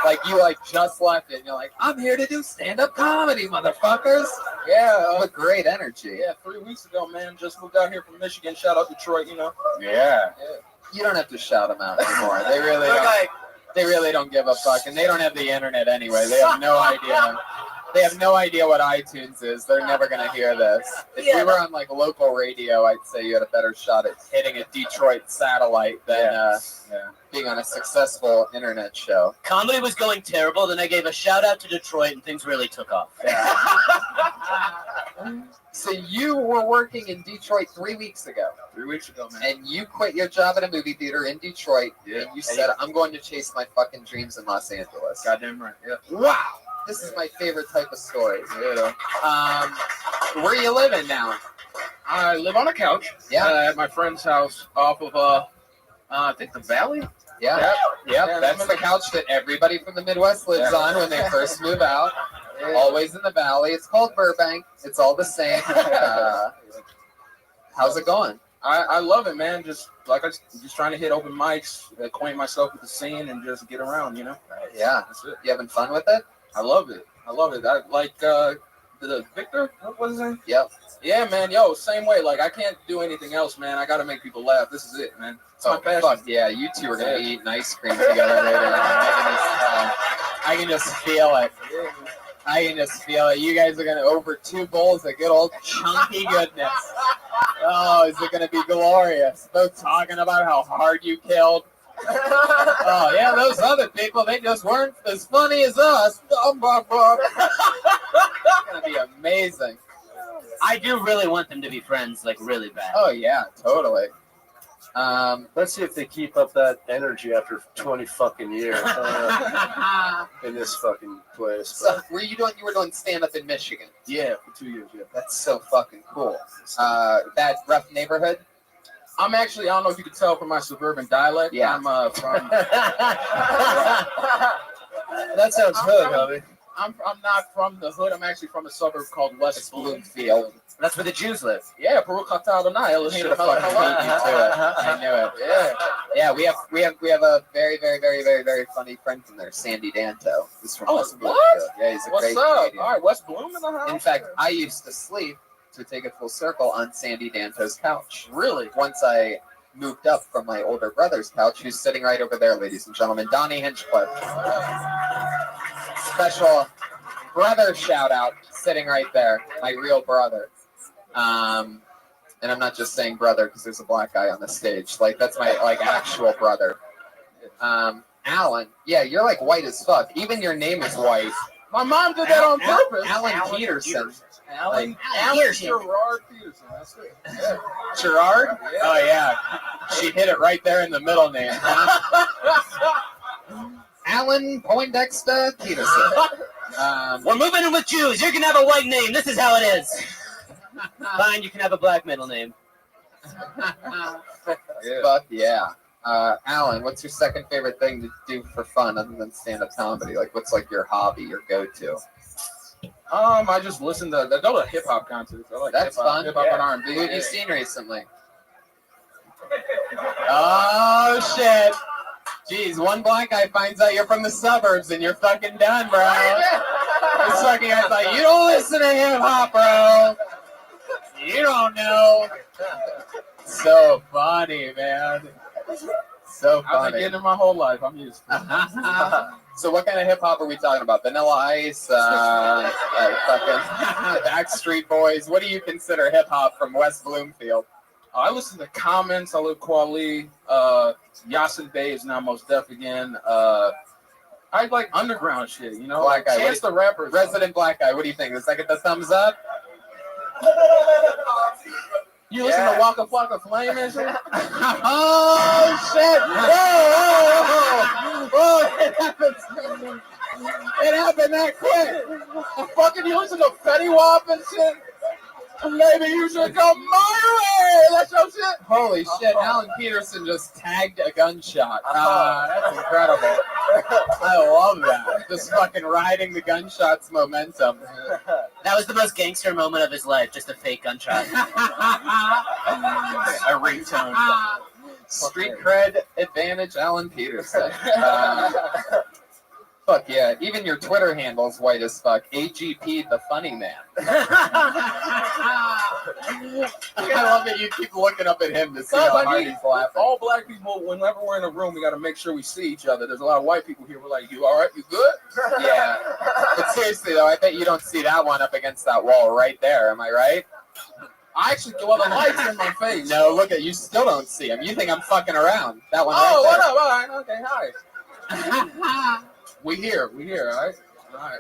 Like, you, like, just left it, and you're like, I'm here to do stand-up comedy, motherfuckers. Yeah. With great energy. Yeah, 3 weeks ago, man. Just moved out here from Michigan. Shout out Detroit, you know. Yeah. You don't have to shout them out anymore. They really don't. They really don't give a fuck, and they don't have the internet anyway. They have no idea. They have no idea what iTunes is. They're never going to hear this. If we were on, like, local radio, I'd say you had a better shot at hitting a Detroit satellite than being on a successful internet show. Comedy was going terrible, then I gave a shout-out to Detroit, and things really took off. Yeah. So you were working in Detroit 3 weeks ago. 3 weeks ago, man. And you quit your job at a movie theater in Detroit, and you said, I'm going to chase my fucking dreams in Los Angeles. Goddamn right, yeah. Wow! This is my favorite type of story. Yeah. Where are you living now? I live on a couch at my friend's house off of, I think, the Valley. Yeah. That's the couch that everybody from the Midwest lives on when they first move out. Always in the Valley. It's called Burbank. It's all the same. How's it going? I love it, man. Just trying to hit open mics, acquaint myself with the scene, and just get around, you know? Yeah. That's it. You having fun with it? I love it. I like the Victor. What was his name? Yep. Yeah, man. Yo, same way. Like, I can't do anything else, man. I got to make people laugh. This is it, man. It's my passion. Fuck yeah, you two are going to be eating ice cream together later. I can just feel it. I can just feel it. You guys are going to over 2 bowls of good old chunky goodness. Oh, is it going to be glorious? Both talking about how hard you killed. Oh, yeah, those other people, they just weren't as funny as us. It's going to be amazing. I do really want them to be friends, like, really bad. Oh, yeah, totally. Let's see if they keep up that energy after 20 fucking years in this fucking place. So, you were doing stand-up in Michigan? Yeah, for 2 years, yeah. That's so fucking cool. That rough neighborhood? I'm actually, I don't know if you could tell from my suburban dialect. Yeah. I'm from... That sounds hood, Hubby. I'm not from the hood. I'm actually from a suburb called West Bloomfield. That's where the Jews live. Yeah, Peru Qatar Nile. Should have fucking beat you to it. I knew it. Yeah. We have a very, very, very, very, very funny friend from there, Sandy Danto. He's from West Bloomfield. Yeah, he's a great comedian. All right, West Bloom in the house. In fact, I used to sleep, to take it full circle, on Sandy Danto's couch. Really? Once I moved up from my older brother's couch, who's sitting right over there, ladies and gentlemen, Donnie Hinchcliffe. Special brother shout out, sitting right there, my real brother. And I'm not just saying brother because there's a black guy on the stage. Like, that's my actual brother. Alan, yeah, you're like white as fuck. Even your name is white. My mom did that on purpose. Alan Peterson. Alan Gerard Peterson. That's it. Yeah. Gerard? Yeah. Oh yeah, she hit it right there in the middle name. Alan Poindexter Peterson. We're moving in with Jews. You can have a white name. This is how it is. Fine, you can have a black middle name. Fuck yeah. Alan, what's your second favorite thing to do for fun other than stand-up comedy? Like, what's like your hobby, your go-to? I just listen to. I go to hip hop concerts. I like That's fun. Hip hop and R&B. Who have you seen recently? Oh shit! Jeez, one black guy finds out you're from the suburbs and you're fucking done, bro. This fucking guy's like, you don't listen to hip hop, bro. You don't know. So funny, man. So funny. I've been getting it my whole life. I'm used to it. So what kind of hip hop are we talking about? Vanilla Ice, fucking Backstreet Boys. What do you consider hip hop from West Bloomfield? I listen to Comments. I love Kweli. Yasin Bey is now Most Def again. I like underground shit, you know. Black guy. Chance the Rapper. Resident Black Guy. What do you think? Does that get the thumbs up? You listen to Waka Flocka Flame and shit? Oh shit! Whoa! It happened. It happened that quick. Fucking you listen to Fetty Wap and shit? Maybe you should come my way. That's your shit. Holy shit! Alan Peterson just tagged a gunshot. That's incredible. I love that. Just fucking riding the gunshot's momentum. That was the most gangster moment of his life, just a fake gunshot. A ringtone. Street cred advantage, Alan Peterson. Fuck yeah. Even your Twitter handle's white as fuck. AGP the funny man. I love that you keep looking up at him to see how hard he's laughing. All black people, whenever we're in a room, we got to make sure we see each other. There's a lot of white people here. We're like, you all right? You good? Yeah. But seriously, though, I bet you don't see that one up against that wall right there. Am I right? I actually, well, the light's in my face. No, look at you. Still don't see him. You think I'm fucking around. That one Oh, right what up? All right. Okay, hi. there. We here, all right? All right.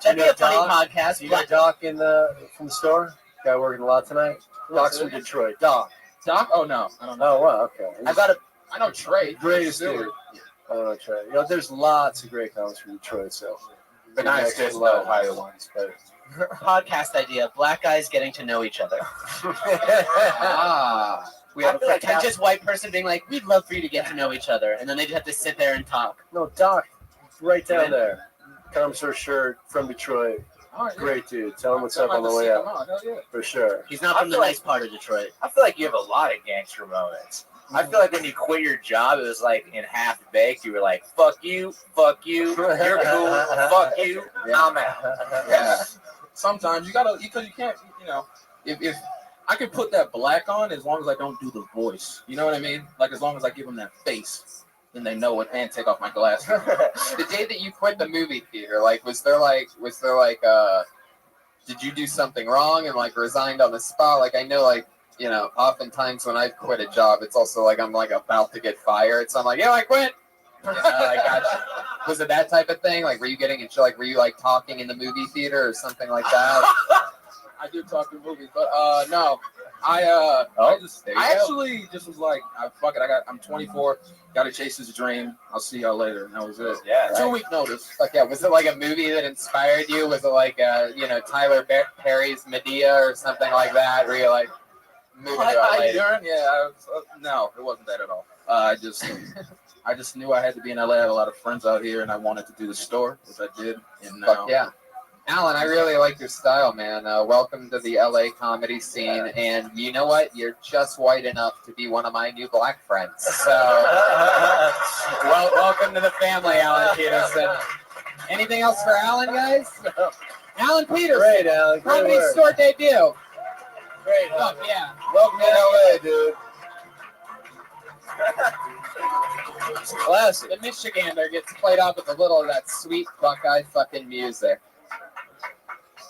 That'd be a funny Doc? podcast. You got Doc from the store? Guy working a lot tonight? Doc's from Detroit. Doc. Doc? Oh, no. I don't know. Oh, wow, okay. I know Trey. Greatest dude. I don't know, Trey. You know, there's lots of great comics from Detroit, so. But nice to know higher ones, but. Podcast idea: black guys getting to know each other. Ah. We have a pretentious white person being like, "We'd love for you to get to know each other," and then they just have to sit there and talk. No, Doc, right down there. Comes for shirt from Detroit. All right, Great dude. Tell him what's up on the way out. For sure. He's not from the nice part of Detroit. I feel like you have a lot of gangster moments. I feel like when you quit your job, it was like in half baked. You were like, fuck you, you're cool, fuck you, I'm out. Yeah. Sometimes you gotta, because you can't, you know, if I can put that black on as long as I don't do the voice. You know what I mean? Like as long as I give them that face, then they know it and take off my glasses. The day that you quit the movie theater, like, was there did you do something wrong and like resigned on the spot? Like, I know, like, you know, oftentimes when I quit a job, it's also like I'm like about to get fired, so I'm like, yeah, I quit. You know, I gotcha. Was it that type of thing? Like, were you getting into like, were you like talking in the movie theater or something like that? I do talk in movies, but no. I actually just was like, fuck it. I'm 24. Got to chase this dream. I'll see y'all later. And that was it. Yeah. 2 week notice. Fuck yeah. Was it like a movie that inspired you? Was it like, you know, Tyler Perry's Medea or something like that? Where you're like, moving to LA? Yeah. No, it wasn't that at all. I just knew I had to be in LA. I had a lot of friends out here, and I wanted to do the store, which I did. And now, Fuck yeah. Alan, I really like your style, man. Welcome to the LA comedy scene. And you know what? You're just white enough to be one of my new black friends. So, welcome to the family, Alan Peterson. Anything else for Alan, guys? Alan Peterson. Great, Alan. Great Comedy work. store debut. Great. Fuck yeah. Welcome to LA, dude. It's classic. The Michigander gets played off with a little of that sweet Buckeye fucking music.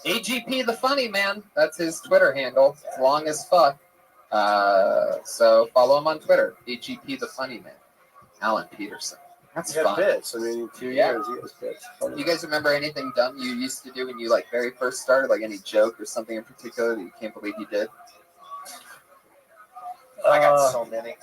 AGP the Funny Man. That's his Twitter handle. It's long as fuck. So follow him on Twitter. AGP the Funny Man. Alan Peterson. That's He had fun. bits. I mean, in 2 Yeah. years, he has bits. Funny. You guys remember anything dumb you used to do when you like very first started? Like any joke or something in particular that you can't believe you did? I got so many.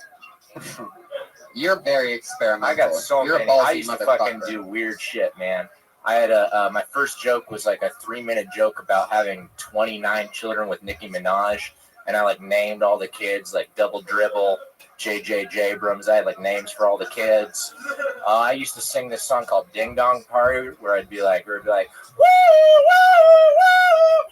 You're very experimental. I got so You're many. A ballsy I used to fucking motherfucker. do weird shit, man. I had my first joke was like a 3-minute joke about having 29 children with Nicki Minaj, and I like named all the kids like Double Dribble, JJ Abrams. I had like names for all the kids. I used to sing this song called Ding Dong Party, where it'd be like, woo, woo, woo!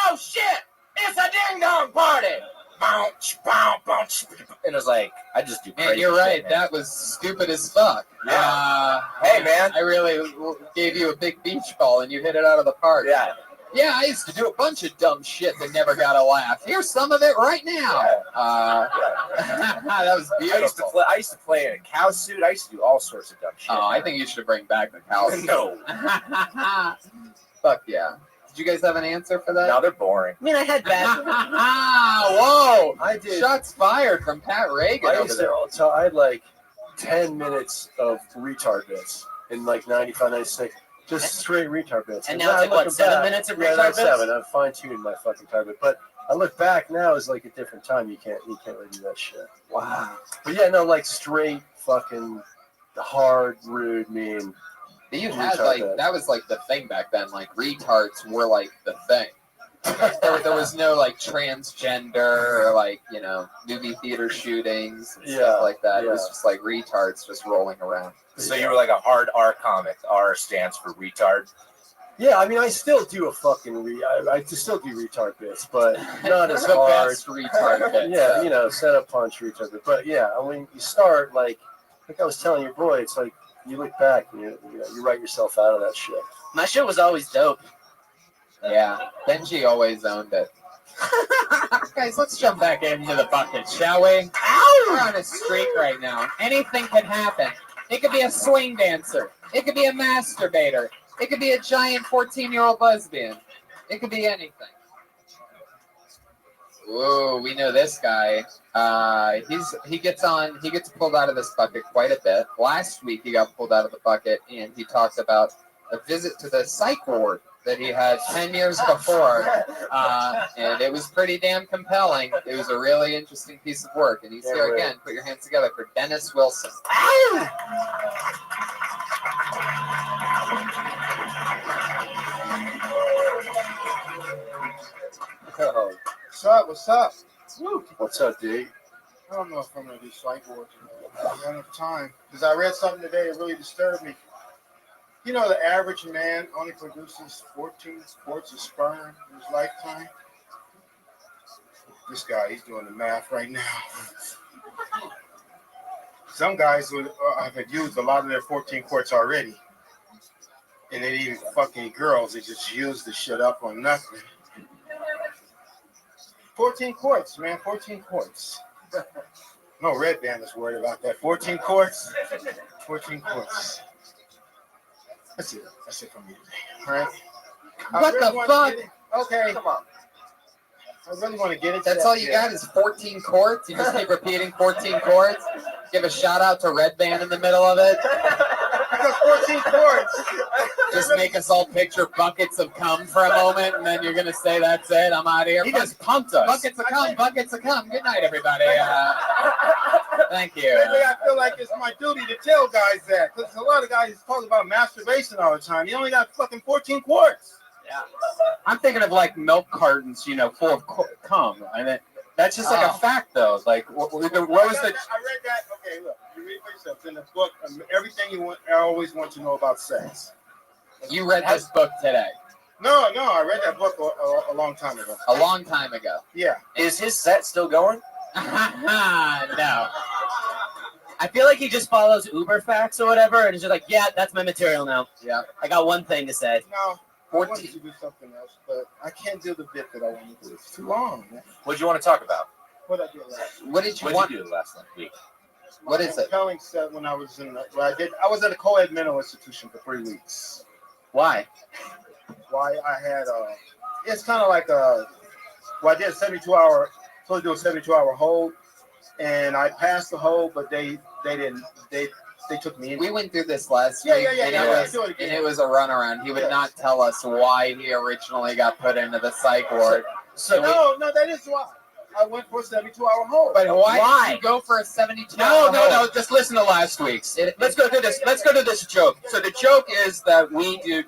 Oh shit, it's a ding dong party! Bounce, bounce, bounce. And it was like, I just do crazy Man, you're right. shit, man. That was stupid as fuck. Yeah. Hey, man. I really gave you a big beach ball and you hit it out of the park. Yeah. Yeah, I used to do a bunch of dumb shit that never got a laugh. Here's some of it right now. That was beautiful. I used to play in a cow suit. I used to do all sorts of dumb shit. Oh, I think you should bring back the cows. No. Fuck yeah. Did you guys have an answer for that? No, they're boring. I mean, I had bad. Whoa! I did. Shots fired from Pat Reagan I over used there. to, so I had like 10 minutes of retard bits in like 95, 96. Just straight retard bits. And now it's like, what, 7 minutes of yeah, retard that's bits? 7. I've fine-tuned my fucking retard bit. But I look back now as like a different time. You can't really do that shit. Wow. But yeah, no, like straight fucking hard, rude, mean. You had Retard like bit. that was like the thing back then. Like retards were like the thing. There was no like transgender or like, you know, movie theater shootings and stuff like that. It was just like retards just rolling around. So you were like a hard R comic. R stands for retard. Yeah, I mean, I still do a fucking I still do retard bits, but not as the hard. best retard bits. Yeah, you know, set up punch retard bit. But yeah, I mean, you start like I was telling your boy, it's like you look back and you write yourself out of that shit. My shit was always dope. Yeah, Benji always owned it. Guys, let's jump back into the bucket, shall we? We're on a streak right now. Anything can happen. It could be a swing dancer. It could be a masturbator. It could be a giant 14-year-old lesbian. It could be anything. Whoa, we know this guy. He gets pulled out of this bucket quite a bit. Last week he got pulled out of the bucket and he talked about a visit to the psych ward that he had 10 years before, and it was pretty damn compelling. It was a really interesting piece of work, and he's here again. Put your hands together for Dennis Wilson. Oh, What's up? What's up? what's up, D? I don't know if I'm gonna do psych ward today. I don't have time because I read something today that really disturbed me. You know, the average man only produces 14 quarts of sperm in his lifetime. This guy, he's doing the math right now. Some guys have used a lot of their 14 quarts already, and they didn't even fucking girls. They just used the shit up on nothing. 14 quarts, man. 14 quarts. No, Red Band is worried about that. 14 quarts. 14 quarts. That's it. That's it for me today. All right. What the fuck? Okay. Come on. I really want to get it. That's all you got is 14 quarts? You just keep repeating 14 quarts? Give a shout out to Red Band in the middle of it? Because 14 quarts. Just make us all picture buckets of cum for a moment, and then you're going to say, that's it, I'm out of here. He just pumped us. Buckets of cum, buckets of cum. Good night, everybody. Thank you. Lately, I feel like it's my duty to tell guys that. Because a lot of guys talk about masturbation all the time. You only got fucking 14 quarts. Yeah. I'm thinking of like milk cartons, full of cum. And that's just like a fact, though. Like, what was the? I read that. Okay, look. You read for yourself. It's in the book. Everything you want, I always want to know about sex. You read this book today. No, I read that book a long time ago. A long time ago. Yeah. Is his set still going? No. I feel like he just follows Uber facts or whatever, and is just like, yeah, that's my material now. Yeah. I got one thing to say. No. 14. I wanted to do something else, but I can't do the bit that I want to do. It's too long, man. What'd you want to talk about? What I did last What did you What'd want? you do last week? What is it? Compelling set when I was in I was at a co-ed mental institution for 3 weeks. Why? Why I had it's kind of like I did a 72-hour, supposed to do a 72-hour hold, and I passed the hold, but they took me in. We went through this last Yeah, week, yeah, and, yeah, it yeah. was, and it was a runaround. He would Yes. not tell us why he originally got put into the psych ward. So no, that is why. I went for a 72-hour hold. But why Why? did you go for a 72-hour No. Just listen to last week's. Let's go through this. Let's go to this joke. So the joke is that we do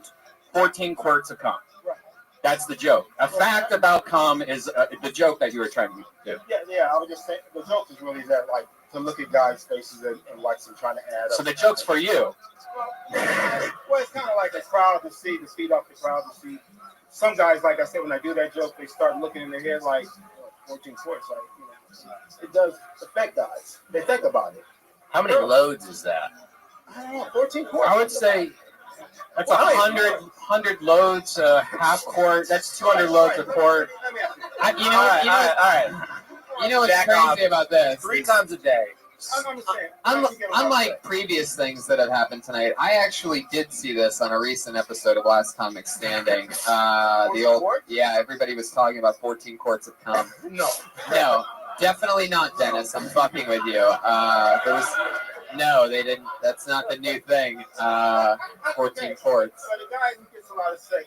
14 quarts of cum. Right. That's the joke. A fact about cum is the joke that you were trying to do. Yeah. I was just saying the joke is really that, like, to look at guys' faces and watch them trying to add up. So the joke's for you. Well, it's kind of like a crowd to see, to feed off the crowd to see. Some guys, like I said, when I do that joke, they start looking in their head like 14 quarts. Like, it does affect guys. They think about it. How many loads is that? I don't know, 14 quarts. I would say that's 100 loads, half quart. That's 200 loads a quart. Let me ask you. All right. You know what's Jack crazy off about this? 3 times a day. I'm just saying. Unlike previous things that have happened tonight, I actually did see this on a recent episode of Last Comic Standing. The old, yeah, everybody was talking about 14 quarts of cum. No, definitely not, Dennis. I'm fucking with you. No, they didn't. That's not the new thing. 14 quarts. So the guy who gets a lot of sex,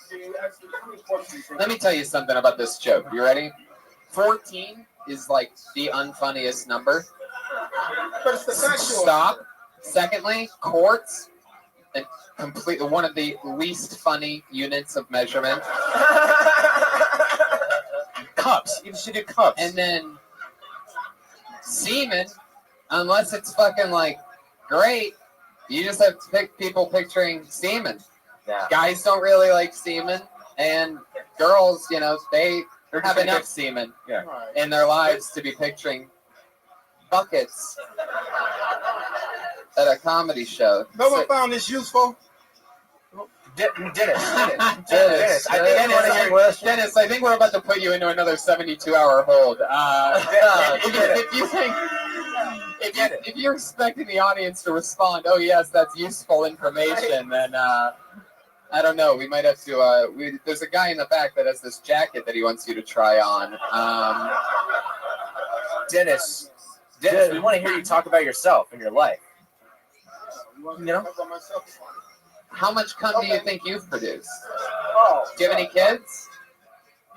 how many quarts do you think? Let me tell you something about this joke. You ready? 14 is like the unfunniest number. But it's the factual. Stop. Secondly, quarts, and completely one of the least funny units of measurement. Cups. You should do cups. And then semen, unless it's fucking like great, you just have to pick people picturing semen. Yeah. Guys don't really like semen, and girls, they have enough semen Right. in their lives to be picturing buckets. at a comedy show. No one found this useful. Dennis. Dennis, Dennis, I think Dennis, one of your questions. Dennis, I think we're about to put you into another 72-hour hold. If you think, if you're expecting the audience to respond, oh yes, that's useful information, then I don't know. We might have to. There's a guy in the back that has this jacket that he wants you to try on. Dennis, we want to hear you talk about yourself and your life. You know? About myself. How much cum do you think you've produced? Oh, Do you have any kids?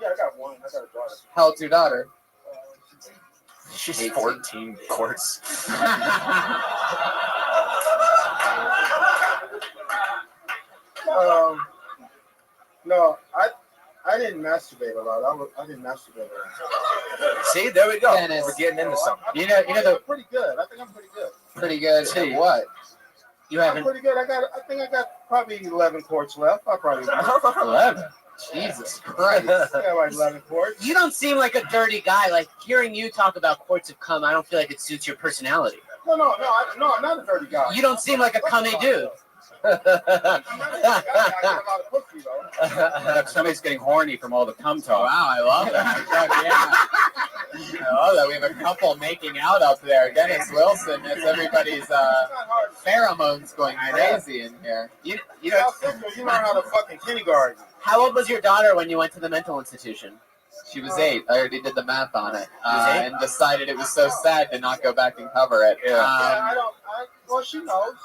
Yeah, I got one. I got a daughter. How old's your daughter? She's 14 quarts. No, I didn't masturbate a lot. I didn't masturbate a lot. See, there we go. Dennis. We're getting into something. You know the Pretty good. I think I'm pretty good. pretty good at what? You I'm haven't. pretty good. I think I got probably 11 quarts left. I'll probably 11. Jesus Christ. I got like 11 quarts. You don't seem like a dirty guy. Like hearing you talk about quarts of cum, I don't feel like it suits your personality. No, I'm not a dirty guy. You don't seem like a cummy dude. I'm not a dirty guy. I get a lot of pussy though. Somebody's getting horny from all the cum talk. Wow, I love that. Yeah. I love that. We have a couple making out up there. Dennis Wilson has everybody's It's not hard. pheromones going crazy in here. You South Central, you learn how to fucking kindergarten. How old was your daughter when you went to the mental institution? She was 8. I already did the math on it, was 8? and decided it was so sad to not go back and cover it. Well, she knows.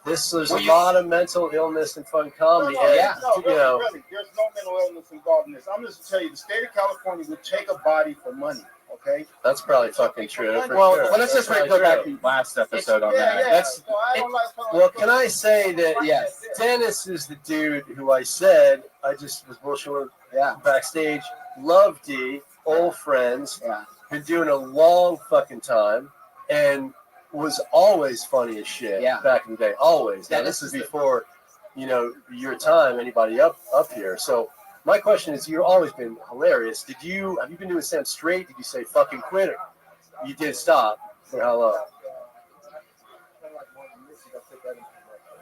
There's Well, a lot of mental illness and fun comedy. No, and, yeah. Really. There's no mental illness involved in this. I'm just going to tell you, the state of California would take a body for money, okay? that's probably fucking true. for Well, sure. let's just That's go back true. to last episode on that. Yeah. That's So I don't like Well, can I say that Yes. Dennis is the dude who I said I just was bullshitting Yeah. backstage. Love D, old friends, Yeah. been doing a long fucking time, and was always funny as shit. Yeah. Back in the day, always. Now, Dennis this is is the- before, your time. Anybody up here? So my question is, you've always been hilarious. Have you been doing stand straight? Did you say fucking quit it? You did stop for how long?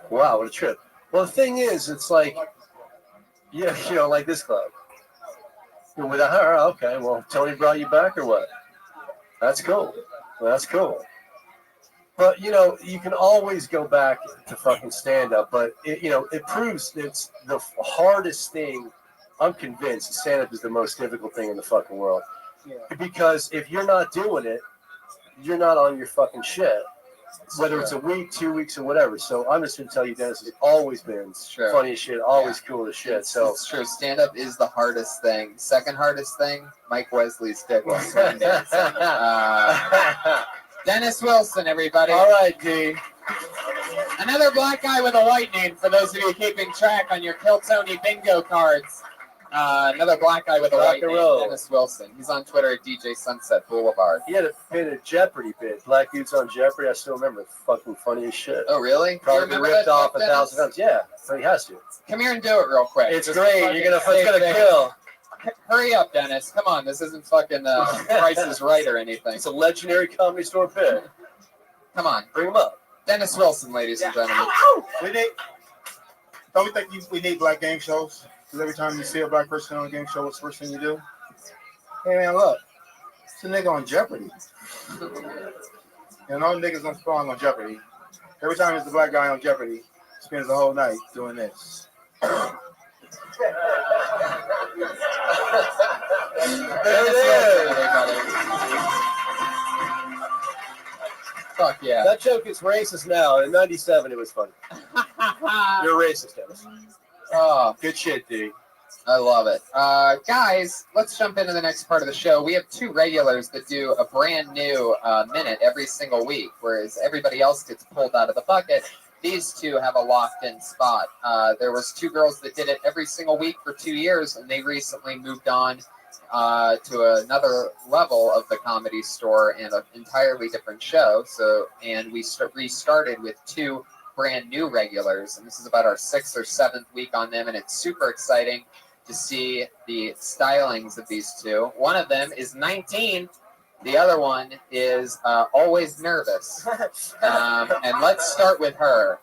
Wow, what a trip. Well, the thing is, it's like, like this club. With her, okay, well, Tony brought you back or what? That's cool. That's cool. But, you can always go back to fucking stand-up, but, it proves it's the hardest thing. I'm convinced stand-up is the most difficult thing in the fucking world. Yeah. Because if you're not doing it, you're not on your fucking shit. Whether it's a week, 2 weeks, or whatever. So I'm just going to tell you, Dennis, it's always been True. funny as shit, always cool as shit. So It's true. Stand-up is the hardest thing. Second hardest thing, Mike Wesley's dick while swing dancing. Dennis Wilson, everybody. all right, D. Another black guy with a white name, for those of you keeping track on your Kill Tony bingo cards. Another black guy with a Rock white and name, roll. Dennis Wilson. He's on Twitter at DJ Sunset Boulevard. He had a Jeopardy bit. Black dudes on Jeopardy. I still remember. Fucking funny as shit. Oh, really? Probably You been remember ripped that off joke, 1,000 Dennis? times. Yeah, so he has to. Come here and do it real quick. It's Just great. fucking It's save gonna face. kill. Hurry up, Dennis. Come on. This isn't fucking Price is Right or anything. It's a legendary comedy store bit. Come on. Bring him up. Dennis Wilson, ladies and gentlemen. Don't we think we need black game shows? Because every time you see a black person on a game show, what's the first thing you do? Hey, man, look. It's a nigga on Jeopardy. And all niggas don't spawn on Jeopardy. Every time there's a black guy on Jeopardy, he spends the whole night doing this. There it is. Fuck yeah. That joke is racist now. In '97, it was funny. You're racist, Dennis. Oh, Good shit, D. I love it. Guys, let's jump into the next part of the show. We have 2 regulars that do a brand new minute every single week, whereas everybody else gets pulled out of the bucket. These 2 have a locked-in spot. There was 2 girls that did it every single week for 2 years, and they recently moved on to another level of the Comedy Store and an entirely different show. And we restarted with 2 brand new regulars, and this is about our 6th or 7th week on them, and it's super exciting to see the stylings of these 2. One of them is 19, The other one is always nervous. And let's start with her.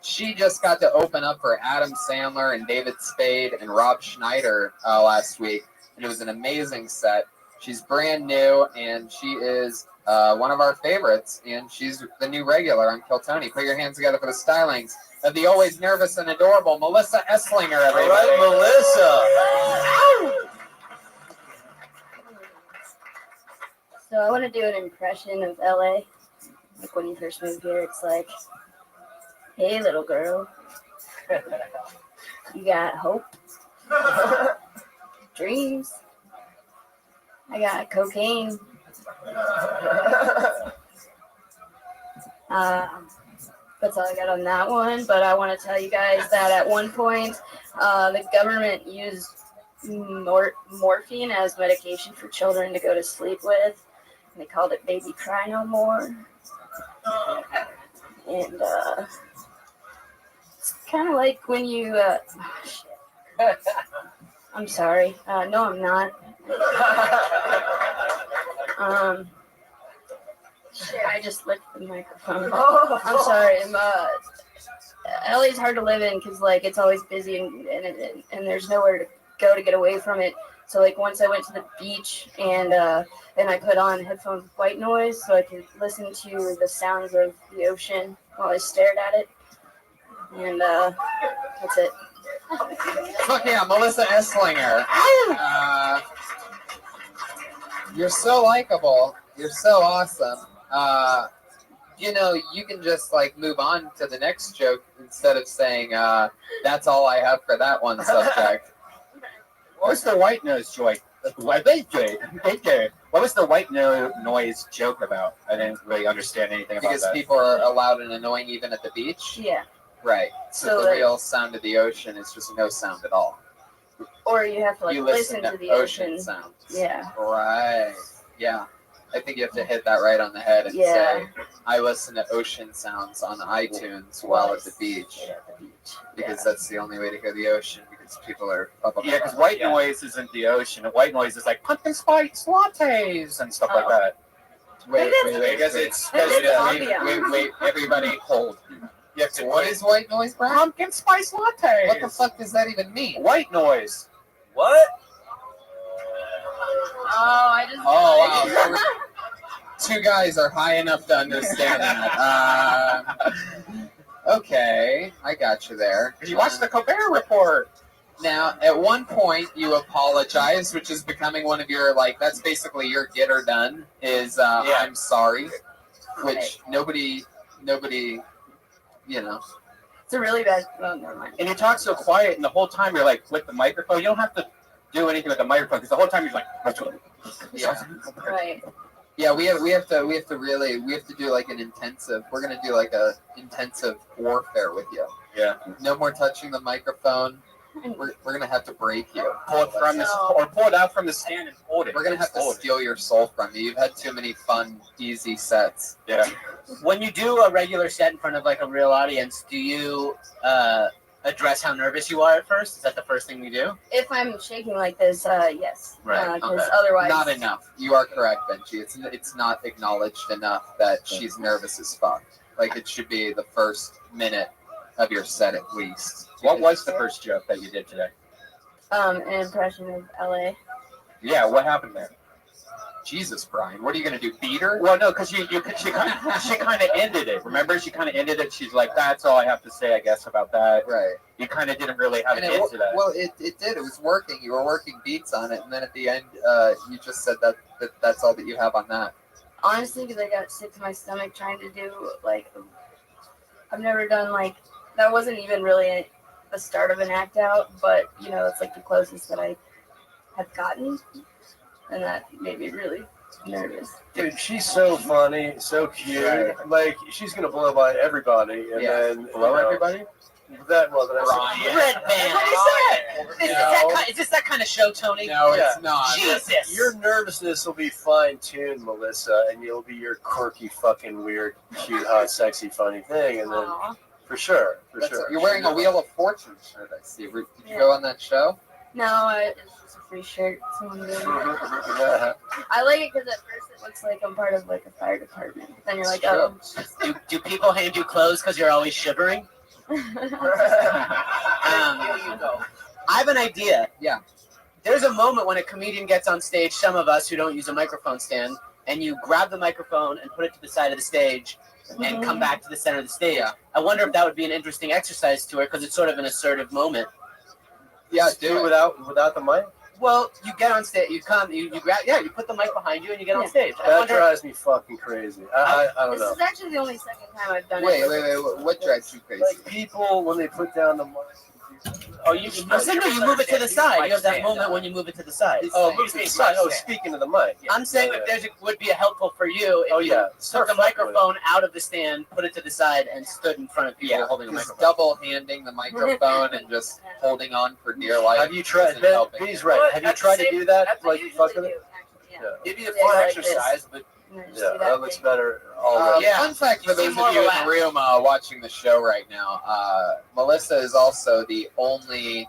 She just got to open up for Adam Sandler and David Spade and Rob Schneider last week, and it was an amazing set. She's brand new, and she is one of our favorites, and she's the new regular on Kill Tony. Put your hands together for the stylings of the always nervous and adorable Melissa Esslinger, everybody. All right, Melissa. So I want to do an impression of LA. Like when you first moved here, it's like, hey, little girl. You got hope, dreams. I got cocaine. That's all I got on that one. But I want to tell you guys that at one point, the government used morphine as medication for children to go to sleep with. And they called it Baby Cry No More. And it's kind of like when you... I'm sorry. No, I'm not. Shit, I just licked the microphone. I'm sorry. LA's hard to live in because like it's always busy and there's nowhere to go to get away from it. So like once I went to the beach and I put on headphones with white noise so I could listen to the sounds of the ocean while I stared at it. And that's it. Fuck yeah, Melissa Esslinger. You're so likable. You're so awesome. You know, you can just like move on to the next joke instead of saying, that's all I have for that one subject. What was the white noise joke? What was the white noise joke about? I didn't really understand anything about Because that. people are loud and annoying even at the beach? Yeah. Right. So So, the like- real sound of the ocean is just no sound at all. Or you have to like You listen to the ocean. sounds. Yeah. Right. Yeah. I think you have to hit that right on the head and Yeah. say, I listen to ocean sounds on iTunes while at the beach. Yeah, at the beach. Because that's the only way to hear the ocean because people are... Yeah, because white noise isn't the ocean. White noise is like pumpkin spice lattes and stuff like that. Wait, Because it's wait, everybody hold. You have to What is white noise, Brian? pumpkin spice lattes. What the fuck does that even mean? White noise. What? Oh, I just. Oh, wow. Two guys are high enough to understand that. Okay, I got you there. You watched the Colbert Report. Now, at one point, you apologized, which is becoming one of your, like, that's basically your get or done, is I'm sorry, which nobody, you know. It's a really bad. Oh, never mind. And you talk so quiet, and the whole time you're like with the microphone. You don't have to do anything with the microphone because the whole time you're like, Yeah. Right. Yeah, we have to do like an intensive. We're gonna do like a intensive warfare with you. Yeah. No more touching the microphone. We're gonna have to break you. Pull it from this, or pull it out from the stand and hold it. We're gonna have to steal your soul from you. You've had too many fun, easy sets. Yeah. When you do a regular set in front of like a real audience, do you address how nervous you are at first? Is that the first thing you do? If I'm shaking like this, yes. Right, Because okay. otherwise. Not enough. You are correct, Benji. It's not acknowledged enough that she's nervous as fuck. Like it should be the first minute of your set at least. What was the first joke that you did today? An impression of LA. Yeah, what happened there? Jesus, Brian, what are you gonna do? Beat her? Well, no, because she kind of ended it. Remember, she kind of ended it. She's like, "That's all I have to say, I guess, about that." Right. You kind of didn't really have And an it, end to that. well, it did. It was working. You were working beats on it, and then at the end, you just said that's all that you have on that. Honestly, because I got sick to my stomach trying to do like. I've never done like. That wasn't even really the start of an act out, but you know, it's like the closest that I have gotten. And that made me really nervous. Dude, she's so funny, so cute. Right. Like she's gonna blow by everybody, and then Blow everybody? That well, then I said, Red band. What is that? Is this that kind of show, Tony? No, Yeah. it's not. Jesus. your nervousness will be fine tuned, Melissa, and you'll be your quirky, fucking, weird, cute, hot, sexy, funny thing, and then Aw. for sure. You're wearing a Wheel of Fortune shirt. I see. Did you go on that show? No, it's just a free shirt. Someone gave me. Yeah. I like it because at first it looks like I'm part of like a fire department. Then you're like, oh. Do people hand you clothes because you're always shivering? I have an idea. Yeah. There's a moment when a comedian gets on stage, some of us who don't use a microphone stand, and you grab the microphone and put it to the side of the stage and come back to the center of the stage. Yeah. I wonder if that would be an interesting exercise to her because it's sort of an assertive moment. Yeah, Do it without the mic. Well, you get on stage, you come, you grab, you put the mic behind you and you get on stage. I That wonder, drives me fucking crazy. I don't This know. is actually the only second time I've done Wait, it. what drives you crazy? Like people when they put down the mic. Oh, you I said no, you move it to the side. You have that moment when you move it to the side. Oh, move to the side. Oh, speaking to the mic. I'm saying that there's would be helpful for you if you took the Start microphone out of the stand, put it to the side, and stood in front of people holding a Just microphone. double-handing the microphone and just holding on for dear life. Have you tried? isn't helping. B's right. Have you tried to do that? Like fuck with it? It'd be a Yeah, fun like exercise, but Yeah, that looks better already. Fun fact for You those seem of more you in relaxed. the room watching the show right now, Melissa is also the only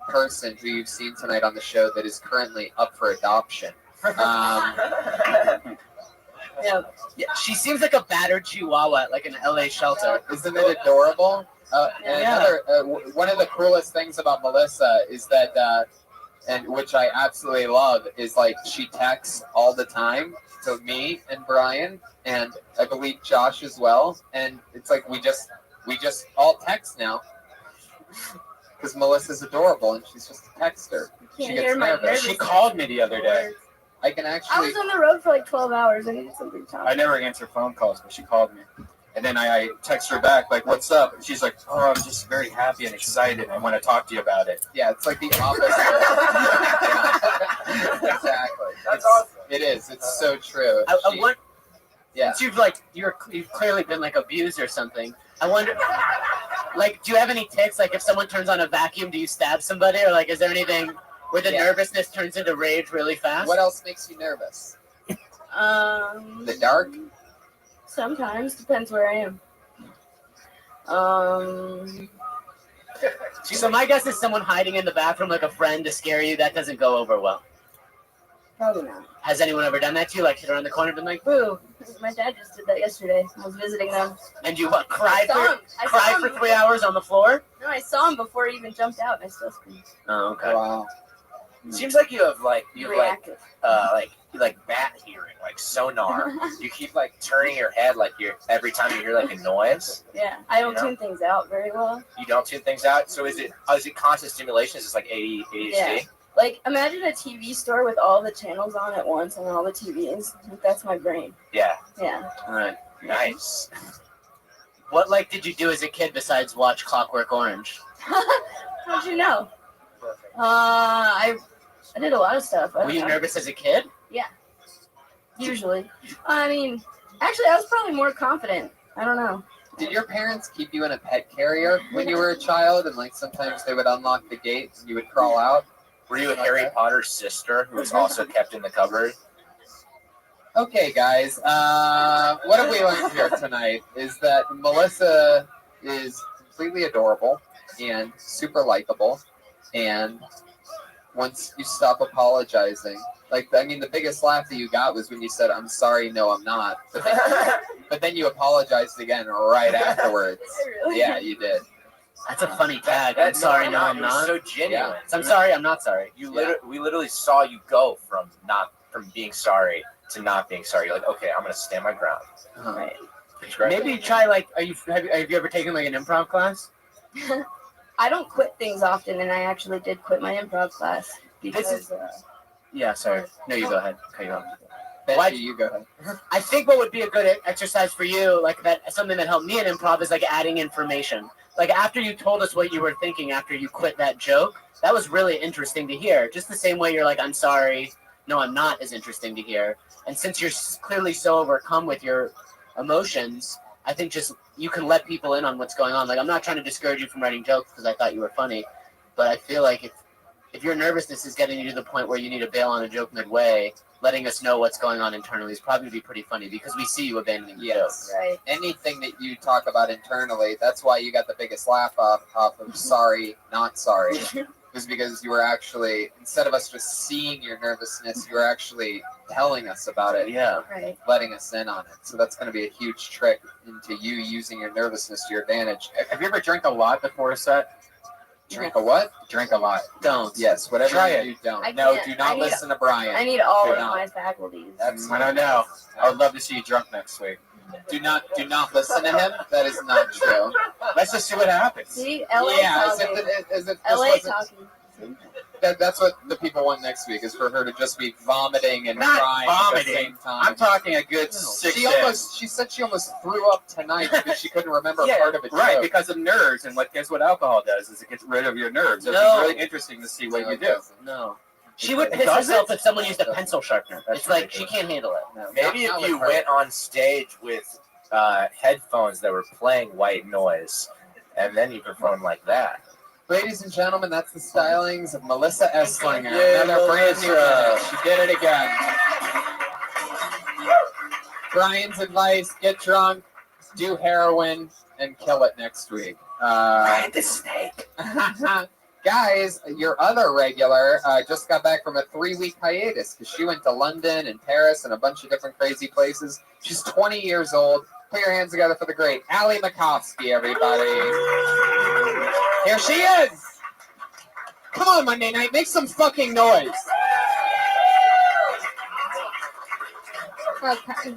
person who you've seen tonight on the show that is currently up for adoption. Yeah, she seems like a battered chihuahua at like an LA shelter. Isn't it adorable? And Yeah. another one of the coolest things about Melissa is that, and which I absolutely love, is like she texts all the time to me and Brian, and I believe Josh as well. And it's like we just all text now because Melissa's adorable and she's just a texter. She Can't gets hear my nervous. She called me the other day. I can I actually. was on the road for like 12 hours. I needed something to talk I never answer phone calls, but she called me. And then I text her back, like, what's up? And she's like, oh, I'm just very happy and excited. I want to talk to you about it. Yeah, it's like the opposite. Exactly. That's awesome. It is. It's so true. I She- want, yeah. since you've clearly been like abused or something. I wonder, like, do you have any tics? Like, if someone turns on a vacuum, do you stab somebody, or like, is there anything where the nervousness turns into rage really fast? What else makes you nervous? The dark? Sometimes depends where I am. So my guess is someone hiding in the bathroom like a friend to scare you. That doesn't go over well. Probably not. Has anyone ever done that to you? Like hit around the corner and been like, Boo! My dad just did that yesterday. I was visiting them. and you what, cried I for saw him 3 hours on the floor? No, I saw him before he even jumped out, and I still screamed. Oh, okay. Wow. seems like you have Reactive. bat hearing, like sonar. You keep like turning your head like you're every time you hear like a noise. Yeah, I don't You know? tune things out very well. You don't tune things out. So is it constant stimulation? Is this like ADHD? Yeah. Like, imagine a TV store with all the channels on at once and all the TVs. That's my brain. Yeah. Yeah. All right. Nice. What like did you do as a kid besides watch Clockwork Orange? How'd you know? I did a lot of stuff. Were you nervous as a kid? Usually. I mean, actually, I was probably more confident. I don't know. Did your parents keep you in a pet carrier when you were a child, and like sometimes they would unlock the gate and you would crawl out? Were you Harry Potter's sister who was also kept in the cupboard? Okay, guys. What have we learned here tonight is that Melissa is completely adorable and super likable, and once you stop apologizing, the biggest laugh that you got was when you said, "I'm sorry, no, I'm not," but then you apologized again right afterwards. Really? Yeah, you did. That's a funny tag. I'm sorry, no, I'm It was not. so genuine. I'm sorry, I'm not sorry. We literally saw you go from being sorry to not being sorry. You're like, okay, I'm gonna stand my ground. Right. It's great. Maybe try like, have you ever taken like an improv class? I don't quit things often, and I actually did quit my improv class because Yeah, sorry. No, you go ahead. Cut you off. Why do you go ahead? I think what would be a good exercise for you, like that, something that helped me in improv is like adding information. Like after you told us what you were thinking after you quit that joke, that was really interesting to hear. Just the same way you're like, I'm sorry, no, I'm not, is interesting to hear. And since you're clearly so overcome with your emotions, I think just you can let people in on what's going on. Like I'm not trying to discourage you from writing jokes because I thought you were funny, but I feel like if your nervousness is getting you to the point where you need to bail on a joke midway, letting us know what's going on internally is probably be pretty funny because we see you abandoning the joke. right. Anything that you talk about internally, that's why you got the biggest laugh off of sorry, not sorry. was because you were actually, instead of us just seeing your nervousness, you were actually telling us about it, Yeah. Right. letting us in on it. So that's going to be a huge trick into you using your nervousness to your advantage. Have you ever drank a lot before a set? Drink a what? Drink a lot. Don't. Yes, whatever Try you it. do, don't. I No, can't. do not I need- listen to Brian. I need all Do of not. my faculties. That's I don't know. I would love to see you drunk next week. do not listen to him. That is not true. Let's just see what happens. See, LA Yeah, as talking. if this LA wasn't. talking. That's what the people want next week, is for her to just be vomiting and Not crying at the vomiting. same time. I'm talking a good 6 She said she almost threw up tonight because she couldn't remember Yeah, part of it. right, because of nerves, and guess what alcohol does is it gets rid of your nerves. It'd No. be really interesting to see what you do. No. She would piss Does herself it? if someone used a pencil sharpener. That's It's like she ridiculous. can't handle it. Maybe Not if you with her. went on stage with headphones that were playing white noise, and then you performed like that. Ladies and gentlemen, that's the stylings of Melissa Esslinger. Yay, Another brand new Melissa. finish. She did it again. Brian's advice: get drunk, do heroin, and kill it next week. Ride the snake. Guys, your other regular just got back from a 3-week hiatus because she went to London and Paris and a bunch of different crazy places. She's 20 years old. Put your hands together for the great Ali Makovsky, everybody. Here she is. Come on, Monday night, make some fucking noise. Okay.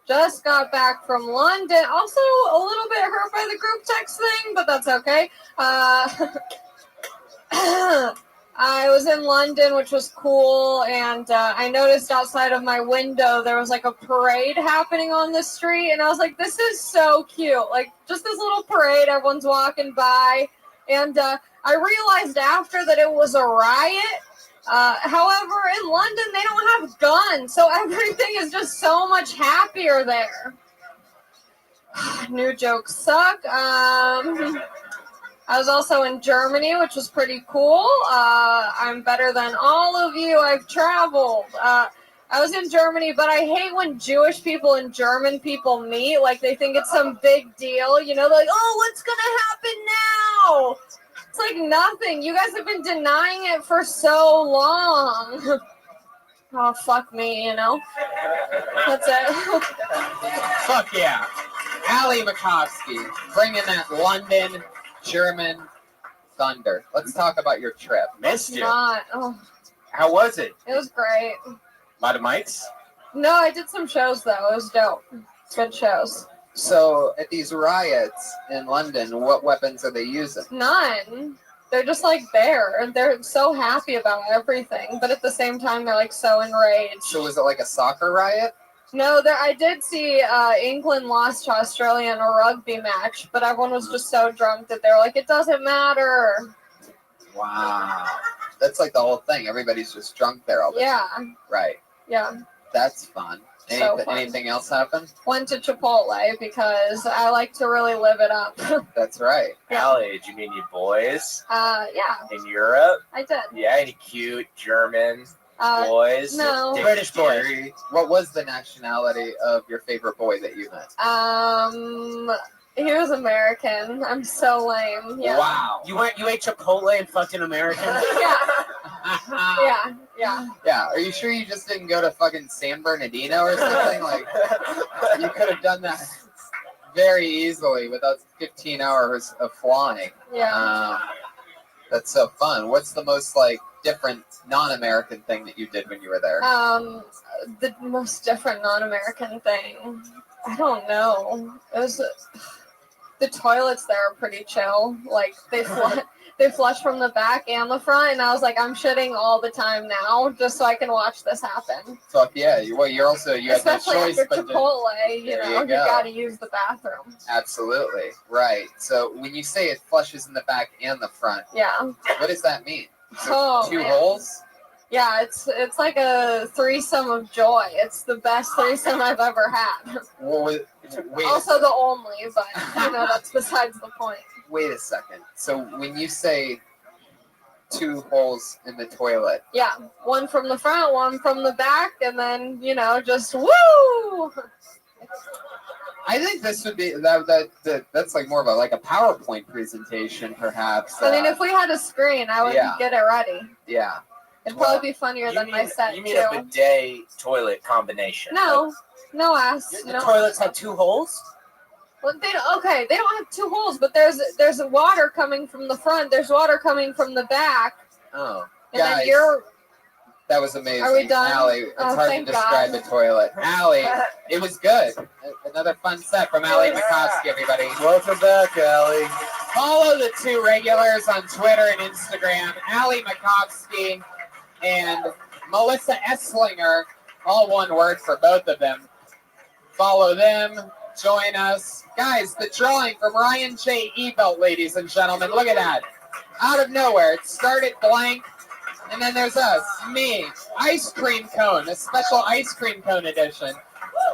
Just got back from London. Also, a little bit hurt by the group text thing, but that's okay. I was in London, which was cool, and I noticed outside of my window there was like a parade happening on the street, and I was like, this is so cute. Like, just this little parade, everyone's walking by, and I realized after that it was a riot. However, in London, they don't have guns, so everything is just so much happier there. New jokes suck. I was also in Germany, which was pretty cool. I'm better than all of you. I've traveled. I was in Germany, but I hate when Jewish people and German people meet. Like, they think it's some big deal. You know, they're like, oh, what's going to happen now? It's like nothing. You guys have been denying it for so long. Oh, fuck me, you know? That's it. Fuck yeah. Ali Makovsky, bringing that London German thunder. Let's talk about your trip. Missed you. Not. Oh, How was it? it was great. A lot of mics? No, I did some shows, though. It was dope. Good shows. So, at these riots in London, what weapons are they using? None. They're just like there, and they're so happy about everything, but at the same time, they're like so enraged. So, was it like a soccer riot? No, I did see England lost to Australia in a rugby match, but everyone was just so drunk that they were like, it doesn't matter. Wow. That's like the whole thing. Everybody's just drunk there all the Yeah, time. Right. yeah. That's fun. So fun. Anything else happen? Went to Chipotle because I like to really live it up. That's right. Yeah. Allie, did you meet any boys Yeah, in Europe? I did. Yeah, any cute German Uh, boys? no. British boy. Jerry, what was the nationality of your favorite boy that you met? He was American. I'm so lame. Yeah. Wow. You ate Chipotle and fucked an American? Yeah, yeah, yeah. Yeah. Are you sure you just didn't go to fucking San Bernardino or something? Like, you could have done that very easily without 15 hours of flying. Yeah. That's so fun. What's the most like different non-American thing that you did when you were there? The most different non-American thing. I don't know. It was the toilets there are pretty chill. Like they flush from the back and the front, and I was like, I'm shitting all the time now, just so I can watch this happen. Fuck yeah. You had no Especially choice after but to. Chipotle, you There know, you you go. gotta use the bathroom. Absolutely. Right. So when you say it flushes in the back and the front, Yeah. what does that mean? So Oh, two man. holes? Yeah, it's like a threesome of joy. It's the best threesome I've ever had. Well, wait, Also the only, but you know, that's besides the point. wait a second. So when you say two holes in the toilet, Yeah, one from the front, one from the back, and then, you know, just woo! I think this would be that's like more of a PowerPoint presentation, perhaps. I mean, if we had a screen, I would Yeah. get it ready. Yeah. It'd probably be funnier than my set, You mean a too. bidet toilet combination? No. No ass. The No. toilets have 2 holes. Well, they don't have 2 holes, but there's water coming from the front. There's water coming from the back. Oh, And guys, then you're. that was amazing. Are we done? Allie, it's Oh, hard to thank describe God. the toilet. Allie, it was good. Another fun set from Allie Makovsky, everybody. Welcome back, Allie. Follow the 2 regulars on Twitter and Instagram, Allie Makovsky and Melissa Esslinger, all one word for both of them. Follow them, join us. Guys, the drawing from Ryan J. Ebelt, ladies and gentlemen. Look at that. Out of nowhere, it started blank, and then there's us, me, ice cream cone, a special ice cream cone edition.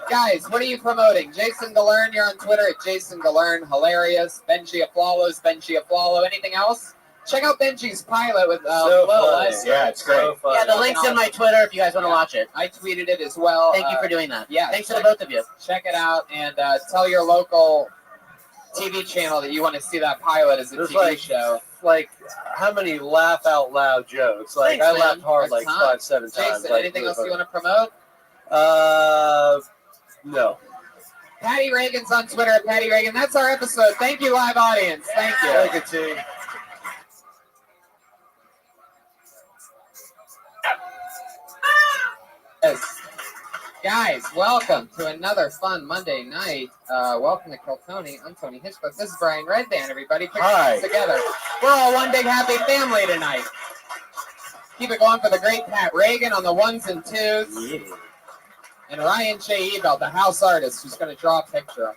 Guys, what are you promoting? Jason Galern, you're on Twitter at Jason Galern, hilarious. Benji Aflalo's Benji Aflalo. Anything else? Check out Benji's pilot with So Lil funny. Lester. Yeah, it's great. So funny. Yeah, the link's in my Twitter if you guys want to watch it. I tweeted it as well. Thank you for doing that. yeah, Thanks to the both of you. Check it out and tell your local TV channel that you want to see that pilot as a There's TV show. Like, how many laugh out loud jokes? Like, Thanks, I man. laughed hard That's like fun. 5-7 times. Jason, Like, anything really else you funny. want to promote? No. Patty Reagan's on Twitter at Patty Reagan. That's our episode. Thank you, live audience. Thank you. Thank you, team. Yes. Guys, welcome to another fun Monday night. Welcome to Kill Tony. I'm Tony Hitchcock. This is Brian Redband, everybody. Put your Hi. hands together. We're all one big happy family tonight. Keep it going for the great Pat Reagan on the 1s and 2s. Yeah. And Ryan J. Ebelt, the house artist, who's going to draw a picture.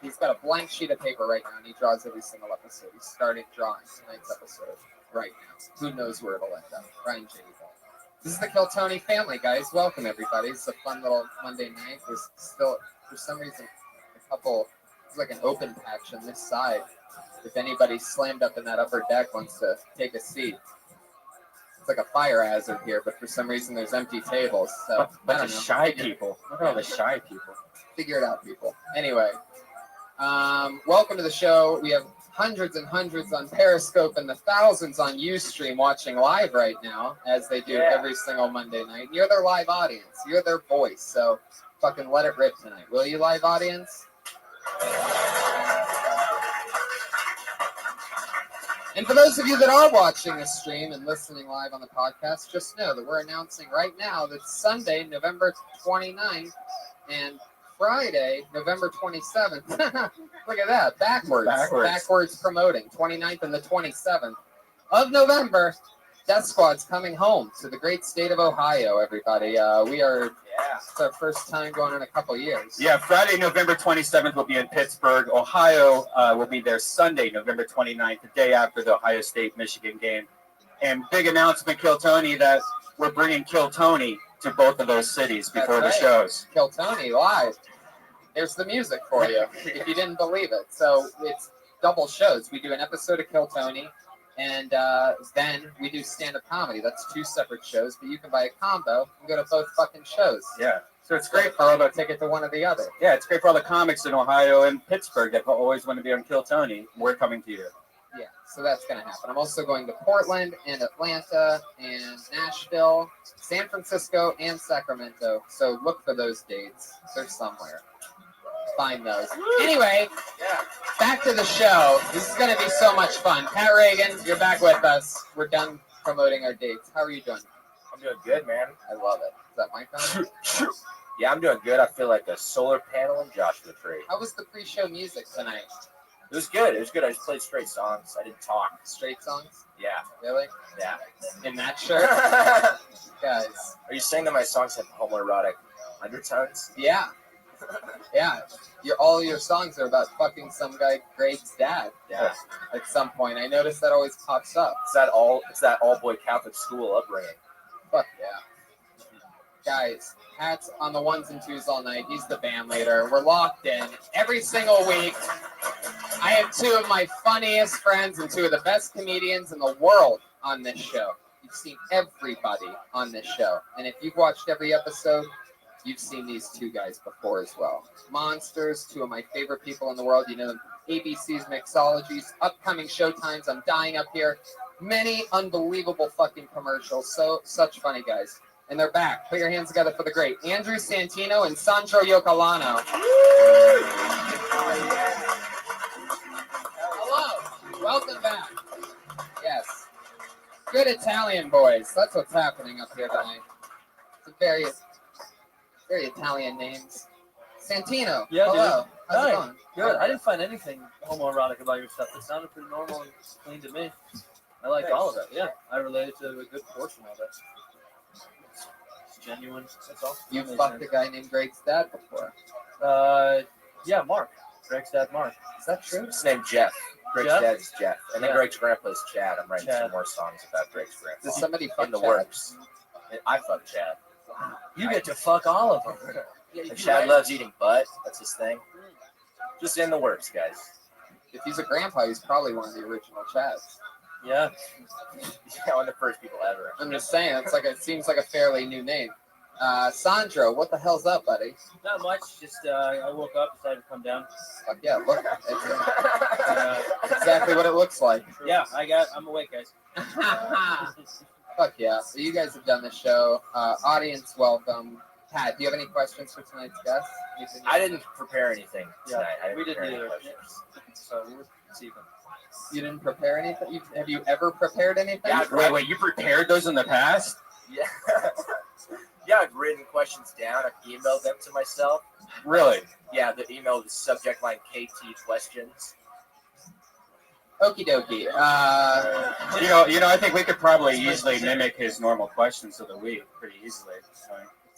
He's got a blank sheet of paper right now, and he draws every single episode. He's starting drawing tonight's episode right now. Who knows where it'll end up? Ryan J. Ebelt. This is the Kill Tony family, guys. Welcome, everybody. It's a fun little Monday night. There's still, for some reason, a couple, there's like an open patch on this side. If anybody slammed up in that upper deck wants to take a seat. It's like a fire hazard here, but for some reason there's empty tables. So, I Bunch don't of know. shy people. Look at all the shy people. Figure it out, people. Anyway, welcome to the show. We have hundreds and hundreds on Periscope and the thousands on Ustream watching live right now, as they do every single Monday night. You're their live audience. You're their voice. So fucking let it rip tonight. Will you, live audience? And for those of you that are watching the stream and listening live on the podcast, just know that we're announcing right now that Sunday, November 29th, and Friday, November 27th. Look at that. Backwards promoting. 29th and the 27th of November. Death Squad's coming home to the great state of Ohio, everybody. It's our first time going in a couple years. Yeah, Friday, November 27th will be in Pittsburgh. Ohio will be there Sunday, November 29th, the day after the Ohio State-Michigan game. And big announcement, Kill Tony, that we're bringing Kill Tony to both of those cities before That's the right. shows. Kill Tony live. There's the music for you, if you didn't believe it. So it's double shows. We do an episode of Kill Tony, and then we do stand-up comedy. That's 2 separate shows, but you can buy a combo and go to both fucking shows. Yeah. So it's Great great for for all the ticket to one or the other. it's great for all the comics in Ohio and Pittsburgh that always want to be on Kill Tony. We're coming to you. Yeah, so that's going to happen. I'm also going to Portland and Atlanta and Nashville, San Francisco, and Sacramento. So look for those dates. They're somewhere. Find those. Anyway, back to the show. This is going to be so much fun. Pat Reagan, you're back with us. We're done promoting our dates. How are you doing? I'm doing good, man. I love it. Is that my phone? Yeah, I'm doing good. I feel like a solar panel in Joshua Tree. How was the pre-show music tonight? It was good. It was good. I just played straight songs. I didn't talk. Straight songs? Yeah. Really? Yeah. In that shirt? Are Guys. you saying that my songs have homoerotic undertones? Yeah. Yeah. All your songs are about fucking some guy Greg's dad. Yeah. At some point. I noticed that always pops up. It's that all boy Catholic school upbringing. Fuck yeah. Guys, Pat's on the 1s and 2s all night. He's the band leader. We're locked in every single week. I have 2 of my funniest friends and 2 of the best comedians in the world on this show. You've seen everybody on this show. And if you've watched every episode, you've seen these two guys before as well. Monsters, two of my favorite people in the world. You know them. ABC's Mixologies, upcoming showtimes. I'm dying up here. Many unbelievable fucking commercials. Such funny guys. And they're back. Put your hands together for the great Andrew Santino and Sandro Yoccolano. Hello. Welcome back. Yes. Good Italian boys. That's what's happening up here tonight. It's very Italian names. Santino. Yeah, hello. dude. How's it Hi. going? Good. I didn't find anything homoerotic about your stuff. It sounded pretty normal and clean to me. I liked all of it. Yeah, I related to a good portion of it. It's genuine. That's all. You That makes fucked sense. a guy named Greg's dad before. Yeah, Mark. Greg's dad, Mark. Is that true? His name Jeff. Greg's Jeff? dad is Jeff, and then Yeah. Greg's grandpa is Chad. I'm writing Chad. some more songs about Greg's grandpa. Does somebody fuck in the Chad? works? I fuck Chad. You get to fuck all of them. And Chad loves eating butt. That's his thing. Just in the works, guys. If he's a grandpa, he's probably one of the original Chads. Yeah. Yeah, one of the first people ever. I'm just saying, it seems like a fairly new name. Sandro, what the hell's up, buddy? Not much. Just I woke up, decided to come down. Fuck yeah, look, it's exactly what it looks like. Yeah, I'm awake, guys. Fuck yeah. So you guys have done the show. Audience, welcome. Pat, do you have any questions for tonight's guest? I didn't prepare anything tonight. I didn't we didn't prepare any either. questions. So we'll see them. You didn't prepare anything? Have you ever prepared anything? Yeah, Wait, you prepared those in the past? Yeah. Yeah, I've written questions down. I've emailed them to myself. Really? Yeah, the email, the subject line KT questions. Okie dokie. You know, I think we could probably easily mimic his normal questions of the week pretty easily.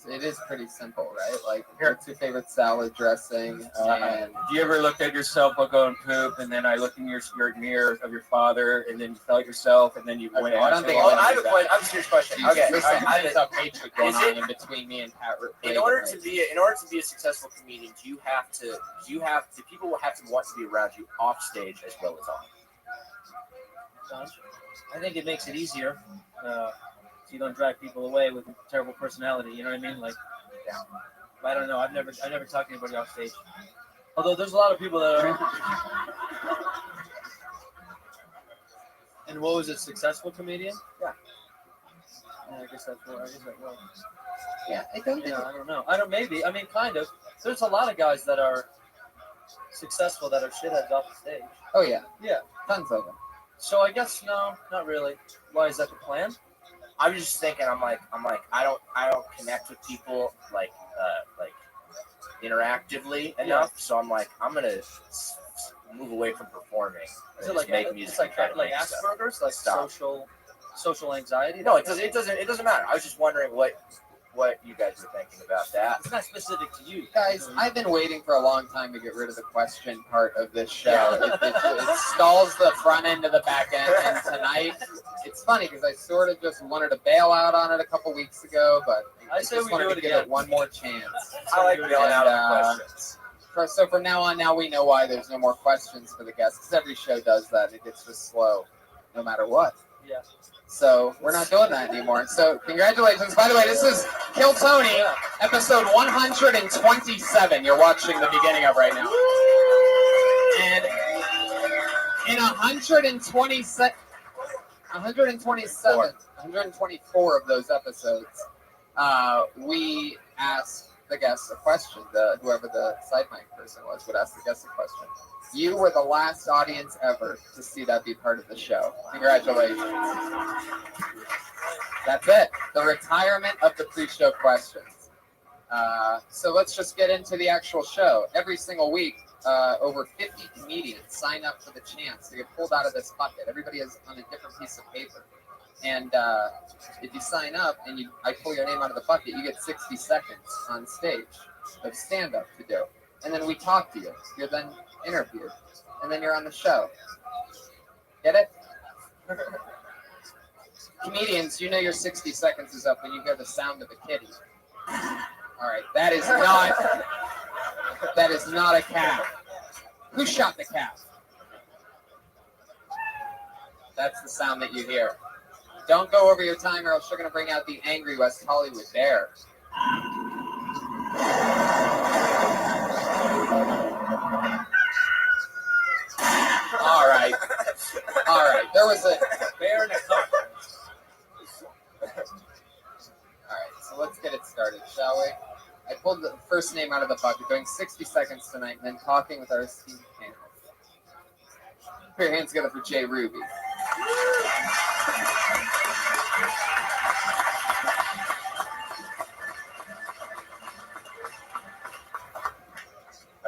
It is pretty simple, right? Like, what's your favorite salad dressing? And Do you ever looked at yourself while going poop, and then I looked in your mirror of your father, and then you felt yourself, and then you went Okay, I on don't to think Oh, I'll I have do a that. question. I have a serious question. Okay, There's all right, some I have a- pent-up hatred going Is it- on in between me and Pat. in order to be a successful comedian, do people have to want to be around you off stage as well as on? I think it makes it easier. So you don't drive people away with a terrible personality. You know what I mean? Like, yeah. I don't know. I've never talked to anybody off stage. Although there's a lot of people that are. And what was it? Successful comedian? Yeah. Yeah, I guess that will. Yeah, I don't think. Yeah, I don't know. Maybe. I mean, kind of. There's a lot of guys that are successful that are shitheads off the stage. Oh yeah, Yeah. tons of them. So I guess no, not really. Why is that the plan? I was just thinking. I'm like, I don't connect with people like interactively enough. So I'm like, I'm gonna move away from performing. Is and it like just make music? it's like and try to like make stuff. Asperger's, like Stop. social anxiety? No, it doesn't matter. I was just wondering what you guys were thinking about that. It's not specific to you, Guys, I've been waiting for a long time to get rid of the question part of this show. It stalls the front end of the back end, and tonight, it's funny because I sort of just wanted to bail out on it a couple weeks ago, but I say just we wanted do to it give again. it one more chance. I like bailing out on And, questions. So from now on, we know why there's no more questions for the guests, because every show does that. It gets just slow, no matter what. Yeah. So we're not doing that anymore. So congratulations. By the way, this is Kill Tony, episode 127. You're watching the beginning of right now. And in 124 of those episodes, we asked the guests a question. Whoever the side mic person was would ask the guests a question. You were the last audience ever to see that be part of the show. Congratulations. That's it. The retirement of the pre-show questions. So let's just get into the actual show. Every single week, over 50 comedians sign up for the chance to get pulled out of this bucket. Everybody is on a different piece of paper. And if you sign up and I pull your name out of the bucket, you get 60 seconds on stage of stand-up to do. And then we talk to you. You're then interviewed. And then you're on the show. Get it? Comedians, you know your 60 seconds is up when you hear the sound of a kitty. All right, that is not a calf. Who shot the calf? That's the sound that you hear. Don't go over your time or else you're going to bring out the angry West Hollywood bear. right. All right. There was a Bear in a cup. All right, so let's get it started, shall we? I pulled the first name out of the bucket, doing 60 seconds tonight, and then talking with our esteemed panel. Put your hands together for Jay Ruby.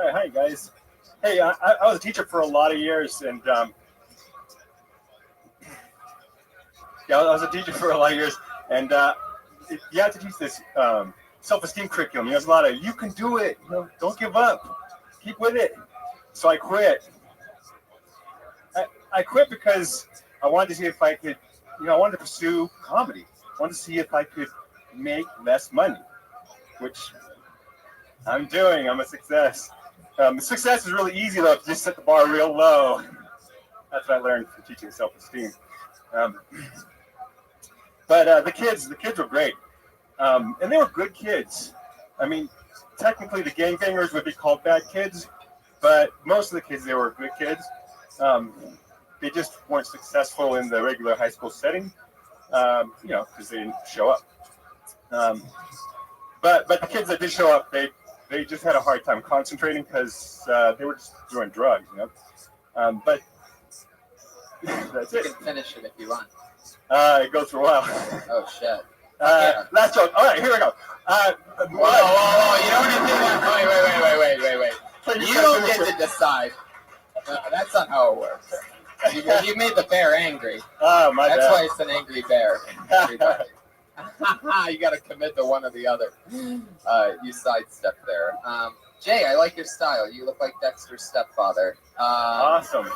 Hi guys. Hey, I was a teacher for a lot of years, and I was a teacher for a lot of years, and you have to teach this self-esteem curriculum. There's a lot of you can do it. Don't give up. Keep with it. So I quit. I quit because I wanted to see if I could, I wanted to pursue comedy. I wanted to see if I could make less money, which I'm doing. I'm a success. Success is really easy though. If you just set the bar real low. That's what I learned from teaching self-esteem. But the kids were great, and they were good kids. I mean, technically the gangbangers would be called bad kids, but most of the kids, they were good kids. They just weren't successful in the regular high school setting, because they didn't show up. But the kids that did show up, they just had a hard time concentrating because they were just doing drugs, but that's You it. can finish it if you want. It goes for a while. Oh, shit. Last joke. All right, here we go. Whoa. You don't get to wait. You don't get to decide. That's not how it works. You made the bear angry. Oh, my That's bad. why it's an angry bear. Everybody. You got to commit to one or the other. You sidestepped there. Jay, I like your style. You look like Dexter's stepfather. Awesome.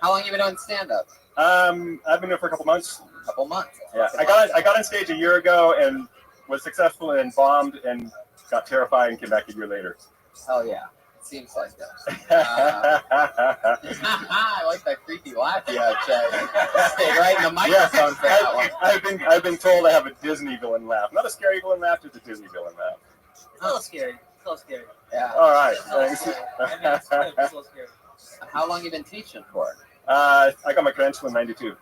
How long have you been doing stand-up? I've been here for a couple months. Couple months. Yeah, I got on stage a year ago and was successful and bombed and got terrified and came back a year later. Hell yeah. It seems like that. I like that creepy laugh you had, Jay. Stayed right in the microphone for that one. I've been told I have a Disney villain laugh. Not a scary villain laugh, just a Disney villain laugh. It's a little scary. It's a little scary. Yeah. All right. It's a little Thanks. scary. I mean, it's good. It's a little scary. How long you been teaching for? I got my credential in '92.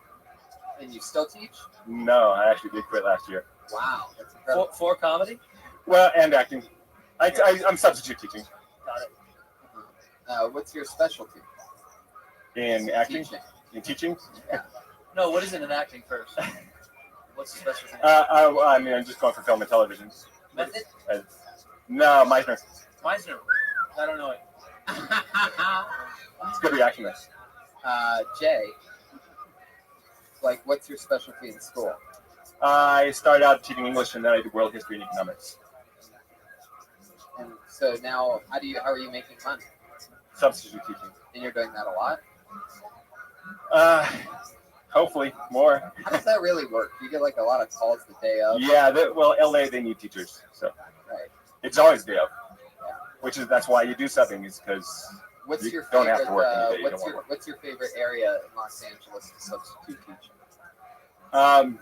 And you still teach? No, I actually did quit last year. Wow. That's incredible. For comedy? Well, and acting. I'm substitute teaching Got it. What's your specialty? in acting, Teaching. in teaching. No, what is it in acting first? What's the specialty? I mean, I'm just going for film and television. Method? No, Meisner. Meisner. I don't know it. It's good reaction. Jay, what's your specialty in school? I started out teaching English and then I did world history and economics. And so now, how are you making money? Substitute teaching. And you're doing that a lot? Hopefully more. How does that really work? Do you get a lot of calls the day of? Yeah, LA, they need teachers, so Right. it's always day of. That's why you do subbing, is because What's you your don't favorite? have to work any day you don't want to work. What's your favorite area in Los Angeles to substitute teaching? I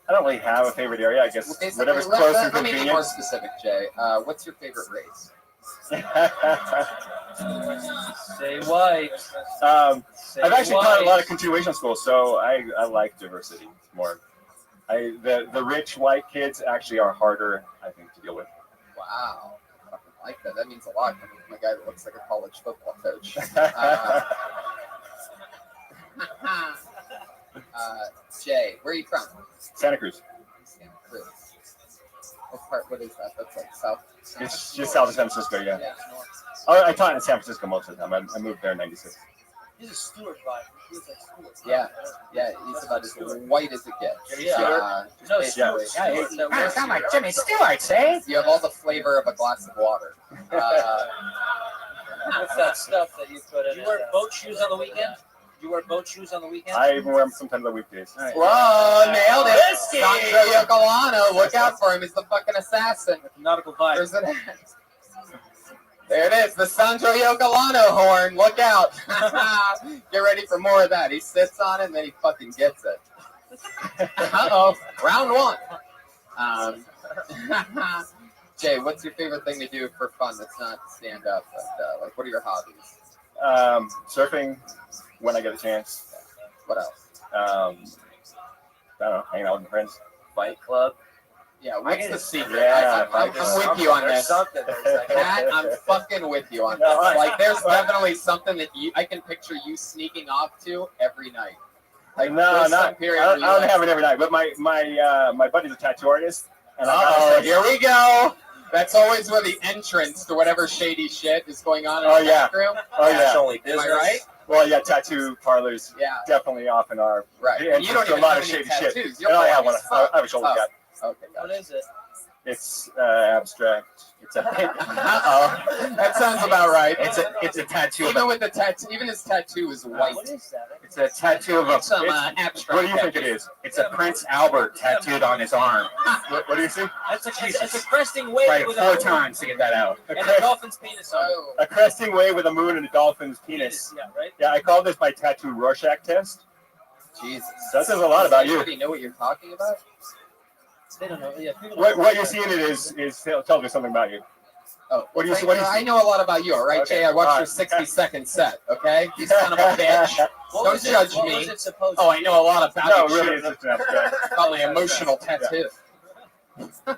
don't really have a favorite area. I guess Basically, whatever's close and let me be more convenient. specific, Jay. What's your favorite race? Say white. Say I've actually white. taught a lot of continuation schools, so I like diversity more. The rich white kids actually are harder, I think, to deal with. Wow. I fucking like that. That means a lot coming from a guy that looks like a college football coach. Jay, where are you from? Santa Cruz. Santa Cruz. What is that? That's south. It's just south of San Francisco, yeah. Yeah. I taught in San Francisco most of the time. I moved there in '96. He's a Stewart vibe. He's like Stewart. Yeah, he's about as white as it gets. Yeah. No, basically. Stewart. Yeah, Stewart. That works. Sound like Jimmy Stewart, say? You have all the flavor of a glass of water. What's that stuff that you put in? Do you wear boat shoes on the weekend? Do you wear boat shoes on the weekend? I even wear them sometimes on weekdays. Whoa, nailed it. Whiskey! Sancho Yocolano, look out for him. He's the fucking assassin. Nautical vibe. Where's it at? There it is, the Sancho Yocolano horn. Look out. Get ready for more of that. He sits on it and then he fucking gets it. Uh-oh, round one. Jay, what's your favorite thing to do for fun that's not stand up? What are your hobbies? Surfing, when I get a chance. What else? I don't know, hanging out with my friends. Fight Club. Yeah, what's the secret? Yeah, I'm with you on There's this. something. There's like, Matt, I'm fucking with you on this. No, Like, there's definitely something that I can picture you sneaking off to every night. Like, No, there's some not. period I where you don't like, have it every night, but my buddy's a tattoo artist, and oh, here we go. That's always where the entrance to whatever shady shit is going on in Oh, the yeah. back room. Oh Cash yeah. only Am business. I right? Well, yeah, tattoo parlors Yeah, definitely often are. right. Yeah, And you don't just a even lot have of any shady shit. tattoos. You're No, I have boring one. as fuck. I have a shoulder Oh. cap. Okay, What gotcha. is it? It's abstract. It's a. Uh-oh. That sounds about right. It's a tattoo. Of Even with the tattoo, even his tattoo is white. What is that? it's a tattoo of a. Some it's- abstract. what do you think it is? It's a Prince Albert tattooed on his arm. What do you see? It's a cresting wave Tried it with 4 a times to get that out. A, and a crest, dolphin's penis on it. Oh, a cresting wave with a moon and a dolphin's penis. Yeah, right? Yeah, I call this my tattoo Rorschach test. Jesus. That says a lot about you. Anybody know what you're talking about? They don't know. Yeah, people What you see in it is tells me something about you. Oh, What do you see? What do you I see? know a lot about you, all right, Okay, Jay? I watched all your right. 60-second set, okay? You son of a bitch. Don't judge What me. was it supposed Oh, I know a lot about No, you. really, it's just an abstract. About my emotional tattoo. I feel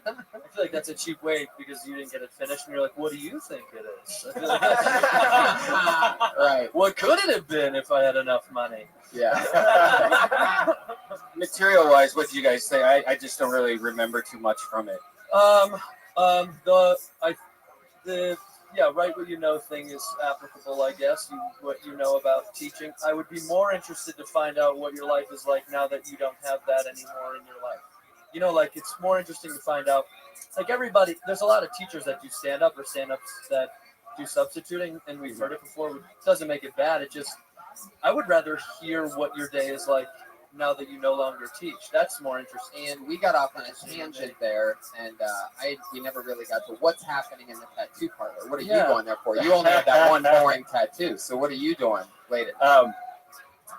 like that's a cheap way because you didn't get it finished, and you're like, "What do you think it is?" I feel like Right. what could it have been if I had enough money? Yeah. Material-wise, what do you guys say? I just don't really remember too much from it. Write what you know thing is applicable, I guess. What you know about teaching. I would be more interested to find out what your life is like now that you don't have that anymore in your life. You know, like it's more interesting to find out. Like everybody, there's a lot of teachers that do stand-up or stand-ups that do substituting, and we've heard it before. It doesn't make it bad. It just, I would rather hear what your day is like now that you no longer teach. That's more interesting. And we got off on a tangent there, and we never really got to what's happening in the tattoo parlor. What are you going there for? You only have that one boring tattoo, so what are you doing later?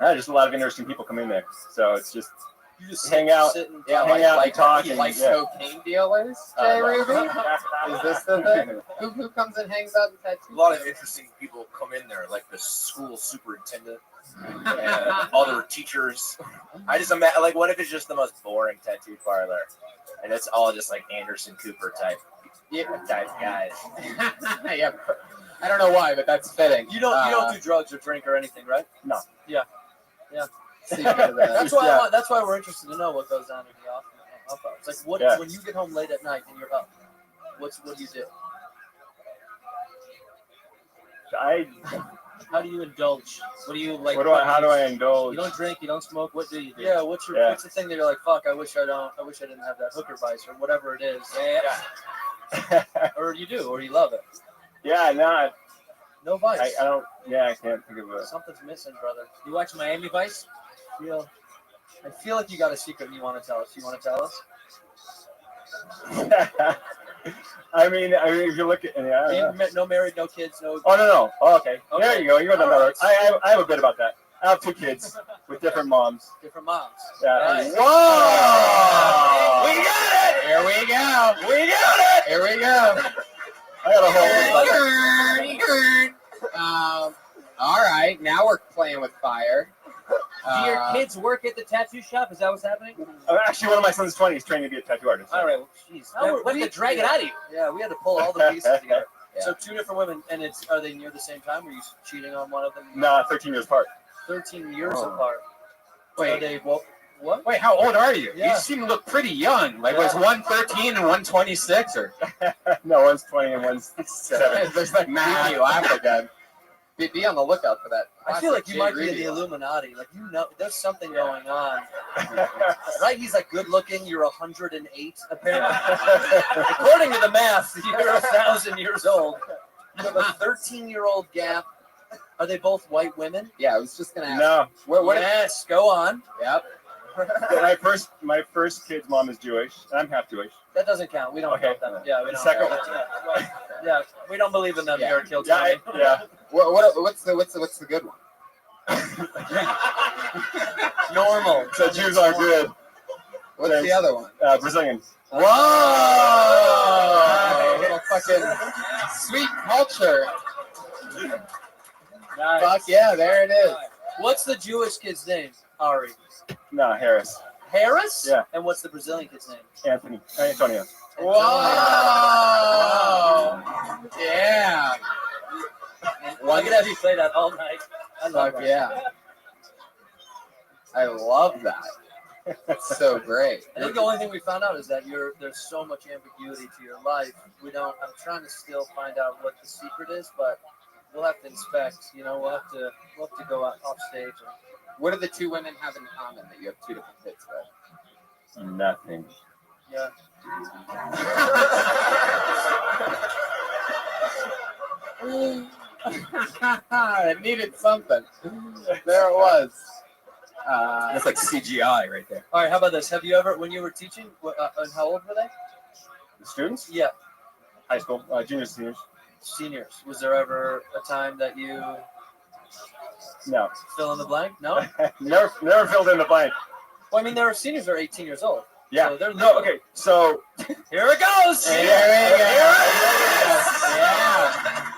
Just a lot of interesting people come in there, so it's just You just hang out. sit and Yeah, hang out like and talk. you and, like yeah. cocaine dealers, Jay Ruby? Is this the thing? Who comes and hangs out in tattoo? A lot of interesting people come in there, like the school superintendent and other teachers. I just imagine, like, what if it's just the most boring tattoo parlor, and it's all just like Anderson Cooper type guys. Yeah, I don't know why, but that's fitting. You don't do drugs or drink or anything, right? No. Yeah. Secret of that. That's why that's why we're interested to know what goes on in the off hours. It's like what Yeah. when you get home late at night and you're up, what do you do? How do you indulge? What do you like? How do I indulge? You don't drink, you don't smoke. What do you do? Yeah. What's the thing that you're like? Fuck! I wish I didn't have that hooker vice or whatever it is. Yeah. Or you do, or you love it. Yeah, No vice. I don't. Yeah, I can't think of it. Something's missing, brother. You watch Miami Vice? I feel like you got a secret you want to tell us. You want to tell us? I mean, if you look at, No married, no kids, no. Oh no. Oh, okay. Okay. There you go. You got another. All I have a bit about that. I have 2 kids with different moms. Different moms. Yeah. Nice. Whoa! We got it! Here we go! We got it! Here we go! I got a whole. All right, now we're playing with fire. Do your kids work at the tattoo shop? Is that what's happening? Actually, one of my son's 20. He's training to be a tattoo artist. All right. Well, jeez. We had to drag it out of you. Yeah, we had to pull all the pieces together. Yeah. So 2 different women, and are they near the same time? Were you cheating on one of them? No, 13 years apart. 13 years Oh. apart. Wait. Are they what? Wait, how old are you? Yeah. You seem to look pretty young. Like, was one 13 and one 26, or? No, one's 20 and one's 7. There's like making you laugh again. Be on the lookout for that. I feel like you might be in Ruby the line. Illuminati. Like there's something going on, right? He's like good looking. You're 108 apparently. According to the math, you're 1,000 years old. You have a 13-year-old gap. Are they both white women? Yeah, I was just gonna ask. No. Yes. Go on. Yep. My first kid's mom is Jewish. I'm half Jewish. That doesn't count. We don't Okay. count them. Yeah, we don't. Second count that. Yeah, we don't believe in them. Yeah. You're killed. Yeah. What's the good one? Normal. So Jews are good. What's the other one? Brazilian. Whoa! Little fucking sweet culture. Nice. Fuck yeah, there it is. What's the Jewish kid's name? Ari. No, Harris. Harris? Yeah. And what's the Brazilian kid's name? Antonio. Whoa! Yeah. I could have you play that all night. I love Fuck that. yeah. I love that. It's so great. I think the only thing we found out is that there's so much ambiguity to your life. I'm trying to still find out what the secret is, but we'll have to inspect. We'll have to go out off stage. What do the two women have in common that you have two different kids with? Nothing. Yeah. It needed something. There it was. That's like CGI right there. All right. How about this? Have you ever, when you were teaching, and how old were they? The students? Yeah. High school, juniors, seniors. Seniors. Was there ever a time that you No. fill in the blank? No. never filled in the blank. Well, I mean, there are seniors that are 18 years old. Yeah. So they're No. Okay. So here it goes. Here we go. Yeah.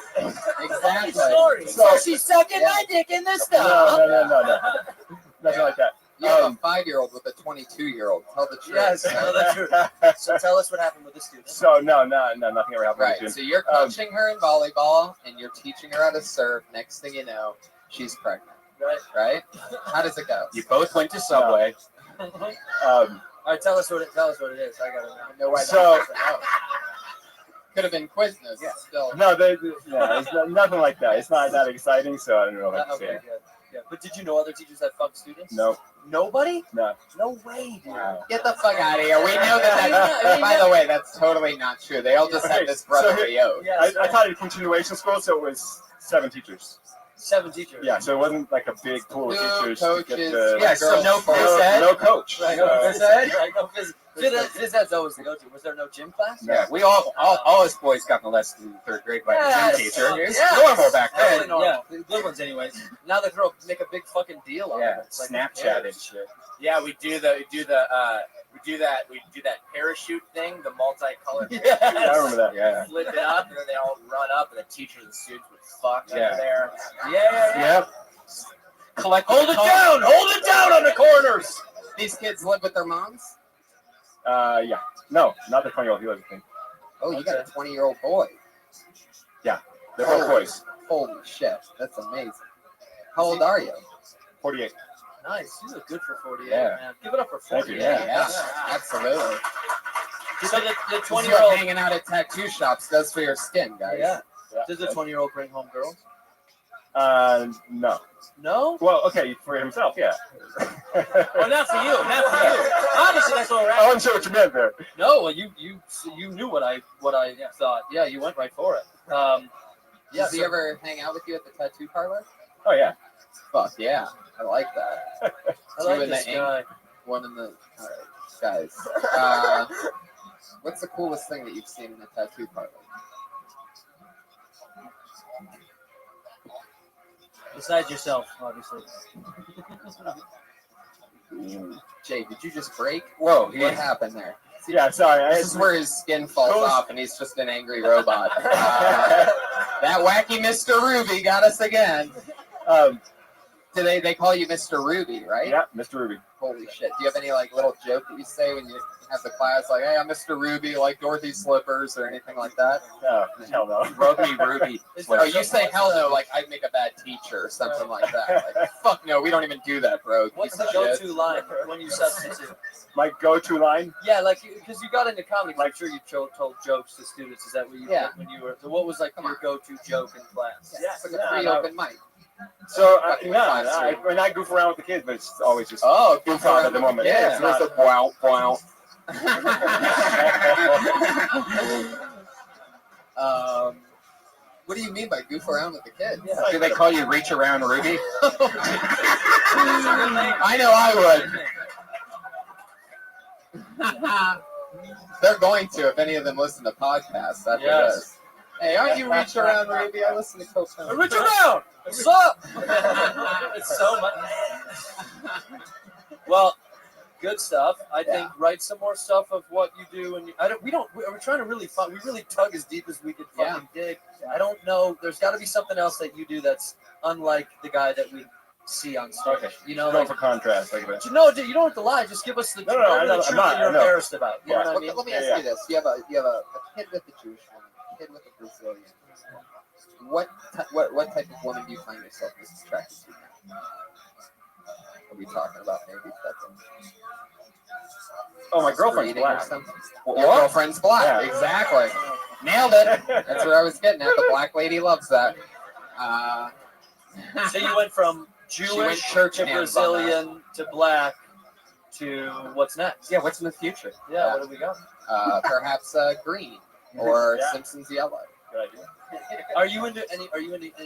Exactly. Story. So she's sucking my dick in the stuff. No. Nothing like that. You have a 5-year-old with a 22-year-old. Tell the truth. Yes, tell the truth. So tell us what happened with the student. So no, nothing ever happened. Right. So you're coaching her in volleyball and you're teaching her how to serve. Next thing you know, she's pregnant. Right? How does it go? You both went to Subway. All right, tell us what it is. I gotta know. No way. So- Could have been Quiznos. Yeah. Still. No, it's nothing like that. It's not that exciting, so I don't know what to Okay, say. good. Yeah, but did you know other teachers that fucked students? No, Nobody? no. No way, dude. Get the fuck out of here. We know that. By the way, that's totally not true. They all just have this brotherly oath. I taught at a continuation school, so it was 7 teachers. 7 teachers. Yeah, so it wasn't like a big pool of No teachers. To get coaches. the, Yeah, so no phys ed. no coach. Right, So- no phys ed. Right, no phys ed's always the go-to. Was there no gym class? Yeah, we all us boys got molested in 3rd grade by Yes. the gym teacher. It's Yes. normal back Totally then. normal. Yeah, the good ones anyways. Now they make a big fucking deal on Yeah, it. It's like, Snapchat and shit. Yeah, we do that parachute thing, the multicolored Yes. I remember that. Yeah. flip it up, and then they all run up, and the teachers and students would fuck Yeah. under there. Yeah. Yep. Collect Hold it down! Hold it down on the corners! These kids live with their moms? Yeah. No, not the 20-year-old. He was a thing. Oh, you got a 20-year-old boy. They're both boys. Holy shit. That's amazing. How old are you? 48. Nice. You look good for 48, Yeah. man. Give it up for Thank 48. you. Yeah, absolutely. So the That's 20-year-old. what hanging out at tattoo shops does for your skin, guys. Yeah. Yeah. Does the 20-year-old bring home girls? No. No? Well, okay, for himself, yeah. Oh, not for you. Not for you. Honestly, that's all I right. wasn't sure what you meant there. No, well, you knew what I thought. Yeah, you went right for it. Yeah. Does he ever hang out with you at the tattoo parlor? Oh, yeah. Fuck yeah. I like that. I like Two in this the guy. One in the. Alright, guys. What's the coolest thing that you've seen in a tattoo parlor? Besides yourself, obviously. Jay, did you just break? Whoa, What happened there? Yeah, sorry. This is where his skin falls Those- off and he's just an angry robot. That wacky Mr. Ruby got us again. Today they call you Mr. Ruby, right? Yeah, Mr. Ruby. Holy shit. Do you have any like little joke that you say when you have the class, like, hey, I'm Mr. Ruby, like Dorothy's slippers or anything like that? No, hell no. Rugby Ruby. Oh, you say hell no, like I'd make a bad teacher or something like that. Like, fuck no, we don't even do that, bro. What's the Piece of shit. go-to line when you substitute? My go-to line? Yeah, like because you got into comedy, I'm sure you told jokes to students. Is that what you Yeah. did when you were? So what was like your go-to joke in class? Yeah, it's like a free open mic. So, Fucking no, classroom. when I goof around with the kids, but it's always just Oh, goof around at the moment. Yeah, It's not, just a wow, wow. What do you mean by goof around with the kids? Yeah. Do they call you Reach Around Ruby? I know I would. They're going to if any of them listen to podcasts after Yes. this. Hey, aren't you Reach Around Ruby? I listen to Coachella. Reach around. What's up? It's so much. Well, good stuff. I think write some more stuff of what you do, and we're trying to really we really tug as deep as we could fucking dig. I don't know. There's got to be something else that you do that's unlike the guy that we see on stage. Okay. You know, Going like for contrast, like that. no, dude, you don't have to lie. Just give us the, No, no, I know, the truth I'm not, that you're I know. embarrassed about. You Yeah. know what I mean? Let me Yeah, ask yeah. you this: you have a kid with a Jewish woman, a kid with a Brazilian. What type of woman do you find yourself most attracted to now? Are we talking about maybe fucking Oh, my girlfriend's breeding or black. something? What? Your girlfriend's black. Yeah. Exactly. Nailed it. That's what I was getting at. The black lady loves that. So you went from She went Jewish church to hands on that. Brazilian to black to what's next? Yeah, what's in the future? Yeah, what do we got? Perhaps green or Yeah. Simpsons yellow. Good idea. Are you into any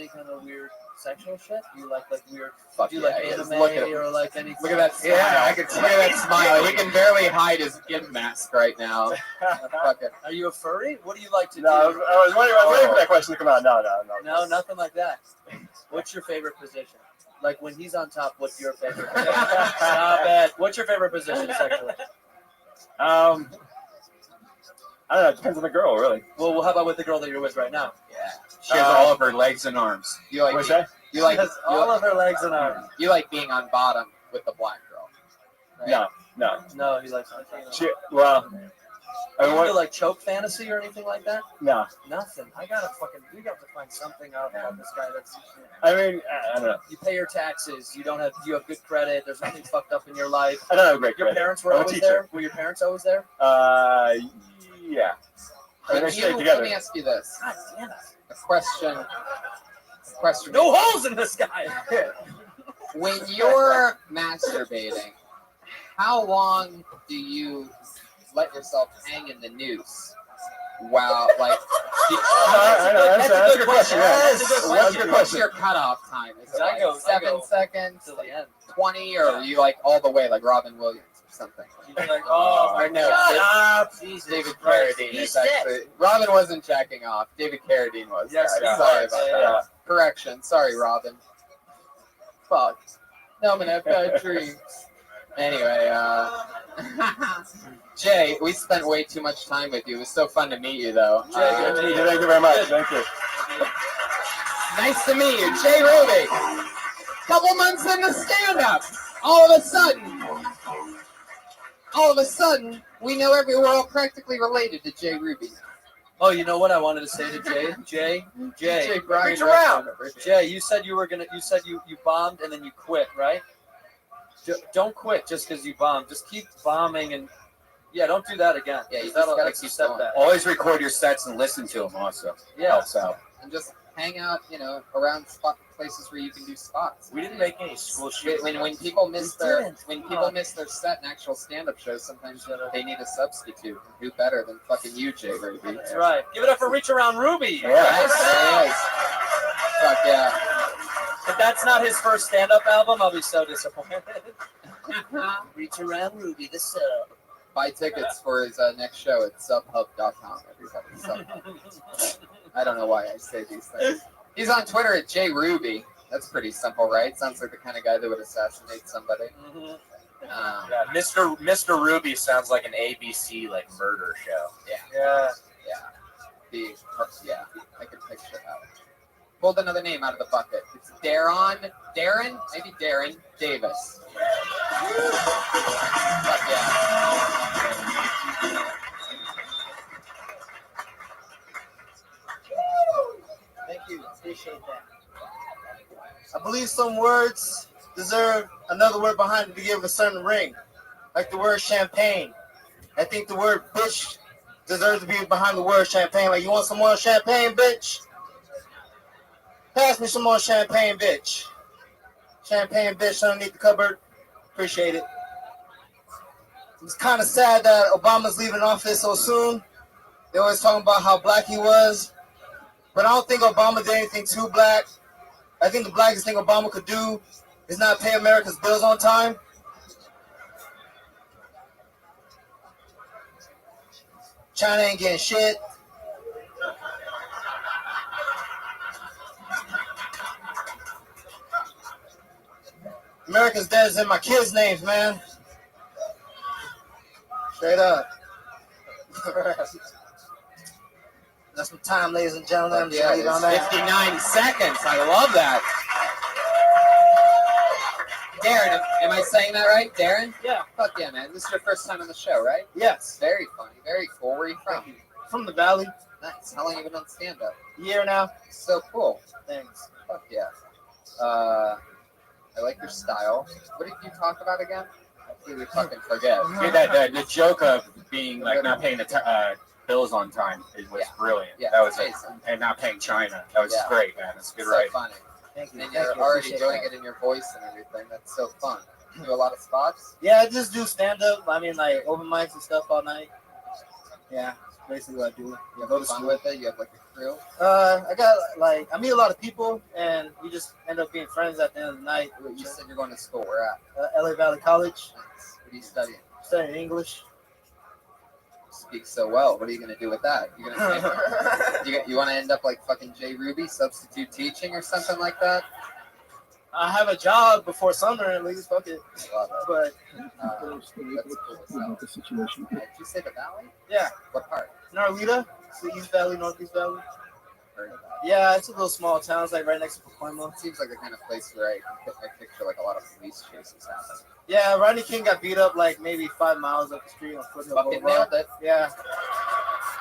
kind of weird sexual shit? Do you like weird? Fuck Do you yeah, like he is. anime Look at him. or like any? Look at that smile. Yeah. I can see that smile. He can barely hide his gimp mask right now. Fuck it. Are you a furry? What do you like to No, I do? was waiting for that question to come out. No. No, nothing like that. What's your favorite position? Like when he's on top, what's your favorite position? Stop it. What's your favorite position sexually? I don't know. It depends on the girl, really. Well, how about with the girl that you're with right now? Yeah. She has all of her legs and arms. You like What's that? you like She has all of her legs and arms. you like being on bottom with the black girl. Right? No. No, he likes. She, well, I Are mean, you into what? like choke fantasy or anything like that? No. Nothing. We got to find something out about this guy. That's. I mean, I don't know. You pay your taxes. You have good credit. There's nothing fucked up in your life. I don't have great Your credit. parents were I'm a always teacher. there. Were your parents always there? Yeah. Can They you- stay let together. me ask you this. God damn it! A question. No holes in this guy. When you're masturbating, how long do you let yourself hang in the noose? Wow, like I know, that's a good question. Yeah. That's a good That's a good what's question. your cutoff time? Is it I like go 7 seconds, To the end. 20, or are you like all the way like Robin Williams or something? You're like, oh my Or no, shut up. David Christ. Carradine He's is actually. Robin wasn't jacking off. David Carradine was. Yes, guys. he Sorry was. about Yeah, that. Correction. Sorry, Robin. Fuck. No, I'm gonna have bad dreams. Anyway, Jay, we spent way too much time with you. It was so fun to meet you, though. Jay, good to meet you. Thank you very much. Thank you. Nice to meet you, Jay Ruby. Couple months into stand-up, all of a sudden, we know we're all practically related to Jay Ruby. Oh, you know what I wanted to say to Jay? Jay Brian. Reach around. Jay, you said you bombed and then you quit, right? Don't quit just because you bombed. Just keep bombing and don't do that again. Yeah, you just that'll gotta accept keep going. that. Always record your sets and listen to them also. Yeah. Helps out. And just hang out, around places where you can do spots. We didn't make any school shit. When people miss their didn't. miss their set in actual stand-up shows, sometimes they need a substitute. Do better than fucking you, Jay Ruby. That's right. Give it up for Reach Around Ruby. Yes, yes. Fuck yeah. If that's not his first stand-up album, I'll be so disappointed. Reach Around Ruby, the sub. Buy tickets for his next show at subhub.com, everybody. Subhub. I don't know why I say these things. He's on Twitter at Jay Ruby. That's pretty simple, right? Sounds like the kind of guy that would assassinate somebody. Yeah, Mr. Ruby sounds like an ABC murder show. Yeah. I can picture that. Pulled another name out of the bucket. It's Darren Davis. Fuck yeah. Thank you. Appreciate that. I believe some words deserve another word behind it to give a certain ring. Like the word champagne. I think the word bitch deserves to be behind the word champagne. Like, you want some more champagne, bitch? Pass me some more champagne, bitch. Champagne, bitch, underneath the cupboard. Appreciate it. It's kind of sad that Obama's leaving office so soon. They always talking about how black he was. But I don't think Obama did anything too black. I think the blackest thing Obama could do is not pay America's bills on time. China ain't getting shit. America's dead is in my kids' names, man. Straight up. That's some time, ladies and gentlemen. Yeah, Leave on that. 59 seconds. I love that. Darren, am I saying that right? Darren? Yeah. Fuck yeah, man. This is your first time on the show, right? Yes. Very funny. Very cool. Where are you from? From the Valley. Nice. How long have you been on stand-up? Year now. So cool. Thanks. Fuck yeah. I like your style. What did you talk about again? I completely fucking forget. Yeah, the joke of being like not paying the bills on time was brilliant. Yeah, that was amazing. and not paying China. That was Yeah. great, man. It's good, So right? funny. Thank you. And Thank you're you. already Appreciate doing that. it in your voice and everything. That's so fun. You do a lot of spots? Yeah, I just do stand up. I mean, like open mics and stuff all night. Yeah, that's basically what I do. You Go have to fun school. with it? You have like a crew? I got like I meet a lot of people, and we just end up being friends at the end of the night. You said you're going to school. Where at? LA Valley College. Nice. What are you studying? Studying English. Speak so well. What are you going to do with that? You're gonna you want to end up like fucking Jay Ruby, substitute teaching or something like that? I have a job before summer at least. Fuck it. Love it. But That's cool. Did you say the Valley? yeah, What part? Narlita. It's the East Valley, Northeast Valley. Heard of that. Yeah, it's a little small town. It's like right next to Pacoima. It seems like the kind of place where I picture like a lot of police chases happen. Yeah, Rodney King got beat up like maybe 5 miles up the street on Foothill Fucking Boulevard. nailed it. Yeah.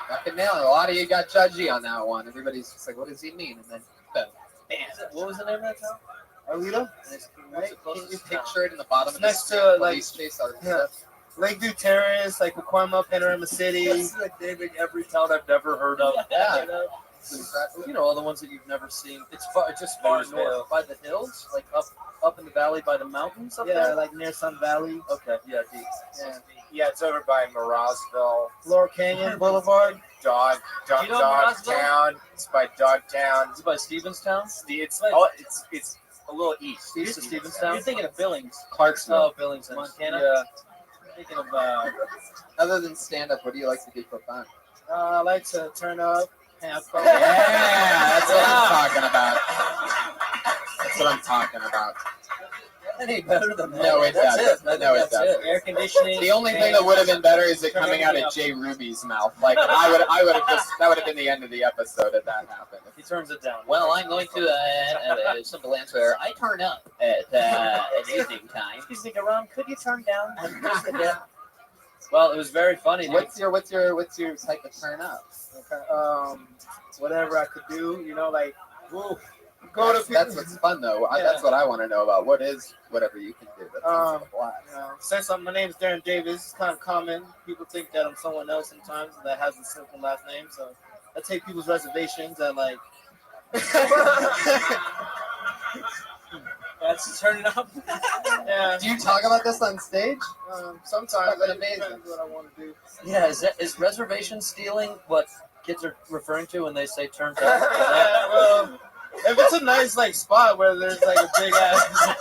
Fucking nailed it. A lot of you got judgy on that one. Everybody's just like, what does he mean? And then, bam. What was the name of that town? Arleta? Can you picture it in the bottom of the Next screen? to, like- Police chase Arleta? Yeah. Lakeview Terrace, like Pacoima, Panorama City. It's like naming every town I've never heard of. Yeah. You know? It's incredible. You know, all the ones that you've never seen. It's far, just far north, by the hills, like up in the valley by the mountains up Yeah, there. like near Sun Valley. Okay, yeah, deep. Yeah. Yeah, it's over by Morosville, Lower Canyon Boulevard. Dog Do you know Morosville? Dogtown. It's by Dogtown. Is it by Stevenstown? It's a little east. East of Stevenstown. You're thinking of Billings. Clarksville. Oh, Billings, Montana? Yeah. Thinking of Other than stand-up, what do you like to do for fun? I like to turn up, have fun. Yeah, that's what I'm talking about. That's what I'm talking about. that ain't better than that. No, it That's doesn't. it. I think No, it that's doesn't. Air conditioning. The only thing that would have been better is it coming out of Jay Ruby's mouth. Like I would have just that would have been the end of the episode if that happened. He turns it down. Well, I'm going to a simple answer. I turn up at evening time. Excuse me, Ron, could you turn down just a bit? Well, it was very funny. What's your type of turn up? Okay, whatever I could do, you know, like, woo, That's what's fun though. Yeah. That's what I want to know about. What is whatever you can do? That sounds like a blast. you know, since my name is Darren Davis, it's kind of common. People think that I'm someone else sometimes that has a simple last name, so I take people's reservations and like. That's turning up. Yeah. Do you talk about this on stage? Sometimes Fucking it amazing. depends what I want to do. Yeah, is reservation stealing what kids are referring to when they say turns up? Well, if it's a nice like spot where there's like a big ass.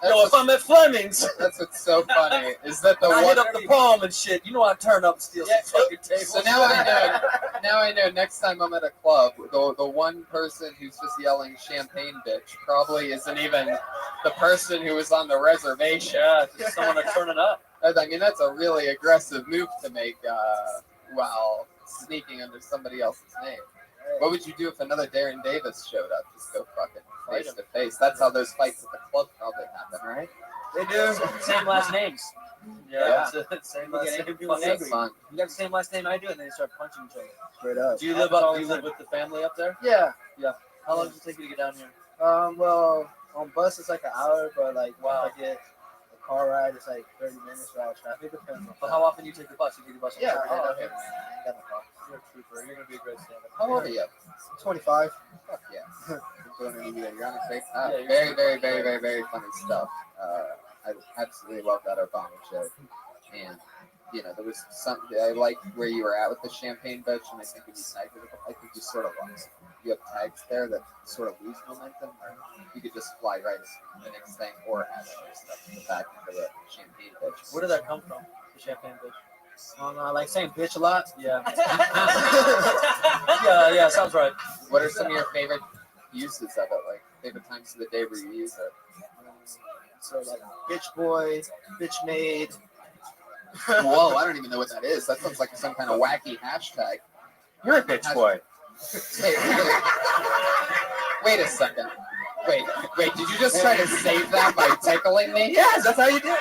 Yo, if I'm at Fleming's, That's what's so funny. Is that the I one? hit up the palm and shit. You know I turn up and steal some fucking tables. So now I know. Now I know. Next time I'm at a club, the one person who's just yelling "champagne, bitch" probably isn't even the person who was on the reservation. Yeah, just someone to turn it up. I mean, that's a really aggressive move to make while sneaking under somebody else's name. What would you do if another Darren Davis showed up? Just go fucking face to face. That's how those fights at the club probably happen, right? They do. Same last names. Yeah. That's it. Same You last get name. everyone That's angry. fun. You got the same last name I do, and then you start punching each other. Straight up. Do you live with the family up there? Yeah. How long does it take you to get down here? Well, on bus it's like an hour, but like Wow. if I get a car ride, it's like 30 minutes without traffic. It depends on. But how often do you take the bus? You take the bus Yeah. every day down Okay. here? Got no car. You're a trooper. You're gonna be a great stand-up. How old are you? 25. Fuck yeah. You're doing it. You're on a great Yeah, time. you're Very, super very, great. very, very, very funny stuff. I absolutely love that Obama joke. And, you know, there was something, I liked where you were at with the champagne bitch, and I think when you tagged it, I think you sort of lost. You have tags there that sort of lose momentum, or you could just fly right to the next thing, or add other stuff to the back into the champagne bitch. Where did that come from? The champagne bitch. I don't know. I like saying bitch a lot. Yeah. yeah, sounds right. What are some of your favorite uses of it? Like, favorite times of the day where you use it? So like bitch boy, bitch maid. Whoa, I don't even know what that is. That sounds like some kind of wacky hashtag. You're a bitch boy. Wait a second. Wait, did you just try to save that by tickling me? Yes, that's how you do it.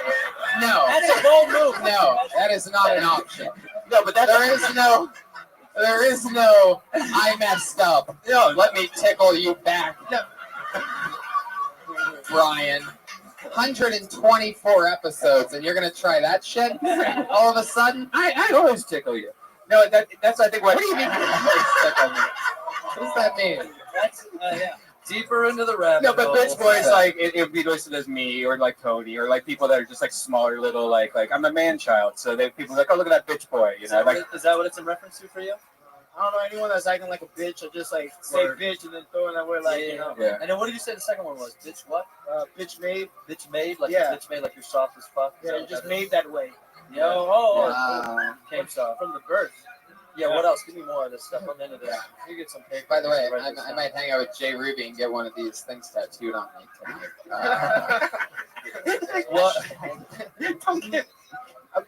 No. That's a bold move. No, that is not an option. No, but that's There is no, I messed up. no. Let me tickle you back. No. Brian, 124 episodes, and you're going to try that shit all of a sudden? I always tickle you. No, that's I think what. What do you mean you always tickle me? What does that mean? That's yeah. Deeper into the rabbit No, but hole. bitch boys like it'd be listed as me or like Tony or like people that are just like smaller little like I'm a man child, so they people are like, oh, look at that bitch boy, you know, like Is that what it's in reference to for you? I don't know anyone that's acting like a bitch or just like say Word. bitch and then throw in that word like, you know, yeah. And then what did you say the second one was? Bitch what? bitch made. Bitch made? Like Yeah. bitch made like you're soft as fuck? Is Yeah, that you what just that made that way. is? Yeah. Oh, Wow. came soft. From the birth. Yeah, what else? Give me more of this stuff. I'm into this. You get some paper. By the way, Write this I down. might hang out with Jay Ruby and get one of these things tattooed on me tonight. What?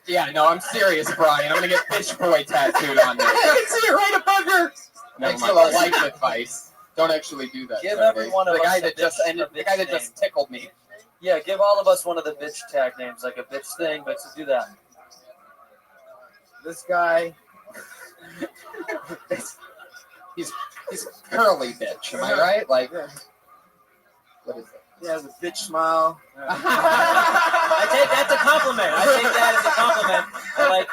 Yeah, no, I'm serious, Brian. I'm gonna get bitch boy tattooed on me. I can see it right above your. Thanks for the life advice. Don't actually do that. Give Tony. every one of the us guy a that bitch- just a ended, the bitch guy that name. just tickled me. Yeah, give all of us one of the bitch tag names, like a bitch thing, but to do that. This guy. He's curly bitch. Am I right? Like, what is it? He has a bitch smile. I take that's a compliment. I take that as a compliment. I like.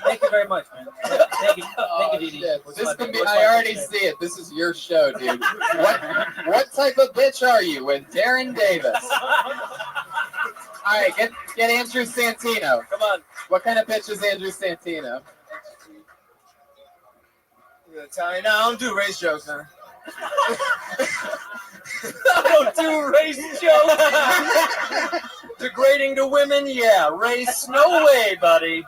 Thank you very much, man. Thank you, Didi. Shit. What's This my could name? be. What's I my already name? see it. This is your show, dude. What type of bitch are you with Darren Davis? All right, get Andrew Santino. Come on. What kind of bitch is Andrew Santino? You're Italian. No, I don't do race jokes, man. I don't do race jokes. Degrading to women, yeah. Race, no way, buddy. You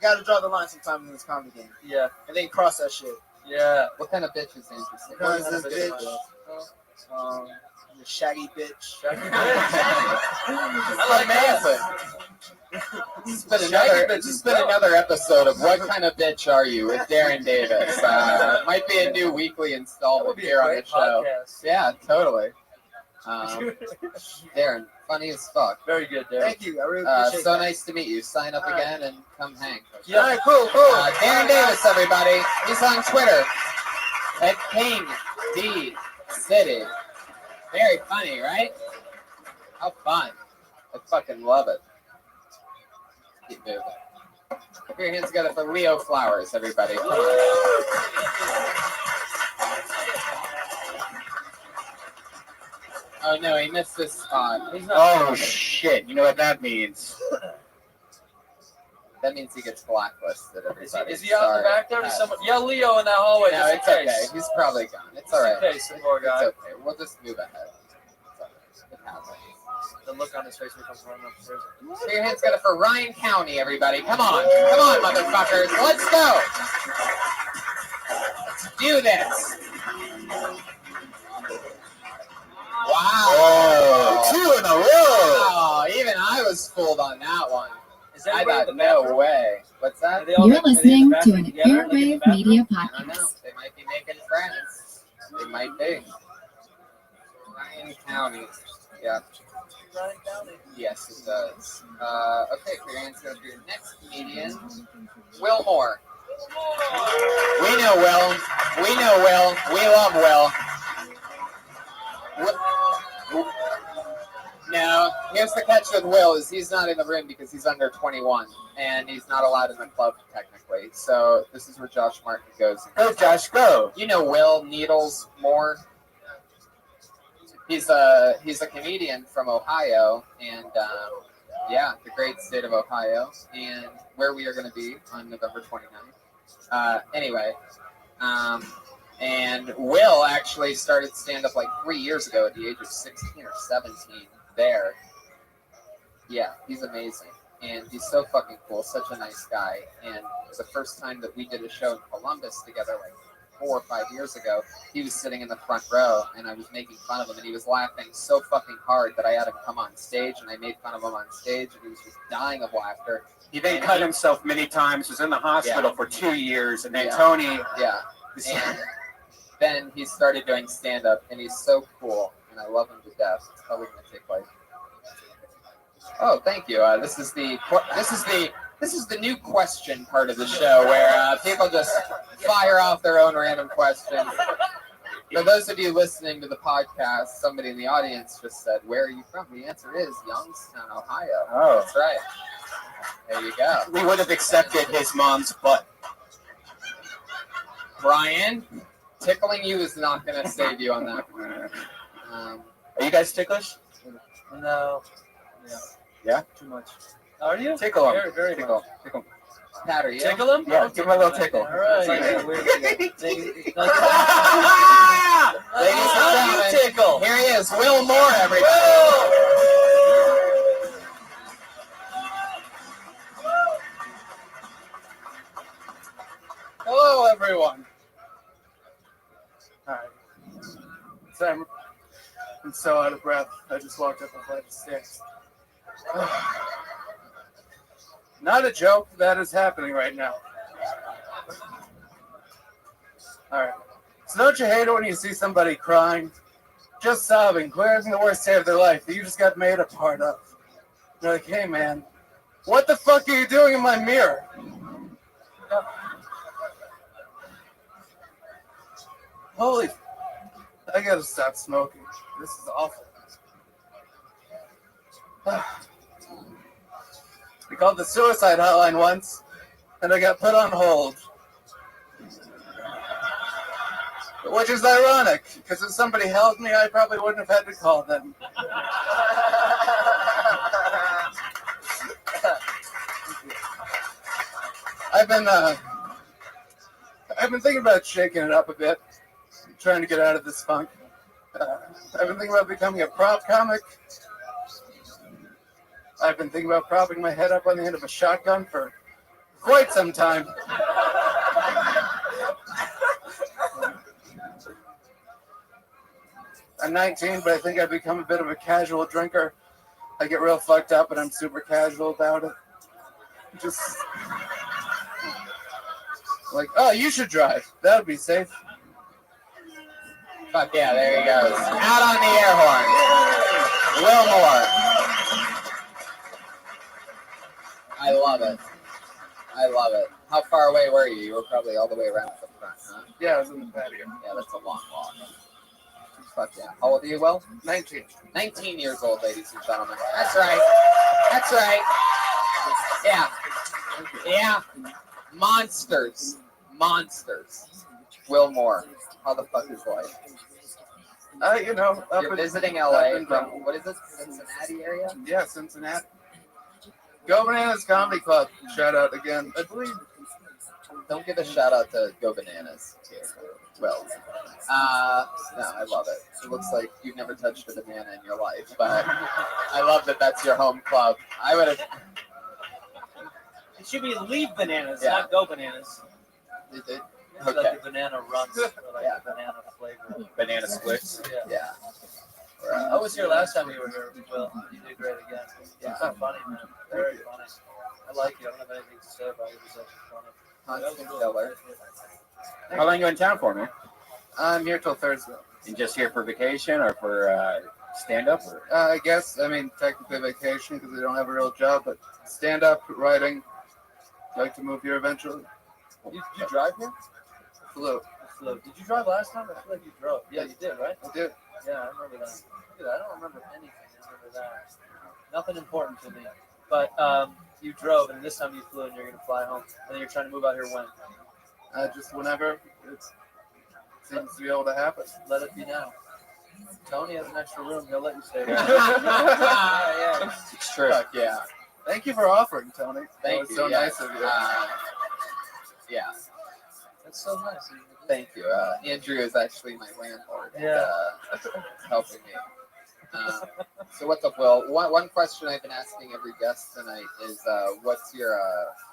gotta draw the line sometimes in this comedy game. Yeah, And then cross that shit. yeah. What kind of bitch is Andrew Santino? Because kind of this bitch? bitch, the shaggy bitch. I like amazing. This has been another episode of What Kind of Bitch Are You with Darren Davis. Might be a new weekly That installment would be here a on the great show. podcast. Yeah, totally. Darren, funny as fuck. Very good, Derek. Thank you. I really appreciate So that. nice to meet you. Sign up All right. again and come hang. Yeah. All right, cool. Darren Davis, everybody. He's on Twitter at King D City. Very funny, right? How fun. I fucking love it. Keep moving. Put your hands together for Leo Flowers, everybody. Come on. Oh no, he missed this spot. He's not. Oh shit! You know what that means? That means he gets blacklisted, everybody. Is he out in the back there? Is someone? Yeah, Leo in that hallway. No, just in it's okay. case. He's probably gone. It's Just all in right. case, the poor It's guy. okay. We'll just move ahead. It's all right. It happens. The look on his face when he comes running upstairs. Put your hands together for Ryan County, everybody. Come on, motherfuckers. Let's go. Let's do this. Wow. Oh, 2 in a row. Oh, even I was fooled on that one. Is I everybody in thought, the no bathroom? way. What's that? Are they all You're are they in the listening to bathroom an together, like in the Airwave bathroom? Media I don't know. Podcast. They might be making friends. They might be. Ryan County. Yeah. Ryan County. Yes, it does. Okay, put your hands together for your next comedian, Will Moore. We know Will. We know Will. We love Will. No, here's the catch with Will is he's not in the room because he's under 21 and he's not allowed in the club technically. So this is where Josh Martin goes. Go, Josh, go. You know Will Needles Moore. He's a comedian from Ohio and yeah, the great state of Ohio and where we are going to be on November 29th. Anyway, and Will actually started stand-up like 3 years ago at the age of 16 or 17 there. Yeah, he's amazing. And he's so fucking cool, such a nice guy. And the first time that we did a show in Columbus together, like 4 or 5 years ago, he was sitting in the front row and I was making fun of him and he was laughing so fucking hard that I had him come on stage and I made fun of him on stage and he was just dying of laughter. He then cut himself many times. Was in the hospital for 2 years, and then Yeah. Tony. Yeah. And then he started doing stand-up and he's so cool. and I love him to death. It's probably gonna take like. Oh, thank you. This is the new question part of the show where people just fire off their own random questions. For those of you listening to the podcast, somebody in the audience just said, "Where are you from?" The answer is Youngstown, Ohio. Oh. That's right. There you go. We would have accepted his mom's butt. Brian, tickling you is not going to save you on that. Are you guys ticklish? No. Yeah? Too much. Are you? Tickle him. Very, very Tickle. much. Tickle him. Pat, are you? Tickle him? Yeah, give him a little tickle. All right. Ladies and How do you gentlemen, tickle? here he is, Will Moore, everybody. Hello, everyone. Hi. I'm so out of breath. I just walked up a flight of stairs. Not a joke. That is happening right now. All right. So don't you hate it when you see somebody crying, just sobbing, having the worst day of their life that you just got made a part of? You're like, hey, man, what the fuck are you doing in my mirror? Holy, I gotta stop smoking. This is awful. We called the suicide hotline once, and I got put on hold. Which is ironic, because if somebody held me, I probably wouldn't have had to call them. I've been thinking about shaking it up a bit, trying to get out of this funk. I've been thinking about becoming a prop comic. I've been thinking about propping my head up on the end of a shotgun for quite some time. I'm 19, but I think I've become a bit of a casual drinker. I get real fucked up, and I'm super casual about it. Just like, oh, you should drive. That would be safe. Fuck yeah, there he goes. Out on the air horn. Will Moore. I love it. I love it. How far away were you? You were probably all the way around the front, huh? Yeah, I was in the patio. Yeah, that's a long walk. Fuck yeah. How old are you, Will? 19. 19 years old, ladies and gentlemen. That's right. That's right. Yeah. Yeah. Monsters. Monsters. Will Moore. How the fuck is life? You know, You're visiting LA from, what is it, Cincinnati area? Yeah, Cincinnati. Go Bananas Comedy Club. Shout out again. I believe. Don't give a shout out to Go Bananas here. Well, no, I love it. It looks like you've never touched a banana in your life, but I love that that's your home club. I would have. It should be Leave Bananas, Yeah. not Go Bananas. Okay. It's like the banana runs, or like Yeah. banana flavor. Banana splits. Yeah. Yeah. I was here last time you were here, Will. You did great again. Yeah. It's not funny, man. Very funny. I like you. I don't have anything to say about you. It's actually funny. Constant killer. How long you in town for, man? I'm here till Thursday. You just here for vacation or for stand-up? I guess, I mean, technically vacation because I don't have a real job, but stand-up, writing. I'd like to move here eventually. You drive here? Flew. Did you drive last time? I feel like you drove. Yeah, you did, right? I did. Yeah, I remember that. Look at that. I don't remember anything. I remember that. Nothing important to me. But you drove, and this time you flew, and you're going to fly home. And then you're trying to move out here when? Just whenever it seems to be able to happen. Let it be now. Tony has an extra room. He'll let you stay there. Yeah. It's true. Fuck yeah. Thank you for offering, Tony. That Thank was you. so yeah. nice of you. Yeah. That's so nice. Thank you. Andrew is actually my landlord. Yeah. Helping me. So what's up, Will? One question I've been asking every guest tonight is, what's your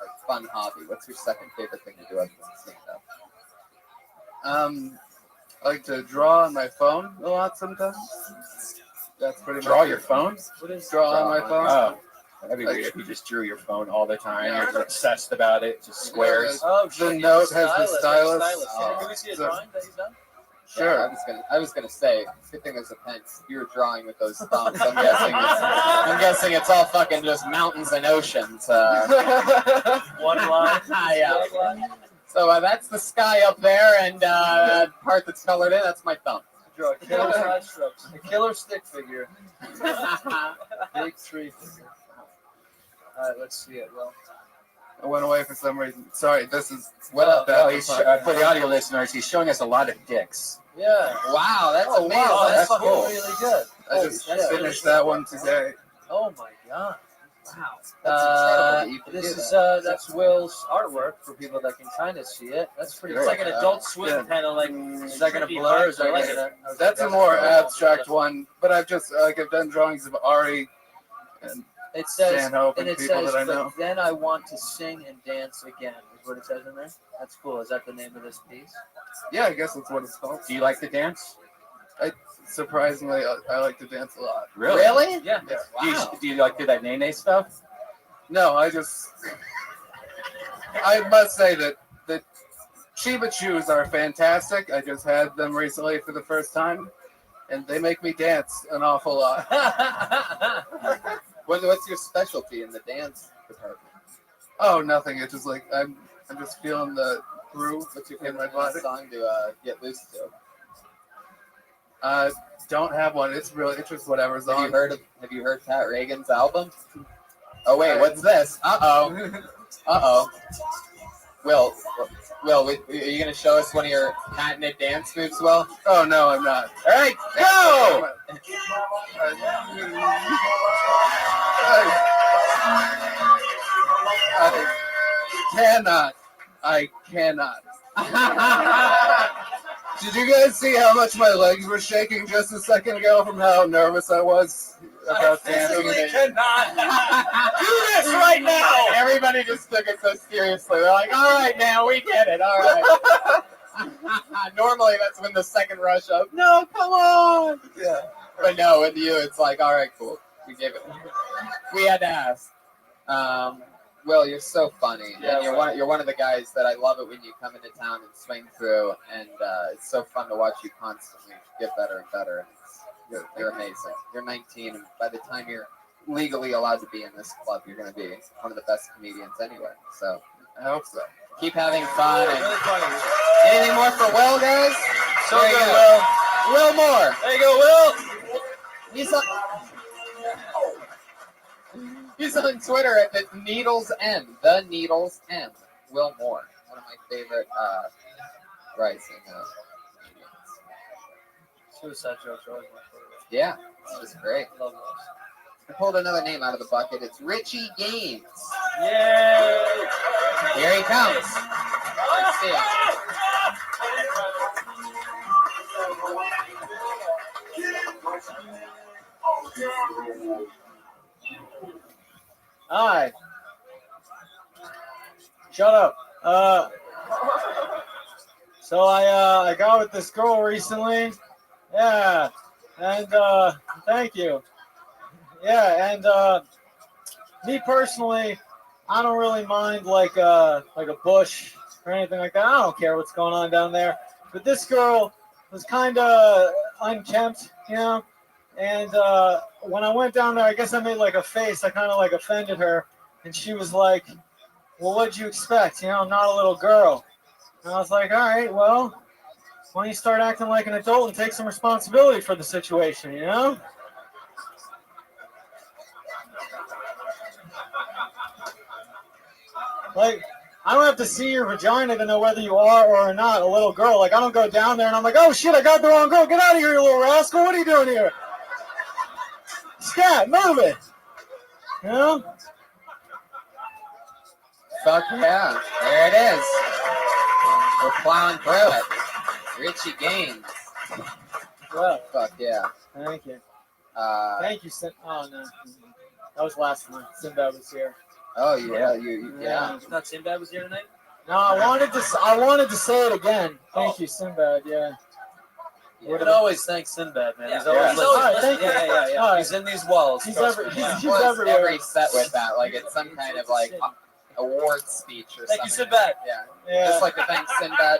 like fun hobby? What's your second favorite thing to do other than stand-up? I like to draw on my phone a lot sometimes. That's pretty Draw much your it. phone? What is Draw on my phone. Oh, that'd be weird if you just drew your phone all the time. Yeah. You're obsessed about it, just squares. Oh, The shit. note you have has the stylus. stylus. Can we see a So- drawing that he's done? Sure. I was gonna say, good thing there's a pen. You were drawing with those thumbs. I'm guessing it's all fucking just mountains and oceans. One line. Yeah. So that's the sky up there, and that part that's colored in, that's my thumb. Draw a killer side strokes. A killer stick figure. Big tree figure. All right, let's see it. Well, I went away for some reason. Sorry, this is Well, what well for the audio listeners, he's showing us a lot of dicks. yeah. Wow, that's amazing. Wow, that's That's cool. really good. I just finished that one today. Oh my god. Wow. That's incredible that you can This do is that. that's Will's artwork for people that can kind of see it. That's pretty. It's like an Adult Swim kind of like. Is that gonna blur? Is that like That's a more abstract one, but I've done drawings of Ari and It says, Stanhope and and it people says, that I but know. then I want to sing and dance again. Is what it says in there. That's cool. Is that the name of this piece? Yeah, I guess that's what it's called. Do you like to dance? Surprisingly, I like to dance a lot. Really? Yeah. Wow. Do you like do that nene stuff? No, I must say that Chiba shoes are fantastic. I just had them recently for the first time, and they make me dance an awful lot. What's your specialty in the dance department? Oh, nothing. It's just like I'm just feeling the groove What's your in my favorite body. song to get loose to? Don't have one. It's just whatever's Have on. you heard Pat Reagan's album? Oh wait, what's this? Uh-oh. Will, are you gonna show us one of your patented dance moves, Will? Oh no, I'm not. All right, go! I cannot. Did you guys see how much my legs were shaking just a second ago from how nervous I was about dancing? cannot do this right now. Everybody just took it so seriously. They're like, all right, now we get it. All right. Normally, that's when the second rush up. No, come on. Yeah. But no, with you, it's like, all right, cool. We gave it. We had to ask. Will, you're so funny. Yeah, and you're one of the guys that I love it when you come into town and swing through, and it's so fun to watch you constantly get better and better. And you're amazing. You're 19, and by the time you're legally allowed to be in this club, you're going to be one of the best comedians anyway. So I hope so. keep having fun. And Really funny. anything more for Will, guys? So There you good, go. Will. Will Moore. There you go, Will. He's on Twitter at the Needles M. The Needles M. Will Moore. One of my favorite rising comedians. Suicide jokes are always my favorite. Yeah, it's just great. Love those. I pulled another name out of the bucket. It's Richie Gaines. Yay! Here he comes. Let's see him. Hi. Shut up. So I got with this girl recently. Yeah. And thank you. Yeah, and me personally, I don't really mind like a bush or anything like that. I don't care what's going on down there. But this girl was kind of unkempt, you know. And when I went down there, I guess I made like a face. I kind of like offended her, and she was like, "Well, what'd you expect? You know, I'm not a little girl." And I was like, "All right, well, why don't you start acting like an adult and take some responsibility for the situation? You know?" Like, I don't have to see your vagina to know whether you are or are not a little girl. Like, I don't go down there and I'm like, "Oh shit, I got the wrong girl. Get out of here, you little rascal. What are you doing here? Scat, move it." You know? Fuck yeah. There it is. We're plowing through it. Richie Gaines. Yeah. Fuck yeah. Thank you. Thank you, Sin. Oh, no. That was last time. Sinbad was here. Oh, yeah. Yeah. Not Sinbad was here tonight? No, I wanted to say it again. Thank you, Sinbad. Yeah. You can always thank Sinbad, man. He's always listening. Yeah. He's in these walls. He's everywhere. Every set with that, like it's some kind of like award speech or something. Thank you, Sinbad. Yeah. Just like to thank Sinbad.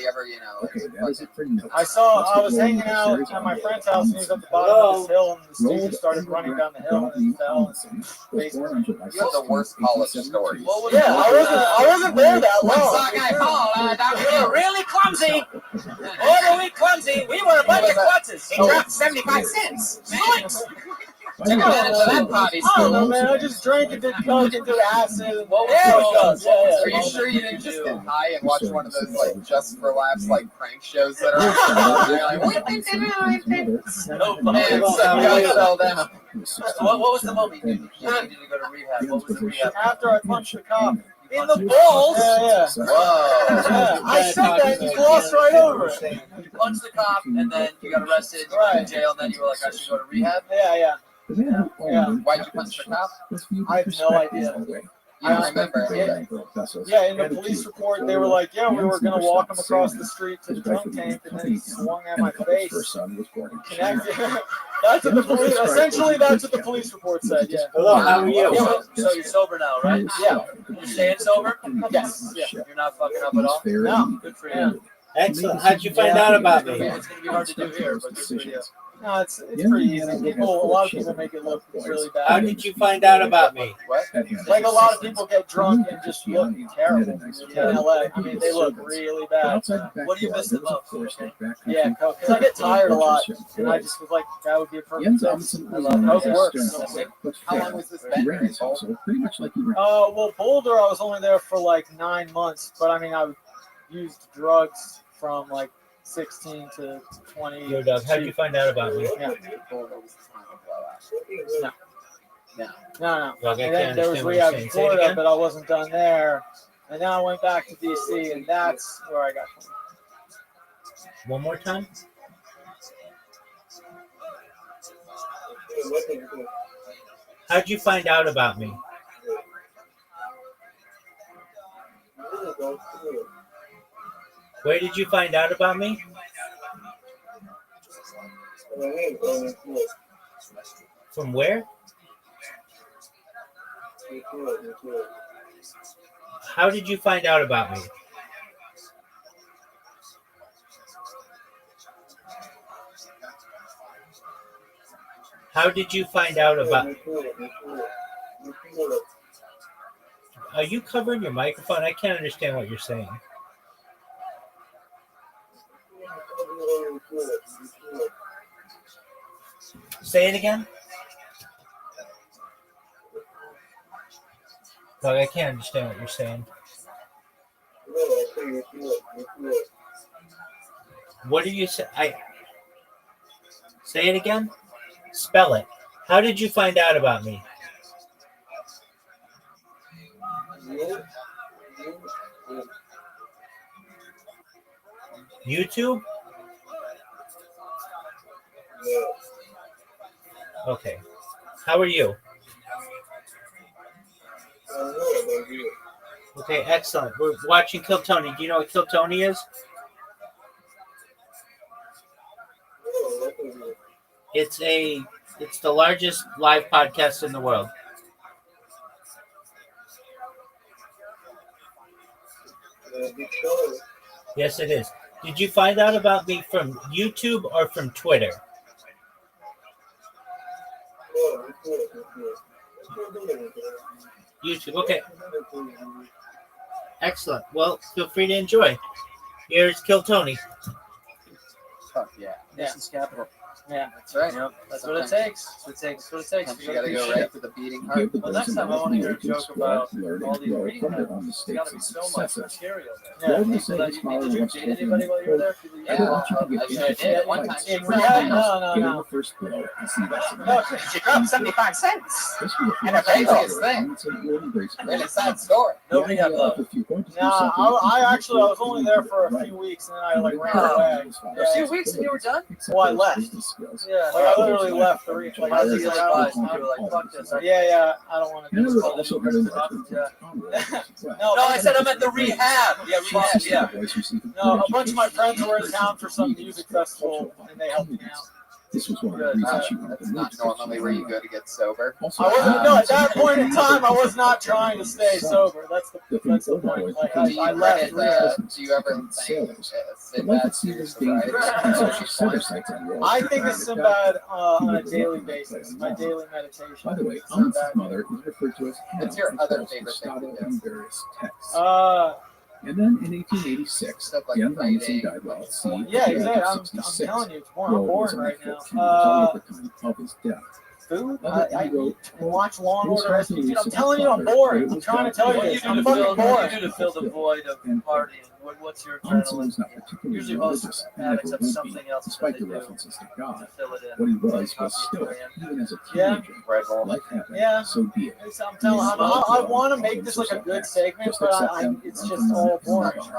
anybody ever, you know. Okay, that is it for notes. I was hanging out at my friend's house, and he was at the bottom of this hill, and the student started running down the hill, and he fell. And You have the worst college story. yeah, I wasn't there that long. Saw guy Paul down here. We were really clumsy. Oh, really clumsy. We were a bunch of klutzes. He dropped 75 cents. Took advantage of that potty I don't know, school. man. I just drank and did coke and did acid. And What was Yeah, going on? Are you sure you didn't just get high and watch one of those like just for laughs like prank shows that are on? You're like, what did they do? No, but And some guy fell down. what was the moment you needed to go to rehab? What was the rehab? after I punched the cop In the balls? Yeah. Whoa. Yeah, I said that and you glossed right over it. You punched the cop and then you got arrested, you went to jail, and then you were like, I should go to rehab? Yeah. Why'd you punch the cop? I have no idea. I don't remember. Yeah, in the police report, they were like, yeah, we were going to walk him across the street to the drunk tank, and then he swung at my face. Connected. That's what the police, essentially, that's what the police report said, yeah. Hello, how are you? So you're sober now, right? Yeah. You're staying sober? Yes. Yeah. You're not fucking up at all? No. Good for you. Excellent. How'd you find out about me? It's going to be hard to do here, but good for you. No, it's pretty easy. A lot of people make it look really bad. How did you find out about me? What? Like a lot of people get drunk and just look terrible in LA. I mean, they look really bad. What do you miss the most? Yeah, coke. Because I get tired a lot, and I just was like, that would be a perfect fix. I love coke works. How long was this been? Well, Boulder, I was only there for like 9 months, but I mean, I used drugs from like 16 to 20. Yo, Doug, how did you find out about me? Yeah. No. Doug, I And can't then there was understand what you're rehab saying. Say before it that, again. but I wasn't done there. And then I went back to DC, and that's where I got clean. One more time? How'd you find out about me? Where did you find out about me? From where? How did you find out about me? How did you find out about me? Are you covering your microphone? I can't understand what you're saying. Say it again. Doug, I can't understand what you're saying. What did you say? Say it again. Spell it. How did you find out about me? YouTube? Okay. How are you? Okay, excellent. We're watching Kill Tony. Do you know what Kill Tony is? It's the largest live podcast in the world. Yes, it is. Did you find out about me from YouTube or from Twitter? YouTube. Okay. Excellent. Well, feel free to enjoy. Here's Kill Tony. Fuck yeah. Nation's capital. Yeah. That's right. Yep. That's what it takes. That's what it takes. That's what it takes. Sometimes you gotta go right to the beating heart. Well, next time I want to hear a joke about all these rehabs. There's got to be so much material there. Yeah. People that did you date anybody while you were there? People you I did one time. In rehab? No. She dropped 75 cents. And a craziest thing. Really sad story. No rehab love. I was only there for a few weeks, and then I like ran away. A few weeks and you were done? Well, I left. Yeah. Like, I literally left the rehab. Like, I was advised. You were like, fuck this. Yeah, I don't want to do this. No, I said I'm at the rehab. Yeah, rehab, yeah. No, a bunch of my friends were in town for some music festival, and they helped me out. This was one of the reasons she wanted to That's move not to Costa normally where you Rica. go to get sober. At that point in time, I was not trying to stay sober. That's the point. Like, I left rehab. Do you ever think Sinbad to your sobriety? I think of Sinbad on a daily basis, my daily meditation. By the way, Alan's mother is referred to as What's your other favorite Aristotle thing to in do? various texts. And then in 1886, Stuff like young fighting. Ramsey died while at sea. Yeah, at the age exactly. of I'm 66. telling you, it's more Roe boring was only right 14 years now. old at the time of his death. food. Other I ego eat and watch Law and was Order hardly SVU. I'm a telling you, I'm father, bored. but it I'm was trying to God tell What you do you this. do I'm to fucking fill? bored. What do you do to fill the void of partying? What's your Hansen adrenaline? was not particularly Usually most religious and never addicts have would be, something else that despite they the do references to to God. fill it in. What he was Coffee, still, Korean. even as a Yeah. teenager. Red Bull. Life happened, Yeah. so be it. I'm telling you, I want to make this like a good segment, Just but accept I them, it's learn just from them, all and boring. move on.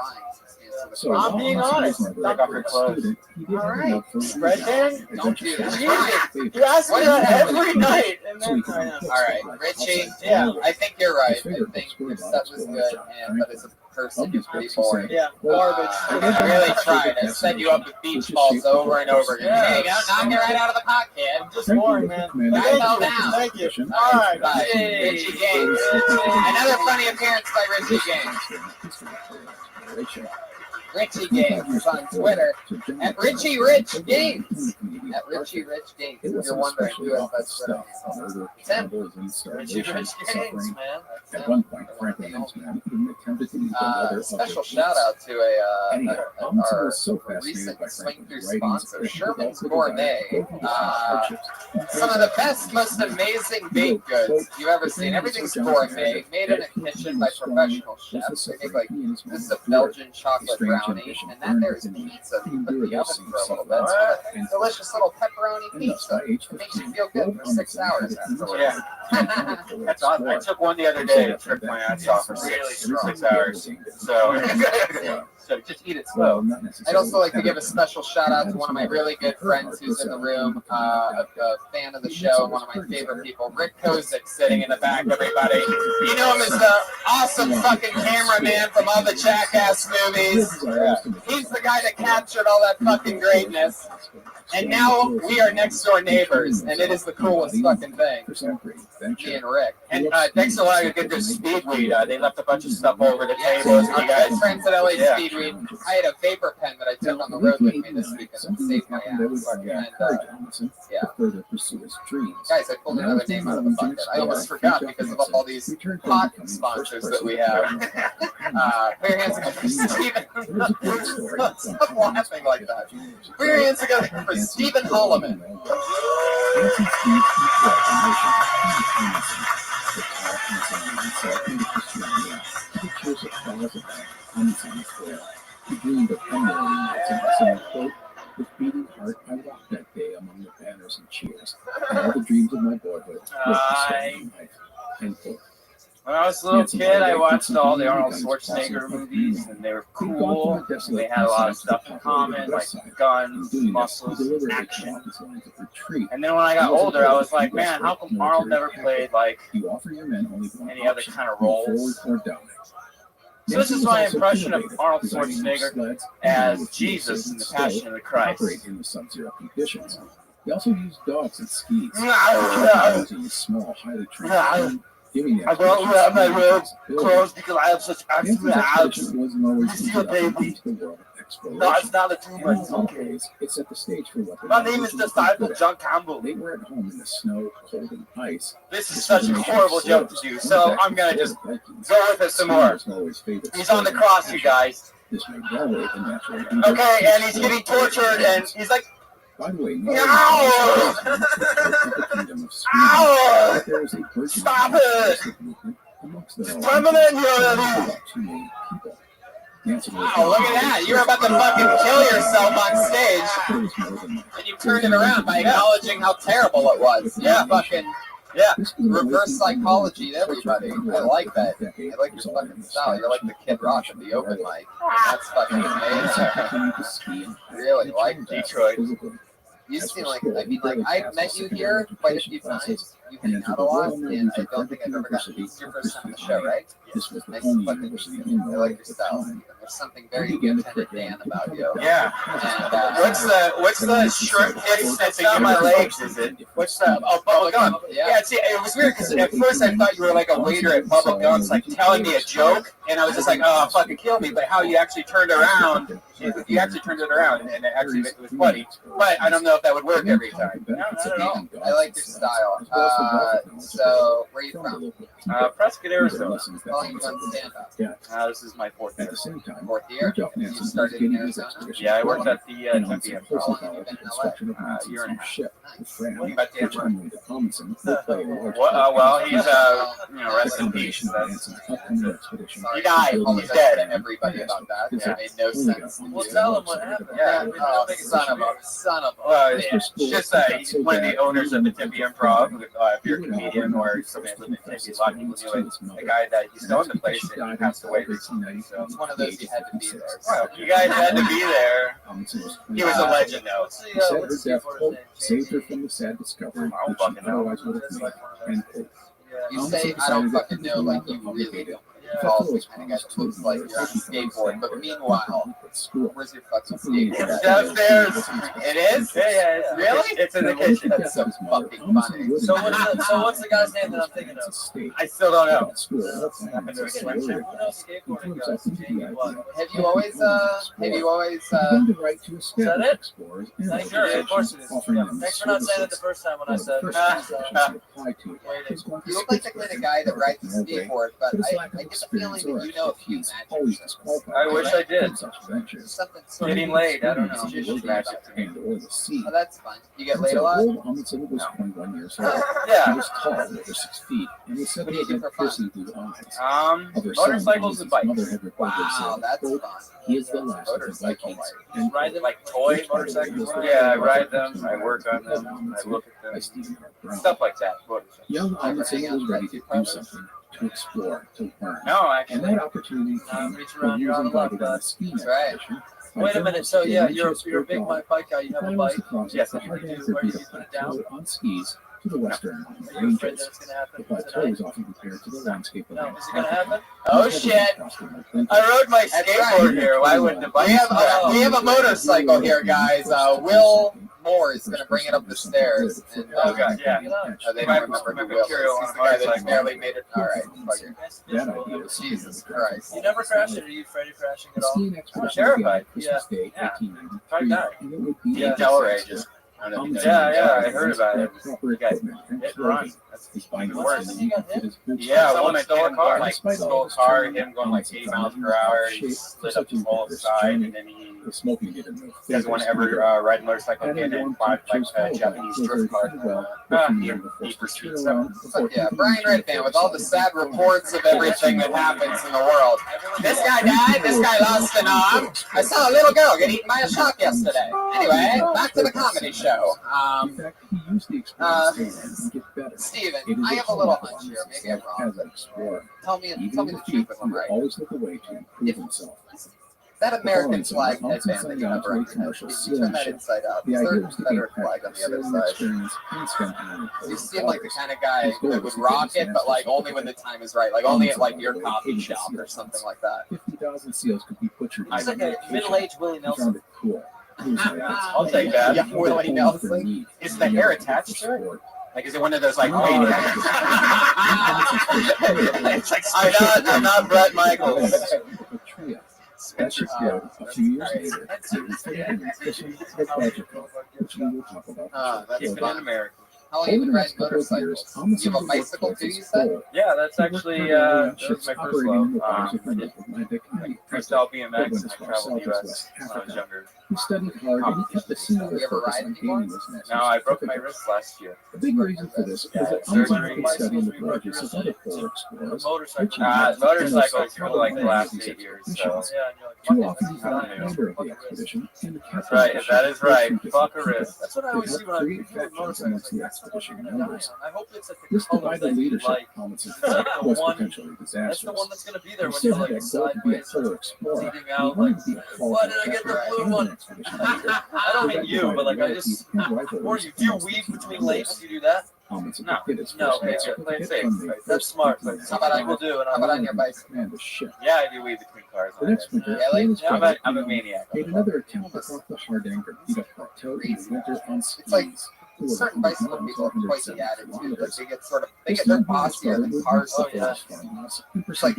So So I'm being honest. Take off your clothes. All right, Red Dan, Don't do that. Jesus, you ask me that every night, and then All right, Richie. Yeah, I think you're right. I think your set was good, but as a person, you're pretty boring. Yeah, garbage. I really tried. I set you up with beach balls over and over again. Yeah. There you go. Knock it right out of the park, kid. Just boring, man. But I fell thank you. down. Thank you. All All right, right. bye. Yay. Richie Gaines. Another funny appearance by Richie Gaines. Richie Gaines is on Twitter at Richie Rich Gaines. At Richie Rich Gaines. If you're wondering who has that Twitter handle. Tim. Richie Rich Gaines, man. At one point, Franklin Hensman even attempted to use another Special shout out to Anyhow, Robinson our was so fascinated recent by swing through Franklin's writings sponsor, that he Sherman's developed a Gourmet. desire to go through hardships. Some of the best, most amazing baked goods you've ever seen. Everything's gourmet, made in a kitchen by professional chefs. They make like this is a Belgian chocolate brownie, and then there's pizza. You put in the oven for a little bit. It's a delicious little pepperoni pizza. It makes you feel good for 6 hours afterwards. Yeah. That's awesome. I took one the other day and tripped my ass off for Really 6 hours. So just eat it slow. I'd also like to give a special shout out to one of my really good friends who's in the room, a fan of the show, one of my favorite people, Rick Kozik, sitting in the back, everybody. You know him as the awesome fucking cameraman from all the Jackass movies. He's the guy that captured all that fucking greatness. And now we are next door neighbors, and it is the coolest fucking thing. Me and Rick. And thanks a lot to get this speedweed. They left a bunch of stuff over the tables. Our You guys, good friends at LA Yeah. Speedweed. I had a vapor pen that I took on the road with me this weekend and saved my ass. And, yeah. Further pursue his dreams. Guys, I pulled another name out of the bucket. I almost forgot because of all these pot sponsors that we have. Put your hands together for Stephen. Stop laughing like that. Put your hands together for Stephen Holloman. He dreamed of unwilling nights and saying, quote, with beating heart, I walked that day among the banners and cheers, and all the dreams of my boyhood were in life. End quote. when I was a little kid, I watched all the Arnold Schwarzenegger movies, and they were cool. And they had a lot of stuff in common, like guns, muscles, action. And then when I got older, I was like, man, how come Arnold never played like any other kind of roles? So this is my impression of Arnold Schwarzenegger as Jesus in the Passion of the Christ. In the sub-zero conditions. He also used dogs and skis, using small, highly trained giving I don't wear my robe clothes because I have such excellent abs. This is your baby. No, it's not a tumor. It's okay. It set the stage for what My name is Disciple John Campbell. They were at home in the snow, cold, and ice. This is such a horrible joke to do, so I'm gonna just go with it some more. He's on the cross, you guys. Okay, and he's getting tortured, and he's like, by the way, ow! Ow! Stop it! Permanent. Wow, look at that. You were about to fucking kill yourself on stage. And you turned it around by acknowledging how terrible it was. Yeah, fucking, yeah. Reverse psychology to everybody. I like that. I like your fucking style. You're like the Kid Rock at the open mic. That's fucking amazing. Really like that. Detroit. You seem like, I mean, like, I've met you here quite a few times. You hang out a lot, and I don't think I've ever gotten, this is your first time on the show, right? Nice to fucking meet you. I like your style. There's something very Lieutenant Dan about you. Yeah. And, what's the shrimp that's on my legs? Is it? What's the bubble gum? Yeah. See, it was weird because at first I thought you were like a waiter at Bubble Gums, like telling me a joke, and I was just like, oh, fucking kill me. But how you actually turned around he actually turned it around, and it actually was funny. But I don't know if that would work every time. No, not at all. I like your style. So, where are you from? Prescott, Arizona. How long you done stand-up? This is my fourth year. Fourth year? You started in Arizona? Yeah, I worked at the Tempe Improv. How long have you been in LA? Year and a half. Nice. What about Dan? Well, Well, he's rest in peace. He died. He's dead. To everybody about that. It made no sense. Well, tell him what happened. Yeah. Oh, son of a. Well, it's just he's one of the owners of the Tempe Improv. If you're a comedian or somebody living in Tempe, a lot of people knew it. The guy that used to own the place, and he passed away recently. So It's one of those you had to be there. well, you guys had to be there. He was a legend, though. What's the He said her what's death, skateboarder's quote, name? saved her from the sad discovery I don't that she fucking know. otherwise would have made. End quote. You say I don't fucking know, like you really don't. Calls me kind of guy that looks like you're on a skateboard, but meanwhile, where's your fucking skateboard? Downstairs. It is? Yeah, it's Really? It's in the kitchen. That's so fucking funny. So what's the guy's name that I'm thinking of? I still don't know. Happened to a Slim Jim. Who knows skateboarding guys? Jamie what? Have you always Is that it? Thank you. Of course it is. Yeah. Thanks for not saying it the first time when I said waiting. You look like the kind of guy that rides a skateboard, but I get the feeling that you know a few matches. I wish I did. Something Getting laid, I don't know. Just magic to me. Oh, that's fun. You get laid a lot? Amundsen was 21 years old. Yeah. He was tall, over 6 feet, and was said What to do you have do had for fun? piercing blue eyes. Motorcycles and Amundsen's bikes. mother had reported Wow, said, that's quote, fun. he is the last of the Motorcycle Vikings. bike. End Ride quote. them Like toy Which, by the way, motorcycles? was Yeah, I the ride first them. I work on them. I look at by them. Stephen Hart Brown. Stuff like that. Motorcycles. Young Amundsen was ready to do something, to explore, to learn. No, And actually. that opportunity came reach when around, he you're was out of luck, invited on a bud. skiing That's right. expedition. Wait a minute. So yeah, you're a big bike guy. You have a bike. Yes, What Hard do you do? to Where do beat you a put it down? plateau on skis to the western mountain Are you afraid that ranges. it's gonna happen The plateau tonight? is often compared to the landscape of No, is it gonna happen? Oh, shit. I rode my skateboard here. Why wouldn't the bike? We have a motorcycle here, guys. Will Moore is going to bring it up the stairs. And, Oh, God, yeah. they don't remember who Will is. He's the guy that barely made it. All right. Fuck it. That idea is Jesus Christ. You never crashed it? Are you afraid of crashing The at all? skiing expedition terrified. began Christmas Day, Yeah. 1893, Yeah. and it would be Yeah, a Delray disaster. just. Amundsen Yeah, I had heard about it. proper You guys equipment and hit and clothing. run. That's His even bike worse. was in his boots. Yeah, someone stole a car. Like, Despite all stole a this car, training, him going like Amundsen 80 found miles him per in hour. shape He for slid such up the an whole adventurous side, journey. and then he. The smoking did him no Because favors whenever either. riding motorcycle And again and everyone like chose a followed Japanese by drift car, pretty well, but from he there, the forced for to speed turn seven. around before Fuck yeah, continuing Brian to Redband with all the southern. sad reports of everything that happens in the world. This guy died, this guy lost an arm. I saw a little girl get eaten by a shark yesterday. Anyway, back to the comedy show. In fact, he used the experience to learn and get better. Steven, It is I a have a little call hunch on here. Maybe I'm himself wrong. as an explorer. Tell me Even the in truth defeat, if he I'm will right. always look a way to improve himself. That American Amundsen flag headband that signed you on have to a around your head, commercial if you sailing turn that ship. inside out, The is there idea a was to gain Confederate flag on the practice, other sailing side? experience, and spend time in You cold seem like the waters. kind of guy His goal that was would to get rock his it, but master's like only when the certificate. time is right. Like only at Amundsen, like by your the way, coffee hated the shop or SEALs. something like that. 50,000 SEALs could be butchered. He's like by a location. middle-aged Willie He Nelson. found it cool. He was like, I'll take that. Yeah, Willie Nelson. Is the hair attached to it? Like, is it one of those like fade I'm not Brett Michaels. That should go a few years later. Which we will talk about. That's Keep it in fun. America. How long have you Over been the riding next couple of years, motorcycles? You have a bicycle too, you said? Yeah, that's actually that was my first love. I did Atlantic freestyle BMX and I traveled the US when I was younger. He studied hard and he kept a singular You ever focus ride on anymore? gaining his master's No, I broke my certificate. wrist last year. A big reason for this Yeah, is that surgery. Amundsen could study in the garages of other polar explorers. Motorcycle. Motorcycles for like the last 8 years. So. Yeah, and you're like, Too often he's I not don't a know. member of the expedition, and the That's captain right. of the That ship is right. two different Fuck a people. wrist. That's what I They always help see when I create do factions motorcycles. amongst the Like, that's what expedition I'm gonna die members. on. I hope it's like the This color divided that you leadership like. Amundsen It's like the was one. potentially That's the one disastrous. that's gonna be there He when still you're had like that goal to be a sideways, polar explorer. eating He out. wanted Like, to be a why did I get the qualified blue and one? an expedition leader. I don't mean you, but like I just. And Or rivalries you do you amongst the weave team between members. lakes? You do that? Amundsen No. could get his No, first okay, master's good. Play it certificate safe. from the That's first smart. people But How about on people do, and How I about like on your it. bicycle? command the ship. Yeah, I do weave between cars. The next winter, Really? he and his Yeah, brother I'm a Ian maniac. made another attempt to cross the Hardanger Butte plateau in the winter on skis. It's like certain bicycle people have quite the attitude. Like they get their posture in cars. Oh, yeah. It's like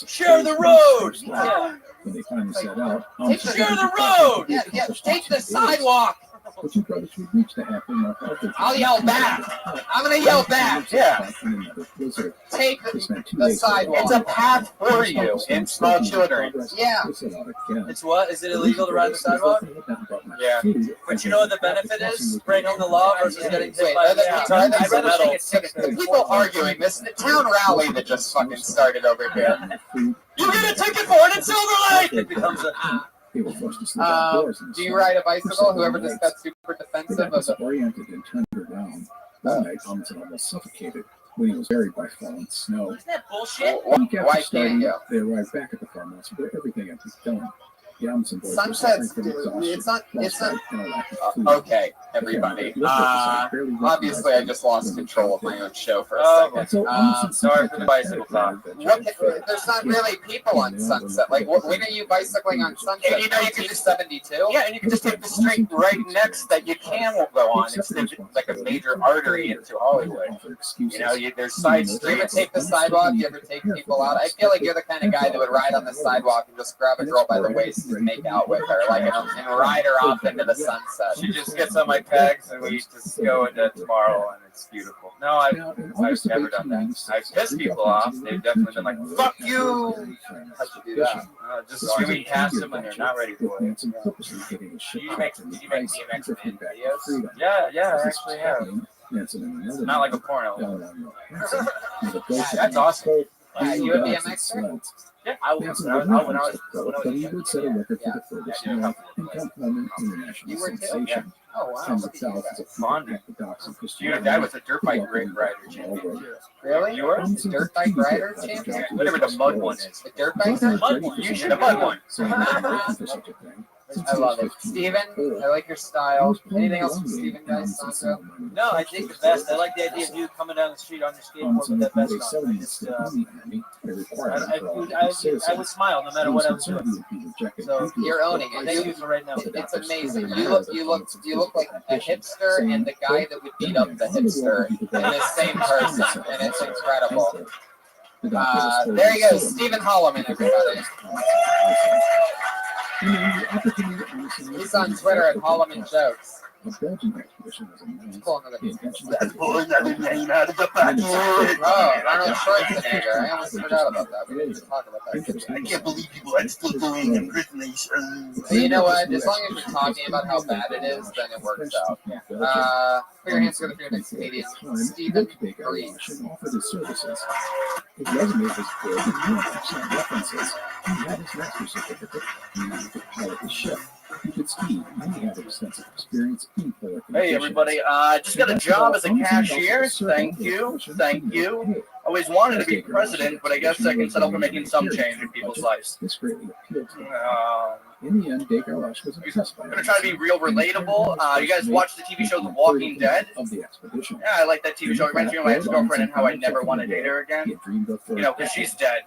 Share the road. Yeah. When they finally set out, Share the road. Yeah, take the sidewalk. The two brothers would reach the halfway mark. I'll yell back. I'm gonna yell back. Yeah. Take the sidewalk. It's a path for you in small children. Yeah. It's what? Is it illegal to ride the sidewalk? Yeah. But you know what the benefit is? Breaking the law versus getting hit Wait, by I'd rather take a ticket. The people arguing this, the town rally that just fucking started over here. You get a ticket for it in Silver Lake! It becomes a... They were forced to slip outdoors in the Do you snow. ride a bicycle? Whoever just got super defensive They got of the. disoriented and turned her down. One night, Amundsen almost suffocated when he was buried by falling snow. Isn't that bullshit? A week after Why starting, can't you? they arrived back at the farmhouse where everything had been done. The Amundsen boys Sunsets, were suffering from exhaustion, it's not. and a lack of food. Okay, everybody. Obviously, I just lost control of my own show for a second. Sorry for the bicycle talk. There's not really people on Sunset. Like, when are you bicycling on Sunset? And you know you can just 72. Yeah, and you can just take the street right next that you can go on. It's like a major artery into Hollywood. You know, there's side Do you streets. ever take the sidewalk? Do you ever take people out? I feel like you're the kind of guy that would ride on the sidewalk and just grab a girl by the waist and make out with her, like, and ride her off into the sunset. She just gets on my pegs and we just go into tomorrow and it's beautiful. No, I've never done that. I've pissed people off. They've definitely been like, fuck you! How should you do that? Just screaming past them when they're not ready for it. Did you make DMX videos? Yeah, I actually have. It's not like a porno. That's awesome. You a BMXer? Yeah, I was when I was But he would set a record for the furthest north and come international sensation. Oh, wow. From the south is a Fondant. orthodox and Christian. Dude, that was a dirt bike rider champion. Really? You were? The dirt bike rider champion? Whatever the mud one is. The dirt bike? The mud one. You should have mud one. I love it. Steven, I like your style. Anything else from Steven, guys? Sandro? No, I think the best. I like the idea of you coming down the street on your skateboard with that vest on. I would smile no matter what I was doing. So you're owning it. Thank you for right now. It's amazing. You look like a hipster and the guy that would beat up the hipster in the same person, and it's incredible. There you go, Stephen Holloman, everybody. He's on Twitter at Holloman Jokes. The Belgian expedition was announced. Oh, Arnold Schwarzenegger. I almost forgot about that. We didn't even talk about that. I can't believe people are still doing impersonation. You know what? As long as you're talking about how bad it is, then it works out. Put your hands together for your next comedian, Stephen Breeze. Offered his services. His resume was good with 100% references. He had his master's certificate. He could pilot his ship. He could ski, and he had extensive experience in polar conditions. Hey everybody, just got a job as a cashier. Thank you. Always wanted to be president, but I guess I can settle for making some change in people's lives. This greatly appealed to him. In the end, Degarosh was impressed by I'm gonna try to be real relatable. You guys watch the TV show The Walking Dead? Of the expedition. Yeah, I like that TV show. It reminds me of my ex-girlfriend and how I never want to date her again. You know, because she's dead.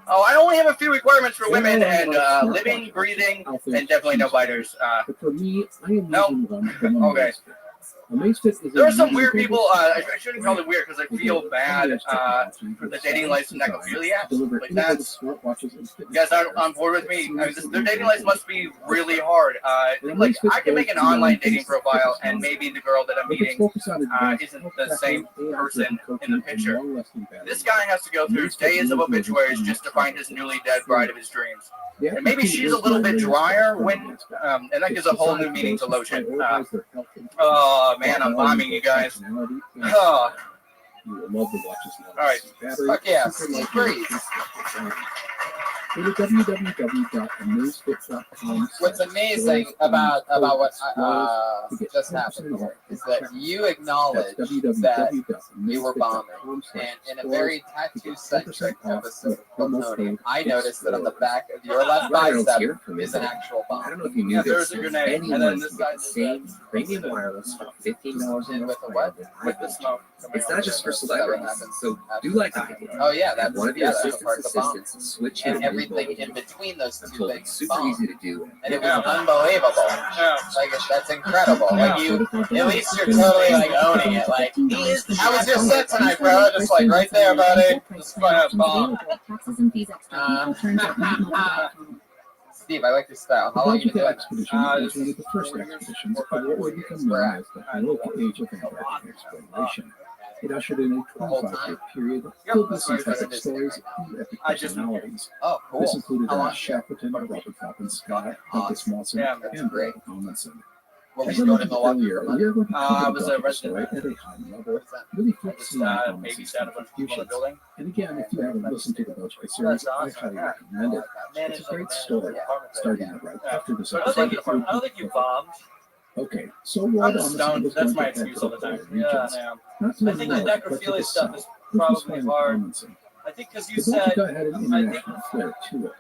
Oh, I only have a few requirements for women, and living, breathing, and definitely no biters. But for me, I am no. Okay. There are some weird people. I shouldn't call it weird because I feel bad for the dating lives and necrophiliacs. Like that's, you guys aren't on board with me. I mean, their dating lives must be really hard. Like I can make an online dating profile, and maybe the girl that I'm meeting isn't the same person in the picture. This guy has to go through days of obituaries just to find his newly dead bride of his dreams. And maybe she's a little bit drier when, and that gives a whole new meaning to lotion. Oh man, I'm bombing you guys. Oh. All right. Fuck yeah, Steve Breeze. Go to www.amazefit.com. What's amazing about what just happened here is that you acknowledge that you were bombing, and in a very tattoo-centric episode of Plutonium, I noticed that on the back of your left bicep is an actual bomb. I don't know if you knew this. There's a grenade, and then this side is same premium wireless for $15 in with a what? With the smoke. It's not just for celebrities, so do like I do. Oh yeah, that's one of your assistants switch in everything in between those two things Super phone. easy to do. And it was unbelievable. Like that's incredible. Like you, at least you're totally like owning it. Like, how was your set tonight, bro? Just like right there, buddy. Just fucking bomb. Steve, I like your style. How long you been doing expedition was one of the first expeditions of what would become known as the heroic age of Antarctic exploration. It ushered in a 25-year period filled with synthetic stories and epic personalities. Oh, cool. This included Shackleton, Robert Falcon Scott, Douglas Mawson, and Greg Amundsen. What were As you I doing in mentioned Milwaukee? earlier, we are going to I cover was the a Dr. story resident. at a high level, really focusing on Amundsen's babysat a bunch of people in the contributions. building. And again, if you haven't listened to the Belgica series, I highly recommend it. It's a great story, starting out right after this I don't think episode. I don't think you bombed. Okay, so Lord I'm Amundsen stoned. was That's going my to head excuse to all the the time. polar Yeah, regions. yeah. Not to I the think the north, but to necrophilia the stuff south, is which was probably fine with hard. Amundsen. I think because you The said. Belgica had an I think. international flair to it.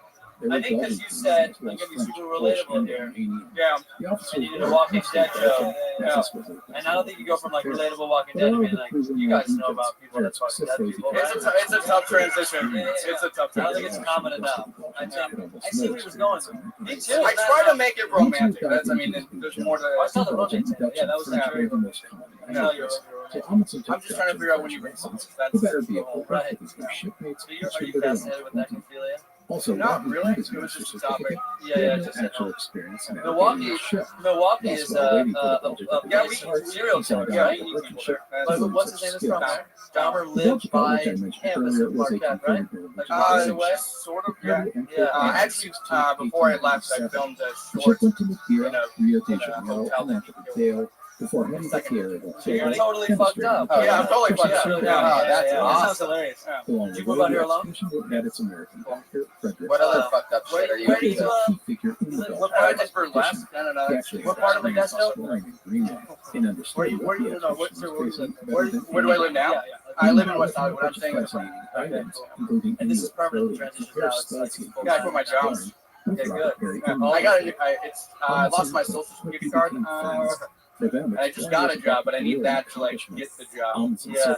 There were I think because Belgian you said crews, like it'd be French, super Polish, relatable and here. Romanian. Yeah. The officers I needed were a Walking mostly Dead show. Belgian, Yeah. as this was a And I don't think you go from like affair. relatable Walking But Dead all to of being the like, crews in you the guys know regions about people were that fuck dead successfully people, detected right? It's a tough transition. Yeah. It's a tough I don't think transition. it's common enough. I see where he was going. Me too. I try to make it romantic. That's, I mean, there's more to. I saw the romantic. Yeah, that was French were the most common languages. So Amundsen I'm took just trying to figure out when you bring lessons. that's The better be the a whole full right. with his new shipmates. So are you distributed around fascinated with 20. necrophilia? Also, Not while he really. had his It was master's just a topic. certificate, Yeah, he yeah, had no just actual experience in Milwaukee. navigating a ship. Milwaukee While is still waiting for the a Belgian to yeah, be we parts, serial he found killer, out right? that the Russian ship But flew what's such his name is skills. from there? Dahmer The lived Belgica, which by I mentioned campus earlier, in was a Marquette, right? converted Like Norwegian away? Just sort of, yeah. Yeah. Actually, before I left, I filmed a The ship short. went to Madeira, Rio de in a Janeiro, hotel and that Montevideo before heading to Tierra del So you're Fuego, totally and fucked straight up. into Yeah, I'm totally Russia. fucked up. Oh, that's That awesome. sounds hilarious. Along Did the you way, move out the here alone? expedition had its American doctor, Frederick What other Scott. fucked up shit are you Where do He you, was a key figure in the what Belgian I just for last, expedition. I don't know. He actually What had part of experience Modesto? exploring in Greenland and understood what the expedition was facing better than Where do I live now? I live in West Hollywood. I'm staying in the front. items, including And this is Inuit permanent clothing, transition hair now. It's like styles he full Yeah, I time. quit my job. Okay, good. I got I lost my social security card. For them, I just got a job, but I need that to like get the job. Yeah.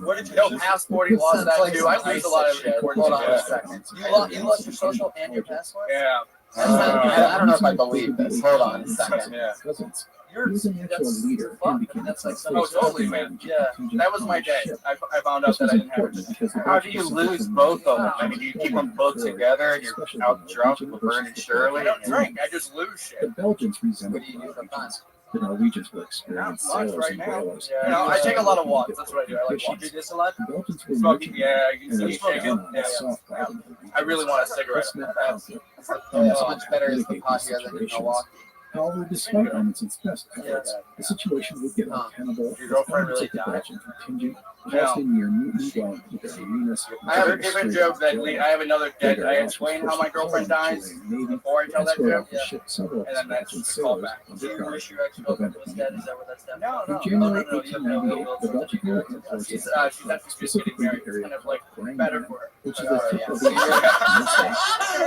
Where did you go? Passport, he lost that too. I lose a lot of shit. Hold on a second. You lost your social and your passport? Yeah. I don't know if I believe this. Hold on a second. Yeah. He was an actual leader and became That's like Oh, totally, man. Yeah. That was my day. I found out that I didn't have it. How do you lose both of them? I mean, do you keep them both together and you're out drunk, Laverne and Shirley? I don't drink. I just lose The shit. Belgians resembled What do you the do for fun? Norwegians. The Norwegians were experienced Not much sailors right and now. whalers. Yeah. You know, I take a lot of walks. That's what I do. I like You walking. do this a lot? The Belgians were Smoking, merchant, yeah, you and can they see shaking. found on Yeah, the soft bottom of the I really want a cigarette. This meant conflict. How much better is the pot here than in Milwaukee? However, despite Amundsen's best efforts, the situation would get untenable Your girlfriend as really the died? Belgian contingent No. lost a near mutiny while in the arenas. I have a different joke that I have another dead. I explain how my girlfriend dies before I tell that joke, Several and then that's Belgian the sailors callback. on Do the you guard wish your ex-girlfriend was dead? Is that where that's No, in no. January no, you have no 1898, real the Belgian certificate. American forces She's actually just getting specifically married. the It's area kind of like called better Greenland, for her. which is the tip yeah. of So the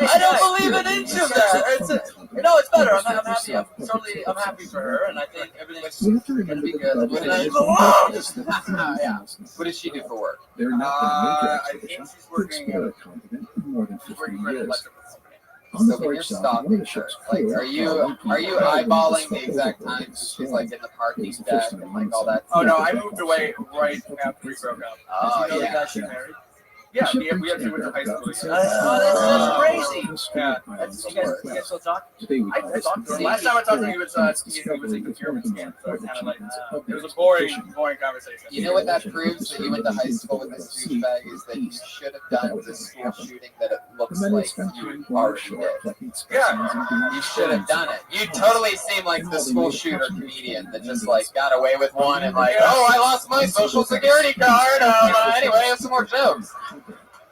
I don't believe an inch of that. No, it's better. I'm happy. I'm happy for her, and I think everything's We have to gonna remember be that good. the What Belgians Yeah. What does she do for work? They're not the major I think expedition she's to working. explore a continent in more than 50 Working for an years. electrical company. On the So when you're voyage south, one of stalking the her, ship's like, crew, are you eyeballing the exact times she's like in the parking deck and like all that? Oh no, I moved away right after we broke up. Oh, you know the yeah. guy she married? Yeah, we actually went to high school together. Oh, that's crazy. Yeah. You guys still talk? Today we I talked to him. Last time I talked to him, he was in procurement scan, so it kind of like it was a boring conversation. You know what that proves that you went to high school with this douchebag is that you should have done the school shooting that it looks like you already did. Yeah. You should have done it. You totally seem like the school shooter comedian that just like got away with one and like, oh, I lost my social security card. Anyway, I have some more jokes.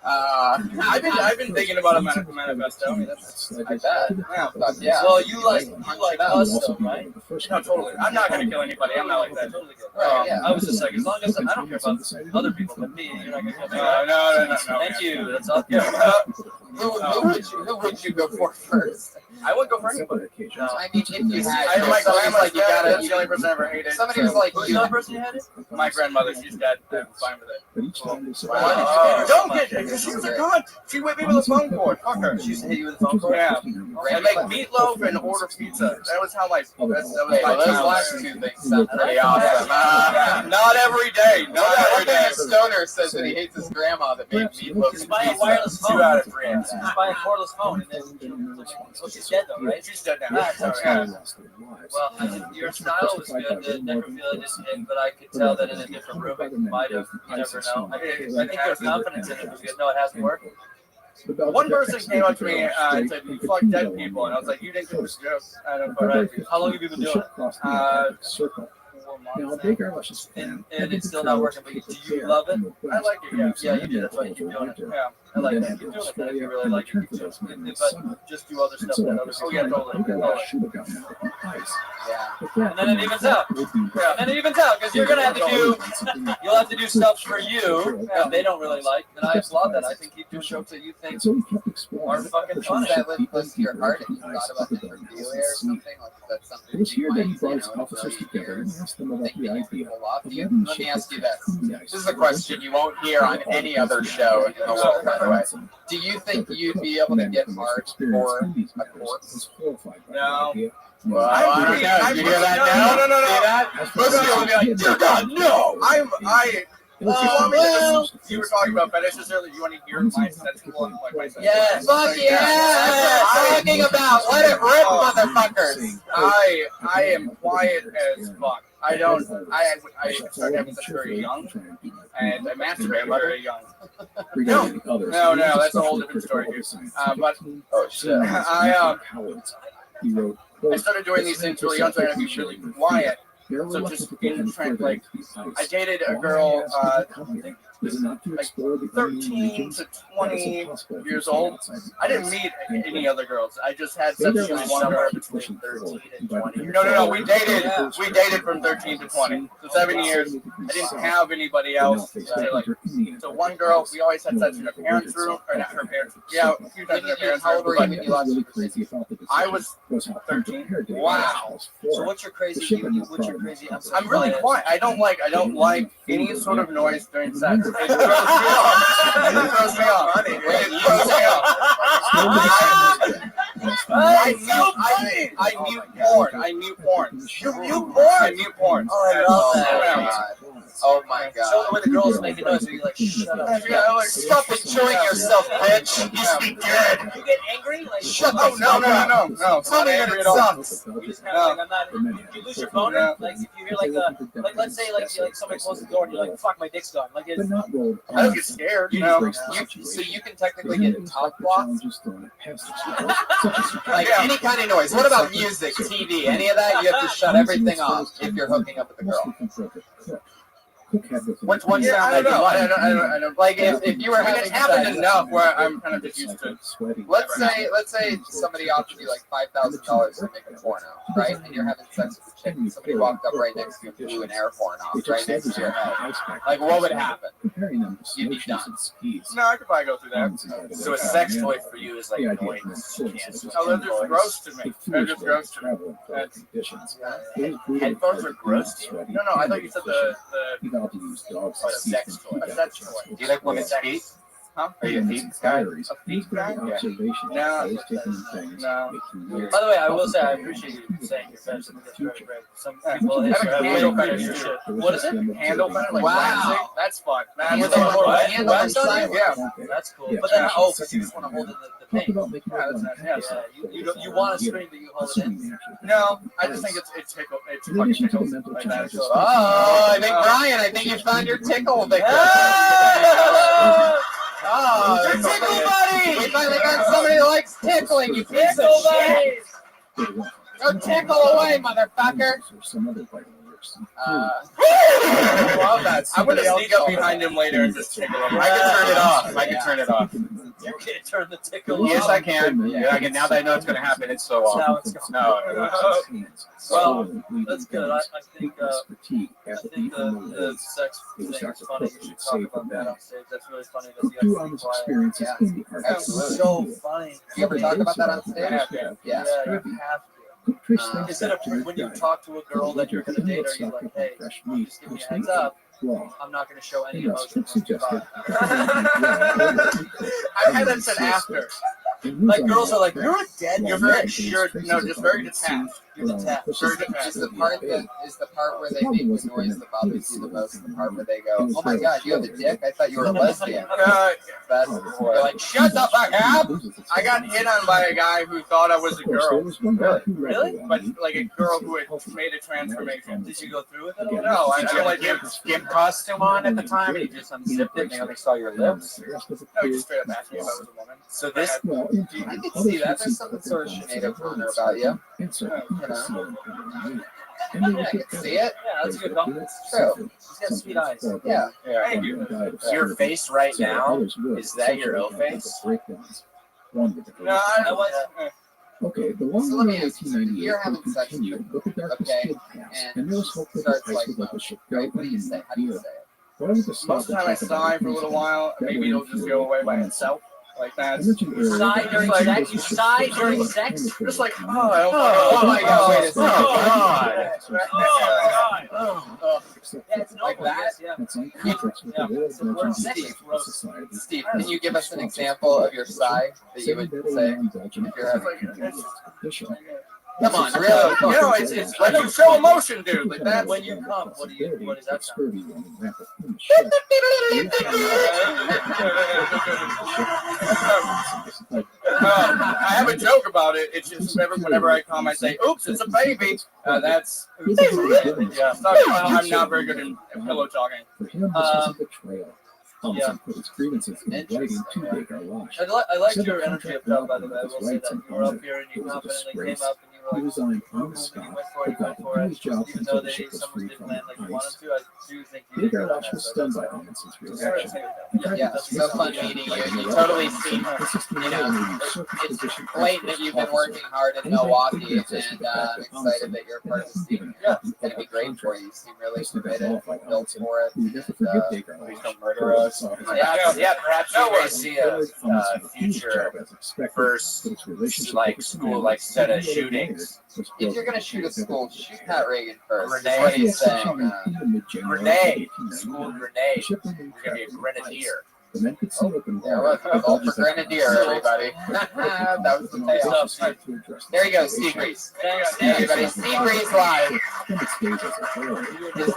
I've been thinking about a manifesto. I mean, that's I bet. Yeah. Well, you like us though, right? no, totally. I'm not gonna kill anybody. I'm not like that. Totally good. Right, yeah. I was just like, as long as I don't care about other people but me, you're not gonna kill me. No. Thank you. That's all. Who would you go for first? I wouldn't go for anybody. No. I mean, if you had, I had my grandma's like you gotta. that's the only person I ever hated. Somebody was like, Who's the other person you had it? My grandmother, she's dead. I'm fine with it. Wow. Don't get it, because she was a cunt. She whipped me with a phone cord. Fuck her. She used to hit you with a phone cord? Yeah. And make meatloaf and order pizza. That was how my. That was Hey, my well, those childhood. last two things sound pretty awesome. Not every day. Not every day. Stoner says that he hates his grandma that made meatloaf. Just buy a wireless phone. 2 out of 3. Just buy a cordless phone and then well, she's dead though, right? She's dead now. That's all right. Well, I mean, your style was good. The necrophilia didn't hit, but I could tell that in a different room it might have. You never know. I think your confidence in it was good. No, it hasn't worked. One person came up to me and said, "You fuck dead people," and I was like, "You didn't do this joke." I don't know. Right. How long have you been doing it? 4 months. And it's still not working, but do you love it? I like it. Yeah. Yeah, you do. That's why you keep doing it. Yeah. I like that. Keep doing it then if you really like it. But just do other stuff that other people yeah, totally. Yeah. And then it evens out. Yeah. And then it evens out because you're gonna have to do. You'll have to do stuff for you that they don't really like. And I applaud that. I think you do jokes that you think are fucking funny. That went close to your heart if you thought about the necrophilia or something. Like that's something. It was here that he brought his really officers together and asked them about the idea let me ask you this. This is a question you won't hear on any other show in the world, by the way. Do you think you'd be able to get hard for a corpse? No. Well, I don't know. You hear that now? No. See that? Most people would be like, "Dear God, no!" You were talking about fetishes earlier. You want to hear my sexual my Yes. Fuck yeah! Talking about let it rip, motherfuckers. I am quiet as fuck. I started having sex very young, and I masturbated very young. No, that's a whole different story here. But oh shit, I started doing these things really young, so I had to be really quiet. So just in like, I dated a girl, like 13 to 20 years old. I didn't meet any other girls. I just had sex with one girl between 13 and 20. No. We dated from 13 to 20. So 7 years. I didn't have anybody else. So one girl, we always had sex in her parents' room, or not her parents. Yeah, a few times in her parents' room. I was 13. Wow. So what's your crazy? I'm really quiet. I don't like any sort of noise during sex. It throws me off. It throws me off. I mute porn. I mute porn. Oh, I love that. Oh my god. So when the girls make a noise, are you like, shut up? Yeah, like, stop enjoying yourself, bitch. You speak good. You get angry? Like, shut up. No. Tell me that it sucks. You just kind of like, I'm not. You lose your boner? Like, if you hear like let's say like somebody closes the door and you're like, fuck, my dick's gone. Like, I don't get scared. So you can technically get top blocked. Like any kind of noise. What about music, TV, any of that? You have to shut everything off if you're hooking up with a girl. What's one sound that you like? I don't. Like if you were having happened enough where I'm kind of just used to. Let's say somebody offered you like $5,000 to make a porno, right? And you're having sex with a chick, and somebody walked up right next to you and blew an air horn off right next to your head. Like what would happen? You'd be done. No, I could probably go through that. So a sex toy for you is like annoyance. Oh, they're just gross to me. They're just gross to me. Headphones are gross to you? No, I thought you said the sex toy. A sex toy. Do you like women's feet? Huh? Are you a feet guy? A feet guy? No. No. By the way, I will say I appreciate you saying your fetish. That's very brave. Some people I have a handle fetish your too. shit. What is it? Handle fetish? Like wow. That's fun. Wax on you? Yeah. That's cool. But then, because you just want to hold in the pain. You want to scream, but you hold it in. No, I just think it's fucking tickles. Like that. Oh, I think you found your tickle victim. Oh, tickle buddy! We finally got somebody who likes tickling, you piece of shit! Go tickle away, motherfucker! I'm gonna sneak up behind him later and just tickle him. I can turn it off. You can't turn the tickle Yes, off. I can. Yeah, again, now that I know it's going to happen, it's so That's how awesome. it's No, Well, that's good. I think the sex thing is funny. You should talk about that on stage. That's really funny that you guys be quiet. Yeah, That's absolutely. so funny. You ever talk about that on stage? Yeah, you have to. Is it when you talk to a girl that you're going to date, are you like, hey, I'm just giving you a heads up, I'm not going to show any emotion when you talk. I've had that said after. Like girls are like, you're a dead. You're very, you're no, just very detached. You're detached. Very detached. Is the part where they make the noise that bothers you the most the part where they go, oh my god, you have a dick? I thought you were a lesbian. That's You're like, shut the fuck up! I got hit on by a guy who thought I was a girl. Really? But like a girl who had made a transformation. Did you go through with it? No, I Did you like have a skin costume on at the time, and you just unzipped it, and they only saw your lips? No, just straight up asked me if I was a woman. So this, you can see that. There's something sort of Sinead O'Connor about you. You know. I can see it. Yeah, that's a good compliment. True. He's got sweet eyes. Yeah. Thank you. Your face right now, is that your O face? No, I was. Okay, the So long let me run ask you something. You're having sex with continued, but the darkness okay, did pass, and and there was hope that starts the like, ice would ship right? What do you say? How do you say it? Why would the Most of the time I sigh for a little while. Maybe it'll just go away by itself. Like that. Sigh during sex? You sigh during sex? Just like, Oh my god, wait a second. Yeah, it's Like that? Yeah. Steve, can you give us an example of your sigh that you would say if you're having? Come on, really? You know, it's like you show emotion, dude. Like that. When you come, what does that sound? I have a joke about it. It's just whenever I come, I say, "Oops, it's a baby." That's yeah. I'm not very good at pillow talking. Yeah. I liked your energy up top, by the way. I will say that you were up here and you confidently came up and you were like, you went for it. Even though someone didn't land like you wanted to, I do think you did good on that. Yeah, it's so fun meeting you. You totally seem, you know, it's blatant that you've been working hard in Milwaukee, and I'm excited that you're part of this team. Yeah, it's going to be great for you. You seem really committed, built for it. Please don't murder us. Yeah, perhaps you may see a future first like school like set of shootings. If you're going to shoot a school, shoot Pat Reagan first. Renee. What he's saying. Renee, school Renee. You're gonna be a grenadier. Yeah, well, vote for Grenadier, everybody. That was the payoff. There you go, Steve Reese. Everybody, Steve Reese live.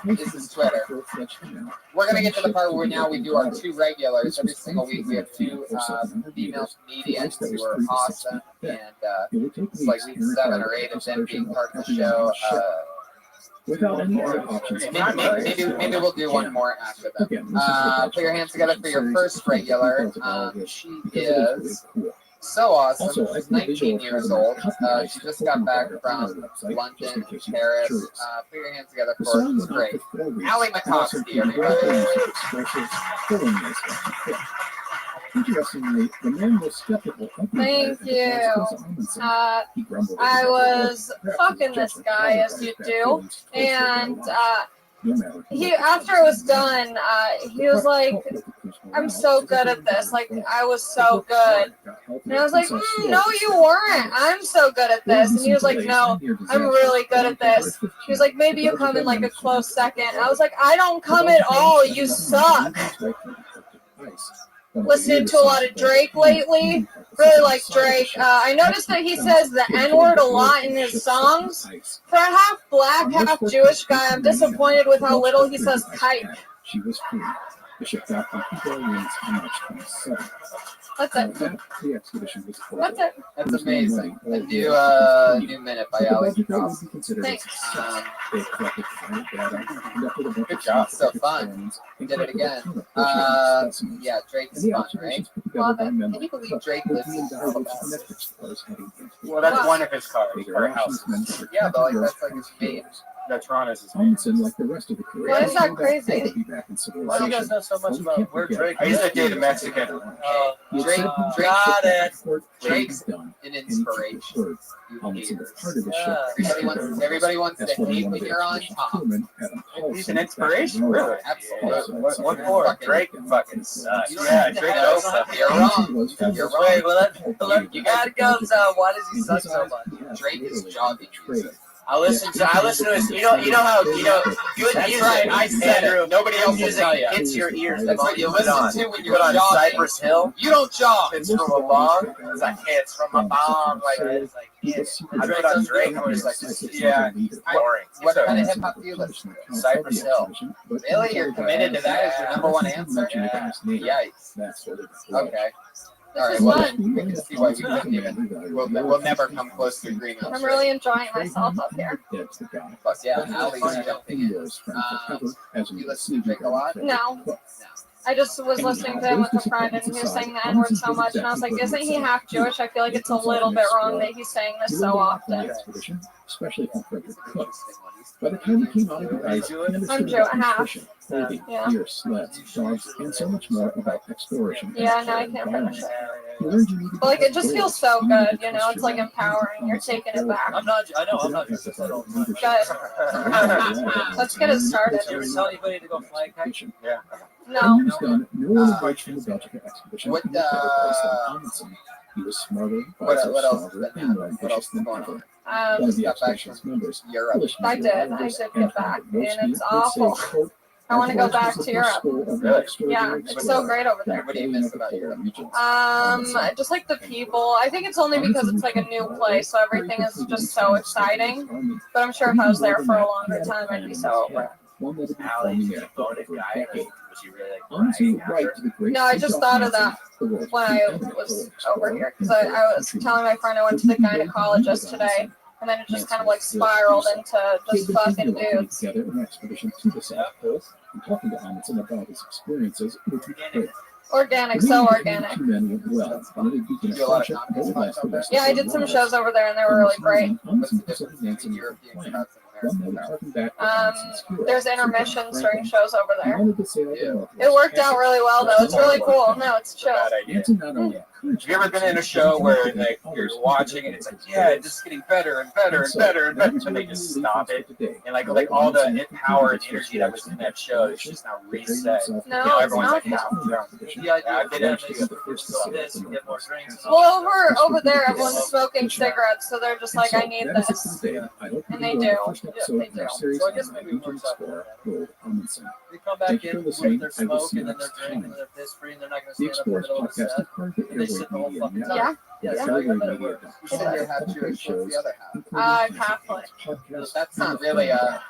This is Twitter. We're going to get to the part where now we do our two regulars. Every single week we have two female comedians who are awesome. And it's like week 7 or 8 of them being part of the show. Without any other options. Maybe we'll do one more after that. Put your hands together for your first regular. She is so awesome. She's 19 years old. She just got back from London, Paris. Put your hands together for her. She's great. Allie McCoskey, everybody. Interestingly, the man was skeptical. Thank you. I was fucking this guy as you do, and he after it was done, he was like, "I'm so good at this. Like I was so good." And I was like, "No, you weren't. I'm so good at this." And he was like, "No, I'm really good at this." He was like, "Maybe you come in like a close second." I was like, "I don't come at all. You suck." Listening to a lot of Drake lately. Really like Drake. I noticed that he says the N-word a lot in his songs. For a half black, half Jewish guy, I'm disappointed with how little he says kike. She was free. The ship back from Cuba wins on March 27th. That's it. The expedition was That's it. That's amazing. A new minute by Ali. Thanks. Good job. So fun. We did it again. Yeah, Drake's fun, right? Can you believe Drake lives in Well, that's one of his cars or houses. Yeah, but like that's like his main No, Toronto's his name. Amundsen, like the rest of the crew, Why is that was crazy? to be back in Why do you guys civilization. know so much about where Drake He's is? a native Mexican. He had Drake- said he Drake- got got it. report Drake's done, an and he took his inspiration. word. You Amundsen was haters. part of the Yeah. ship. Everybody wants That's to what hate one when of the you're on expedition's top. crewmen, Adam He's an Paulson, inspiration, back in really. Norway, Absolutely. also had What something for? like Drake that fucking in sucks. Florence. Yeah, Drake No, knows you're something. wrong. You're Wait, let you got guns out. Why does he suck so much? Drake is jogging music. I listen to his. You know how good That's music. right, I said it. Nobody else will music tell you. hits your ears. That's what you listen to when you're Put on jogging. Cypress Hill. You don't jog. It's from a bong. It's like hits from a bong. Like it's like hits. I put on Drake and it's like this is Yeah. boring. What kind of hip hop do you listen to? Cypress Hill. Really? You're committed to that as your number one answer? Yikes. Okay. All right. is Well, fun. we can see why we couldn't even. We'll never come close to agreeing on I'm shit. really enjoying myself up here. Plus, yeah, Allie's jumping in. You listen to Drake a lot? No. I just was listening to him with a friend, and he was saying the N-word so much, and I was like, isn't he half Jewish? I feel like it's a little bit wrong that he's saying this so often. Especially from Frederick Cook. By the time he came out of the ice, he I'm understood Jewish, about half. nutrition, clothing, Yeah. gear, sleds, dogs, and so much more about exploration. Yeah, no, I can't finish it. He learned you needed But like, to it just have feels goals. so good, you know? It's like empowering. You're taking it back. I'm not used to that all the time. Good. Let's get it started. Did you ever tell anybody to go fly kite? Yeah. No. When he was done, no one emerged from the Belgica expedition What, from the better place than Amundsen. He was smarter, wiser, what else? stronger, and more ambitious than ever. One of the Um, expedition's members, Europe. Polish I did. meteorologist I did and get back, Rothschild, and it's would say, awful. quote, I want to go "Our back was to the Europe. first school of Really? extraordinary Yeah, it's so explorer great over there. What do you miss about Europe? Just like the people. I think it's only because it's like a new place, so everything is just so exciting. But I'm sure if I was there for a longer time, I'd be so over it. One that had been Allie's forming a at for bonnet over a guy. decade. Was he really like Amundsen would bragging write to the great No, I just thought of that the world's when I preeminent was polar over here, because explorer I was telling my friend I went to the gynecologist today, and then it just kind of like spiraled into just fucking dudes. Together an expedition to the South Pole and talking to Amundsen about his experiences would be great. Organic, so organic. Two men went well, and it had begun a friendship that would last the rest Yeah, of I their did some lives. shows over there, and they were really great. Amundsen presented Nansen with a plan. One night talking back to Amundsen's hero, There's intermissions during shows over he there. wanted to sail the Northwest It worked out really well, though. It's really cool. No, it's chill. Bad idea. Nansen not only encouraged Have you ever been in a show where like you're watching and it's like, yeah, it's just getting better and better and better and better, and they just stop it, and like all the power and energy that was in that show is just now reset. No, You know, it's everyone's not like, though. The idea I've of been them actually is the first go this and get more drinks. Well, over there, everyone's smoking cigarettes, so they're just like, I need that is it this. for today. I hope And you they enjoyed do. the first episode They of our do. series So I guess on maybe my it works out explorer, Roald Amundsen. They come back Thank you in for with listening. their I will smoke see you and then they're next drinking time. and they're piss free and they're not going to The stand up in the Explorers middle of the podcast set. is part of the And they sit the whole Airwave fucking Media time. Yeah. Yeah, Network. so I bet it Airwave works. Media. You said you're half Jewish. What's the other half? Catholic. That's not really a.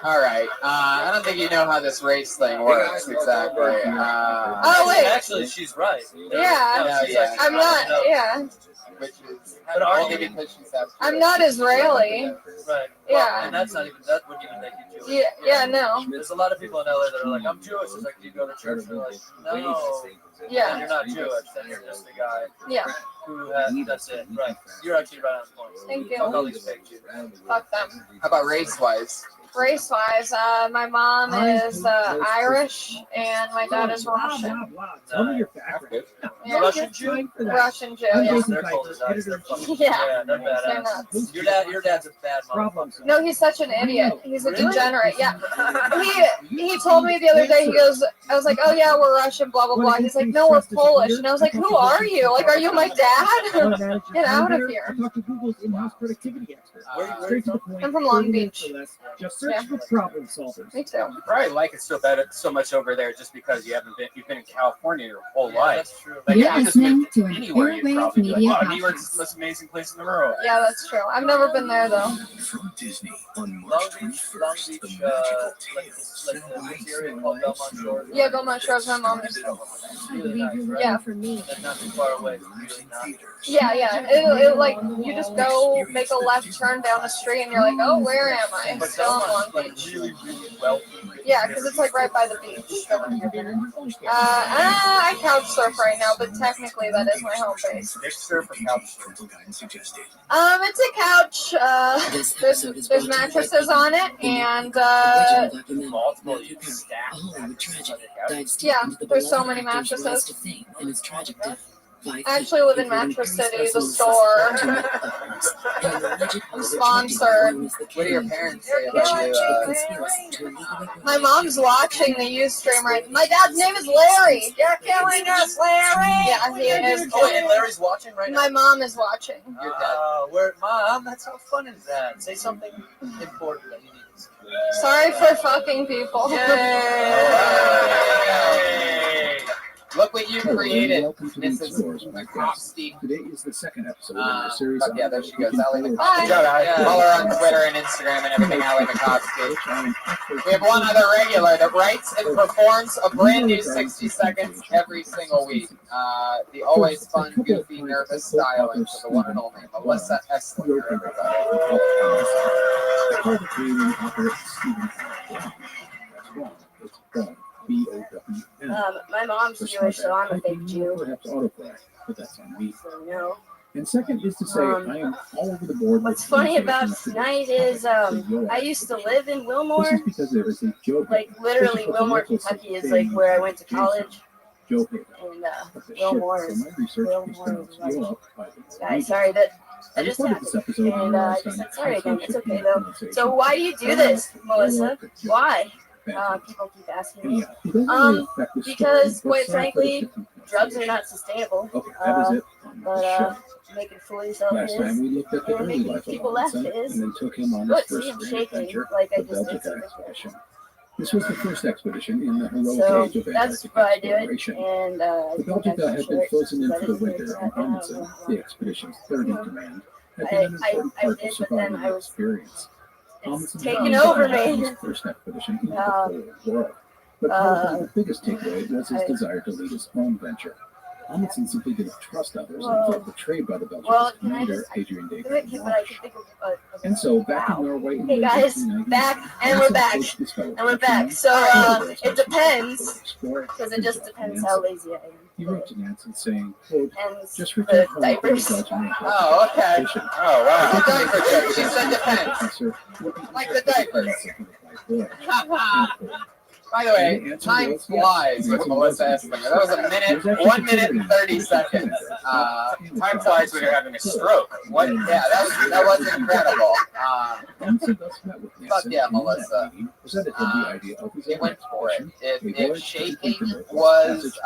All right. I don't think you know how this race thing works exactly. Oh, wait. Actually, she's right. Yeah. No, she's yeah. actually I'm not, right. yeah. Which is But are only you? because she's half I'm not Israeli. Right. Well, Yeah. and that's not even, that wouldn't even make you Jewish. Yeah, no. There's a lot of people in LA that are like, I'm Jewish. It's like, do you go to church? And they're like, no. Then Yeah. you're not Jewish. Then you're just a guy Yeah. who has, that's it. Right. You're actually right on point. Thank Fuck all you. these fake Jews. Fuck them. How about race-wise? Race-wise, my mom is Irish, and my dad is Russian. Tell me your background. Yeah. Russian Jew? Russian Jew, yeah. They're cold as ice. They're fucking, Yeah. they're They're badass. nuts. Your dad's a bad motherfucker. No, he's such an idiot. He's a degenerate. Yeah. He told me the other day, he goes, I was like, oh yeah, we're Russian, blah, blah, blah. He's like, no, we're Polish. And I was like, who are you? Like, are you my dad? Get out of here. Talk to Google's in-house productivity expert. Straight to the point. I'm from Long Beach. Just search Yeah. for problem solvers. Me too. You probably like it so much over there just because you've been in California your whole Yeah, life. that's true. Like, You're if you just listening moved to an anywhere, you'd Airwave probably be Media like, wow, New York's podcast. the most amazing place in the world. Yeah, that's true. I've never been there though. From Disney on Long March Beach, 21st, the like magical the area called Belmont Shores. Yeah, Belmont Shores, my mom is. Really nice, right? Yeah. For me. And not too far away. Really not. Yeah, yeah. It like you just go make a left turn down the street and you're like, oh, where am I? But Still in Long Belmont's like Beach. really, really wealthy. Yeah, because it's like right by the beach. I couch surf right now, but technically that is my home base. Big surf or couch surf? It's a couch. There's mattresses on it, and Multiple you stack. yeah, there's so many mattresses. I actually live in Mattress City, the store. I'm sponsored. What do your parents say about you? My mom's watching the Ustream right now. My dad's name is Larry. You're killing us, Larry. Yeah, he is. Oh, and Larry's watching right now. My mom is watching. Where, Mom? That's how fun is that? Say something important that you need to say. Sorry for fucking people. Look what you created, Welcome to the Mrs. Explorers podcast. Today is the second episode of our series. But yeah, there she goes, Allie Looking McCoskey. forward- Follow her on Twitter and Instagram and everything, Allie McCoskey. We have one other regular that writes and performs a brand new 60 seconds every single week. The always fun, goofy, nervous styling for the one and only Melissa Esslinger, everybody. I call the Canadian author Stephen Brown. That's wrong. It's Brown. B-O-W-N. My mom's Jewish, so I'm a fake Jew. Perhaps autocorrect, but that's on me. So no. And second is to say I am all over the board. What's funny about tonight is I used to live in Wilmore. This is because there is a joke. Like literally, Wilmore, Kentucky is like where I went to college. Joke. And Wilmore is Wilmore. Guys, sorry that just happened. And I just said sorry again. It's okay though. So why do you do this, Melissa? Why? People keep asking me. Because quite frankly, drugs are not sustainable. But making a fool of yourself Last time we looked at the and early making life of people laugh Robinson is. and then took him on his Look, first see, I'm grand shaking adventure, like I the just did Belgica something. expedition. This was the first expedition in the heroic So age of that's Antarctic why I do it. exploration. And The Belgica had been frozen in for the winter, and Amundsen, the expedition's third in command, had been an important part of surviving the experience. Amundsen taking over me. his first expedition into the whole world. But probably the biggest takeaway was his desire to lead his own venture. Amundsen simply didn't trust others and felt betrayed by the Belgian commander, Adrian de And so, back in Norway in Hey late guys, 1890, back and we're back. approached this fellow And we're back. So it depends, explorer because it just depends how lazy I am. He wrote to Nansen saying, quote, And just the returned home from the diapers. Belgian Antarctic Oh, okay. expedition. Oh, wow. The diaper joke. She said depends. Like the diapers. By the way, time flies with Melissa Esslinger. That was a minute, 1 minute and 30 seconds. Time flies when you're having a stroke. What? Yeah, that was incredible. Fuck yeah, Melissa. He went for it. If shaking was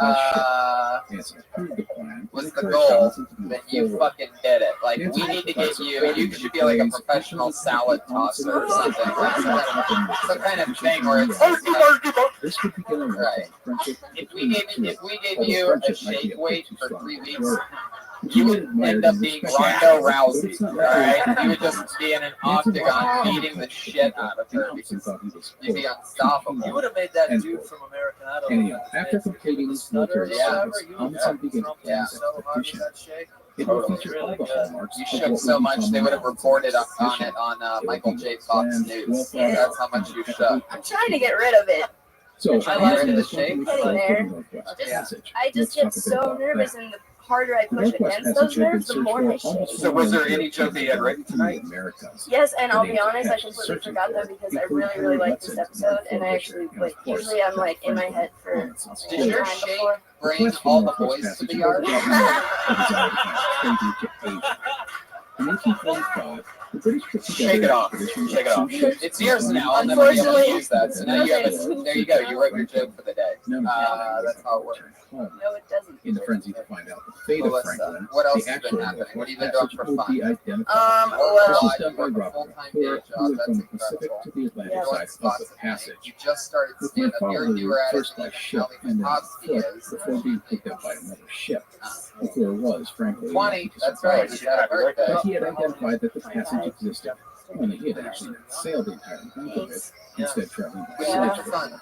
the goal, then you fucking did it. Like, we need to get you. You should be like a professional salad tosser or something. Like some kind of thing where it's right. If we gave you a shake weight for 3 weeks, you would end up being Ronda Rousey, right? You would just be in an octagon beating the shit out of her because you'd be unstoppable. You would have made that dude from American Idol. Anyhow, after completing his military service, Amundsen began to plan his expedition. It will feature all the hallmarks You of shook what so would much become they would have Amundsen's reported on expedition. it on Michael J. Fox News. Yeah. That's how much you shook. I'm trying to get rid of it. So, I like Amundsen the was shape. going to Getting the there. Northwest Yeah. Passage. I just Let's get talk a bit so about nervous, that. and the harder I The push Northwest against Passage those had been nerves, the searched more for they shake. almost So was there 400 any joke that you had written tonight? Americas. Yes, and I'll The be honest, I names completely searching forgot for that because I include really like Hudson, this episode, and I actually, and like, of course, usually I'm, like, in my head for Amundsen's Did your time shake before. bring all the boys to the yard? A desire to trade route to Asia. In 1845, the British put together Shake it off. an expedition Shake it off. of 2 ships It's yours now. I'll never be able to Unfortunately, use that. So now you have it. There you go. You wrote your joke for the day. That's how it works. No, it doesn't. In the frenzy to find out the fate of Melissa, Franklin, what else the has been actual happening? What have you been Northwest doing for Passage would fun? be identified. Well, This was done by you work a Robert, full-time who day went job. from That's the Pacific incredible. to the Atlantic Yeah. side of Spots the tonight. passage. You just started With my stand up. father, You were at first by it. ship and then on foot before being picked up by another ship. Before it was, frankly, 20. enough to That's surprise right. me. You had a birthday. But he had identified that the passage existed, only he had actually not sailed the entire length of it, instead traveling by Yeah. sledge. Fun.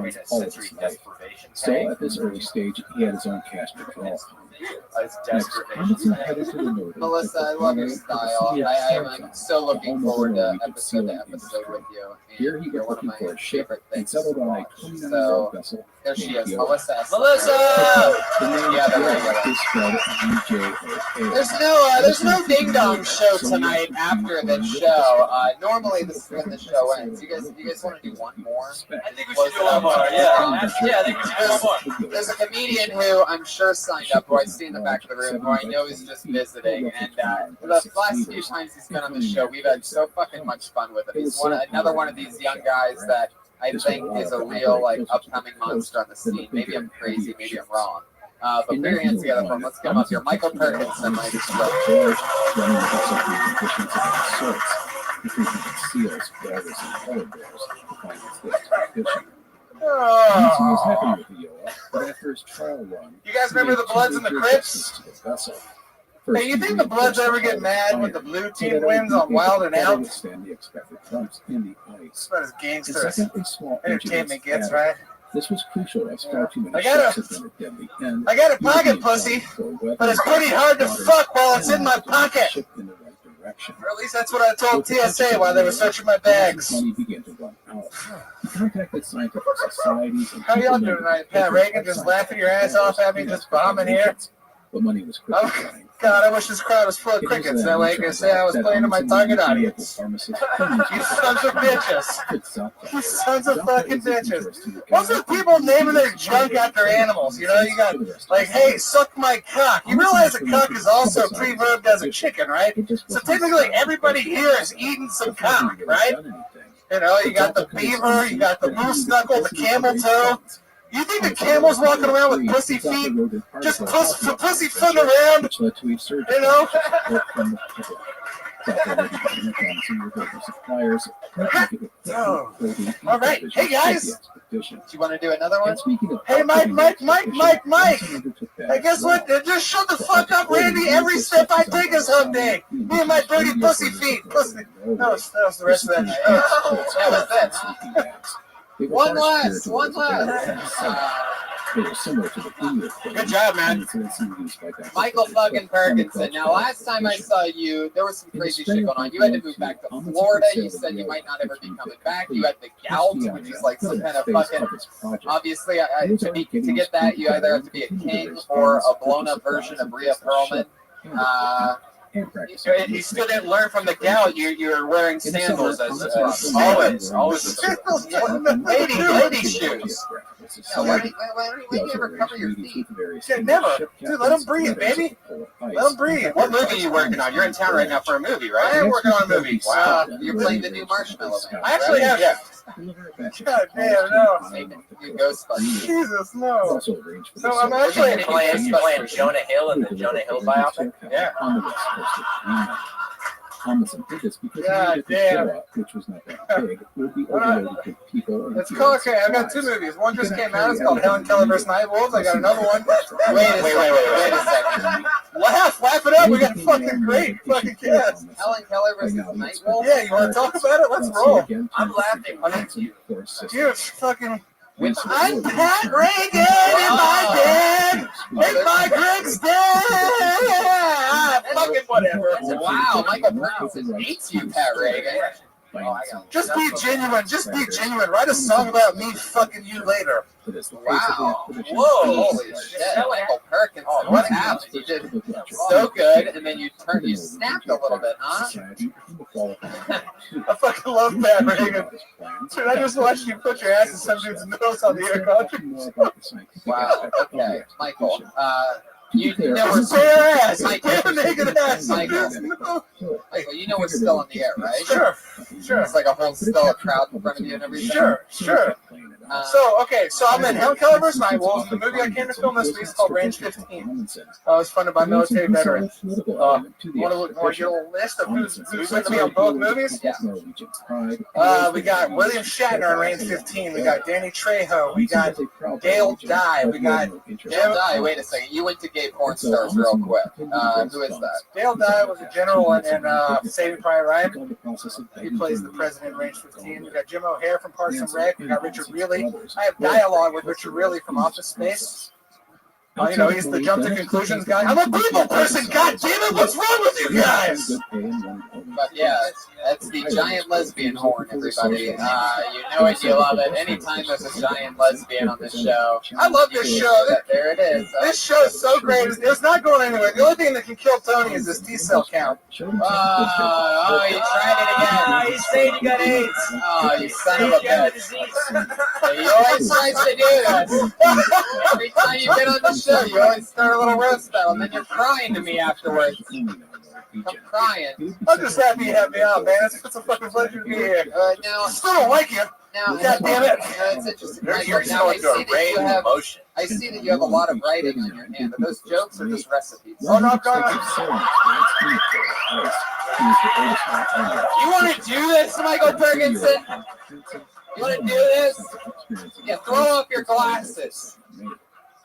funds all of his life. Still, at this early stage, he had his own cash to draw upon. It's desperate. Melissa, I love your style. I'm so looking forward to episode with you. Here he You're was one of looking my for a ship favorite and things to settled on a watch. 29-year-old vessel. There she is, named Melissa. Melissa! Yeah, the regular. There's no ding dong show tonight after the show. Normally this is when the show ends. You guys want to do one more? I think we should do one more. Yeah, I think we should do one more. There's a comedian who I'm sure signed up, who I see in the back of the room, who I know is just visiting, and the last few times he's been on the show, we've had so fucking much fun with him. He's another one of these young guys that I think is a real upcoming monster on the scene. Maybe I'm crazy, maybe I'm wrong. But put your hands together for him. Let's get him up here. Michael Perkinson, ladies and gentlemen. Seals, walrus, and polar bears to find its expedition. Nancy was happy with the Yoa, but after his trial run, you guys remember the Bloods and the Crips? Hey, you think the Bloods ever get mad when the blue team wins on Wild and Out? Withstand the expected jumps in the ice. That's as gangsters small entertainment gets, right? This was crucial as far too many I got ships had been at deadly end. I got a pocket pussy, but it's pretty hard to fuck while it's in my pocket. Or at least that's what I told TSA while they were searching my bags. Money began to run out. He contacted scientific societies. How y'all doing tonight? Pat Reagan just laughing your ass off at me, just bombing here. But money was quickly running. God, I wish this crowd was full of crickets. That way I could say I was playing to my target audience. You sons of bitches. You sons of fucking bitches. What's with people naming their junk after animals? You know, you got, like, hey, suck my cock. You realize a cock is also pre-verbed as a chicken, right? So technically everybody here is eating some cock, right? You know, you got the beaver, you got the moose knuckle, the camel toe. You think the camel's walking around with pussy feet? Just pussy footing around? You know? All right. Hey, guys. Do you want to do another one? Hey, Mike. Hey, guess what? Just shut the fuck up, Randy. Every step I take is hump day. Me and my dirty pussy feet. Pussy. That was the rest of that shit. That was it, huh? One last. Good job, man. Michael fucking Perkinson. Now, last time I saw you, there was some crazy shit going on. You had to move back to Florida. You said you might not ever be coming back. You had the gout, which is like some kind of fucking. Obviously, to get that, you either have to be a king or a blown-up version of Rhea Perlman. You still didn't learn from the gout. You're wearing sandals as always. Lady shoes. Yeah, why do you ever cover your feet? Yeah, never. Dude, let them breathe, baby. Let them breathe. What movie are you working on? You're in town right now for a movie, right? I am working on a movie. Wow, you're playing the new Marshmallow Man. I actually have. Yeah. God damn, no. You Ghostbusters. Jesus, no. So I'm actually playing Jonah Hill in the Jonah Hill biopic. Yeah. God damn. Which was not that big, would be overloaded with people. It's cool. Okay, I've got two movies. One just came out. It's called Helen Keller vs. Nightwolves. I got another one. Wait a second. Laugh it up. We got fucking great fucking kids. Helen Keller vs. Nightwolves? Yeah, you want to talk about it? Let's roll. I'm laughing. Dude, fucking. I'm Pat Reagan in my den. Make my Greg's dead. Fucking whatever. Wow, Michael Perkinson hates you, Pat Reagan. Just be genuine. Write a song about me fucking you later. Wow. Whoa. Holy shit. Michael Perkinson. What happened? You did so good, and then you snapped a little bit, huh? I fucking love Pat Reagan. Dude, I just watched you put your ass in some dude's nose on the air contract. Wow. Okay, Michael. You know we're bare ass. Michael, naked ass. Michael, you know we're still on the air, right? Sure. It's like a whole still crowd in front of you and everything. Sure. So I'm in Helen Keller vs. Nightwolves. The movie I came to film this week is called Range 15. It's funded by military veterans. Want to get a list of who's with me on both movies? Yeah. We got William Shatner in Range 15. We got Danny Trejo. We got Dale Dye. We got Dale Dye. Wait a second. You went to gay porn stars real quick. Who is that? Dale Dye was a general in Saving Private Ryan. He plays the president in Range 15. We got Jim O'Hare from Parks and Rec. We got Richard Reilly. I have dialogue with Richard Reilly from Office Space. You know, he's the jump to conclusions guy. I'm a people person. God damn it! What's wrong with you guys? But yeah, that's the giant lesbian horn, everybody. You know it, you love it. Anytime there's a giant lesbian on this show, I love this show. There it is. This show is so great. It's not going anywhere. The only thing that can kill Tony is this T-cell count. Oh, you tried it again. He's saying you got AIDS. Oh, you son of a bitch. You always tries to do this. Every time you get on the show, you always start a little roast battle, and then you're crying to me afterwards. I'm crying. I'm just happy you have me on, man. It's a fucking pleasure to be here. Now, I still don't like you. Now, God damn it. It's interesting. Now, I see that you have a lot of writing on your hand. Are those jokes or just recipes? Oh, no, You want to do this, Michael Ferguson? You want to do this? Yeah, throw up your glasses.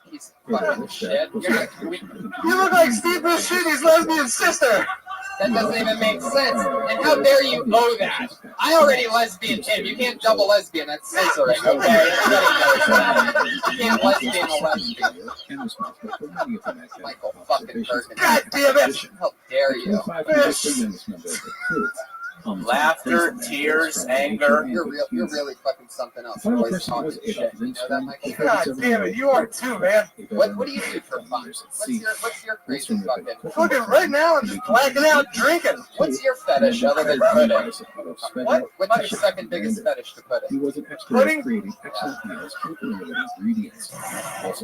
He's fucking shit. You look like Steve Buscemi's lesbian sister. That doesn't even make sense. And how dare you owe that? I already lesbian him. You can't double lesbian. That's censoring, okay? You can't lesbian a lesbian. Michael fucking Ferguson. God damn it! How dare you? Laughter, tears, anger. You're really fucking something else. You're always talking shit. You know that, Michael? God damn it, you are too, man. What do you do for fun? What's your crazy fucking? Look at right now, I'm just blacking out drinking. What's your fetish other than pudding? What? What's your second biggest fetish to pudding? Pudding?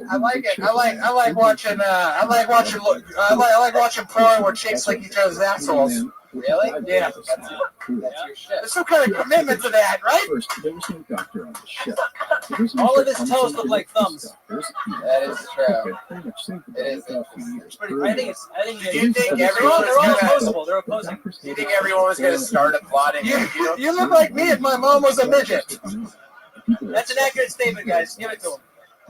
I like it. I like watching. I like watching porn where chicks like each other's assholes. Really? Yeah. That's your shit. There's some kind of commitment to that, right? All of his toes look like thumbs. That is true. It is interesting. I think it's. Do you think everyone they're all opposable. They're opposing. Do you think everyone was going to start applauding you? You look like me if my mom was a midget. That's an accurate statement, guys. Give it to him.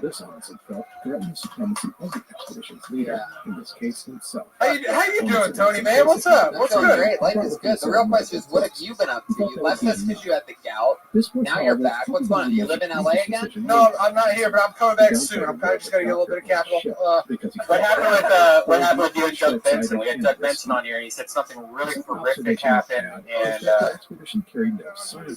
This honestly felt threatened supremacy of the expedition's leader, in this case himself. How you doing, Tony, man? What's up? What's good? Great. Life is good. The real question is, what have you been up to? You left us because you had the gout. Now you're back. What's going on? Do you live in LA again? No, I'm not here, but I'm coming back soon. I'm kind of just going to get a little bit of capital. What happened with you and Doug Benson? We had Doug Benson on here, and he said something really horrific happened. And you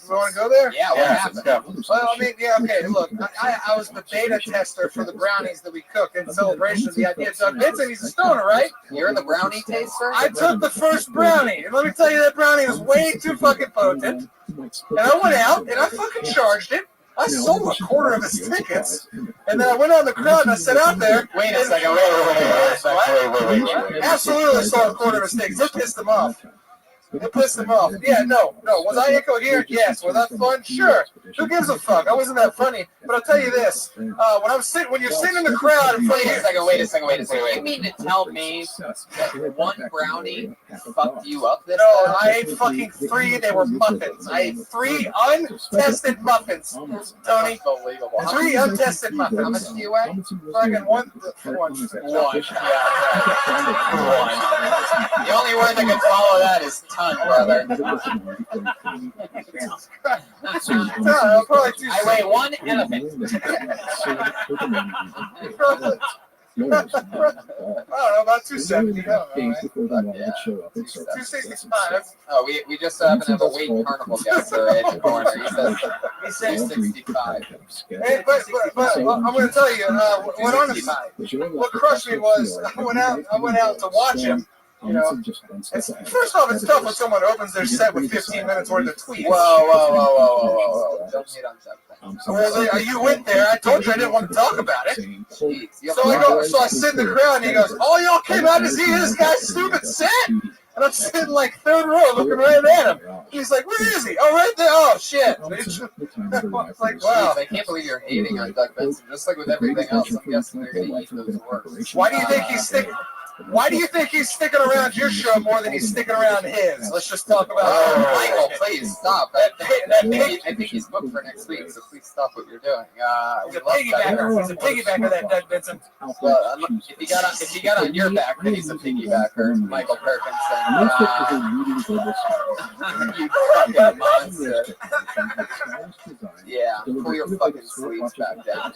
want to go there? Yeah. What happened? Well, I mean, yeah, okay. Look, I was the beta tester for the brownies that we cook in celebration of the idea of Doug Benson. He's a stoner, right? You're the brownie taster? I took the first brownie, and let me tell you, that brownie was way too fucking potent. And I went out, and I fucking charged it. I sold a quarter of his tickets, and then I went out in the crowd, and I sat out there. Wait a second. Wait. Absolutely sold a quarter of his tickets. It pissed him off. It pissed him off. Yeah, no. Was I incoherent? Yes. Was I fun? Sure. Who gives a fuck? I wasn't that funny. But I'll tell you this: when you're sitting in the crowd in front of you. Wait a second. You mean to tell me that one brownie fucked you up this No, time? I ate fucking 3. They were muffins. I ate 3 untested muffins, Tony. Unbelievable. 3 untested muffins. How much do you weigh? Fucking one. The only word that can follow that is ton, brother. Probably 2. I weigh 1 elephant. I don't know, about 270. I don't know, 265. Oh, we just happen to have a weight carnival guest in the corner. He says 265. Hey, but I'm going to tell you, what crushed me was I went out to watch him. You know, first off, it's tough when someone opens their set with 15 minutes worth of tweets. Whoa. Don't hate on something. Well, you went there. I told you I didn't want to talk about it. So I sit in the crowd, and he goes, "All y'all came out to see this guy's stupid set." And I'm sitting like third row, looking right at him. He's like, "Where is he? Oh, right there. Oh, shit." It's like, wow. I can't believe you're hating on Doug Benson. Just like with everything else, I'm guessing they're going to eat those words. Why do you think he's sticking around your show more than he's sticking around his? Let's just talk about Michael, please stop. I think he's booked for next week, so please stop what you're doing. He's a piggybacker, that Doug Benson. Well, if he got on your back, then he's a piggybacker, Michael Perkinson. You fucking monster. Yeah, pull your fucking sleeves back down.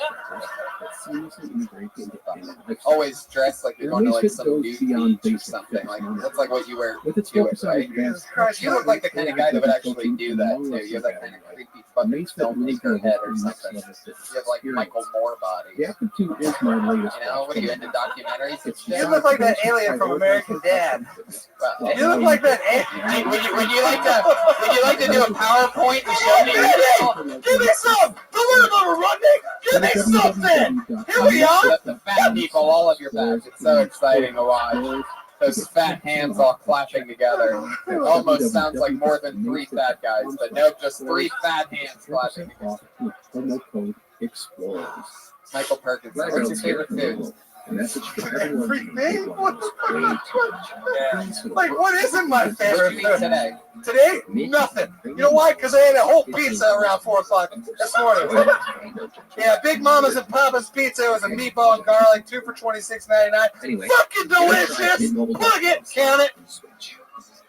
Always dressed like you're going to like some nude beach or something. Like that's like what you wear to it, right? Jesus Christ, you look like the kind of guy that would actually do that too. You have that kind of creepy fucking filmmaker head or something. You have like Michael Moore body. You know, what are you into documentaries and shit? You look like that alien from American Dad. Well, You look like that alien. Would you like to do a PowerPoint and show me? Give me some! Don't let them run me! Give me something! Here we are! The fat people all of your back. It's so exciting to watch. Those fat hands all clapping together. It almost sounds like more than 3 fat guys, but nope, just 3 fat hands clapping together. Michael Perkins, what's your favorite food? Everything? What the fuck? Like, what isn't my favorite food today? Today? Nothing. You know why? Because I ate a whole pizza around 4 o'clock this morning. Yeah, Big Mama's and Papa's Pizza. It was a meatball and garlic, 2 for $26.99. Anyway, fucking delicious! Plug it! Count it!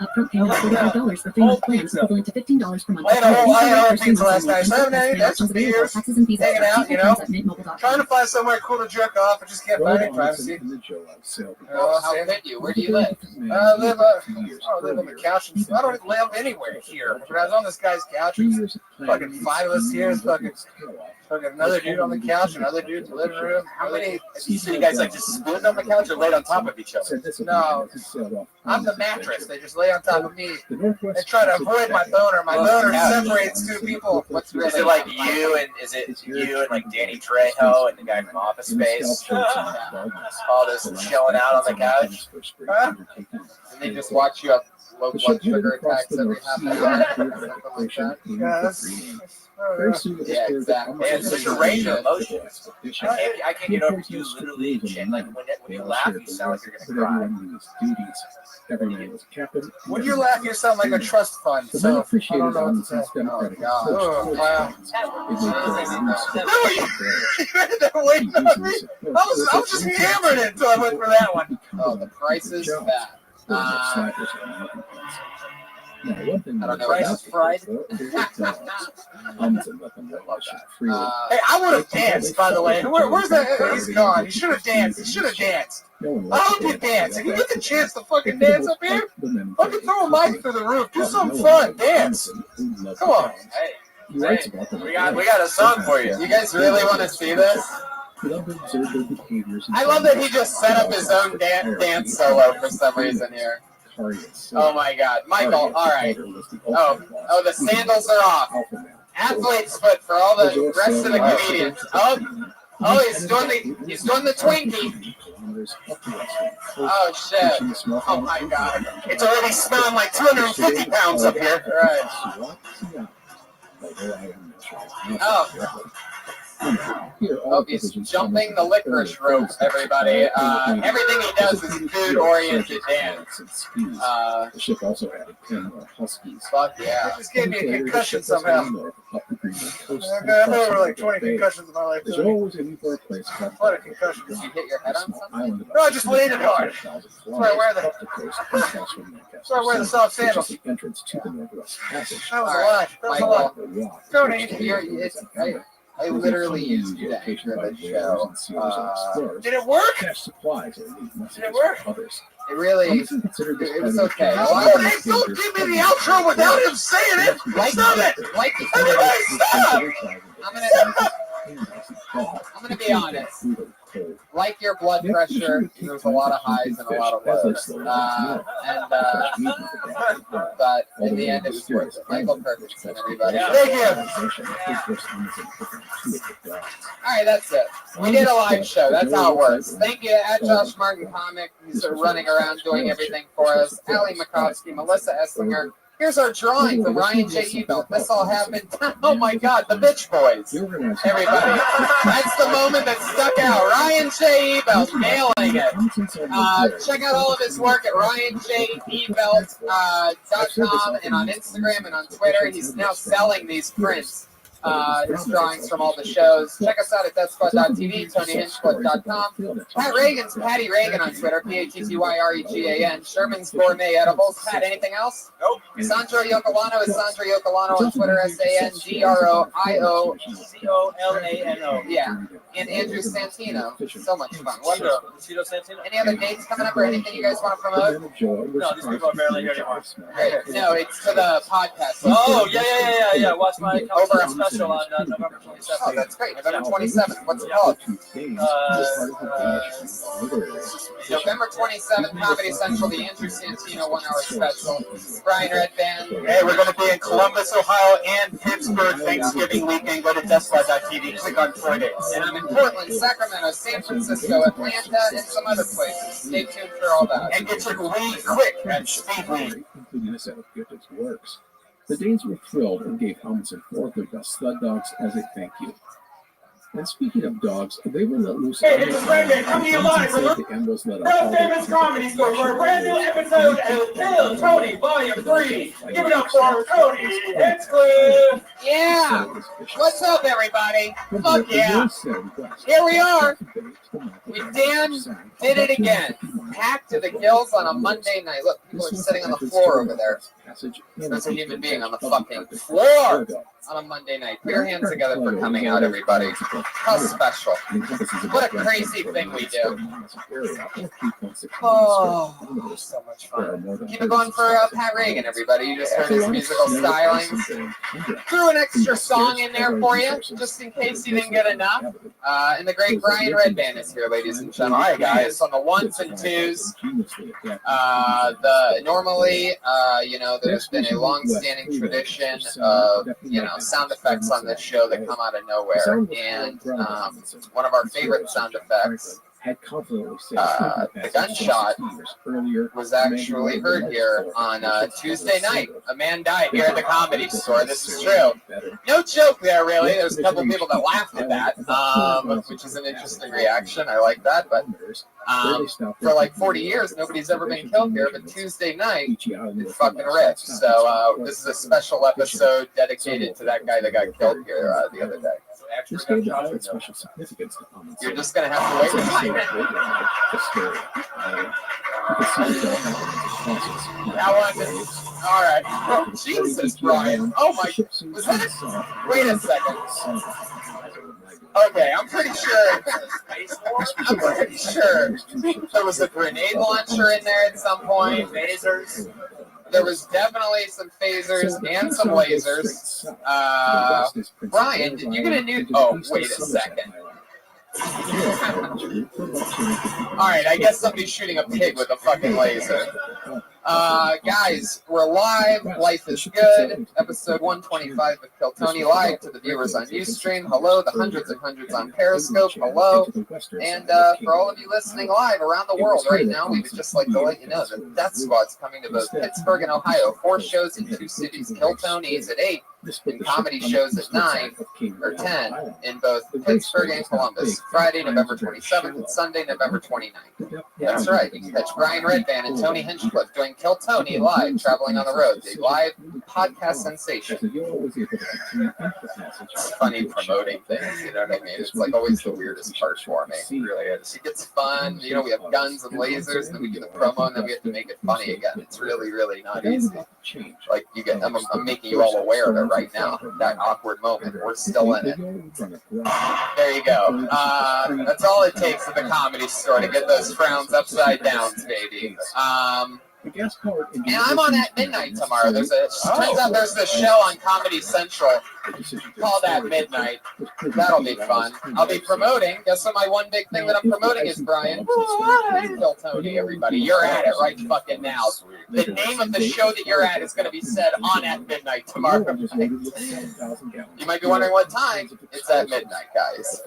Upfront payment of $45 for 3-month plans equivalent to $15 per month. I had a whole pizza last night. 7 that's some beers, hanging out, you know, trying to find somewhere cool to jerk off. I just can't find any privacy. How could you? Where do you live? I live on the couch. I don't live anywhere here. When I was on this guy's couch, there's fucking 5 of us here. Fucking another dude on the couch, another dude in the living room. How many? So you guys like just split on the couch or laid on top of each other? No, I'm the mattress. They just lay on top of me. They try to avoid my boner. My boner separates 2 people. What's really? Is it like you and like Danny Trejo and the guy from Office Space? All this chilling out on the couch. And they just watch you have low blood sugar attacks every half hour, something like that. Yeah, exactly. It's such a range of emotions. I can't get over you literally, like when you laugh, you sound like you're gonna cry. When you laugh, you sound like a trust fund. So I don't know what to say. Oh God! Oh, wow. No, you had that waiting on me. I was just hammering it until I went for that one. Oh, the price is fat. Now, one thing I don't know. Price is fried. Hey, I would have danced, by the way. Where's that? He's gone. He should have danced. He should have danced. I hope you dance. If you get the chance to fucking dance up here, fucking throw a mic through the roof. Do something fun. Dance. Come on. Hey, we got a song for you. You guys really want to see this? I love that he just set up his own dance solo for some reason here. Oh my God, Michael! All right. Oh, the sandals are off. Athlete's foot for all the rest of the comedians. Oh, he's doing the Twinkie. Oh shit! Oh my God! It's already smelling like 250 pounds up here. Right. Oh, he's jumping the licorice rope, everybody. Everything he does is food-oriented dance. The ship also added 10 more Huskies. Fuck yeah. Just gave me a concussion somehow. I've had over like 20 concussions in my life. There's always a need for a place. What a concussion. Did you hit your head on something? No, I just landed hard. That's why I wear the soft sandals. The entrance to the Northwest Passage. That was a lot. That was a lot. Donate. I literally used you to enter the show. Did it work? Did it work? It really, it was okay. Don't give me the outro without him saying it. Stop it. Everybody stop. I'm gonna be honest. Like your blood pressure, there's a lot of highs and a lot of lows. But in the end, it was worth it. Michael Perkins, everybody. Thank you. All right, that's it. We did a live show. That's how it works. Thank you at Josh Martin Comic. He's running around doing everything for us. Ali Makovsky, Melissa Esslinger. Here's our drawing from Ryan J. Ebelt. This all happened. Oh my God, the Bitch Boys. Everybody. That's the moment that stuck out. Ryan J. Ebelt, nailing it. Check out all of his work at RyanJEbelt.com and on Instagram and on Twitter. He's now selling these prints his drawings from all the shows. Check us out at deathsquad.tv, TonyHinchcliffe.com. Pat Reagan's Patty Reagan on Twitter, PattyRegan. Sherman's Gourmet Edibles. Pat, anything else? Nope. Sandro Yocolano is Sandro Yocolano on Twitter, SandroIocolano. Yeah. And Andrew Santino. So much fun. Wonderful. Any other dates coming up or anything you guys want to promote? No, these people are barely here anymore. Great. No, it's to the podcast. Oh, yeah. Watch my over special on November 27th. Oh, that's great. November 27th. What's it called? November 27th, Comedy Central, the Andrew Santino 1 hour special. Brian Redband. Hey, we're going to be in Columbus, Ohio, and Pittsburgh Thanksgiving weekend. Go to deathsquad.tv. Click on Friday. And I'm in Portland, Sacramento, San Francisco, Atlanta, and some other places. Stay tuned for all that. And get your weed quick at Speedweed. Including a set of gifted works. The Danes were thrilled and gave helmets and 4 of their best sled dogs as a thank you. And speaking of dogs, they were let loose. Hey, this is Rabbi, coming to you live from the World Famous Comedy Store for a brand new episode of Kill Tony Volume 3. Give it up for Tony Hinchcliffe. Yeah. What's up, everybody? Fuck yeah. Here we are. We damn did it again. Packed to the gills on a Monday night. Look, people are sitting on the floor over there. There's a human being on the fucking floor on a Monday night. Put your hands together for coming out, everybody. How special. What a crazy thing we do. Oh, so much fun. Keep it going for Pat Reagan, everybody. You just heard his musical stylings. Threw an extra song in there for you, just in case you didn't get enough. And the great Brian Redband is here, ladies and gentlemen. Hi, guys. On the 1s and 2s. Normally, there's been a long-standing tradition of, sound effects on this show that come out of nowhere. And one of our favorite sound effects, the gunshot, was actually heard here on Tuesday night. A man died here at the Comedy Store. This is true. No joke there, really. There's a couple people that laughed at that, which is an interesting reaction. I like that, but for like 40 years, nobody's ever been killed here, but Tuesday night, it fucking ripped. So this is a special episode dedicated to that guy that got killed here the other day. This gave the highlight special significance to common sense. You're just going to have to wait a minute. That one. All right. Oh, Jesus, Brian. Oh, my. Was that it? Wait a second. Okay, I'm pretty sure there was a grenade launcher in there at some point. Phasers. There was definitely some phasers and some lasers. Brian, did you get a new... Oh, wait a second. All right, I guess somebody's shooting a pig with a fucking laser. Guys, we're live. Life is good. Episode 125 of Kill Tony live to the viewers on Ustream. Hello, the hundreds and hundreds on Periscope. Hello. And for all of you listening live around the world right now, we would just like to let you know that Death Squad's coming to both Pittsburgh and Ohio. 4 shows in 2 cities. Kill Tony is at 8. And comedy shows at 9 or 10 in both Pittsburgh and Columbus. Friday, November 27th and Sunday, November 29th. That's right. You can catch Brian Redband and Tony Hinchcliffe doing Kill Tony live, traveling on the road. The live podcast sensation. It's funny promoting things, you know what I mean? It's like always the weirdest part for me. It really is. It gets fun. We have guns and lasers, and then we do the promo, and then we have to make it funny again. It's really, really not easy. Like, I'm making you all aware of it right now, that awkward moment. We're still in it. There you go. That's all it takes at the Comedy Store to get those frowns upside down, baby. And I'm on at midnight tomorrow. Turns out there's a show on Comedy Central called At Midnight. That'll be fun. I'll be promoting. Guess what my one big thing that I'm promoting is, Brian? Kill Tony, everybody. You're at it right fucking now. The name of the show that you're at is going to be said on At Midnight tomorrow night. You might be wondering what time. It's at midnight, guys.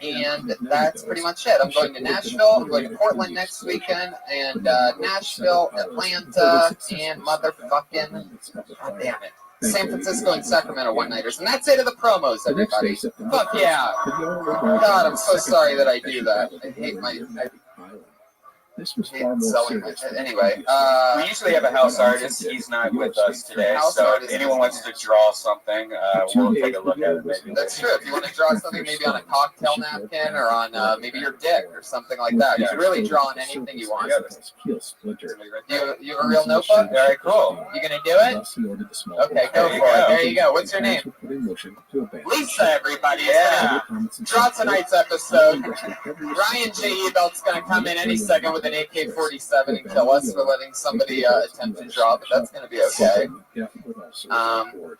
And that's pretty much it. I'm going to Nashville. I'm going to Portland next weekend. And Nashville, Atlanta, and motherfucking, god damn it, San Francisco and Sacramento one-nighters. And that's it of the promos, everybody. Fuck yeah. God, I'm so sorry that I do that. I hate my... This was far more Selling serious. anyway. We usually have a house artist. He's not with us today, so if anyone wants to draw something, we'll take a look at it. Maybe That's true. If you want to draw something maybe on a cocktail napkin or on maybe your dick or something like that, you can really draw on anything you want. You have a real notebook? Very cool. You gonna do it? Okay, go for it. There you go. What's your name? Lisa, everybody. Yeah. Draw tonight's episode. Ryan J. Ebelt's gonna come in any second with an AK-47 and kill us for letting somebody attempt to draw, but that's gonna be okay.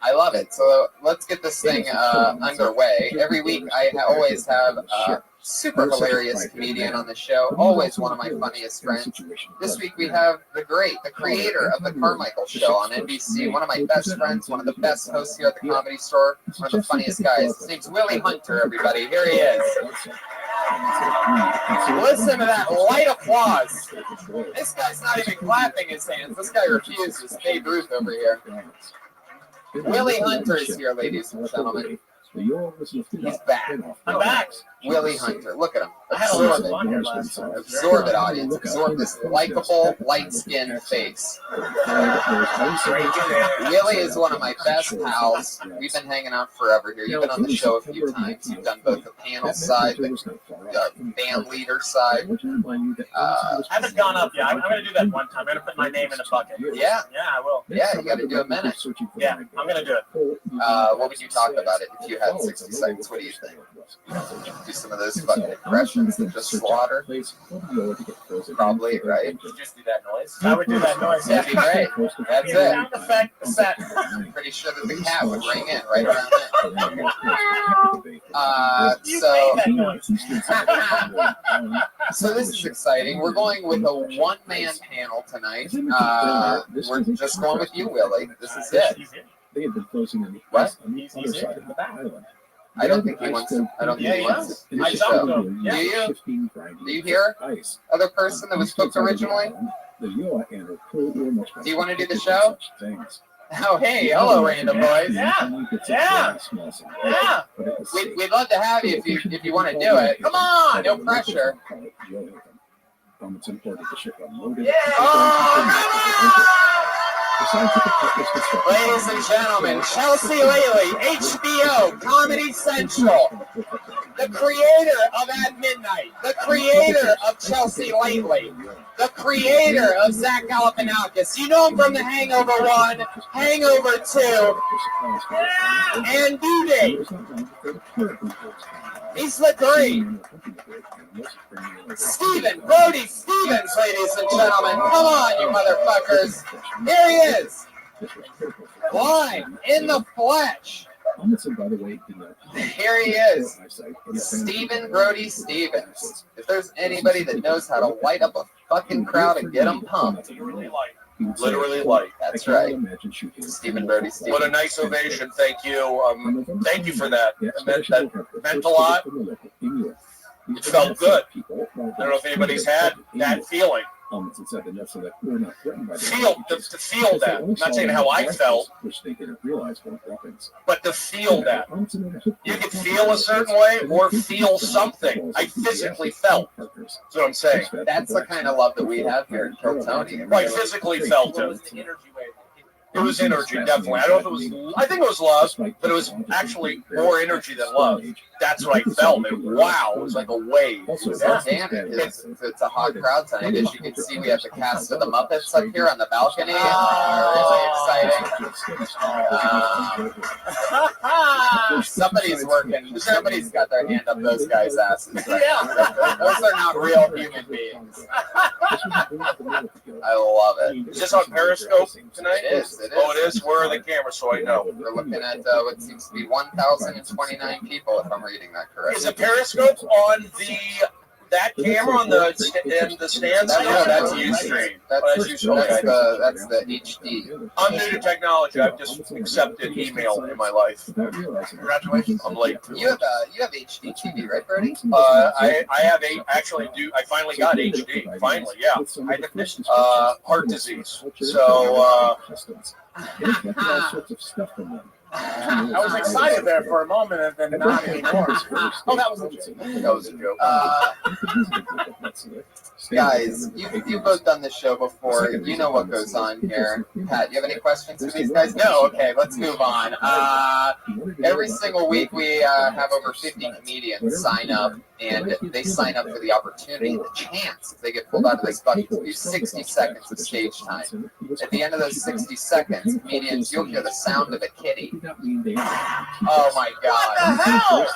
I love it. So let's get this thing underway. Every week I always have a super hilarious comedian on the show, always one of my funniest friends. This week we have the creator of the Carmichael Show on NBC, one of my best friends, one of the best hosts here at the Comedy Store, one of the funniest guys. His name's Willie Hunter, everybody. Here he is. Listen to that light applause. This guy's not even clapping his hands. This guy refuses. Babe Ruth over here. Willie Hunter is here, ladies and gentlemen. He's back. I'm back. Willie Hunter. Look at him. Absorb it. Absorb it, audience. Absorb this likable, light-skinned face. Willie is one of my best pals. We've been hanging out forever here. You've been on the show a few times. You've done both the panel side, the band leader side. I haven't gone up yet. I'm going to do that one time. I'm going to put my name in the bucket. Yeah? Yeah, I will. Yeah, you got to do a minute. Yeah, I'm going to do it. What would you talk about it if you had 60 seconds? What do you think? Do some of those fucking impressions that just slaughter? Probably, right? You just do that noise? I would do that noise. That'd be great. That's Sound it. effect set. Pretty sure that the cat would ring in right around then. So this is exciting. We're going with a one-man panel tonight. We're just going with you, Willie. This is it. They had been closing on the What? other side of the island. I don't think he wants to. I don't think he wants to. I Do you? Do you hear? Other person that was booked originally? Do you want to do the show? Oh, hey, hello, random boys. Yeah. We'd love to have you if you want to do it. Come on, no pressure. Ladies and gentlemen, Chelsea Lately, HBO, Comedy Central, the creator of At Midnight, the creator of Chelsea Lately, the creator of Zach Galifianakis. You know him from The Hangover 1, Hangover 2, and Due Date. He's the 3. Stephen Brody Stevens, ladies and gentlemen. Come on, you motherfuckers. Here he is. Live in the flesh. Here he is. Stephen Brody Stevens. If there's anybody that knows how to light up a fucking crowd and get them pumped. Literally light. That's right. Stephen Brody Stevens. What a nice ovation. Thank you. Thank you for that. That meant a lot. It felt good. I don't know if anybody's had that feeling. To feel that. I'm not saying how I felt, but to feel that. You could feel a certain way or feel something. I physically felt. That's what I'm saying. That's the kind of love that we have here in Tony. I physically felt it. It was energy, definitely. I don't know if it was. I think it was love, but it was actually more energy than love. That's what I felt. Wow, it was like a wave. Damn it! It's a hot crowd tonight. As you can see, we have the cast of the Muppets up here on the balcony. Really exciting. Somebody's working. Somebody's got their hand up those guys' asses. Right? Those are not real human beings. I love it. Is this on Periscope tonight? It is. Oh, it is? Where are the cameras so I know? We're looking at what seems to be 1,029 people, if I'm reading that correctly. Is the Periscope on that camera on the stands? No, that's Ustream. That's the HD. I'm new to technology. I've just accepted email in my life. Congratulations. I'm late. You have HD TV, right, Brody? I have I finally got HD. Finally, yeah. I had heart disease. So I was excited there for a moment and then not anymore. Oh, that was a joke. That was a joke. Guys, you've both done this show before. You know what goes on here. Pat, you have any questions for these guys? No? Okay, let's move on. Every single week we have over 50 comedians sign up, and they sign up for the opportunity, the chance, if they get pulled out of this bucket, to do 60 seconds of stage time. At the end of those 60 seconds, comedians, you'll hear the sound of a kitty. Oh my god. What the hell?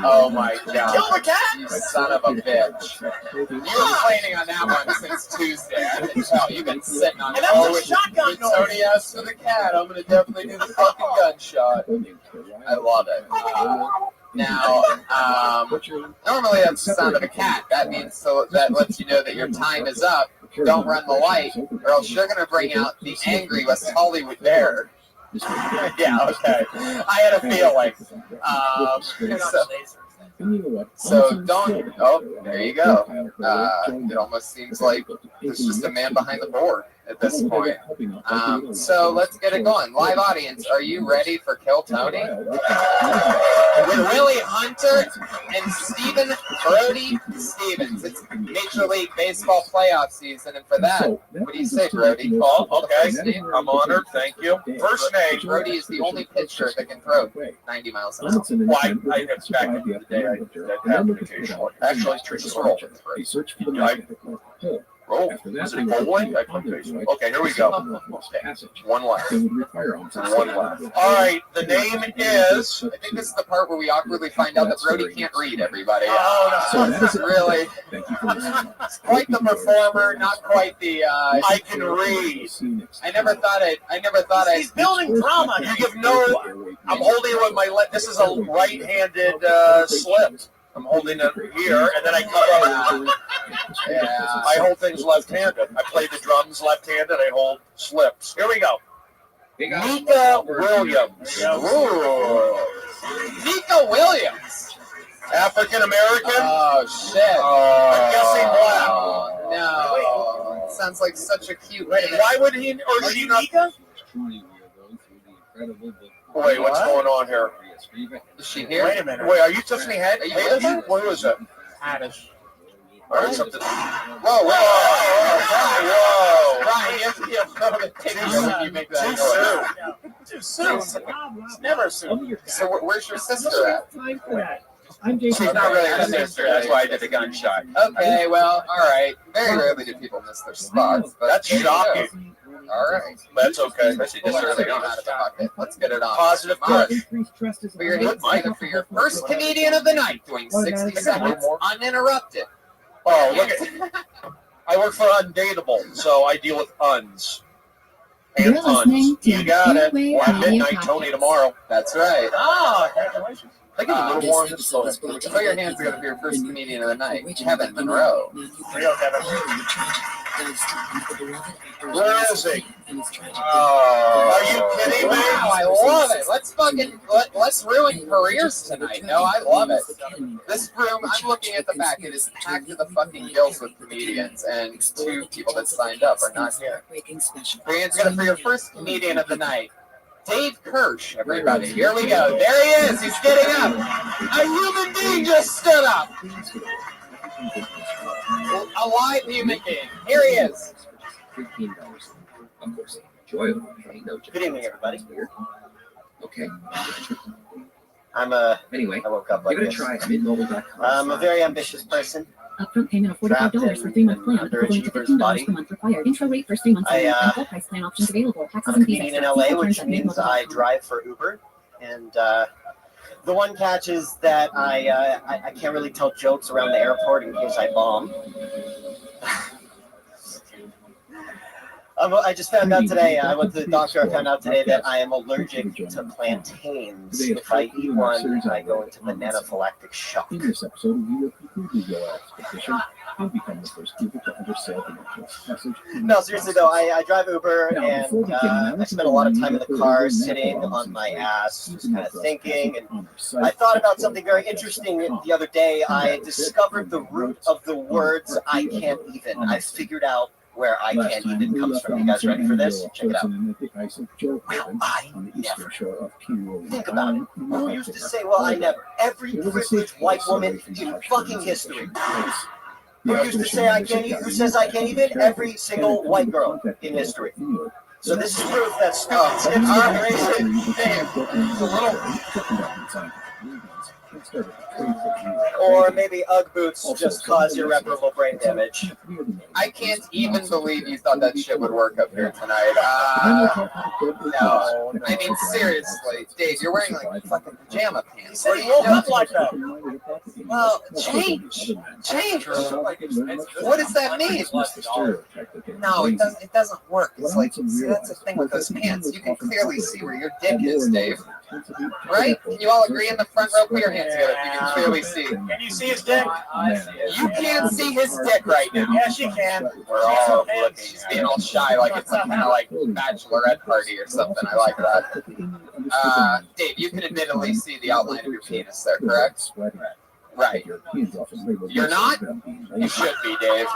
Oh my god. Kill the cat? You son of a bitch. You were planning on that one since Tuesday. I can tell. You've been sitting on it. And that was a shotgun noise. Tony asked for the cat. I'm going to definitely do the fucking gunshot. I love it. Now, normally that's the sound of a cat. That means that lets you know that your time is up. Don't run the light, or else you're going to bring out the angry West Hollywood bear. Yeah, okay. I had a feeling. So don't. Oh, there you go. It almost seems like there's just a man behind the board at this point. So let's get it going. Live audience, are you ready for Kill Tony? With Willie Hunter and Stephen Brody Stevens. It's Major League Baseball playoff season, and for that, what do you say, Brody? Oh, okay. I'm honored. Thank you. First name. Brody is the only pitcher that can throw 90 miles an hour. Well, I back in the day, that happened occasionally. Actually, Trish Roll. Oh, was it bowling? Okay, here we go. One left. One left. All right, the name is. I think this is the part where we awkwardly find out that Brody can't read, everybody. Oh, no. This is really quite the performer, not quite the. I can read. I never thought He's building drama. You give no. I'm holding it with my left. This is a right-handed slip. I'm holding it here, and then I I hold things left-handed. I play the drums left-handed. I hold slips. Here we go. Nika Williams. Ooh. Nika Williams. African American. Oh shit. I'm guessing black. Oh, no. Sounds like such a cute name. Why would he or she not? Wait, what's going on here? Is she here? Wait a minute. Wait, are you Tiffany Head? Are you with her? What is it? Haddish. I heard something. Whoa, Brian, you have to be able to take it when you make that noise. Too soon. It's never soon. So where's your sister at? She's not really a sister. That's why I did the gunshot. Okay, well, all right. Very rarely do people miss their spots. But That's shocking. All right. That's okay. Let's get it on. Positive push. For your hit together for your first comedian of the night, doing 60 seconds uninterrupted. Oh, look at. I work for Undateable, so I deal with uns. And uns. You got it. We're at midnight, Tony, tomorrow. That's right. Oh, congratulations. I get a little more on this phone. Put your hands together for your first comedian of the night, Kevin Monroe. Real Kevin. Where is he? Are you kidding me? Wow, I love it. Let's ruin careers tonight. No, I love it. This room, I'm looking at the back. It is packed to the fucking gills with comedians, and 2 people that signed up are not here. Put your hands together for your first comedian of the night, Dave Kirsch, everybody. Here we go. There he is. He's getting up. A human being just stood up. A live human being. Here he is. Good evening, everybody. Okay. I woke up like this. I'm a very ambitious person. Upfront payment of $45 for 3-month plan, equivalent to $15 per month required. Intro rate first 3 months only, and full price plan options available. Taxes and fees I'm extra. in LA, which means I drive for Uber, and the one catch is that I can't really tell jokes around the airport in case I bomb. I just found out today, I went to the doctor, I found out today that I am allergic to plantains. If I eat one, I go into anaphylactic shock. In this episode, we will conclude the Yale expedition and become the first people to ever sail the Northwest Passage. No, seriously though, I drive Uber, and I spend a lot of time in the car sitting on my ass, just kind of thinking, and I thought about something very interesting the other day. I discovered the root of the words I can't even. I figured out where eye candy even comes from. You guys ready for this? Check it out. Well, I never. Think about it. Who used to say, well, I never? Every privileged white woman in fucking history. Who used to say I can't even? Who says I can't even? Every single white girl in history. So this is proof that stupid or maybe Ugg boots just cause irreparable brain damage. I can't even believe you thought that shit would work up here tonight. No. I mean, seriously, Dave, you're wearing like fucking pajama pants. He woke up like that. Well, change. What does that mean? No, it doesn't work. It's like, see, that's the thing with those pants. You can clearly see where your dick is, Dave. Right? Can you all agree in the front row? Put your hands together if you can clearly see. Can you see his dick? You can't see his dick right now. Yes, you can. We're all looking. He's being all shy, like it's some kind of like bachelorette party or something. I like that. Dave, you can admittedly see the outline of your penis there, correct? Right. You're not? You should be, Dave.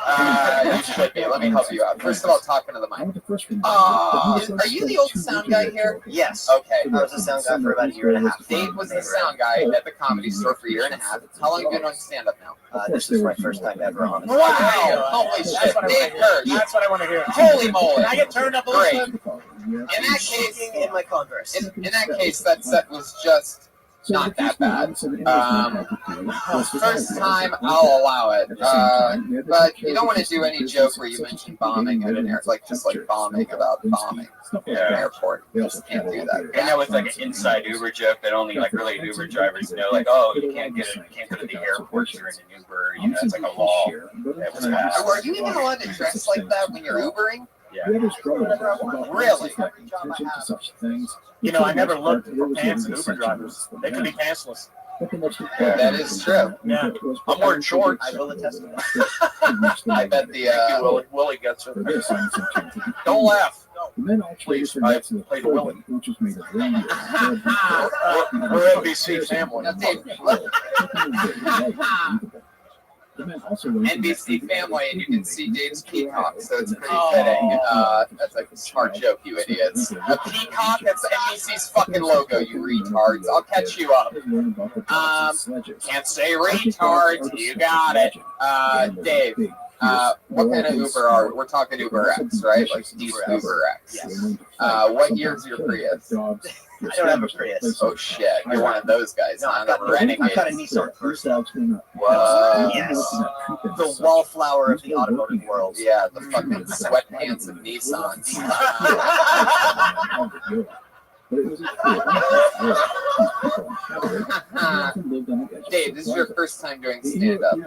You should be. Let me help you out. First of all, talking to the mic. Are you the old sound guy here? Yes. Okay. I was the sound guy for about a year and a half. Dave was the sound guy at the Comedy Store for a year and a half. How long have you been doing stand-up now? This is my first time ever on it. Wow! Holy shit! Dave Hirsch. That's what I want to hear. Holy moly! Can I get turned up a little bit? In that case, in my Converse. In that case, that set was just not that bad. First time, I'll allow it. But you don't want to do any joke where you mention bombing at an airport, like just like bombing about bombing at an airport. You just can't do that. And that was like an inside Uber joke that only like really Uber drivers know. Like, oh, you can't go to the airport during an Uber. You know, it's like a law. Are you even allowed to dress like that when you're Ubering? Yeah. Really? You know, I never looked for pants in Uber drivers. They could be pantsless. That is true. Yeah. I'm wearing shorts. I will attest to that. I bet the Willie gets it. Don't laugh. Please, I played a Willie. We're NBC family. NBC family, and you can see Dave's peacock, so it's pretty fitting. That's a smart joke, you idiots. A peacock? That's NBC's fucking logo, you retards. I'll catch you up. Can't say retards. You got it. Dave, what kind of Uber are we? We're talking Uber X, right? Like deep Uber X. Yes. What year's your Prius? I don't have a Prius. Oh shit, you're one of those guys, No, huh? I've got The renegades. a Nissan first. Whoa. Yes. The wallflower of the automotive world. Yeah, the fucking sweatpants of Nissans. Dave, this is your first time doing stand-up.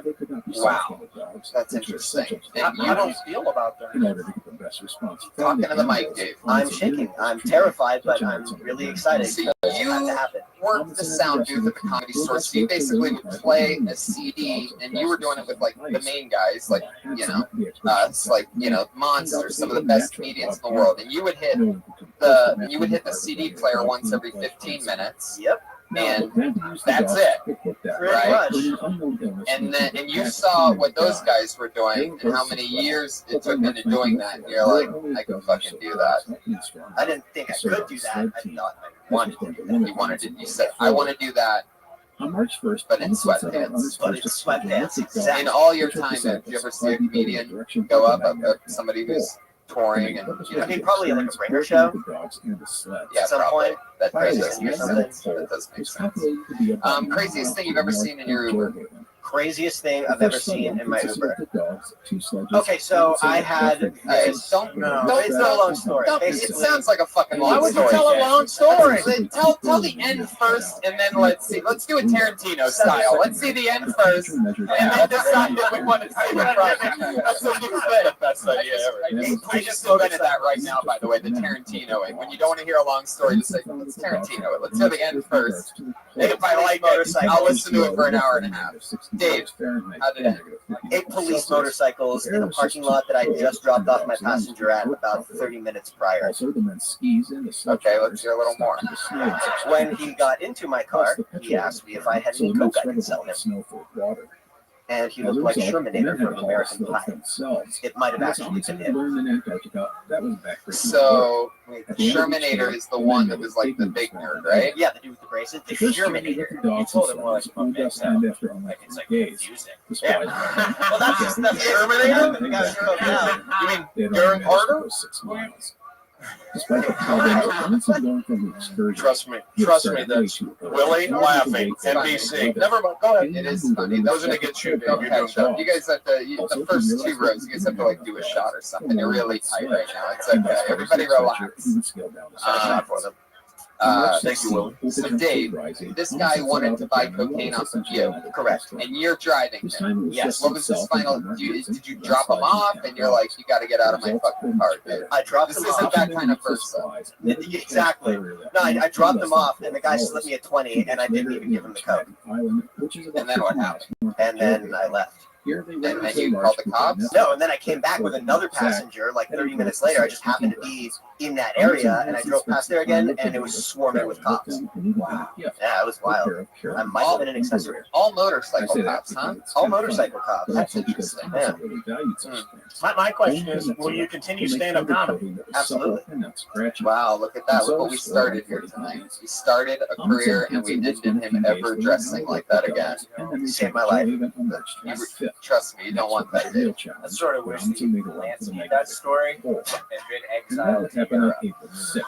Wow, that's interesting. And you How do don't you feel about that? talking to the mic, Dave. I'm shaking. I'm terrified, but I'm really excited. See, because it had you to happen. worked the sound booth at the Comedy Store, so you basically would play a CD, and you were doing it with like the main guys, like it's like monsters, some of the best comedians in the world, and you would hit the CD player once every 15 minutes. Yep. And that's it, right? And you saw what those guys were doing and how many years it took into doing that. And you're like, I could fucking do that. I didn't think I could do that. I thought I wanted to do that. You wanted to. You said, I want to do that. On March 1st, but in sweatpants. But in sweatpants, exactly. In all your time, did you ever see a comedian go up somebody who's touring and I mean, probably like a ringer show. Yeah, at some point. That does make sense. That does make sense. Craziest thing you've ever seen in your Uber? Craziest thing I've ever seen in my Uber. Okay, so I had. It's no long story. It sounds like a fucking long story. Why would you tell a long story? Tell the end first, and then let's see. Let's do it Tarantino style. Let's see the end first, and then decide if we want to see the front. That's what you said. Best idea ever. I just invented that right now, by the way. The Tarantino. When you don't want to hear a long story, just say, let's Tarantino it. Let's hear the end first. And if I like it, I'll listen to it for an hour and a half. Dave, how did it end? 8 police motorcycles in a parking lot that I just dropped off my passenger at about 30 minutes prior. Okay, let's hear a little more. When he got into my car, he asked me if I had any coke I could sell him. and he As a looked like result, the men Shermanator had from to haul American snow Pie. themselves. It might have As actually Amundsen been had him. learned in Antarctica, that was backbreaking work. So At the end of each Shermanator day, is the the one men that made was a like the big big move nerd, for right? Yeah, the dude with the bracelet, the The first journey with Shermanator. the dogs told him themselves what would just end after only Like, it's 3 like days. confusing. The spies Well, that's Terminator? the guy who showed up now. You mean They had only Darren managed to Carter? go 6 miles. Despite the problems, Amundsen learned from the excursion. Trust me. He had Trust me. started way That's too early. Willie He was laughing. awake for NBC. it. Never mind. Go ahead. It is funny. That was an against you, Don't Dave. You're doing catch up. good. You guys have to, the first 2 rows, you guys have to like do a shot or something. You're really tight right now. It's okay. Everybody relax. He would scale down the For them. Thank you, Willie. So Dave, this guy wanted to buy cocaine off of you. Correct. And you're driving This him. time it was Yes. just What was his himself and final? Bernard Did Gibson, you the drop him last off? five And you're like, you got to get out of my Results fucking were car, much dude. better. I dropped This them isn't off. that kind of versa. Exactly. No, I dropped them off, and the guy slipped me a 20, and I didn't even give him the code. And then what happened? And then I left. And then you called the cops? No, and then I came back with another passenger like 30 minutes later. I just happened to be in that area, and I drove past there again, and it was swarming with cops. Wow. Yeah, it was wild. I might have been an accessory. All motorcycle cops, huh? All motorcycle cops. That's interesting. Yeah. My question is, will you continue stand-up comedy? Absolutely. Wow, look at that. Look what we started here tonight. We started a career and we ended him ever dressing like that again. Saved my life. Trust me, you don't want that, dude. I sort of wish that you could landscape that story and been exiled to happened on Europe. April 6th.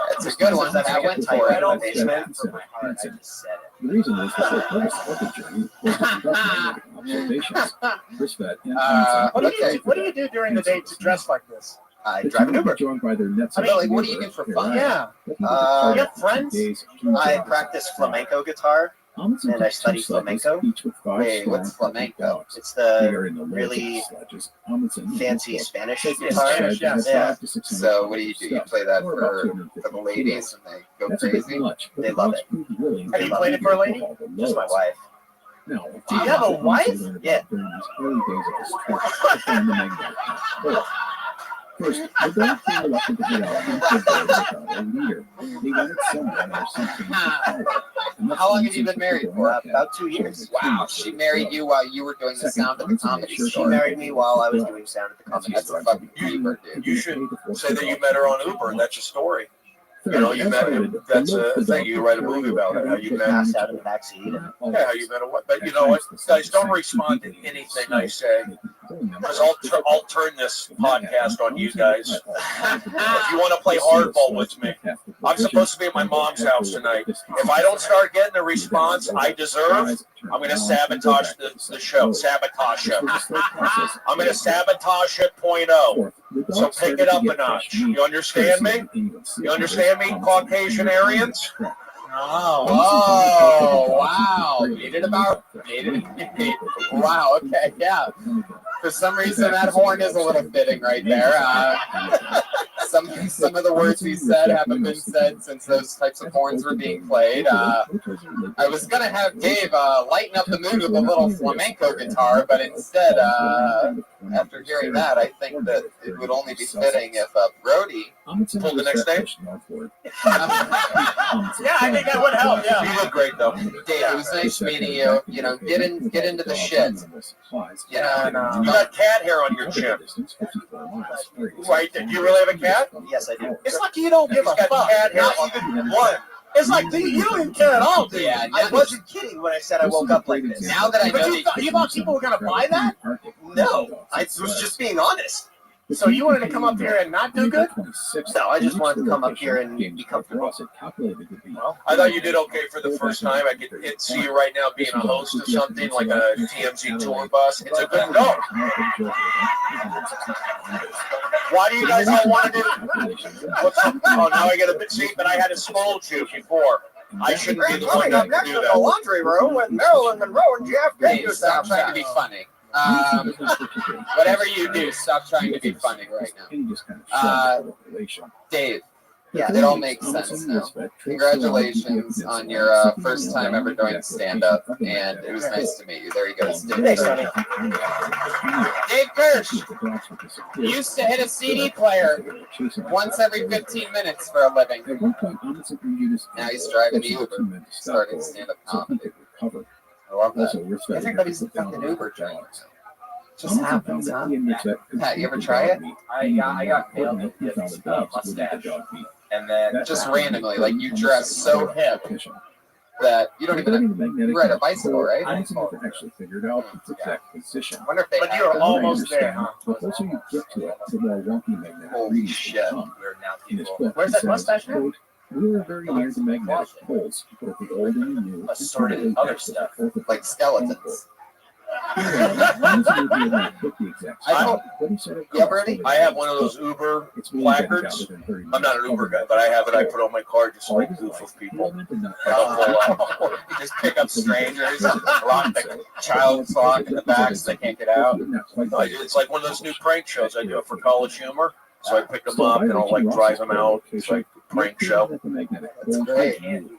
That's a good one. I went for Right it. on basement. For my heart, I just said it. The reason is the whole purpose of the journey was to conduct magnetic observations. Chris Vet and What do you do during the day to dress like this? I drive an Uber. Joined by their nets I mean, like, what do you do for fun? Yeah. You have friends? I practice flamenco guitar, and I study flamenco. Wait, what's flamenco? It's the really fancy Spanish guitar. Yeah. So what do? You play that for the ladies and they go crazy? They love it. Have you played it for a lady? Just my wife. Now, Do you have a wife? Yeah. During these early days of his trip to find the magnetic pole. First, the dog came reluctant to head out into the world without a leader. He wanted someone or something to follow. How long have you been married for? About 2 years. Wow, she married you while you were doing the sound at the comedy She store. married me while I was doing sound at the comedy That's a store. fucking keeper, dude. You should say that you met her on Uber, and that's your story. Third, You know, you met him. That's a the thing. You write a movie about it. How you met. Passed out in the back seat. Yeah, how you met. But you know what, guys, don't respond to anything I say, because I'll turn this podcast on you guys. If you want to play hardball with me, I'm supposed to be at my mom's house tonight. If I don't start getting the response I deserve, I'm going to sabotage the show. Sabotage it. I'm going to sabotage it 0.0. So pick it up a notch. You understand me? You understand me, Caucasian Aryans? Oh, wow. Made it. Wow, okay, yeah. For some reason, that horn is a little fitting right there. Some of the words he said haven't been said since those types of horns were being played. I was going to have Dave lighten up the mood with a little flamenco guitar, but instead, after hearing that, I think that it would only be fitting if Brody pulled the next name. Yeah, I think that would help. Yeah. You look great, though. Dave, it was nice meeting you. You know, get into the shit. You got cat hair on your chin. Right? Do you really have a cat? Yes, I do. It's like you don't give a He's got fuck. cat hair on one. It's like you don't even care at all, dude. Yeah, I wasn't kidding when I said I woke up like this. now that I But know you thought people were gonna buy that? No, I was just being honest. So you wanted to come up here and not do good? No, I just wanted to come up here and be comfortable. I thought you did okay for the first time. I could see you right now being a host of something like a TMZ tour bus. It's a good go. Why do you guys all want to do? Oh, now I get a bit. See, but I had to scold you before. I shouldn't be the one Coming up to next do in the that. laundry room with Marilyn Monroe and Jeff Dave, Bridges. stop trying to be funny. Whatever you do, stop trying to be funny right now. Dave, Yeah, it all makes sense now. Congratulations on your first time ever doing stand-up, and it was nice to meet you. There he goes. Dave Kirsch used to hit a CD player once every 15 minutes for a living. Now he's driving the Uber, starting stand-up comedy. I love that. Also, we're studying Everybody's to a put down fucking our Uber drink. dogs. Just happens, huh? Pat, you ever try it? I got mailed We with found a this dog mustache, dog meat. and then That Just dog randomly, meat like you on the dress side so of hip competition. that you don't Regarding even the magnetic ride a North bicycle, Pole, right? Hansen never actually figured out its exact position. I wonder if they But have you're that. almost there, huh? The closer you get to it, the more wonky magnetic Holy readings shit. become. we're now In his people book, Where's he that says, mustache now? quote, "We are very near the magnetic poles, both the old and the new, assorted and other apex of stuff, both of them." Like skeletons. Hansen would be able to put the exact I spot, but he said it Yeah, costs Brady? over I the have one of those poles. Uber It's being vetted out placards. within 30 I'm not an minutes Uber of guy, the but I have it. I pole. put on my car just to All like his goof life, with he people. lamented not Like I'll having pull up. You just pick up strangers, lock lock the child's lock in the back so they can't get out. It's like one of those new prank shows I do it for College Humor. So I pick them up and I'll like drive them out. It's like a prank show. That's great.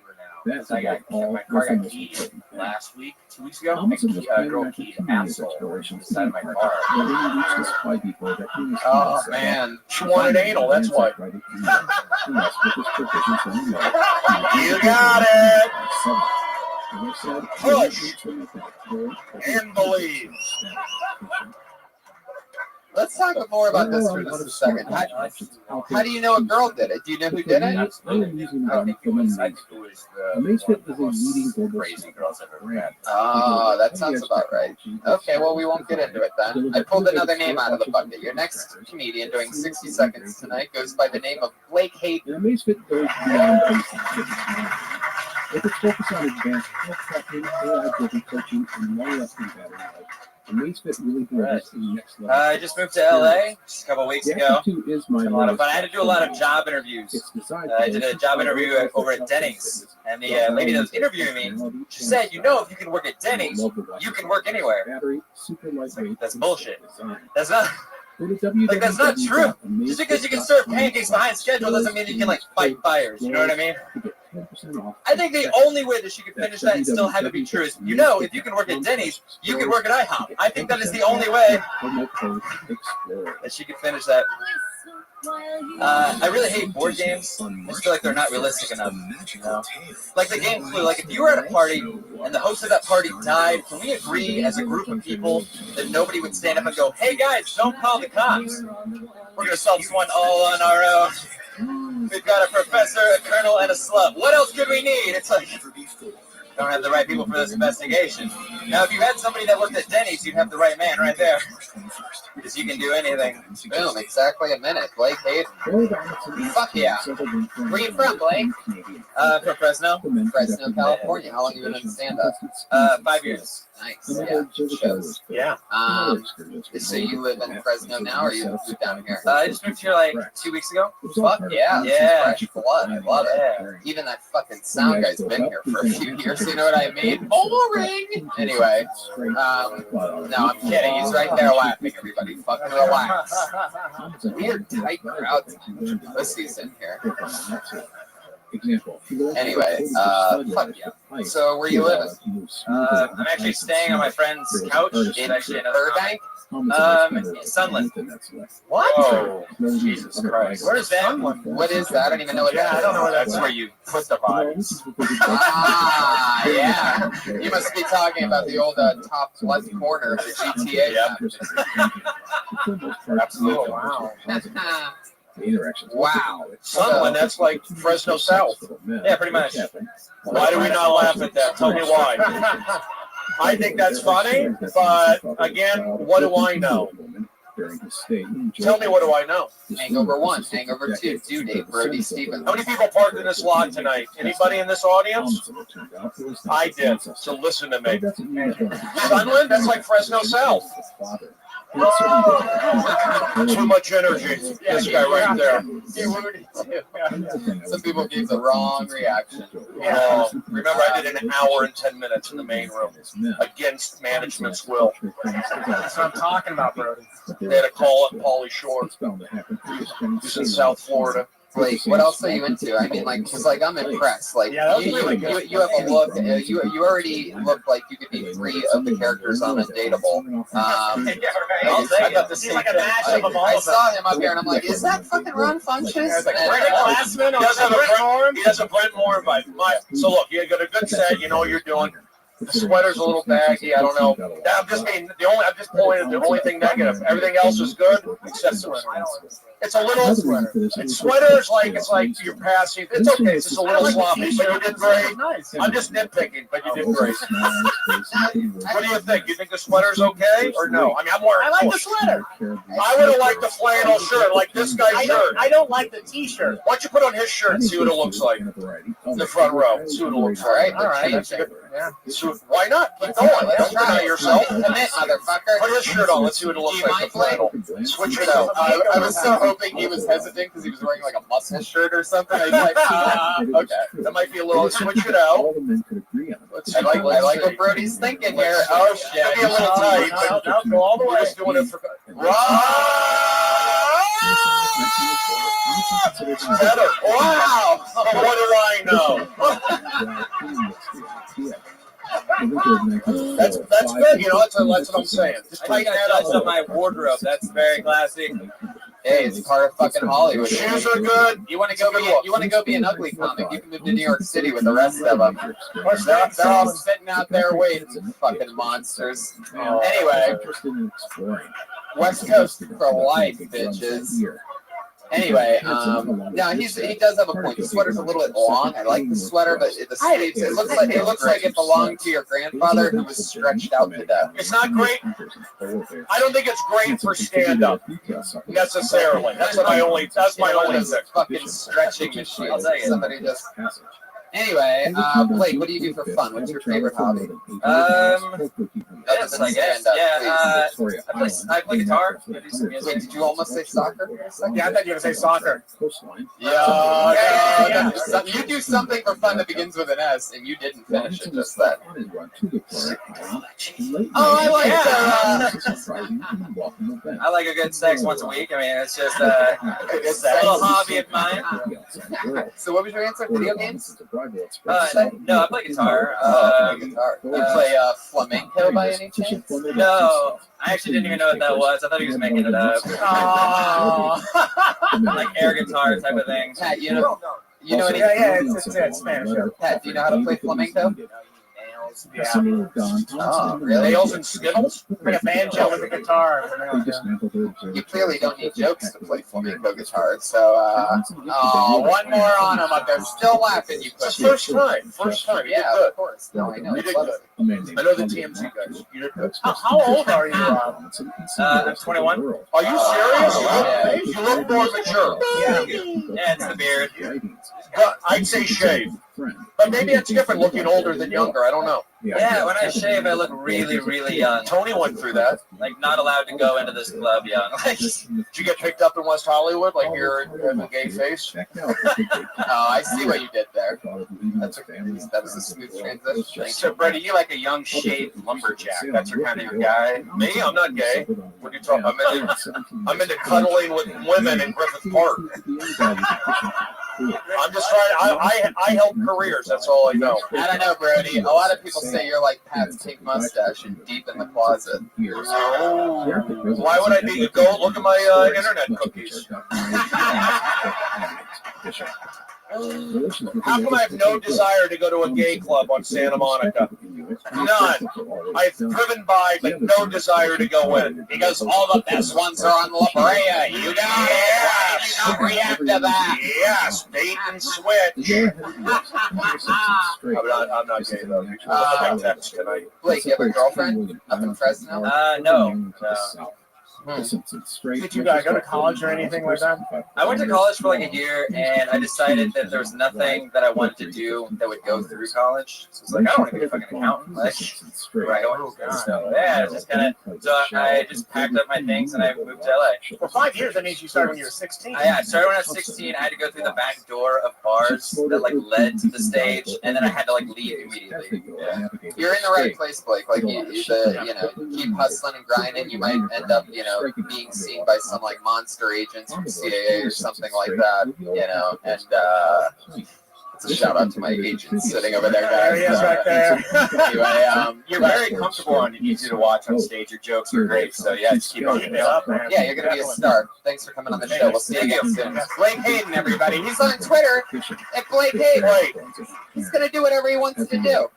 That's I got all my car got most keyed important thing. last week, 2 weeks ago. Thomas was A planning girl after keyed 2 years asshole exploration to the side of my park, car. but when he reached the supply depot that he was Oh man. She wanted anal, that's why. You got it. Push and believe. Let's talk more about this for just a second. How do you know a girl did it? Do you know who did it? I think it was the Amazfit is a most leading global crazy girls I've ever met. Oh, that sounds about right. Okay, well, we won't get into it then. I pulled another name out of the bucket. Your next comedian doing 60 seconds tonight goes by the name of Blake Hayden. Amazfit goes beyond basic. With its focus on advanced health tracking, AI-driven coaching, and long-lasting battery life, Amazfit really delivers the next level. I just moved to LA just a couple weeks ago. Is my Had a lot of fun. I had to do a lot of job interviews. I did a job interview over at Denny's, and the lady that was interviewing me, she said, "You know, if you can work at Denny's, you can work anywhere." That's bullshit. That's not. Like, that's not true. Just because you can serve pancakes behind schedule doesn't mean you can, like, fight fires. You know what I mean? I think the only way that she could finish that and still have it be true is, you know, if you can work at Denny's, you can work at IHOP. I think that is the only way that she could finish that. I really hate board games. I just feel like they're not realistic enough. You know? Like the game Clue. Like, if you were at a party and the host of that party died, can we agree as a group of people that nobody would stand up and go, "Hey guys, don't call the cops. We're gonna solve this one all on our own. We've got a professor, a colonel, and a slut. What else could we need?" It's like, don't have the right people for this investigation. Now, if you had somebody that worked at Denny's, you'd have the right man right there. Because you can do anything. Boom, exactly a minute. Blake Hayden. Fuck yeah. Where you from, Blake? From Fresno. Fresno, California. How long have you been in stand-up? 5 years. Nice. Yeah. Shows. Yeah. So you live in Fresno now, or you moved down here? I just moved here like 2 weeks ago. Fuck yeah. Yeah. Fresh blood. I love it. Even that fucking sound guy's been here for a few years. You know what I mean? Boring. Anyway, no, I'm kidding. He's right there laughing. Everybody, fucking relax. Weird tight crowd tonight. Pussy's in here. Anyway, fuck yeah. So where you living? I'm actually staying on my friend's couch. In Burbank? Sunland. What? Oh, Jesus Christ. Where's that? What is that? I don't even know what that is. I don't know where that's where you put the bodies. Ah, yeah. You must be talking about the old top left corner of the GTA. Yep. Absolutely. Wow. Wow. Sunland, that's like Fresno South. Yeah, pretty much. Why do we not laugh at that? Tell me why. I think that's funny, but again, what do I know? Tell me, what do I know? Hangover 1, Hangover 2, Due Date, Brody Stevens. How many people parked in this lot tonight? Anybody in this audience? I did, so listen to me. Sunland, that's like Fresno South. Too much energy. This guy right there. Some people gave the wrong reaction. Remember, I did an hour and 10 minutes in the main room against management's will. That's what I'm talking about, Brody. They had to call it Pauly Shore. He's in South Florida. Like, what else are you into? I mean, like, cause like I'm impressed. Like, you have a look. You already look like you could be 3 of the characters on Undateable. I got the same like a mash of them all. I saw him up here, and I'm like, is that fucking Ron Funches? He does have a Brent Moore vibe. So look, you got a good set. You know what you're doing. The sweater's a little baggy. I don't know. I'm just being I'm just pointing the only thing negative. Everything else is good except sweater. It's a little sweater's like it's like you're passing. It's okay. It's just a little sloppy, but you did great. I'm just nitpicking, but you did great. What do you think? You think the sweater's okay or no? I mean, I'm wearing. I like the sweater. I would have liked the flannel shirt, like this guy's shirt. I don't like the T-shirt. Why don't you put on his shirt and see what it looks like in the front row? See what it looks like. All right. That's good. Yeah. So why not? Keep going. Don't deny yourself. Commit, motherfucker. Put his shirt on. Let's see what it looks like. The flannel. Switch it out. I was so hoping he was hesitant because he was wearing like a muscle shirt or something. I was like, okay, that might be a little. Switch it out. I like what Brody's thinking here. Oh shit, Could be a little tight, but Go all the way. we're just doing it for. Better. Wow! What do I know? That's good. You know, that's what I'm saying. Just tighten that That's up. my wardrobe. That's very classy. Hey, it's part of fucking Hollywood. Shoes are good. You want to go be an ugly comic? You can move to New York City with the rest of them. They're all sitting out there waiting, fucking monsters. Anyway, West Coast for life, bitches. Anyway, yeah, he does have a point. The sweater's a little bit long. I like the sweater, but the sleeves, it looks like it belonged to your grandfather who was stretched out to death. It's not great. I don't think it's great for stand-up necessarily. That's my only thing. Fucking stretching machine. Somebody just. Anyway, Blake, what do you do for fun? What's your favorite hobby? Yes, I guess. Yeah, I play guitar. I do some music. Wait, did you almost say soccer? Yeah, I thought you were going to say soccer. Yeah. You do something for fun that begins with an S, and you didn't finish it just then. Oh, I like I like a good sex once a week. I mean, it's just a little hobby of mine. So what was your answer? Video games? No, I play guitar. Guitar. You play flamenco by any chance? No, I actually didn't even know what that was. I thought he was making it up. Like air guitar type of thing. Pat, you know any? Yeah, it's Spanish. Pat, do you know how to play flamenco? Yeah. Oh, really? Nails and skittles? Like a banjo with a guitar. You clearly don't need jokes to play flamenco guitar, so, one more on them, but they're still laughing, you pussy. First time. You did good. Of course. No, I know. You did good. I know the TMZ guys. You did good. How old are you? I'm 21. Are you serious? Yeah. You look more mature. Yeah, it's the beard. But I'd say shave. But maybe it's different looking older than younger. I don't know. Yeah, when I shave, I look really, really young. Tony went through that. Like, not allowed to go into this club young. Did you get picked up in West Hollywood? Like you're in a gay face? Oh, I see what you did there. That was a smooth transition. So, Brady, you like a young, shaved lumberjack. That's your kind of your guy. Me? I'm not gay. What are you talking about? I'm into cuddling with women in Griffith Park. I'm just trying. I help careers. That's all I know. I don't know, Brody. A lot of people say you're like Pat's pink mustache and deep in the closet. Oh, why would I need to go look at my internet cookies? How come I have no desire to go to a gay club on Santa Monica? None. I've driven by, but no desire to go in. Because all the best ones are on La Brea. You got it. Why did you not react to that? Yes, bait and switch. I'm not gay though. You should look at my text tonight. Blake, you have a girlfriend up in Fresno? No. Did you guys go to college or anything like that? I went to college for like a year, and I decided that there was nothing that I wanted to do that would go through college. So it's like, I don't want to be a fucking accountant. Like, right? So yeah, just kind of. So I just packed up my things and I moved to LA. For 5 years, that means you started when you were 16. Yeah, I started when I was 16. I had to go through the back door of bars that like led to the stage, and then I had to like leave immediately. Yeah. You're in the right place, Blake. Like you keep hustling and grinding. You might end up, being seen by some like monster agents from CIA or something like that, and It's a shout out to my agent sitting over there, There guys. he is right there. Anyway, You're very comfortable and easy to watch on stage. Your jokes are great. So yeah, just keep on it up, man. Yeah, you're gonna be a star. Thanks for coming on the show. We'll see you again soon. Blake Hayden, everybody. He's on Twitter at Blake Hayden. He's gonna do whatever he wants to do.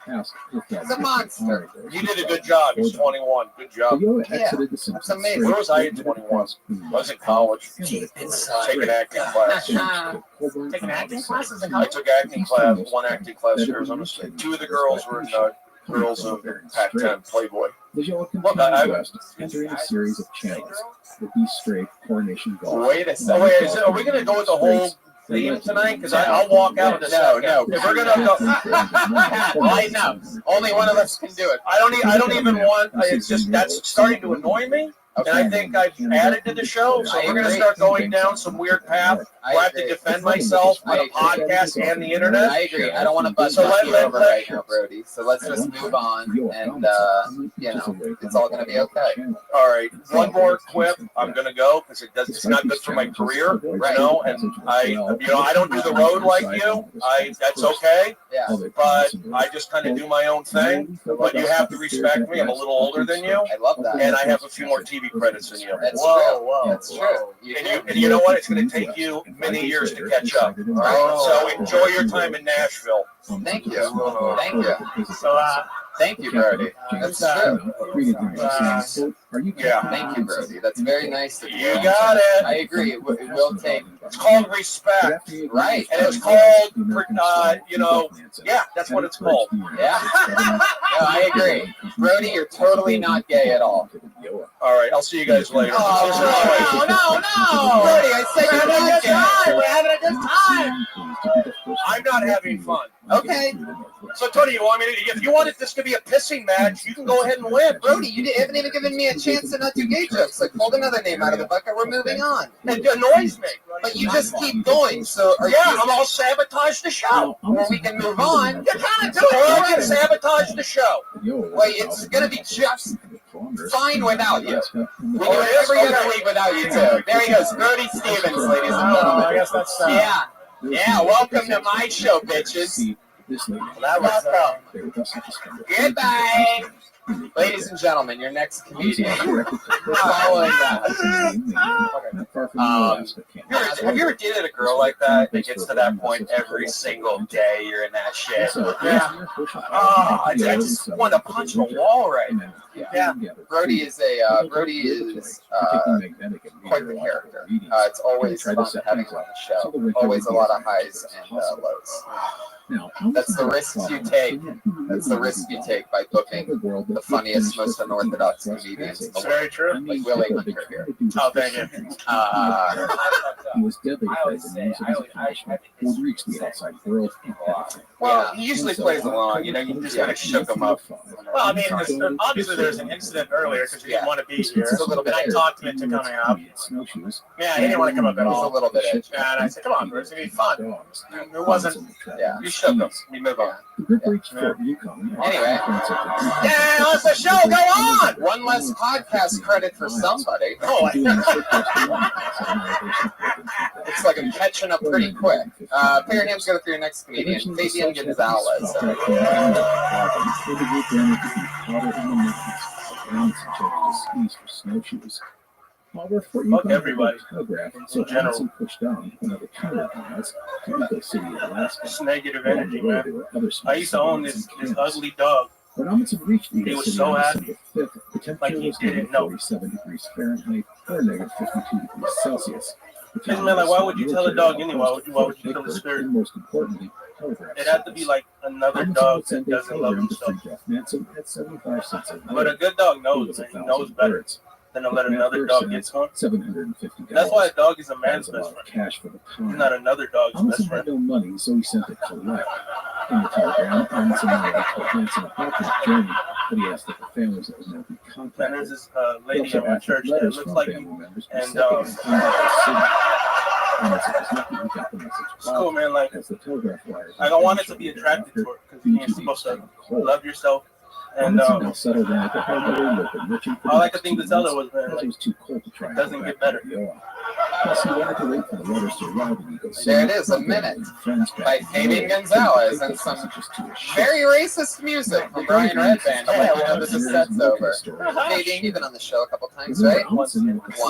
He's a monster. You did a good job. He's 21. Good job. Yeah, that's amazing. Where was I at 21? I was in college. Taking acting class. Taking acting classes in I college? took acting class, one acting class at Arizona State. Two of the girls were in Girls of Pac-10 Playboy. Look, entering a series of channels with these straight coronation golf. Wait a second. Oh, wait, are we going to go with the whole theme tonight? Because I'll walk out in a second. No. If we're going to go... Lighten up. Only one of us can do it. I don't even want... It's just, that's starting to annoy me. Okay. And I think I've added to the show, so we're going to start going down some weird path. I'll have to defend myself on a podcast and the internet. I agree. I don't want to bust So you over right now, Brody. So let's just move on, and it's all going to be okay. All right, one more quip. I'm going to go because it's not good for my career, Right. And I don't do the road like you. That's okay. Yeah. But I just kind of do my own thing. But you have to respect me. I'm a little older than you. I love that. And I have a few more TV credits than you. That's true. That's true. And you know what? It's going to take you many years to catch up. So enjoy your time in Nashville. Thank you. Thank you. So, thank you, Brody. That's true. Yeah. Thank you, Brody. That's very nice of you. You got it. I agree. It will take. It's called respect. Right. And it's called, yeah, that's what it's called. Yeah. No, I agree. Brody, you're totally not gay at all. All right, I'll see you guys later. Oh, no. Brody, I said you're not gay. We're having a good time. I'm not having fun. Okay. So, Tony, if you wanted this to be a pissing match, you can go ahead and win. Brody, you haven't even given me a chance to not do gay jokes. Like, pulled another name out of the bucket. We're moving on. It annoys me. But you just keep going. So, I'll sabotage the show. Or we can move on. You're trying to do it. Or I can sabotage the show. Wait, it's going to be just fine without you. We do Oh, every other week without you, too. There he goes. Brody Stevens, ladies and gentlemen. I guess that's... Yeah, welcome to my show, bitches. Goodbye. Ladies and gentlemen, your next comedian. Following that. Have you ever dated a girl like that that gets to that point every single day you're in that shit? Yeah. Oh, I just want to punch the wall right now. Yeah. Brody is quite the character. It's always fun having him on the show. Always a lot of highs and lows. That's the risks you take. That's the risk you take by booking the funniest, most unorthodox comedians in the world. Very true. Like Willie Hunter here. Oh, thank you. He was deadly afraid the news of his accomplishment would reach the outside world. Well, he usually plays along. You just kind of shook him up. Well, I mean, obviously there's an incident earlier because he didn't want to be here. Just a little bit. And I talked him into coming up. Yeah, he didn't want to come up at It was all. a little bit edgy. And I said, come on, bro, it's going to be fun. It wasn't. Yeah. You shook him. We move on. Anyway. Yeah, let the show go on. One less podcast credit for somebody. Oh, It's like I'm catching up pretty quick. Pair names go for your next comedian, Fabian Gonzalez. Fuck everybody. So Johnson pushed down another counter to Eagle City, Alaska. It's negative energy, man. I used to own this ugly dog. When Amundsen reached He Eagle was City so on happy. December 5th, the temperature Like he was didn't know. 47 degrees Fahrenheit or negative 52 degrees Celsius. Man, like, why would you tell a dog anyway? Why would you kill the spirit? And most importantly, telegraph It had to be like another dog that doesn't love himself. At 75 cents a But a good dog knows, man. He knows better than to let another dog get some. $750. That's why a dog is a man's That's a lot best of friend. cash for the He's time. not another dog's Amundsen best had friend. no money, so he sent it collect. In the telegram, Amundsen told Hanson about his journey, but he asked that the families that would not be And contacted. there's this lady Also at my asked church that letters looks from like family me. members And second in command of the city. Amundsen was lucky he got the message it's cool, man. Like, as the telegraph wires. I don't want it to be attracted to her because you're supposed to love yourself And Now settled in at the home where he lived in Richmond for all I the could next think 2 to tell her months, was, man, as it was too cold to try it and go doesn't back get better. to the OR. Plus, he wanted to wait for the letters to arrive and he'd go see There it is, A Minute by Fabian Gonzalez and some very racist music from Brian Redband. I'll let you know that the set's over. Fabian, you've been on the show a couple times, right? Once.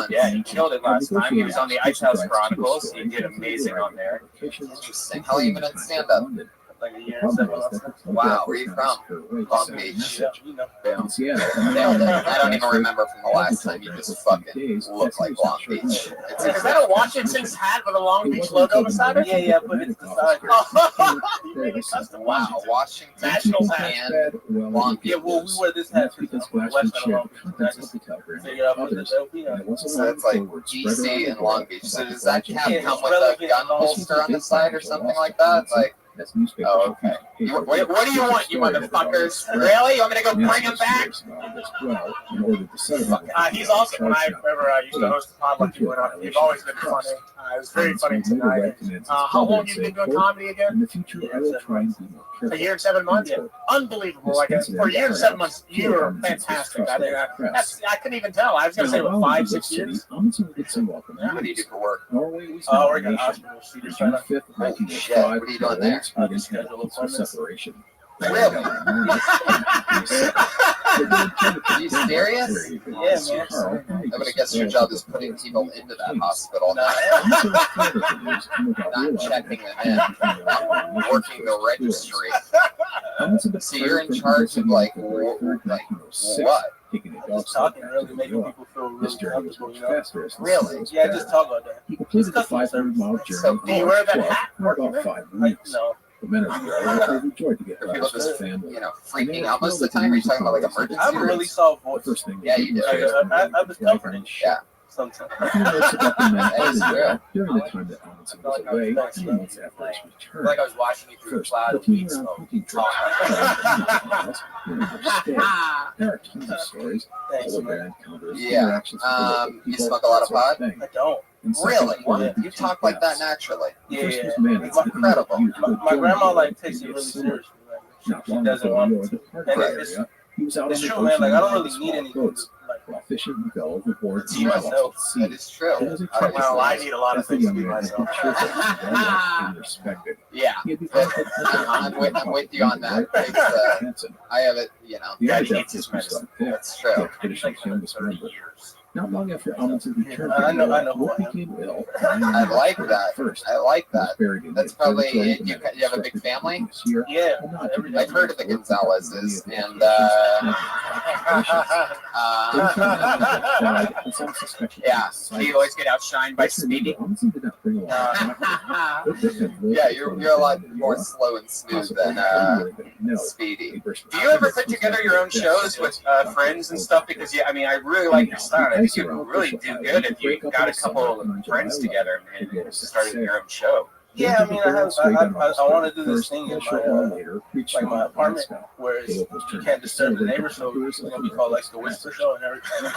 Yeah, he killed it last time. He was on the Ice House Chronicles. He did amazing on there. Interesting. How long you been in stand-up? Like a year and 7 months. Wow, where you from? Long Beach. Boom. Seattle. Nailed it. I don't even remember from the last time you just fucking looked like Long Beach. Is that a Washington's hat with a Long Beach logo beside it? Yeah, but it's the side. You made it custom. Wow, Washington National hat. and Long Beach. Yeah, well, we wear this hat because West of Long Beach. So that's like DC and Long Beach. So does that cap come with a gun holster on the side or something like that? Like, oh, okay. What do you want, you motherfuckers? Really? You want me to go bring him back? He's also, when I remember I used to host the pod like you went on, you've always been funny. It was very funny tonight. How long have you been doing comedy again? A year and 7 months? Unbelievable. Like, for a year and 7 months, you were fantastic. I think I couldn't even tell. I was going to say, what, 5, 6 years? What do you do for work? Oh, we're going to hospital. Holy shit, what are you doing there? Separation. Really? Are you serious? Yeah, man. I would have guessed your job is putting people into that hospital, not checking them in, working the registry. So you're in charge of like what? Just talking, really making people feel really comfortable, you know? Really? Yeah, just talk about that. He completed the 500-mile journey. So do you wear that hat? For about 5 weeks. No. The men of the area were overjoyed to get Are back people to his just, family. you know, freaking out most of the time? Are you talking about like emergency I have a really rooms? soft voice. First thing Yeah, you do. I was comforting. Yeah. Sometimes. A few notes about the men That is of the area true. during the time that Amundsen was away and the months after his return. Like I was watching you through a First, cloud the of team weed went on smoke. hunting trips. There are tons of stories, Thanks, all of man. their encounters, Yeah. interactions with local You people, smoke a lot of that sort pot? thing. I don't. And Really? second, You talk like that naturally. Yeah, First yeah. was managed My- to be incredible. used to My join grandma the like takes it really summer. seriously. Not She long doesn't before want the war, the And harbor it's area, he was out it's on the true, man. Like I don't ocean really with need small anything. boats. Like While fishing, he fell overboard See and myself. lost at sea. That is true. It was a Well, I need a lot of as the things to young be man had myself. been cheerful and well-liked and respected. Yeah. He had become I'm with you on that. It's, I have it, you know. The Yeah, other he death needs was his up there. That's true. The expedition's youngest member. Not long after Amundsen's return I know who Wolf I am. became ill. I like that. First, I like he was that. buried in That's the probably observatory you. of the You have a big family. this year. Yeah, And not every to I've heard of the Gonzalez's, and yeah. Do you always get outshined by Speedy? Yeah, you're a lot more slow and smooth than Speedy. Do you ever put together your own shows with friends and stuff? Because yeah, I mean, I really like your style. I think you would really do good if you got a couple of friends together and started your own show. Yeah, I mean, I want to do this thing in my apartment where you can't disturb the neighbors, so it's gonna be called like the Whisper Show and everything.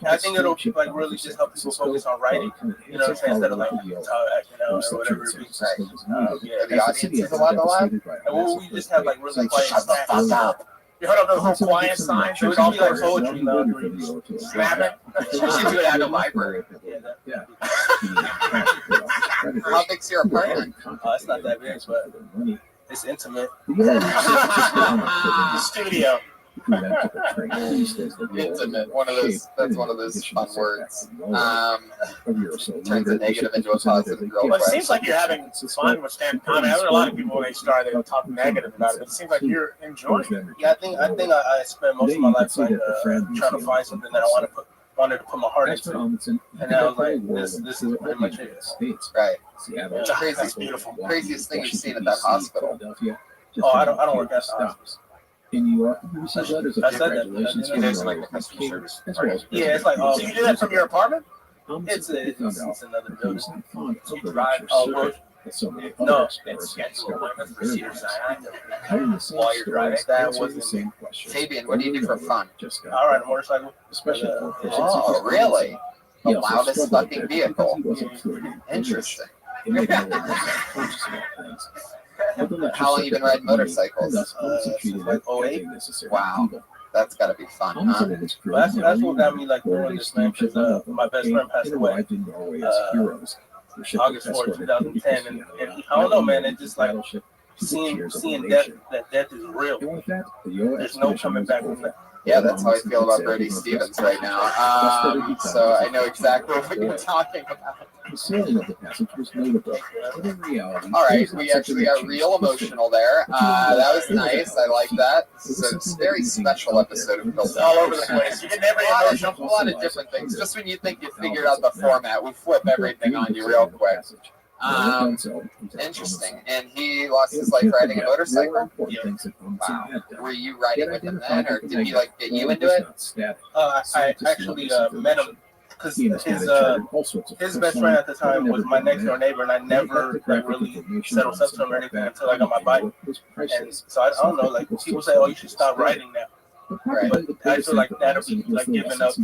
I think it'll like really just help people focus on writing, you know, instead of like acting out or whatever it be. Are the audience is allowed to laugh? Well, we just have like really quiet Shut the fuck up. You heard of those little quiet signs? It would all be like poetry, loud readings. Slam it. You should do it at a library. How big's your apartment? It's not that big, but it's intimate. Studio. Intimate. One of those. That's one of those fun words. Turns a negative into a positive real Well, it quick. seems like you're having fun with stand-up comedy. I know a lot of people when they start, they talk negative about it, but it seems like you're enjoying it. Yeah, I think I spent most of my life like trying to find something that I wanted to put my heart into, and I was like, this is pretty much it. Right. It's Craziest, beautiful. Craziest thing you've seen at that hospital. Oh, I don't work at the hospital. In New York, we received letters of I said that. congratulations It is from like Roy the customer King, service. as well as Yeah, it's like, So you do that from your apartment? It's another building. fond of the Drive- lecture oh, circuit that so many No, other it's explorers have scheduled discovered appointment in for their Cedar lives. Sinai. Having the same While you're driving, stories, that answering wasn't the same questions. Fabian, what do you do for fun? Just got I ride a motorcycle. especially for a person Oh, such as really? The He also loudest struggled fucking with it vehicle. because he wasn't fluent in English. Interesting. He made no one was conscious about things. How long you been riding motorcycles? Like 08. Wow, that's gotta be fun, huh? Well, that's what got me like doing this, man. Because my best friend passed away August 4th, 2010, and I don't know, man. It just like seeing death. That death is real. There's no coming back from that. Yeah, that's how I feel about Brady Stevens right now. So I know exactly what you're talking about. All right, we actually got real emotional there. That was nice. I like that. So it's a very special episode of Phil. All over the place. You get every emotion. A lot of different things. Just when you think you figured out the format, we flip everything on you real quick. Interesting. And he lost his life riding a motorcycle? Wow. Were you riding with him then, or did he like get you into it? I actually met him because his best friend at the time was my next door neighbor, and I never like really said what's up to him or anything until I got my bike. And so I don't know, like people say, "Oh, you should stop riding now." Right. But I feel like that'll be like giving up,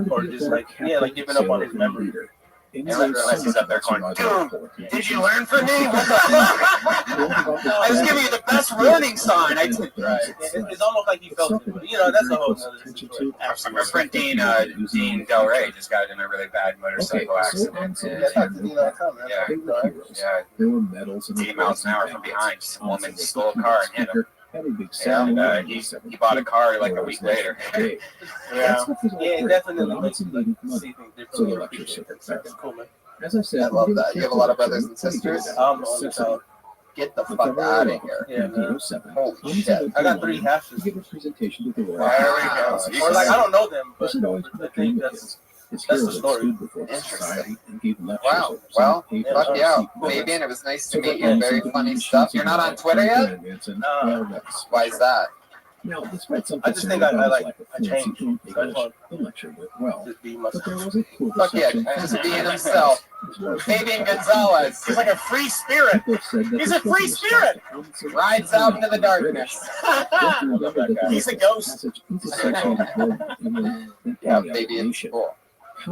or just like like giving up on his memory. And realize he's up there going, dude, did you learn from me? I was giving you the best running sign. I took It's almost like he felt it. That's a whole other situation. Our friend Dean Del Rey just got in a really bad motorcycle accident. There were medals 80 miles an hour from behind. Just a woman stole a car and hit him. And he bought a car like a week later. It definitely makes you see things differently. That's cool, man. As I said, I love that. You have a lot of brothers and sisters? Get the fuck out of here. Yeah, man. Holy shit. I got 3 halves. Give a presentation to the world. Or like, I don't know them, but I think that's the story. Interesting. Wow. Well, fuck yeah. Fabian, it was nice to meet you. Very funny stuff. You're not on Twitter yet? Why is that? Now, despite some I just think I changed. The lecture went well. But there was a cool Fuck yeah, just being himself. Fabian Gonzalez. He's like a free spirit. He's a free spirit. Rides out into the darkness. He's a ghost. Yeah, Fabian's cool.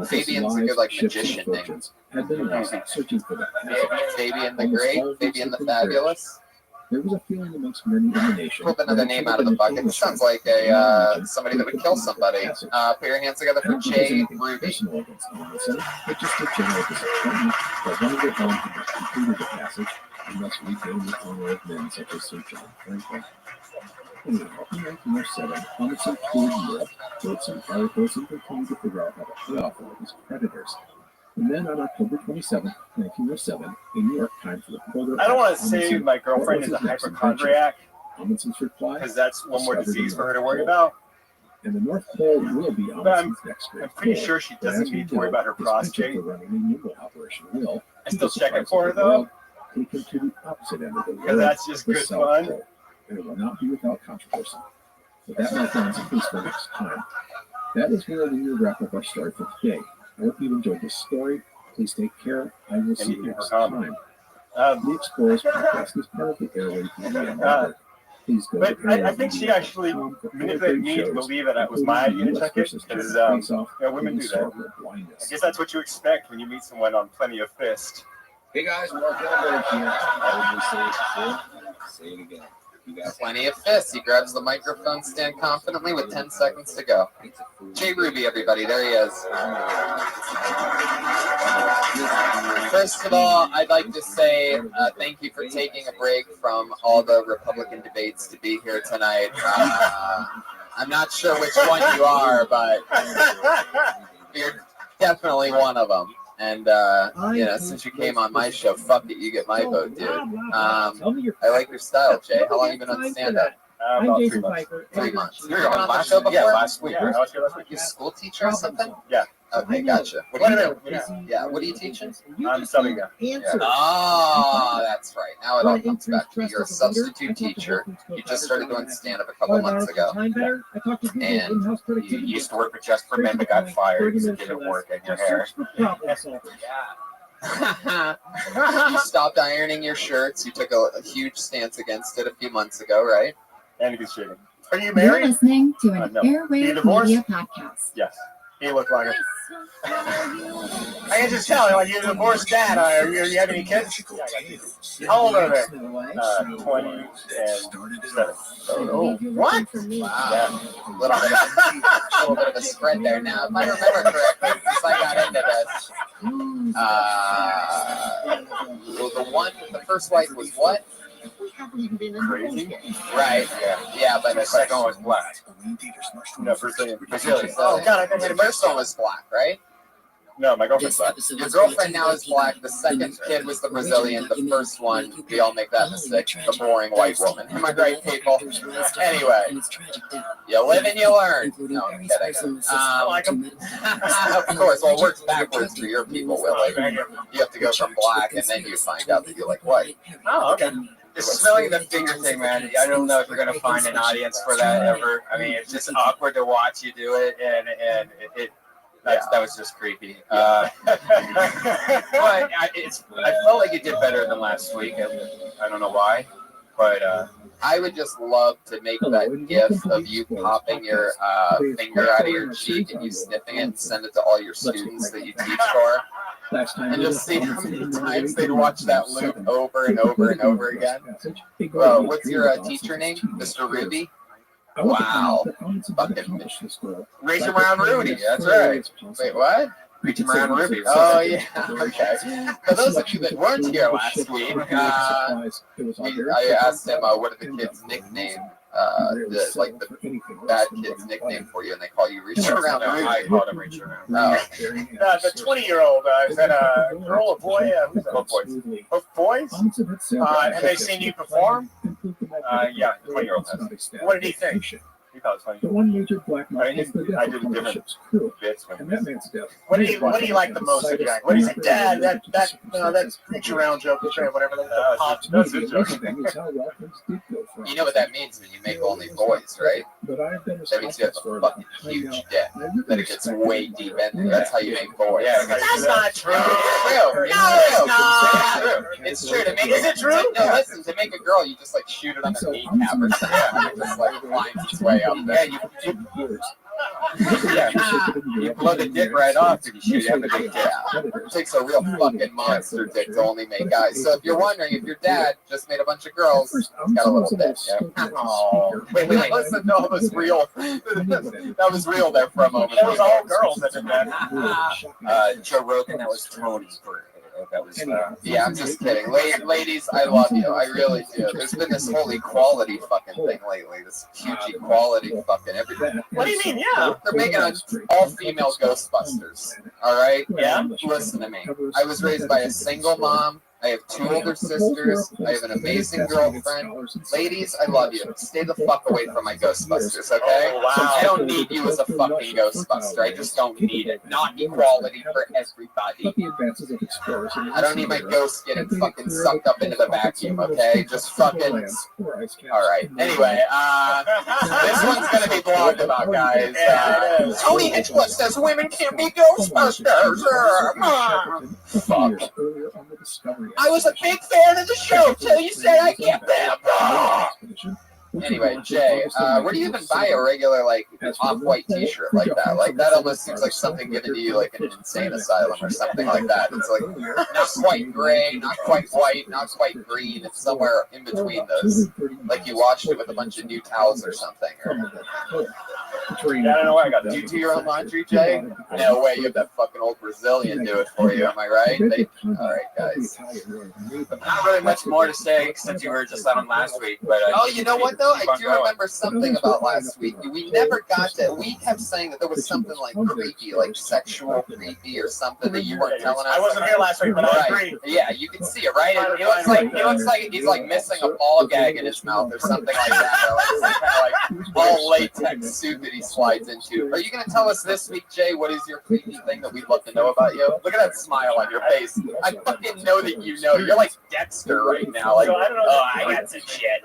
Fabian's a good like magician name. Fabian the Great, Fabian the Fabulous. There was a feeling amongst many in the nation. Pulled another name out of the bucket. This sounds like a somebody that would kill somebody. Put your hands together for Jay Ruby. Just a general disappointment that one of their own had not completed the passage and thus regained the honor of men such as Sir John Franklin. Anyhow, in 1907, Amundsen toured Europe, wrote some articles, and continued to figure out how to pay off all of his creditors. And then on October 27, 1907, a New York Times reporter... I don't want to say my girlfriend is a hypochondriac, Amundsen's reply, because that's one more disease for her to worry about. And the North Pole will be Amundsen's next great I'm pretty goal. sure she doesn't need to worry about her prostate. I still checking for her, though. Take him to the opposite end of the Because that's just good fun. Pole. And it will not be without controversy. But that, my friends, is for next time. That is where we will wrap up our story for today. I hope you enjoyed this story. Please take care. I will see you next time. The Explorers podcast is part of the Airway Media Network. Please go But I think she actually manipulated me to believe that it was my idea to check it, because women do that. I guess that's what you expect when you meet someone on Plenty of Fist. Hey guys, Mark Elbert here. I would say it again. You got Plenty of fists. He grabs the microphone stand confidently with 10 seconds to go. Jay Ruby, everybody. There he is. First of all, I'd like to say thank you for taking a break from all the Republican debates to be here tonight. I'm not sure which one you are, but you're definitely one of them. And, since you came on my show, fuck it, you get my vote, dude. I like your style, Jay. How long have you been on stand-up? About 3 months. 3 months. You were on my show before? Yeah, last week. Yeah, you a school teacher or something? Yeah. Okay, gotcha. What are you doing? Yeah, what are you teaching? I'm subbing guy. Oh, that's right. Now it all comes back to me. You're a substitute teacher. You just started doing stand-up a couple months ago. And You used to work with Just for Men, but got fired because it didn't work in your hair. you stopped ironing your shirts. You took a huge stance against it a few months ago, right? And he's shitting. Are you You're married? listening to an No. Airway You divorced? Media podcast. Yes. He looked like it. I can just tell, like, you're a divorced dad. You have any kids? How old are they? 20 and 7. Oh, what? Wow. A little bit of a spread there. Now, if I remember correctly, since I got into this, the first wife was what? Crazy? Right. Yeah, but The second one was black. No, Brazilian. Oh, God, the first one was black, right? No, my girlfriend's black. Your girlfriend now is black. The second kid was the Brazilian. The first one, we all make that mistake. The boring white woman. Am I right, people? Anyway, you live and you learn. No, I'm kidding. Of course, well, it works backwards for your people, Willie. You have to go from black, and then you find out that you like white. Oh, okay. The smelling the finger thing, man. I don't know if you're gonna find an audience for that ever. I mean, it's just awkward to watch you do it, and that was just creepy. But I felt like you did better than last week. I don't know why, but I would just love to make that gif of you popping your finger out of your cheek and you sniffing it and send it to all your students that you teach for. And just see how many times they'd watch that loop over and over and over again. Bro, what's your teacher name? Mr. Ruby? Wow. Fucking Reach Around Rudy. That's right. Wait, what? Reach Around Ruby. Oh, yeah. Okay. For those of you that weren't here last week, I asked him what are the kids' nickname, the bad kid's nickname for you, and they call you Reach Around Ruby. I called him Reach Around. Oh. The 20-year-old, is that a girl or boy? Both boys. Both boys? Have they seen you perform? Yeah, 20-year-old has. What did he think? He thought it was funny. The one major black I mark is the did death of different ship's crew, bits. and that man's death. What do you like the most of the guy? What do you say, Dad? That reach around joke, whatever that popped. That's a joke. You know what that means when you make only boys, right? That means you have a fucking huge dick. That it gets way deep in there. That's how you make boys. Yeah, That's not true. It's true. To make Is it true? No, listen. To make a girl, you just like shoot it on the kneecap or something. It just like climbs its way up there. You blow the dick right off if you shoot it. It takes a real fucking monster dick to only make guys. So if you're wondering if your dad just made a bunch of girls, he's got a little dick. Yeah. Oh, wait. Listen, no, it was real. That was real there for a moment. That was all girls that did that. Joe Rogan, that was Tony. That was yeah, I'm just kidding. Ladies, I love you. I really do. There's been this whole equality fucking thing lately. This huge equality fucking everything. What do you mean? Yeah. They're making an all-female Ghostbusters. All right? Yeah. Listen to me. I was raised by a single mom. I have 2 older sisters. I have an amazing girlfriend. Ladies, I love you. Stay the fuck away from my Ghostbusters, okay? Oh, wow. I don't need you as a fucking Ghostbuster. I just don't need it. Not equality for everybody. I don't need my ghost getting fucking sucked up into the vacuum, okay? Just fucking... Alright. Anyway, this one's gonna be blogged about, guys. Tony Hinchcliffe says women can't be Ghostbusters. Fuck. I was a big fan of the show till you said I get them. Anyway, Jay, where do you even buy a regular, like, off-white t-shirt like that? Like, that almost seems like something given to you, like, in an insane asylum or something like that. It's, like, not quite gray, not quite white, not quite green. It's somewhere in between those. Like, you washed it with a bunch of new towels or something. I don't know where I got that. Do you do your own laundry, Jay? No way, you have that fucking old Brazilian do it for you, am I right? Alright, guys. Not really much more to say since you were just on last week, but oh, you know what though? I do remember something about last week. We never got to. We kept saying that there was something like creepy, like sexual creepy or something that you weren't telling us. I wasn't here last week, but I agree. Yeah, you can see it, right? He looks like he's like missing a ball gag in his mouth or something like that. Or like some kind of like all latex suit that he slides into. Are you gonna tell us this week, Jay? What is your creepy thing that we'd love to know about you? Look at that smile on your face. I fucking know that you know. You're like Dexter right now. Like, oh, I got some shit.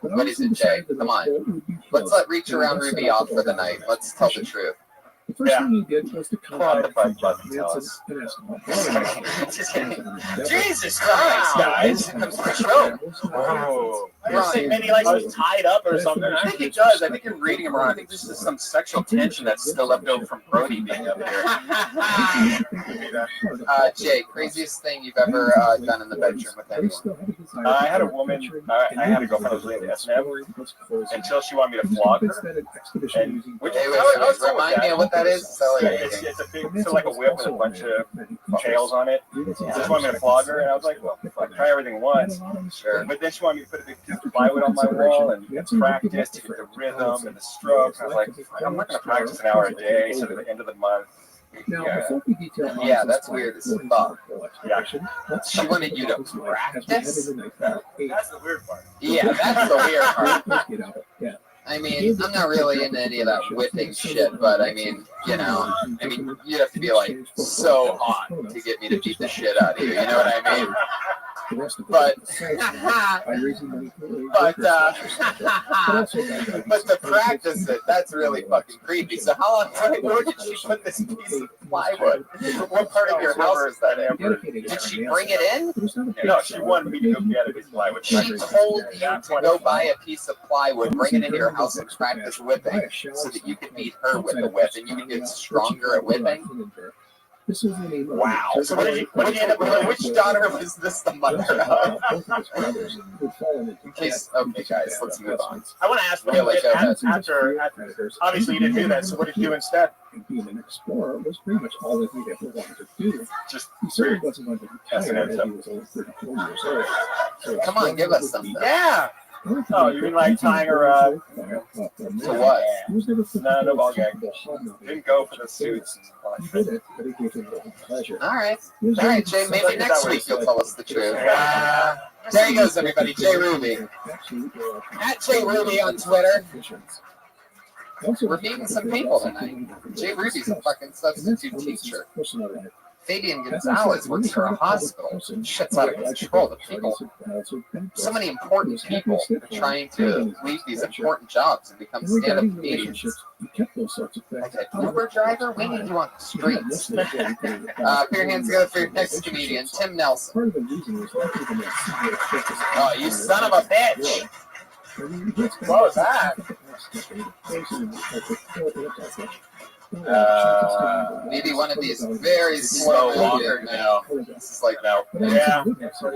What is it, Jay? Come on. Let's let Reach Around Ruby off for the night. Let's tell the truth. The first thing he did was to come out the fuck doesn't tell us. Jesus Christ, guys. That was the show. Oh. Maybe like he's tied up or something. I think he does. I think you're reading him wrong. I think there's just some sexual tension that's still left over from Brody being up here. Jay, craziest thing you've ever done in the bedroom with anyone? I had a woman, I had a girlfriend who was in the S&M until she wanted me to flog her. And which Remind me of what that is. It's a big, it's like a whip with a bunch of tails on it. She just wanted me to flog her, and I was like, well, fuck, try everything once. Sure. But then she wanted me to put a big piece of plywood on my wall and practice to get the rhythm and the strokes. And I was like, I'm not going to practice an hour a day, so at the end of the month. Yeah, that's weird as fuck. Yeah. She wanted you to practice? That's the weird part. Yeah, that's the weird part. I mean, I'm not really into any of that whipping shit, but I mean, you know, you'd have to be like so hot to get me to beat the shit out of you. You know what I mean? But to practice it, that's really fucking creepy. So how long? Where did she put this piece of plywood? What part of your house is that in? Did she bring it in? No, she wanted me to go get a piece of plywood. She told you to go buy a piece of plywood, bring it into your house, and practice whipping, so that you could beat her with the whip, and you could get stronger at whipping. Wow. So what did you end up with? Which daughter was this the mother of? In case, okay, guys, let's move on. I want to ask you, after obviously you didn't do that, so what did you do instead? Being an explorer was pretty much all that he ever wanted to do. Just he certainly wasn't going to retire until he was only 34 years old. So come on, give us something. Yeah. Oh, you mean like tying her up? To what? No ball gag. Didn't go for the suits. All right, Jay. Maybe next week you'll tell us the truth. There he goes, everybody. Jay Ruby. At Jay Ruby on Twitter. We're meeting some people tonight. Jay Ruby's a fucking substitute teacher. Fabian Gonzalez works for a hospital. Shit's out of control. The people, so many important people are trying to leave these important jobs and become stand-up comedians. Like an Uber driver, we need you on the streets. Put your hands together for your next comedian, Tim Nelson. Oh, you son of a bitch! What was that? Maybe one of these very slow walking now. This is like now. Yeah.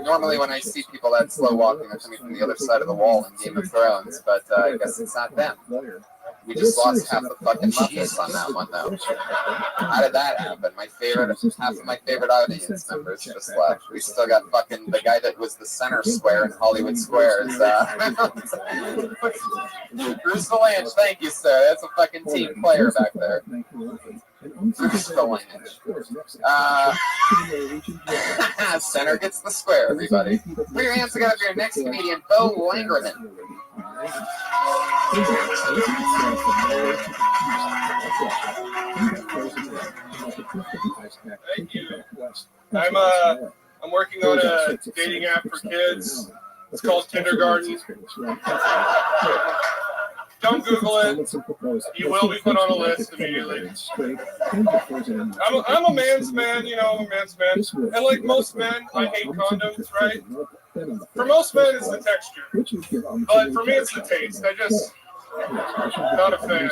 Normally when I see people that slow walking, they're coming from the other side of the wall in Game of Thrones, but I guess it's not them. We just lost half the fucking Muppets on that one, though. How did that happen? Half of my favorite audience members just left. We still got fucking the guy that was the center square in Hollywood Squares. Bruce Valanche, thank you, sir. That's a fucking team player back there. Bruce Valanche. Center gets the square, everybody. Put your hands together for your next comedian, Bo Langerman. Thank you. I'm working on a dating app for kids. It's called Kindergarten. Don't Google it. You will be put on a list immediately. I'm a man's man, you know, I'm a man's man. And like most men, I hate condoms, right? For most men, it's the texture. But for me, it's the taste. Not a fan.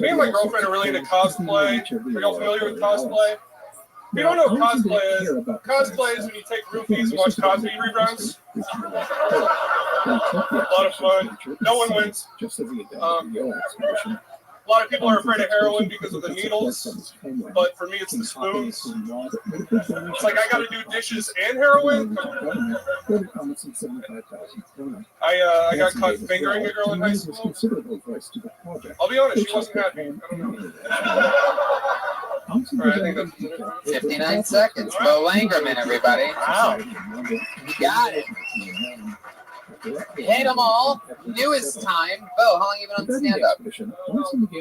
Me and my girlfriend are really into cosplay. Are y'all familiar with cosplay? If you don't know what cosplay is when you take roofies and watch Cosby reruns. A lot of fun. No one wins. A lot of people are afraid of heroin because of the needles, but for me, it's the spoons. It's like I got to do dishes and heroin. I got caught fingering a girl in high school. I'll be honest, she wasn't happy. I don't know. All right, I think that's 59 seconds. Bo Langerman, everybody. Wow. You got it. Hit them all. Newest time. Bo, how long have you been on stand-up?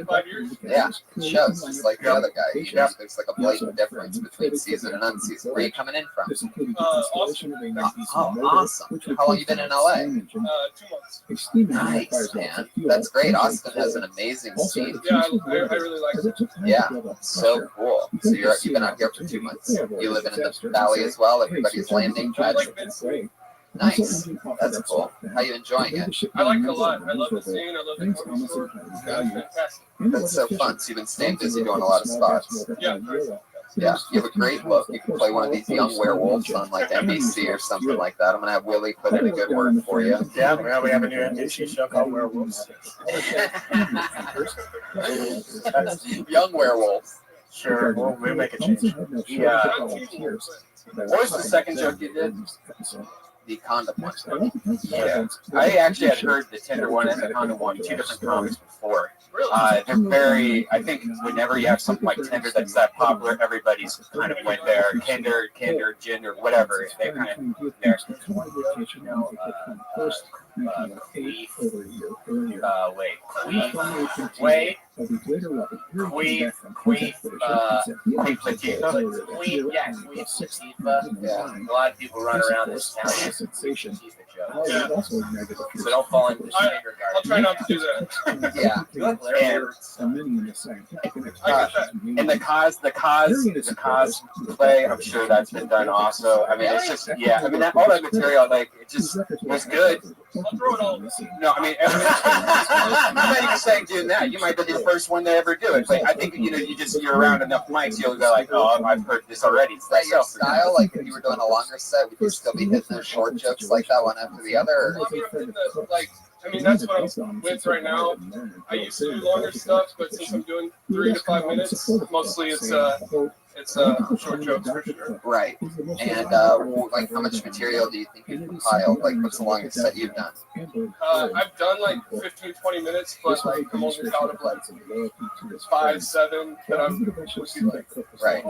5 years. Yeah, it shows. Just like the other guy. You know, there's like a blatant difference between season and unseason. Where are you coming in from? Austin. Oh, awesome. How long you been in LA? 2 months. Nice, man. That's great. Austin has an amazing scene. Yeah, I really like it. Yeah, so cool. So you've been out here for 2 months. You living in the valley as well? Everybody's landing. Nice. That's cool. How you enjoying it? I like it a lot. I love the scene. I love the comedy store. It's fantastic. That's so fun. So you've been staying busy doing a lot of spots. Yeah. Yeah, you have a great look. You can play one of these young werewolves on like NBC or something like that. I'm gonna have Willie put in a good word for you. Yeah, we have a new NBC show called Werewolves. Young werewolves. Sure, we'll make a change. Yeah. What was the second joke you did? The condom one. Yeah, I actually had heard the Tinder one and the condom one, 2 different comics before. They're very, I think whenever you have something like Tinder that's that popular, everybody's kind of went there. Kinder, Ginder, whatever. They kind of there. A lot of people run around this town. Yeah. So don't fall into the finger I'll try not to do that. Yeah. And the cosplay, I'm sure that's been done also. I mean, it's just, yeah. I mean, all that material, like, it just was good. I'll throw it all. No, I mean, I'm not even saying doing that. You might be the first one to ever do it. But I think, you're around enough mics, you'll go like, oh, I've heard this already. Is that your style? Like, if you were doing a longer set, would you still be hitting those short jokes like that one after the other? Or? I mean, that's what I'm with right now. I used to do longer stuff, but since I'm doing 3 to 5 minutes, mostly it's short jokes for sure. Right. And like, how much material do you think you've compiled? Like, what's the longest set you've done? I've done like 15, 20 minutes, but like I'm only out of like 5, 7 that I'm like. Right.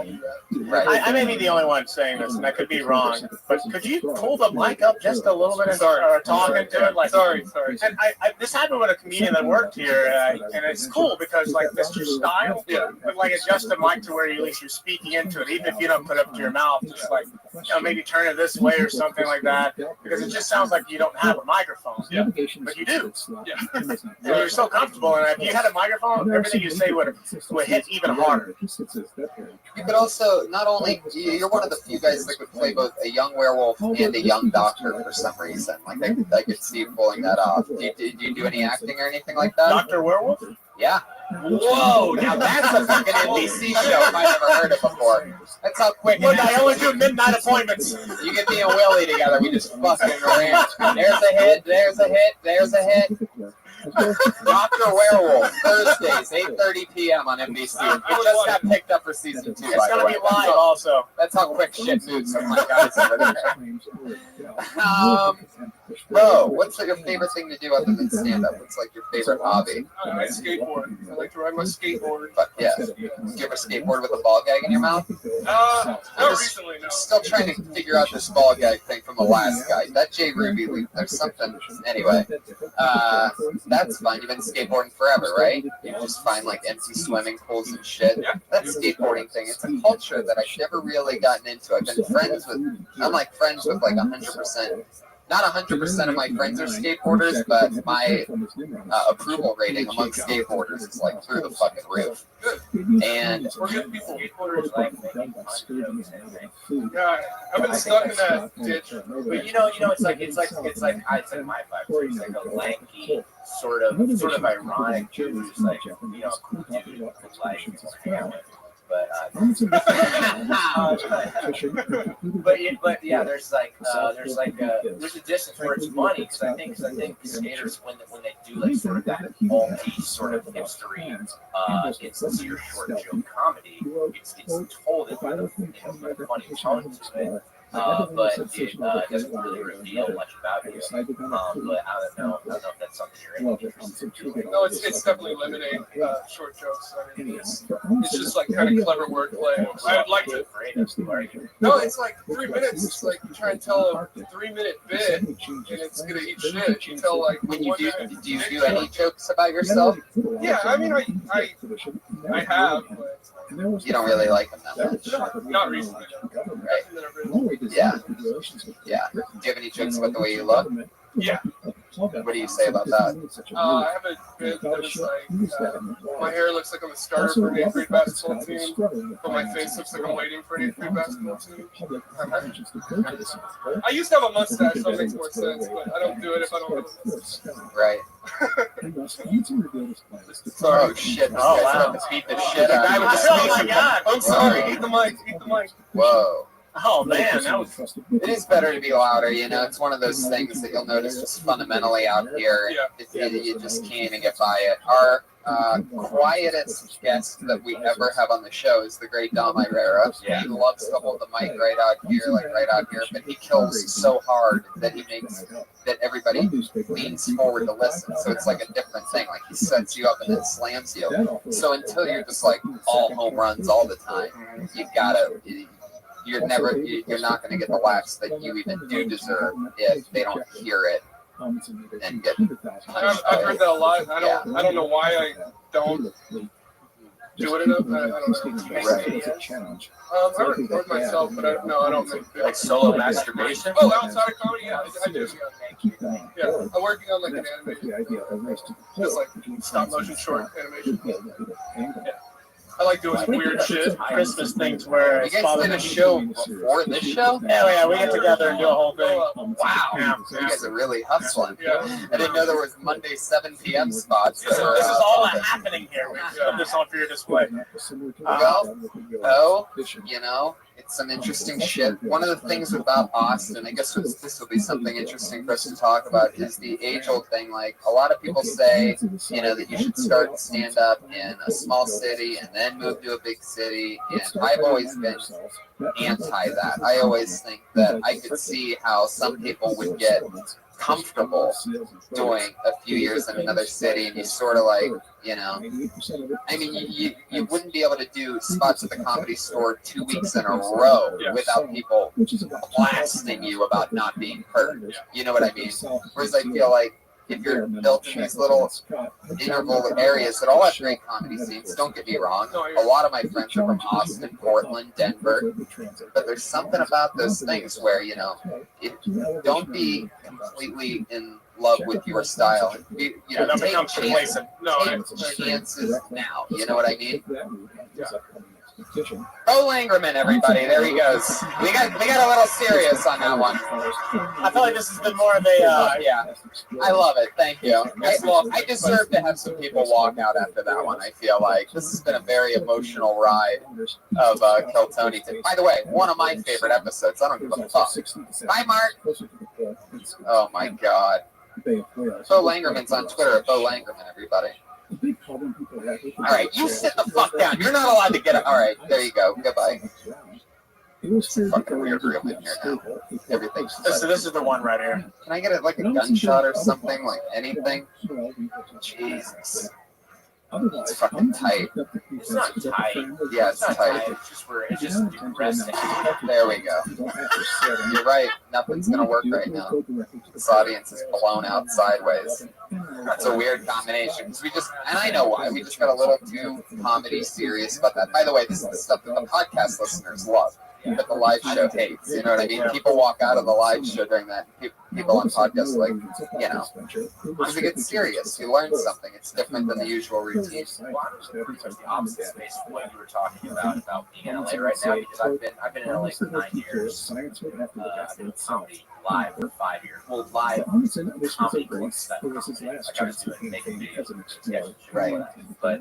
I may be the only one saying this, and I could be wrong, but could you pull the mic up just a little bit and start talking to it? Like, sorry. And this happened with a comedian that worked here, and it's cool because like that's your style. Yeah. But like adjust the mic to where at least you're speaking into it, even if you don't put it up to your mouth. Just like maybe turn it this way or something like that, because it just sounds like you don't have a microphone. Yeah. But you do. Yeah. And you're so comfortable, and if you had a microphone, everything you say would hit even harder. You could also, not only, you're one of the few guys that could play both a young werewolf and a young doctor for some reason. Like, I could see you pulling that off. Do you do any acting or anything like that? Dr. Werewolf? Yeah. Whoa, now that's a fucking NBC show I've never heard of before. That's how quick. Look, I only do midnight appointments. You get me and Willie together, we just fucking ran. There's a hit, there's a hit, there's a hit. Dr. Werewolf, Thursdays, 8:30 p.m. on NBC. It just got picked up for season 2. It's gonna be live also. That's how quick shit moves from my guys over there. Bro, what's your favorite thing to do other than stand-up? What's like your favorite hobby? I skateboard. I like to ride my skateboard. But yeah, do you ever skateboard with a ball gag in your mouth? Not recently, no. Still trying to figure out this ball gag thing from the last guy. That J. Ruby, there's something. Anyway, that's fine. You've been skateboarding forever, right? You just find like empty swimming pools and shit. That skateboarding thing, it's a culture that I've never really gotten into. I've been friends with, I'm like friends with like 100%. Not 100% of my friends are skateboarders, but my approval rating among skateboarders is like through the fucking roof. And we're good people. Skateboarders like yeah, I've been stuck in that ditch. But you know, it's like my vibe. It's like a lanky, sort of ironic dude who's like, cool dude, like, but yeah, there's a distance where it's funny because I think skaters when they do like sort of that bulky sort of hipstery, it's your short joke comedy. It's told in a funny tone to it. but it doesn't really reveal much about you. But I don't know if that's something you're interested in. No, it's definitely eliminate short jokes. I mean, it's just like kind of clever wordplay. I would like to. No, it's like 3 minutes. It's like you try and tell a 3-minute bit, and it's gonna eat shit. You tell like when you do you do any jokes about yourself? Yeah, I mean, I have, but you don't really like them that much. Not recently. Right. Yeah. Yeah. Do you have any jokes about the way you look? Yeah. What do you say about that? I have a bit that is like, my hair looks like I'm a starter for an 8th grade basketball team, but my face looks like I'm waiting for an 8th grade basketball team. I used to have a mustache, so it makes more sense, but I don't do it if I don't have a mustache. Right. Sorry. Oh shit! This Oh, guy's wow. about to beat the shit out of you. Oh my god! I'm sorry, eat the mic, eat the mic. Whoa. Oh man, that was. It is better to be louder, you know. It's one of those things that you'll notice just fundamentally out here. You just can't even get by it. Our quietest guest that we ever have on the show is the great Dom Irera. Yeah. He loves to hold the mic right out here, but he kills so hard that he makes that everybody leans forward to listen. So it's like a different thing. Like he sets you up and then slams you. So until you're just like all home runs all the time, you gotta. You're not going to get the laughs that you even do deserve if they don't hear it and get. I've heard that a lot. I don't know why I don't do it enough. I don't know. Right. I record myself, but I don't make Like solo masturbation? Oh, outside of comedy, yeah, I do. Yeah, I'm working on like an animation, just like stop motion short animation. Yeah. I like doing weird shit. Christmas things where You guys did a show before this show? Yeah, we get together and do a whole thing. Wow. Yeah. You guys are really hustling. Yeah. I didn't know there was Monday 7 p.m. spots. This is all happening here. We just put this on for your display. Well, you know, it's some interesting shit. One of the things about Austin, I guess this will be something interesting for us to talk about, is the age-old thing. Like, a lot of people say, you know, that you should start stand-up in a small city and then move to a big city. And I've always been anti that. I always think that I could see how some people would get comfortable doing a few years in another city, and you sort of like, you know, I mean, you wouldn't be able to do spots at the Comedy Store 2 weeks in a row without people blasting you about not being heard. You know what I mean? Whereas I feel like if you're built in these little interval areas that all have great comedy scenes, don't get me wrong. A lot of my friends are from Austin, Portland, Denver, but there's something about those things where, you know, don't be completely in love with your style. You know, take chances now. You know what I mean? Bo Langerman, everybody. There he goes. We got a little serious on that one. I feel like this has been more of a yeah. I love it. Thank you. I deserve to have some people walk out after that one. I feel like this has been a very emotional ride of Kill Tony. By the way, one of my favorite episodes. I don't give a fuck. Bye, Mark. Oh my God. Bo Langerman's on Twitter at Bo Langerman, everybody. All right, you sit the fuck down. You're not allowed to get it. All right, there you go. Goodbye. It's a fucking weird room in here now. Everything's this is the one right here. Can I get it like a gunshot or something? Like anything? Jesus. It's fucking tight. It's not tight. Yeah, it's tight. It's just resting. There we go. You're right. Nothing's gonna work right now. This audience is blown out sideways. That's a weird combination. Because and I know why. We just got a little too comedy serious about that. By the way, this is the stuff that the podcast listeners love, but the live show hates. You know what I mean? People walk out of the live show during that. People on podcasts like, you know, because it gets serious. You learn something. It's different than the usual routine. Well, I'm the opposite space of what you were talking about being in LA right now, because I've been in LA for 9 years. I've been comedy live for 5 years. Well, live comedy instead of comedy. Like I was doing making videos, right? But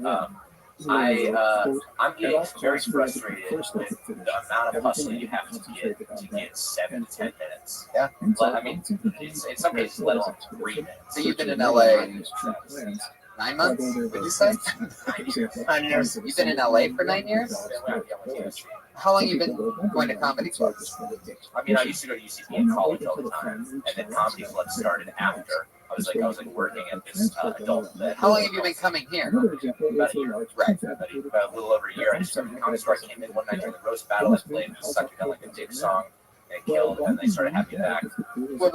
I'm getting very frustrated with the amount of hustling you have to get 7 to 10 minutes. Yeah. But I mean, in some cases, let alone 3 minutes. So you've been in LA 9 months? Would you say? 9 years. You've been in LA for 9 years? How long have you been going to comedy clubs? I mean, I used to go to UCB in college all the time, and then comedy club started after. I was like working at this adult. How long have you been coming here? About a year. Right. About a little over a year. I just started the comedy store. I came in one night during the roast battle. I played and sucked it down like a dick song. And it killed, and they started having me back. Well,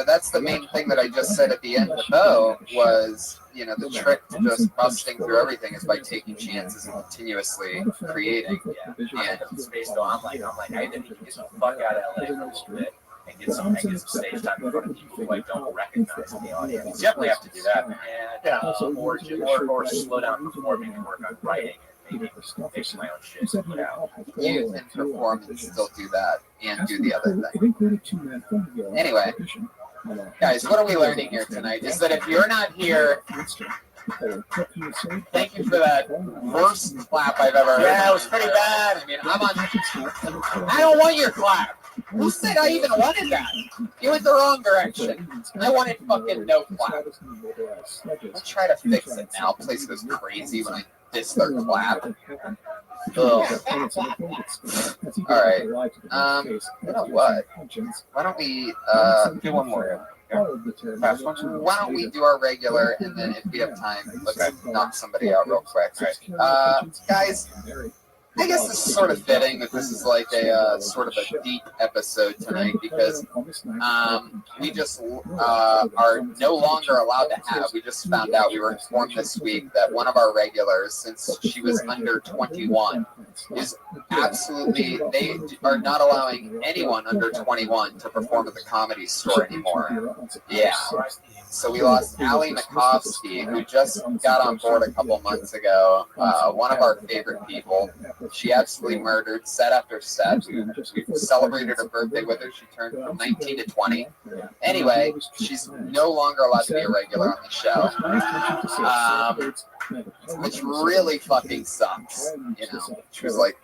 that's the main thing that I just said at the end, though, was, the trick to just busting through everything is by taking chances and continuously creating. Yeah. And space though, I'm like, I need to get the fuck out of LA for a little bit and get some stage time in front of people who I don't recognize in the audience. You definitely have to do that, man. And, or slow down performing and work on writing. Maybe make my own shit. Put out. You can perform and still do that and do the other thing. Anyway, guys, what are we learning here tonight? Is that if you're not here, thank you for that worst clap I've ever heard. Yeah, it was pretty bad. I mean, I don't want your clap. Who said I even wanted that? You went the wrong direction. I wanted fucking no clap. I'll try to fix it now. Place goes crazy when I diss their clap. Ugh. Alright. You know what? Why don't we do one more? Why don't we do our regular, and then if we have time, let's knock somebody out real quick. Guys, I guess this is sort of fitting that this is like a sort of a deep episode tonight, because we just are no longer allowed to have. We just found out, we were informed this week that one of our regulars, since she was under 21, is absolutely, they are not allowing anyone under 21 to perform at the Comedy Store anymore. Yeah. So we lost Allie Makovsky, who just got on board a couple months ago. One of our favorite people. She absolutely murdered set after set. We celebrated her birthday with her. She turned from 19 to 20. Anyway, she's no longer allowed to be a regular on the show, which really fucking sucks. She was like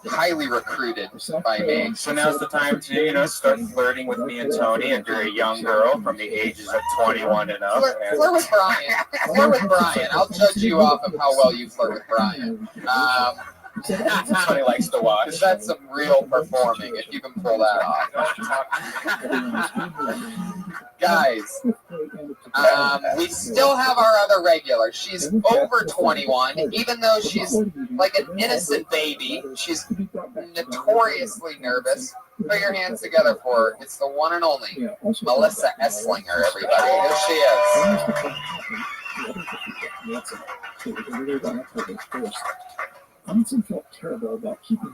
highly recruited by me. So now's the time to, start flirting with me and Tony, and you're a young girl from the ages of 21 and up. Flirt with Brian. Flirt with Brian. I'll judge you off of how well you flirt with Brian. Tony likes to watch. That's some real performing, if you can pull that off. Guys, we still have our other regular. She's over 21, even though she's like an innocent baby. She's notoriously nervous. Put your hands together for her. It's the one and only Melissa Esslinger, everybody. Here she is.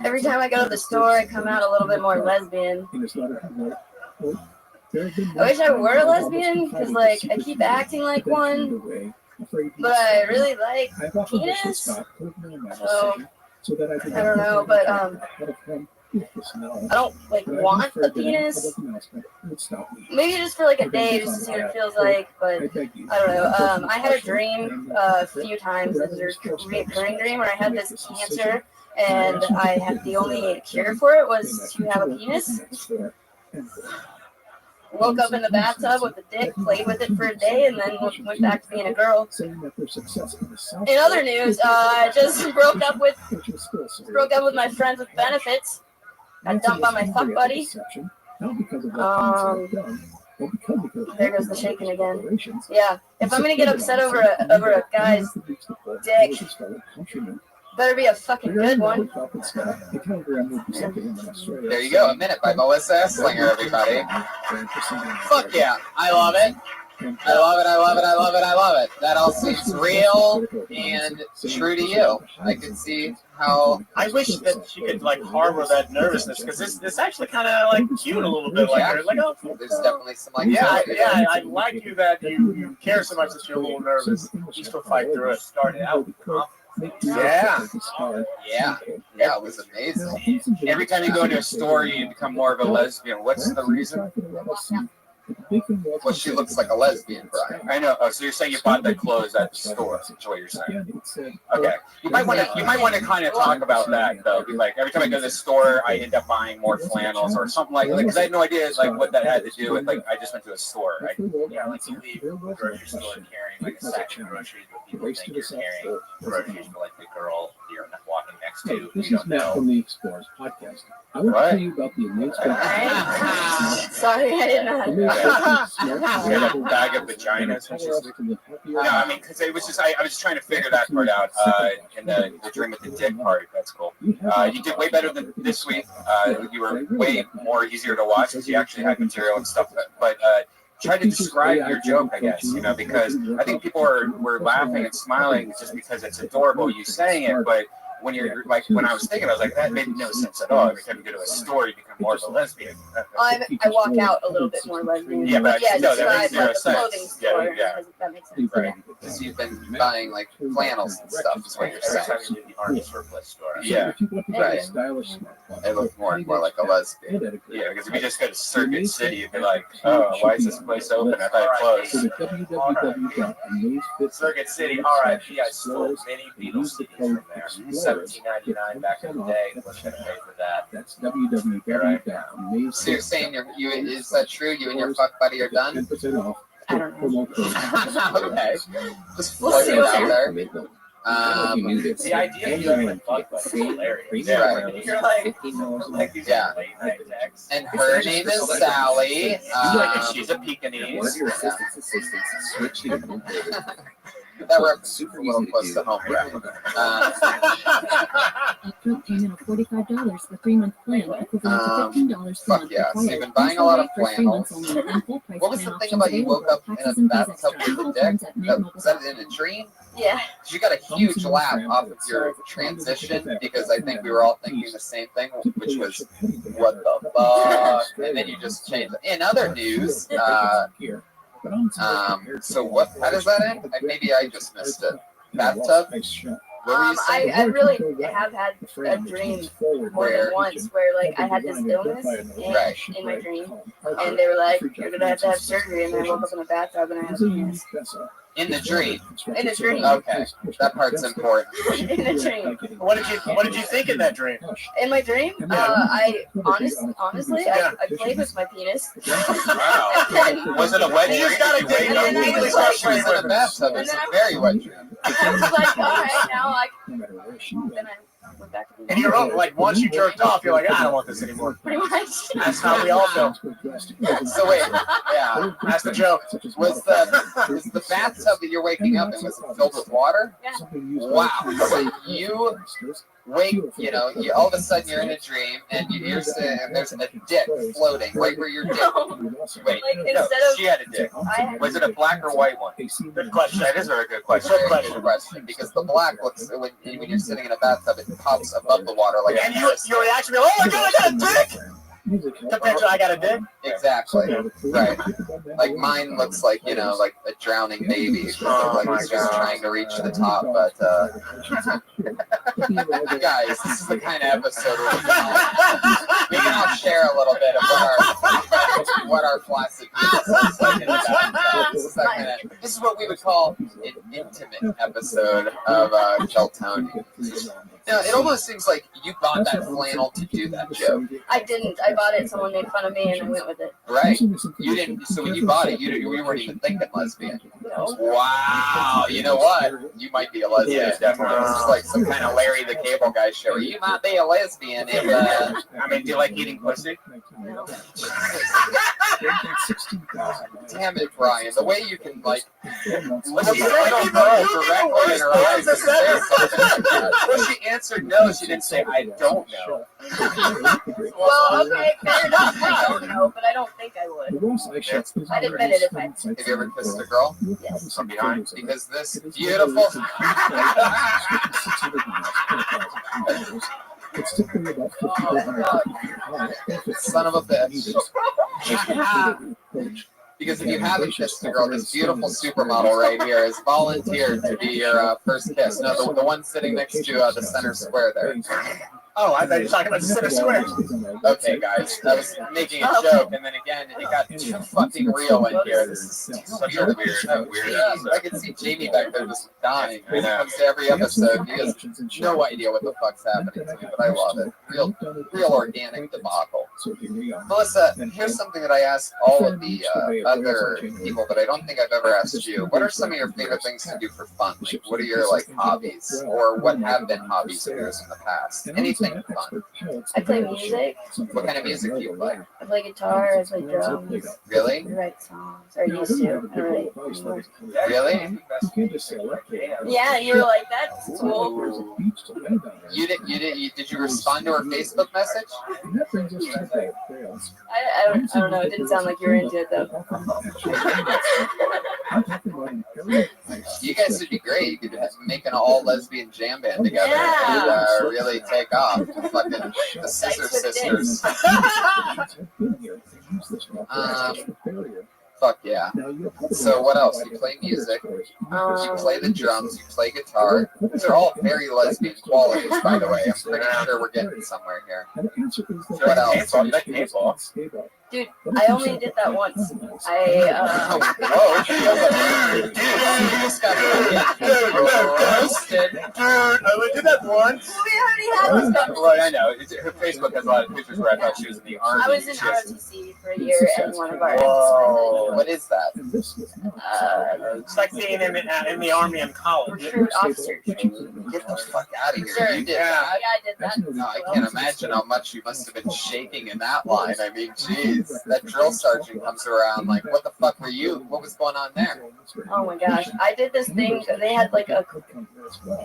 Every time I go to the store, I come out a little bit more lesbian. I wish I were a lesbian, because, like, I keep acting like one, but I really like penis, so, I don't know, but, I don't, like, want a penis. Maybe just for, like, a day, just to see what it feels like, but, I don't know. I had a dream a few times, it was a recurring dream, where I had this cancer, and I had the only cure for it was to have a penis. Woke up in the bathtub with a dick, played with it for a day, and then went back to being a girl. In other news, I just broke up with my friends with benefits. Got dumped by my fuck buddy. There goes the shaking again. Yeah, if I'm gonna get upset over a guy's dick, better be a fucking good one. There you go, A Minute by Melissa Esslinger, everybody. Fuck yeah, I love it. I love it, I love it, I love it, I love it. That all seems real and true to you. I can see how... I wish that she could, like, harbor that nervousness, because this actually kind of, like, cute a little bit. Like, oh, there's definitely some, like... Yeah, I like you that you care so much that you're a little nervous. You still fight through it. Started out with confidence. Yeah, it was amazing. Every time you go into a store, you become more of a lesbian. What's the reason? Well, she looks like a lesbian, Brian. I know. Oh, so you're saying you bought the clothes at the store? That's what you're saying. Okay. You might want to kind of talk about that though. Like every time I go to the store, I end up buying more flannels or something like that. Because I had no idea like what that had to do with like I just went to a store. Like you leave the grocery store carrying like a sack of groceries, but people think you're carrying groceries for like the girl you're walking next next Hey, to. this We is don't Matt know. from the Explorers podcast. I want to tell you about the amazing. Sorry, I didn't know. Bag of vaginas. No, I mean, because it was just I was just trying to figure that part out. In the dream with the dick part. That's cool. You did way better than this week. You were way more easier to watch because you actually had material and stuff. But try to describe your joke, I guess, because I think people were laughing and smiling just because it's adorable you saying it, but when you're like, when I was thinking, I was like, that made no sense at all. Every time you go to a store, you become more of a lesbian. I walk out a little bit more lesbian. Yeah, but no, that makes like zero a clothing sense. store. Yeah. That makes sense. Right. Because you've been buying like flannels and stuff, is what you're Every saying. time you did the art surplus store. Yeah. Right. It looked more like a lesbian. Yeah, because if you just go to Circuit City, you'd be like, oh, why is this place open? I thought it closed. Circuit City, R.I.P. I stole many Beatles CDs from there. $17.99 back in the day. Wasn't gonna pay for that. That's www.amazefit.com. So you're saying is that true? You and your fuck buddy are done? 10% off. I don't know. Okay. Just We'll floating see it what's out there. The idea of you having a fuck buddy is hilarious. Yeah. You're like these Yeah. late night texts. And her name is Sally. And she's a Pekingese. That reference is a little close to home. Upfront payment of $45 for 3-month plan, equivalent to $15 per Fuck month yeah. So required. you've been buying a lot of First 3 months flannels. only, and full price What was plan the thing options about you woke up available. in Taxes a and fees bathtub extra. with a Full dick? terms at Was that in a dream? Yeah. You got a huge laugh off of your transition because I think we were all thinking the same thing, which was, what the fuck? And then you just changed it. In other news, so what? How does that end? Maybe I just missed it. Bathtub? What were you saying? I really have had a dream more than once where like I had this illness in my dream, and they were like, "You're gonna have to have surgery," and I woke up in a bathtub and I had a penis. In the dream. In a dream. Okay, that part's important. In a dream. What did you think in that dream? In my dream, I honestly, I played with my penis. Wow. Was it a wet dream? You just gotta dig And then I was like, She was in a bathtub. It's a very wet dream. I was like, all right, now then I went back to the And you're like, once you jerked off, you're like, I don't want this anymore. pretty much. That's how we all feel. So wait, yeah, That's the joke. was the bathtub that you're waking up in, was it filled with water? Yeah. Wow. So you wake, all of a sudden you're in a dream and you're sitting and there's a dick floating right where your dick. Wait, Like, no, instead of- she had a dick. I had- Was it a black or white one? Good question. That is a very good question. Very good question, because the black looks when you're sitting in a bathtub, it pops above the water like. And your reaction, oh my god, I got a dick! Compared to I got a dick? Exactly. Right. Like mine looks like like a drowning baby. Like he's just trying to reach the top, but guys, this is the kind of episode where we can all share a little bit of what our flaccid penis looks like in the bathtub. This is what we would call an intimate episode of Keltoni. Now, it almost seems like you bought that flannel to do that joke. I didn't. I bought it. Someone made fun of me, and I went with it. Right. You didn't. So when you bought it, you weren't even thinking lesbian. No. Wow. You know what? You might be a lesbian. Yeah, definitely. It's like some kind of Larry the Cable Guy show. You might be a lesbian if. I mean, do you like eating pussy? No. Damn it, Brian. The way you can look What's at she little girl directly in her eyes and say something. When she answered no, she didn't say I don't know. Well, okay, fair enough. I don't know, but I don't think I would. I'd admit it if I. Have you ever kissed a girl? Yes. From behind? Because this beautiful. Son of a bitch. Because if you haven't kissed a girl, this beautiful supermodel right here has volunteered to be your first kiss. No, the one sitting next to the center square there. Oh, I thought you were talking about Center Square. Okay, guys, I was making a joke, and then again, it got too fucking real in here. This is too weird. Jeez, I can see Jamie back there just dying. When it comes to every episode, he has no idea what the fuck's happening to me, but I love it. Real organic debacle. Melissa, here's something that I ask all of the other people, but I don't think I've ever asked you. What are some of your favorite things to do for fun? Like, what are your like hobbies, or what have been hobbies of yours in the past? Anything fun? I play music. What kind of music do you play? I play guitar. I play drums. Really? I write songs. Or used to. I write anymore. Really? Yeah, you were like, that's cool. Did you respond to her Facebook message? I don't know. It didn't sound like you were into it though. You guys would be great. You could make an all lesbian jam band together and really take off. Fucking the Scissor Sisters. Fuck yeah. So what else? You play music, you play the drums, you play guitar. These are all very lesbian qualities, by the way. I'm pretty sure we're getting somewhere here. What else? You like paintball? Dude, I only did that once. Dude, you just got roasted. Dude, I only did that once. We already had this conversation. Right, I know. Her Facebook has a lot of pictures where I thought she was in the army. I was in ROTC for a year, and one of our What is that? It's like being in the army in college. recruit officers. Get the fuck out of here. You did Yeah, that? I did that. No, I can't imagine how much you must have been shaking in that line. I mean, jeez. That drill sergeant comes around like, what the fuck were you? What was going on there? Oh my gosh, I did this thing. They had like a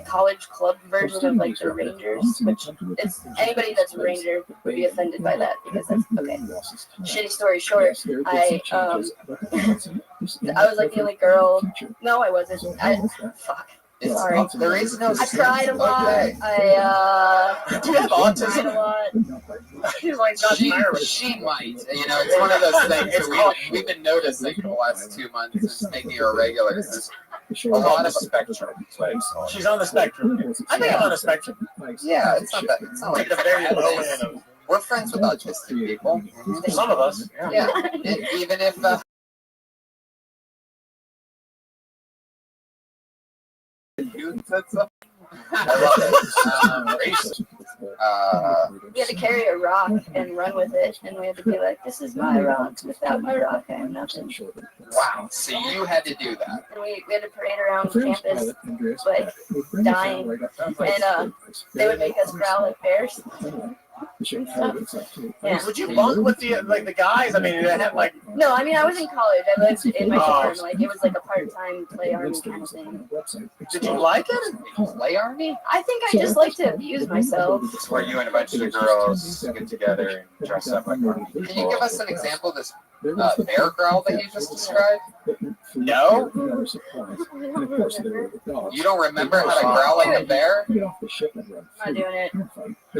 college club version of like the Rangers, which it's anybody that's a Ranger would be offended by that because that's okay. Shitty story short, I was like the only girl. No, I wasn't. Fuck. Sorry. There is no. I cried a lot. I Do you have autism? cried a lot. She's like not nervous. She might. You know, it's one of those things that we've been noticing for the last 2 months. It's just making her regular. There's a lot of spectrum. She's on the spectrum. I think I'm on the spectrum. Yeah, it's not that. It's not like the very low end of. We're friends with autistic people. Some of us. Yeah. Even if. You said so. I love it. We had to carry a rock and run with it, and we had to be like, "This is my rock. Without my rock, I am nothing." Wow. So you had to do that. And we had to parade around campus, like dying, and they would make us growl like bears. Yeah. Would you bunk with the guys? I mean, they have like. No, I mean I was in college. I lived in my dorm. Like it was like a part-time play army kind of thing. Did you like it? Play army? I think I just like to abuse myself. It's where you and a bunch of girls get together and dress up like army. Can you give us an example of this bear growl that you just described? No. You don't remember how to growl like a bear? I'm not doing it.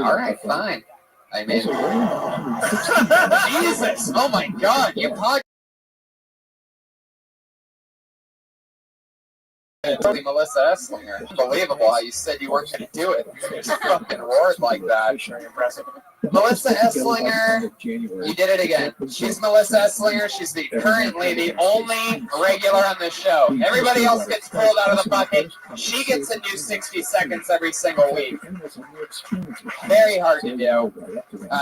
All right, fine. I mean, Jesus! Oh my God! You podcast. Melissa Esslinger. Unbelievable how you said you weren't going to do it. You just fucking roared like that. Very impressive. Melissa Esslinger, you did it again. She's Melissa Esslinger. She's currently the only regular on the show. Everybody else gets pulled out of the bucket. She gets a new 60 seconds every single week. Very hard to do.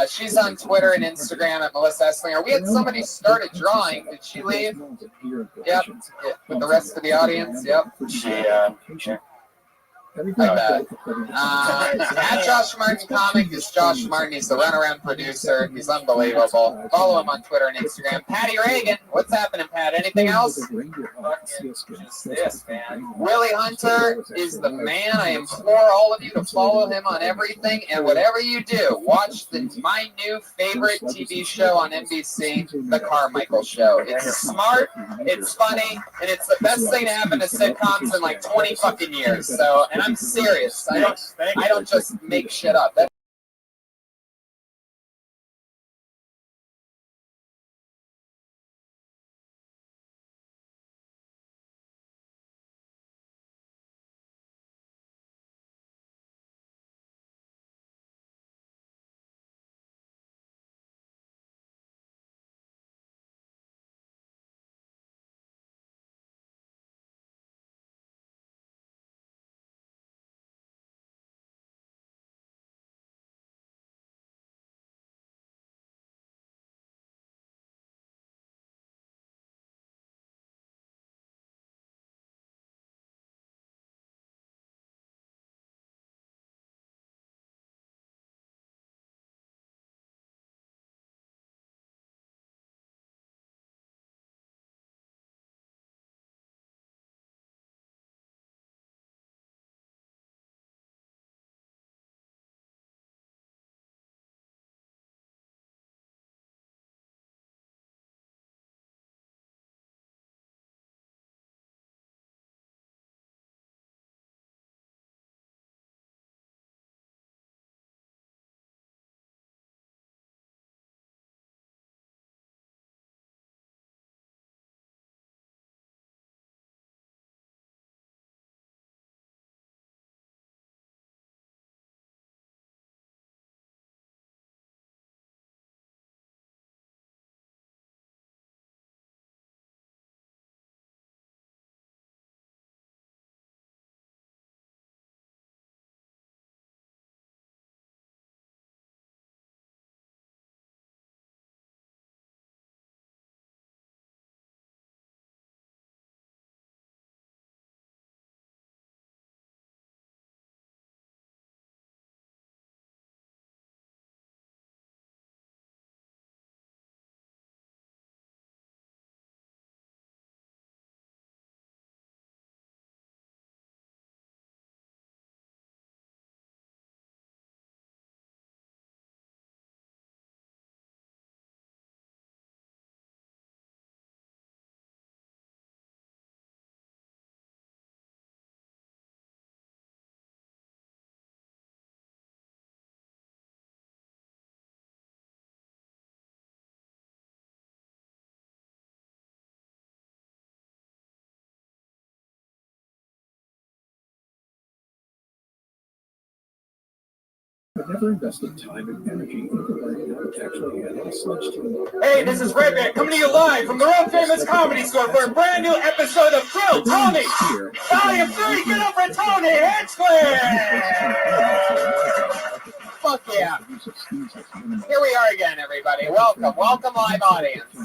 She's on Twitter and Instagram at Melissa Esslinger. We had somebody start a drawing. Did she leave? Yep. With the rest of the audience? Yep. I bet. At Josh Martin Comic is Josh Martin. He's the runaround producer. He's unbelievable. Follow him on Twitter and Instagram. Patty Reagan. What's happening, Pat? Anything else? Just this, man. Willie Hunter is the man. I implore all of you to follow him on everything. And whatever you do, watch my new favorite TV show on NBC, The Carmichael Show. It's smart, it's funny, and it's the best thing to happen to sitcoms in like 20 fucking years. So, and I'm serious. I don't just make shit up. never invested time and energy into learning how to actually handle a sledge team. Hey, this is Rabbi coming to you live from the world famous comedy store for a brand new episode of Kill Tony! Volume 3, get up for Tony Hinchcliffe! Fuck yeah. Here we are again, everybody. Welcome, live audience.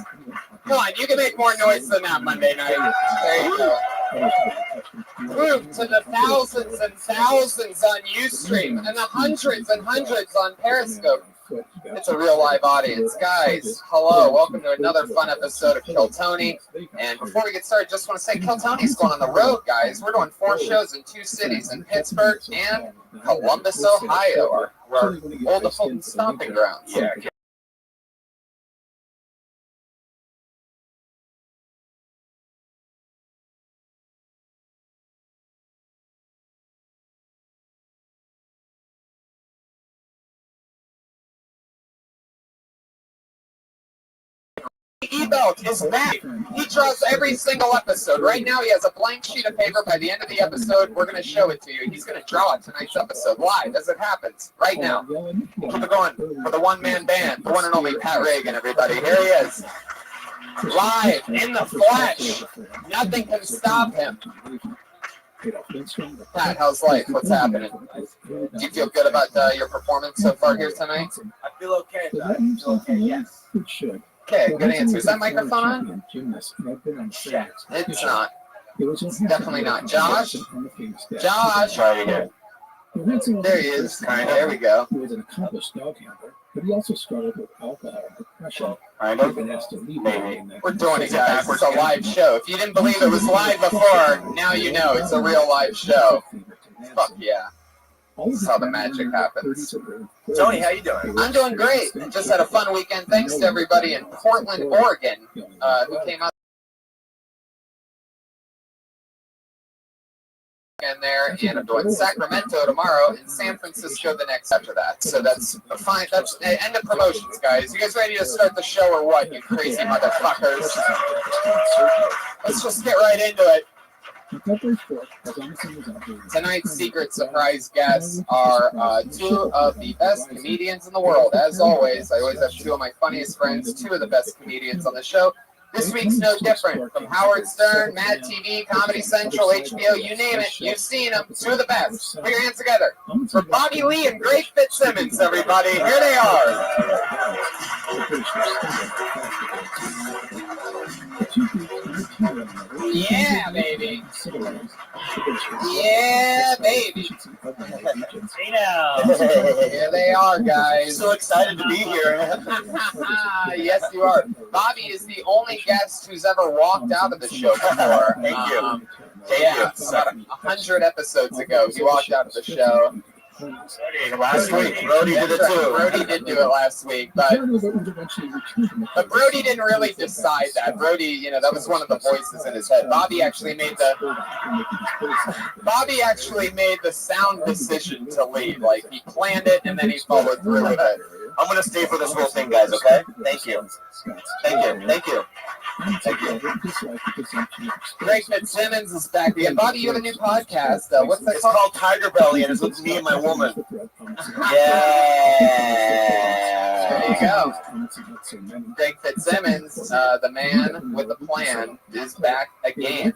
Come on, you can make more noise than that Monday night. There you go. Proof to the thousands and thousands on Ustream and the hundreds and hundreds on Periscope. It's a real live audience. Guys, hello. Welcome to another fun episode of Kill Tony. And before we get started, just want to say Kill Tony's going on the road, guys. We're doing 4 shows in 2 cities, in Pittsburgh and Columbus, Ohio, our old Fulton stomping grounds. Yeah. E-Belt is back. He draws every single episode. Right now, he has a blank sheet of paper. By the end of the episode, we're going to show it to you. He's going to draw tonight's episode live as it happens right now. Keep it going for the one-man band, the one and only Pat Reagan, everybody. Here he is. Live, in the flesh. Nothing can stop him. Pat, how's life? What's happening? Do you feel good about your performance so far here tonight? I feel okay. I feel okay, yes. Okay, good answer. Is that microphone on? Shit, it's not. It's definitely not. Josh? Josh? Right here. There he is. All right, there we go. He was an accomplished dog handler, but he also struggled with alcohol and depression. We're doing it, guys. It's a live show. If you didn't believe it was live before, now you know it's a real live show. Fuck yeah. This is how the magic happens. Tony, how you doing? I'm doing great. Just had a fun weekend. Thanks to everybody in Portland, Oregon, who came out there, and I'm doing Sacramento tomorrow and San Francisco the next after that. So that's fine. That's the end of promotions, guys. You guys ready to start the show or what, you crazy motherfuckers? Let's just get right into it. Tonight's secret surprise guests are 2 of the best comedians in the world. As always, I always have 2 of my funniest friends, 2 of the best comedians on the show. This week's no different. From Howard Stern, Mad TV, Comedy Central, HBO, you name it, you've seen them. 2 of the best. Put your hands together. For Bobby Lee and Greg Fitzsimmons, everybody. Here they are. Yeah, baby. Yeah, baby. Hey now. Here they are, guys. So excited to be here. Yes, you are. Bobby is the only guest who's ever walked out of the show before. Thank you. Yeah, about 100 episodes ago, he walked out of the show. Last week, Brody did it too. Brody did do it last week, but Brody didn't really decide that. Brody, you know, that was one of the voices in his head. Bobby actually made the sound decision to leave. Like, he planned it and then he followed through with it. I'm going to stay for this whole thing, guys, okay? Thank you. Thank you. Thank you. Thank you. Greg Fitzsimmons is back again. Bobby, you have a new podcast. What's that It's called? called Tiger Belly, and it's with me and my woman. Yeah. There you go. Greg Fitzsimmons, the man with the plan, is back again.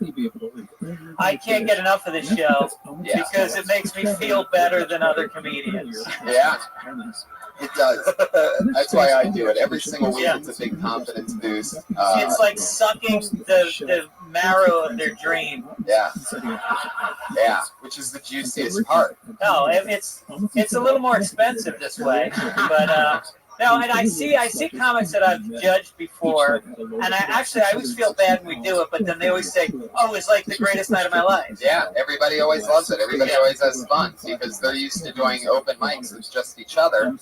I can't get enough of this show because it makes me feel better than other comedians. Yeah. It does. That's why I do it. Every single week, it's a big confidence boost. It's like sucking the marrow of their dream. Yeah. Yeah, which is the juiciest part. No, it's a little more expensive this way, but no, and I see comics that I've judged before, and I always feel bad when we do it, but then they always say, "Oh, it's like the greatest night of my life." Yeah, everybody always loves it. Everybody always has fun because they're used to doing open mics with just each other.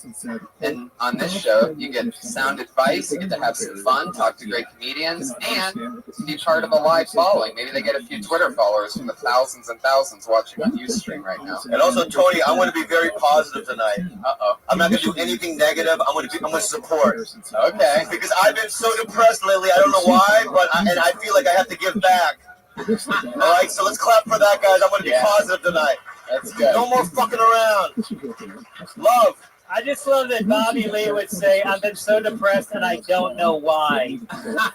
And on this show, you get sound advice, you get to have some fun, talk to great comedians, and be part of a live following. Maybe they get a few Twitter followers from the thousands and thousands watching on Ustream right now. And also, Tony, I want to be very positive tonight. I'm not going to do anything negative. I'm going to support. Okay. Because I've been so depressed lately. I don't know why, but I feel like I have to give back. All right, so let's clap for that, guys. I'm going to be positive tonight. That's good. No more fucking around. Love. I just love that Bobby Lee would say, "I've been so depressed and I don't know why."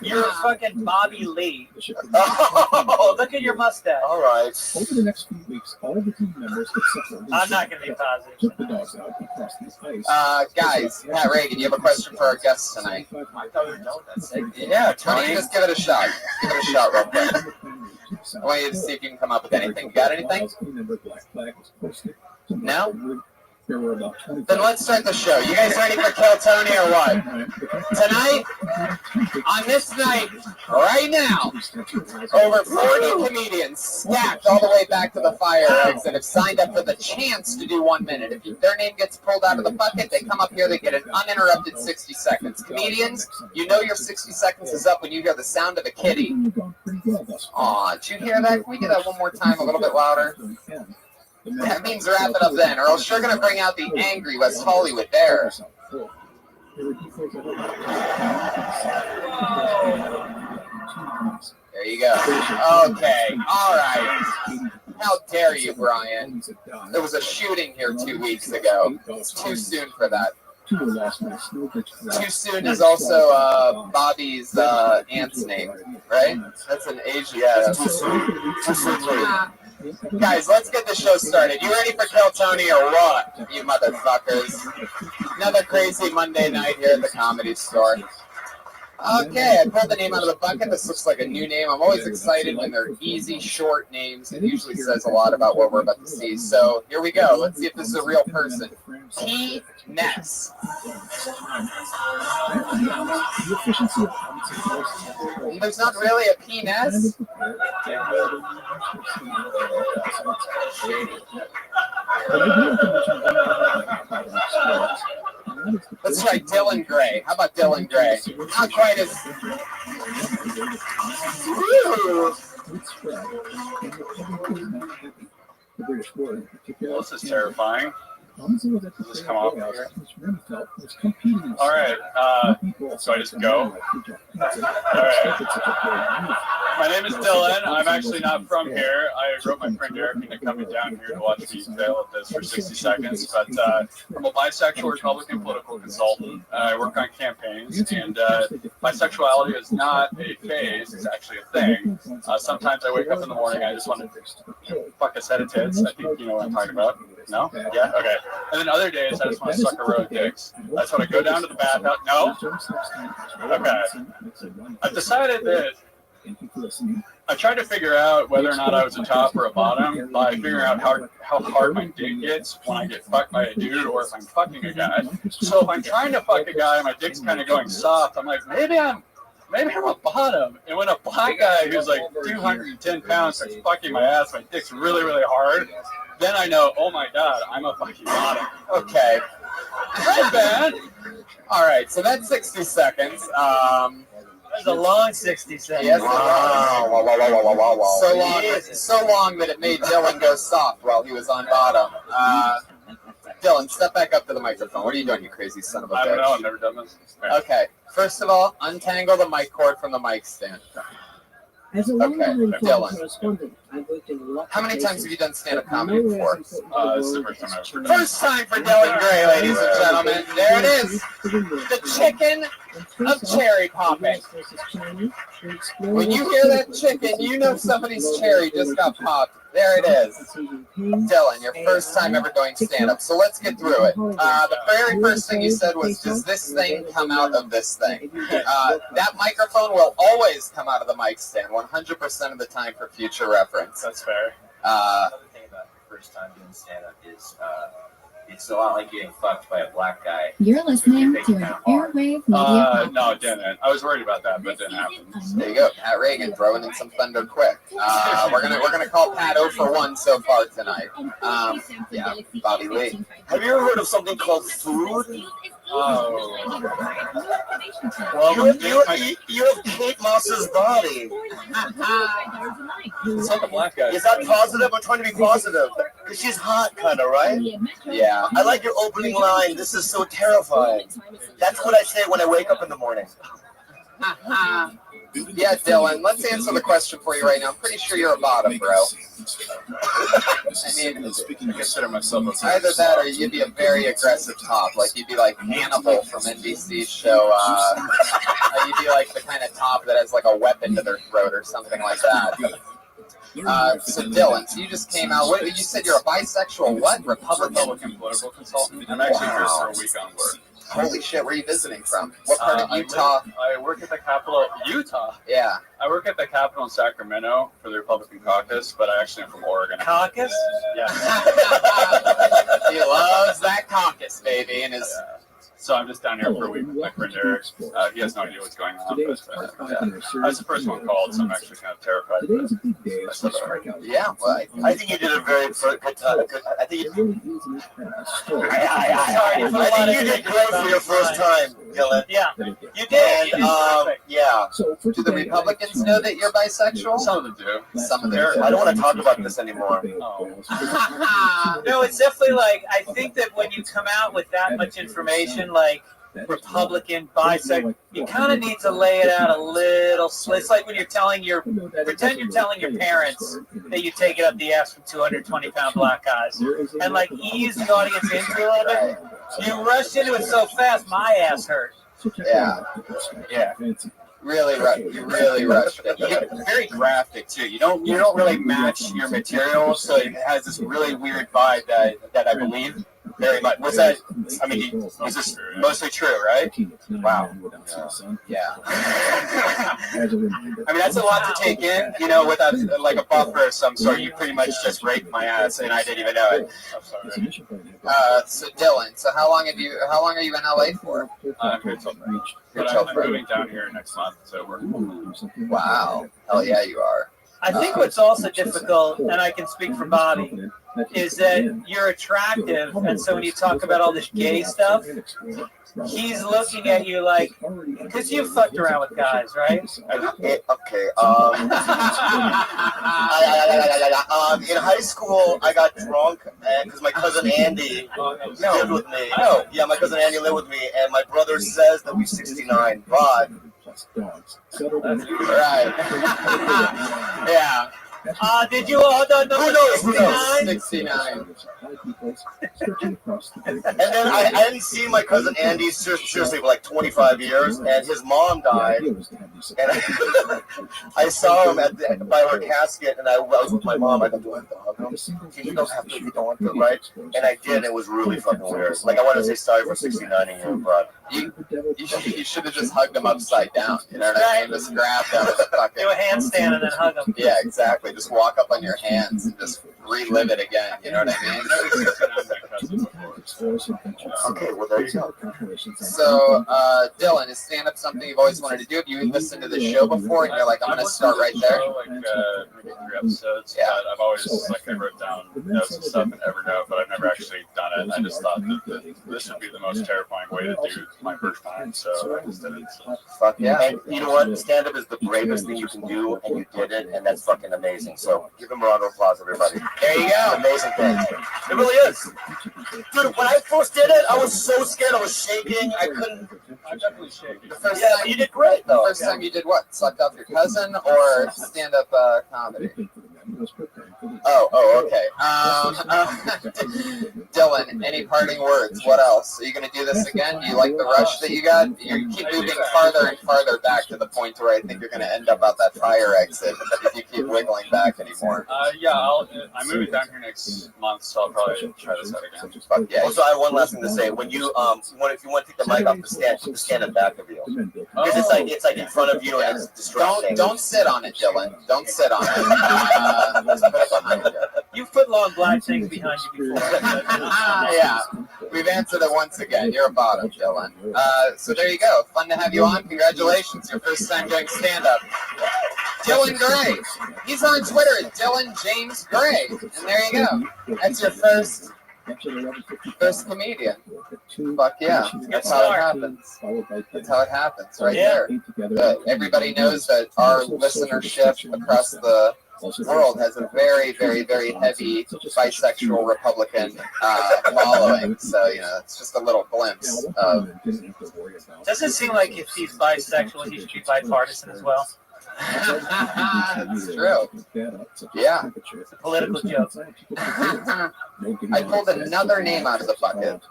You're a fucking Bobby Lee. Oh, look at your mustache. All right. Over the next few weeks, all the team members except for I'm not going to be positive. took the dogs out and crossed the ice. Guys, Pat Reagan, you have a question for our guests tonight? Yeah, Tony, Tony. just give it a shot. Give it a shot real quick. I want you to see if you can come up with anything. Got anything? No? There were about 25. Then let's start the show. You guys ready for Kill Tony or what? Tonight, on this night, right now, over 40 comedians stacked all the way back to the fire exit have signed up for the chance to do 1 minute. If their name gets pulled out of the bucket, they come up here, they get an uninterrupted 60 seconds. Comedians, you know your 60 seconds is up when you hear the sound of a kitty. Aw, did you hear that? Can we get that one more time, a little bit louder? That means wrap it up then, or else you're going to bring out the angry West Hollywood there. There you go. Okay. All right. How dare you, Brian? There was a shooting here 2 weeks ago. It's too soon for that. Too soon is also Bobby's aunt's name, right? That's an Asian. Yeah, too soon. Too soon. Guys, let's get the show started. You ready for Kill Tony or what, you motherfuckers? Another crazy Monday night here at the Comedy Store. Okay, I pulled the name out of the bucket. This looks like a new name. I'm always excited when they're easy, short names. It usually says a lot about what we're about to see. So here we go. Let's see if this is a real person. T. Ness. There's not really a P. Ness? Let's try Dylan Gray. How about Dylan Gray? Not quite as... Well, this is terrifying. Just come off here. All right. So I just go. All right. My name is Dylan. I'm actually not from here. I wrote my friend Eric into coming down here to watch me fail at this for 60 seconds. But I'm a bisexual Republican political consultant. I work on campaigns, and bisexuality is not a phase. It's actually a thing. Sometimes I wake up in the morning, I just want to fuck a set of tits. I think you know what I'm talking about. No? Yeah? Okay. And then other days, I just want to suck a row of dicks. That's when I go down to the bathhouse. No? Okay. I've decided that I tried to figure out whether or not I was a top or a bottom by figuring out how hard my dick gets when I get fucked by a dude or if I'm fucking a guy. So if I'm trying to fuck a guy and my dick's kind of going soft, I'm like, maybe I'm a bottom. And when a black guy who's like 210 pounds starts fucking my ass, my dick's really, really hard, then I know, oh my God, I'm a fucking bottom. Okay. Not bad. All right, so that's 60 seconds. That's a long 60 seconds. Yes, so long that it made Dylan go soft while he was on bottom. Dylan, step back up to the microphone. What are you doing, you crazy son of a bitch? I don't know. I've never done this. Okay. First of all, untangle the mic cord from the mic stand. As a long-time foreign correspondent, I worked in a lot. How many times have you done stand-up comedy before? This is the first time I've ever done it. First time for Dylan Gray, ladies and gentlemen. There it is. The chicken of cherry popping. When you hear that chicken, you know somebody's cherry just got popped. There it is. Dylan, your first time ever doing stand-up. So let's get through it. The very first thing you said was, does this thing come out of this thing? That microphone will always come out of the mic stand, 100% of the time for future reference. That's fair. Another thing about the first time doing stand-up is it's a lot like getting fucked by a black guy. You're listening to an Airwave Media Podcast. No, it didn't. I was worried about that, but it didn't happen. There you go, Pat Reagan throwing in some thunder quick. We're gonna call Pat 0 for 1 so far tonight. Yeah, Bobby Lee. Have you ever heard of something called food? Oh. Well, you have Kate Moss's body. It's not the black guy. Is that positive? I'm trying to be positive. Because she's hot, kind of, right? Yeah. I like your opening line. This is so terrifying. That's what I say when I wake up in the morning. Yeah, Dylan, let's answer the question for you right now. I'm pretty sure you're a bottom, bro. I mean, I consider myself a either that or you'd be a very aggressive top. Like, you'd be like Hannibal from NBC's show. You'd be like the kind of top that has like a weapon to their throat or something like that. So Dylan, so you just came out. What, you said you're a bisexual what? Republican political consultant. I'm actually here for a week on work. Holy shit, where are you visiting from? What part of Utah? I work at the Capitol. Utah? Yeah. I work at the Capitol in Sacramento for the Republican caucus, but I actually am from Oregon. Caucus? Yeah. He loves that caucus, baby, and his... So I'm just down here for a week with my friend Eric. He has no idea what's going on, but I was the first one called, so I'm actually kind of terrified. Yeah, well, I think you did a very good time. I think you did great for your first time, Dylan. Yeah, you did. Yeah. Do the Republicans know that you're bisexual? Some of them do. Some of them do. I don't want to talk about this anymore. No, it's definitely like, I think that when you come out with that much information, like Republican, bisexual, you kind of need to lay it out a little. It's like when you're telling pretend you're telling your parents that you take it up the ass from 220-pound black guys, and like ease the audience into it a little bit. You rushed into it so fast, my ass hurt. Yeah. Really, you really rushed it. You're very graphic too. You don't really match your material, so it has this really weird vibe that I believe very much. Was that? I mean, is this mostly true, right? Wow. Yeah. I mean, that's a lot to take in. You know, without like a buffer of some sort, you pretty much just raped my ass, and I didn't even know it. I'm sorry. So Dylan, so how long are you in LA for? I'm here till March. But I'm moving down here next month, so we're. Wow. Hell yeah, you are. I think what's also difficult, and I can speak for Bobby, is that you're attractive, and so when you talk about all this gay stuff, he's looking at you like, because you fucked around with guys, right? Okay. In high school, I got drunk because my cousin Andy lived with me. Yeah, my cousin Andy lived with me, and my brother says that we're 69, but. Right. Yeah. Did you all know Who knows? 69. And then I hadn't seen my cousin Andy seriously for like 25 years, and his mom died. And I saw him by her casket, and I was with my mom. I go, do I have to hug him? You don't have to, you don't want to, right? And I did, and it was really fucking weird. Like, I want to say sorry for 69 year but you should have just hugged him upside down. You know what I mean? Just grab him and fucking do a handstand and then hug him. Yeah, exactly. Just walk up on your hands and just relive it again. You know what I mean? Okay, well there you go. So, Dylan, is stand-up something you've always wanted to do? Have you listened to the show before and you're like, I'm going to start right there? Maybe 3 episodes. Yeah. But I've always I wrote down notes and stuff in Evernote, but I've never actually done it. I just thought that this would be the most terrifying way to do my first time, so I just did it. So. Fuck yeah. And you know what? Stand-up is the bravest thing you can do, and you did it, and that's fucking amazing. So give him a round of applause, everybody. There you go. Amazing thing. It really is. Dude, when I first did it, I was so scared. I was shaking. I couldn't. I'm definitely shaking. The first time you did great, though. The first time you did what? Sucked up your cousin or stand-up comedy? Oh, okay. Dylan, any parting words? What else? Are you going to do this again? Do you like the rush that you got? You keep moving farther and farther back to the point where I think you're going to end up out that fire exit if you keep wiggling back anymore. Yeah, I'm moving down here next month, so I'll probably try this out again. But yeah. Also, I have one last thing to say. When you if you want to take the mic off the stand, put the stand in back of you. Because it's like in front of you and it's distracting. Don't sit on it, Dylan. Don't sit on it. Let's put it behind you. You've put long black things behind you before. Yeah, we've answered it once again. You're a bottom, Dylan. So there you go. Fun to have you on. Congratulations. Your first time doing stand-up. Dylan Gray. He's on Twitter at Dylan James Gray. And there you go. That's your first comedian. Fuck yeah. That's how it happens. That's how it happens right there. Everybody knows that our listenership across the world has a very, very, very heavy bisexual Republican following. So, it's just a little glimpse of... Does it seem like if he's bisexual, he should be bipartisan as well? That's true. Yeah. It's a political joke. I pulled another name out of the bucket.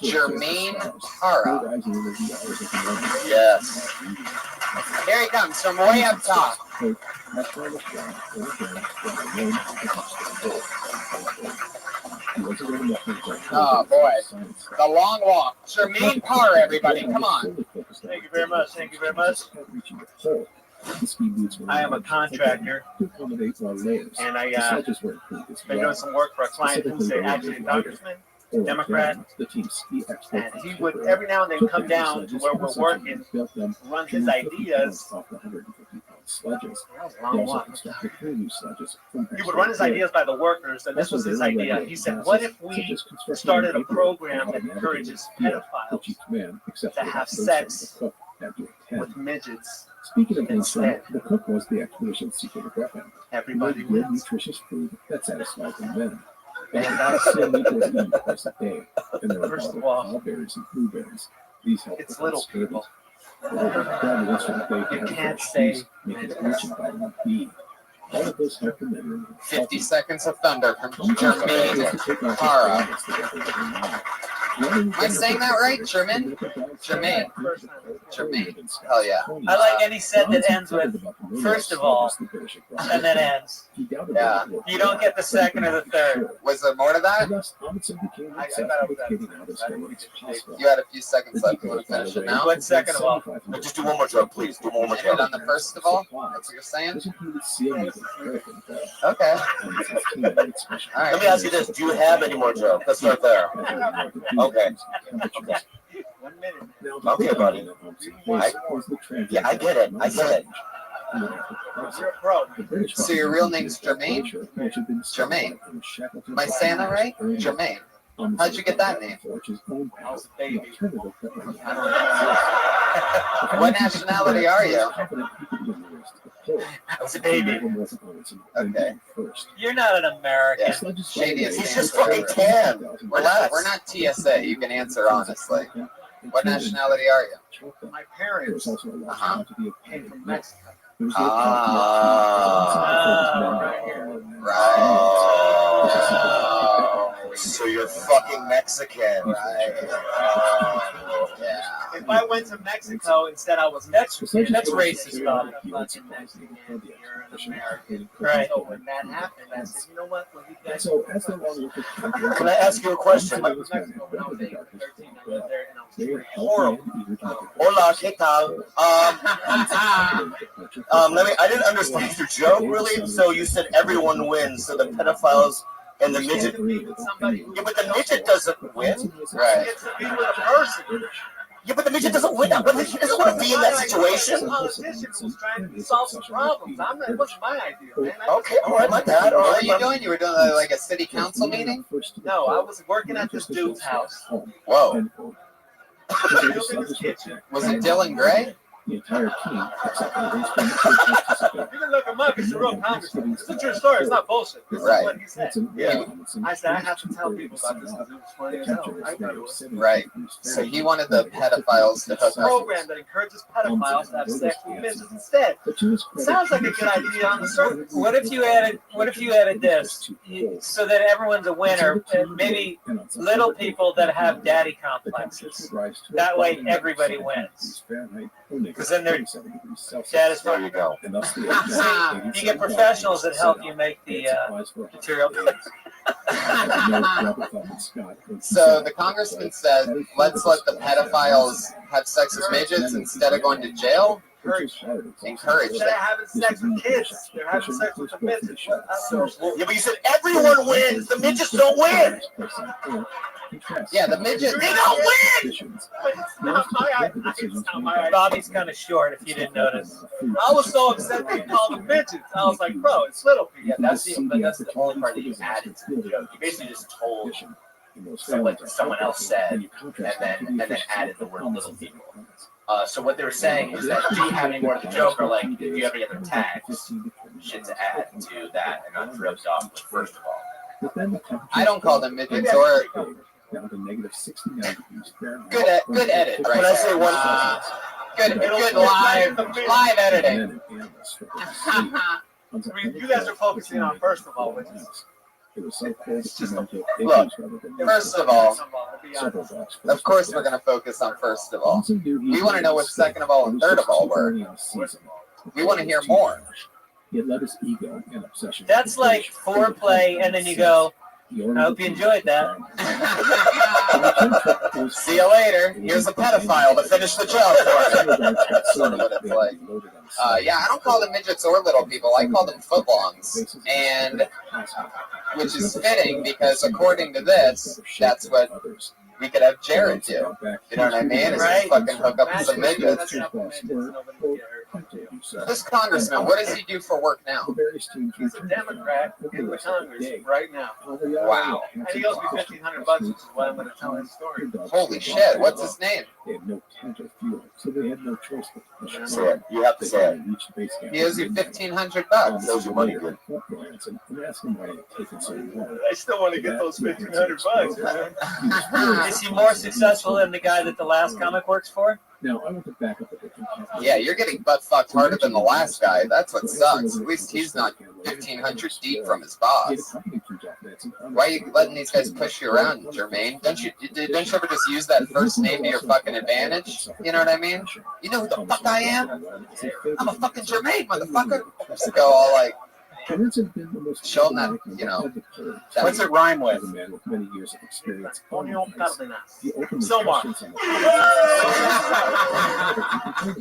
Jermaine Para. Yes. Here he comes from way up top. Oh boy, the long walk. Jermaine Para, everybody, come on. Thank you very much. Thank you very much. I am a contractor, and I been doing some work for a client who's actually a congressman, Democrat, and he would every now and then come down to where we're working, run his ideas. Long walk. He would run his ideas by the workers, and this was his idea. He said, what if we started a program that encourages pedophiles to have sex with midgets? Speaking of instead, the cook was the expedition's secret weapon. Everybody good, nutritious food that satisfied the men. And that's so little eaten twice a day. And there First of all, cloudberries and blueberries. These help it's little people. You can't say make it rich in vitamin B. All of those help the men. 50 seconds of thunder from Jermaine Para. Am I saying that right? Jermaine? Jermaine. Hell yeah. I like any set that ends with first of all, and then ends. Yeah. You don't get the second or the third. Was there more to that? You had a few seconds left. You want to finish it now? What second of all? Just do one more joke, please. Do one more End joke. on the first of all? That's what you're saying? Okay. All right. Let me ask you this: do you have any more jokes? Let's start there. Okay. 1 minute. Okay, buddy. I get it. I get it. You're a pro. So your real name's Jermaine? Jermaine. Am I saying that right? Jermaine. How'd you get that name? I was a baby. What nationality are you? I was a baby. Okay. You're not an American. Yeah. Shadiest He's just fucking tan. We're not TSA. You can answer honestly. What nationality are you? My parents came from Mexico. So you're fucking Mexican. Right. Yeah. If I went to Mexico and said I was Mexican, that's racist, though. You're an American. Right. So when that happened, I said, you know what? Well, you guys Can I ask you a question? Mexico when I was 13, I lived there, and I was horrible. Hola, ¿qué tal? I didn't understand your joke really. So you said everyone wins, so the pedophiles and the midget. Yeah, but the midget doesn't win, right? It's to be with a person. Yeah, but the midget doesn't win. But the midget doesn't want to be in that situation. A politician who was trying to solve some problems. It wasn't my idea, man. Okay, all right, my bad. All What right, were you doing? You were doing like a city council meeting? No, I was working at this dude's house. Whoa. Building his kitchen. Was it Dylan Gray? The entire team, except for the You can look him up. It's a real congressman. It's a true story. It's not bullshit. This is what he said. Yeah. I said, I have to tell people about this because it was funny as hell. I know it. Right. So he wanted the pedophiles to hook A program that encourages pedophiles to have sex with midgets instead. Sounds like a good idea on the surface. What if you added this so that everyone's a winner? Maybe little people that have daddy complexes. That way, everybody wins. Because then they're satisfied. There you go. You get professionals that help you make the material. So the congressman said, let's let the pedophiles have sex with midgets instead of going to jail? Encourage Instead of that. having sex with kids, they're having sex with the midgets. Yeah, but you said everyone wins. The midgets don't win. Yeah, the midgets. They don't win. It's not my idea. Bobby's kind of short, if you didn't notice. I was so upset they called them midgets. I was like, bro, it's little people. Yeah, that's the part that you added to the joke. You basically just told what someone else said, and then added the word little people. So what they were saying is that do you have any more to the joke, or like if you have any other tags, shit to add to that, and not ripped off with first of all. I don't call them midgets or down to -69 degrees Fahrenheit. good edit right Can I say one? Good live editing. I mean, you guys are focusing on first of all, which is Look, first of all, of course we're going to focus on first of all. We want to know what second of all and third of all were. We want to hear more. That's like foreplay, and then you go, I hope you enjoyed that. See you later. Here's a pedophile to finish the job for me. That's sort of what it's like. Yeah, I don't call them midgets or little people. I call them footlongs. And which is fitting because according to this, that's what we could have Jared do. You know what I mean? Is just fucking hook up with some midgets. This congressman, what does he do for work now? he's a Democrat in the Congress right now. Wow. And he owes me $1,500, which is why I'm going to tell his story. Holy shit, what's his name? You have to say it. He owes you $1,500. Those are money good. I still want to get those $1,500, man. Is he more successful than the guy that the last comic works for? Now, I want to back up a bit. Yeah, you're getting butt fucked harder than the last guy. That's what sucks. At least he's not 1,500 deep from his boss. Why are you letting these guys push you around, Jermaine? Don't you ever just use that first name to your fucking advantage? You know what I mean? You know who the fuck I am? I'm a fucking Jermaine, motherfucker. Just go all like, show him that, you know. What's it rhyme with? So much.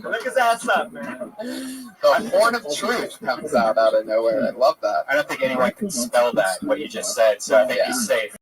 Look his ass up, man. The horn of truth comes out of nowhere. I love that. I don't think anyone can spell that, what you just said, so I think he's safe.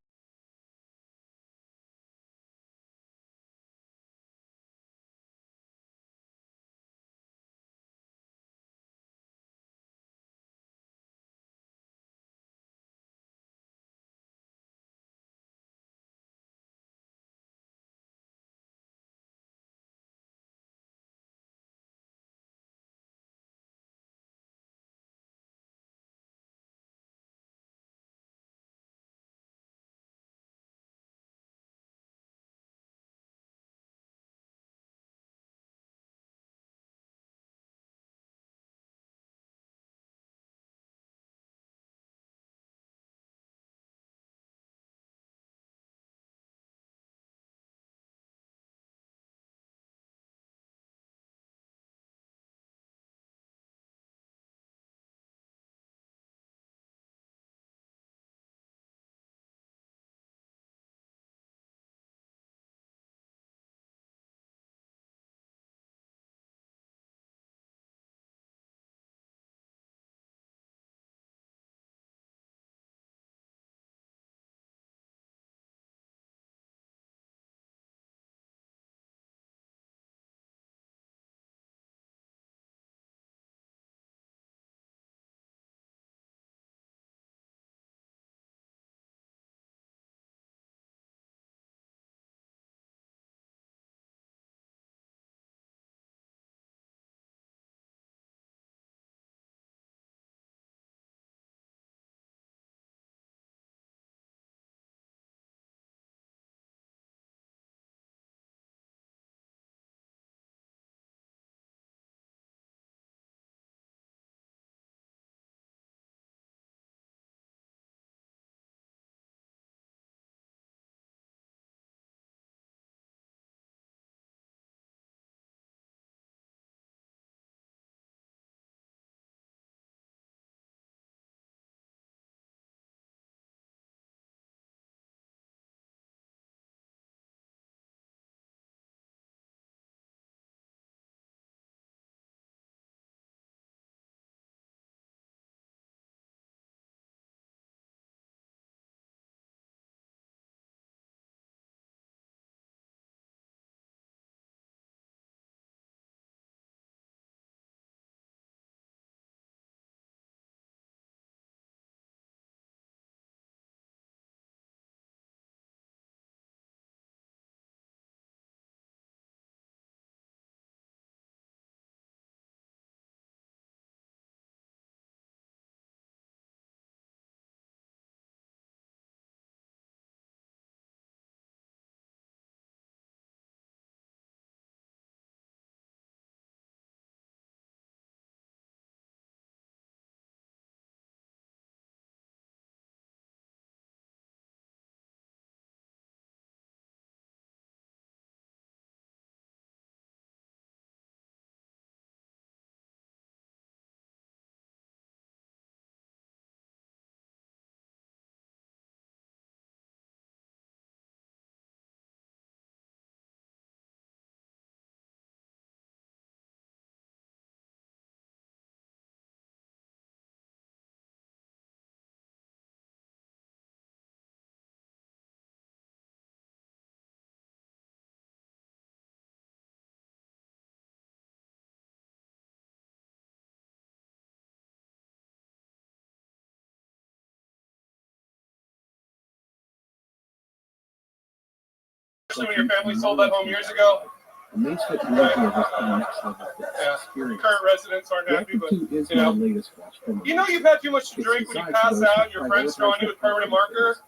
Especially when your family sold that home years ago. Amazed at the idea of the next level Yeah. experience. Current residents aren't happy, but Is you know. my latest watch from You know you've had too much to drink when you pass out and your friend's drawing you with permanent marker.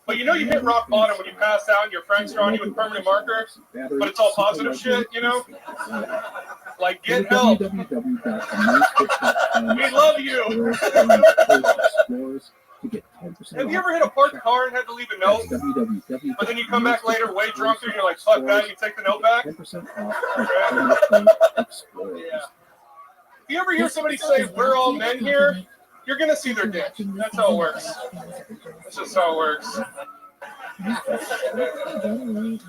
But you know you hit rock bottom when you pass out and your friend's drawing you with permanent marker. But it's all positive shit, you know? Like, get help. We love you. Have you ever hit a parked car and had to leave a note? But then you come back later way drunker and you're like, fuck that, and you take the note back? Yeah. If you ever hear somebody say, we're all men here, you're going to see their dick. That's how it works. That's just how it works.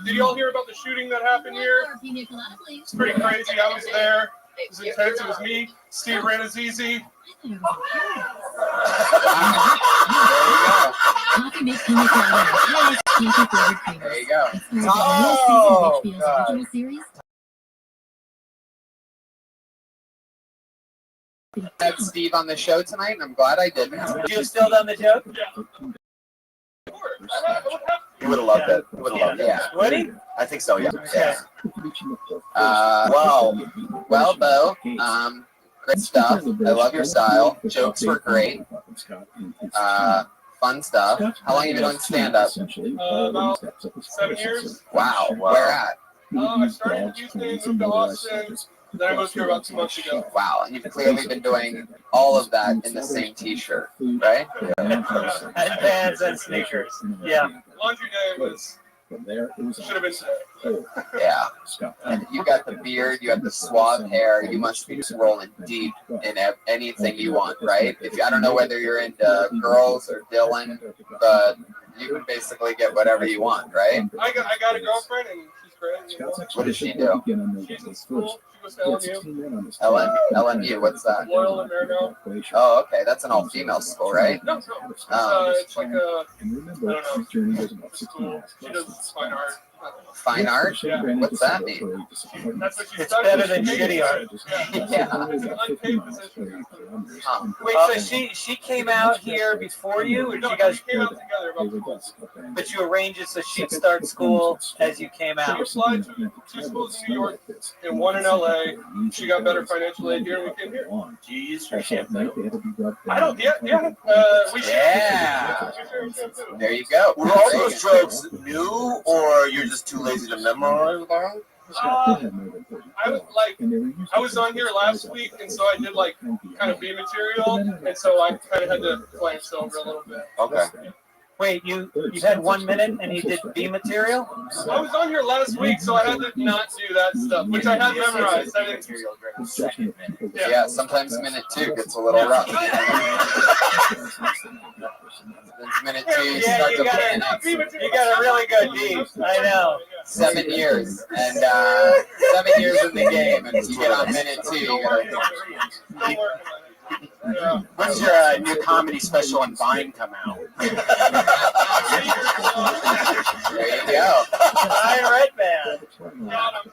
Did you all hear about the shooting that happened here? It's pretty crazy. I was there. It was intense. It was me, Steve Ranazizi. There you go. Oh, God. Had Steve on the show tonight, and I'm glad I didn't. Would you have still done the joke? He would have loved it. He would have loved it. Yeah. Would he? I think so, yeah. Well, Bo, great stuff. I love your style. Jokes were great. Fun stuff. How long have you been doing stand-up? About 7 years. Wow. Where at? I started in Houston, moved to Austin. Then I moved here about 2 months ago. Wow, and you've clearly been doing all of that in the same t-shirt, right? And pants and sneakers. Yeah. Laundry day was should have been today. Yeah. And you got the beard, you have the suave hair, you must be just rolling deep in anything you want, right? I don't know whether you're into girls or Dylan, but you can basically get whatever you want, right? I got a girlfriend and she's great. You know? What does she do? She's in school. She goes to LMU. LMU, what's that? Loyal and Marino. Oh, okay, that's an all-female school, right? No. It's like a, I don't know, it's cool. She does fine art. Fine art? Yeah. What's that mean? That's what she It's studies. better than shitty art. Yeah. It's an unpaid position. Wait, so she came out here before you, or did No, you guys we came out together about 2 months. But you arranged it so she'd start school as you came She out. applied to 2 schools in New York and 1 in LA. She got better financial aid here and we came here. Jeez, for shit. I don't, yeah. We should. Yeah. There you go. Were all those jokes new, or you're just too lazy to memorize them? I was on here last week, and so I did like kind of B material, and so I kind of had to glance over a little bit. Okay. Wait, you had 1 minute and you did B material? I was on here last week, so I had to not do that stuff, which I had memorized. I didn't. Yeah, sometimes minute 2 gets a little rough. Minute 2, you start to panic. You got a really good D. I know. 7 years, and 7 years in the game, and you get on minute 2, you gotta. When's your new comedy special on Vine come out? There you go. Iron Red Band.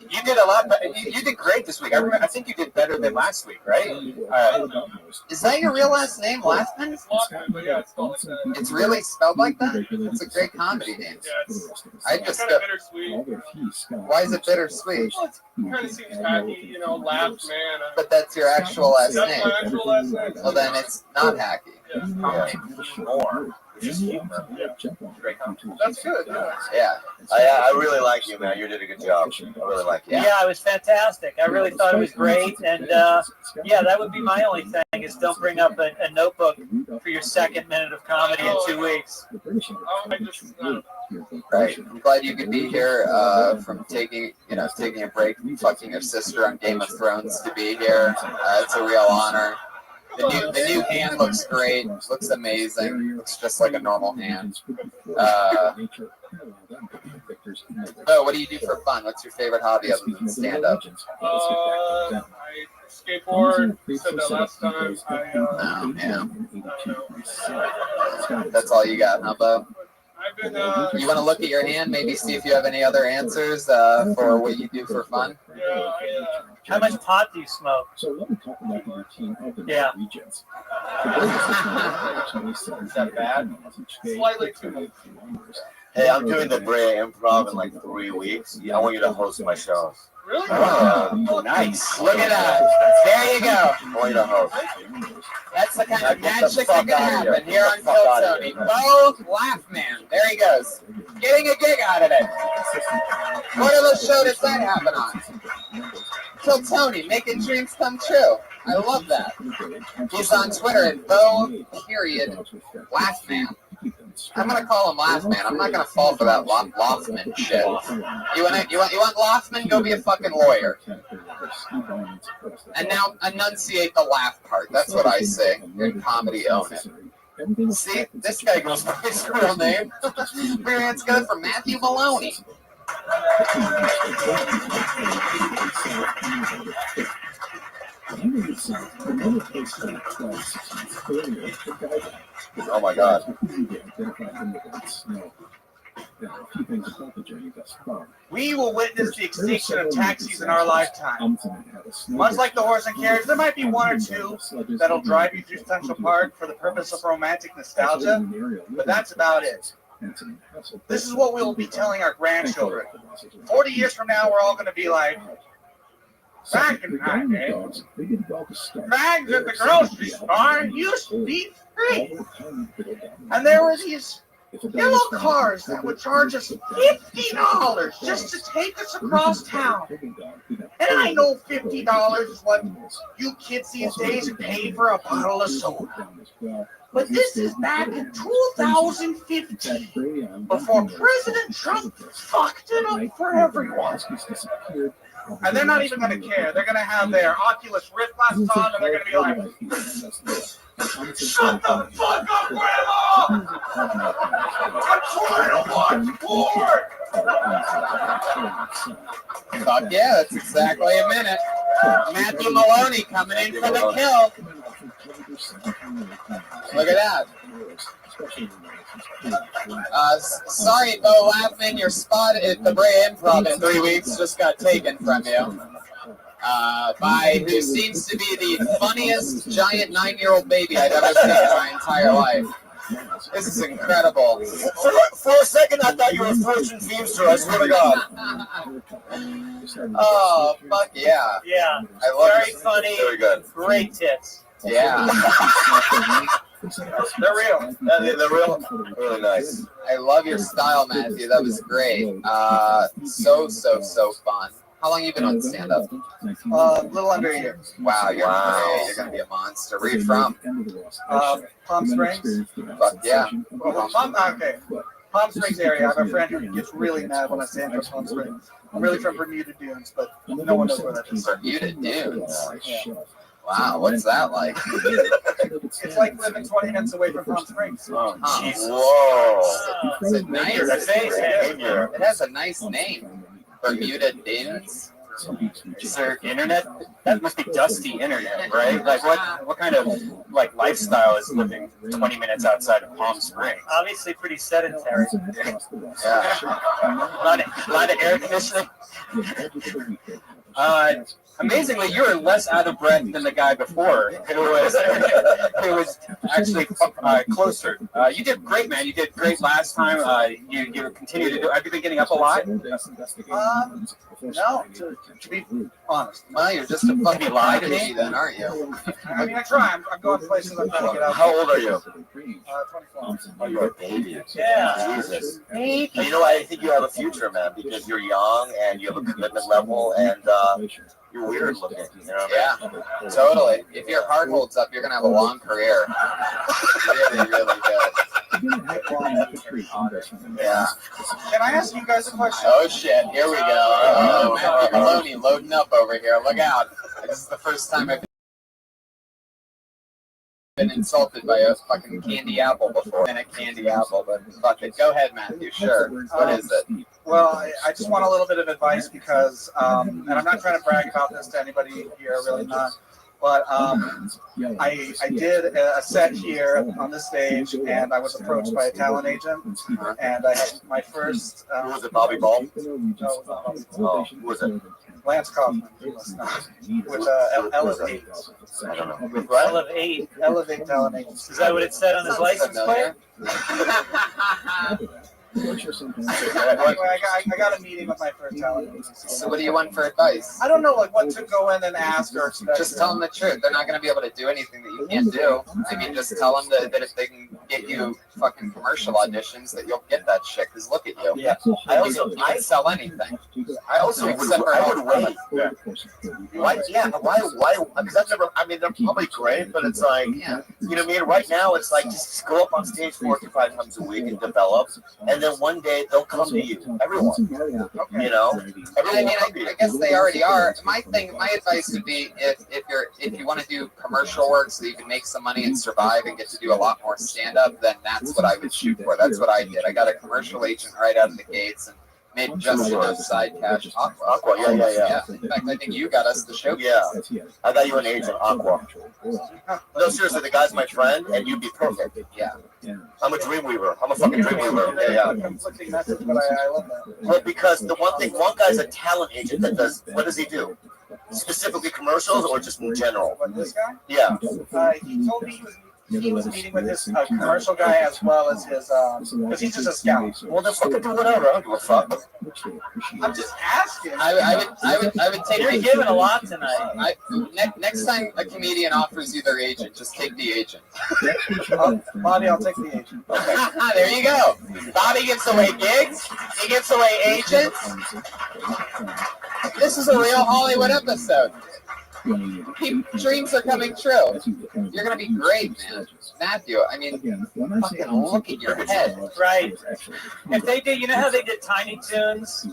You did a lot better. You did great this week. I think you did better than last week, right? Is that your real last name, Laughman? But yeah, it's spelled like that. It's really spelled like that? It's a great comedy name. I just. Kind of bittersweet. Why is it bittersweet? Well, it kind of seems hacky, you know, laughed man. But that's your actual last That's name. my actual last name. Well, then it's not hacky. More. That's good. Yeah. I really like you, man. You did a good job. I really like you. Yeah, it was fantastic. I really thought it was great. And yeah, that would be my only thing is don't bring up a notebook for your second minute of comedy in 2 weeks. Right. I'm glad you could be here from taking a break from fucking your sister on Game of Thrones to be here. It's a real honor. The new hand looks great. Looks amazing. Looks just like a normal hand. Oh, what do you do for fun? What's your favorite hobby other than stand-up? I skateboard. You said that last time. Oh, yeah. That's all you got, huh, Bo? I've been. You want to look at your hand, maybe see if you have any other answers for what you do for fun? Yeah, How much pot do you smoke? So let me talk about the routine of the Yeah. regions. Is that bad? Slightly too much. Hey, I'm doing the Brea Improv in like 3 weeks. I want you to host my show. Really? Oh, nice. Look at that. There you go. I want you to host. That's the kind Now of get the magic fuck that can outta here. happen Get here the on fuck Kill outta Tony. here. Bo Laugh Man. There he goes. Getting a gig out of it. What other show does that happen on? Kill Tony, making dreams come true. I love that. He's on Twitter at Bo.Laugh Man. I'm gonna call him Laugh Man. I'm not gonna fall for that Lothman shit. You want Lothman? Go be a fucking lawyer. And now enunciate the laugh part. That's what I say. You're in comedy, own it. See, this guy goes by his real name. It's good for Matthew Maloney. Oh my God. We will witness the extinction of taxis in our lifetime. Much like the horse and carriage, there might be one or two that'll drive you through Central Park for the purpose of romantic nostalgia, but that's about it. This is what we'll be telling our grandchildren. 40 years from now, we're all going to be like, back in my day, bags at the grocery store used to be free. And there were these yellow cars that would charge us $50 just to take us across town. And I know $50 is what you kids these days are paying for a bottle of soda. But this is back in 2015, before President Trump fucked it up for everyone. And they're not even going to care. They're going to have their Oculus Rift glasses on, and they're going to be like, shut the fuck up, Grandma! I'm trying to watch porn! Fuck yeah, that's exactly a minute. Matthew Maloney coming in for the kill. Look at that. Sorry, Bo Laughman, your spot at the Brea Improv in 3 weeks just got taken from you. By who seems to be the funniest giant 9-year-old baby I've ever seen in my entire life. This is incredible. For a second, I thought you were a Fortune Teamster. I swear to God. Oh, fuck yeah. Yeah. I love Very it. funny. Very good. Great tits. Yeah. They're real. They're real. Really nice. I love your style, Matthew. That was great. So fun. How long have you been on stand-up? A little under a year. Wow, you're great. You're going to be a monster. Where are you from? Palm Springs. Fuck yeah. Palm Springs area. I have a friend who gets really mad when I say I'm from Palm Springs. I'm really from Bermuda Dunes, but no one knows where that is. Bermuda Dunes? Yeah. Wow, what's that like? It's like living 20 minutes away from Palm Springs. Oh, Jesus. whoa. It's a nice name. It has a nice name. Bermuda Dunes. Is there internet? That must be dusty internet, right? Like what kind of like lifestyle is living 20 minutes outside of Palm Springs? Obviously pretty sedentary. Yeah. A lot of air conditioning. Amazingly, you were less out of breath than the guy before, who was actually closer. You did great, man. You did great last time. You continue to do. Have you been getting up a lot? No, to be honest. Well, you're just a fucking lie to me then, aren't you? I mean, I try. I'm going places. I'm trying to get out. How old are you? 24. Oh, you're a baby. Yeah. Jesus. You know, I think you have a future, man, because you're young and you have a commitment level, and you're weird looking. You know what I mean? Yeah, totally. If your heart holds up, you're gonna have a long career. Really, really good. Yeah. Can I ask you guys a question? Oh shit! Here we go. Matthew Maloney loading up over here. Look out! This is the first time I've been insulted by a fucking candy apple before. And a candy apple, but fuck it. Go ahead, Matthew. Sure. What is it? Well, I just want a little bit of advice because, and I'm not trying to brag about this to anybody here, really not. But I did a set here on the stage, and I was approached by a talent agent, and I had my first. Who was it, Bobby Ball? No, it was not Bobby Ball. Oh, who was it? Lance Kaufman. He was not. With Elevate. I don't know. With what? Elevate. Elevate Talent Agency. Is that what it said on his license plate? Anyway, I got a meeting with my first talent agency. So what do you want for advice? I don't know, like what to go in and ask or expect. Just tell them the truth. They're not going to be able to do anything that you can't do. I mean, just tell them that if they can get you fucking commercial auditions, that you'll get that shit. Because look at you. Yeah. You can sell anything. I also would wait. Yeah. Why? Yeah. Why? Because I've never. I mean, they're probably great, but it's like, you know what I mean? Right now, it's like just go up on stage 4 to 5 times a week and develop, and then one day they'll come to you. Everyone. You know. I mean, I guess they already are. My advice would be if you want to do commercial work so you can make some money and survive and get to do a lot more stand up, then that's what I would shoot for. That's what I did. I got a commercial agent right out of the gates and made just enough side cash. Aqua, yeah. In fact, I think you got us the show. Yeah, I got you an agent, Aqua. No, seriously, the guy's my friend, and you'd be perfect. Yeah. I'm a dream weaver. I'm a fucking dream weaver. Yeah. Conflicting message, but I love that. Well, because the one guy's a talent agent that does. What does he do? Specifically commercials or just in general? What, this guy? Yeah. He told me he was meeting with his commercial guy as well as his, because he's just a scout. Well, then fucking do whatever. I don't give a fuck. I'm just asking. I would take. You're giving a lot tonight. Next time a comedian offers you their agent, just take the agent. Bobby, I'll take the agent. Okay. There you go. Bobby gives away gigs. He gives away agents. This is a real Hollywood episode. Dreams are coming true. You're gonna be great, man. Matthew, I mean, fucking look at your head. Right. If they do, you know how they did Tiny Toons,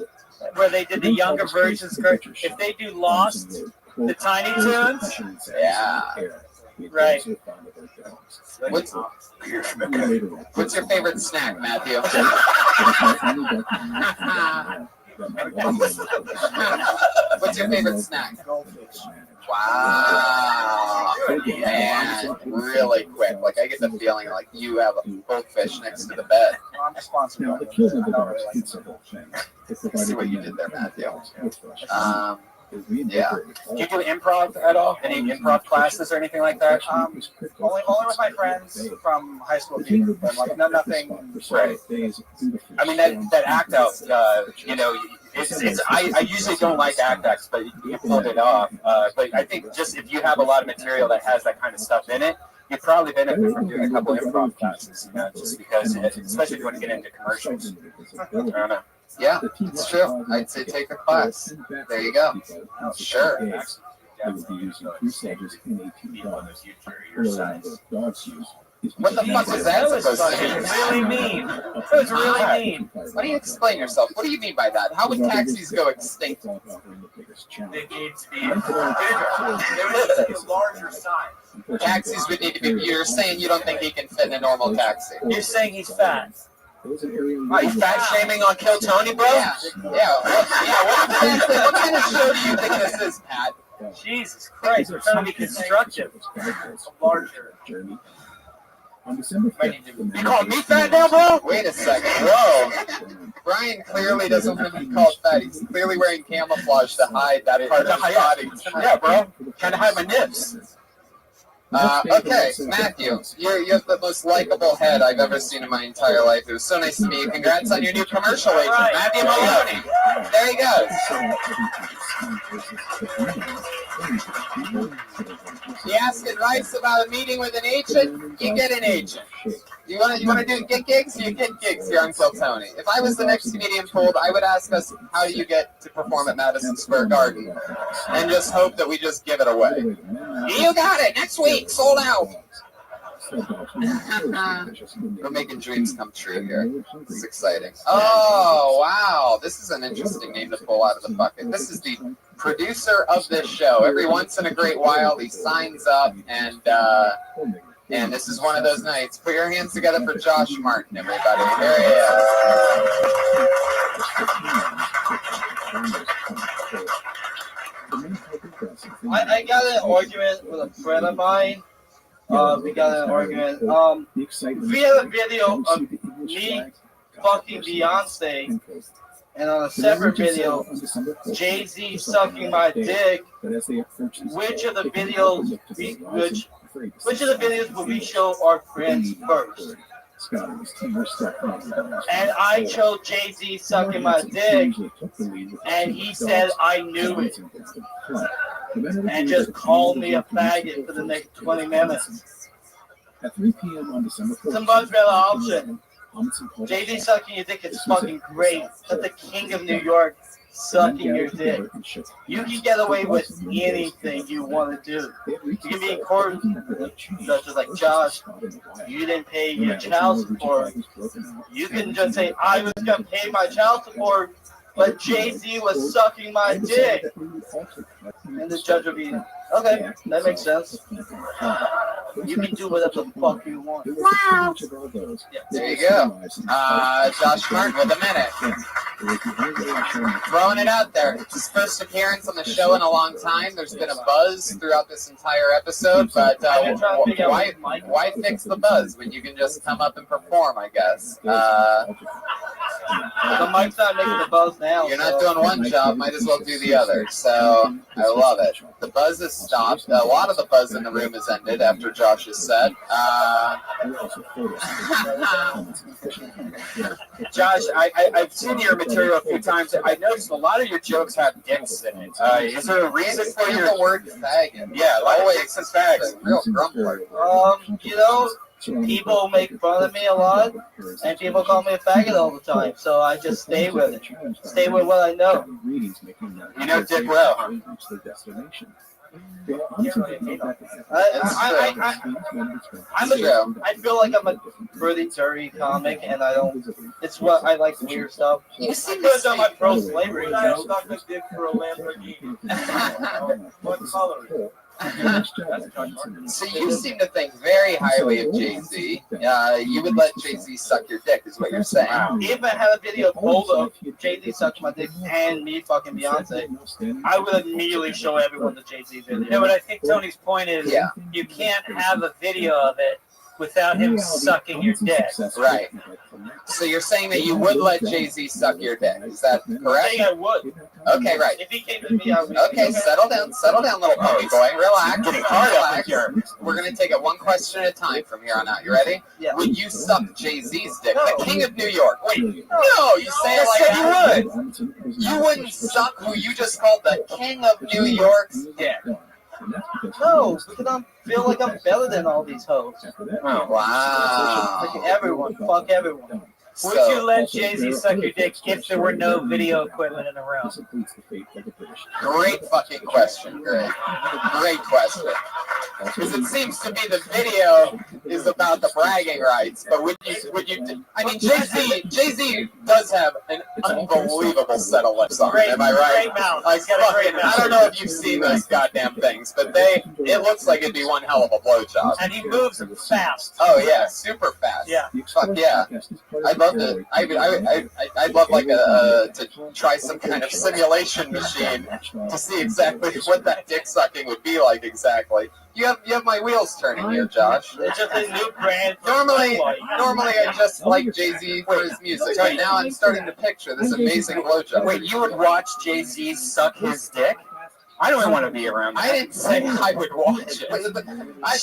where they did the younger versions. If they do Lost, the Tiny Toons, yeah. Right. What's your favorite snack, Matthew? What's your favorite snack? Wow, man, really quick. Like I get the feeling like you have a goldfish next to the bed. I'm responsible. See what you did there, Matthew. Yeah. Do you do improv at all? Any improv classes or anything like that? Only with my friends from high school theater, but like nothing. Right. I mean that act out. You know, I usually don't like act outs, but you pulled it off. But I think just if you have a lot of material that has that kind of stuff in it, you'd probably benefit from doing a couple improv classes. You know, just because, especially if you want to get into commercials. I don't know. Yeah, it's true. I'd say take a class. There you go. Sure. What the fuck was that supposed to mean? Really mean. It was really mean. Why do you explain yourself? What do you mean by that? How would taxis go extinct? They need to be a larger size. Taxis would need to be. You're saying you don't think he can fit in a normal taxi? You're saying he's fat. Are you fat shaming on Kill Tony, bro? Yeah. What kind of show do you think this is, Pat? Jesus Christ, we're trying to be constructive. Larger. On December 5th, You call me fat now, bro? Wait a second, bro. Brian clearly doesn't want to be called fat. He's clearly wearing camouflage to hide that part of his body. Yeah, bro. Trying to hide my nips. Okay, Matthew, you have the most likable head I've ever seen in my entire life. It was so nice to meet you. Congrats on your new commercial agent, Matthew Maloney. There he goes. You ask advice about a meeting with an agent, you get an agent. You want to get gigs? You get gigs here on Kill Tony. If I was the next comedian polled, I would ask us, how do you get to perform at Madison Square Garden? And just hope that we just give it away. You got it! Next week! Sold out! We're making dreams come true here. This is exciting. Oh, wow. This is an interesting name to pull out of the bucket. This is the producer of this show. Every once in a great while, he signs up, and this is one of those nights. Put your hands together for Josh Martin, everybody. Here he is. I got an argument with a friend of mine. We got an argument. We have a video of me fucking Beyonce, and on a separate video, Jay-Z sucking my dick. Which of the videos will we show our friends first? Scott and his team were stuck in the And I chose Jay-Z sucking my dick, and he said I knew it, and just called me a faggot for the next 20 minutes. At 3 p.m. on December 4th, Some much better option. Jay-Z sucking your dick is fucking great. But the king of New York sucking your dick. You can get away with anything you want to do. You can be in court, judges like Josh. You didn't pay your child support. You can just say, I was going to pay my child support, but Jay-Z was sucking my dick. And the judge will be, okay, that makes sense. You can do whatever the fuck you want. Wow. There you go. Josh Martin with a minute. Throwing it out there. It's his first appearance on the show in a long time. There's been a buzz throughout this entire episode, but why fix the buzz when you can just come up and perform, I guess? The mic's not making the buzz now. You're not doing one job, might as well do the other. So I love it. The buzz has stopped. A lot of the buzz in the room has ended after Josh's set. Josh, I've seen your material a few times. I noticed a lot of your jokes have dicks in it. Is there a reason for your word faggot? Yeah, a lot of dicks and fags. Real grumbler. You know, people make fun of me a lot, and people call me a faggot all the time. So I just stay with it. Stay with what I know. You know Dick well, huh? I feel like I'm a pretty dirty comic, and I don't. It's what I like weird stuff. You see this on my pro slavery show. Suck a dick for a Lamborghini. What color is it? So you seem to think very highly of Jay-Z. You would let Jay-Z suck your dick, is what you're saying. If I had a video full of Jay-Z sucks my dick and me fucking Beyonce, I would immediately show everyone the Jay-Z video. No, but I think Tony's point is you can't have a video of it without him sucking your dick. Right. So you're saying that you would let Jay-Z suck your dick. Is that correct? I think I would. Okay, right. If he came to me, I would. Okay, settle down, little puppy boy. Relax. Relax. We're going to take it one question at a time from here on out. You ready? Yeah. Would you suck Jay-Z's dick? The king of New York. Wait, no, you say it like that. You would. You wouldn't suck who you just called the king of New York's dick. No, because I feel like I'm better than all these hoes. Oh, wow. Fuck everyone. Fuck everyone. Would you let Jay-Z suck your dick if there were no video equipment in the room? Great fucking question, Greg. Great question. Because it seems to be the video is about the bragging rights, but would you? I mean, Jay-Z does have an unbelievable set of lips on him. Am I right? Great mouth. Like, fucking, I don't know if you've seen those goddamn things, but it looks like it'd be one hell of a blowjob. And he moves fast. Oh yeah, super fast. Yeah. Fuck yeah. I'd love to. I'd love like to try some kind of simulation machine to see exactly what that dick sucking would be like exactly. You have my wheels turning here, Josh. It's just a new brand. Normally I just like Jay-Z for his music, but now I'm starting to picture this amazing blowjob. Wait, you would watch Jay-Z suck his dick? I don't want to be around that. I didn't say I would watch it. I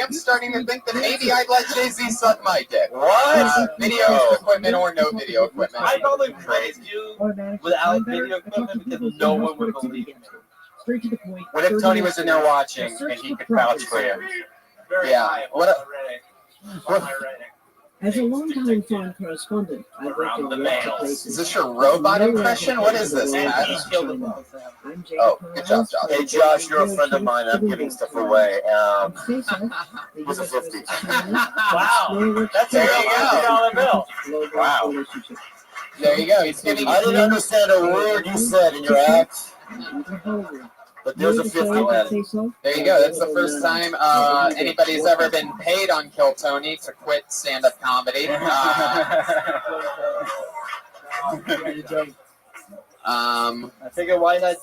am starting to think that maybe I'd let Jay-Z suck my dick. What? Video equipment or no video equipment. I probably praise you without video equipment because no one would believe me. Straight to the point. What if Tony was in there watching and he could vouch for you? Yeah. As a longtime foreign correspondent, I worked in the Is this your robot impression? What is this, Pat? Oh, good job, Josh. Hey, Josh, you're a friend of mine. I'm giving stuff away. What's a 50? Wow. That's a real $50 bill. Wow. There you go. He's giving. I didn't understand a word you said in your act. But there's a 50 left. There you go. That's the first time anybody's ever been paid on Kill Tony to quit stand-up comedy. I figure why not?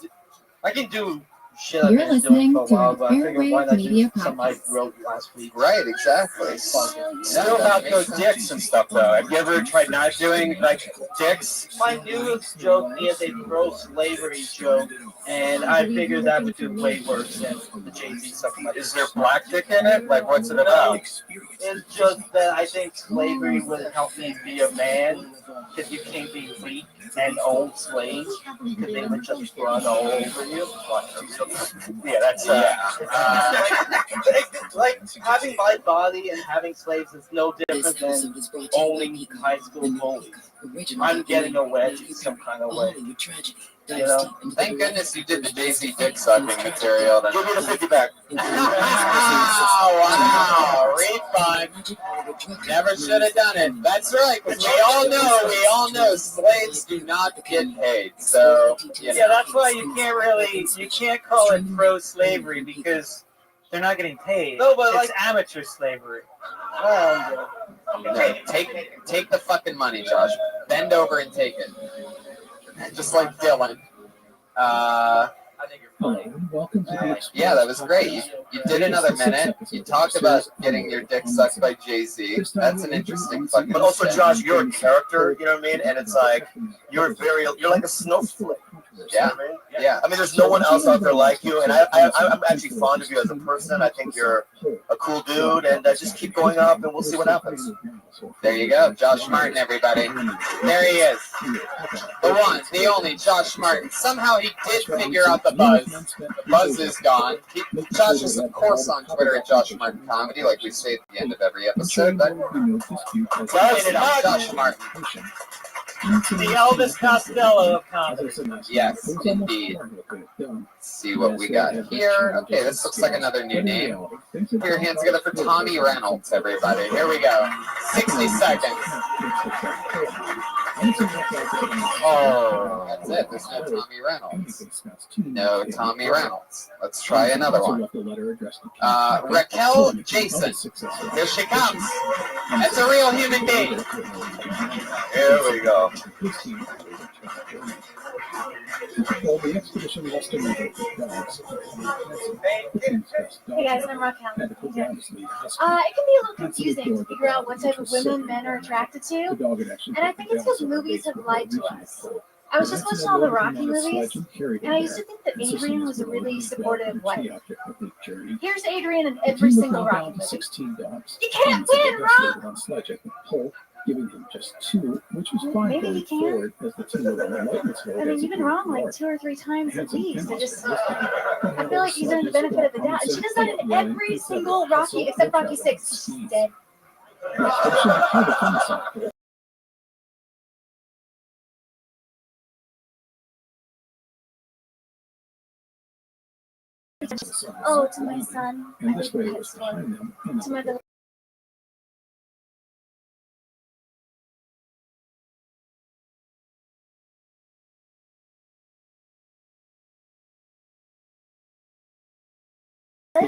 I can do shit I've You're been doing listening for a to while, an but I figured why Airwave not Media do something I wrote last week. Right, exactly. Still about those dicks and stuff, though. Have you ever tried not doing, like, dicks? My newest joke is a pro-slavery joke, and I figured that would do way worse than the Jay-Z stuff. Is there black dick in it? Like, what's it about? It's just that I think slavery would help me be a man, because you can't be weak and old slaves, because they would just run all over you. Yeah, that's like having my body and having slaves is no different than owning high school bullies. I'm getting a wedge in some kind of way. You know? Thank goodness you did the Jay-Z dick sucking material. Then. Give me the 50 back. Wow, refund. Never should have done it. That's right, because we all know slaves do not get paid. So, yeah, that's why you can't call it pro-slavery, because they're not getting paid. No, but it's amateur slavery. No, take the fucking money, Josh. Bend over and take it. Just like Dylan. I think you're funny. Yeah, that was great. You did another minute. You talked about getting your dick sucked by Jay-Z. That's an interesting fucking. But also, Josh, you're a character, you know what I mean? And it's like you're like a snowflake. Yeah, yeah. I mean, there's no one else out there like you, and I'm actually fond of you as a person. I think you're a cool dude, and just keep going up, and we'll see what happens. There you go, Josh Martin, everybody. There he is, the one, the only Josh Martin. Somehow he did figure out the buzz. The buzz is gone. Josh is, of course, on Twitter at Josh Martin Comedy, like we say at the end of every episode. But Josh Martin. The Elvis Costello of comedy. Yes, indeed. Let's see what we got here. Okay, this looks like another new name. Put your hands together for Tommy Reynolds, everybody. Here we go. 60 seconds. Oh, that's it. There's no Tommy Reynolds. No Tommy Reynolds. Let's try another one. Raquel Jason. Here she comes. That's a real human being. Here we go. Hey guys, I'm Raquel. It can be a little confusing to figure out what type of women men are attracted to, and I think it's because movies have lied to us. I was just watching all the Rocky movies, and I used to think that Adrian was a really supportive wife. Here's Adrian in every single Rocky movie. You can't win, Rob! Giving him just 2, which was fine. Maybe he can. As the team I mean, you've been wrong like 2 or 3 times at least. I feel like he's earned the benefit of the doubt. And she does that in every single Rocky except Rocky 6. She's dead. Oh, to my son. And this way it was behind them. To my little. I'm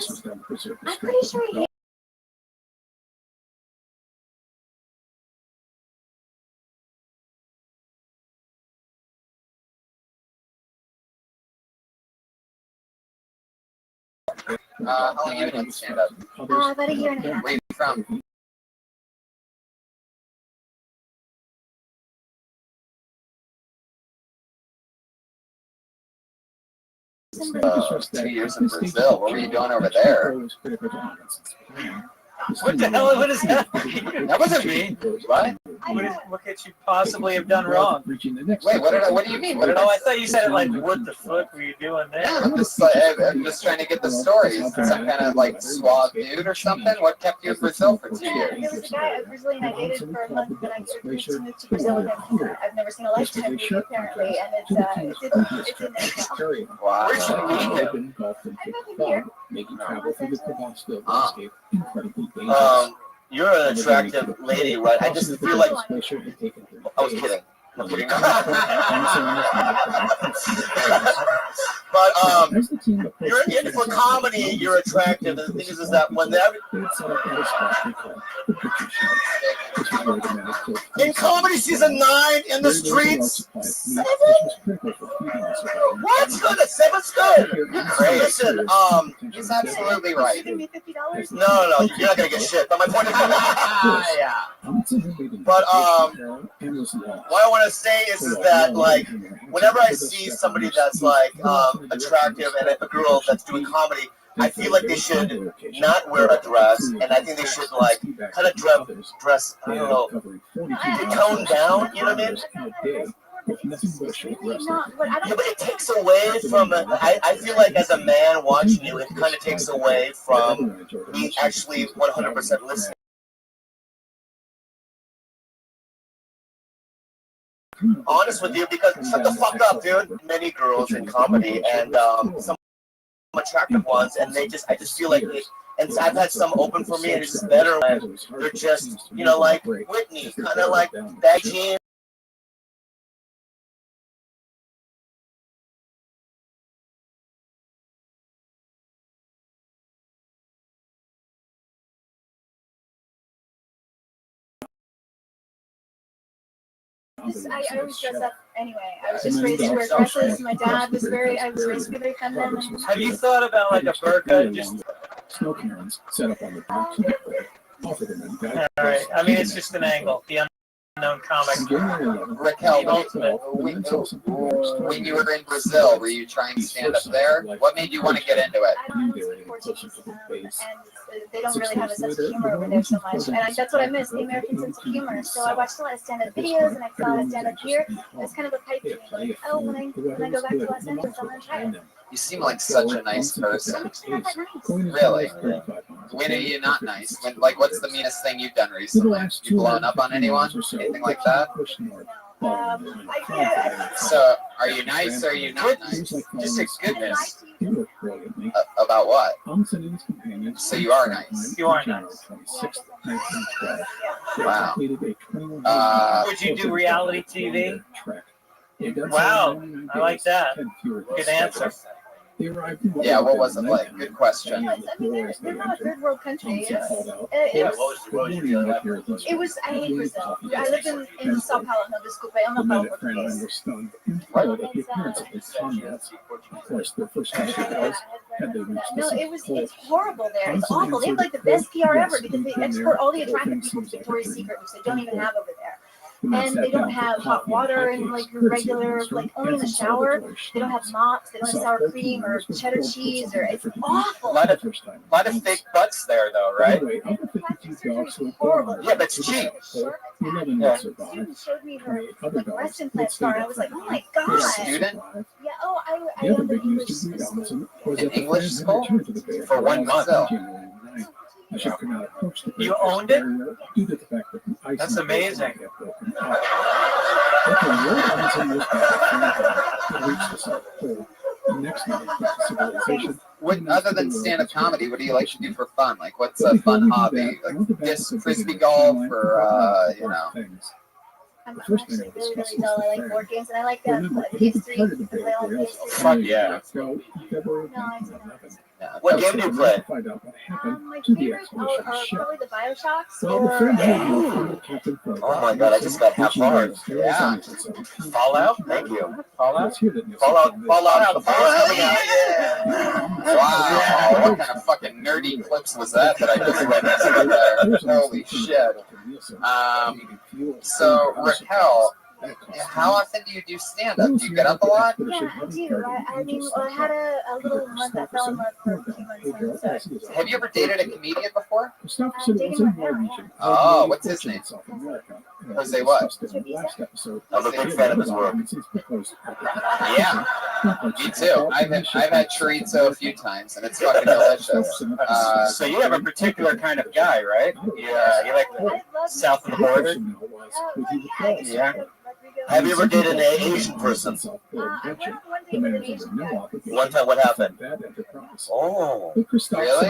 pretty sure he How long have you been doing stand-up? about a year and a half. Where are you from? December. 2 years in Brazil. What were you doing over there? What the hell? What is that? That wasn't me. What? What could you possibly have done wrong? Wait, what do you mean? I thought you said it like, what the fuck were you doing there? Yeah, I'm just trying to get the stories. Some kind of like suave dude or something. What kept you in Brazil for 2 years? There was a guy, a Brazilian I dated for a month, but I agreed to move to Brazil with him. I've never seen a lifetime movie apparently, and it's in there now. Wow. I met him here. Making travel through the Tabasco landscape incredibly dangerous. You're an attractive lady, right? I just feel like I was kidding. I'm kidding. But you're in for comedy. You're attractive. And the thing is that when in comedy season 9 in the streets, 7. What's good? 7's good. Great. Listen, he's absolutely right. No, you're not gonna get shit. But my point is, yeah. But what I want to say is that like whenever I see somebody that's like attractive and a girl that's doing comedy, I feel like they should not wear a dress, and I think they should like kind of dress. I don't know, tone down. You know what I mean? Yeah, but it takes away from. I feel like as a man watching you, it kind of takes away from me actually 100% listening. Honest with you, because shut the fuck up, dude. Many girls in comedy and some attractive ones, and I just feel like it. And I've had some open for me, and it's just better when they're just, you know, like Whitney, kind of like that jean. I always dress up anyway. I was just raised to wear dresses. My dad was I was raised to be very feminine. Have you thought about like a burqa? Just snow cairns set up on the top. All right. I mean, it's just an angle. The unknown comic. Raquel, when you were in Brazil, were you trying to stand up there? What made you want to get into it? I don't speak Portuguese, and they don't really have a sense of humor over there so much. And that's what I miss, the American sense of humor. So I watched a lot of stand-up videos, and I saw stand-up here. It was kind of a pipe to me, like, oh, when I go back to Los Angeles, I'm going to try it. You seem like such a nice person. Really? When are you not nice? Like, what's the meanest thing you've done recently? You blown up on anyone? Anything like that? So, are you nice or are you not nice? Just a goodness. About what? So you are nice. You are nice. Wow. Would you do reality TV? Wow, I like that. Good answer. Yeah, what was it like? Good question. I mean, they're not a third world country. It was, I hate Brazil. I lived in Sao Paulo, no, disculpe, eu não falo português. No, it's horrible there. It's awful. They have like the best PR ever because they export all the attractive people to Victoria's Secret, which they don't even have over there. And they don't have hot water and like regular, like only in the shower. They don't have mops. They don't have sour cream or cheddar cheese, or it's awful. A lot of fake butts there, though, right? Horrible. Yeah, but it's cheap. Yeah. Student showed me her breast implant scar, and I was like, oh my god. Student? Yeah. Oh, I went to English school. In English school? For 1 month. You owned it? That's amazing. What, other than stand-up comedy, what do you like to do for fun? Like, what's a fun hobby? Like, disc frisbee golf, or you know? I'm actually really, really dull. I like board games, and I like history. Fuck yeah. No, I do not. What game do you play? My favorites are probably the Bioshocks. Oh my god, I just got half hard. Yeah. Fallout? Thank you. Fallout? Fallout coming out. Yeah. Wow. What kind of fucking nerdy clips was that I just witnessed right there? Holy shit. So, Raquel, how often do you do stand-up? Do you get up a lot? Yeah, I do. I mean, I had a little month. I fell in love for a few months. Have you ever dated a comedian before? Dating my parent. Oh, what's his name? Jose what? I'm a big fan of his work. Yeah, me too. I've had chorizo a few times, and it's fucking delicious. So you have a particular kind of guy, right? Yeah, you like the south of the border? Yeah. Have you ever dated an Asian person? I went on one date with an Asian guy. One time, what happened? Oh, really?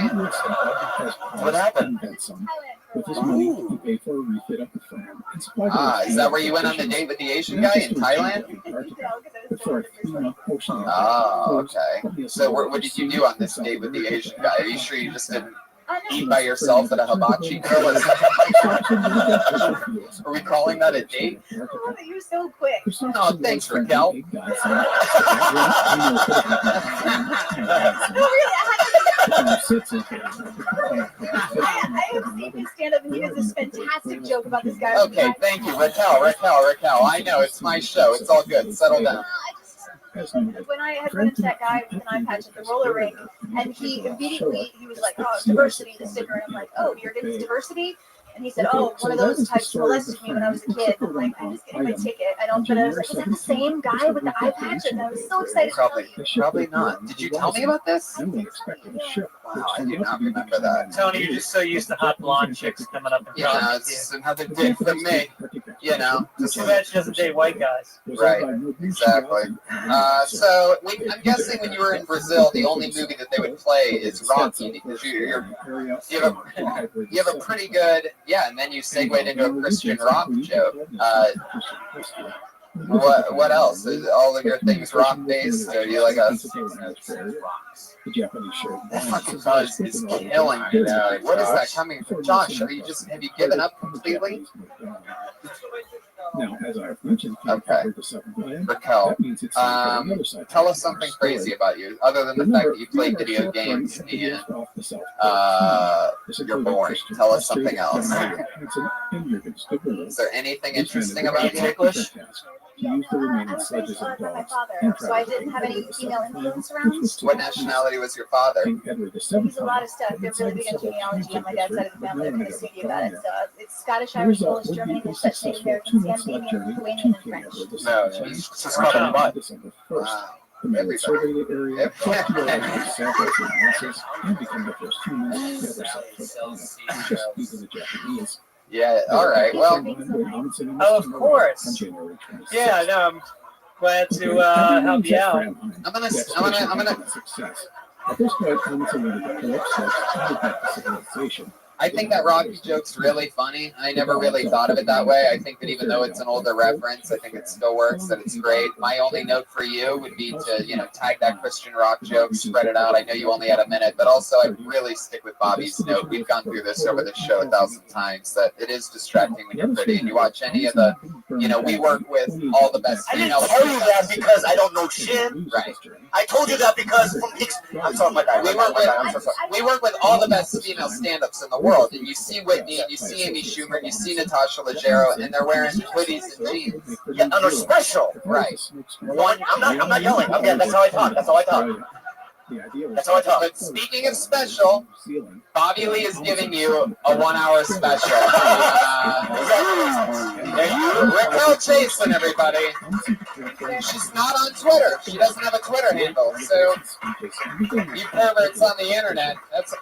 What happened? Is that where you went on the date with the Asian guy in Thailand? sorry, Oceania. Oh, okay. So what did you do on this date with the Asian guy? Are you sure you just didn't eat by yourself at a hibachi grill? Are we calling that a date? Oh, you're so quick. Oh, thanks, Raquel. I have seen you stand up and he does this fantastic joke about this guy. Okay, thank you, Raquel. I know, it's my show. It's all good. Settle down. When I had run into that guy with an eye patch at the roller rink, and he immediately, he was like, oh, diversity, the sticker. And I'm like, oh, you're against diversity? And he said, oh, one of those types molested me when I was a kid. I'm like, I'm just getting my ticket. I don't, but I was like, is that the same guy with the eye patch? And I was so excited to tell you. Probably not. Did you tell me about this? Wow, I do not remember that. Tony, you're just so used to hot blonde chicks coming up and Yeah, talking to it's another dick from me. You know. Just too bad she doesn't date white guys. Right, exactly. So I'm guessing when you were in Brazil, the only movie that they would play is Rocky because you have a pretty good, yeah, and then you segued into a Christian rock joke. What else? Is all of your things rock based? Or are you like a that fucking buzz is killing me now. Like, what is that coming from? Josh, have you given up completely? Now, as I've mentioned, okay. Raquel, tell us something crazy about you, other than the fact that you play video games and you're boring. Tell us something else. Is there anything interesting about you? My father, so I didn't have any female influence around. What nationality was your father? He's a lot of stuff. They're really big on genealogy on my dad's side of the family. They're kind of sticky about it. So it's Scottish, Irish, Polish, German, English, Dutch, Native American, Scandinavian, Lithuanian, and French. No, he's just called him Bud. Wow. Yeah, all right. Well, oh, of course. Yeah, no, I'm glad to help you out. I'm gonna. At this point, Hamilton wanted to pull up civilization. I think that Rocky joke's really funny. I never really thought of it that way. I think that even though it's an older reference, I think it still works, that it's great. My only note for you would be to, tag that Christian rock joke, spread it out. I know you only had a minute, but also I'd really stick with Bobby's note. We've gone through this over the show 1,000 times, that it is distracting when you're pretty. And you watch any of the, we work with all the best female. I didn't tell you that because I don't know shit. Right. I told you that because I'm sorry, my bad. We work with all the best female stand-ups in the world. And you see Whitney, and you see Amy Schumer, and you see Natasha Leggero, and they're wearing hoodies and jeans. Yeah, and they're special. Right. I'm not yelling. That's how I talk. That's how I talk. But speaking of special, Bobby Lee is giving you a 1-hour special. Raquel Chasen, everybody. She's not on Twitter. She doesn't have a Twitter handle. So, you perverts on the internet, that's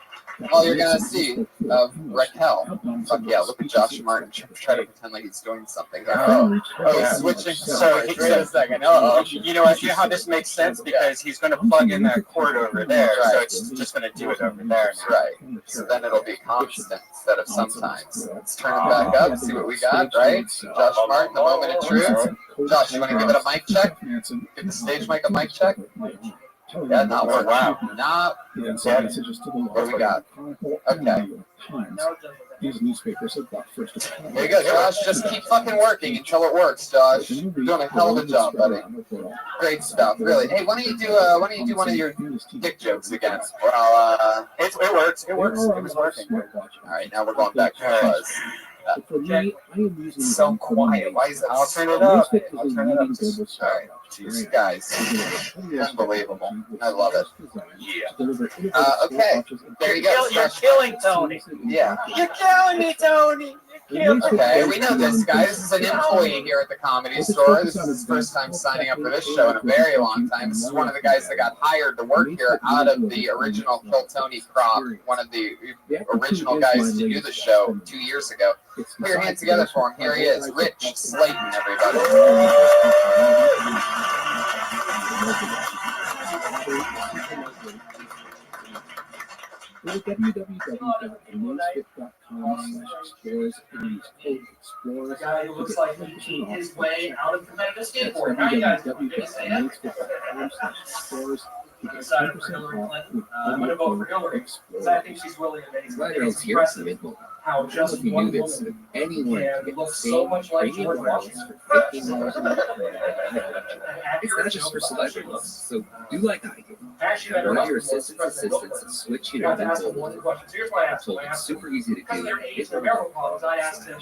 all you're going to see of Raquel. Fuck yeah, look at Josh Martin try to pretend like he's doing something. He's switching. So, wait a second. You know how this makes sense? Because he's going to plug in that cord over there, so it's just going to do it over there. Right. So then it'll be constant instead of sometimes. Let's turn it back up, see what we got, right? Josh Martin, the moment of truth. Josh, you want to give it a mic check? Give the stage mic a mic check? Yeah, not working. Wow. Not what we got. Okay. These newspapers have got first. There you go, Josh. Just keep fucking working until it works, Josh. You're doing a hell of a job, buddy. Great stuff, really. Hey, why don't you do one of your dick jokes again? Well, it works. It works. It was working. All right, now we're going back to Buzz. It's so quiet. Why is it? I'll turn it up. All right. Jeez, guys. Unbelievable. I love it. Yeah. Okay. There you go. You're killing Tony. Yeah. You're killing me, Tony. Okay, we know this guy. This is an employee here at the Comedy Store. This is his first time signing up for this show in a very long time. This is one of the guys that got hired to work here out of the original Kill Tony crop, one of the original guys to do the show 2 years ago. Put your hands together for him. Here he is, Rich Slayton, everybody. Go to www.amazefit.com/explorers and use code EXPLORERS. The guy who looks like he beat his way out of competitive That's skateboarding. How you guys doing? www.amazefit.com/explorers. Decided for Hillary Clinton. I'm going to vote for Hillary because I think she's really amazing. Glad It's you're here. impressive how just If you one do this, woman anyone can can get look the so same much like radio George wireless Washington. for $15 a month. It's not just for celebrities, so do like I do. Actually, One of your assistants and switch You have to heaters ask him into one question. So here's what I asked him. So I it's asked him, super easy to because of do. their age, their marital problems, I asked him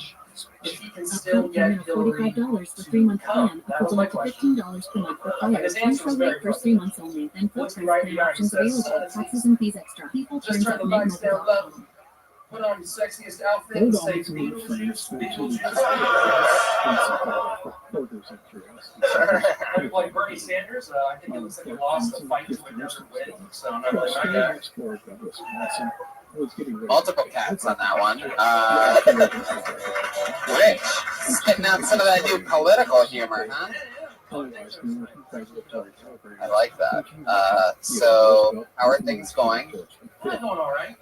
if he can still Upfront payment get of Hillary $45 for 3-month come. plan, That was my equivalent to question. $15 per month And required. his answer Intro was rate very first 3 months only, then full What's price right plan behind options says, available. Taxes and fees extra. People just turn the lights down low. Put on your sexiest outfit and say Beetlejuice, Beetlejuice. Like Bernie Sanders, I think it looks like he lost the fight to another win. So I'm not really like that. Multiple cats on that one. Rich, spitting out some of that new political humor, huh? I like that. So, how are things going? Going all right.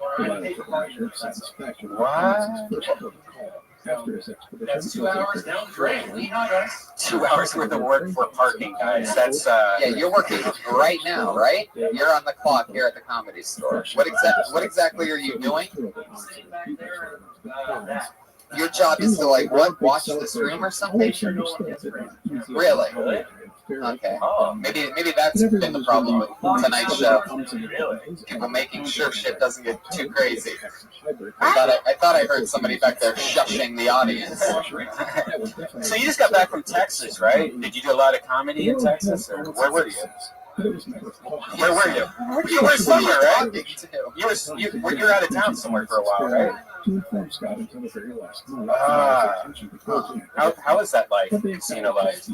That's 2 hours down the drain. Yeehaw, guys. 2 hours worth of work for parking, guys. That's Yeah, you're working right now, right? You're on the clock here at the Comedy Store. What exactly are you doing? Your job is to like what? Watch this room or something? Really? Okay. Oh, Maybe that's been the problem with tonight's show. People making sure shit doesn't get too crazy. I thought I heard somebody back there shushing the audience. So you just got back from Texas, right? Did you do a lot of comedy in Texas, or where were you? Where were you? You were somewhere, right? You were out of town somewhere for a while, right? How is that life? Casino life? I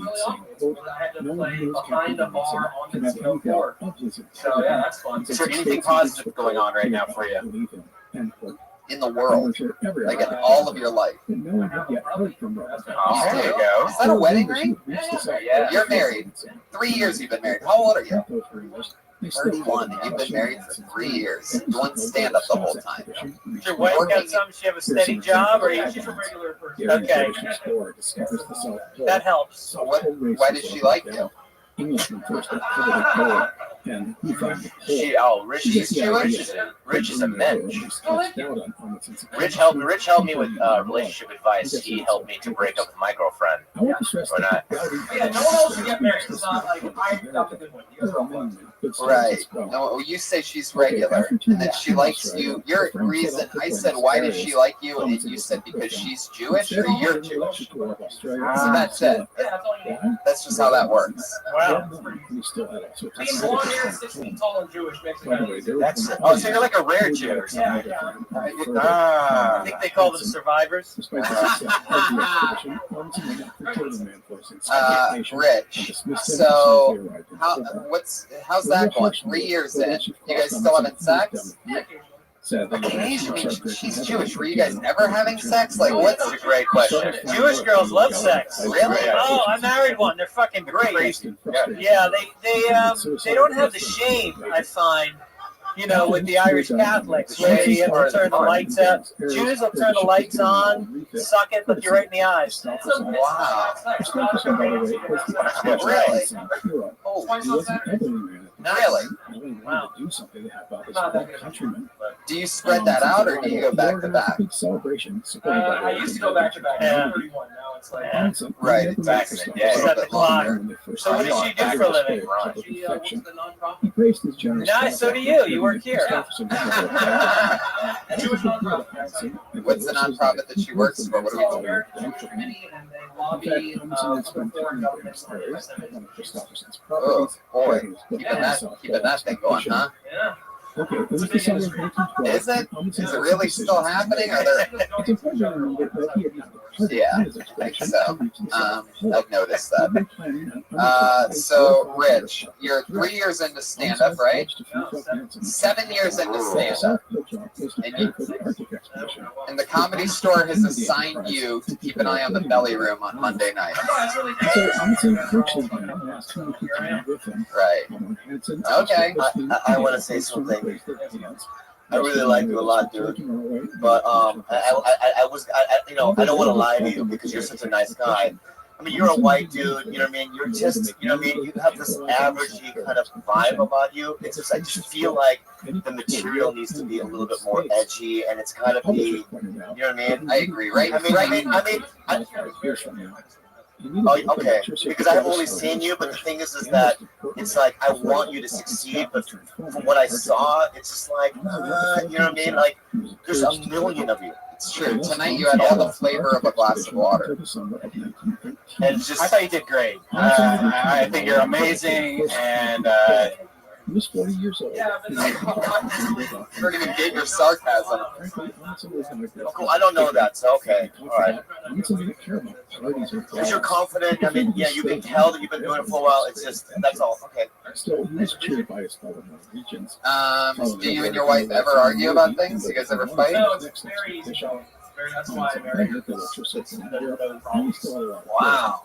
had to play behind the bar on the casino floor. So yeah, that's fun. Is there anything positive going on right now for you? In the world, like in all of your life. Oh, there you go. Is that a wedding ring? Yeah. You're married. 3 years you've been married. How old are you? 31. You've been married for 3 years. Doing stand up the whole time. Does your wife got something? She have a steady job, or you? She's a regular person. Okay, that helps. So why did she like you? She's Jewish. Rich is a mensch. Rich helped me with relationship advice. He helped me to break up with my girlfriend. Yeah, no one else should get married. It's not like I got the good one. You guys are all fun. Right. No, you say she's regular, and that she likes you. Your reason, I said, why does she like you? And you said because she's Jewish or you're Jewish. So that's it. Yeah, that's all you need. That's just how that works. Wow. Being blonde hair, 6 feet tall, and Jewish makes it kind of easy. Oh, so you're like a rare Jew or something. Yeah. Ah. I think they call them survivors. Rich. So how's that going? 3 years in, you guys still having sex? Occasionally, she's Jewish. Were you guys ever having sex? Like, what's That's a great question. Jewish girls love sex. Really? Oh, I married one. They're fucking great. Crazy. Yeah, they don't have the shame, I find. You know, with the Irish Catholics, where they'll turn the lights out. Jews will turn the lights on, suck it, look you right in the eyes. Wow. Really? Wow. Do you spread that out or do you go back to back? I used to go back to back. I'm 31 now. It's like Right, exactly. Yeah, set the clock. So what does she do for a living? she works in the nonprofit. Nice, so do you. You work here. Jewish nonprofit. What's the nonprofit that she works for? What are we doing? American Jewish Committee, and they lobby for foreign governments. Oh, boy. Keeping that thing going, huh? Yeah. Is it? Is it really still happening? Are there? Yeah, I think so. I've noticed that. So, Rich, you're 3 years into stand-up, right? 7 years into stand-up. And the Comedy Store has assigned you to keep an eye on the belly room on Monday night. Right. Okay. I want to say something. I really like you a lot, dude. But I don't want to lie to you because you're such a nice guy. I mean, you're a white dude, you know what I mean? You're just, you know what I mean? You have this averagey kind of vibe about you. It's just, I just feel like the material needs to be a little bit more edgy, and it's got to be, you know what I mean? I agree, right? Oh, okay. Because I've only seen you, but the thing is that it's like I want you to succeed, but from what I saw, it's just like, you know what I mean? Like, there's a million of you. It's true. Tonight you had all the flavor of a glass of water. And just, I thought you did great. I think you're amazing, and He was 40 years old. Yeah, but you don't even get your sarcasm. Cool. I don't know that, so okay. All right. Because you're confident. I mean, yeah, you can tell that you've been doing it for a while. It's just, that's all. Okay. Still, he was cheered by his fellow Norwegians. Do you and your wife ever argue about things? You guys ever fight? No, it's very easy. That's why I married her. Wow.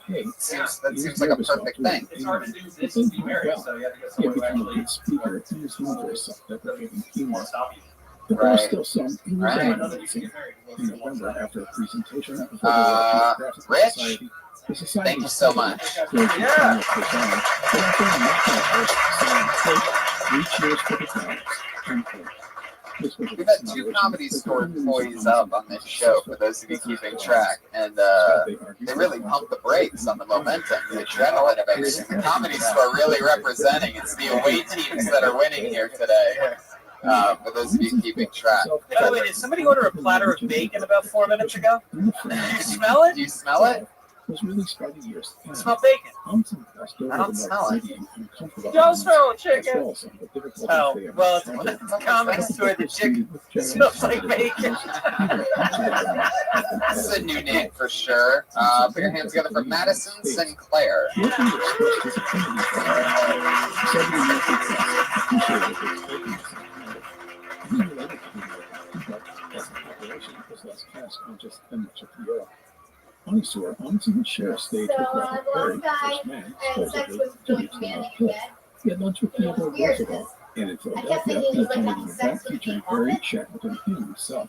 That seems like a perfect thing. It's hard to do this and be married, so you have to get someone who actually speaker and is known for his self-deprecating humor. stop you. But there are still some who Right. resent in November after a presentation at the Rich, thank you so much. We've had 2 Comedy Store employees up on this show, for those of you keeping track, and they really pump the brakes on the momentum, the adrenaline of everything. The Comedy Store really representing. It's the away teams that are winning here today, for those of you keeping track. By the way, did somebody order a platter of bacon about 4 minutes ago? Do you smell it? Do you smell it? Was released by the years. Smell bacon. I don't smell it. You don't smell chicken. Oh, well, it's a Comedy Store. The chicken smells like bacon. This is a new name for sure. Put your hands together for Madison Sinclair. Connoisseur owns and shares stage with Robert Perry, first man, supposedly, to reach the North Pole. He had lunch with Theodore Roosevelt, and in Philadelphia, he attended an event featuring Perry, Shackleton, and himself.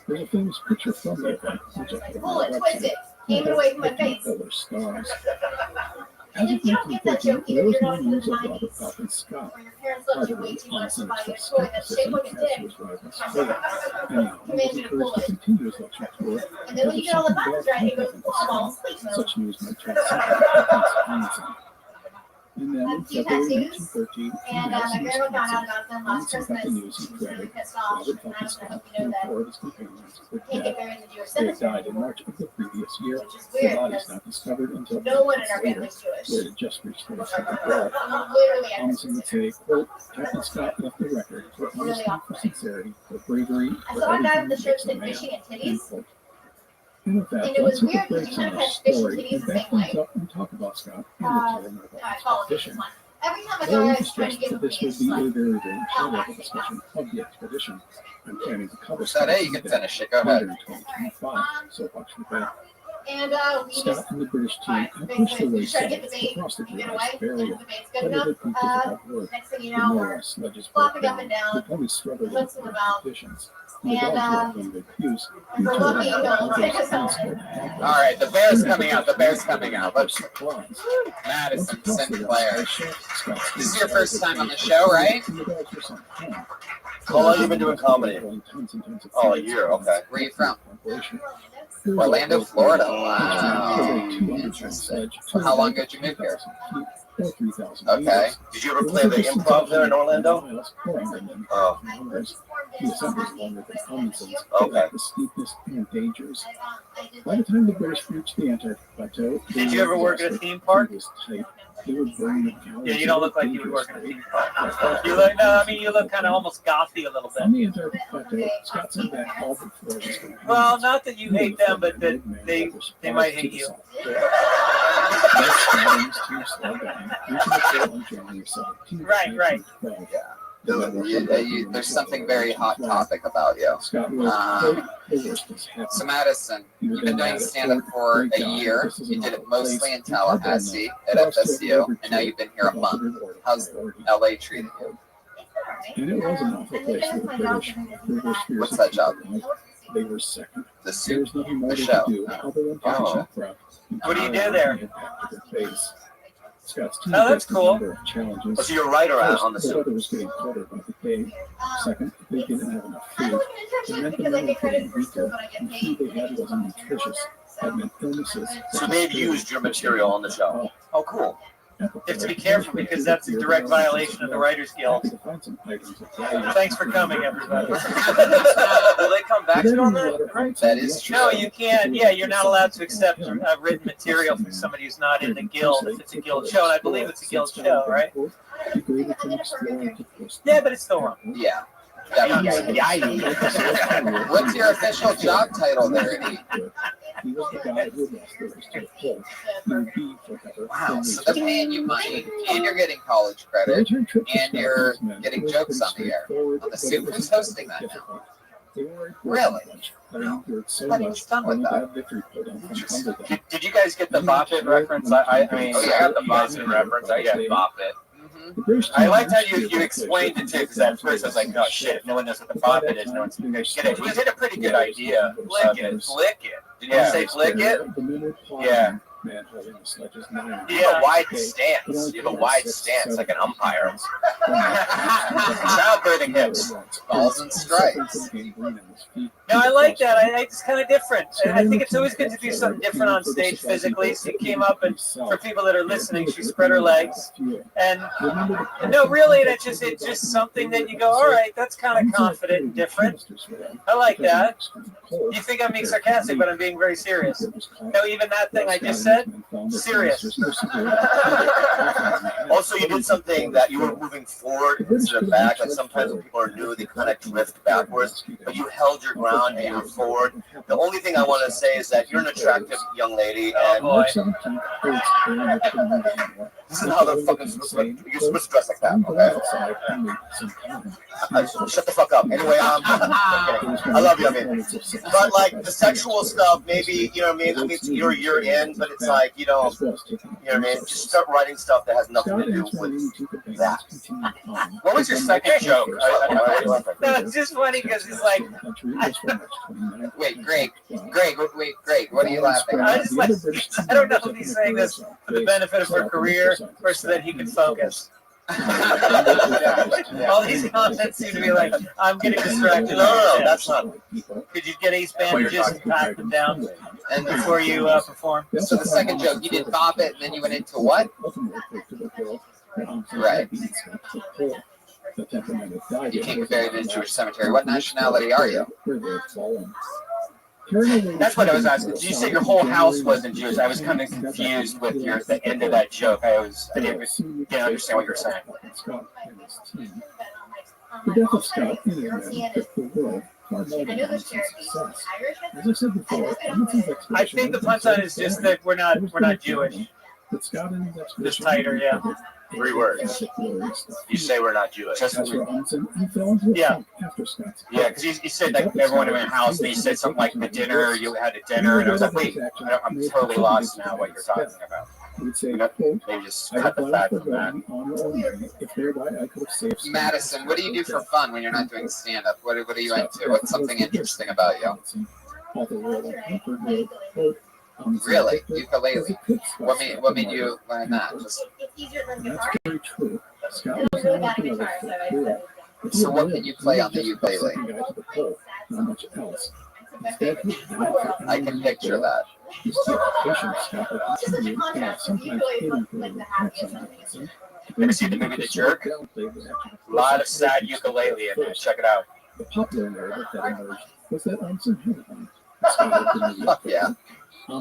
There's a famous picture from the event, which I put on the website. Aim it away from my face. Other stars. And As if of you don't get that joke, 1913, either there was you're no not in the news of Robert 90s, Falcon Scott. or your parents left you way too much to buy you a toy that's shaped like a dick. Anyhow, he was encouraged to continue his lecture tour. And then when you get all the buttons right, it goes, oh, sleep mode. Such news might turn something. And then in February 1913, And my grandma found out about them last Christmas. the news She he was really created. pissed off. Robert And I Falcon was like, Scott you know and that 4 of his companions were can't get dead. buried in the Jewish They had cemetery died in anymore. March of the previous year. Which is Their weird bodies because not discovered until no one in our later. family's Jewish. They had just reached their second birth. Literally everyone. Thompson would say, quote, Captain Scott left the record for honesty, for sincerity, for bravery, I for saw a guy everything with the that shirt makes a said man. fishing at End titties. quote. And with that, And it was let's look weird at because breaks you in kind of our catch fish and story titties and the back same things way. up and talk about Scott and the children I about follow this fishing. one. Every time I Well, go, I we was trying to stressed give that him this would things. be a Like, very, very short discussion of the expedition. I'm planning to cover Is that it? You can finish it. Go ahead. later in 2025, so watch for that. and we Scott just and the British team have they pushed said, their way you try to get south the bait, across the you get Great away, Ice and Barrier. if the bait's good But it enough, had proved difficult work. next thing you The know, more we're sledges broke flopping up down. and down, The ponies struggled once in in a poor while. conditions. And the And dogs were with abuse. if we're lucky, they'll take us home. All right, the bear's coming out. The bear's coming out. Let's Madison Sinclair. This is your first time on the show, right? How long have you been doing comedy? Oh, a year. Okay. Where are you from? Orlando, Florida. Wow. Interesting. So how long ago did you move here? Okay. Did you ever play the improv there in Orlando? Oh. Okay. The steepness and dangers. By the time the British reached the Antarctic Plateau, Did you ever work at a theme park? Yeah, you don't look like you would work at a theme park. You look, no, I mean, you look kind of almost gothy a little On bit. the Antarctic Plateau, Scott said that all the floor was going to Well, not that you hate them, but that they might hate you. Right, right. There's something very hot topic about you. So Madison, you've been doing stand-up for a year. You did it mostly in Tallahassee at FSU, and now you've been here a month. How's LA treating you? And it was an awful place for the British. What's that job? They were second. The There suit. was nothing more The they show. could do other than catch Oh. that crowd. What do you do there? Back to their base. Scott's team Oh, that's faced a cool. number of challenges. Oh, so you're a writer First, on the the suit. weather was getting colder by the day. Second, they didn't have enough food. It meant the men were getting weaker, and the food they had wasn't nutritious. That meant illnesses. So they've used your material on the show. Oh, cool. You have to be careful because that's a direct violation of the Writers Guild. Thanks for coming, everybody. Will they come back to on that? That is true. No, you can't. Yeah, you're not allowed to accept written material from somebody who's not in the guild if it's a guild show, and I believe it's a guild show, right? Yeah, but it's still wrong. Yeah. What's your official job title there, Eddie? He was the guy who lost the race to the pole. He would be forever. Wow, so they're paying you money, and you're getting college credit, and you're getting jokes on the air. On the suit, who's hosting that now? Really? How do you done with that? Did you guys get the Bop It reference? I mean, Oh, yeah, I got the Bop It reference. I got Bop It. I liked how you explained it too, because at first I was like, no shit, if no one knows what the Bop It is, no one's gonna get it. You did a pretty good idea. Flick it. Flick it. Did you say flick it? Yeah. You have a wide stance. You have a wide stance like an umpire. Childbirthing hips. Balls and strikes. No, I like that. It's kind of different. I think it's always good to do something different on stage physically. So you came up, and for people that are listening, she spread her legs. And no, really, it's just something that you go, all right, that's kind of confident and different. I like that. You think I'm being sarcastic, but I'm being very serious. No, even that thing I just said, serious. Also, you did something that you were moving forward instead of back. Like sometimes when people are new, they kind of drift backwards, but you held your ground and you were forward. The only thing I want to say is that you're an attractive young lady, and this is how they're fucking supposed to. You're supposed to dress like that, okay? Shut the fuck up. Anyway, I love you, I mean. But like the sexual stuff, maybe you know what I mean. I mean, you're in, but it's like you know what I mean. Just start writing stuff that has nothing to do with that. What was your second joke? No, it's just funny because it's like, Wait, Greg, what are you laughing I at? just like, I don't know if he's saying this for the benefit of her career or so that he can focus. All these comments seem to be like, I'm getting distracted. No, that's not. Could you get ace bandages and pat them down And before you perform? So the second joke, you did Bop It, and then you went into what? Right. You came buried in a Jewish cemetery. What nationality are you? That's what I was asking. You said your whole house wasn't Jewish. I was kind of confused with the end of that joke. I didn't understand what you were saying. The death of Scott in England took the world far more than Emerson's success. As I said before, Emerson's expedition. I think the punchline is just that we're not Jewish. But Scott and his expedition. Just tighter, yeah. 3 words. You say we're not Jewish. Yeah. Yeah, because you said like everyone in my house, and you said something like the dinner, you had a dinner, and I was like, wait, I'm totally lost now what you're talking about. Maybe just cut the fact from that. Madison, what do you do for fun when you're not doing stand-up? What are you into? What's something interesting about you? Really? Ukulele? What made you learn that? Just... That's very true. So what can you play on the ukulele? Not much else. I can picture that. Ever seen the movie The Jerk? A lot of sad ukulele in there. Check it out. The popular narrative that emerged was that Yeah.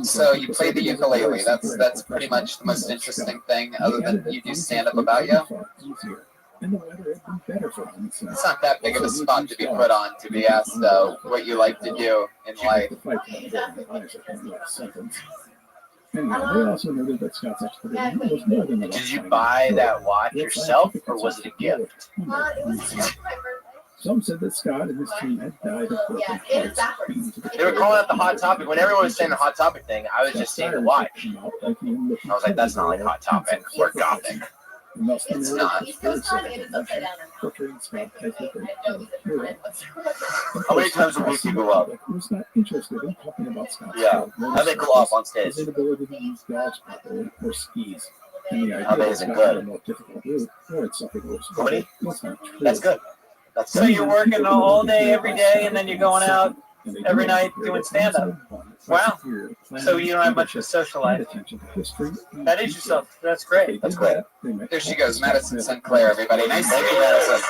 So you play the ukulele. That's pretty much the most interesting thing, other than you do stand up about you. It's not that big of a spot to be put on to be asked what you like to do in life. Did you buy that watch yourself, or was it a gift? Some said that Scott and his team had died of broken hearts. They were calling out the Hot Topic. When everyone was saying the Hot Topic thing, I was just saying the watch. I was like, that's not like Hot Topic or Gothic. It's not. East Coast time, it is upside down. How many times a week do you go up? Yeah. How they go off on stage? Amazing, good. How many? That's good. So you're working all day, every day, and then you're going out every night doing stand-up. Wow. So you don't have much of a social life. That is yourself. That's great. That's great. There she goes, Madison Sinclair, everybody. Nice to meet you, Madison.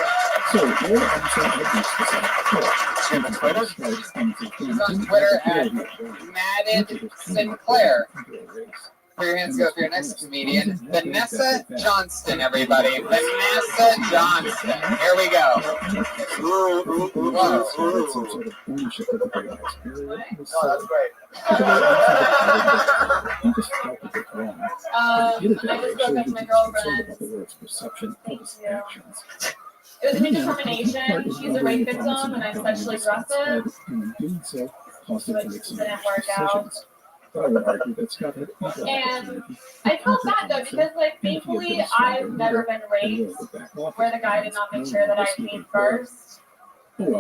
She's on Twitter at Madded Sinclair. Put your hands up for your next comedian, Vanessa Johnston, everybody. Vanessa Johnston. Here we go. Ooh, ooh, ooh, Whoa. Oh, that's great. I just broke up with my girlfriend. It was an indetermination. She's a rape victim, and I'm sexually aggressive. So it just didn't work out. And I felt bad though because, like, thankfully I've never been raped where the guy did not make sure that I paid first. They've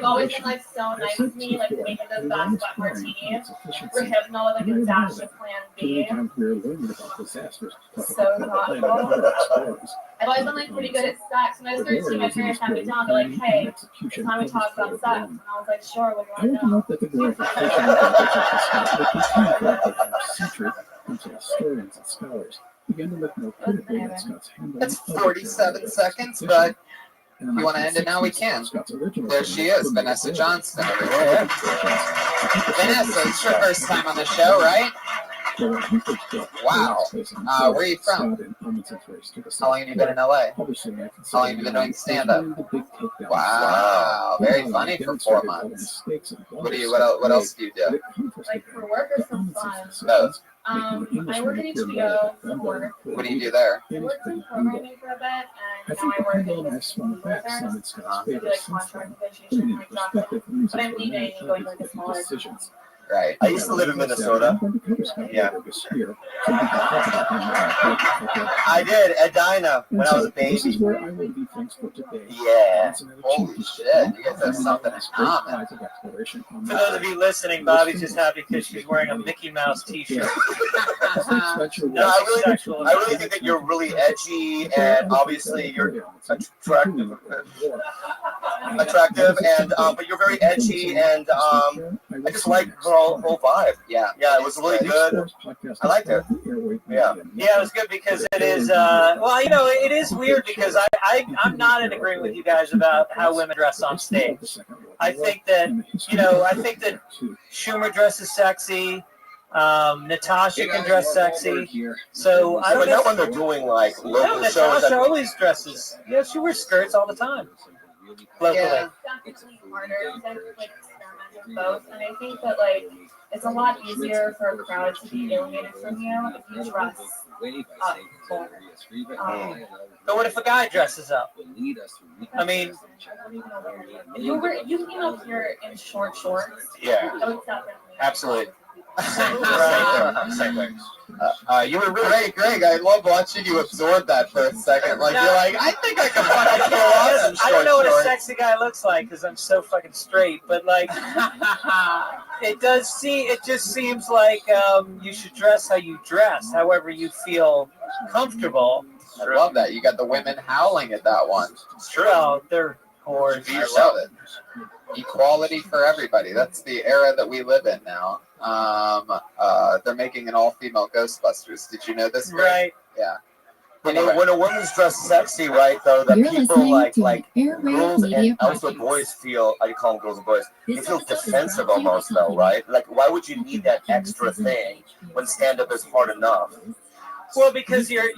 always been like so nice to me, like making those basketball martinis. We're hypno, like a dash of Plan B. So thoughtful. I've always been like pretty good at sex. When I was 13, my parents had me down. They're like, "Hey, it's time we talk about sex." And I was like, "Sure, what do you want to know?" That's 47 seconds, but if you want to end it now, we can. There she is, Vanessa Johnston. Everybody. Vanessa, it's your first time on the show, right? Wow. Where are you from? How long have you been in LA? How long have you been doing stand-up? Wow. Very funny for 4 months. What else do you do? Like for work or for fun? Both. I work at HBO for work. What do you do there? I worked in programming for a bit, and now I work in this weather. I do like contract negotiation, like drafting. But I'm leaving and going to like a smaller company. Right. I used to live in Minnesota. Yeah. I did, Edina, when I was a baby. Yeah. Holy shit, you guys have something in common. For those of you listening, Bobby's just happy because she's wearing a Mickey Mouse T-shirt. No, I really think that you're really edgy, and obviously you're attractive, and but you're very edgy, and I just like her whole vibe. Yeah, it was really good. I liked it. Yeah, it was good because it is. Well, you know, it is weird because I'm not in agreement with you guys about how women dress on stage. I think that Schumer dresses sexy. Natasha can dress sexy. So I don't know. Not when they're doing like local shows. Natasha always dresses. Yeah, she wears skirts all the time. Locally. Yeah, definitely harder because I like experiment with both, and I think that like it's a lot easier for a crowd to be alienated from you if you dress up. But what if a guy dresses up? I mean, you came up here in short shorts. Yeah. I would definitely. Absolutely. Same thing. You were really Greg. I love watching you absorb that for a second. Like you're like, I think I can fucking pull off some short I don't know what a shorts. sexy guy looks like because I'm so fucking straight. But like, it just seems like you should dress how you dress, however you feel comfortable. I love that. You got the women howling at that one. It's true. Well, they're whores. I love it. Equality for everybody. That's the era that we live in now. They're making an all-female Ghostbusters. Did you know this? Greg? Right. Yeah. Anyway. When a woman's dressed sexy, right, though, that people like girls and also boys feel, I call them girls and boys, they feel defensive almost, though, right? Like, why would you need that extra thing when stand-up is hard enough? Well, because you're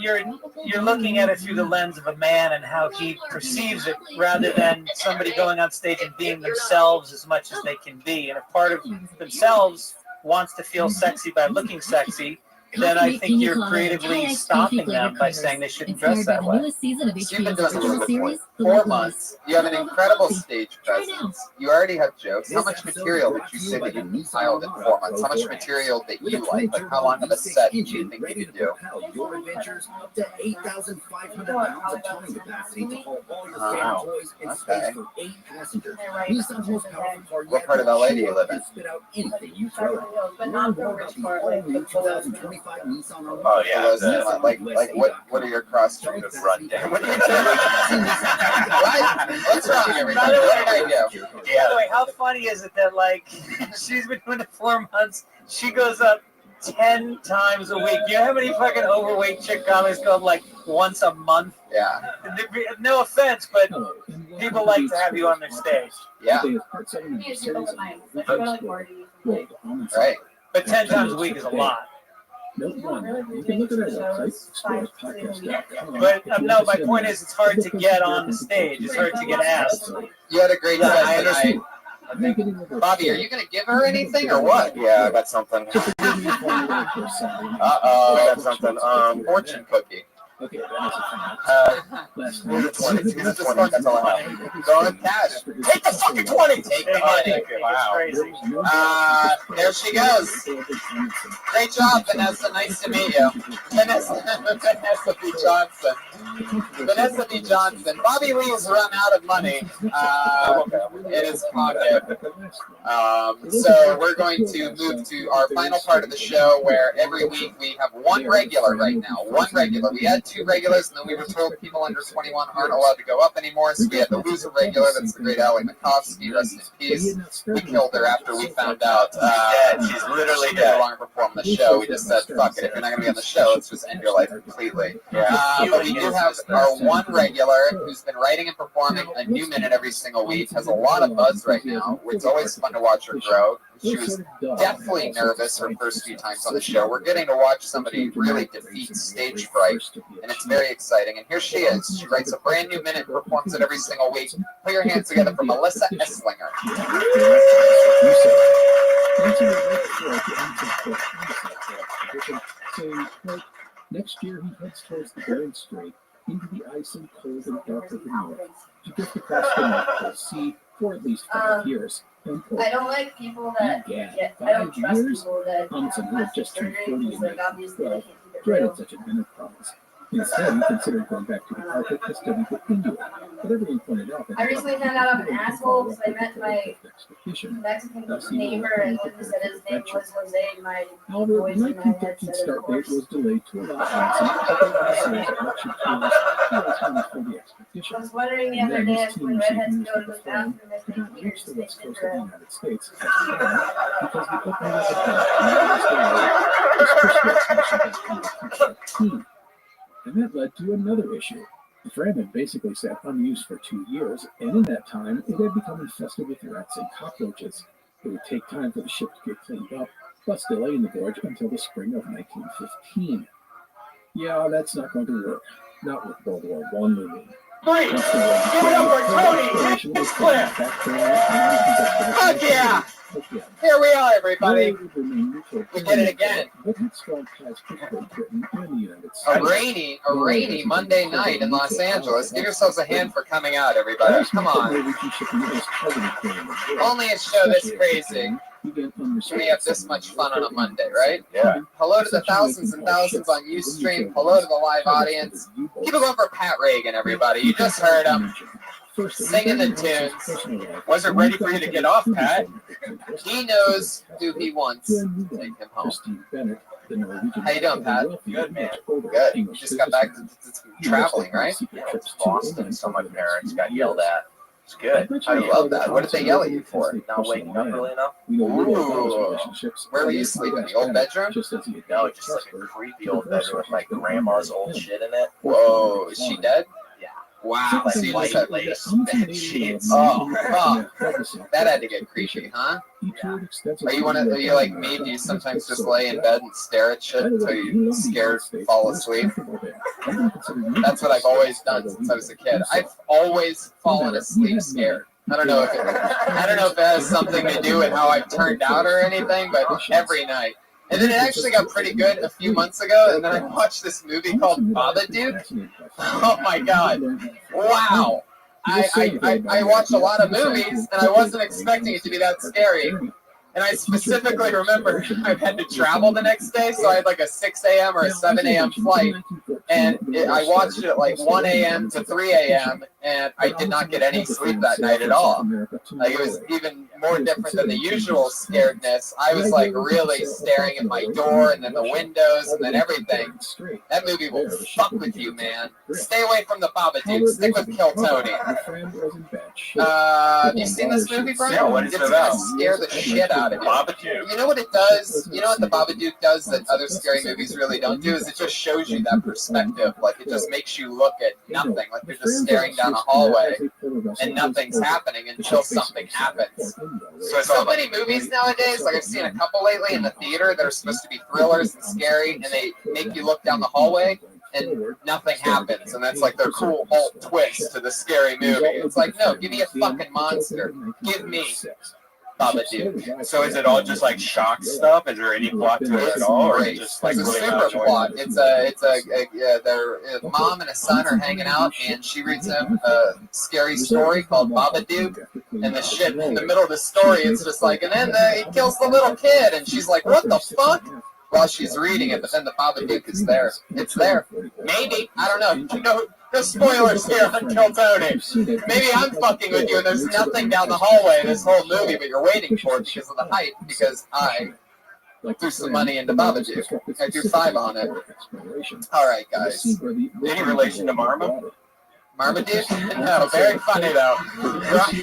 looking at it through the lens of a man and how he perceives it, rather than somebody going on stage and being themselves as much as they can be. And if part of themselves wants to feel sexy by looking sexy, then I think you're creatively stopping them by saying they shouldn't dress that way. You've been doing this for 4 months. You have an incredible stage presence. You already have jokes. How much material would you say that you compiled in 4 months? How much material that you like? Like how long of a set do you think you could do? Your adventures up to 8,500 pounds of towing capacity to haul all your favorite toys in space for 8 passengers. Nissan's most powerful car What part of LA do you live in? Spit out anything you throw at it. Learn more about the all-new 2025 Nissan Rogue. Oh yeah, like what are your cross streets? Run down. What are you doing? What? What's wrong, everybody? What did I do? By the way, how funny is it that like she's been doing it 4 months? She goes up 10 times a week. You know how many fucking overweight chick comics go up like once a month? Yeah. No offense, but people like to have you on their stage. Yeah. Right. But 10 times a week is a lot. You can look at our website, explorepodcast.com. But no, my point is, it's hard to get on the stage. It's hard to get asked. You had a great Yeah, time I tonight. Bobby, are you going to give her anything or what? Yeah, I got something. I got something. Fortune cookie. Okay, Here's a 20. Here's a 20. That's all I have. Go with cash. Take the fucking 20. Take the money. Wow. There she goes. Great job, Vanessa. Nice to meet you. Vanessa B. Johnson. Vanessa B. Johnson. Bobby Lee's run out of money in his pocket. So we're going to move to our final part of the show where every week we have one regular right now. One regular. We had 2 regulars, and then we were told people under 21 aren't allowed to go up anymore. So we had to lose a regular. That's the great Allie Makovsky. Rest in peace. We killed her after we found out she's literally no longer performing the show. We just said, fuck it. If you're not going to be on the show, let's just end your life completely. But we do have our one regular who's been writing and performing a new minute every single week. Has a lot of buzz right now. It's always fun to watch her grow. She was definitely nervous her first few times on the show. We're getting to watch somebody really defeat stage fright, and it's very exciting. And here she is. She writes a brand new minute, performs it every single week. Put your hands together for Melissa Esslinger. Next year, he heads towards the Bering Strait, into the ice and cold and dark of the north, to drift across the North Pole Sea for at least 5 years. I don't like people that I don't trust people that Thompson, who had just turned 40 in like obviously they can't keep it dreaded real. such an enterprise. Instead, he considered going back to the Arctic to study for India, but everyone pointed out that I recently found out I'm an asshole because I met my Mexican neighbor and when he said his name was Jose, my however, voice the in my head 1913 said of start date course. was delayed to allow Thompson to go to the series of lecture tours to attend for the expedition. I was wondering the other day if when redheads go to the bathroom if they can Reached the west coast of the enter. United States because the opening of the plant was delayed. And that led to another issue. The frame had basically sat unused for 2 years, and in that time, it had become infested with rats and cockroaches. It would take time for the ship to get cleaned up, thus delaying the voyage until the spring of 1915. Yeah, that's not going to work. Not with World War I looming. Please, give it up for Tony Hinchcliffe. Fuck yeah! Here we are, everybody. We did it again. A rainy Monday night in Los Angeles. Give yourselves a hand for coming out, everybody. Come on. Only a show this crazy. We have this much fun on a Monday, right? Yeah. Hello to the thousands and thousands on Ustream. Hello to the live audience. Keep it going for Pat Reagan, everybody. You just heard him singing the tunes. Wasn't ready for you to get off, Pat. He knows who he wants. Take him home. How you doing, Pat? Good, man. Good. You just got back to traveling, right? Yeah, it was Boston. So my parents got yelled at. It's good. I love that. What did they yell at you for? Not waking up early enough. Ooh. Where were you sleeping? The old bedroom? No, just like a creepy old bedroom with my grandma's old shit in it. Whoa, is she dead? Yeah. Wow. Like So you just white had lace bed sheets. Oh, fuck. That had to get creepy, huh? Are you like me? Do you sometimes just lay in bed and stare at shit until you scared fall asleep? That's what I've always done since I was a kid. I've always fallen asleep scared. I don't know if it has something to do with how I've turned out or anything, but every night And then it actually got pretty good a few months ago, and then I watched this movie called Babadook. Oh my god. Wow. I watched a lot of movies, and I wasn't expecting it to be that scary. And I specifically remember I had to travel the next day, so I had like a 6 a.m. or a 7 a.m. flight. And I watched it at like 1 a.m. to 3 a.m., and I did not get any sleep that night at all. Like, it was even more different than the usual scaredness. I was like really staring at my door and then the windows and then everything. That movie will fuck with you, man. Stay away from the Babadook. Stick with Kill Tony. Have you seen this movie, Brian? Yeah, what is it It's about? gonna scare the shit out of you. Babadook. You know what it does? You know what the Babadook does that other scary movies really don't do? Is it just shows you that perspective. Like, it just makes you look at nothing. Like, you're just staring down a hallway and nothing's happening until something happens. So many movies nowadays, like I've seen a couple lately in the theater that are supposed to be thrillers and scary, and they make you look down the hallway and nothing happens, and that's like their cool alt twist to the scary movie. It's like, no, give me a fucking monster. Give me Babadook. So is it all just like shock stuff? Is there any plot to it at all, or is it just like It's a really super about plot. It's their mom and a son are hanging out, and she reads him a scary story called Babadook. And the shit in the middle of the story, it's just like, and then he kills the little kid, and she's like, what the fuck? While she's reading it, but then the Babadook is there. It's there. Maybe. I don't know. No spoilers here on Kill Tony. Maybe I'm fucking with you and there's nothing down the hallway in this whole movie, but you're waiting for it because of the hype, because I threw some money into Babadook. I threw $5 on it. All right, guys. Any relation to Marma? Marmaduke? No, very funny though.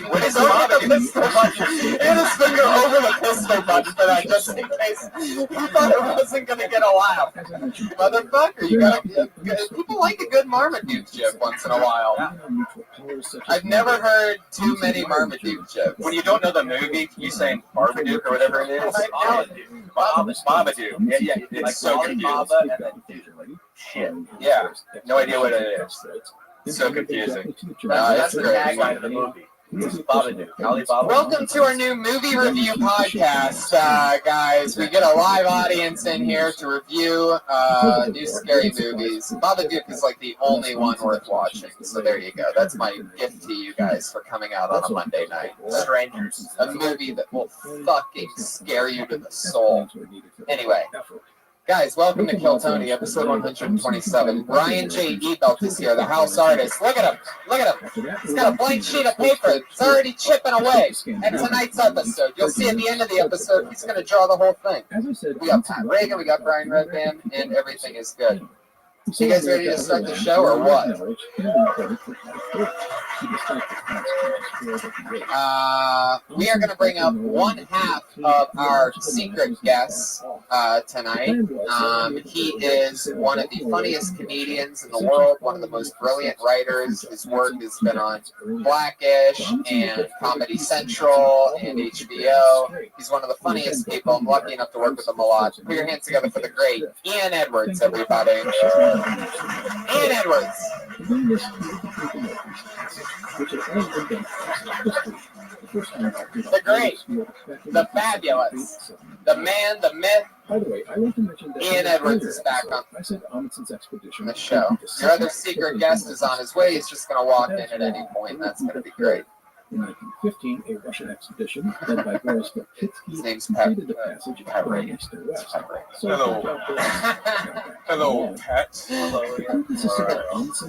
What is over the pistol button? He had his finger over the pistol button for that, just in case he thought it wasn't gonna get a laugh. Motherfucker, you gotta. People like a good Marmaduke joke once in a while. I've never heard too many Marmaduke jokes. When you don't know the movie, can you say Marmaduke or whatever it is? Babadook. Yeah. It's so confusing. Shit. Yeah. No idea what it is. So confusing. That's the great. tagline of the movie. Babadook. Alibaba. Welcome to our new movie review podcast, guys. We get a live audience in here to review new scary movies. Babadook is like the only one worth watching, so there you go. That's my gift to you guys for coming out on a Monday night. Strangers, a movie that will fucking scare you to the soul. Anyway. Guys, welcome to Kill Tony, episode 127. Brian J. Ebelt is here, the house artist. Look at him. Look at him. He's got a blank sheet of paper. It's already chipping away at tonight's episode. You'll see at the end of the episode, he's going to draw the whole thing. We got Pat Reagan, we got Brian Redband, and everything is good. So you guys ready to start the show, or what? We are going to bring up one half of our secret guest tonight. He is one of the funniest comedians in the world, one of the most brilliant writers. His work has been on Blackish and Comedy Central and HBO. He's one of the funniest people. I'm lucky enough to work with him a lot. Put your hands together for the great Ian Edwards, everybody. Ian Edwards. The great, the fabulous, the man, the myth. By the way, I want to mention that Ian Edwards is back on the show. Your other secret guest is on his way. He's just going to walk in at any point. That's going to be great. In 1915, a Russian expedition led by Boris Berkitsky completed the passage from east to west. Hello, Pat.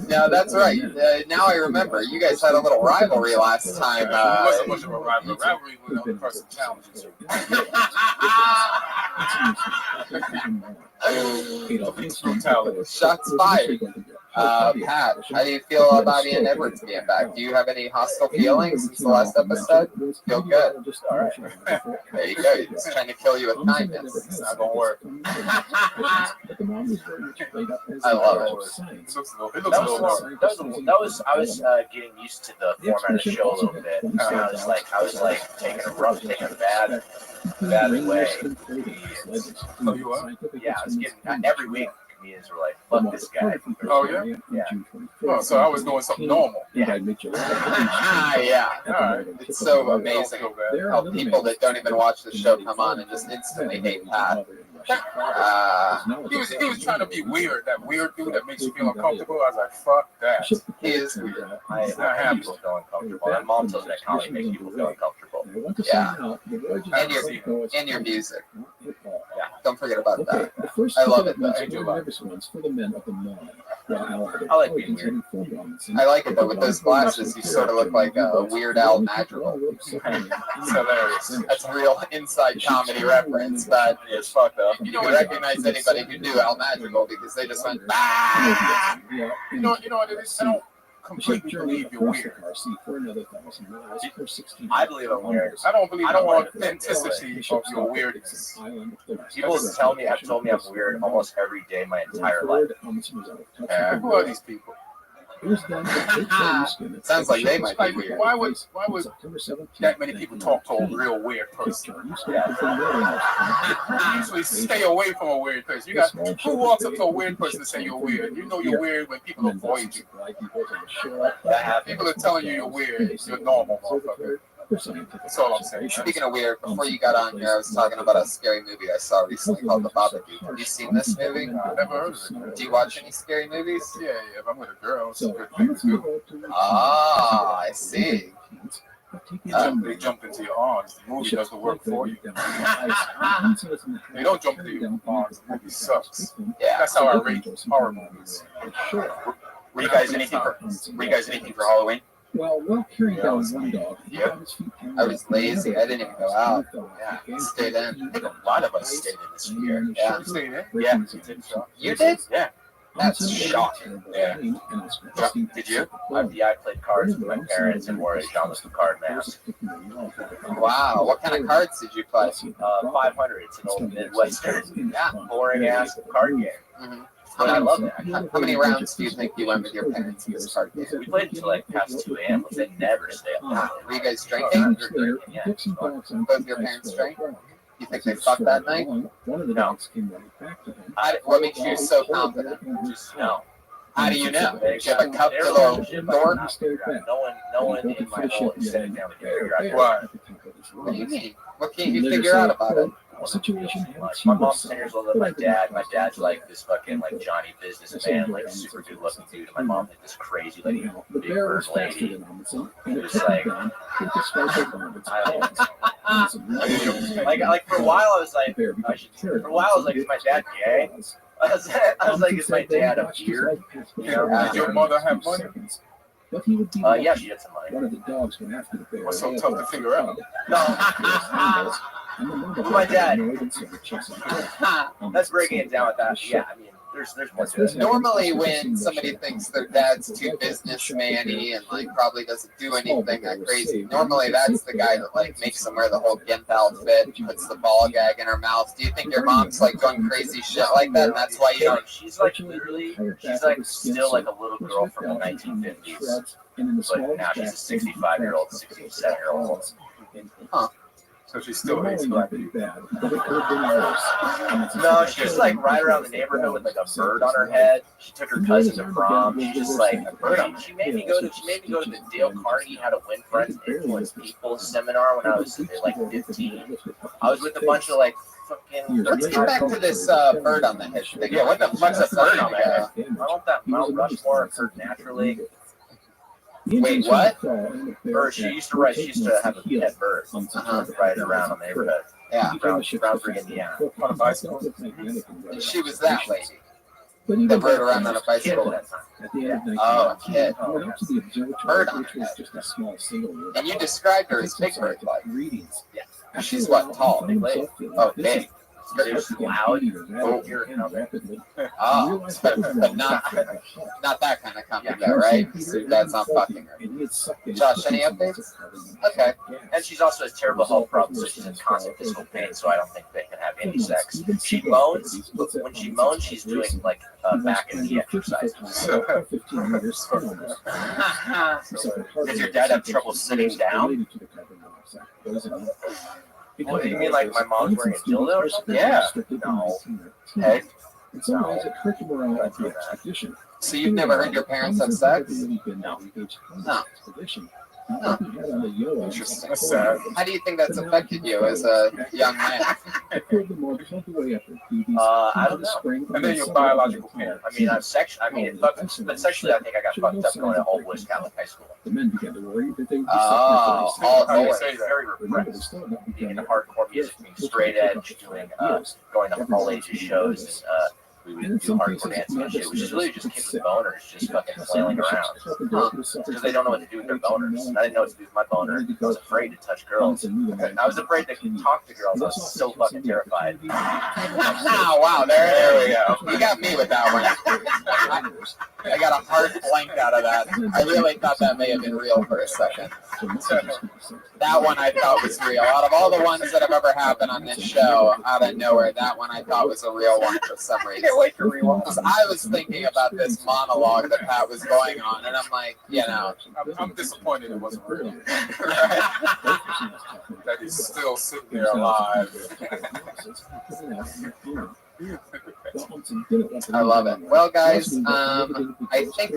No, that's right. Now I remember. You guys had a little rivalry last time. It wasn't much of a rivalry. Rivalry was the only person challenging. Shots fired. Pat, how do you feel about Ian Edwards being back? Do you have any hostile feelings since the last episode? Feel good. All right. There you go. He's trying to kill you with kindness. It's not going to work. I love it. I was getting used to the format of the show a little bit. I was like taking a bad way. Oh, you are? Yeah, I was getting every week. comedians were like, "Fuck this guy." Oh yeah. Yeah. Oh, so I was doing something normal. Yeah. Yeah. It's so amazing how people that don't even watch the show come on and just instantly hate Pat. He was trying to be weird. That weird dude that makes you feel uncomfortable. I was like, fuck that. He is weird. I make people feel uncomfortable. My mom tells me that comedy makes people feel uncomfortable. Yeah. And your music. Yeah. Don't forget about that. I love it though. I like being weird. I like it though. With those glasses, you sort of look like a Weird Al Madrigal. It's hilarious. That's a real inside comedy reference, but it's fucked up. You don't recognize anybody who knew Al Madrigal because they just went, bah! You know what it is? I don't completely believe you're weird. I believe I'm weird. I don't believe the authenticity of your weirdness. People have told me I'm weird almost every day my entire life. Who are these people? Sounds like they might be weird. Why would that many people talk to a real weird person? Usually stay away from a weird person. You got who walks up to a weird person and say you're weird? You know you're weird when people avoid you. People are telling you you're weird. You're normal, motherfucker. That's all I'm saying. Speaking of weird, before you got on here, I was talking about a scary movie I saw recently called The Babadook. Have you seen this movie? I've never heard of it. Do you watch any scary movies? Yeah. If I'm with a girl, it's a good thing to do. Ah, I see. They jump into your arms. The movie does the work for you. They don't jump into your arms. The movie sucks. Yeah. That's how I rate horror movies. Were you guys anything for Halloween? Well, carrying down one dog. Yeah. I was lazy. I didn't even go out. Yeah, stayed in. I think a lot of us stayed in this year. Yeah. Yeah. You did? Yeah. That's shocking. Yeah. Did you? I played cards with my parents and wore a Jean Luc Picard mask. Wow. What kind of cards did you play? 500. It's an old Midwestern, boring ass card game. Mm-hmm. But I love it. How many rounds do you think you went with your parents in this card game? We played until like past 2 a.m. but they never stay up. Were you guys drinking? Yeah. Both your parents drank? You think they fucked that night? No. What makes you so confident? Just no. How do you know? Do you have a cup to the door? No one in my whole extended family can figure out Why? What do you mean? What can't you figure out about it? My mom's 10 years older than my dad. My dad's like this fucking like Johnny businessman, like super good looking dude. And my mom like this crazy like big bird lady. It was like like for a while I was like is my dad gay? I was like, is my dad a beard? Did your mother have money? Yeah, she had some money. What's so tough to figure out? No. My dad. That's breaking it down with that. Yeah, I mean, there's more to it. Normally, when somebody thinks their dad's too businessman-y and like probably doesn't do anything that crazy, normally that's the guy that like makes them wear the whole gimp outfit, puts the ball gag in her mouth. Do you think your mom's like doing crazy shit like that, and that's why you don't? She's like literally, she's like still like a little girl from the 1950s, but now she's a 65-year-old, 67-year-old. Huh. So she still hates black people. No, she just like ride around the neighborhood with like a bird on her head. She took her cousin to prom. She's just like a bird on. She made me go to the Dale Carnegie How to Win Friends and Influence People seminar when I was like 15. I was with a bunch of like fucking. Let's get back to this bird on the head thing. Yeah, what the fuck's a bird on the head? I want that Mount Rushmore occurred naturally. Wait, what? Bird. She used to have a pet bird. Ride around the neighborhood. Yeah. Around Indiana. On a bicycle. And she was that lady. That rode around on a bicycle. Oh, a kid. Bird on her head. And you described her as big bird like. Yeah. She's what, tall? Oh, big. It's loud. Oh, but not that kind of company, though, right? So that's not fucking her. Josh, any updates? Okay. And she's also has terrible health problems, so she's in constant physical pain, so I don't think they can have any sex. She moans, but when she moans, she's doing like back and knee exercises. Does your dad have trouble sitting down? What do you mean, like my mom's wearing a dildo or something? Yeah. No. Hey. In some ways, it hurt the morale of the expedition. So you've never heard your parents have sex? No. Expedition. Interesting. How do you think that's affected you as a young man? I don't know. And then your biological parents. I mean, I'm sexually. I mean, but sexually, I think I got fucked up going to all boys Catholic high school. The men began to worry that they would all boys. Very repressed. Being into hardcore music, being straight edge, doing going to all ages shows, and we would do hardcore dancing and shit, which is really just kids with boners just fucking flailing around. Because they don't know what to do with their boners. And I didn't know what to do with my boner. I was afraid to touch girls. And I was afraid to talk to girls. I was so fucking terrified. Oh, wow, there we go. You got me with that one. I got a hard blank out of that. I really thought that may have been real for a second. That one I thought was real. Out of all the ones that have ever happened on this show, out of nowhere, that one I thought was a real one for some reason. Because I was thinking about this monologue that Pat was going on, and I'm like, I'm disappointed it wasn't real. That he's still sitting there alive. I love it. Well, guys, I think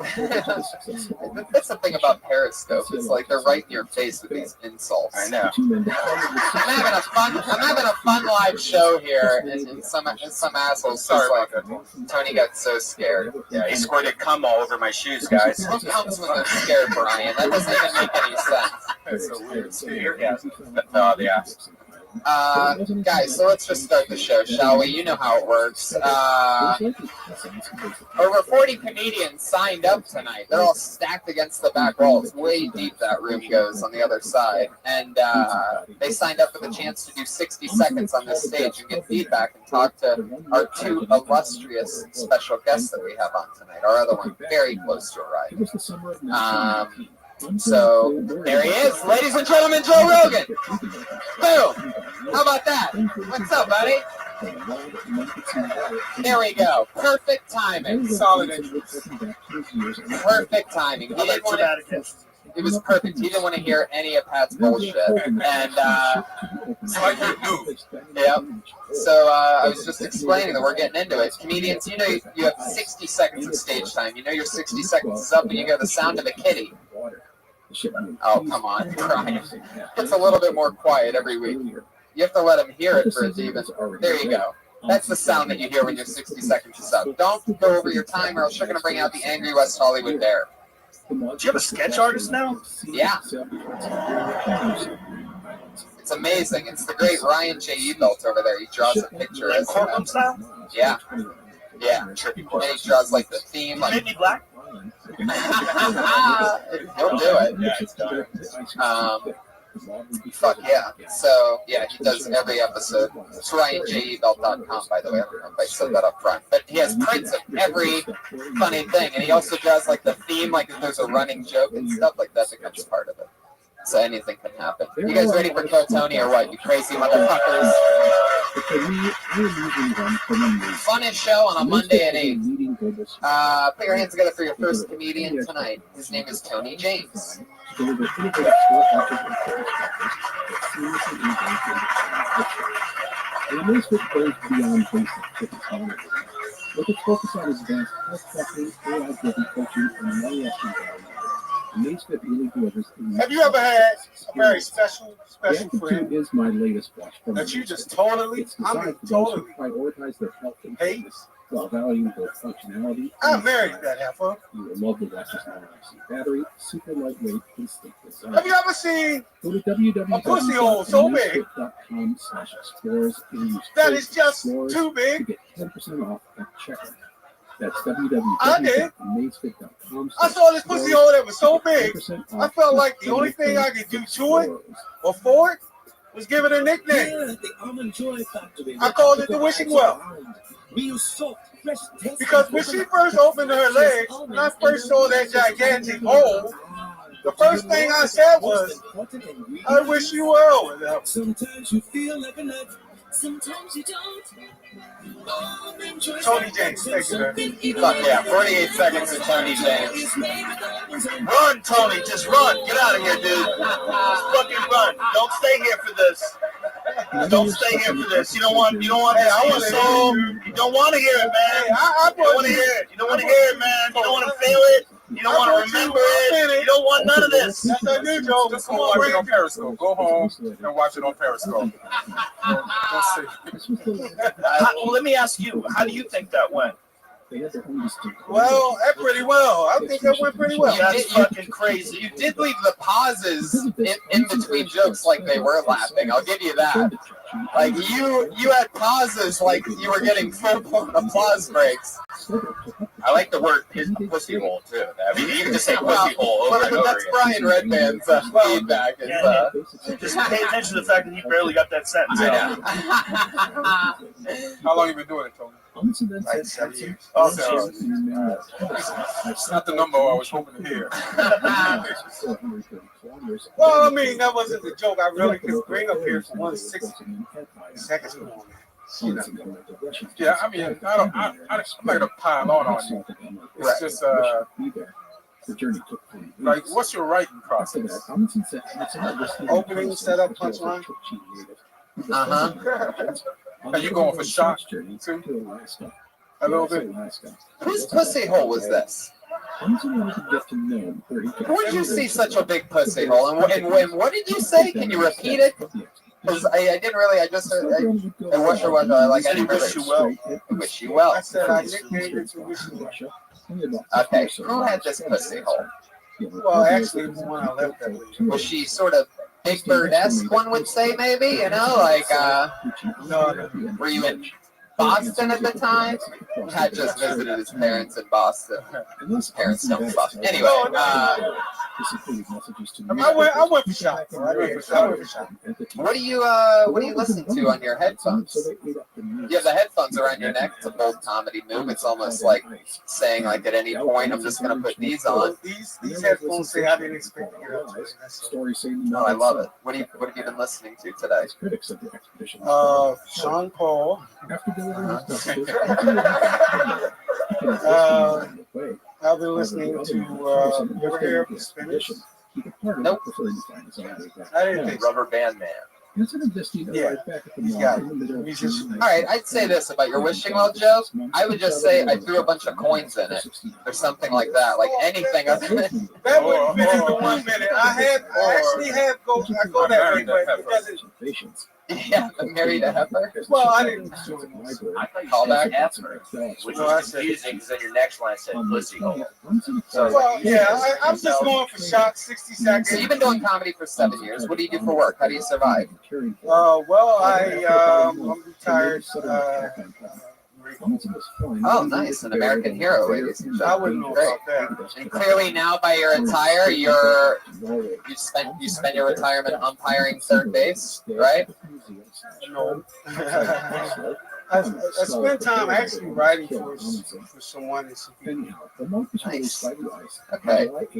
that's the thing about Periscope. It's like they're right in your face with these insults. I know. I'm having a fun live show here, and some assholes. Sorry about that. Tony got so scared. Yeah, he squirted cum all over my shoes, guys. What comes when they're scared, Brian? That doesn't even make any sense. That's a weird scare. Yeah. Guys, so let's just start the show, shall we? You know how it works. Over 40 comedians signed up tonight. They're all stacked against the back wall. It's way deep, that room goes on the other side. And they signed up for the chance to do 60 seconds on this stage and get feedback and talk to our two illustrious special guests that we have on tonight. Our other one very close to arriving. So there he is, ladies and gentlemen, Joe Rogan. Boom! How about that? What's up, buddy? There we go. Perfect timing. Solid entrance. Perfect timing. He didn't want to. It was perfect. He didn't want to hear any of Pat's bullshit. And it's like your move. Yep. So I was just explaining that we're getting into it. Comedians, you know, you have 60 seconds of stage time. You know your 60 seconds is up, and you go the sound of a kitty. Oh, come on, Brian. It's a little bit more quiet every week. You have to let him hear it for it to even. There you go. That's the sound that you hear when your 60 seconds is up. Don't go over your time, or else you're going to bring out the angry West Hollywood bear. Do you have a sketch artist now? Yeah. It's amazing. It's the great Ryan J. Ebelt over there. He draws a picture. Courtroom style? Yeah. Yeah. And he draws like the theme. Like, Pitney Black? He'll do it. Fuck yeah. So, yeah, he does every episode. It's RyanJEbelt.com, by the way. I don't know if I said that up front. But he has prints of every funny thing. And he also draws like the theme, like if there's a running joke and stuff like that becomes part of it. So anything can happen. You guys ready for Kill Tony or what, you crazy motherfuckers? Funnest show on a Monday at 8. Put your hands together for your first comedian tonight. His name is Tony James. With its focus on advanced health testing, AI-driven coaching, and money-asking value, Amazfit really delivers. Have you ever had a very special friend is my latest watch that you just totally prioritize their health and fitness while valuing both functionality? I married that heifer. You will love the watch's non-IC battery, super lightweight, instant design. Have you ever seen Go to www.amazfit.com/explorers that is just too big? To get 10% off at checkout. That's www.amazfit.com. I saw this pussy hole that was so big, I felt like the only thing I could do to it or for it was give it a nickname. I called it the wishing well. Because when she first opened her legs, when I first saw that gigantic hole, the first thing I said was, I wish you well with them. Sometimes you feel like a nut, sometimes you don't. Tony James, thank you, man. Fuck yeah, 48 seconds of Tony James. Run, Tony, just run. Get out of here, dude. Just fucking run. Don't stay here for this. Don't stay here for this. You don't want. Hey, I want to hear. You don't want to hear it, man. I don't want to hear it. You don't want to hear it, man. You don't want to feel it. You don't want to remember it. You don't want none of this. That's not new, Joe. Just go watch it on Periscope. Go home and watch it on Periscope. Well, let me ask you. How do you think that went? Well, pretty well. I think that went pretty well. That's fucking crazy. You did leave the pauses in between jokes like they were laughing. I'll give you that. Like you had pauses like you were getting full-blown applause breaks. I like the word pussy hole too. I mean, you can just say pussy hole over and But over that's again. Brian Redman's feedback. Just pay attention to the fact that he barely got that sentence out. How long you been doing it, Tony? Like 7 years. Oh, so, it's not the number I was hoping to hear. Well, I mean, that wasn't the joke. I really could bring up here for 160 seconds. You know. Yeah, I mean, I'm not gonna pile on you. It's just like, what's your writing process? Opening, setup, punchline. Are you going for shots too? A little bit. Whose pussy hole was this? Where'd you see such a big pussy hole? And what did you say? Can you repeat it? Because I didn't really. I just. I wish I was. Like I didn't wish you well. Wish you well. I said I nicknamed it to wish you well. Okay. Who had this pussy hole? Well, actually, it was the one I left that week. Was she sort of Big Bird-esque, one would say, maybe? You know, like, No. were you in Boston at the time? Had just visited his parents in Boston. His parents don't Boston. Anyway, I went for shots. what do you listen to on your headphones? You have the headphones around your neck. It's a bold comedy move. It's almost like saying, like, at any point, I'm just going to put these on. These headphones say I didn't expect to get up to it. No, I love it. What have you been listening to today? Sean Paul. I've been listening to you ever hear of Spanish? Nope. I didn't think so. Rubber Band Man. Yeah, he's got it. All right, I'd say this about your wishing well joke. I would just say I threw a bunch of coins in it, or something like that. Like anything other than That wouldn't fit into 1 minute. I go that way, but it doesn't. Yeah, married a heifer. Well, I didn't. I thought you Call said back. heifer, which was confusing because then your next line said pussy hole. So Well, yeah, I'm just going for shots, 60 seconds. So you've been doing comedy for 7 years. What do you do for work? How do you survive? Well, I'm retired. Oh, nice, an American hero, ladies and I wouldn't gentlemen. know Great. about that. And clearly now, by your attire, you spend your retirement umpiring third base, right? No. I spent time actually writing for someone. Nice. Okay. What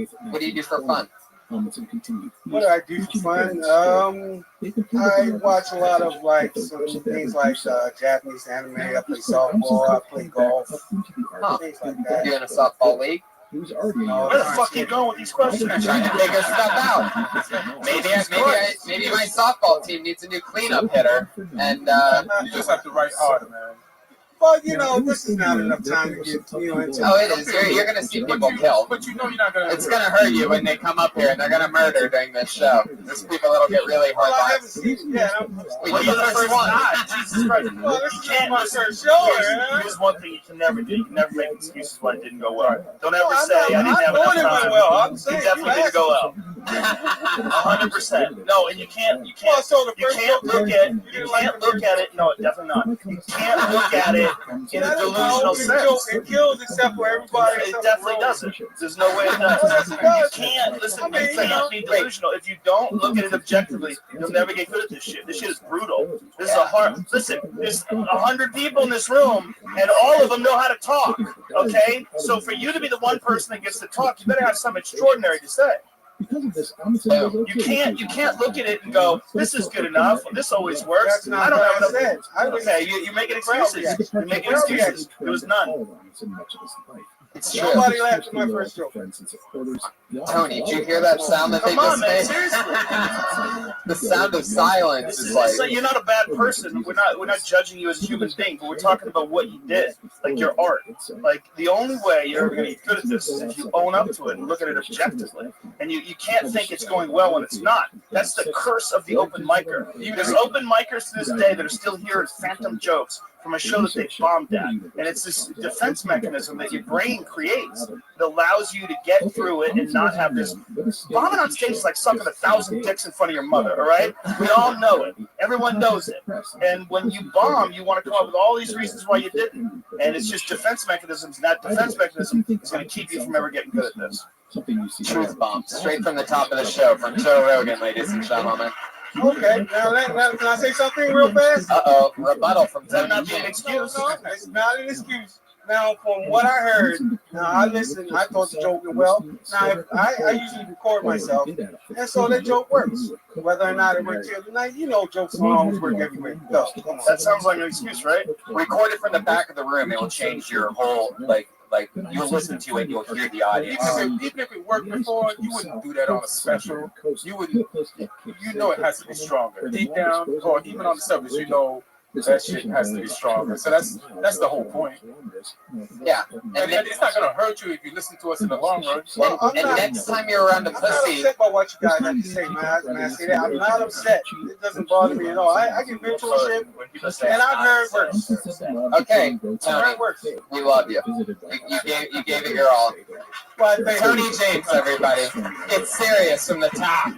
do you do for fun? What do I do for fun? I watch a lot of like some things like Japanese anime. I play softball. I play golf. Things like that. You're in a softball league? Where the fuck are you going with these questions? I'm trying to figure stuff out. Maybe my softball team needs a new cleanup hitter, and You just have to write harder, man. But this is not enough time to get into. Oh, it is. You're gonna see people killed. But you know you're not gonna. It's gonna hurt you when they come up here and they're gonna murder during this show. There's people that'll get really hard Well, I haven't lives. seen it yet. Well, you're the first one. Jesus Christ. Well, this is Can't my listen. first show, man. Here's one thing you can never do. You can never make excuses why it didn't go well. Don't ever Well, say I didn't have enough it went time. well. I'm It saying definitely you didn't go asked well. 100%. No, and you can't Well, so the you first can't joke look at it. No, definitely not. You can't look at it in a delusional sense. It kills except for everybody. It definitely doesn't. There's no way it does. You can't listen. You can't be delusional. If you don't look at it objectively, you'll never get good at this shit. This shit is brutal. This is a hard. Listen, there's 100 people in this room, and all of them know how to talk. Okay, so for you to be the one person that gets to talk, you better have something extraordinary to say. You can't look at it and go, this is good enough. This always works. I don't have enough. Okay, you're making excuses. You're making excuses. There was none. It's true. Nobody laughed at my first joke. Tony, did you hear that sound that they Come on, just man, made? seriously. The sound of silence is like. You're not a bad person. We're not judging you as a human being, but we're talking about what you did, like your art. Like the only way you're ever going to be good at this is if you own up to it and look at it objectively. And you can't think it's going well when it's not. That's the curse of the open micer. There's open micers to this day that are still here as phantom jokes from a show that they bombed at. And it's this defense mechanism that your brain creates that allows you to get through it and not have this. Bombing on stage is like sucking 1,000 dicks in front of your mother, all right? We all know it. Everyone knows it. And when you bomb, you want to come up with all these reasons why you didn't. And it's just defense mechanisms. And that defense mechanism is going to keep you from ever getting good at this. Truth bomb, straight from the top of the show, from Joe Rogan, ladies and gentlemen. Okay, now can I say something real fast? Uh-oh, rebuttal from That's not being an excuse. It's not an excuse. Now, from what I heard, now I listened, I thought the joke went well. Now, I usually record myself, and so that joke works. Whether or not it works here tonight, you know jokes don't always work everywhere. So, that sounds like an excuse, right? Record it from the back of the room. It will change your whole, like you'll listen to it, you'll hear the audience. Even if it worked before, you wouldn't do that on a special. You wouldn't. You know it has to be stronger. Deep down, or even on the surface, you know that shit has to be stronger. So that's the whole point. Yeah, and it's not gonna hurt you if you listen to us in the long run. And next time you're around the pussy, I'm not upset by what you guys have to say, man. I say that I'm not upset. It doesn't bother me at all. I get virtual shit, and I've heard worse. Okay, Tony, we love you. You gave it your all. Tony James, everybody. It's serious from the top.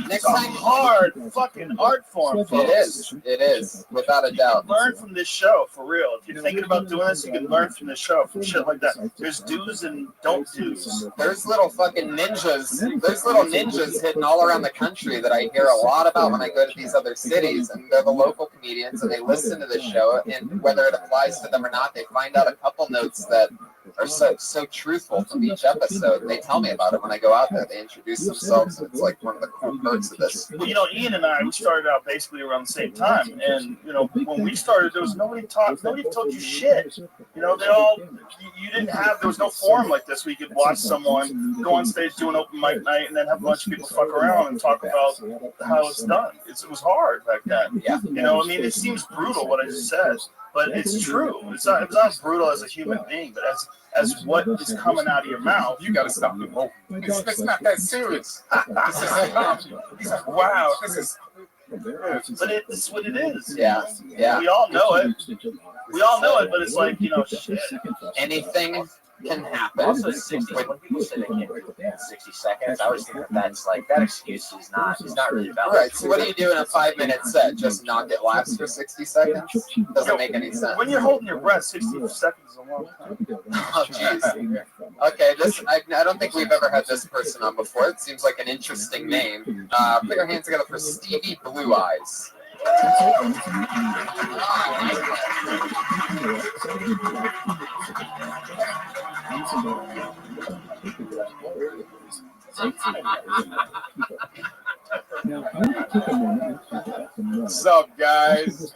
Next time, hard fucking art form. It is, without a doubt. Learn from this show, for real. If you're thinking about doing this, you can learn from this show, from shit like that. There's do's and don't do's. There's little fucking ninjas. There's little ninjas hidden all around the country that I hear a lot about when I go to these other cities, and they're the local comedians, and they listen to the show, and whether it applies to them or not, they find out a couple notes that are so truthful from each episode. They tell me about it when I go out there. They introduce themselves, and it's like one of the cool perks of this. Well, you know, Ian and I, we started out basically around the same time, and you know, when we started, there was nobody told you shit. You know, you didn't have, there was no forum like this where you could watch someone go on stage do an open mic night and then have a bunch of people fuck around and talk about how it's done. It was hard back then. Yeah. You know, I mean, it seems brutal what I just said, but it's true. It's not brutal as a human being, but as what is coming out of your mouth. You gotta stop the vote. It's not that serious. Wow, this is. But it's what it is. Yeah, yeah. We all know it. We all know it, but it's like, you know, shit. Anything can happen. Also, 60, when people say they can't do it in 60 seconds, I always think that's like, that excuse is not really valid. Right, so what do you do in a 5-minute set? Just not get laughs for 60 seconds? Doesn't make any sense. When you're holding your breath, 60 seconds is a long time. Oh, jeez. Okay, I don't think we've ever had this person on before. It seems like an interesting name. Put your hands together for Stevie Blue Eyes. What's up, guys?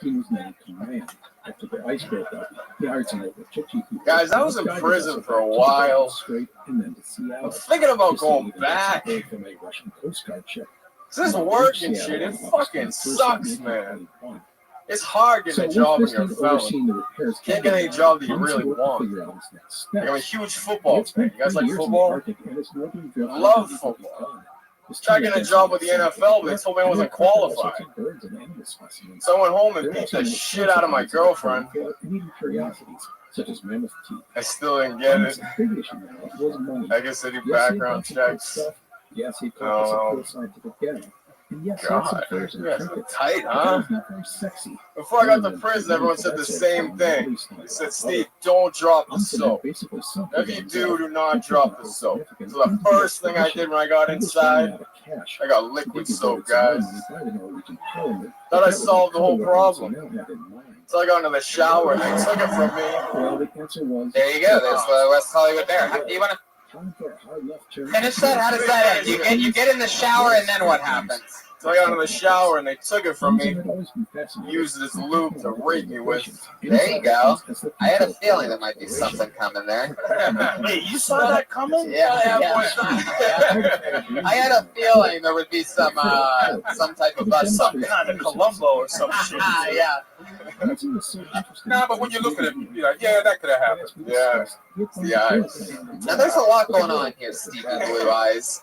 Guys, I was in prison for a while. I'm thinking about going back. This work and shit, it fucking sucks, man. It's hard getting a job when you're a felon. Can't get any job that you really want. Like, I'm a huge football fan. You guys like football? Love football. Tried getting a job with the NFL, but they told me I wasn't qualified. So I went home and beat the shit out of my girlfriend. I still didn't get it. I guess they do background checks. God, you guys are tight, huh? Before I got to prison, everyone said the same thing. They said, Steve, don't drop the soap. If you do not drop the soap. So the first thing I did when I got inside, I got liquid soap, guys. Thought I solved the whole problem. So I got into the shower and they took it from me. There you go. There's the West Hollywood Bear. Do you want to finish that? How does that end? You get in the shower and then what happens? So I got in the shower and they took it from me, used it as lube to rape me with. There you go. I had a feeling there might be something coming there. Wait, you saw that coming? Yeah. I had a feeling there would be some type of buzz. Some kind of Columbo or some shit. Yeah. Nah, but when you look at it, you're like, yeah, that could have happened. Yeah. Now there's a lot going on here, Stevie Blue Eyes,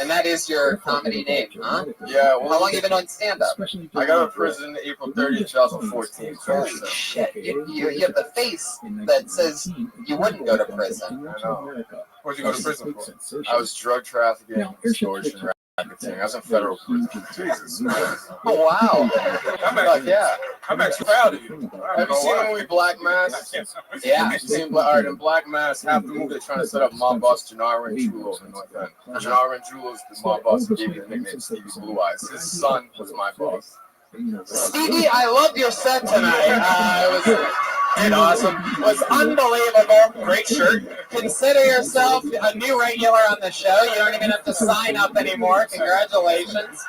and that is your comedy name, huh? Yeah. How long have you been on stand-up? I got out of prison April 30th, 2014. Holy shit! You have the face that says you wouldn't go to prison. I know. Where'd you go to prison for? I was drug trafficking, extortion, racketeering. I was in federal prison. Jesus Christ. Oh wow! I'm actually proud of you. Have you seen the movie Black Mass? Yeah. I've seen in Black Mass, half the movie they're trying to set up mob boss Gennaro and Julo in North End. Gennaro and Julo is the mob boss who gave me the nickname Stevie Blue Eyes. His son was my boss. Stevie, I loved your set tonight. It was awesome. It was unbelievable. Great shirt. Consider yourself a new regular on the show. You don't even have to sign up anymore. Congratulations.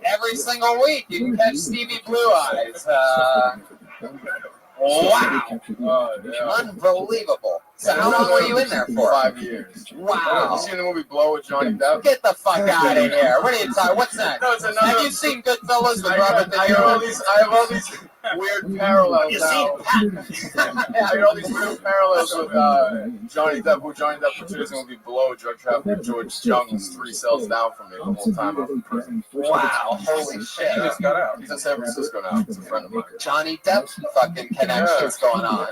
Every single week you can catch Stevie Blue Eyes. Wow. Unbelievable. So how long were you in there for? 5 years. Wow. You seen the movie Blow with Johnny Depp? Get the fuck out of here. What are you talking? What's that? No, it's another. Have you seen Goodfellas with Robert De I have all these weird parallels now. I have all these weird parallels with Johnny Depp, who Johnny Depp portrayed as going to be Blow, drug trafficker George Jung, who's 3 cells down from me the whole time I was in prison. Wow. Holy shit. He just got out. He's in San Francisco now. He's a friend of mine. Johnny Depp fucking connections going on.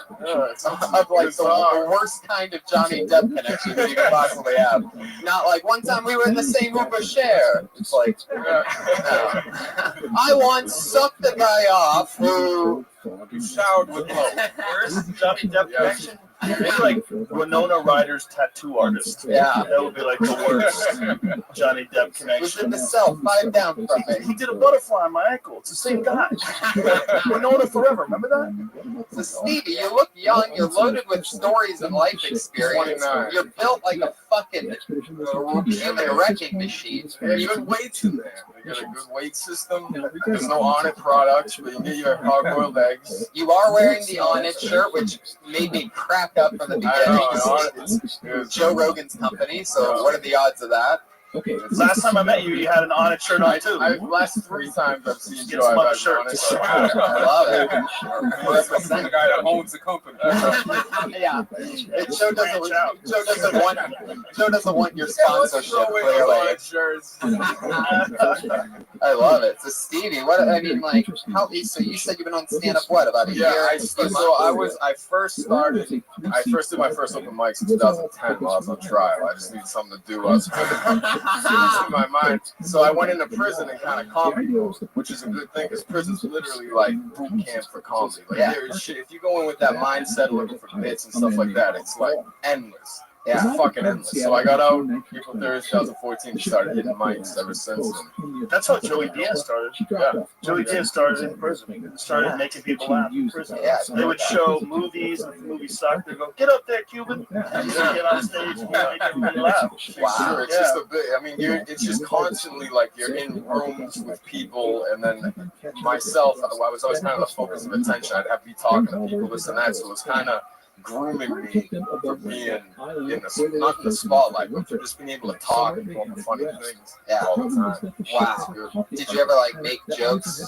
It's like the worst kind of Johnny Depp connections you could possibly have. Not like one time we were in the same Uber share. It's like, no. I once sucked the guy off who showered with blow. Where's Johnny Depp connection? Maybe like Winona Ryder's tattoo artist. Yeah. That would be like the worst Johnny Depp connection. Was in the cell 5 down from me. He did a butterfly on my ankle. It's the same guy. Winona Forever. Remember that? So Stevie, you look young. You're loaded with stories and life experience. You're built like a fucking human wrecking machine. Yeah, you got weights in there. You got a good weight system. There's no On-It products, but you get your hard-boiled eggs. You are wearing the On-It shirt, which made me crack up from the beginning. It's Joe Rogan's company, so what are the odds of that? Okay. Last time I met you, you had an On-It shirt on too. Last 3 times I've seen Get Joe, some I've other had an shirts. I love it. the guy that owns the company. Yeah. Joe doesn't want your sponsorship, clearly. I love it. So Stevie, I so you said you've been on stand-up what, about a year? I first did my first open mics in 2010 while I was on trial. I just needed something to do. I was in my mind. So I went into prison and kind of comedy, which is a good thing because prison's literally like boot camp for comedy. Like shit, if you go in with that mindset looking for bits and stuff like that, it's like endless. Yeah, it's fucking endless. So I got out April 3rd, 2014 and started hitting mics ever since then. That's how Joey Diaz started. Yeah. Joey Diaz started in prison. Started making people laugh in prison. Yeah, they would show movies, and if the movie sucked, they'd go, "Get up there, Cuban!" And get on stage and make everybody laugh. Wow, it's just a bit. I mean, it's just constantly like you're in rooms with people, and then myself, I was always kind of the focus of attention. I'd have to be talking to people, this and that. So it was kind of grooming me for being not in the spotlight, but for just being able to talk and come up with funny things all the time. Wow. Did you ever make jokes?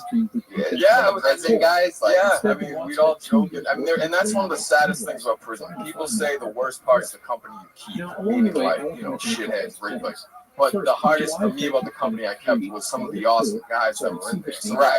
Yeah, prison guys. I mean, we'd all joke it. I mean, and that's one of the saddest things about prison. People say the worst part's the company you keep, meaning shitheads, rapists. But the hardest for me about the company I kept was some of the awesome guys that were in there.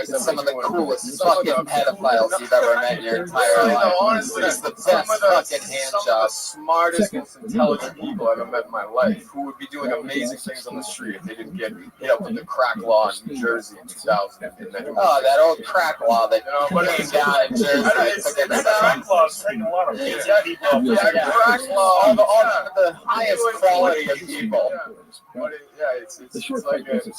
Some of the coolest fucking pedophiles you've ever met in your entire life. Honestly, it's the best fucking hand some of the smartest, most intelligent people I've ever met in my life who would be doing amazing things on the street if they didn't get hit up with the crack law in New Jersey in 2000. That old crack law that came down in Jersey. That crack law's taking a lot of people. Crack law, all the highest quality of people. It's like a good thing.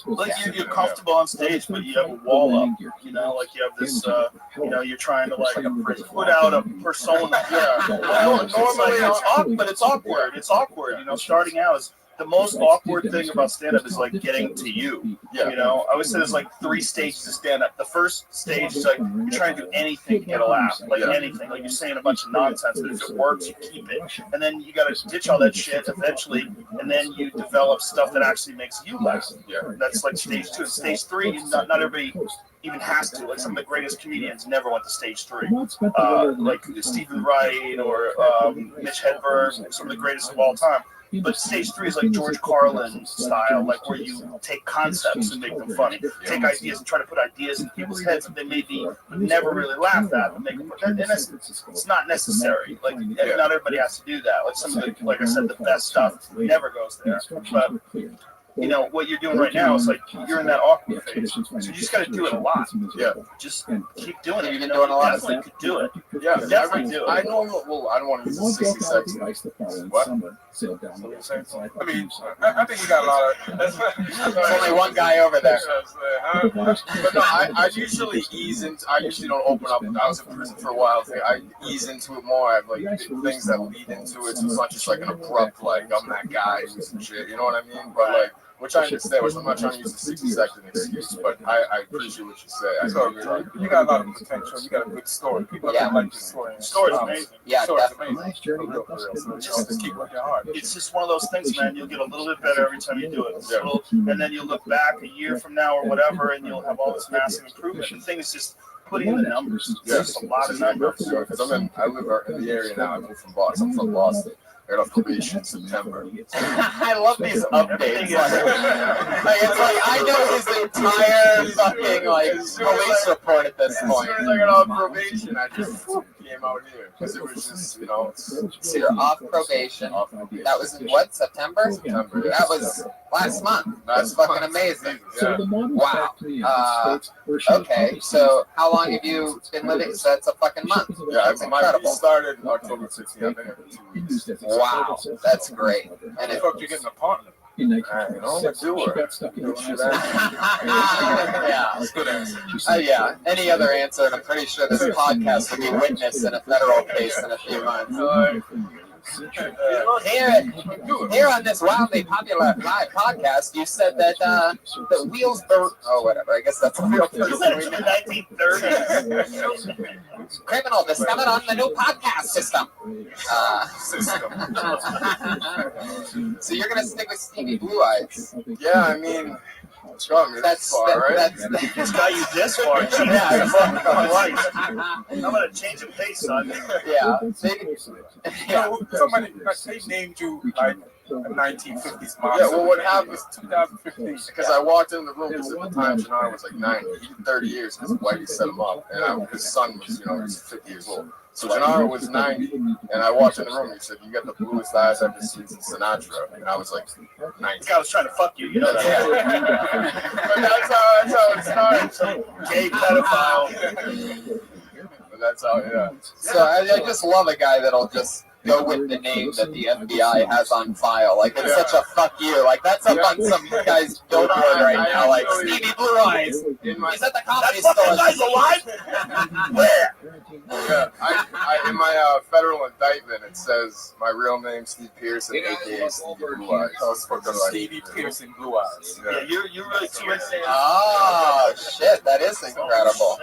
Like you're comfortable on stage, but you have a wall up. Like you have this. You're trying to put out a persona. Well, normally it's awkward. It's awkward. Starting out is the most awkward thing about stand-up is like getting to you. You know, I always say there's like 3 stages to stand-up. The first stage is like you're trying to do anything to get a laugh, like anything. Like you're saying a bunch of nonsense, but if it works, you keep it. And then you got to ditch all that shit eventually, and then you develop stuff that actually makes you laugh. That's like stage 2. Stage 3, not everybody even has to. Like some of the greatest comedians never went to stage 3. Like Stephen Wright or Mitch Hedberg, some of the greatest of all time. But stage 3 is like George Carlin style, like where you take concepts and make them funny. Take ideas and try to put ideas in people's heads that they maybe never really laugh at, and make them. And it's not necessary. Like not everybody has to do that. Like some of the, like I said, the best stuff never goes there. But you know what you're doing right now is like you're in that awkward phase, so you just got to do it a lot. Just keep doing it. You've been doing a lot. Definitely could do it. Definitely do it. I know. Well, I don't want to use the 60 seconds. What? I mean, I think you got a lot of. There's only one guy over there. But no, I usually ease into. I usually don't open up. I was in prison for a while. So I ease into it more. I have like things that lead into it. So it's not just like an abrupt like I'm that guy who's some shit. You know what I mean? But like. Which I understand, which I'm not trying to use the 60-second excuse, but I appreciate what you say. So, you got a lot of potential. You got a good story. People like your story. Story's amazing. Yeah, Story's definitely. amazing. Just keep working hard. It's just one of those things, man. You'll get a little bit better every time you do it. And then you'll look back a year from now or whatever, and you'll have all this massive improvement. The thing is just putting in the numbers. There's a lot of numbers. Because I live in the area now. I moved from Boston. I'm from Boston. I got off probation in September. I love these updates. Like, it's like I know his entire fucking like police report at this point. As soon as I got off probation, I just came out here because it was just, you know. So you're off probation. That was in what, September? September. That was last month. That's fucking amazing. Yeah. Wow. Okay, so how long have you been living? So that's a fucking month. Yeah, That's my incredible. started October 16th. I've been here for 2 weeks. Wow, that's great. And How the fuck you get an apartment? You know, I'm a doer. Yeah. Any other answer, and I'm pretty sure this podcast will be witnessed in a federal case in a few months. Here on this wildly popular live podcast, you said that the wheels broke. Oh, whatever. I guess that's a real person. 1930s. Criminal discovered on the new podcast system. So you're gonna stick with Stevie Blue Eyes? Yeah, I mean. That's far, right? This guy you this far. I'm gonna change the pace, son. Yeah. Somebody they named you like a 1950s monster. Yeah, well, what happened was 2015. Because I walked in the room because at the time Gennaro was like 90, 30 years because Whitey set him up, and his son was, you know, he was 50 years old. So Gennaro was 90, and I walked in the room and he said, "You got the bluest eyes I've ever seen since Sinatra." And I was like 90. The guy was trying to fuck you, you know that. But that's how it started. Gay pedophile. But that's how, yeah. So I just love a guy that'll just go with the name that the FBI has on file. Like, it's such a fuck you. Like, that's up on some guy's billboard right now. Like, Stevie Blue Eyes. He's at the comedy store. That guy's alive? Where? Yeah, in my federal indictment, it says my real name, Steve Pearson, a.k.a. Stevie Blue Eyes. Stevie Pearson Blue Eyes. Yeah, you're really twisting. Oh, shit. That is incredible.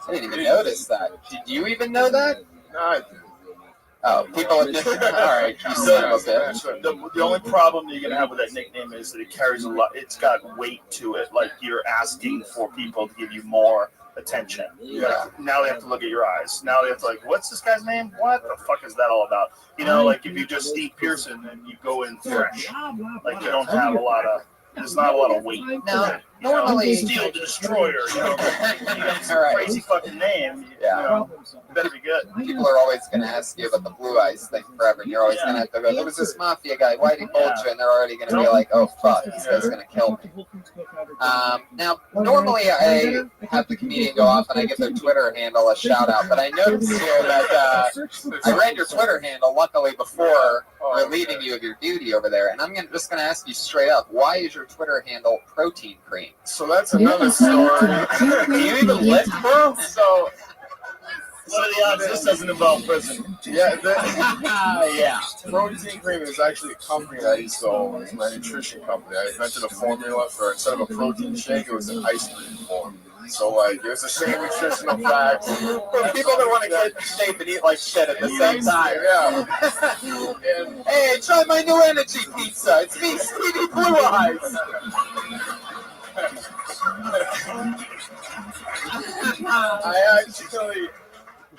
I didn't even notice that. Did you even know that? No, I didn't. Oh, people have just, all right. You son of a bitch. The only problem that you're gonna have with that nickname is that it carries a lot. It's got weight to it. Like you're asking for people to give you more attention. Yeah. Like, now they have to look at your eyes. Now they have to like, what's this guy's name? What the fuck is that all about? You know, like if you just Steve Pearson and you go in fresh, like you don't have a lot of. There's not a lot of weight. No, normally Steel the Destroyer. You know, crazy fucking name. Yeah. You know, you better be good. People are always going to ask you about the Blue Eyes thing forever, and you're always going to have to go, there was this mafia guy, why'd he hold you? And they're already going to be like, oh, fuck, this guy's going to kill me. Now, normally I have the comedian go off and I give their Twitter handle a shout out, but I noticed here that I read your Twitter handle, luckily, before relieving you of your duty over there, and I'm just going to ask you straight up, why is your Twitter handle Protein Cream? So that's another story. Do you even lift, bro? What are the odds this doesn't involve prison? Yeah, yeah. Protein Cream is actually a company that I used to own. It's my nutrition company. I invented a formula for instead of a protein shake, it was an ice cream form. So like, it was the same nutritional facts. For people that want to get in shape and eat like shit at the same time. Yeah. And, hey, try my new energy pizza. It's me, Stevie Blue Eyes.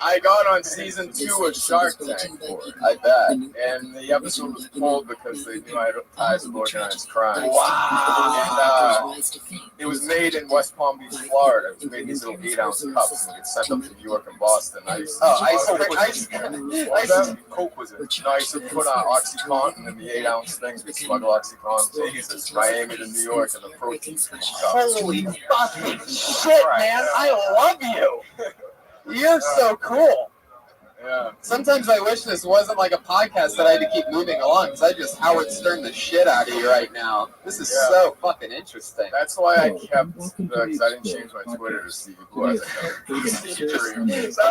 I got on season 2 of Shark Tank for it, I bet. And the episode was pulled because they knew I had ties with organized crime. Wow. And it was made in West Palm Beach, Florida. It was made in these little 8-ounce cups and it gets sent up to New York and Boston. Coke was it? No, I used to put on OxyContin in the 8-ounce things. We'd smuggle OxyContin, Jesus, Miami to New York and the protein cups. Holy fucking shit, man! I love you. You're so cool. Yeah. Sometimes I wish this wasn't like a podcast that I had to keep moving along because I just Howard Stern the shit out of you right now. This is so fucking interesting. That's why I kept, because I didn't change my Twitter to Stevie Blue. So I was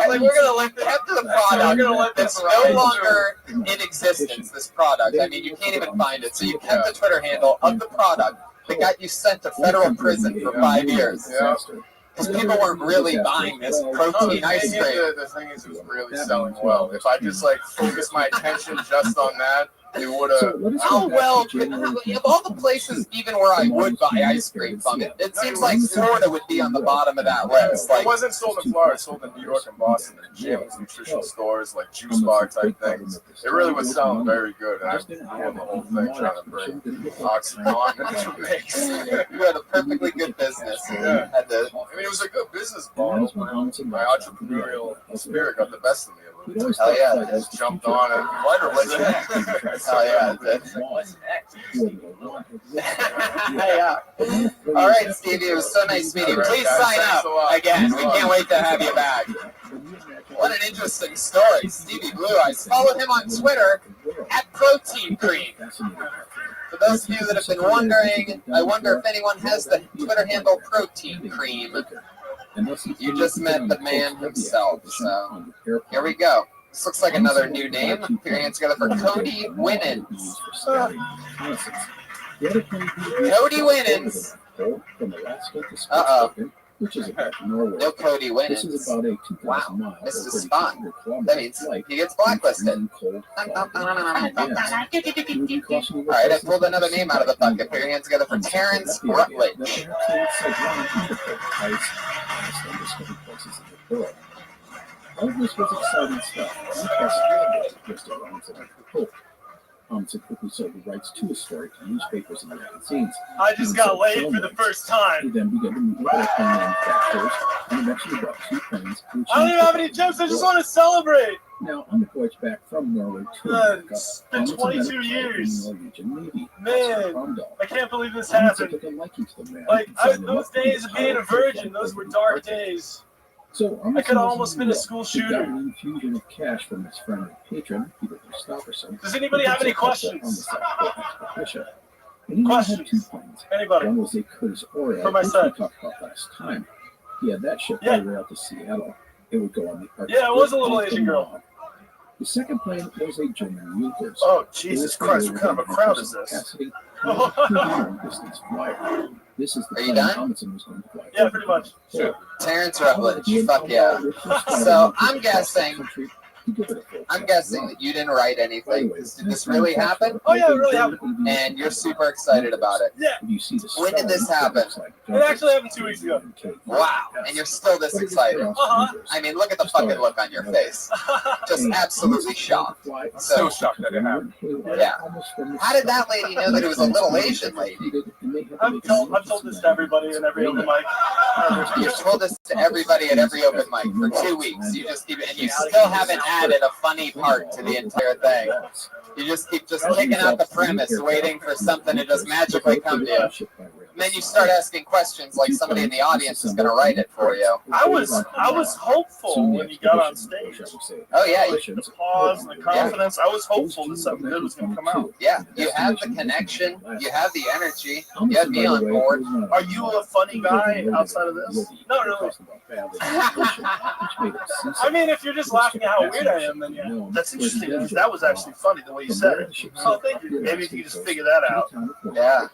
like, we're going to kept to the product. We're going to let this no longer in existence, this product. I mean, you can't even find it. So you kept the Twitter handle of the product that got you sent to federal prison for 5 years. Yeah. Because people weren't really buying this protein ice cream. The thing is, it was really selling well. If I just like focused my attention just on that, it would have. How well? Of all the places, even where I would buy ice cream from, it seems like Florida would be on the bottom of that list. Like, it wasn't sold in Florida; it sold in New York and Boston, and gyms, nutrition stores, like juice bar type things. It really was selling very good, and I was doing the whole thing trying to bring OxyContin into mix. You had a perfectly good business. Yeah. I mean, it was a good business model. My entrepreneurial spirit got the best of me. Hell yeah, I just jumped on it. Wonder what's next. Hell yeah, what's next? Yeah. All right, Stevie, it was so nice meeting you. Please sign up again. We can't wait to have you back. What an interesting story. Stevie Blue Eyes. Follow him on Twitter at Protein Cream. For those of you that have been wondering, I wonder if anyone has the Twitter handle Protein Cream. You just met the man himself, so here we go. This looks like another new name. Put your hands together for Cody Winans. Cody Winans. Uh-oh. No Cody Winans. Wow, this is a spot. That means he gets blacklisted. All right, I pulled another name out of the bucket. Put your hands together for Terrence Rutledge. All of this was exciting stuff. Thompson quickly sold the rights to his story to newspapers and magazines. I just got laid for the first time. He then began to meet with other plane manufacturers and eventually bought 2 planes. I don't even have any jokes. I just want to celebrate. Now, on the voyage back from Norway to America, it's been 22 years. Navy, man, I can't believe this happened. Like, those days of being a virgin, those were dark days. So I could have almost been a school shooter. He got an infusion of cash from his friend and patron, Peter Christopherson. Does anybody have any questions? And he had 2 planes. Anybody? One was a Curtis Oriole, for my son. We talked about last time. He had that ship all the way out to Seattle. It would go on the Arctic. Yeah, it was a little Asian girl. The second plane was a German Munters. Oh, Jesus Christ, what kind of a crowd is this? Distance flyer. This is the Are you done? Tomlinson was going to fly. Yeah, pretty much. Sure. Terrence Rutledge, fuck yeah. So I'm guessing that you didn't write anything. Did this really happen? Oh yeah, it really happened. And you're super excited about it. Yeah. When did this happen? It actually happened 2 weeks ago. Wow. And you're still this excited. I mean, look at the fucking look on your face. Just absolutely shocked. So shocked that it happened. Yeah. How did that lady know that it was a little Asian lady? I've told this to everybody in every open mic. You've told this to everybody at every open mic for 2 weeks. You just keep it, and you still haven't added a funny part to the entire thing. You just keep kicking out the premise, waiting for something to just magically come to you. And then you start asking questions like somebody in the audience is going to write it for you. I was hopeful when you got on stage. Oh yeah, The pause and the confidence. I was hopeful that something good was going to come out. Yeah, you have the connection, you have the energy, you have me on board. Are you a funny guy outside of this? Not really. I mean, if you're just laughing at how weird I am, then yeah. That's interesting because that was actually funny the way you said it. Oh, thank you. Maybe if you could just figure that out. Yeah.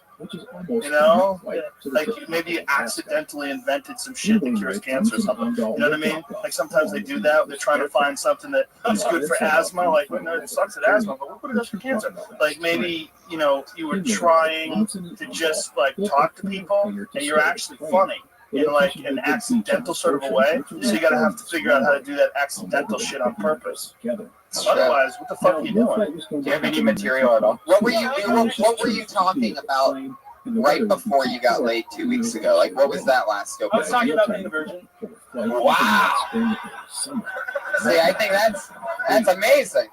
You know, like maybe you accidentally invented some shit that cures cancer or something. You know what I mean? Like sometimes they do that. They're trying to find something that is good for asthma. Like, well, no, it sucks at asthma, but what good it does for cancer? Like maybe, you know, you were trying to just like talk to people and you're actually funny in like an accidental sort of a way. So you gotta have to figure out how to do that accidental shit on purpose. Otherwise, what the fuck are you doing? Do you have any material at all? What were you doing? What were you talking about right before you got laid 2 weeks ago? Like, what was that last I was talking about being a virgin. Wow. See, I think that's amazing.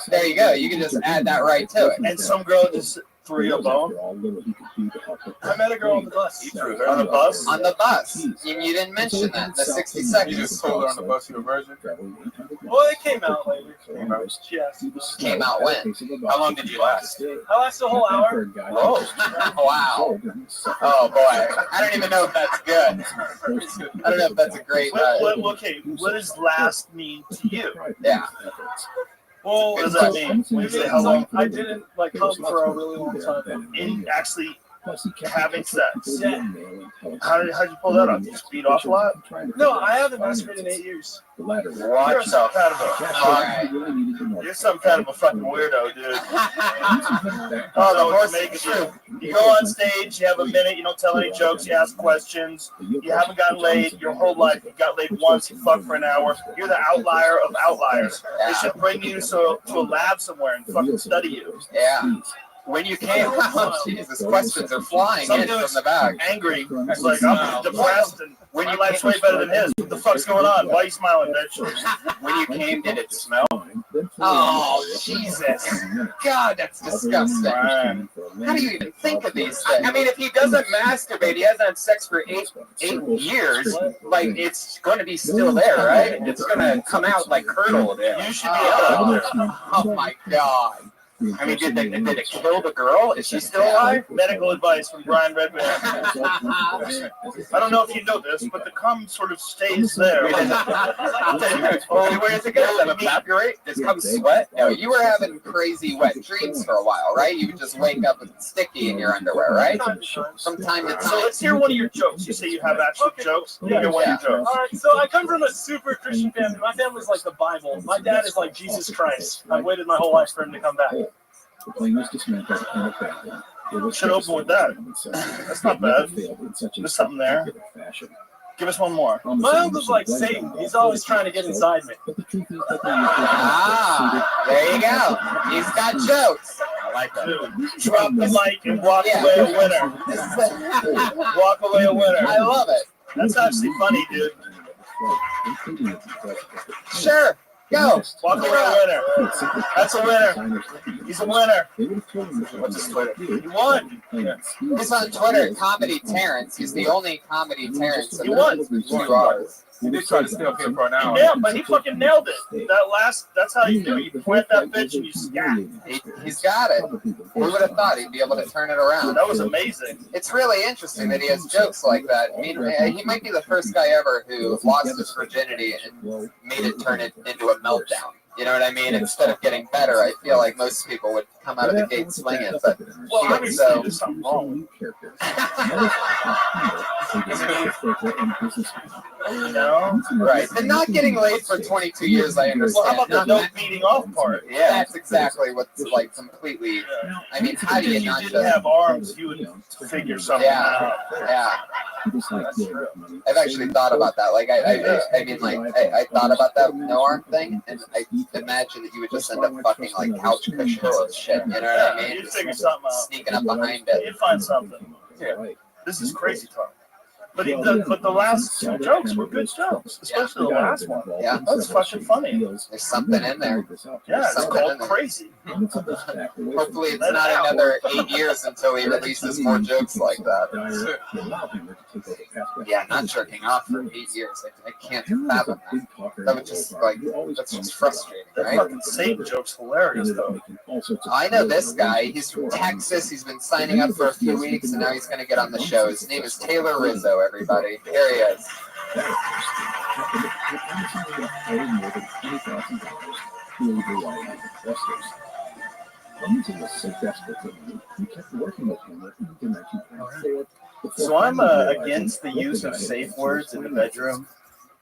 There you go. You can just add that right to it. And some girl just threw you a bone. I met a girl on the bus. You threw her on the bus? On the bus. You didn't mention that in the 60 seconds. You just told her on the bus you were a virgin. Well, it came out later. She asked. Came out when? How long did you last? I lasted a whole hour. Oh, wow. Oh, boy. I don't even know if that's good. I don't know if that's a great... Okay, what does last mean to you? Yeah. Well, what does that mean? When you say how long? I didn't like come for a really long time. In actually having sex. Yeah. How'd you pull that off? Did you speed off a lot? No, I haven't masturbated in 8 years. You're some kind of a, you're some kind of a fucking weirdo, dude. Oh, the horse make it true. You go on stage, you have a minute, you don't tell any jokes, you ask questions, you haven't gotten laid your whole life, you got laid once, you fuck for an hour. You're the outlier of outliers. They should bring you to a lab somewhere and fucking study you. Yeah. When you came out, Jesus, questions are flying in from the back. Angry. It's like, I'm depressed and my life's way better than his. What the fuck's going on? Why are you smiling, bitch? When you came, did it smell? Oh, Jesus. God, that's disgusting. How do you even think of these things? I mean, if he doesn't masturbate, he hasn't had sex for eight years, like, it's going to be still there, right? It's going to come out like curdled. You should be able to. Oh, my God. I mean, did it kill the girl? Is she still alive? Medical advice from Brian Redman. I don't know if you know this, but the cum sort of stays there. Only way is it good? Does it evaporate? Does cum sweat? No, you were having crazy wet dreams for a while, right? You would just wake up with sticky in your underwear, right? From time to time. So let's hear one of your jokes. You say you have actual jokes. Hear one of your jokes. All right, so I come from a super Christian family. My family's like the Bible. My dad is like Jesus Christ. I've waited my whole life for him to come back. The plane was dismantled and abandoned. Should open with that. That's not bad. There's something there. Give us one more. My uncle's like Satan. He's always trying to get inside me. Ah, there you go. He's got jokes. I like that. Drop the mic and walk away a winner. Walk away a winner. I love it. That's actually funny, dude. Sure. Go. Walk away a winner. That's a winner. He's a winner. What's his Twitter? He won. He's on Twitter, Comedy Terrence. He's the only Comedy Terrence in He won. the 2 hours. He did try to stay up here for an hour. Yeah, but he fucking nailed it. That's how you do it. You plant that bitch and you scat. He's got it. Who would have thought he'd be able to turn it around? That was amazing. It's really interesting that he has jokes like that. I mean, he might be the first guy ever who lost his virginity and made it turn it into a meltdown. You know what I mean? Instead of getting better, I feel like most people would come out of the gate swinging. But well, obviously, there's something wrong. You know? Right. And not getting laid for 22 years, I understand. Well, how about the no beating off part? Yeah, that's exactly what's like completely. I mean, how do you not didn't have arms, you would figure something out. Yeah. I've actually thought about that. Like, I mean, like, I thought about that no arm thing, and I imagine that you would just end up fucking like couch cushions and shit. You know what I mean? You'd figure something out. Sneaking up behind it. You'd find something. Yeah. This is crazy talk. But the last two jokes were good jokes, especially the last one. Yeah. That was fucking funny. There's something in there. Yeah, it's called Crazy. Hopefully it's not another 8 years until he releases more jokes like that. Yeah, not jerking off for 8 years. I can't fathom that. That would just that's just frustrating, That right? fucking Satan joke's hilarious though. I know this guy. He's from Texas. He's been signing up for a few weeks, and now he's going to get on the show. His name is Taylor Rizzo, everybody. Here he is. So I'm against the use of safe words in the bedroom.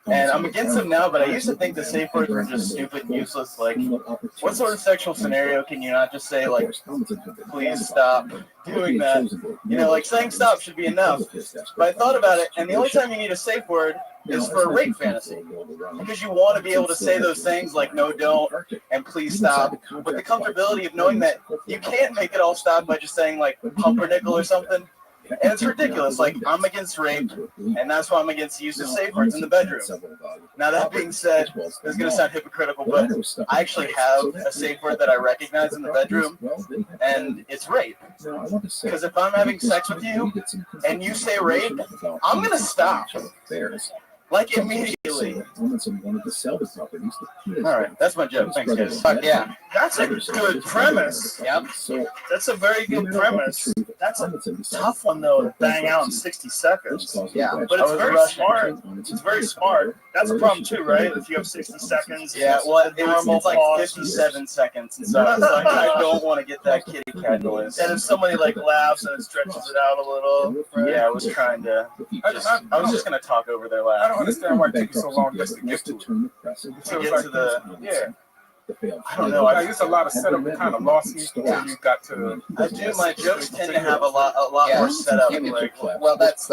And I'm against them now, but I used to think the safe words were just stupid and useless. Like, what sort of sexual scenario can you not just say, like, please stop doing that? You know, like, saying stop should be enough. But I thought about it, and the only time you need a safe word is for a rape fantasy. Because you want to be able to say those things like, no, don't, and please stop. With the comfortability of knowing that you can't make it all stop by just saying, like, pumpernickel or something. And it's ridiculous. Like, I'm against rape, and that's why I'm against the use of safe words in the bedroom. Now, that being said, this is going to sound hypocritical, but I actually have a safe word that I recognize in the bedroom, and it's rape. Because if I'm having sex with you, and you say rape, I'm going to stop. Like, immediately. Alright, that's my joke. Thanks, guys. Yeah. That's a good premise. Yep. That's a very good premise. That's a tough one, though, to bang out in 60 seconds. Yeah. But it's very smart. It's very smart. That's a problem, too, right? If you have 60 seconds. Yeah, well, it's like 57 seconds. And so it's like, I don't want to get that kitty cat noise. And if somebody, like, laughs and it stretches it out a little. Yeah, I was trying to. I was just going to talk over their laugh. I don't understand why it took you so long just to get to it. To get to the, yeah. I don't know. I guess a lot of setup kind of lost me until you got to. I do. My jokes tend to have a lot more setup. Well, that's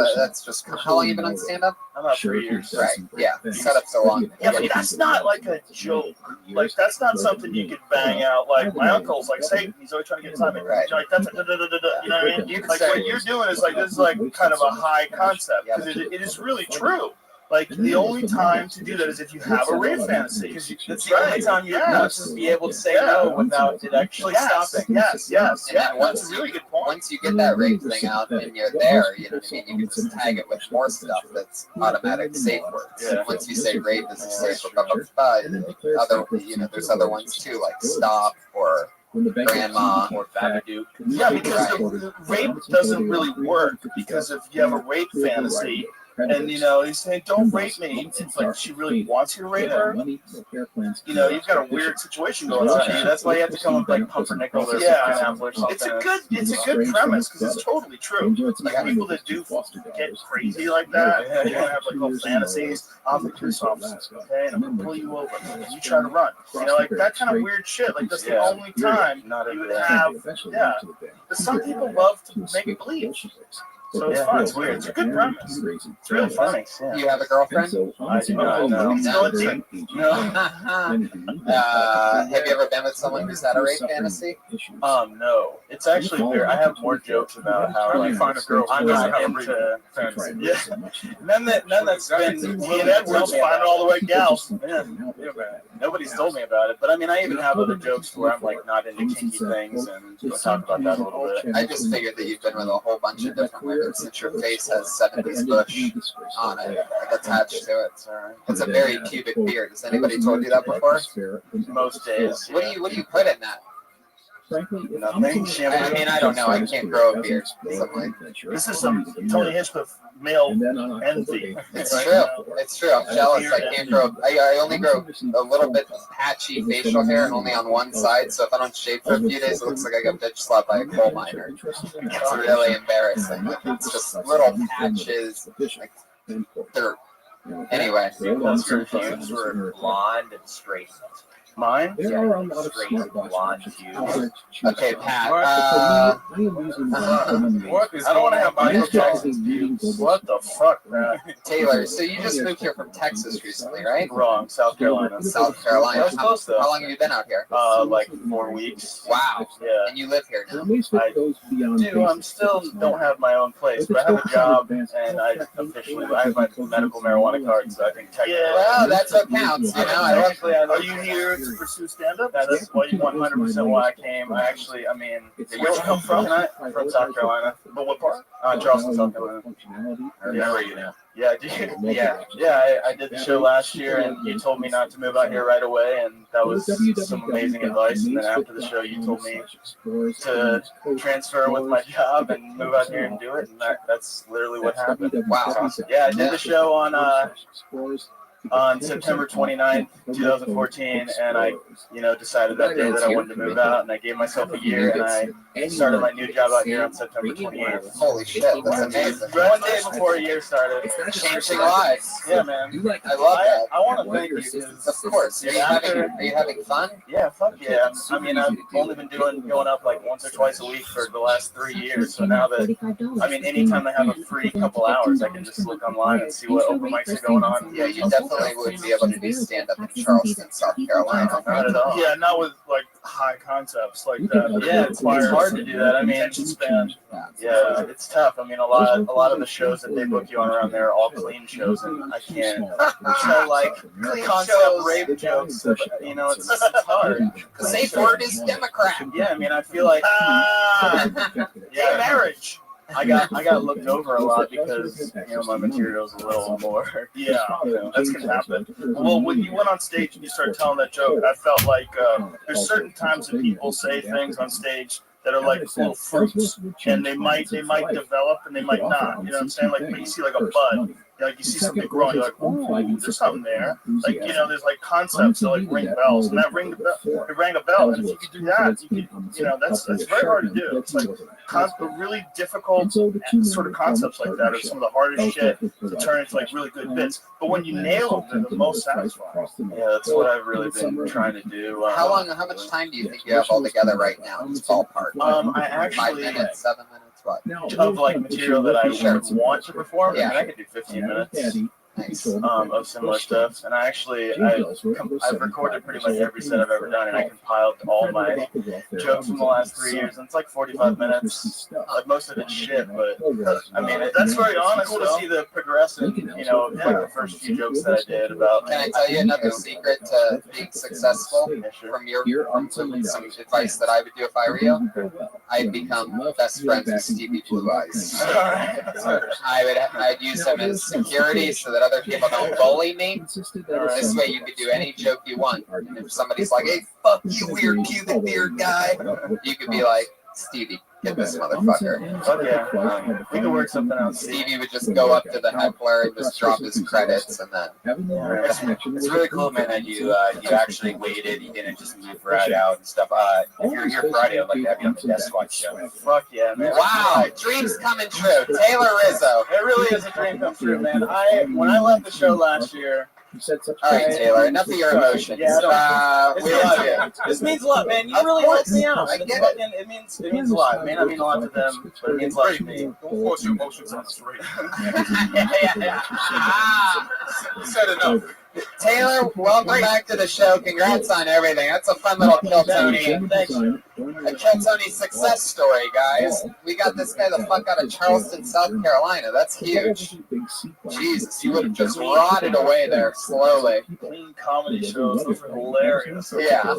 just. How long you been on stand-up? About 3 years. Right. Yeah. Setup's so long. Yeah, but that's not like a joke. Like, that's not something you could bang out. Like, my uncle's like Satan. He's always trying to get time. Right. Like, that's you know what I mean? Like, what you're doing is like, this is like kind of a high concept because it is really true. Like, the only time to do that is if you have a rape fantasy. Because that's the only time you're going to be able to say no without it actually stopping. Yes. And once, really good point. Once you get that rape thing out and you're there, you know what I mean? You can just tag it with more stuff that's automatic safe words. Yeah. Once you say rape, this is safe for there's other ones too, like stop or grandma or Babadook. Yeah, because the rape doesn't really work because if you have a rape fantasy, and he's saying, "Don't rape me." It's like she really wants you to rape her. You've got a weird situation going on. That's why you have to come up with like pumpernickel or pineapple or something. It's a good premise because it's totally true. Like people that do get crazy like that, they have like little fantasies. I'm the police officer, okay, and I'm gonna pull you over. You try to run. Like that kind of weird shit. Like that's the only time you would have. Yeah, but some people love to make it believe. So it's fun. It's weird. It's a good premise. It's really funny. Yeah. You have a girlfriend? I do not know. No. Have you ever been with someone who's had a rape fantasy? No. It's actually weird. I have more jokes about how you find a girl I'm not into fantasy. Yeah. None that's been me and Edwards finding all the right gals. Yeah, man. Nobody's told me about it, but I mean, I even have other jokes where I'm like not into kinky things, and we'll talk about that a little bit. I just figured that you've been with a whole bunch of different women since your face has 70s bush on it, like attached to it. So it's a very pubic beard. Has anybody told you that before? Most days. What do you put in that? Nothing. I mean, I don't know. I can't grow a beard. This is some Tony Hinchcliffe male envy. It's true. It's true. I'm jealous. I can't grow. I only grow a little bit patchy facial hair and only on one side. So if I don't shave for a few days, it looks like I got bitch slapped by a coal miner. It's really embarrassing. It's just little patches, like dirt. Anyway. Those reviews were blonde and straight. Mine? Yeah, straight blonde hue. Okay, Pat. What is I don't want to have Michael Jackson's views Jeez, what the fuck, man? Taylor, so you just moved here from Texas recently, right? Wrong, South Carolina. South Carolina. That's close though. How long have you been out here? Like 4 weeks. Wow. Yeah. And you live here now? I do. I'm still don't have my own place, but I have a job, and I have my medical marijuana card, so I think technically. Yeah. Well, that's what counts. You know, Are you here to pursue stand-up? That's 100% why I came. Where'd you come from? From South Carolina. But what part? Charleston, South Carolina. I remember you now. Yeah, I did the show last year, and you told me not to move out here right away, and that was some amazing advice. And then after the show, you told me to transfer with my job and move out here and do it, and that's literally what happened. Wow. Yeah, I did the show on September 29th, 2014, and I, decided that day that I wanted to move out, and I gave myself a year, and I started my new job out here on September 28th. Holy shit, that's amazing. 1 day before a year started. Changing lives. Yeah, man. I love that. I want to thank you. Of course. Are you having fun? Yeah, fuck yeah. I mean, I've only been going up like once or twice a week for the last 3 years, so now that, anytime I have a free couple hours, I can just look online and see what open mics are going on. Yeah, you definitely would be able to do stand-up in Charleston, South Carolina. Not at all. Yeah, not with like high concepts like that. Yeah, it's hard to do that. I mean, yeah, it's tough. I mean, a lot of the shows that they book you on around there are all clean shows, and I can't. Like concept rape jokes. It's hard. The safe word is Democrat. Yeah, I mean, I feel like gay marriage. I got looked over a lot because my material's a little more. Yeah, that's gonna happen. Well, when you went on stage and you started telling that joke, I felt like there's certain times that people say things on stage that are like little fruits, and they might develop and they might not. You know what I'm saying? Like when you see like a bud. Like you see something growing, you're like, ooh, there's something there. Like, there's like concepts that like ring bells, and that rang a bell. And if you could do that, you could, that's very hard to do. It's like really difficult sort of concepts like that are some of the hardest shit to turn into like really good bits. But when you nail them, they're the most satisfying. Yeah, that's what I've really been trying to do. How much time do you think you have all together right now? Just ballpark. I actually 5 minutes, 7 minutes. Of like material that I want to perform, and I could do 15 minutes. Nice. Of similar stuff, and I've recorded pretty much every set I've ever done, and I compiled all my jokes from the last 3 years, and it's like 45 minutes. Like most of it's shit, but I mean that's very honest. Cool to see the progression. The first few jokes that I did about. Can I tell you another secret to being successful from some advice that I would do if I were you? I'd become best friends with Stevie Blue Eyes. I'd use him as security so that other people don't bully me. This way you could do any joke you want. And if somebody's like, hey, fuck you, weird pubic beard guy, you could be like, Stevie, get this motherfucker. Okay, we can work something out. Stevie would just go up to the heckler and just drop his credits, and then. It's really cool, man, that you actually waited. You didn't just move right out and stuff. If you're here Friday, I'd like to have you on the Death Squad show. Fuck yeah, man. Wow, dreams coming true. Taylor Rizzo. It really is a dream come true, man. When I left the show last year. All right, Taylor, enough of your emotions. Yeah, we love you. This means a lot, man. You really helped me out. I get it. It means a lot. It may not mean a lot to them, but it means a lot to me. Don't force your emotions on us, right? Said enough. Taylor, welcome back to the show. Congrats on everything. That's a fun little Kill Tony. A Kill Tony success story, guys. We got this guy the fuck out of Charleston, South Carolina. That's huge. Jesus, he would have just rotted away there slowly. Clean comedy shows. Those are hilarious. Yeah.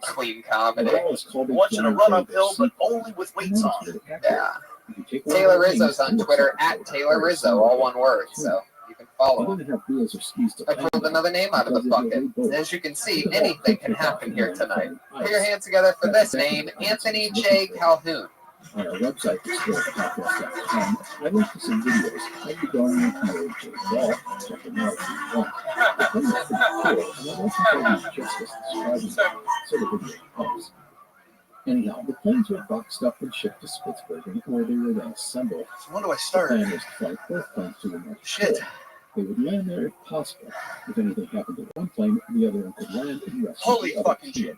Clean comedy. I want you to run uphill, but only with weights on. Yeah. Taylor Rizzo's on Twitter at Taylor Rizzo, all one word. So. Follow. I pulled another name out of the bucket. As you can see, anything can happen here tonight. Put your hands together for this name, Anthony J. Calhoun. On our website, podcast.com, I link to some videos. I'll be going into your wall. Check them out if you want. The thing that's pretty cool, and I'd also tell you just as describing so the video helps. Anyhow, the planes were boxed up and shipped to Pittsburgh, where they were then assembled. When do I start? The plan was to fly both planes to the North Shit. They would land there if possible. If anything happened to one plane, the other one could land and rescue. Holy fucking shit!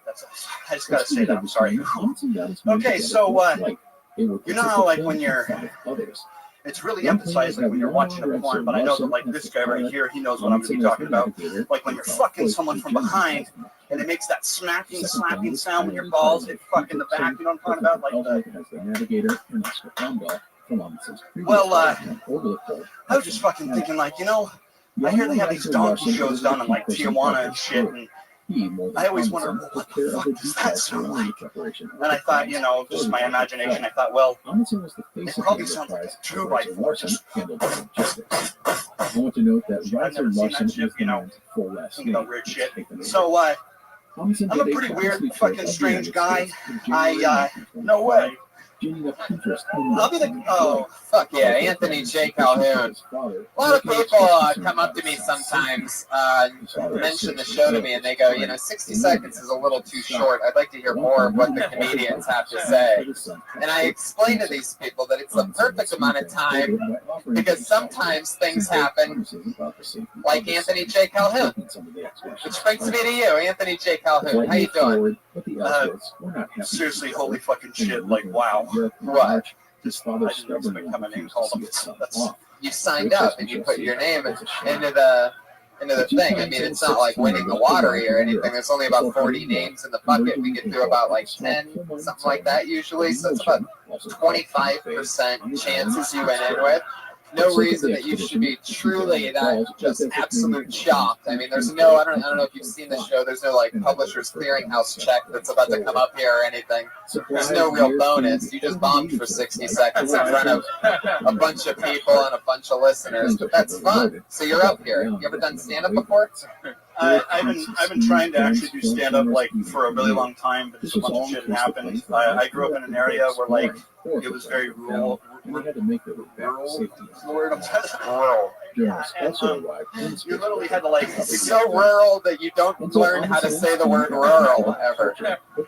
I just gotta say that. I'm sorry. Okay, so you know how like when you're it's really emphasized like when you're watching a porn, but I know that like this guy right here, he knows what I'm going to be talking about. Like when you're fucking someone from behind, and it makes that slapping sound when your balls hit fucking the back. You know what I'm talking about? Like well, I was just fucking thinking like, you know, I hear they have these donkey shows down in like Tijuana and shit, and I always wonder, well, what the fuck does that sound like? And I thought, you know, just my imagination, I thought, well, it probably sounds like a 2x4. I've never seen that shit, you know, thinking about weird shit. So, I'm a pretty weird, fucking strange guy. No way. I'll be the fuck yeah, Anthony J. Calhoun. A lot of people come up to me sometimes, mention the show to me, and they go, you know, 60 seconds is a little too short. I'd like to hear more of what the comedians have to say. And I explain to these people that it's the perfect amount of time because sometimes things happen like Anthony J. Calhoun. Which brings me to you, Anthony J. Calhoun. How you doing? Seriously, holy fucking shit, like, wow. What? His father just become a name called him. You signed up and you put your name into the thing. I mean, it's not like winning the lottery or anything. There's only about 40 names in the bucket. We get through about like 10, something like that usually. So it's about 25% chances you went in with. No reason that you should be truly that just absolute shocked. I mean, there's no, I don't know if you've seen the show, there's no like publisher's clearinghouse check that's about to come up here or anything. There's no real bonus. You just bombed for 60 seconds in front of a bunch of people and a bunch of listeners, but that's fun. So you're up here. You ever done stand-up before? I've been trying to actually do stand-up like for a really long time, but just a bunch of shit happened. I grew up in an area where like it was very rural. You literally had to like. It's so rural that you don't learn how to say the word rural ever.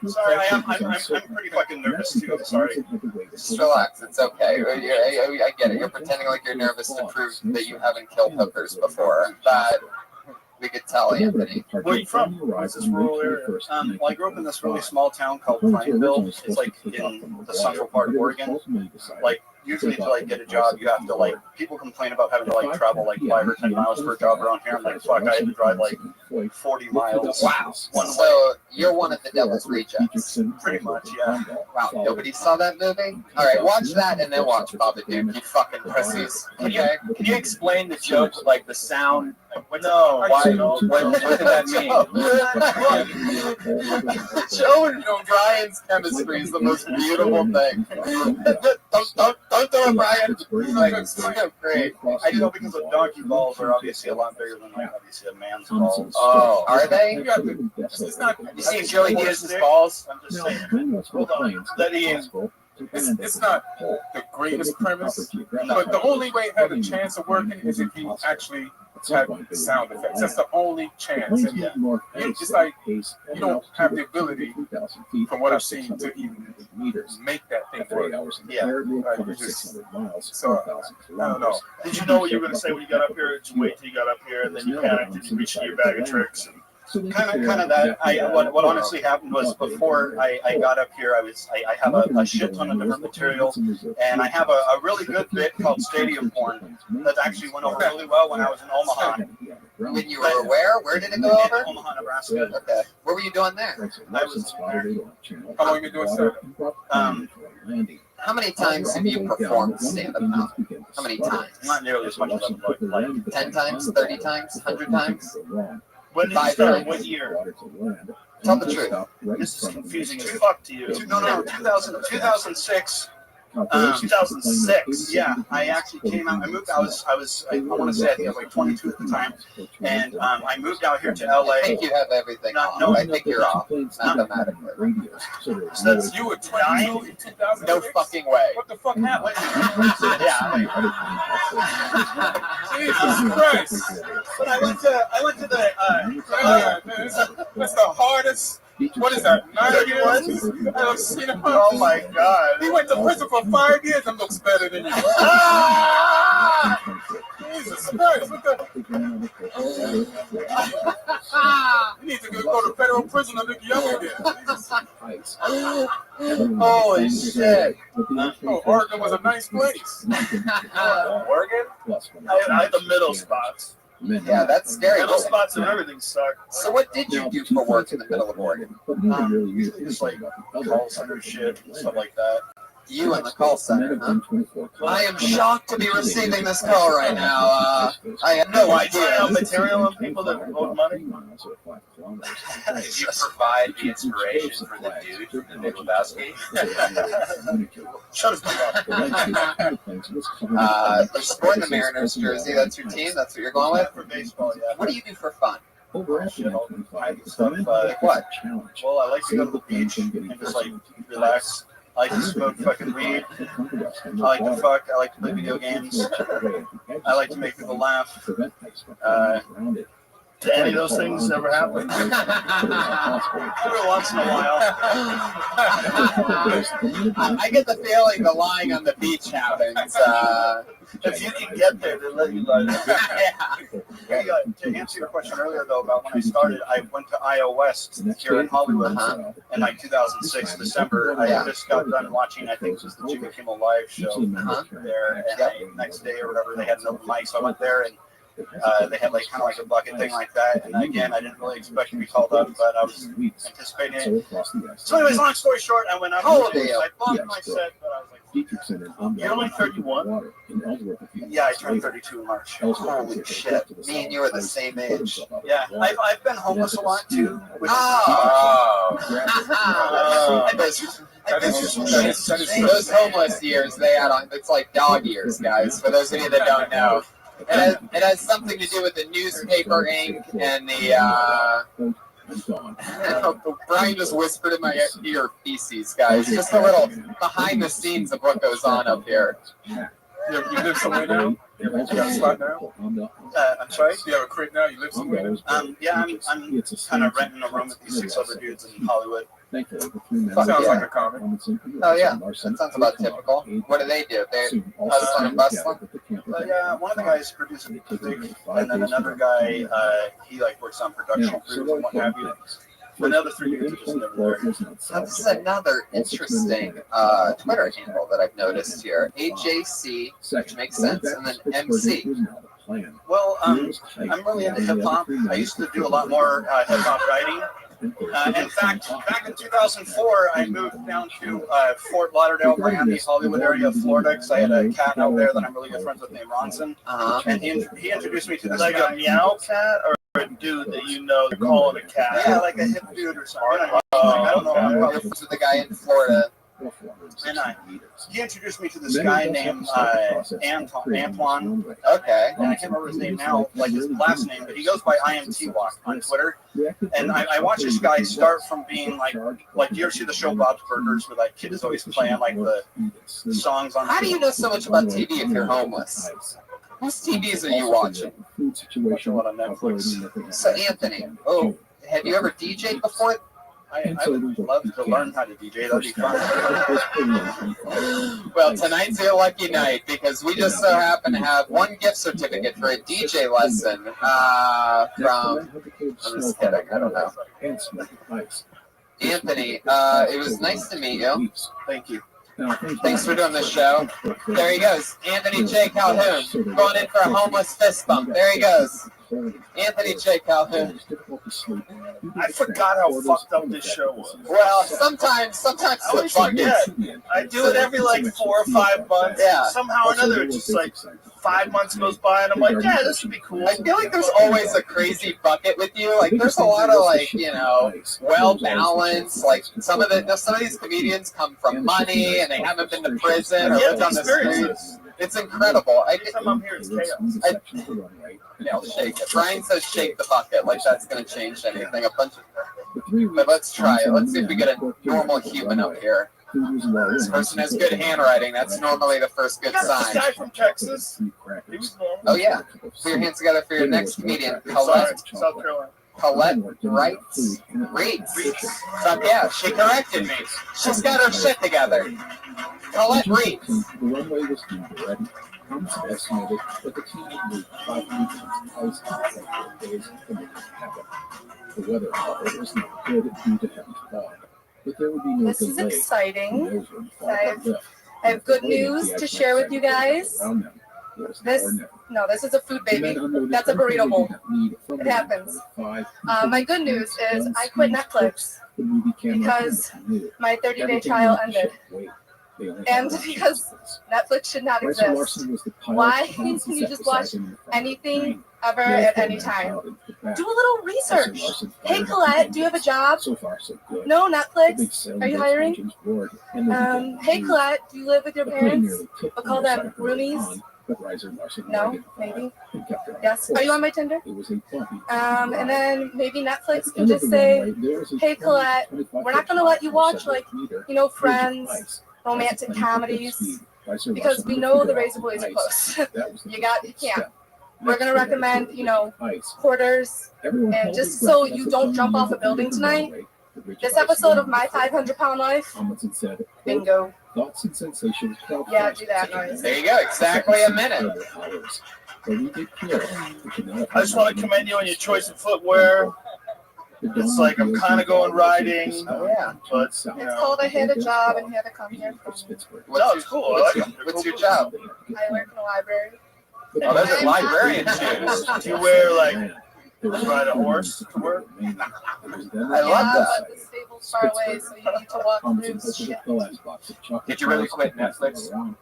Sorry, I'm pretty fucking nervous too. I'm sorry. Just relax. It's okay. I get it. You're pretending like you're nervous to prove that you haven't killed hookers before. But we could tell, Anthony. Where are you from? Is this rural area? Well, I grew up in this really small town called Prineville. It's like in the central part of Oregon. Like usually to like get a job, you have to like. People complain about having to like travel like 5 or 10 miles for a job around here. I'm like, fuck, I had to drive like 40 miles. Wow. So you're one of the Devil's Rejects. Pretty much, yeah. Wow. Nobody saw that movie? All right, watch that and then watch Babadook. You fucking pussies. Okay. Can you explain the joke, like the sound? No. What does that mean? Joe and Brian's chemistry is the most beautiful thing. Don't do it, Brian. Like, it's so great. I know because the donkey balls are obviously a lot bigger than like obviously a man's balls. Oh, are they? It's not. You seen Joey Diaz's balls? I'm just saying. Hold on. That is. It's not the greatest premise, but the only way it had a chance of working is if you actually had sound effects. That's the only chance. And it's like you don't have the ability, from what I've seen, to even make that thing work. Yeah. Like, so I don't know. Did you know what you were going to say when you got up here? Did you wait till you got up here and then you panicked and you reached your bag of tricks? Kind of that. What honestly happened was before I got up here, I have a shit ton of different material, and I have a really good bit called Stadium Porn that actually went over really well when I was in Omaha. When you were where? Where did it go over? Omaha, Nebraska. Okay. What were you doing there? I was there. How long you been doing stand-up? How many times have you performed stand-up now? How many times? Not nearly as much as I would like. 10 times? 30 times? 100 times? When did you start? What year? Tell the truth. This is confusing as fuck to you. No, 2006. 2006. Yeah, I actually came out. I moved. I want to say I think I was like 22 at the time, and I moved out here to LA. I think you have everything off. I think you're off mathematically. So that's You were 22 in 2006? No fucking way. What the fuck happened? Yeah. Jesus Christ! But I went to the. That's the hardest. What is that? 9 years? I've seen him. Oh my God! He went to prison for 5 years and looks better than you. Jesus Christ! What the? You need to go to federal prison and look young again. Jesus. Holy shit! Oh, Oregon was a nice place. Oregon? I had the middle spots. Yeah, that's scary. Middle spots and everything suck. So what did you do for work in the middle of Oregon? Usually just like call center shit, stuff like that. You in the call center, huh? I am shocked to be receiving this call right now. I have no idea. Out material on people that owe money. Did you provide the inspiration for the dude from the Big Lebowski? Shut his mouth up. You're sporting the Mariners jersey. That's your team. That's what you're going with. For baseball, yeah. What do you do for fun? Stuff, Like what? Well, I like to go to the beach and just like relax. I like to smoke fucking weed. I like to fuck. I like to play video games. I like to make people laugh. Do any of those things ever happen? Every once in a while. I get the feeling the lying on the beach happens. If you can get there, they let you lie there. Hey, to answer your question earlier, though, about when I started, I went to IO West here in Hollywood in like 2006, December. I just got done watching, I think it was the Jimmy Kimmel Live show there. And next day or whatever, they had an open mic, so I went there and they had like kind of like a bucket thing like that, and again, I didn't really expect to be called up, but I was anticipating it. So, anyways, long story short, I went up. I bombed my set, but I was like, "You're only 31." Yeah, I turned 32 in March. Holy shit! Me and you are the same age. Yeah, I've been homeless a lot too. Those homeless years, it's like dog years, guys. For those of you that don't know. It has something to do with the newspaper ink and the, Brian just whispered in my ear feces, guys. Just a little behind the scenes of what goes on up here. You live somewhere now? You got a spot now? I'm sorry? You have a crib now? You live somewhere now? Yeah, I'm kind of renting a room with these 6 other dudes in Hollywood. Sounds like a comic. Oh yeah, that sounds about typical. What do? They just want to bust them? Yeah, one of the guys produces music, and then another guy, he like works on production crews and what have you. But the other 3 dudes are just never there. Now, this is another interesting Twitter handle that I've noticed here. AJC, which makes sense, and then MC. Well, I'm really into hip hop. I used to do a lot more hip hop writing. In fact, back in 2004, I moved down to Fort Lauderdale, Miami, Hollywood area of Florida, because I had a cat out there that I'm really good friends with named Ronson. And he introduced me to this guy. A meow cat or a dude that you know they call it a cat? Yeah, like a hip dude or something. I don't know. I'm probably friends with the guy in Florida. And he introduced me to this guy named Antoine. Okay. And I can't remember his name now, like his last name, but he goes by IMT Walk on Twitter. And I watch this guy start from being like you ever see the show Bob's Burgers, where like kids always playing like the songs on. How do you know so much about TV if you're homeless? Whose TVs are you watching? Watching one on Netflix. So Anthony, have you ever DJ'd before? I would love to learn how to DJ. That'd be fun. Well, tonight's your lucky night because we just so happen to have one gift certificate for a DJ lesson from. I'm just kidding. I don't know. Anthony, it was nice to meet you. Thank you. Thanks for doing the show. There he goes. Anthony J. Calhoun going in for a homeless fist bump. There he goes. Anthony J. Calhoun. I forgot how fucked up this show was. Well, sometimes I forget. I do it every like 4 or 5 months. Yeah. Somehow or another, it's just like 5 months goes by, and I'm like, yeah, this would be cool. I feel like there's always a crazy bucket with you. Like, there's a lot of like, well balanced. Like some of these comedians come from money and they haven't been to prison or lived on the streets. It's incredible. Every time I'm here, it's chaos. I'll shake it. Brian says shake the bucket, like that's going to change anything. But let's try it. Let's see if we get a normal human up here. This person has good handwriting. That's normally the first good sign. This guy from Texas. He was normal. Oh yeah. Put your hands together for your next comedian, Colette. South Carolina. Colette Reeds. So yeah, she corrected me. She's got her shit together. Colette Reeds. The runway was ready. Estimated that the team would move 5 weeks ice days to make it happen. The weather, however, was not good due to heavy fog. But there would be no This is delay. exciting. I have good news to share with you guys. This is a food baby. That's a burrito bowl. It happens. My good news is I quit Netflix because my 30-day trial ended. And because Netflix should not exist. Why can you just watch anything ever at any time? Do a little research. Hey Colette, do you have a job? No, Netflix. Are you hiring? Hey Colette, do you live with your parents? We'll call them roomies. No, maybe. Yes. Are you on my Tinder? And then maybe Netflix can just say, hey Colette, we're not going to let you watch Friends, romantic comedies, because we know the razor blades are close. you can't. We're going to recommend, Hoarders, and just so you don't jump off a building tonight, this episode of My 500-Pound Life, bingo. Thoughts and sensations. Yeah, do that noise. There you go, exactly a minute. I just want to commend you on your choice of footwear. It's like I'm kind of going riding. Oh, yeah. But, it's called I had a job and had to come here from. No, it's cool. I like it. What's your job? I work in a library. Oh, those are librarian shoes. Do you wear like ride a horse to work? I love that. But the stable's far away, so you need to walk through shit. Did you really quit Netflix? I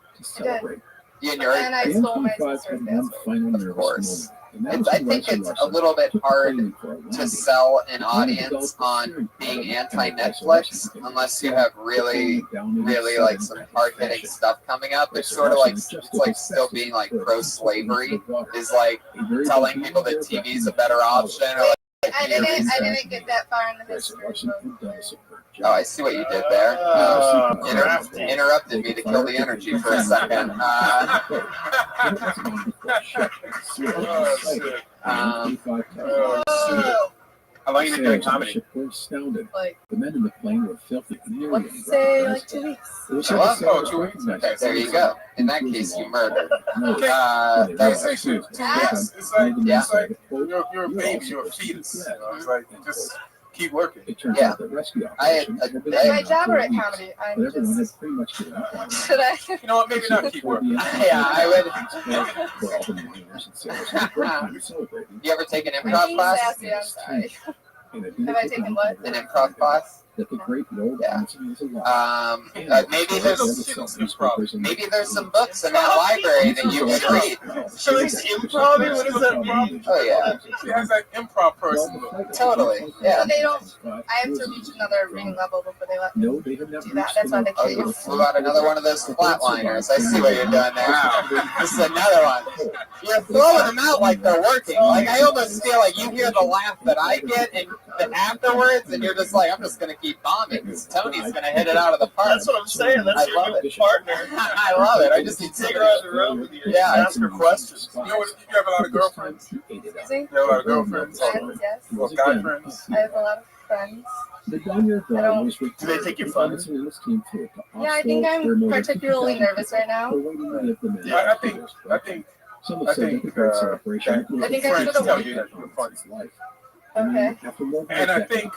did. And I stole my sister's password. Of course. I think it's a little bit hard to sell an audience on being anti-Netflix unless you have really like some hard-hitting stuff coming up. It's sort of like still being like pro-slavery is like telling people that TV is a better option. Or like I didn't get that far in the history. Oh, I see what you did there. Interrupted me to kill the energy for a second. How long have you been doing comedy? Like, the men in the plane were filthy. Let's say like 2 weeks. 2 weeks? Okay, there you go. In that case, you murdered. It's like you're a baby, you're a fetus. It's like just keep working. Yeah. My job or at comedy? I'm just. Should I? You know what? Maybe not keep working. Yeah, I would. You ever take an improv class? Sassy, I'm sorry. Have I taken what? An improv class? Maybe there's some books in that library that you could read. So it's improv? What is that? Oh yeah. She has that improv person. Totally. Yeah. So they don't. I have to reach another reading level before they let me do that. That's why they Oh, kill you you. flew out another one of those flatliners. I see what you're doing there. This is another one. You're throwing them out like they're working. Like I almost feel like you hear the laugh that I get, and then afterwards, and you're just like, I'm just gonna keep bombing because Tony's gonna hit it out of the park. That's what I'm saying. That's your new partner. I love it. I just need Take her on the road with you. Yeah. Ask her questions. You know what? You have a lot of girlfriends. You have a lot of girlfriends. Friends, yes. Well, guy friends. I have a lot of friends. Do they take you fun? Yeah, I think I'm particularly nervous right now. I think I think I should have you that you're funny. Okay. And I think,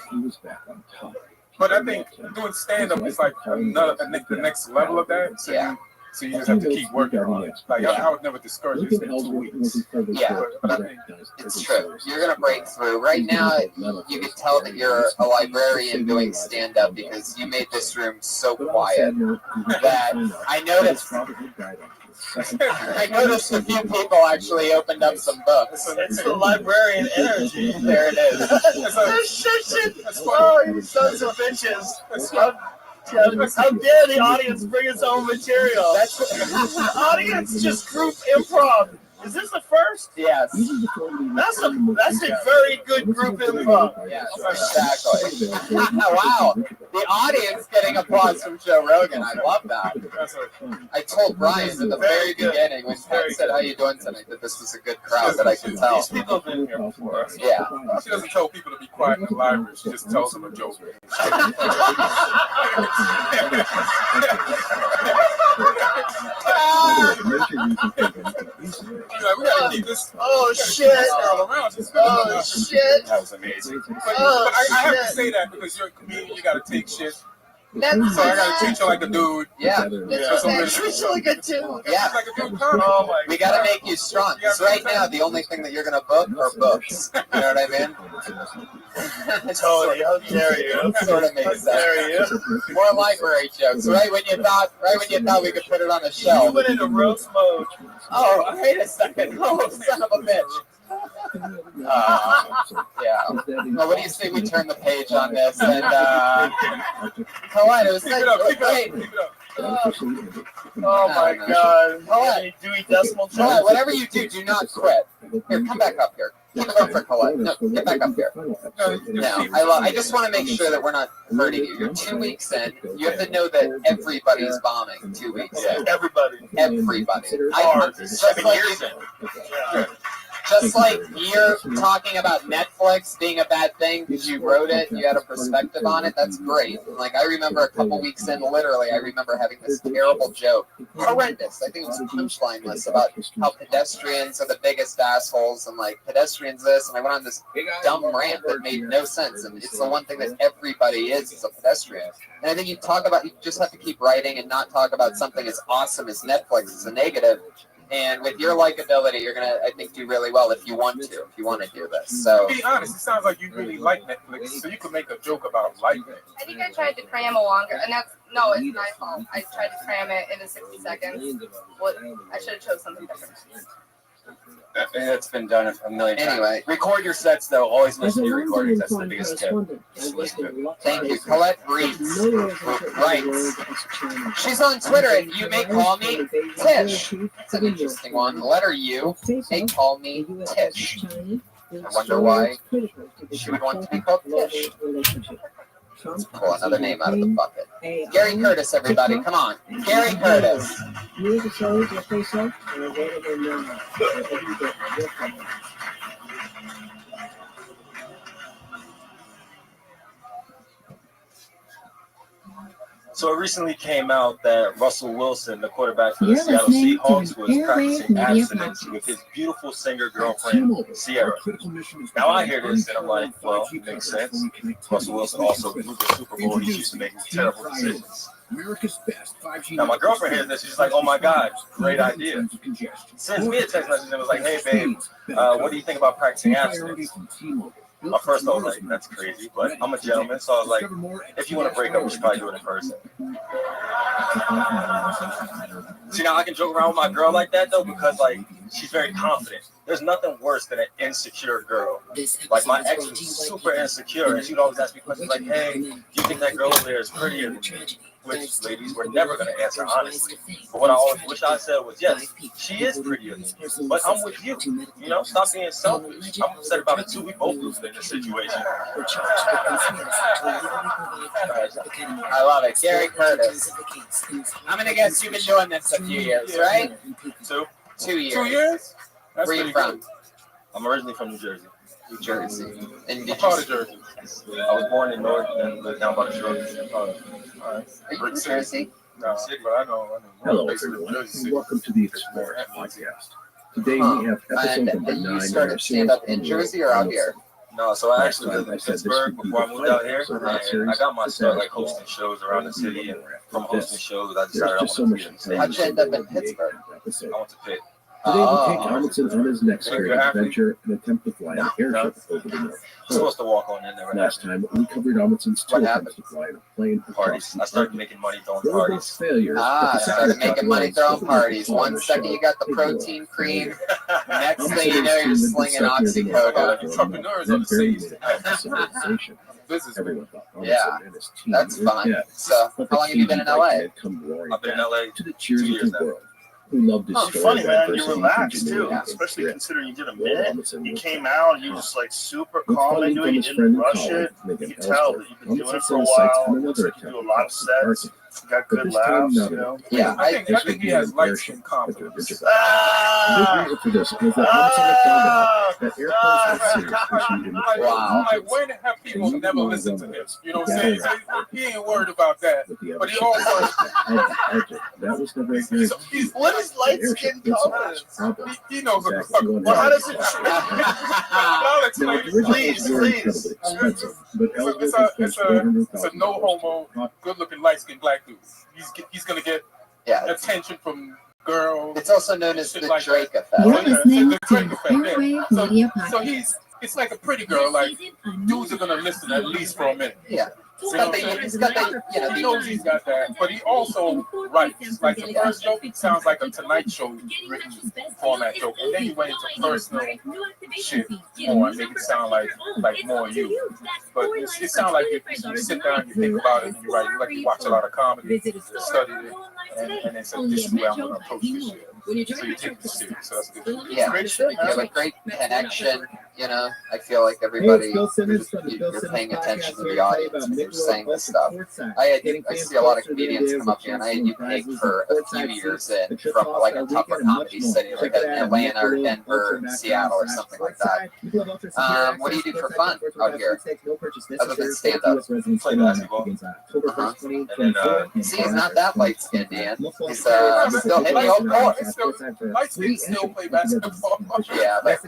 but I think doing stand-up is like the next level of that. So you just have to keep working on it. Like I would never discourage you in 2 weeks. Yeah, but I think it's true. You're gonna break through. Right now, you can tell that you're a librarian doing stand-up because you made this room so quiet that I noticed. I noticed a few people actually opened up some books. It's the librarian energy. There it is. Oh, you sons of bitches. How dare the audience bring its own material? The audience just group improv. Is this the first? Yes. That's a very good group improv. Yes, exactly. Wow. The audience getting applause from Joe Rogan. I love that. I told Brian in the very beginning when Pat said, "How you doing tonight?" that this was a good crowd that I could tell. These people have been here before. Yeah. She doesn't tell people to be quiet in the library. She just tells them a joke. We gotta keep this. Oh shit! Oh shit! That was amazing. But I have to say that because you're a comedian, you gotta take shit. So I gotta treat you like a dude. Yeah. Treat you like a dude. Yeah. Like a dude. Oh my. We gotta make you strong. Because right now, the only thing that you're gonna book are books. You know what I mean? Tony, how dare you? Sort of makes sense. More library jokes. Right when you thought we could put it on a shelf. You went into roast mode. Oh, wait a second. Oh, son of a bitch. Yeah. Well, what do you say we turn the page on this and Colette, it was Keep it up. Oh my God. Colette, Dewey Decimal Colette, whatever you do not quit. Here, come back up here. Keep it up for Colette. No, get back up here. Now, I just want to make sure that we're not hurting you. You're 2 weeks in. You have to know that everybody's bombing 2 weeks in. Everybody. Just like you're talking about Netflix being a bad thing because you wrote it and you had a perspective on it, that's great. Like, I remember a couple weeks in, literally, I remember having this terrible joke. Horrendous. I think it was punchline-less about how pedestrians are the biggest assholes and, like, pedestrians this, and I went on this dumb rant that made no sense, and it's the one thing that everybody is a pedestrian. And I think you just have to keep writing and not talk about something as awesome as Netflix as a negative. And with your likability, you're gonna, I think, do really well if you want to do this. So, to be honest, it sounds like you really like Netflix, so you could make a joke about liking it. I think I tried to cram a longer, and no, it's my fault. I tried to cram it into 60 seconds. Well, I should have chose something different. It's been done a million times. Anyway. Record your sets, though. Always listen to your recordings. That's the biggest tip. Just listen to it. Thank you. Colette writes. She's on Twitter, and you may call me Tish. That's an interesting one. Letter U. They call me Tish. I wonder why she would want to be called Tish. Let's pull another name out of the bucket. Gary Curtis, everybody. Come on. Gary Curtis. So it recently came out that Russell Wilson, the quarterback for the Seattle Seahawks, was practicing abstinence with his beautiful singer girlfriend, Sierra. Now I hear this and I'm like, well, it makes sense. Russell Wilson also blew the Super Bowl. He's used to making terrible decisions. Now my girlfriend hears this, she's like, oh my God, great idea. Sends me a text message and was like, hey babe, what do you think about practicing abstinence? At first I was like, that's crazy, but I'm a gentleman, so I was like, if you want to break up, we should probably do it in person. See, now I can joke around with my girl like that though, because like, she's very confident. There's nothing worse than an insecure girl. Like my ex was super insecure, and she'd always ask me questions like, hey, do you think that girl over there is prettier than me? Which ladies were never going to answer honestly. But what I always wish I said was, yes, she is prettier than me, but I'm with you. You know, stop being selfish. I'm upset about it too. We both lose in this situation. I love it. Gary Curtis. I'm going to guess you've been doing this a few years, right? 2 years. 2 years? Where are you from? I'm originally from New Jersey. New Jersey. And what part of Jersey? I was born in North and lived down by the shore. Are you from Jersey? No, but I know. Hello, everyone, and welcome to the Explorer podcast. Today we have episode number 9. You started stand-up in Jersey or out here? No, so I actually lived in Pittsburgh before I moved out here. And I got my start like hosting shows around the city, and from hosting shows, I decided I wanted to be in the city. How'd you end up in Pittsburgh? I went to Pitt. Today we take Amundsen on his next great adventure and attempt to fly an airship over the North. Supposed to walk on in there. Last time we covered Amundsen's 2 attempts to fly in a plane. Parties. I started making money throwing parties. Started making money throwing parties. 1 second you got the protein cream. Next thing you know, you're slinging oxycodone. Entrepreneurs on the seas. Everyone thought Yeah, that's fun. So, how long have you been in LA? I've been in LA to the cheers 2 of years the now. world. Who loved his It's story funny, of man. adversity, You relaxed too, ingenuity, especially grit. considering you did a minute. You came out, and you just like super With calm funding into from it. You his didn't friend and rush colleague, it. You Megan could tell Ellsworth, that you've been doing it Amundsen for a set his sights while. on It looks another like you do a attempt lot of across the sets. Got good laughs, you know. Yeah, I think he has light skin confidence. For this was that Like, when have people never listened to him? You know what I'm saying? So he ain't worried about that. But he also that was the very good. What is light skin confidence? he knows what the fuck. Well, how does it? I'll explain. Please. It's a no homo, good looking light skinned black dude. He's gonna get attention from girls. It's also known as the like Drake that. effect. You're listening The to Drake effect, Airwave So Media it's like a pretty girl. Like dudes are gonna listen at least for a minute. Yeah. He's got the, He knows he's got that, but he also writes. Like the first joke sounds like a Tonight Show written format joke, and then he went into personal shit more and make it sound like more you. But it sounds like if you sit down and you think about it and you write, like you watch a lot of comedy, study it, and then say, this is the way I'm gonna approach this shit. So you take this serious. So that's good. Yeah, you have a great connection. You know, I feel like everybody, you're paying attention to the audience when you're saying this stuff. I see a lot of comedians come up here, and I had you pegged for a few years in from like a tougher comedy city, like Atlanta or Denver, Seattle, or something like that. What do you do for fun out here, other than stand up? Play basketball. See, he's not that light skinned, Dan. He's still hitting the old court. Light skin still play basketball. Yeah, but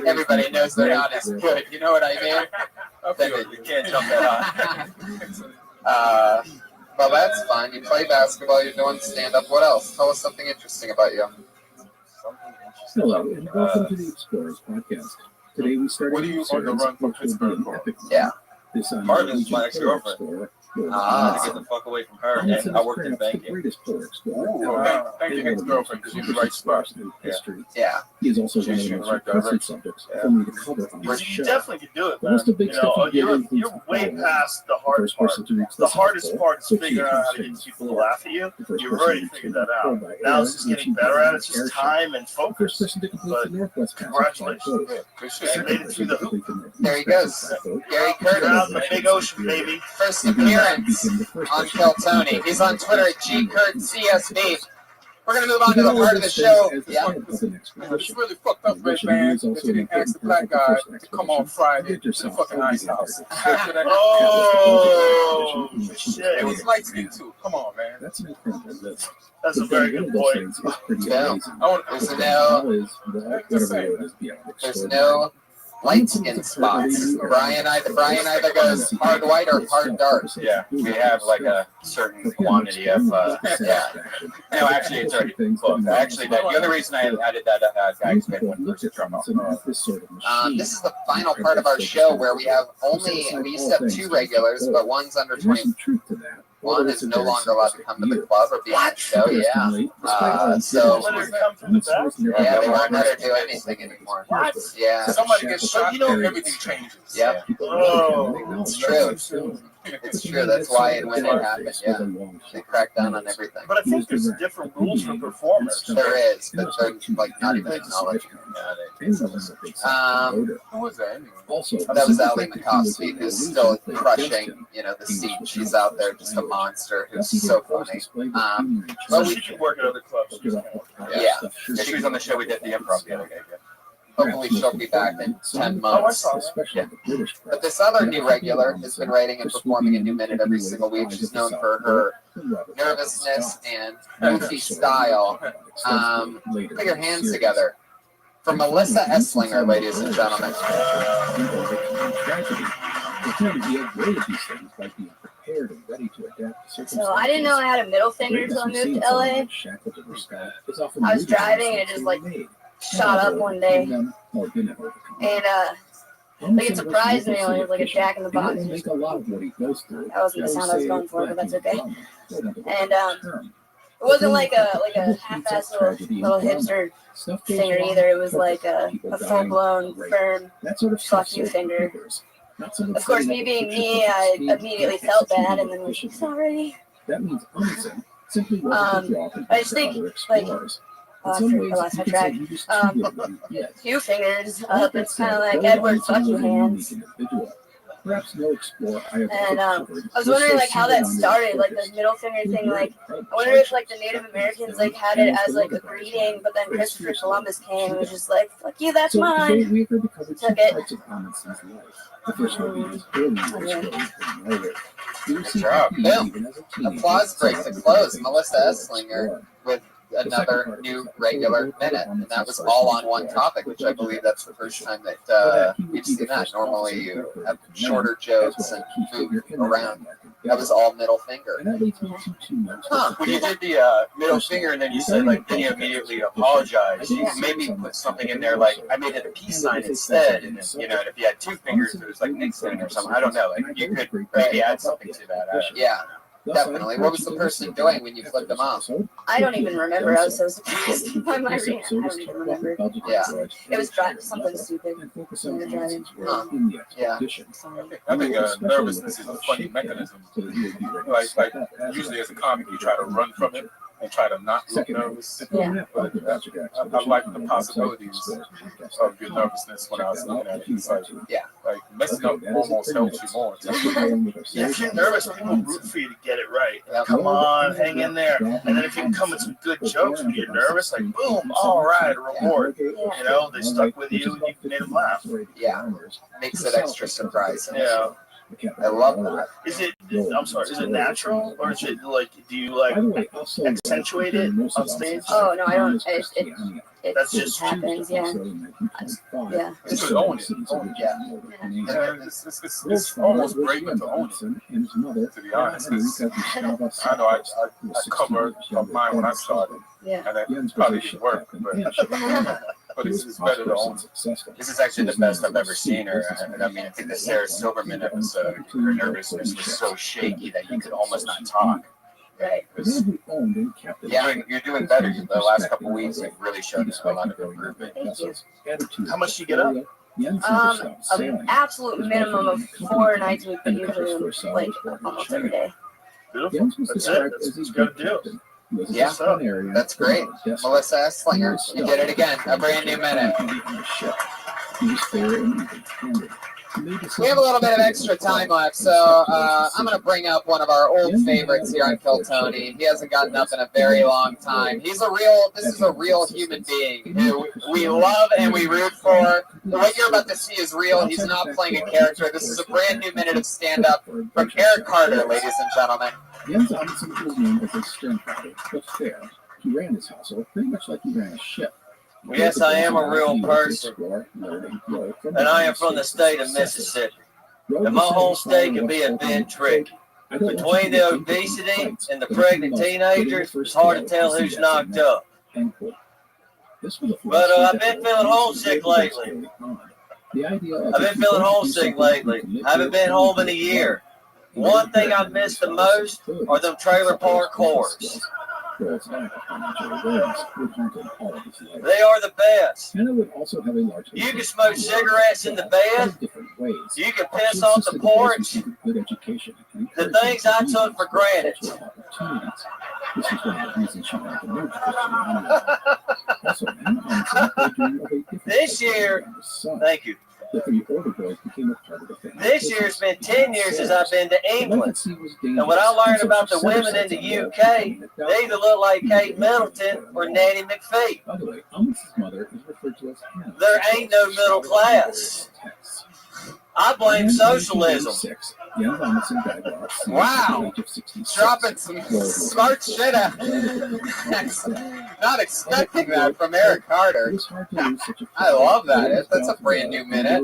everybody knows they're not as good. You know what I mean? You can't jump that high. Well, that's fine. You play basketball. You're doing stand up. What else? Tell us something interesting about you. Hello, and welcome to the Explorers podcast. Today we started. What are you on the run from Pittsburgh for? Yeah. Marvin's my ex-girlfriend. I had to get the fuck away from her, and I worked in banking. Thank you, ex-girlfriend, because you're the right spot. Yeah. He is also one of the most requested subjects for me to cover on this You show. definitely can do it, The man. list of big stuff he did You're way past the hardest part. The hardest part is figuring out how to get people to laugh at you. You've already figured that out. Now it's just getting better at it. It's just time and focus. But congratulations. You made it through the hoop. There he goes. Gary Curtis. You're out in the big ocean, baby. First appearance on Kill Tony. He's on Twitter at GCurtCSB. We're going to move on to the part of the show. Yeah. It's really fucked up, Red Man, that you didn't ask the black guy to come on Friday to the fucking Ice House. Oh, shit. It was light skin too. Come on, man. That's an incredible list. That's a very good point. There's no light skin spots. Brian either goes hard white or hard dark. Yeah, we have like a certain quantity of, yeah. No, actually, it's already booked. Actually, the other reason I added that guy's been one versus drum off. This is the final part of our show where we used to have two regulars, but one's under 20. One is no longer allowed to come to the club or be on the show, yeah. So, yeah, they won't let her do anything anymore. What? Yeah. Somebody gets shot, everything changes. Yep. Oh, it's true. It's true. That's why and when it happened, yeah. They cracked down on everything. But I think there's different rules for performers. There is, but they're like not even acknowledged. Who was that anyway? That was Ali McCoskey, who's still crushing, the scene. She's out there, just a monster who's so funny. But we should work at other clubs. Yeah. She was on the show we did the improv the other day. Hopefully she'll be back in 10 months. Yeah. But this other new regular has been writing and performing a new minute every single week. She's known for her nervousness and goofy style. Put your hands together. For Melissa Esslinger, ladies and gentlemen. So I didn't know I had a middle finger until I moved to LA. I was driving and it just shot up one day. And it surprised me when it was like a Jack in the Box. That wasn't the sound I was going for, but that's okay. And it wasn't like a half-ass little hipster finger either. It was like a full-blown, firm, fuck you finger. Of course, me being me, I immediately felt bad, and then was like, sorry. I just think, I lost my track. Few fingers up, it's kind of like Edward fuck you hands. Perhaps no explorer I have And ever covered I was was wondering so like how that single-minded started, like the focused. middle finger He thing. was Like very I wonder if like the Native Americans like had it as like a greeting, but then Christopher Columbus came and was just like, "Fuck you, that's So today mine." we are going to cover two Took it. parts of Amundsen's life. The first will be his early years growing up in Norway. He Good received job. PE Boom. even as a teenager. Applause break to close. Melissa Esslinger with The second another part new is regular episode minute, of and that was Amundsen's all first on one major topic, voyage which I with believe Rothschild that's the first time so that that he would we've be seen the that. first Normally officer you ever have to command, shorter as jokes well and as key move figure in the around. American That was government. all middle finger. And that leads me to two notes. Huh. When you did the middle finger and then you said like then you immediately apologize, you maybe put something in there like I made it a peace sign instead, and then, you know, and if you had two fingers it was like Nixon or something. I don't know. Like you could maybe add something to that. Yeah, definitely. What was the person doing when you flipped them off? I don't even remember. I was so surprised by my reaction. I don't even remember. Yeah. It was something stupid. We were driving. Huh. Yeah. I think nervousness is a funny mechanism. Like usually as a comic, you try to run from it and try to not look nervous. Yeah. But I like the possibilities of your nervousness when I was looking at it. It's like messing up almost helps you more. Yeah, if you're nervous, people root for you to get it right. Come on, hang in there. And then if you can come with some good jokes when you're nervous, like boom, all right, a reward. You know, they stuck with you and you made them laugh. Yeah, makes it extra surprising. Yeah. I love that. Is it? I'm sorry. Is it natural, or is it like? Do you like accentuate it on stage? Oh no, I don't. That's just happens. Yeah. Yeah. It's just own it. Yeah. It's almost brave to own it, to be honest. I know I covered up mine when I started. Yeah. And that probably didn't work, but it's better to own it. This is actually the best I've ever seen her. And I mean, I think the Sarah Silverman episode, her nervousness was so shaky that you could almost not talk. Right. Yeah, you're doing better. The last couple of weeks, you've really shown us a lot of improvement. Thank you. How much do you get up? An absolute minimum of 4 nights a week, but usually like almost every day. Beautiful. That's it. That's what you got to do. Yeah, that's great. Melissa Esslinger, you did it again. A brand new minute. We have a little bit of extra time left, so I'm going to bring up one of our old favorites here on Kill Tony. He hasn't gotten up in a very long time. This is a real human being who we love and we root for. What you're about to see is real. He's not playing a character. This is a brand new minute of stand-up from Eric Carter, ladies and gentlemen. Jens Amundsen was known as a stern fighter, but fair. He ran his household pretty much like he ran a ship. Yes, I am a real person, and I am from the state of Mississippi. And my home state can be a bit tricky. Between the obesity and the pregnant teenagers, it's hard to tell who's knocked up. But I've been feeling homesick lately. I haven't been home in a year. One thing I miss the most are them trailer park whores. They are the best. You can smoke cigarettes in the bed. You can piss off the porch. The things I took for granted. This year, thank you. This year's been 10 years since I've been to England. And what I learned about the women in the UK, they either look like Kate Middleton or Nanny McPhee. There ain't no middle class. I blame socialism. Wow. Dropping some smart shit out. Not expecting that from Eric Carter. I love that. That's a brand new minute.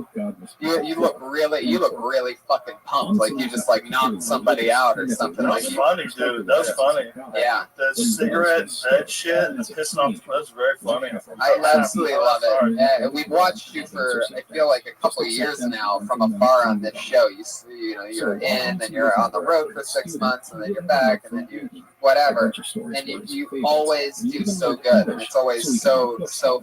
You look really fucking pumped. Like you just like knocked somebody out or something. That was funny, dude. That was funny. Yeah. The cigarette, that shit, and pissing off. That was very funny. I absolutely love it. We've watched you for, I feel like, a couple of years now from afar on this show. You know, you're in, then you're on the road for 6 months, and then you're back, and then you whatever. And you always do so good, and it's always so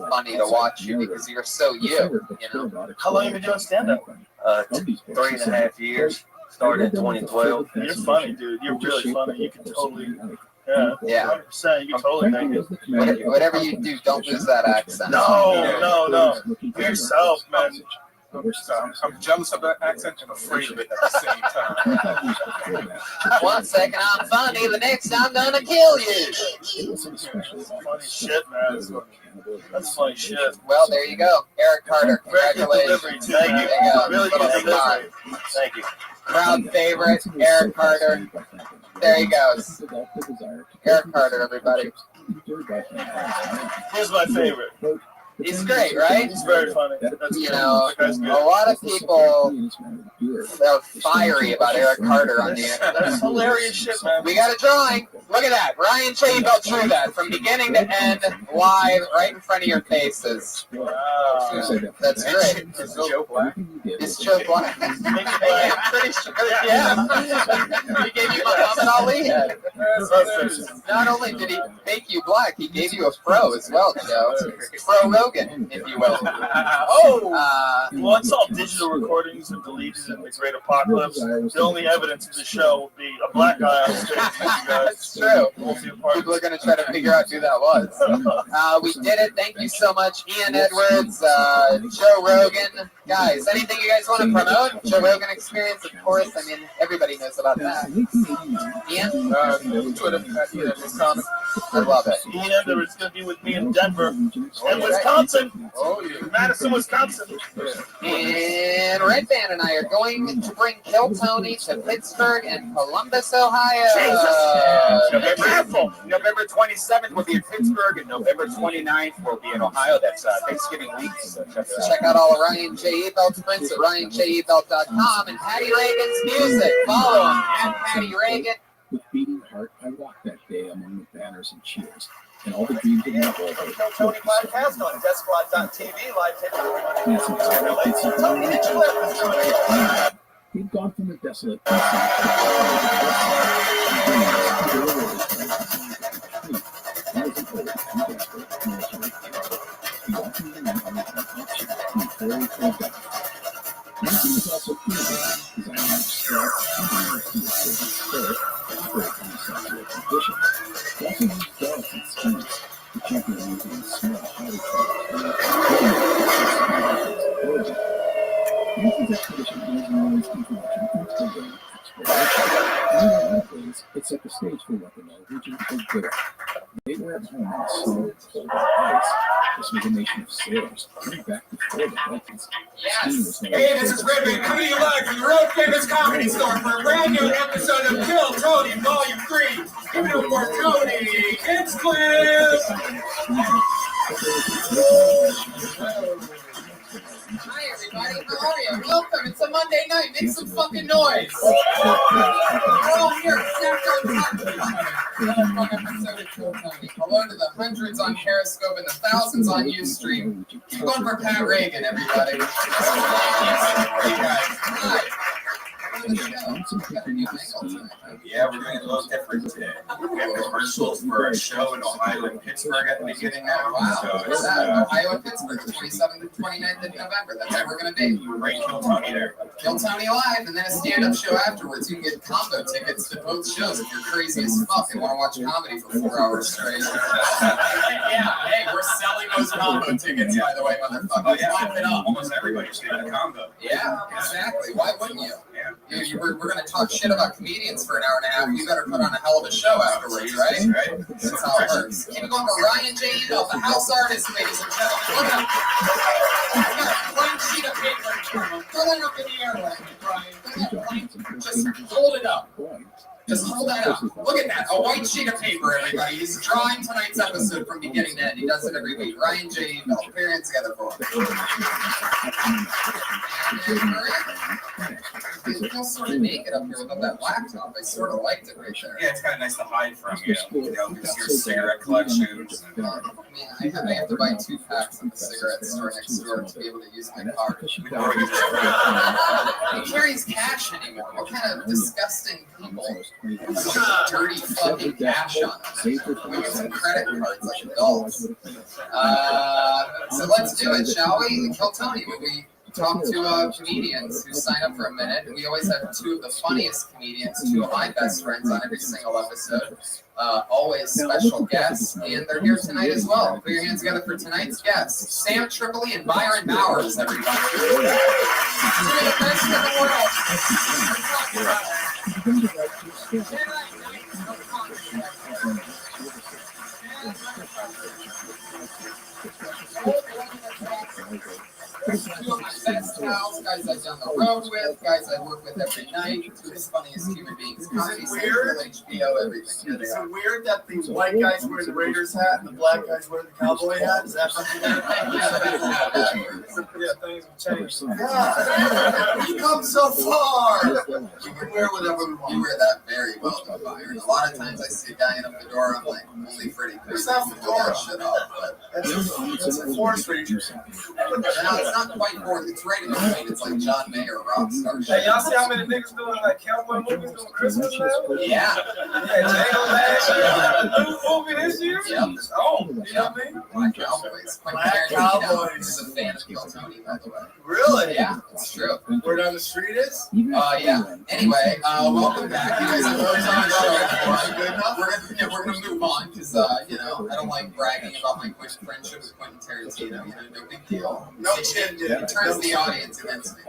funny to watch you because you're so you. You know. How long have you been doing stand-up? 3.5 years. Started in 2012. You're funny, dude. You're really funny. You can totally. Yeah. 100%. You can totally make it. Whatever you do, don't lose that accent. No. Be yourself, man. I'm jealous of that accent and afraid of it at the same time. One second I'm funny, the next I'm gonna kill you. Funny shit, man. That's funny shit. Well, there you go. Eric Carter, congratulations. Thank you. There you go. Really Little good spot. delivery. Thank you. Crowd favorite, Eric Carter. There he goes. Eric Carter, everybody. Here's my favorite. He's great, right? He's very funny. You know, a lot of people are fiery about Eric Carter on the internet. That's hilarious shit, man. We got a drawing. Look at that. Ryan Chaibel drew that from beginning to end, live, right in front of your faces. That's great. It's Joe Black. It's Joe Black. I'm pretty sure, yeah. He gave you Muhammad Ali head. Not only did he make you black, he gave you a fro as well, Joe. Fro Rogan, if you will. Well, it's all digital recordings and deleted in the Great Apocalypse. The only evidence of the show will be a black guy on stage. That's true. People are going to try to figure out who that was. We did it. Thank you so much, Ian Edwards, Joe Rogan. Guys, anything you guys want to promote? Joe Rogan Experience, of course. I mean, everybody knows about that. Ian? Twitter, Ian Edwards. I love it. Ian Edwards is going to be with me in Denver and Wisconsin. Oh, yeah. Madison, Wisconsin. And Red Band and I are going to bring Kill Tony to Pittsburgh and Columbus, Ohio. November 27th will be in Pittsburgh, and November 29th will be in Ohio. That's Thanksgiving week. So check out all of Ryan J. Ebelt's prints at ryanjebelt.com and Patty Reagan's music. Follow him at Patty Reagan. With beating heart, I walked that day among the banners and cheers, and all the dreams of my boyhood. Kill Tony podcast on DeathSquad.tv, live taping. Tony, did you ever He'd gone from the desolate Nancy was also fearless, designing abstract operating in sexual conditions. He also used delicate schemes to champion using in small, highly trained Nancy's expedition was Norman's introduction into the realm of exploration. In a lot of ways, it set the stage for what the Norwegians were good at. They were at home in the snow, cold, and ice. This was a nation of sailors, going back before the Vikings. Yes. Hey, this is Rabbi coming to you live from the world famous comedy store for a brand new episode of Kill Tony Volume 3. Give it up for Tony Hinchcliffe. Hi everybody, how are you? Welcome, it's a Monday night, make some fucking noise! We're all here, another fun episode of Kill Tony. Hello to the hundreds on Periscope and the thousands on Ustream. Keep going for Pat Reagan, everybody. Hey guys, hi! Yeah, we're doing a little different today. We have rehearsals for our show in Ohio and Pittsburgh at the beginning now. Wow, So where's that? Ohio and Pittsburgh, 27th and 29th of November. That's where we're going to be. Right, Kill Tony there. Kill Tony live, and then a stand-up show afterwards. You can get combo tickets to both shows if you're crazy as fuck and want to watch comedy for 4 hours straight. Yeah, hey, we're selling those combo tickets, by the way, motherfuckers. Oh, yeah. Clap it up. Almost everybody's getting a combo. Yeah, exactly. Why wouldn't you? We're going to talk shit about comedians for an hour and a half. You better put on a hell of a show afterwards, right? Right. That's how it works. Keep it going for Ryan J. Ebelt, the house artist, ladies and gentlemen. Look at him. He's got a blank sheet of paper. Throw it up in the air, Brian. Just hold it up. Just hold that up. Look at that. A white sheet of paper, everybody. He's drawing tonight's episode from beginning to end. He does it every week. Ryan J. Ebelt. Put your hands together for him. It feels sort of naked up here without that laptop. I sort of liked it right there. Yeah, it's kind of nice to hide from, you know, just your cigarette collections. I have to buy 2 packs at the cigarette store next door to be able to use my card. He carries cash anymore. What kind of disgusting people have dirty fucking cash on them? We get some credit cards like adults. So let's do it, shall we? Kill Tony, talk to comedians who sign up for a minute. We always have two of the funniest comedians, two of my best friends on every single episode. Always special guests, and they're here tonight as well. Put your hands together for tonight's guests, Sam Tripoli and Byron Bowers, everybody. Two of the best in the world. Two of my best pals, guys I've done the road with, guys I work with every night, two of the funniest human beings. Comedy Central, HBO, everything. Is it weird that the white guys wear the Raiders hat and the black guys wear the Cowboy hat? Is that something? Yeah, things have changed. Yeah. We've come so far. We can wear whatever we want. You wear that very well, though, Byron. A lot of times I see a guy in a fedora, I'm like, only Freddie Quinn. It's not fedora. Shit off, but That's a Forest Ranger. no, it's not quite forward. It's right in between. It's like John Mayer, Rothschild. Hey, y'all see how many niggas doing like cowboy movies doing Christmas now? Yeah. Django last year. New movie this year? Yep. Oh, you know what I mean? Black Cowboys. Black Cowboys. Is a fan of Kill Tony, by the way. Really? Yeah, it's true. Where down the street is? Yeah. Anyway, welcome back. You guys have heard on the show before. We're gonna move on because I don't like bragging about my friendship with Quentin Tarantino. No big deal. No chin. It turns the audience against me.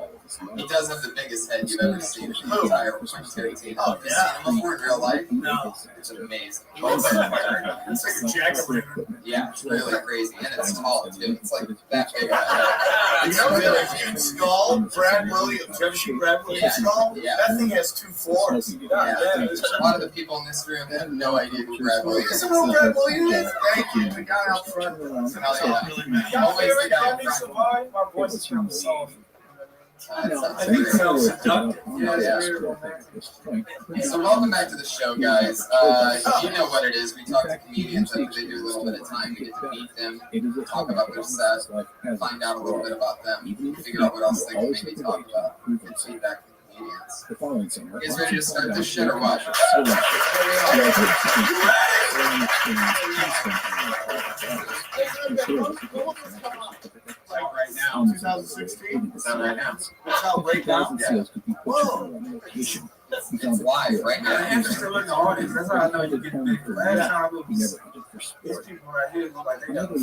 He does have the biggest head you've ever seen in the entire Quentin Tarantino. Oh, yeah. Have you seen him before in real life? No. It's amazing. It's like a jack-o'-lantern. Yeah, it's really crazy, and it's tall too. It's like that big. You know that huge skull, Brad Williams. You ever seen Brad Williams' skull? Yeah. That thing has 2 floors. Yeah, a lot of the people in this room have no idea who Brad Williams is. Isn't who Brad Williams is? Thank you. The guy out front. Hell yeah. Y'all Always the favorite guy in comedy front. survive? My voice is kind of soft. I think it sounds seductive. Yeah. So welcome back to the show, guys. You know what it is. We talk to comedians after they do a little bit of time. We get to meet them, talk about their set, find out a little bit about them, figure out what else they can maybe talk about, and feedback from comedians. You guys ready to start this shit or what? Right now. 2016. Is that right now? It's out right now. Whoa. It's live right now. I'm interested in the audience. That's how I know you get big. Last time it was these people right here look like they got the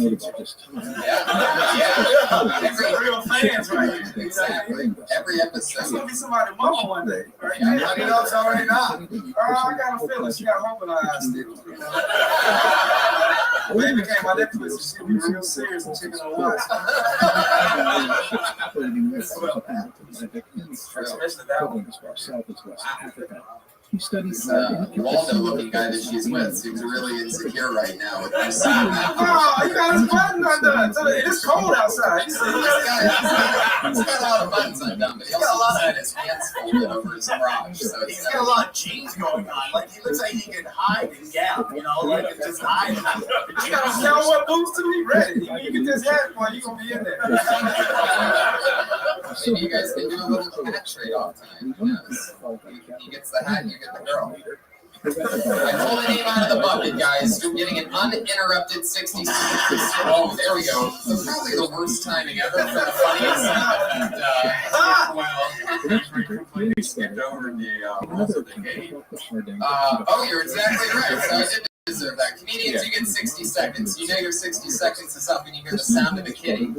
Yeah. real fans right here. Exactly. Every episode. It's gonna be somebody's mama one day. Right? How do you know it's already not? I got a feeling she got hope in her eyes still. You know? Baby came out that pussy. She be real serious and chicken on watch. Especially that one. He studies Waldo-looking guy that she's with seems really insecure right now. With this. Oh, you got his button undone. So it's cold outside. He's got a lot of buttons undone, but he also had his hands folded over his crotch. So He's got a lot of jeans going on. Like he looks like he can hide and gap. You know, like it's just hide. You got a cowboy boots to be ready. You get this hat on, you gonna be in there. Maybe you guys can do a little hat trade off tonight. He gets the hat, you get the girl. I pulled the name out of the bucket, guys. You're getting an uninterrupted 60 seconds. Oh, there we go. So probably the worst timing ever for the funniest. Well, we skipped over the rules of the game. You're exactly right. So I did deserve that. Comedians, you get 60 seconds. You know your 60 seconds is up and you hear the sound of a kitty.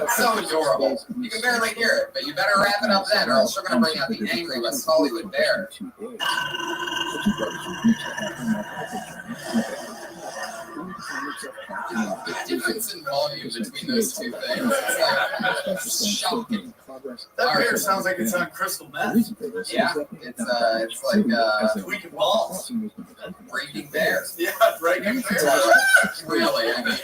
So adorable. You can barely hear it, but you better wrap it up then, or else you're going to bring out the angry West Hollywood bear. The difference in volume between those two things is like shocking. That beer sounds like it's on crystal meth. Yeah, it's like Weekend balls. breaking bears. Yeah, breaking bears. Really, I mean.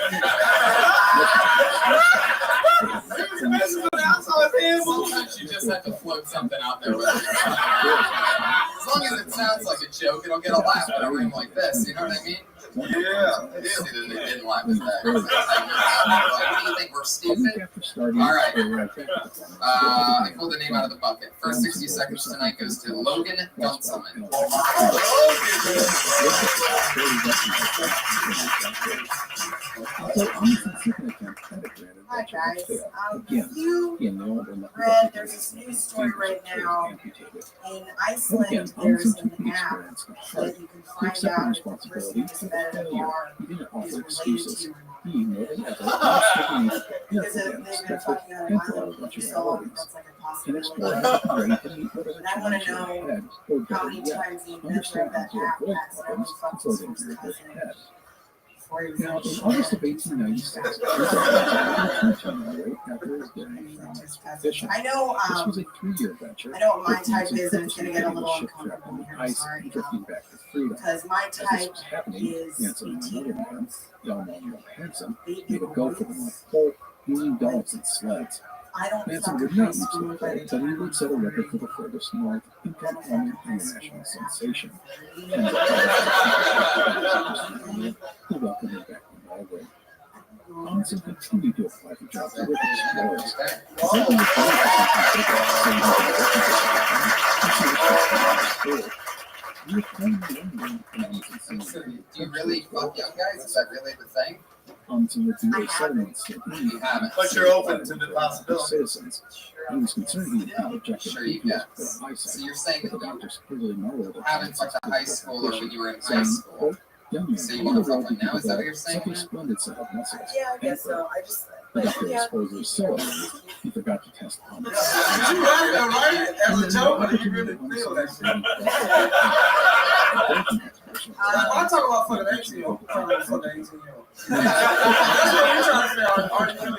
Sometimes you just have to float something out there with it. As long as it sounds like a joke, it'll get a laugh in a room like this. You know what I mean? Yeah. It didn't laugh at that. What do you think? We're stupid? All right. I pulled the name out of the bucket. First 60 seconds tonight goes to Logan Gunselman. Hi guys. You read there's this news story right now in Iceland. There's an app that you can find out if the person who's met at a bar is related to you. Because they've been talking on an island for so long, that's like a possibility. And I want to know how many times the inventor of that app accidentally fucked his first cousin. Now, in August of 1896, I know. This was a 3-year venture. I know what my type is, and it's going to get a little uncomfortable here. I'm sorry, because my type is 18 months. Hanson made a go for them like whole using dogs and sleds. Manson would not reach the play, but he would set a record for the furthest north and become an international sensation. Who welcomed him back from Norway. Hanson continued to apply for jobs with explorers. So, do you really fuck young guys? Is that really the thing? Hanson would do a settlement You haven't. But you're open to the possibility. Citizens. He was concerned he had objective Sure you can. So you're saying that you haven't fucked a high schooler when you were in high school. So you want to fuck one now? Is that what you're saying? Splendid set of muscles. Yeah, I guess so. I just. The doctor exposed was so annoyed, he forgot to test Hanson. You right, as a joke, but you really feel that shit. I talk about fucking 18-year-old. That's what you're trying to say.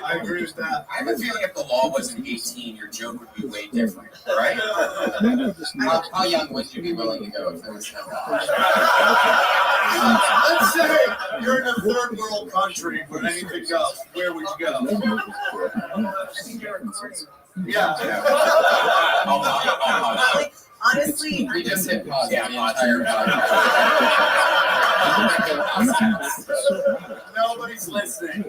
I agree with that. I have a feeling if the law wasn't 18, your joke would be way different, right? How young would you be willing to go if there was no law? Let's say you're in a third world country where anything goes. Where would you go? Yeah. Honestly, we just hit pause the entire Nobody's listening.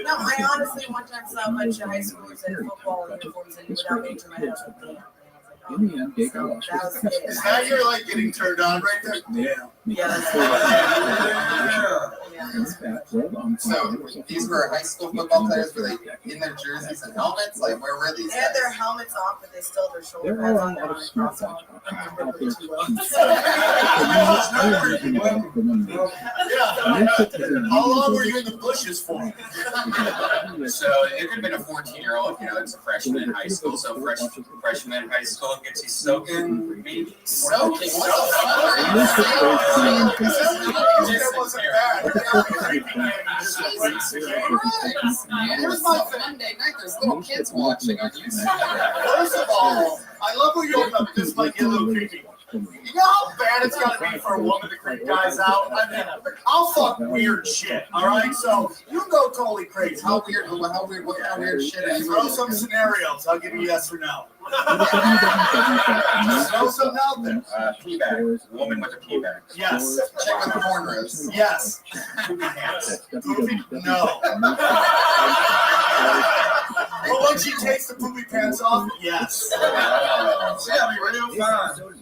No, I honestly one time saw a bunch of high schoolers in football uniforms and without making my head up. In the end, Gago Wash was the best. Is that you're like getting turned on right there? Yeah. So these were high school football players. Were they in their jerseys and helmets? Like where were these? They had their helmets off, but they still had their shoulder There are pads a on. lot of smart watch options out there to Yeah. How long were you in the bushes for? So it could have been a 14-year-old. You know, it's a freshman in high school. So freshman in high school gets you soaking, maybe. Soaking? What the Here's my Monday night. There's little kids watching on YouTube. First of all, I love when you open up. This might get a little creepy. You know how bad it's gotta be for a woman to creep guys out? I mean, I'll fuck weird shit, alright? So you can go totally crazy. How weird? What kind of weird shit is it? Throw some scenarios. I'll give you yes or no. Throw something out there. Pee bag. Woman with a pee bag. Yes. Chick with the cornrows. Yes. Poopy? No. But when she takes the poopy pants off, yes. Yeah, be real fun.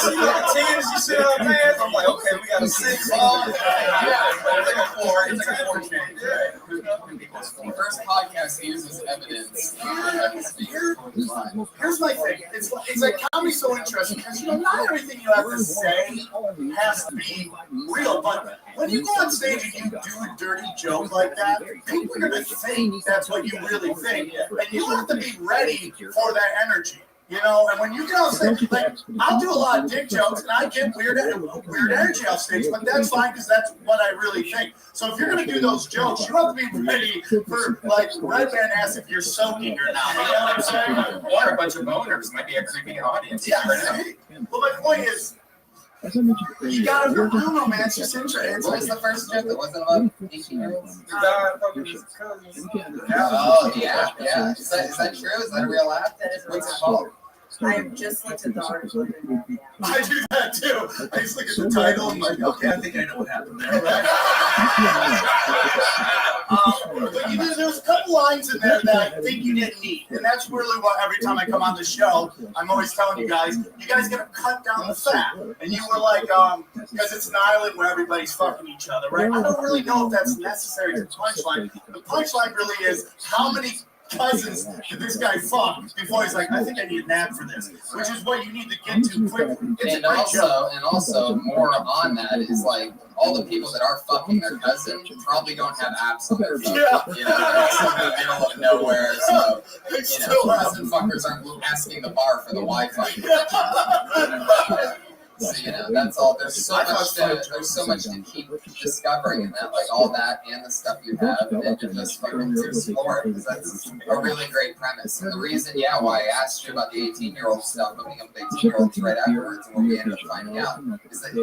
She sit on her pants. I'm like, okay, we got a 6 on. It's like a 4. It's like a 4 change. The first podcast uses evidence. Here's my thing. It's like comedy's so interesting because not everything you have to say has to be real. But when you go on stage and you do a dirty joke like that, people are gonna think that's what you really think, and you have to be ready for that energy. And when you get on stage, like, I'll do a lot of dick jokes, and I get weird energy off stage, but that's fine because that's what I really think. So if you're going to do those jokes, you have to be ready for, like, Red Man asks if you're soaking or not. You know what I'm saying? Or a bunch of boners might be a creepy audience. Yeah. Well, my point is, you got to do no, man. It's just interesting. What was the first joke that wasn't about 18-year-olds? Oh, yeah. Is that true? Is that a real app? What's it called? I've just looked at the article. I do that too. I just look at the title and I'm like, okay, I think I know what happened there. But there's a couple lines in there that I think you didn't need, and that's really what every time I come on the show, I'm always telling you guys gotta cut down the fat. And you were like, because it's an island where everybody's fucking each other, right? I don't really know if that's necessary to the punchline. The punchline really is how many cousins did this guy fuck before he's like, I think I need a nap for this, which is what you need to get to quickly. And also, more on that is like all the people that are fucking their cousin probably don't have apps on their phone. Yeah. You know, it's in the middle of nowhere, so cousin fuckers aren't asking the bar for the Wi-Fi. So, that's all. There's so much to keep discovering in that, like all that and the stuff you have, and just fucking to explore it, because that's a really great premise. And the reason, why I asked you about the 18-year-old stuff, hooking up with 18-year-olds right afterwards, and what we ended up finding out is that,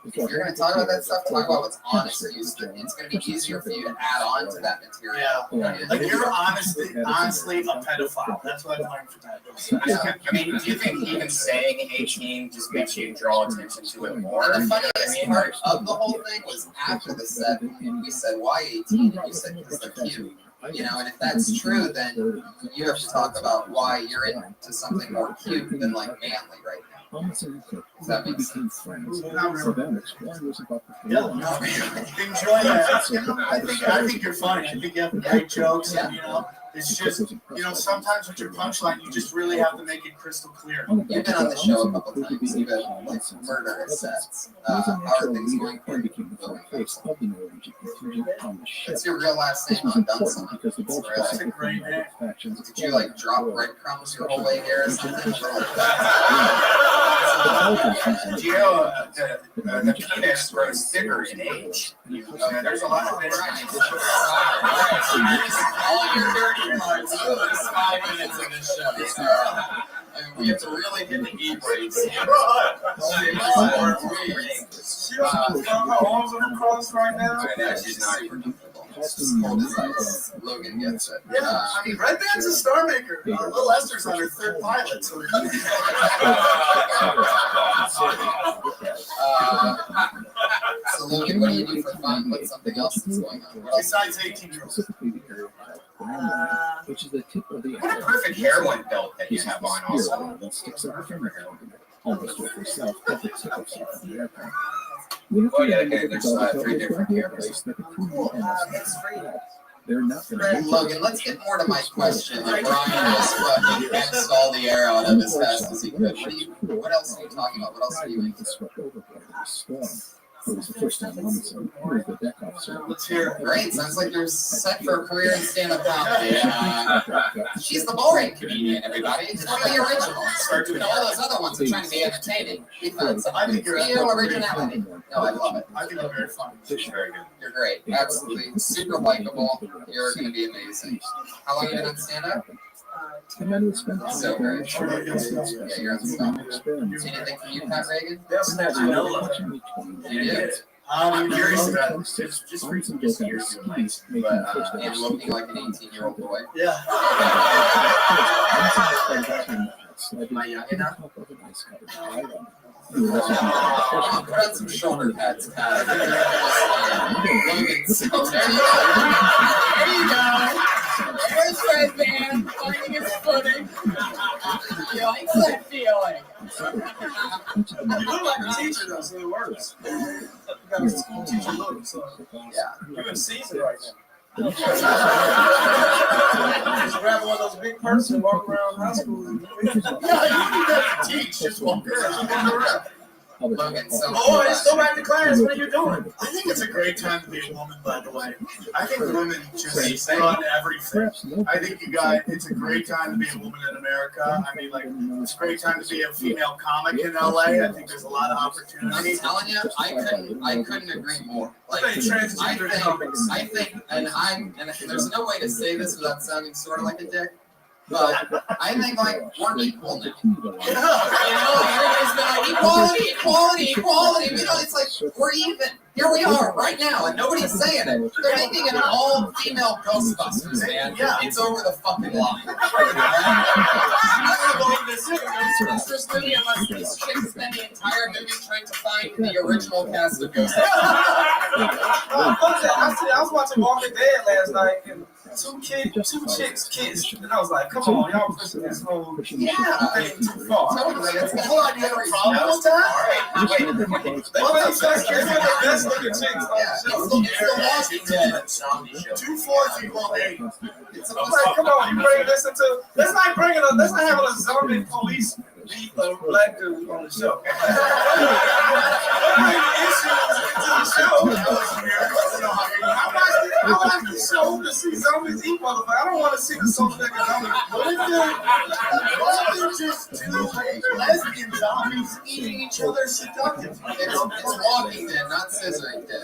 if you're going to talk about that stuff, talk about what's honest. It's going to be easier for you to add on to that material. Yeah. Like you're honestly a pedophile. That's what I've learned from that. I mean, do you think even saying 18 just makes you draw attention to it more? And the funniest part of the whole thing was after the set, we said, why 18? And you said, because they're cute. And if that's true, then you have to talk about why you're into something more cute than like manly right now. Does that make sense? Not really. Enjoy that. I think you're funny. I think you have great jokes, and it's just, sometimes with your punchline, you just really have to make it crystal clear. You've been on the show a couple times, even like murderous sets. How are things going for you? What's your real last name on Dunson? That's a great name. Did you like drop breadcrumbs your whole way here or something? Do you know the penis grows thicker in age? There's a lot of all your dirty parts. It's 5 minutes of this show. We have to really hit the e-brakes. How arms are across right now? She's not super comfortable. Cold as ice. Logan gets it. Yeah, I mean, Red Band's a star maker. Little Esther's on her 3rd pilot, so so Logan, what do you do for fun? What's something else that's going on? Besides 18-year-olds. Which is the tip of the what a perfect heroin belt that you have on also. That sticks out from her heroin, almost with herself at the tip of something there. Oh yeah, okay, there's 3 different cameras. They're not going to Logan, let's get more to my question. Like Brian was fucking fenced all the air out of as fast as he could. What else are you talking about? What else are you into? It was the first time on this one. Here's the deck officer. Let's hear it. Great. Sounds like you're set for a career in stand-up comedy. She's the boring comedian, everybody. It's one of the originals. All those other ones are trying to be entertaining. We found some real originality. No, I love it. I think you're very funny. You're great. Absolutely. Super likable. You're going to be amazing. How long have you been on stand-up? So great. Yeah, you're on stuff. Anything from you, Pat Reagan? I know. You did. I'm curious about just recent years. But and looking like an 18-year-old boy. Yeah. Am I young enough? Put on some shoulder pads, Pat. Logan, so there you go. There's Red Band finding his footing. He likes that feeling. You look like a teacher, though, so it works. You got a school teacher look, so you're in season right now. Just grab one of those big purses and walk around high school. No, you can teach, just walk around. Logan, so boys, go back to class. What are you doing? I think it's a great time to be a woman, by the way. I think women just run everything. I think it's a great time to be a woman in America. I mean, like, it's a great time to be a female comic in LA. I think there's a lot of opportunity. I'm telling you, I couldn't agree more. Like, I think, and there's no way to say this without sounding sort of like a dick. But I think like we're equal now. Everybody's been like equality. It's like we're even. Here we are right now, and nobody's saying it. They're making an all-female Ghostbusters, man. Yeah. It's over the fucking line. gonna believe this. This movie unless these chicks spend the entire movie trying to find the original cast of Ghostbusters. I was watching Walking Dead last night, and two chicks kissed, and I was like, "Come on, y'all pushing this whole thing too far." Hold on, you have a problem with that? Wait. Well, they best looking chicks. It's the Walking Dead. 2 4s equal 8. It's like, come on, you bring this into. Let's not having a zombie police beat a black dude on the show. I watch the show to see zombies eat motherfuckers. I don't want to see the zombie like a zombie. What if they're just two lesbian zombies eating each other seductively? It's Walking Dead, not Scissoring Dead.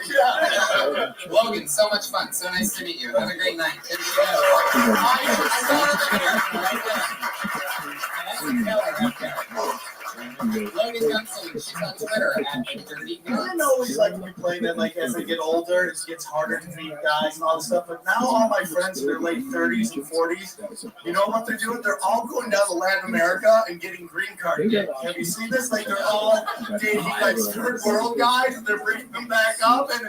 Logan, so much fun. So nice to meet you. Have a great night. Logan Gunsling, she's on Twitter at Dirty Guns. I always like to be playing that, like, as they get older, it gets harder to meet guys and all this stuff. But now all my friends in their late 30s and 40s, you know what they're doing? They're all going down to Latin America and getting green card dick. Have you seen this? Like, they're all dating, like, third world guys, and they're bringing them back up. And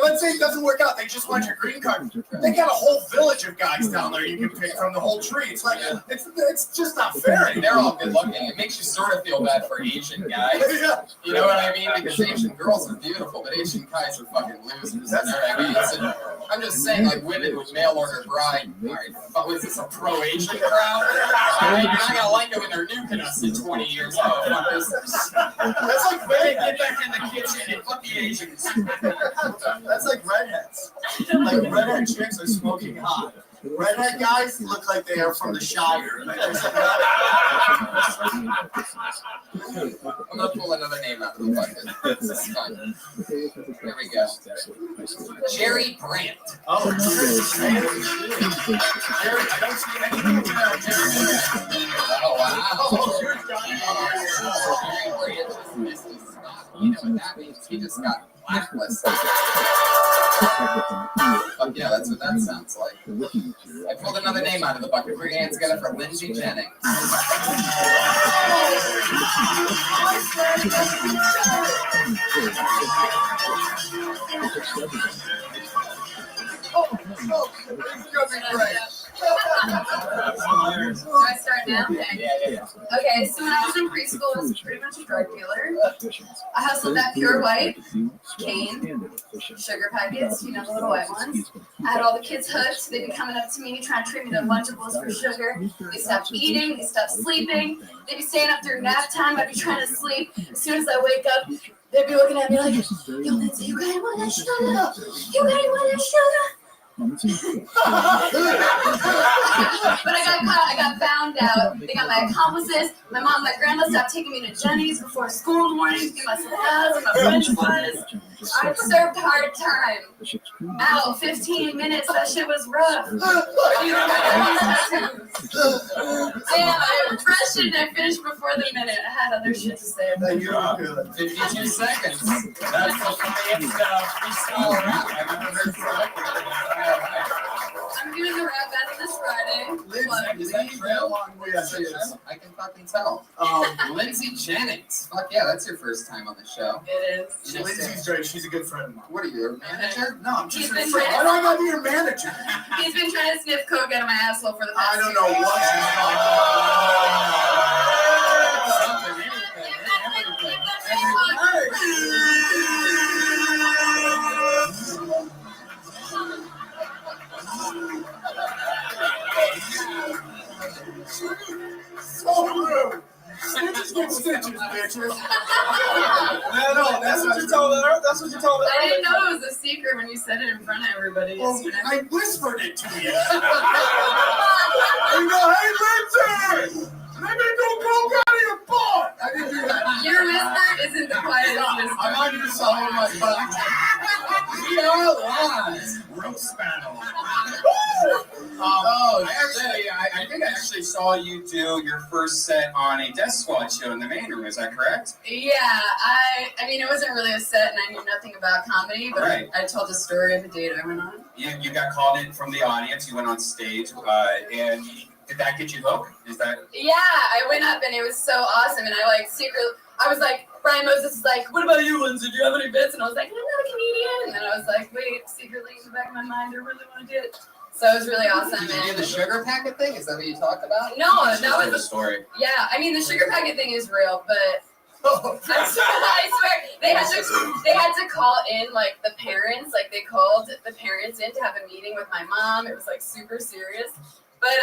let's say it doesn't work out. They just want your green card. They got a whole village of guys down there you can pick from the whole tree. It's like, it's just not fair. And they're all good looking. It makes you sort of feel bad for Asian guys. You know what I mean? Because Asian girls are beautiful, but Asian guys are fucking losers. You know what I mean? So, I'm just saying, like, women with mail order bride. All right, but was this a pro-Asian crowd? You're not gonna like it when they're nuking us in 20 years. Oh, fuck this. That's like redheads. Get back in the kitchen and fuck the Asians. That's like redheads. Like, redhead chicks are smoking hot. Redhead guys look like they are from the Shire. I'm gonna pull another name out of the bucket. This is fun. There we go. Jerry Brandt. Oh, Jerry, I don't see anything about Jerry Brandt. Oh, wow. You know what that means? He just got blacklisted. Oh, yeah, that's what that sounds like. I pulled another name out of the bucket. Put your hands together for Lindsay Jennings. Do I start now? Okay. Okay, so when I was in preschool, I was pretty much a drug dealer. I hustled that pure white, cane, sugar packets, you know, the little white ones. I had all the kids hooked. They'd be coming up to me trying to treat me to Lunchables for sugar. They stopped eating. They stopped sleeping. They'd be staying up through nap time. I'd be trying to sleep. As soon as I wake up, they'd be looking at me like, yo, Lindsay, you got any more of that sugar? You got any more of that sugar? But I got found out. They got my accomplices. My mom and my grandma stopped taking me to Jenny's before school in the morning to get my salads and my french fries. I served hard time. Out 15 minutes. That shit was rough. Damn, I rushed it and I finished before the minute. I had other shit to say about it. 52 seconds. That's the funniest freestyle rap I've ever heard from. I'm doing the rap battle this Friday. Is that true? I can fucking tell. Lindsay Jennings. Fuck yeah, that's your first time on the show. It is. Lindsay's great. She's a good friend of mine. What are you, your manager? No, I'm just He's her been friend. trying Why to- do I gotta be your manager? He's been trying to sniff coke out of my asshole for the past I don't know what So rude. Stitches get stitches, bitches. No, that's what you told her. That's what you told her. I didn't know it was a secret when you said it in front of everybody yesterday. I whispered it to you. You go, hey, Lindsay! Let me go coke out of your butt! I didn't do that. Your whisper isn't the quietest whisper. I'm on your side of my butt. We are live. Roast battle. I think I actually saw you do your first set on a Death Squad show in the main room. Is that correct? Yeah, I mean, it wasn't really a set, and I knew nothing about comedy, but Right. I told the story of the date I went on. You got called in from the audience. You went on stage, and Did that get you hooked? Is that? Yeah, I went up and it was so awesome, and I like secretly, I was like, Brian Moses is like, what about you, Lindsay? Do you have any bits? And I was like, I'm not a comedian. And then I was like, wait, secretly in the back of my mind, I really want to do it. So it was really awesome. Did you do the sugar packet thing? Is that what you talked about? No, that was the story. Yeah, I mean the sugar packet thing is real, but I swear they had to call in like the parents, like they called the parents in to have a meeting with my mom. It was like super serious. But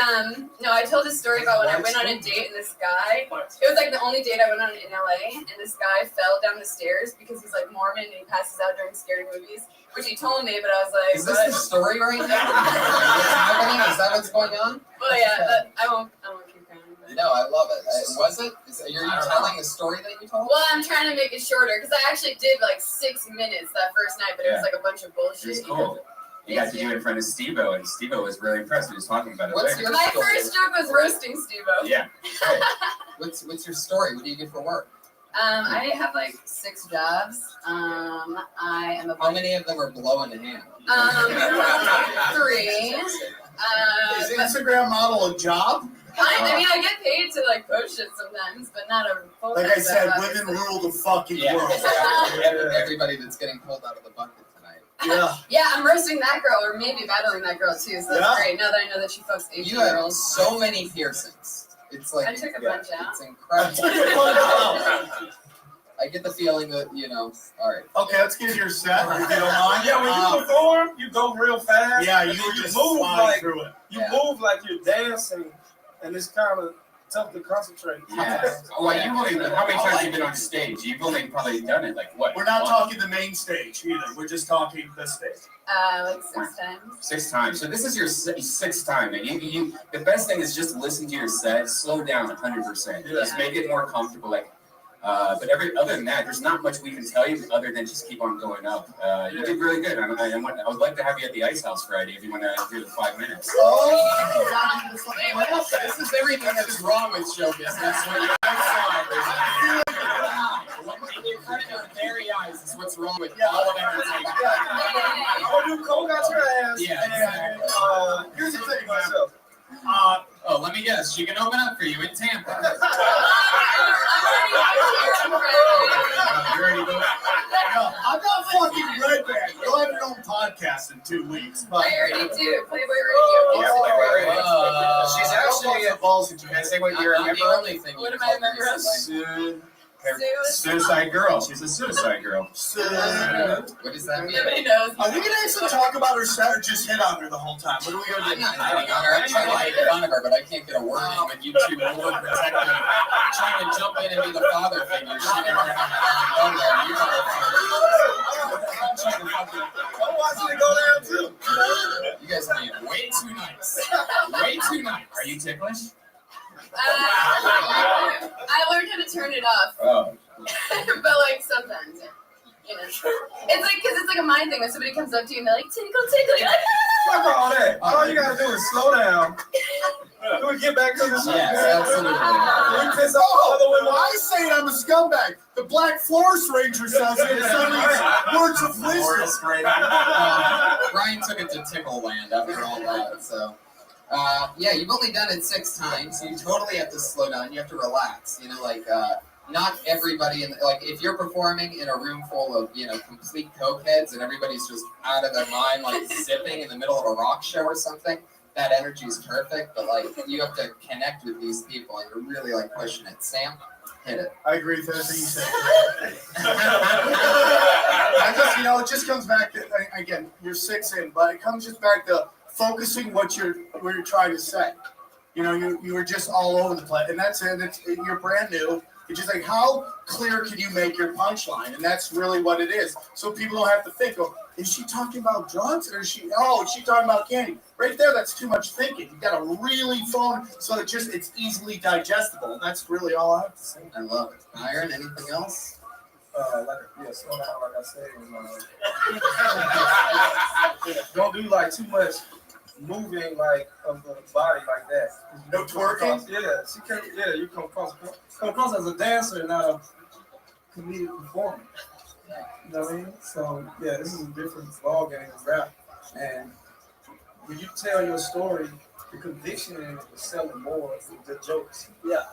no, I told a story about when I went on a date and this guy, it was like the only date I went on in LA, and this guy fell down the stairs because he's like Mormon and he passes out during scary movies, which he told me, but I was like, is this the story right now? What's happening? Is that what's going on? Well, yeah, I won't keep going. No, I love it. Was it? Are you telling a story that you told? Well, I'm trying to make it shorter because I actually did like 6 minutes that first night, but it was like a bunch of bullshit. It was cool. You got to do it in front of Steve-O, and Steve-O was really impressed. He was talking about it later. My first joke was roasting Steve-O. Yeah. What's your story? What do you do for work? I have like 6 jobs. I am a. How many of them are blowing in hand? 3. Is Instagram model a job? I mean, I get paid to like post shit sometimes, but not a full time. Like I said, women rule the fucking world. Everybody that's getting pulled out of the bucket tonight. Yeah. Yeah, I'm roasting that girl, or maybe battling that girl too. So that's great. Now that I know that she fucks Asian You have girls. so many piercings. It's like I took a bunch out. It's incredible. I get the feeling that All right. Okay, let's get your set. If you don't mind. Yeah, when you perform, you go real fast. Yeah, you were just move flying like through it. You move like you're dancing, and it's kind of tough to concentrate. Yeah. Well, how many times have you been on stage? You've only probably done it like what? We're not talking the main stage either. We're just talking the stage. Like 6 times. 6 times. So this is your 6th time, and you. The best thing is just listen to your set, slow down 100%. Just make it more comfortable. But other than that, there's not much we can tell you other than just keep on going up. You did really good. I would like to have you at the Ice House Friday if you want to do the 5 minutes. This is everything that's wrong with show business. What you put in your very eyes is what's wrong with all of entertainment. Oh, you Cole got your ass. Yeah, exactly. Here's the thing myself. Let me guess. She can open up for you in Tampa. I'm not fucking Red Band. You'll have your own podcast in 2 weeks. But I already do. Playboy Radio. She's actually a balls. Can I say what you remember? The only thing. What am I remember of? Suicide girl. She's a suicide girl. What does that mean? Nobody knows. Are we gonna actually talk about her set or just hit on her the whole time? What are we gonna do? I'm not hitting on her. I'm trying to hit on her, but I can't get a word in when you two would protect me. Trying to jump in and be the father figure. She never I'm trying to fucking. I'm watching it go down too. You guys are being way too nice. Way too nice. Are you ticklish? I learned how to turn it off. Oh. But like sometimes, it's like because it's like a mind thing when somebody comes up to you and they're like tickle, you're like, Fuck all that. All you gotta do is slow down. We get back to the shit. Yes, absolutely. We piss off other women. I say I'm a scumbag. The Black Forest Ranger says it in some of these words of wisdom. Brian took it to Tickle Land after all that, so. You've only done it 6 times, so you totally have to slow down. You have to relax. Not everybody if you're performing in a room full of complete cokeheads and everybody's just out of their mind, like sipping in the middle of a rock show or something. That energy is perfect, but you have to connect with these people and you're really pushing it. Sam, hit it. I agree with everything you said. It just comes back to, again, you're 6 in, but it comes just back to focusing what you're trying to say. You were just all over the place, and that's it. You're brand new. It's just like, how clear can you make your punchline? And that's really what it is. So people don't have to think, is she talking about drugs? Or is she talking about candy? Right there, that's too much thinking. You got to really phone so that it's easily digestible. And that's really all I have to say. I love it. Iron, anything else? Slow down, like I said. Don't do too much moving of the body like that. No twerking? You come across as a dancer, not a comedic performer. You know what I mean? So this is a different ball game of rap. And when you tell your story the conviction in it is selling more than the jokes. Yeah.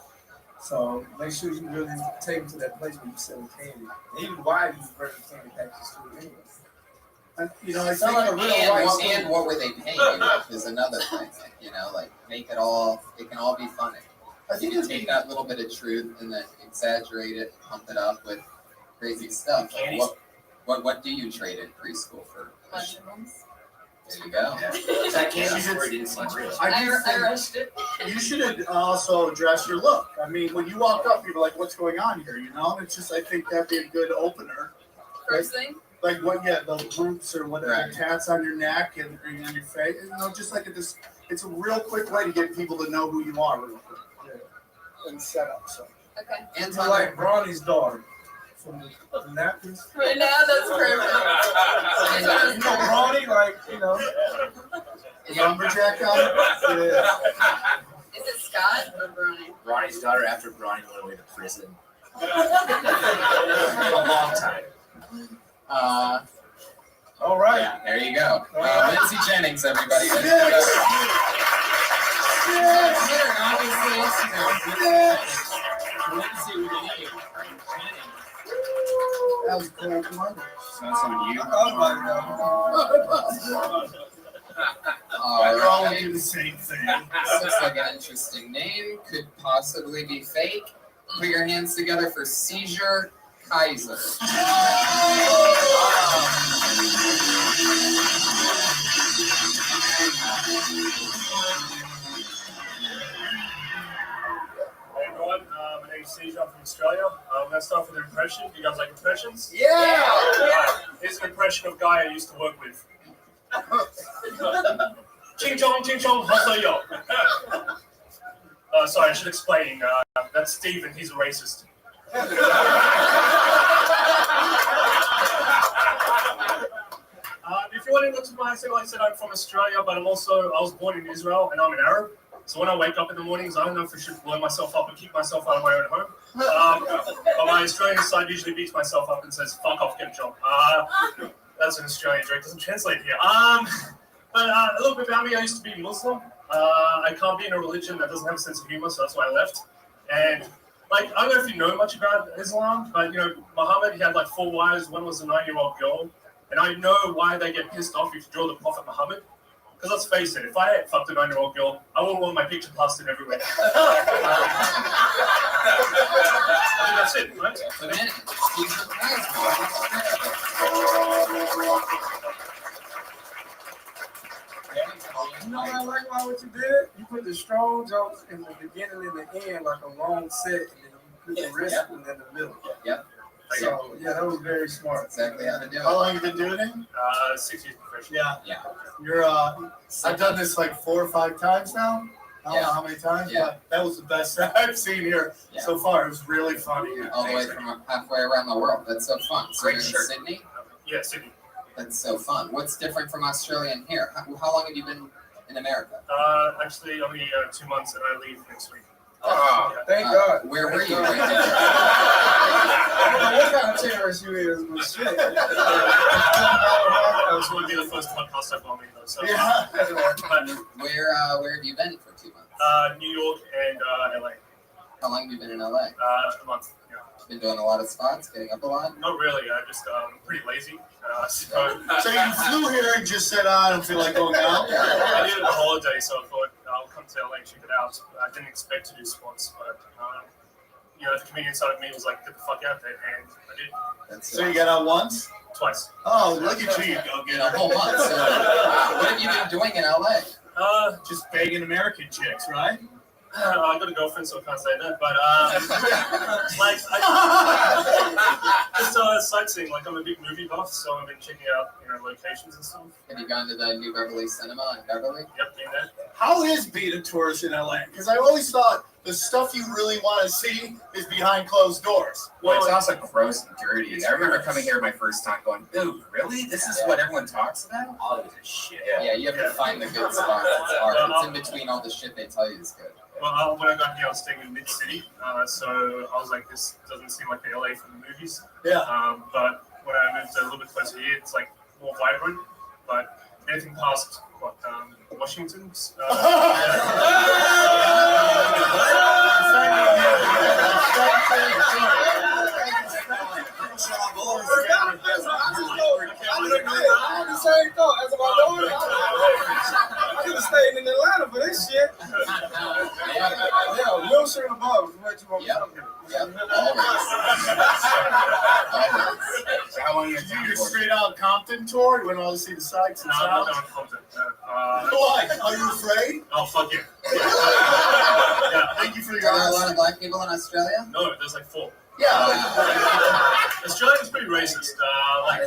So make sure you really take them to that place where you sell candy. And even why you bring candy packages to it anyway. And, you know, it's not like a real white school. And what were they paying you with is another thing. You know, like make it can all be funny. I think you take that little bit of truth and then exaggerate it, pump it up with crazy stuff. Like what do you trade in preschool for? Mushrooms. There you go. That candy I rushed it. You should also address your look. I mean, when you walk up, people are like, "What's going on here?" You know, it's just I think that'd be a good opener. First thing. Like what? Yeah, the roots or whatever, Right. tats on your neck and on your face. You know, just like it's a real quick way to get people to know who you are, real quick. Yeah. And set up. So. Okay. And like Bronny's daughter from the napkins. Right now, that's perfect. You know, Bronny, like lumberjack on it. Yeah. Is it Scott or Bronny? Ronnie's daughter after Bronny went away to prison. A long time. All right. Yeah, there you go. Lindsay Jennings, everybody. That was cool. That's on you. Oh my God. They're all do the same thing. This looks like an interesting name. Could possibly be fake. Put your hands together for Seizure Kaiser. Hey everyone, my name's Seizure. I'm from Australia. I'm going to start with an impression. Do you guys like impressions? Yeah! Right. Here's an impression of a guy I used to work with. Ching chong, hasayo. Sorry, I should explain. That's Steven. He's a racist. If you're wondering what's my accent, like I said, I'm from Australia, but I was born in Israel and I'm an Arab. So when I wake up in the mornings, I don't know if I should blow myself up and kick myself out of my own home. But my Australian side usually beats myself up and says, "Fuck off, get a job." That's an Australian joke. Doesn't translate here. But a little bit about me. I used to be Muslim. I can't be in a religion that doesn't have a sense of humor, so that's why I left. And like, I don't know if you know much about Islam, but Muhammad, he had like 4 wives. One was a 9-year-old girl. And I know why they get pissed off if you draw the Prophet Muhammad. Because let's face it, if I had fucked a 9-year-old girl, I wouldn't want my picture plastered everywhere. I think that's it, right? You know what I like about what you did? You put the strong jokes in the beginning and the end, like a long set, and then you put the rest in the middle. Yep. So, yeah, that was very smart. Exactly how to do it. How long you been doing it? 6 years professional. Yeah. You're, I've done this like 4 or 5 times now. I don't know how many times, but that was the best I've seen here so far. It was really funny. All the way from halfway around the world. That's so fun. So you're in Sydney? Yeah, Sydney. That's so fun. What's different from Australia and here? How long have you been in America? Actually, only 2 months, and I leave next week. Oh, thank God. Where were you? I don't know what kind of terrorist you is, but shit. This would be the first podcast I've gone though. So. Yeah. But, where have you been for 2 months? New York and LA. How long have you been in LA? A month. Yeah. Been doing a lot of spots, getting up a lot? Not really. I'm just pretty lazy. So you flew here and just said, I don't feel like going out? I did it on a holiday, so I thought I'll come to LA and check it out. I didn't expect to do spots, but the comedian side of me was like, get the fuck out there, and I did. So you got out once? Twice. Oh, look at you go get a whole month. So, what have you been doing in LA? Just begging American chicks, right? I've got a girlfriend, so I can't say that. But just sightseeing. Like I'm a big movie buff, so I've been checking out locations and stuff. Have you gone to the New Beverly Cinema in Beverly? Yep, been there. How is being a tourist in LA? Because I always thought the stuff you really want to see is behind closed doors. Well, it's also gross and dirty. I remember coming here my first time going, dude, really? This is what everyone talks about? All of it is shit. Yeah, you have to find the good spots. It's hard. It's in between all the shit they tell you is good. Well, when I got here, I was staying in mid-city, so I was like, this doesn't seem like the LA from the movies. Yeah. But when I moved a little bit closer here, it's like more vibrant. But anything past Washington's. I had the same thought as my daughter. I could have stayed in Atlanta for this shit. Yeah, Wilshire and above is what you want to talk How long did you straight out Compton tour? You went all to see the sights and No, sounds? I'm not Compton. Why? Are you afraid? Oh, fuck yeah. Thank you for your Are there a lot honesty. of black people in Australia? No, there's like 4. Yeah. Australia's pretty racist. And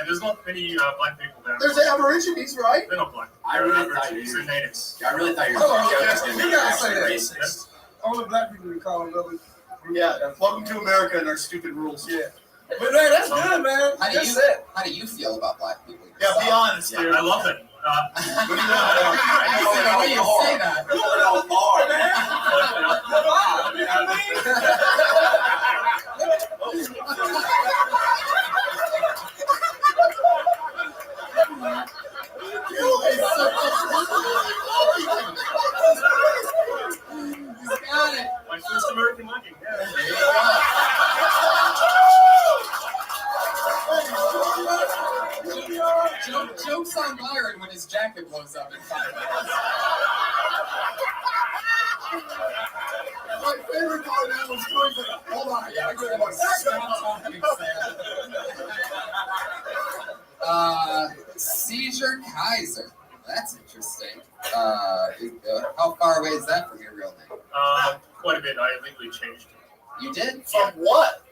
there's not many black people there. There's Aborigines, right? They're not black. I really thought you They're natives. I really thought you were Oh, joking okay. was going to You make gotta actually say that. racist. All the black people we call them brothers. Yeah. Welcome to America and our stupid rules. Yeah. But man, that's good, man. How do That's you it. How do you feel about black people? Yeah, be honest, dude. I love it. The way you say that. You want to know more, man. Come on, you know what I Got it. My first American wedding. Jokes on Byron when his jacket blows up in 5 minutes. My favorite part of that was going to, hold on, I gotta get one. Seizure Kaiser. That's interesting. How far away is that from your real name? Quite a bit. I illegally changed. You did? From what?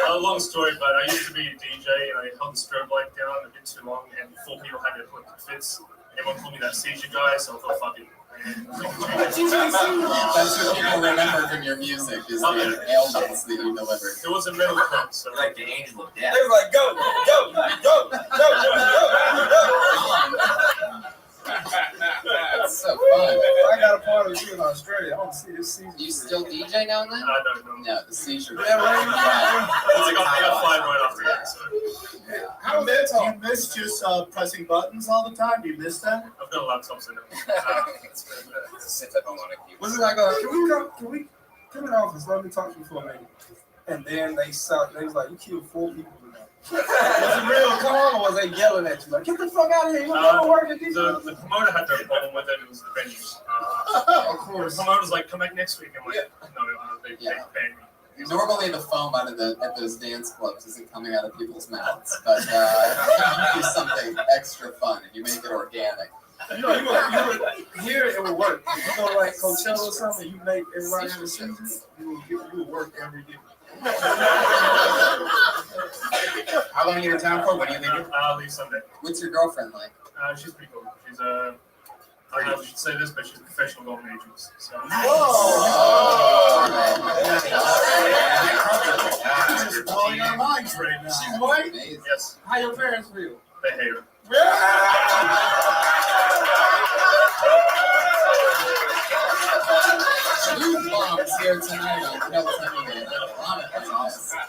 A long story, but I used to be a DJ and I held the strobe light down a bit too long, and 4 people had to put fits. Everyone called me that seizure guy, so I thought, fuck it. That's what people remember from your music, is the ailments that you delivered. It was a metal club, so like the angel of death. They was like, go, go, go, go, go, go. That's so fun. I got a part of you in Australia. I want to see this season. You still DJ now and then? I don't know. No, the seizure. Yeah, right. I got 5 right after that, so How do you miss just pressing buttons all the time? Do you miss that? I've got a laptop set up. Sit at home on a keyboard. Was it like, can we come in the office? Let me talk to you for a minute. And then they was like, you killed 4 people today. Was it real calm, or was they yelling at you like, get the fuck out of here? You want to work at these The promoter had no problem with it. It was the venues. Of course. The promoter's like, come back next week. I'm like, no, they banned me. Normally the foam out of at those dance clubs isn't coming out of people's mouths, but you do something extra fun and you make it organic. You know, here it would work. If you go to like Coachella or something, you make everybody have a season, you would work every day. How long are you in town for? When are you leaving? I'll leave Sunday. What's your girlfriend like? She's pretty cool. She's I don't know if I should say this, but she's a professional golden agent. So. She's just blowing our minds right now. She's white? Yes. How your parents feel? They hate her. Two bombs here tonight on California.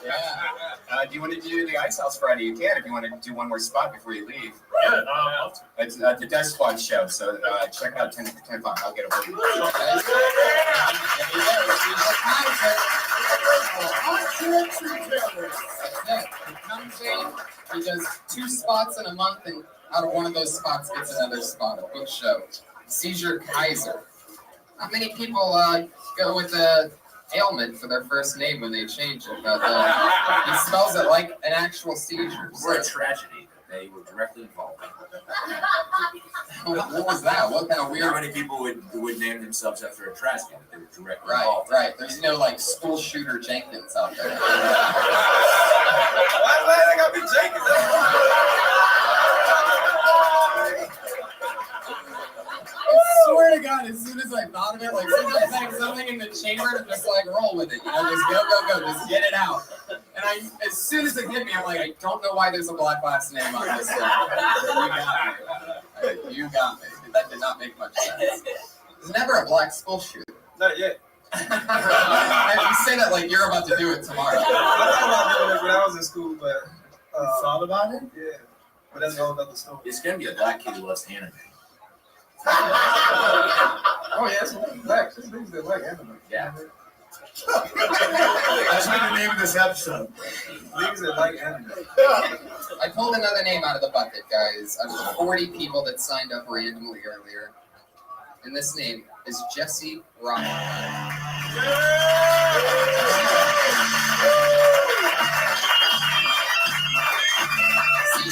Yeah. Do you want to do the Ice House Friday? You can if you want to do one more spot before you leave. Yeah, I'll do. It's the Death Squad show, so check out 10 o'clock. I'll get a word. He does 2 spots in a month, and out of one of those spots gets another spot, a book show. Seizure Kaiser. Not many people go with the ailment for their first name when they change it, but he spells it like an actual seizure. Or a tragedy. They were directly involved. What was that? What kind of weird? Not many people would name themselves after a tragedy, but they were directly Right, involved. right. There's no like school shooter Jenkins out there. Why they gotta be Jenkins? I swear to God, as soon as I thought of it, like sometimes like something in the chamber, and just like roll with it, you know, just go, just get it out. And as soon as it hit me, I'm like, I don't know why there's a black last name on this one. You got me. That did not make much sense. There's never a black school shooter. Not yet. You say that like you're about to do it tomorrow. I thought about doing it when I was in school, but thought about it? Yeah. But that's all about the story. It's gonna be a black kid who loves anime. Oh yeah, it's black. This niggas that like anime. Yeah. That's been the name of this episode. Niggas that like anime. I pulled another name out of the bucket, guys. Out of the 40 people that signed up randomly earlier. And this name is Jesse Rothschild.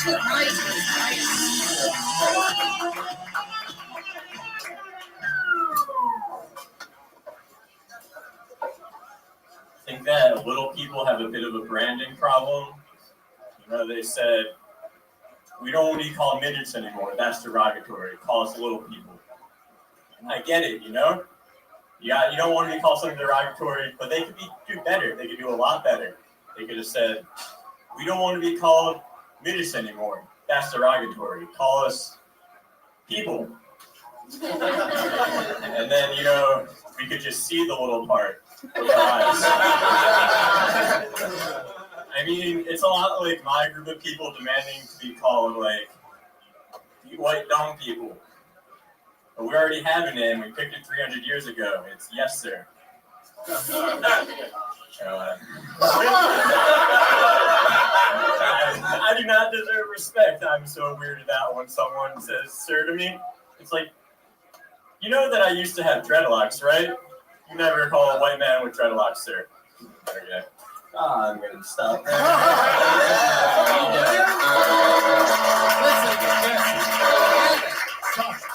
I think that little people have a bit of a branding problem. You know, they said, we don't want to be called midgets anymore. That's derogatory. Call us little people. And I get it, you know? You don't want to be called something derogatory, but they could do better. They could do a lot better. They could have said, we don't want to be called midgets anymore. That's derogatory. Call us people. And then, you know, we could just see the little part. I mean, it's a lot like my group of people demanding to be called, like, white dumb people. But we already have a name. We picked it 300 years ago. It's Yes, Sir. I do not deserve respect. I'm so weirded out when someone says sir to me. It's like, you know that I used to have dreadlocks, right? You never call a white man with dreadlocks, sir. Okay. I'm going to stop there.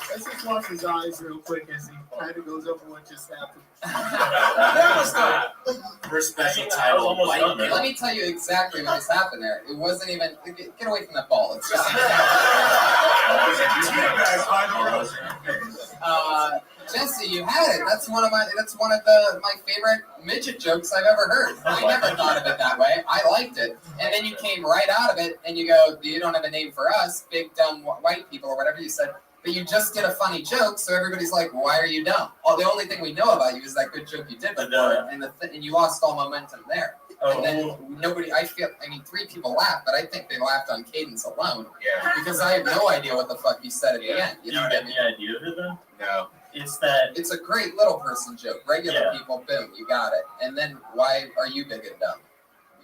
Let's just watch his eyes real quick as he kind of goes over what just happened. First special title. Let me tell you exactly what just happened there. It wasn't even. Get away from that ball. It's just. Jesse, you had it. That's one of my favorite midget jokes I've ever heard. I never thought of it that way. I liked it, and then you came right out of it, and you go, "You don't have a name for us, big dumb white people," or whatever you said. But you just did a funny joke, so everybody's like, "Why are you dumb?" Oh, the only thing we know about you is that good joke you did before, and you lost all momentum there. And then nobody, I mean, 3 people laughed, but I think they laughed on cadence alone. Yeah. Because I have no idea what the fuck he said at the end. You know what I mean? The idea of it, then? No. It's a great little person joke. Regular people, boom, you got it. And then why are you big and dumb?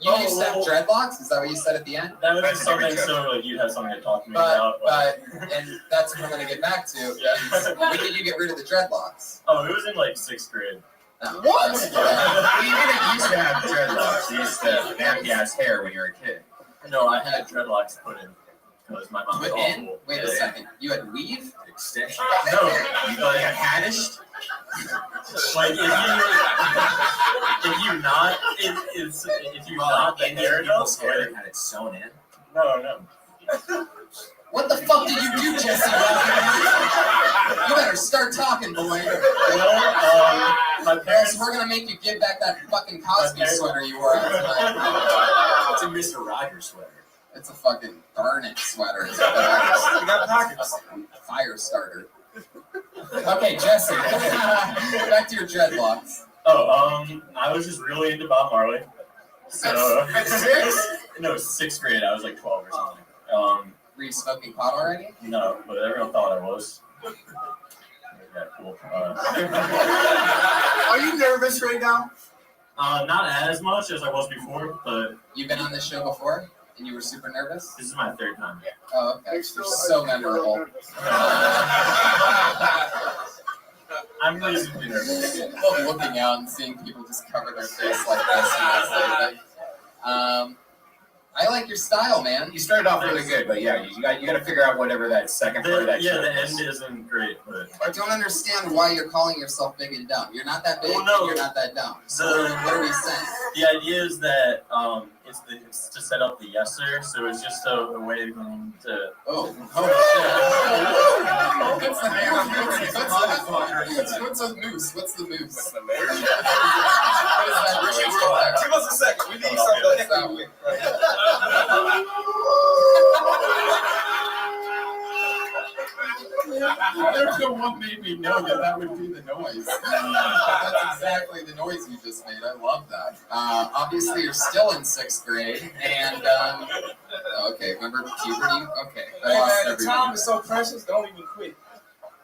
You used to have dreadlocks? Is that what you said at the end? That was something so like you had something to talk to me about. And that's what I'm going to get back to. Is when did you get rid of the dreadlocks? Oh, it was in like 6th grade. What? You didn't used to have dreadlocks. You used to have nappy ass hair when you were a kid. No, I had dreadlocks put in because my mom was awful. Wait a second. You had weave? Extension? No. You got haddish? Like if you not the hair enough, hair had it sewn in. No. What the fuck did you do, Jesse? You better start talking, boy. Well, my parents. We're gonna make you give back that fucking Cosby sweater you wore last night. It's a Mr. Rogers sweater. It's a fucking garnet sweater. You got pockets. Fire starter. Okay, Jesse. Back to your dreadlocks. I was just really into Bob Marley. So At 6? No, 6th grade. I was like 12 or something. Were you smoking pot already? No, but everyone thought I was. Yeah, cool. Are you nervous right now? Not as much as I was before, but you've been on this show before, and you were super nervous. This is my 3rd time. Oh, okay. You're so memorable. I'm really super nervous. Love looking out and seeing people just cover their face like this. I like your style, man. You started off really good, but yeah, you got to figure out whatever that second part of that the joke end isn't great, but I don't understand why you're calling yourself big and dumb. You're not that big, and you're not that dumb. So what are we saying? The idea is that it's to set up the yes sir, so it's just a way for them to. What's a moose? What's the moose? What's the moose? Give us a second. We need something. There's no Someone made me know that would be the noise. That's exactly the noise you just made. I love that. Obviously, you're still in 6th grade, and okay, remember puberty? Okay, I Hey lost man, the everyone. time is so precious. Don't even quit.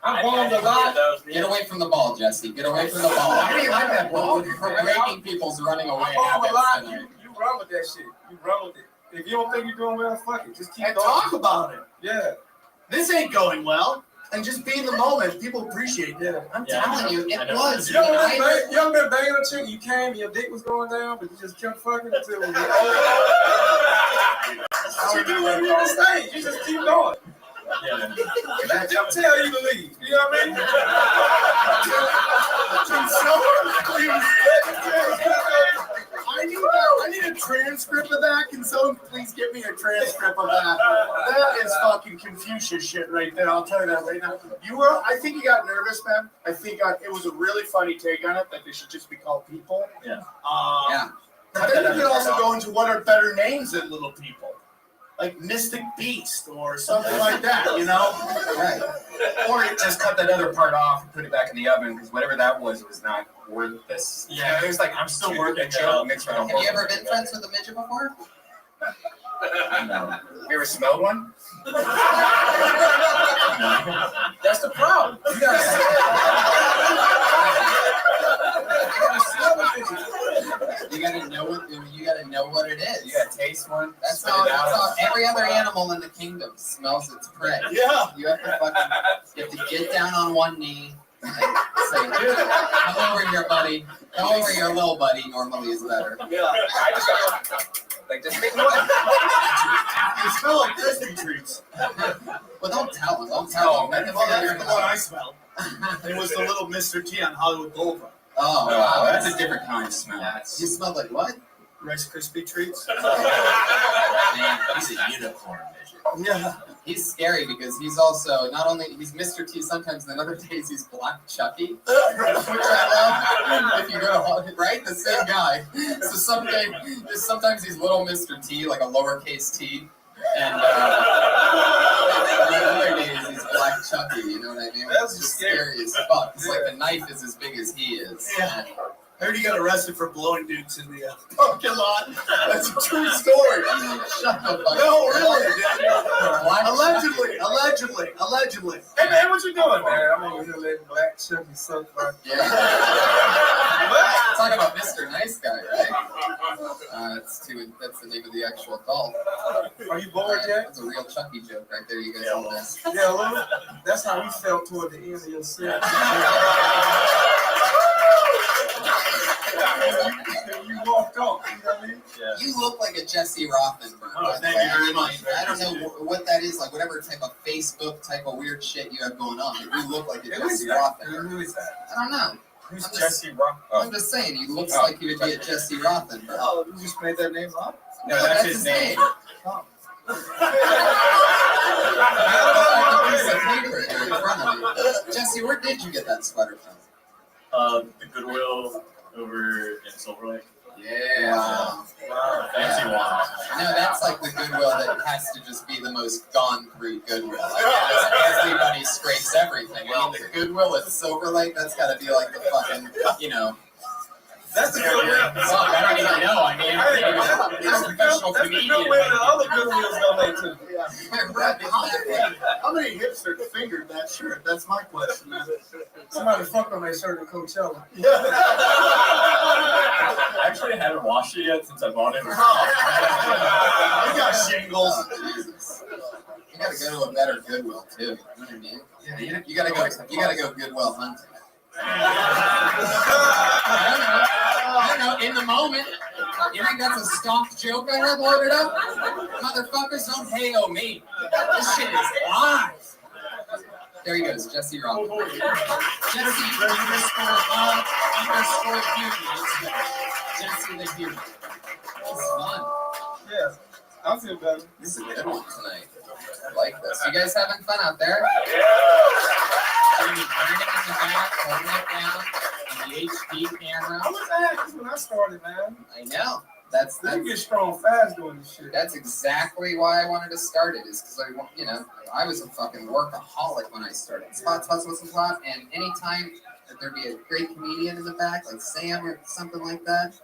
I bombed a lot. Get away from the ball, Jesse. Get away from the ball. How do you like that ball? We're making people's running away I bomb a lot. habits tonight. You run with that shit. You run with it. If you don't think you're doing well, fuck it. Just keep And going. talk about it. Yeah. This ain't going well. And just be in the moment. People appreciate that. I'm telling you, it was. You ever been banging a chick, you came and your dick was going down, but you just kept fucking until it was That's what you do when you're on stage. You just keep going. Let them tell you to leave. You know what I mean? Can someone please I need a transcript of that. Can someone please give me a transcript of that? That is fucking Confucius shit right there. I'll tell you that right now. I think you got nervous, man. I think it was a really funny take on it that they should just be called people. Yeah. But then you could also go into what are better names than little people. Like Mystic Beast or something like that, you know? Right. Or just cut that other part off and put it back in the oven because whatever that was not worth this. Yeah, it was like I'm still working. Have you ever been friends with a midget before? No. You ever smelled one? That's the problem. You gotta know what it is. You gotta taste one. That's how every other animal in the kingdom smells its prey. Yeah. You have to get down on one knee and say, dude, come over here, buddy. Come over here, little buddy. Normally is better. Yeah. I just like just make noise. You smell like Christmas trees. Well, don't tell him. Don't tell him. Well, that's the one I smelled. It was the little Mr. T on Hollywood Boulevard. Oh, wow, that's a different kind of smell. You smell like what? Rice Krispie treats. Man, he's a unicorn midget. Yeah. He's scary because he's also not only he's Mr. T sometimes, and then other days he's Black Chucky. Which I love. If you go to right, the same guy. So sometimes he's little Mr. T, like a lowercase T, and the other days he's Black Chucky. You know what I mean? That's just scary as fuck. It's like the knife is as big as he is. Yeah. I heard he got arrested for blowing dudes in the parking lot. That's a true story. Shut the fuck No, up. really. Allegedly. Hey man, what you doing, man? I'm over here letting Black Chucky suck my. Yeah. Talking about Mr. Nice Guy, right? That's the name of the actual doll. Are you bored yet? That's a real Chucky joke right there. You guys all missed. Yeah, well, that's how you felt toward the end of your set. You walked off, you know what I mean? Yeah. You look like a Jesse Rothenberg. Oh, thank you very much. I don't know what that is, like whatever type of Facebook type of weird shit you have going on. But you look like a Jesse Rothenberg. Who is that? I don't know. Who's Jesse Rock? I'm just saying, he looks like he would be a Jesse Rothenberg. Oh, you just made that name up? No, that's his name. Oh. I have a piece of paper here in front of me. Jesse, where did you get that sweater from? The Goodwill over in Silver Lake. Yeah. Wow. Fancy one. No, that's like the Goodwill that has to just be the most gone through Goodwill. Like, everybody scrapes everything. I mean, the Goodwill at Silver Lake, that's got to be like the fucking, you know. That's the good way. Fuck, I don't even know. I mean, That's the good way that other Goodwills donate to. How many hipsters fingered that shirt? That's my question. Somebody fucked on that shirt at Coachella. I actually haven't washed it yet since I bought it. You got shingles. Jesus. You gotta go to a better Goodwill too. You know what I mean? Yeah, you gotta go Goodwill hunting. I don't know, in the moment. You think that's a stock joke I have loaded up? Motherfuckers, don't hey-oh me. This shit is live. There he goes, Jesse Rock. Jesse __ human. Jesse the human. It's fun. Yeah, I feel better. This is a good one tonight. I like this. You guys having fun out there? Burning in the back, holding it down on the HD camera. I was acting when I started, man. I know. That's you get strong fast doing this shit. That's exactly why I wanted to start it. Is because I was a fucking workaholic when I started. Spots, and anytime that there'd be a great comedian in the back, like Sam or something like that,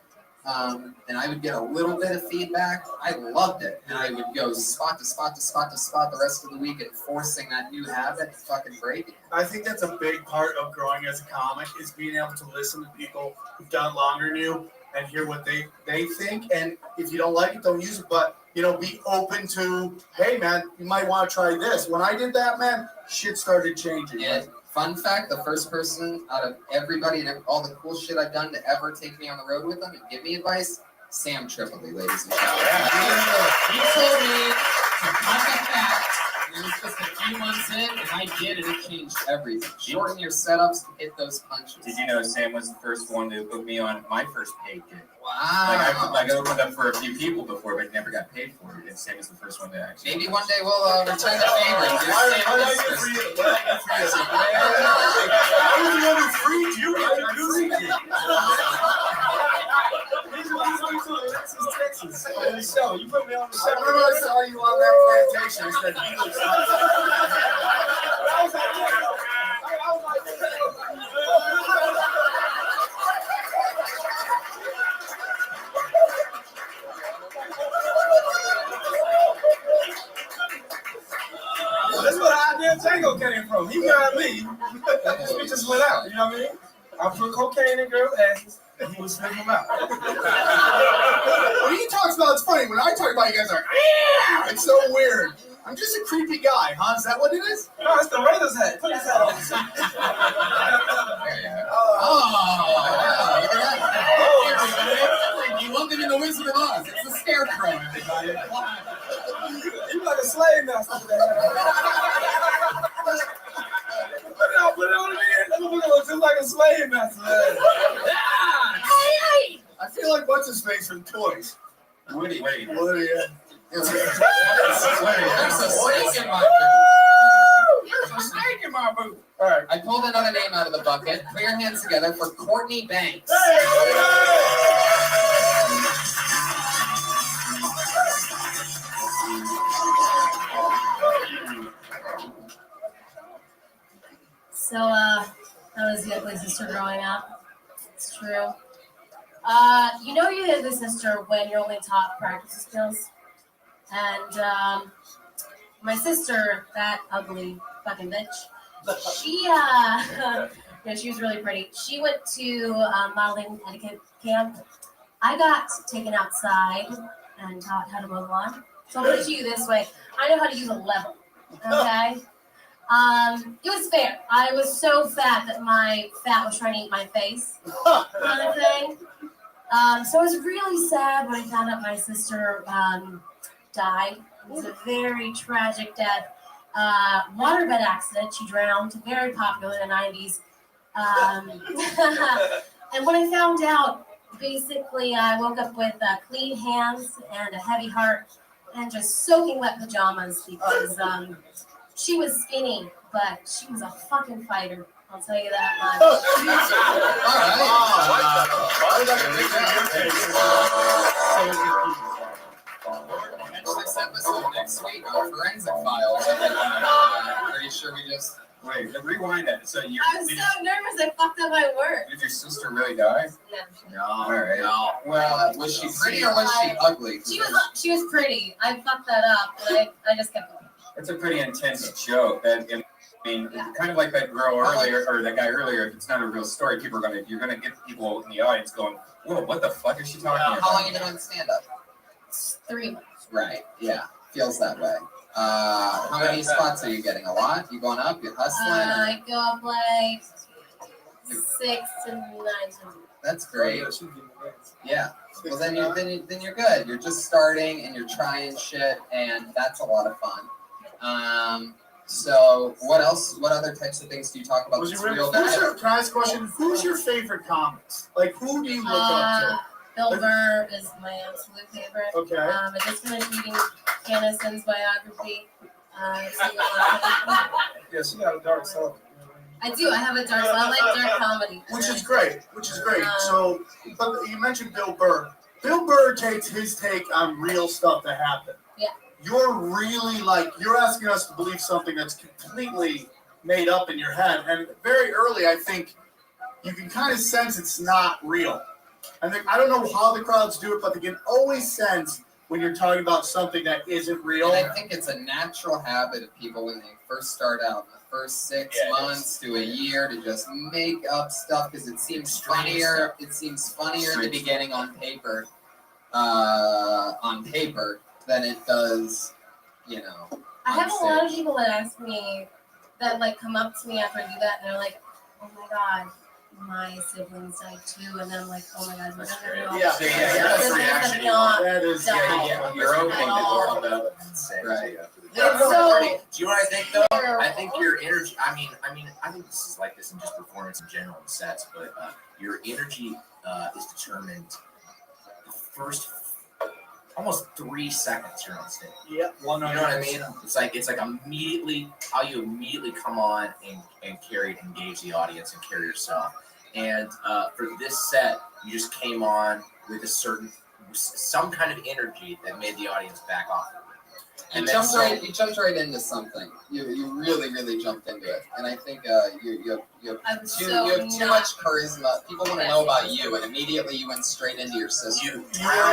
and I would get a little bit of feedback. I loved it, and I would go spot to spot to spot to spot the rest of the week, enforcing that new habit to fucking break it. I think that's a big part of growing as a comic is being able to listen to people who've done longer than you and hear what they think. And if you don't like it, don't use it. But, be open to, hey, man, you might want to try this. When I did that, man, shit started changing. Yeah. Fun fact, the first person out of everybody and all the cool shit I've done to ever take me on the road with them and give me advice, Sam Tripoli, ladies and gentlemen. He told me to cut the fat. It was just a few months in, and I did, and it changed everything. Shorten your setups to hit those punches. Did you know Sam was the first one to put me on my first paid gig? Wow. I opened up for a few people before, but never got paid for it. And Sam was the first one to actually. Maybe one day we'll return the favor. I like it for you. I was the one who freed you. Show. You put me on the show. I remember I saw you on that plantation. I said, he looks That's what I did. Django came from. He got me. We just went out. You know what I mean? I put cocaine in girls' asses, and he was sniffing them out. When he talks about it's funny. When I talk about it, you guys are like, yeah! It's so weird. I'm just a creepy guy, huh? Is that what it is? No, it's the Raiders hat. Put his hat on. You want them in the Wizard of Oz. It's the Scarecrow, everybody. You like a slave master today. Put it on again. That motherfucker looks just like a slave master. I feel like what's his face from Toys? Woody. Woody. There's a snake in my boot. There's a snake in my boot. All right. I pulled another name out of the bucket. Put your hands together for Courtney Banks. So, how was the ugly sister growing up? It's true. You're the ugly sister when you're only taught practice skills. And my sister, that ugly fucking bitch, she was really pretty. She went to modeling etiquette camp. I got taken outside and taught how to mow the lawn. So I'll put it to you this way. I know how to use a level, okay? It was fair. I was so fat that my fat was trying to eat my face, kind of thing. So I was really sad when I found out my sister died. It was a very tragic death. Waterbed accident. She drowned. Very popular in the 90s. And when I found out, basically, I woke up with clean hands and a heavy heart and just soaking wet pajamas because she was skinny, but she was a fucking fighter. I'll tell you that much. Next episode next week on Forensic Files. I'm pretty sure we just wait. Rewind that. So you. I was so nervous. I fucked up my work. Did your sister really die? No. All right. No. Well, was she pretty or was she ugly? She was pretty. I fucked that up, but I just kept going. It's a pretty intense joke. Kind of like that girl earlier, or that guy earlier. If it's not a real story, you're gonna get people in the audience going, "Whoa, what the fuck is she talking about?" How long have you been on stand-up? 3 months. Right. Yeah. Feels that way. How many spots are you getting? A lot? You going up? You hustling? I go up like 6 to 9 times. That's great. Yeah. Well, then you're good. You're just starting and you're trying shit, and that's a lot of fun. So what else? What other types of things do you talk about? Can I ask a question? Who's your favorite comics? Like, who do you look up to? Bill Burr is my absolute favorite. Okay. I just finished reading Cannison's biography. Yeah, she got a dark side. I do. I have a dark side. I like dark comedy. Which is great. So, but you mentioned Bill Burr. Bill Burr takes his take on real stuff that happened. Yeah. You're really like, you're asking us to believe something that's completely made up in your head. And very early, I think you can kind of sense it's not real. I don't know how the crowds do it, but they can always sense when you're talking about something that isn't real. And I think it's a natural habit of people when they first start out, in the first 6 months to a year, to just make up stuff because it seems funnier. It seems funnier in the beginning on paper, than it does, you know. I have a lot of people that ask me, that like come up to me after I do that, and they're like, "Oh my god, my siblings died too," and then I'm like, "Oh my god, we're gonna know." That's the reaction. That is, You're opening the door to right. Yeah, So, so- do you know what I think though? I think your energy. I think this is like this in just performance in general in sets, but your energy is determined the first almost 3 seconds you're on stage. Yeah, you know what I mean? It's like immediately how you immediately come on and engage the audience and carry yourself. And for this set, you just came on with some kind of energy that made the audience back off. You jumped right into something. You really jumped into it, and I think you have too much charisma. People want to know about you, and immediately you went straight into your sister. You were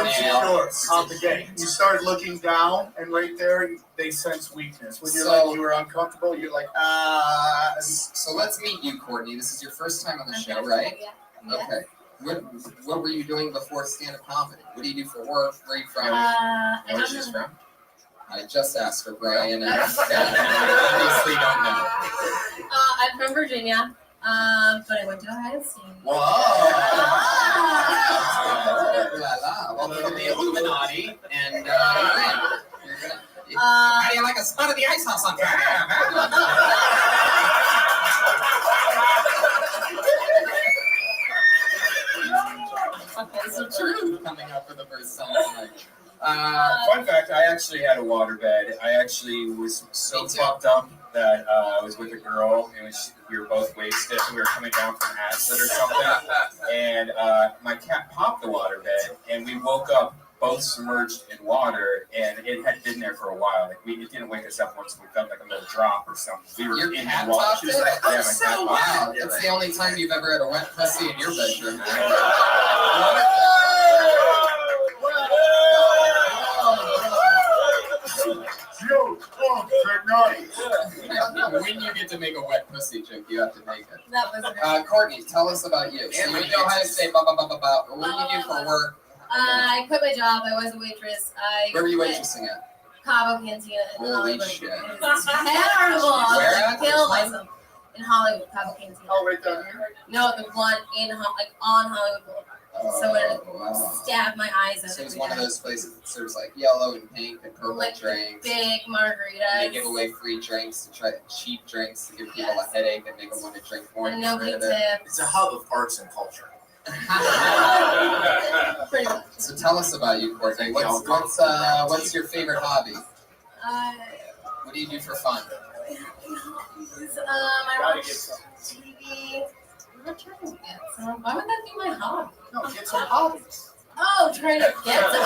insecure out the gate. You started looking down, and right there, they sense weakness. When you're like, you were uncomfortable, you're like, ah. So let's meet you, Courtney. This is your first time on the show, right? Yeah. Okay. What were you doing before stand-up comedy? What do you do for work? Where are you from? Where's she from? I just asked her, Brian, and obviously don't know. I'm from Virginia, but I went to Ohio State. Whoa! Welcome to the Illuminati, and how do you like a spot of the ice house on fire? Okay, so true coming up for the first time tonight. Fun fact, I actually had a waterbed. I actually was so fucked up that I was with a girl, and we were both wasted, and we were coming down from acid or something, and my cat popped the waterbed, and we woke up both submerged in water, and it had been there for a while. Like it didn't wake us up once we felt like a little drop or something. We were Your in cat the water. popped She was it? like, yeah, my So cat wow. popped it. That's the only time you've ever had a wet pussy in your bedroom. When you get to make a wet pussy joke, you have to make it. That was Courtney, tell us about you. So you know how to say blah, blah, blah, blah, blah. What do you do for work? I quit my job. I was a waitress. Where were you waitressing at? Cabo Cantina in Holy Hollywood. shit. It was terrible. Where I at? killed myself in Hollywood, Cabo Cantina. Oh, right down here? No, the one in on Hollywood Boulevard. So it wow. stabbed my eyes out. So it's one of those places that serves like yellow and pink and purple Like drinks. big margaritas. They give away free drinks cheap drinks to give people a headache and make them want to drink more. And get nobody rid of it. tips. It's a hub of arts and culture. Pretty much. So tell us about you, Courtney. What's your favorite hobby? What do you do for fun? I watch TV. I'm not trying to get some. Why would that be my hobby? No, get some hobbies. Oh, trying to get some.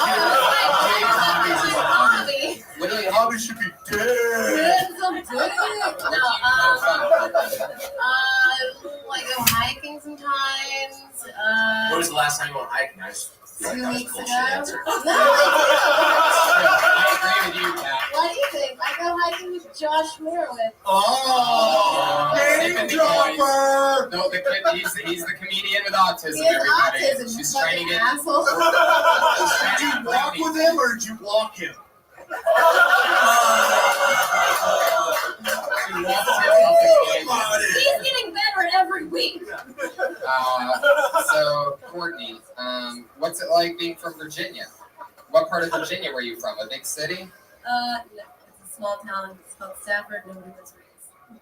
Hobby. What do you hobbies should be dead? Get some dick. No, like go hiking sometimes. When was the last time you went hiking? 2 weeks ago. Answer. I agree with you, Pat. What do you think? I go hiking with Josh Merowitz. Oh, name dropper! No, he's the comedian with autism, He has everybody. autism. She's you trying to get. asshole. Did you walk with him or did you block him? He's getting better every week. So, Courtney, what's it like being from Virginia? What part of Virginia were you from? A big city? No, it's a small town. It's called Stafford. Nobody was raised.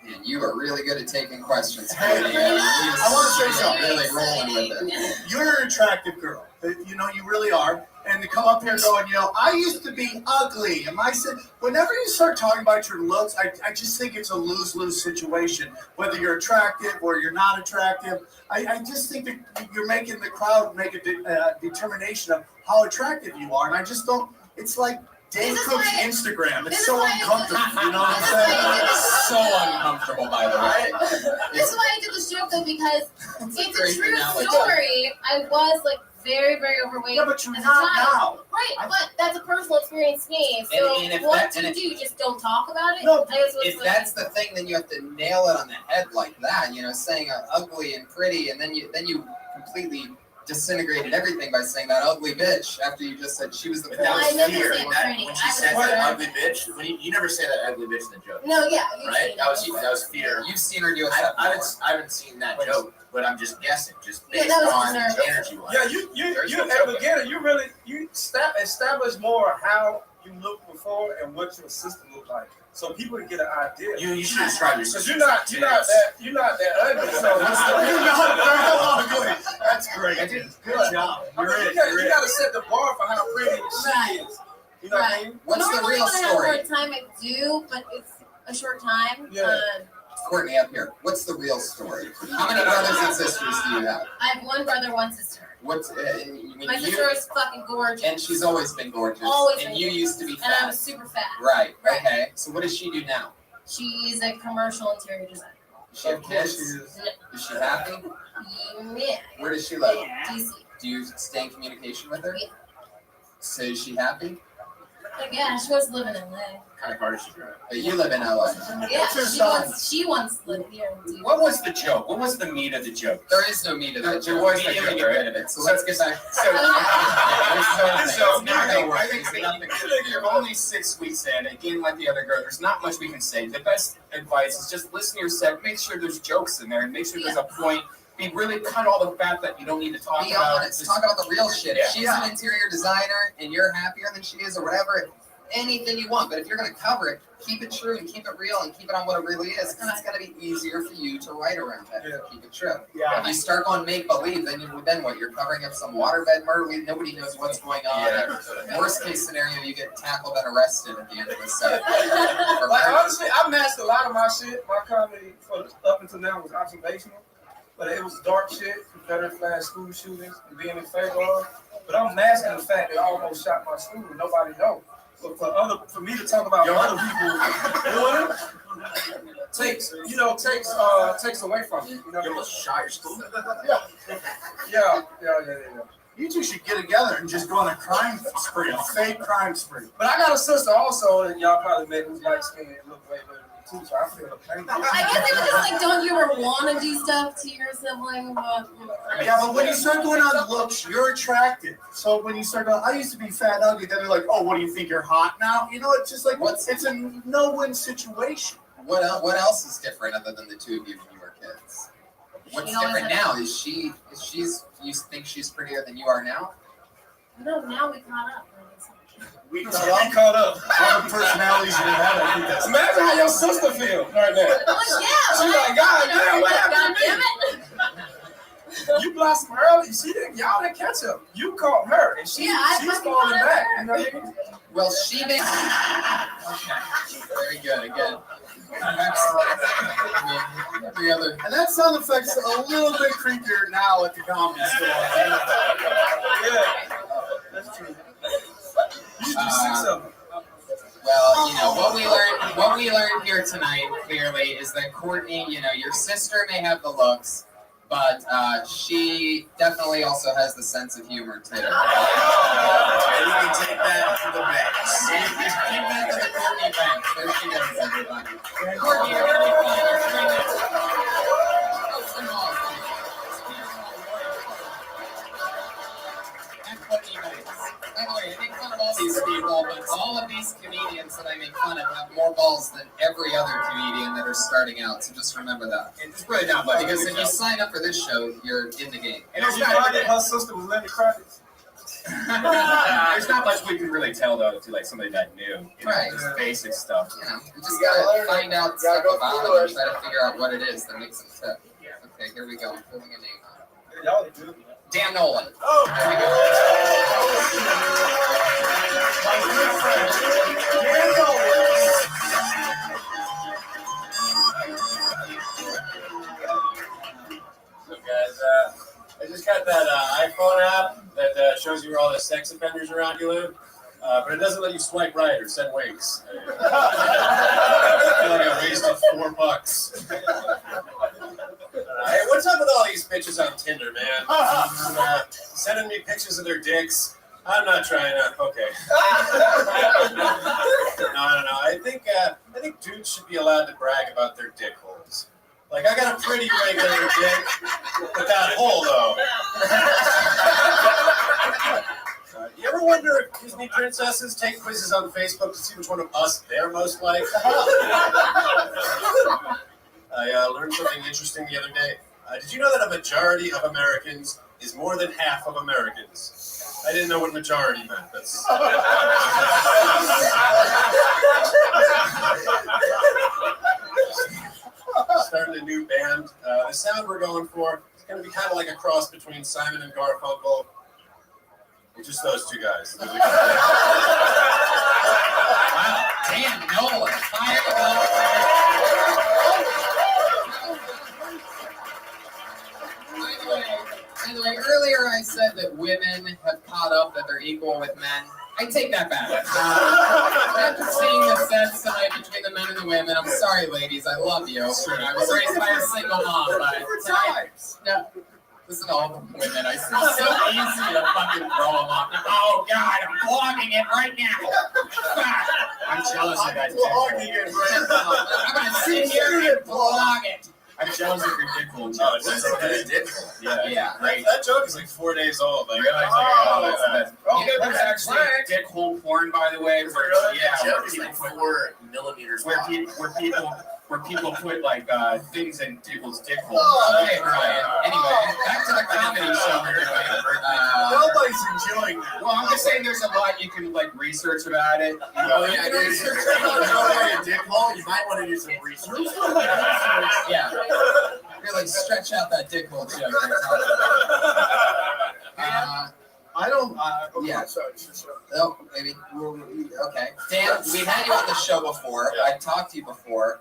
And you are really good at taking questions. Hey, I want to say something. Really rolling with it. You're an attractive girl. You know, you really are. And to come up here going, you know, I used to be ugly. And I said, whenever you start talking about your looks, I just think it's a lose-lose situation. Whether you're attractive or you're not attractive, I just think that you're making the crowd make a determination of how attractive you are. And I just don't, it's like Dave Cook's Instagram. It's so uncomfortable. You know what I'm saying? It's so uncomfortable, by the way. This is why I did this joke though, because it's a true story. I was like very, very overweight. Yeah, but you're as a not child. now. Right, but that's a personal experience to me. So And if what that- do? Just don't talk about it? No, If that's the thing, then you have to nail it on the head like that. You know, saying ugly and pretty, and then you completely disintegrated everything by saying that ugly bitch after you just said she was the But that coolest was here. fear. When she said that ugly bitch, when you never say that ugly bitch in the joke. No, yeah, you've Right? seen That was it. fear. You've seen her do a I haven't seen that joke, but I'm just guessing, just Yeah, based that was on nervous. energy wise. Yeah, you at the beginning, you establish more how you looked before and what your system looked like, so people can get an idea. You should describe your Because system. you're not that ugly. So That's great. Good job. You got to set the bar for how pretty she is. You know what I mean? What's the Normally real when I have story? more time, I do, but it's a short time. Yeah. Courtney, up here. What's the real story? How many brothers and sisters do you have? I have one brother, one sister. What's when My you, sister is fucking gorgeous. and she's always been gorgeous. Always and been you gorgeous. used to be And I fat. was super fat. Right. Okay. So what does she do now? She's a commercial interior designer. Does she have Of course kids? she is. Is she happy? Yeah. Where does she live? DC. Do you stay in communication with her? Yeah. So is she happy? Like, yeah, she wants to live in LA. Kind of hard as she drive. But you live in LA. Yeah, What's her she wants to live here in DC. What was the joke? What was the meat of the joke? There is no meat of that. There was We no didn't joke, get right? rid of it. So let's get back. I think you're only 6 weeks in. Again, like the other girl, there's not much we can say. The best advice is just listen to your set. Make sure there's jokes in there, and make sure there's a point. Be really cut all the fat that you don't need to talk Be about. honest. Talk about the real shit. Yeah. If she's an interior designer and you're happier than she is or whatever, anything you want. But if you're going to cover it, keep it true and keep it real and keep it on what it really is. Because it's going to be easier for you to write around that. Yeah. Keep it true. Yeah. If you start going make-believe, then what? You're covering up some waterbed murder. Nobody knows what's going on. Yeah. Worst case scenario, you get tackled and arrested at the end of the set. Like, honestly, I masked a lot of my shit. My comedy up until now was observational, but it was dark shit, Confederate flag school shootings, and being in favor of. But I'm masking the fact that I almost shot my school and nobody knows. But for me to talk about other people doing it takes away from it. You know, You almost shot your school. yeah. You two should get together and just go on a crime spree, a fake crime spree. But I got a sister also that y'all probably met who's light skinned and look way better than me too, so I feel the pain. I guess it was just like, don't you ever want to do stuff to your sibling? But, Yeah, but when you start going on looks, you're attractive. So when you start going, I used to be fat and ugly, then they're like, oh, what do you think, you're hot now? You know, it's just like, it's a no-win situation. What else is different other than the two of you when you were kids? What's different now? You think she's prettier than you are now? no, now we caught up. We caught up. All the personalities in your head, I think that's... Imagine how your sister feel right now. Oh, yeah. She's like, God damn, what happened to me? God damn it. You blossomed early. Y'all didn't catch up. You caught her, and she's falling back. You know what I mean? Well, she may. Okay. Very good. Again. Every other. And that sound effect's a little bit creepier now at the comedy store. Yeah, that's true. You should do 6 of them. Well, you know what we learned here tonight clearly is that Courtney, your sister may have the looks, but she definitely also has the sense of humor too. And you can take that to the bank. Take that to the Courtney bank. There she goes, everybody. Courtney, you're really fun. You're terrific. By the way, I make fun of all these people, but all of these comedians that I make fun of have more balls than every other comedian that are starting out. So just remember that. And just put it down, buddy. Because if you sign up for this show, you're in the game. And it's not her sister was Lenny Kravitz. There's not much we can really tell though to like somebody that new, Right. Just basic stuff. You just gotta find out stuff about them and try to figure out what it is that makes them tick. Okay, here we go. I'm putting a name on it. Dan Nolan. Oh, Here we go. my good friend, Dan Nolan. So guys, I just got that iPhone app that shows you where all the sex offenders around you live, but it doesn't let you swipe right or send winks. I feel like I wasted $4. Hey, what's up with all these bitches on Tinder, man? Sending me pictures of their dicks. I'm not trying to. Okay. No. I think dudes should be allowed to brag about their dick holes. Like, I got a pretty regular dick, but that hole, though. You ever wonder if Disney princesses take quizzes on Facebook to see which one of us they're most like? I learned something interesting the other day. Did you know that a majority of Americans is more than half of Americans? I didn't know what majority meant. That's... Starting a new band. The sound we're going for is going to be kind of like a cross between Simon and Garfunkel. It's just those two guys. Wow, Dan Nolan. By the way, earlier I said that women have caught up, that they're equal with men. I take that back. After seeing the sets tonight between the men and the women, I'm sorry, ladies, I love you. I was raised by a single mom, but tonight, no, listen to all the women. It's so easy to fucking throw them off. Oh God, I'm vlogging it right now. I'm jealous of that. I'm gonna sit here and vlog it. I'm jealous of your dick hole joke. Oh, it's a dick hole. Yeah. That joke is like 4 days old. Like, there's actually dick hole porn, by the way. Where, where people put 4 millimeters. Where people put like things in people's dick holes. Okay, Brian. Anyway, back to the comedy show we're doing. Nobody's enjoying that. Well, I'm just saying there's a lot you can like research about it. You know, you can research a dick hole. You might want to do some research. Yeah. Really stretch out that dick hole joke. I don't. Yeah. Oh, maybe. Okay. Dan, we've had you on the show before. I've talked to you before.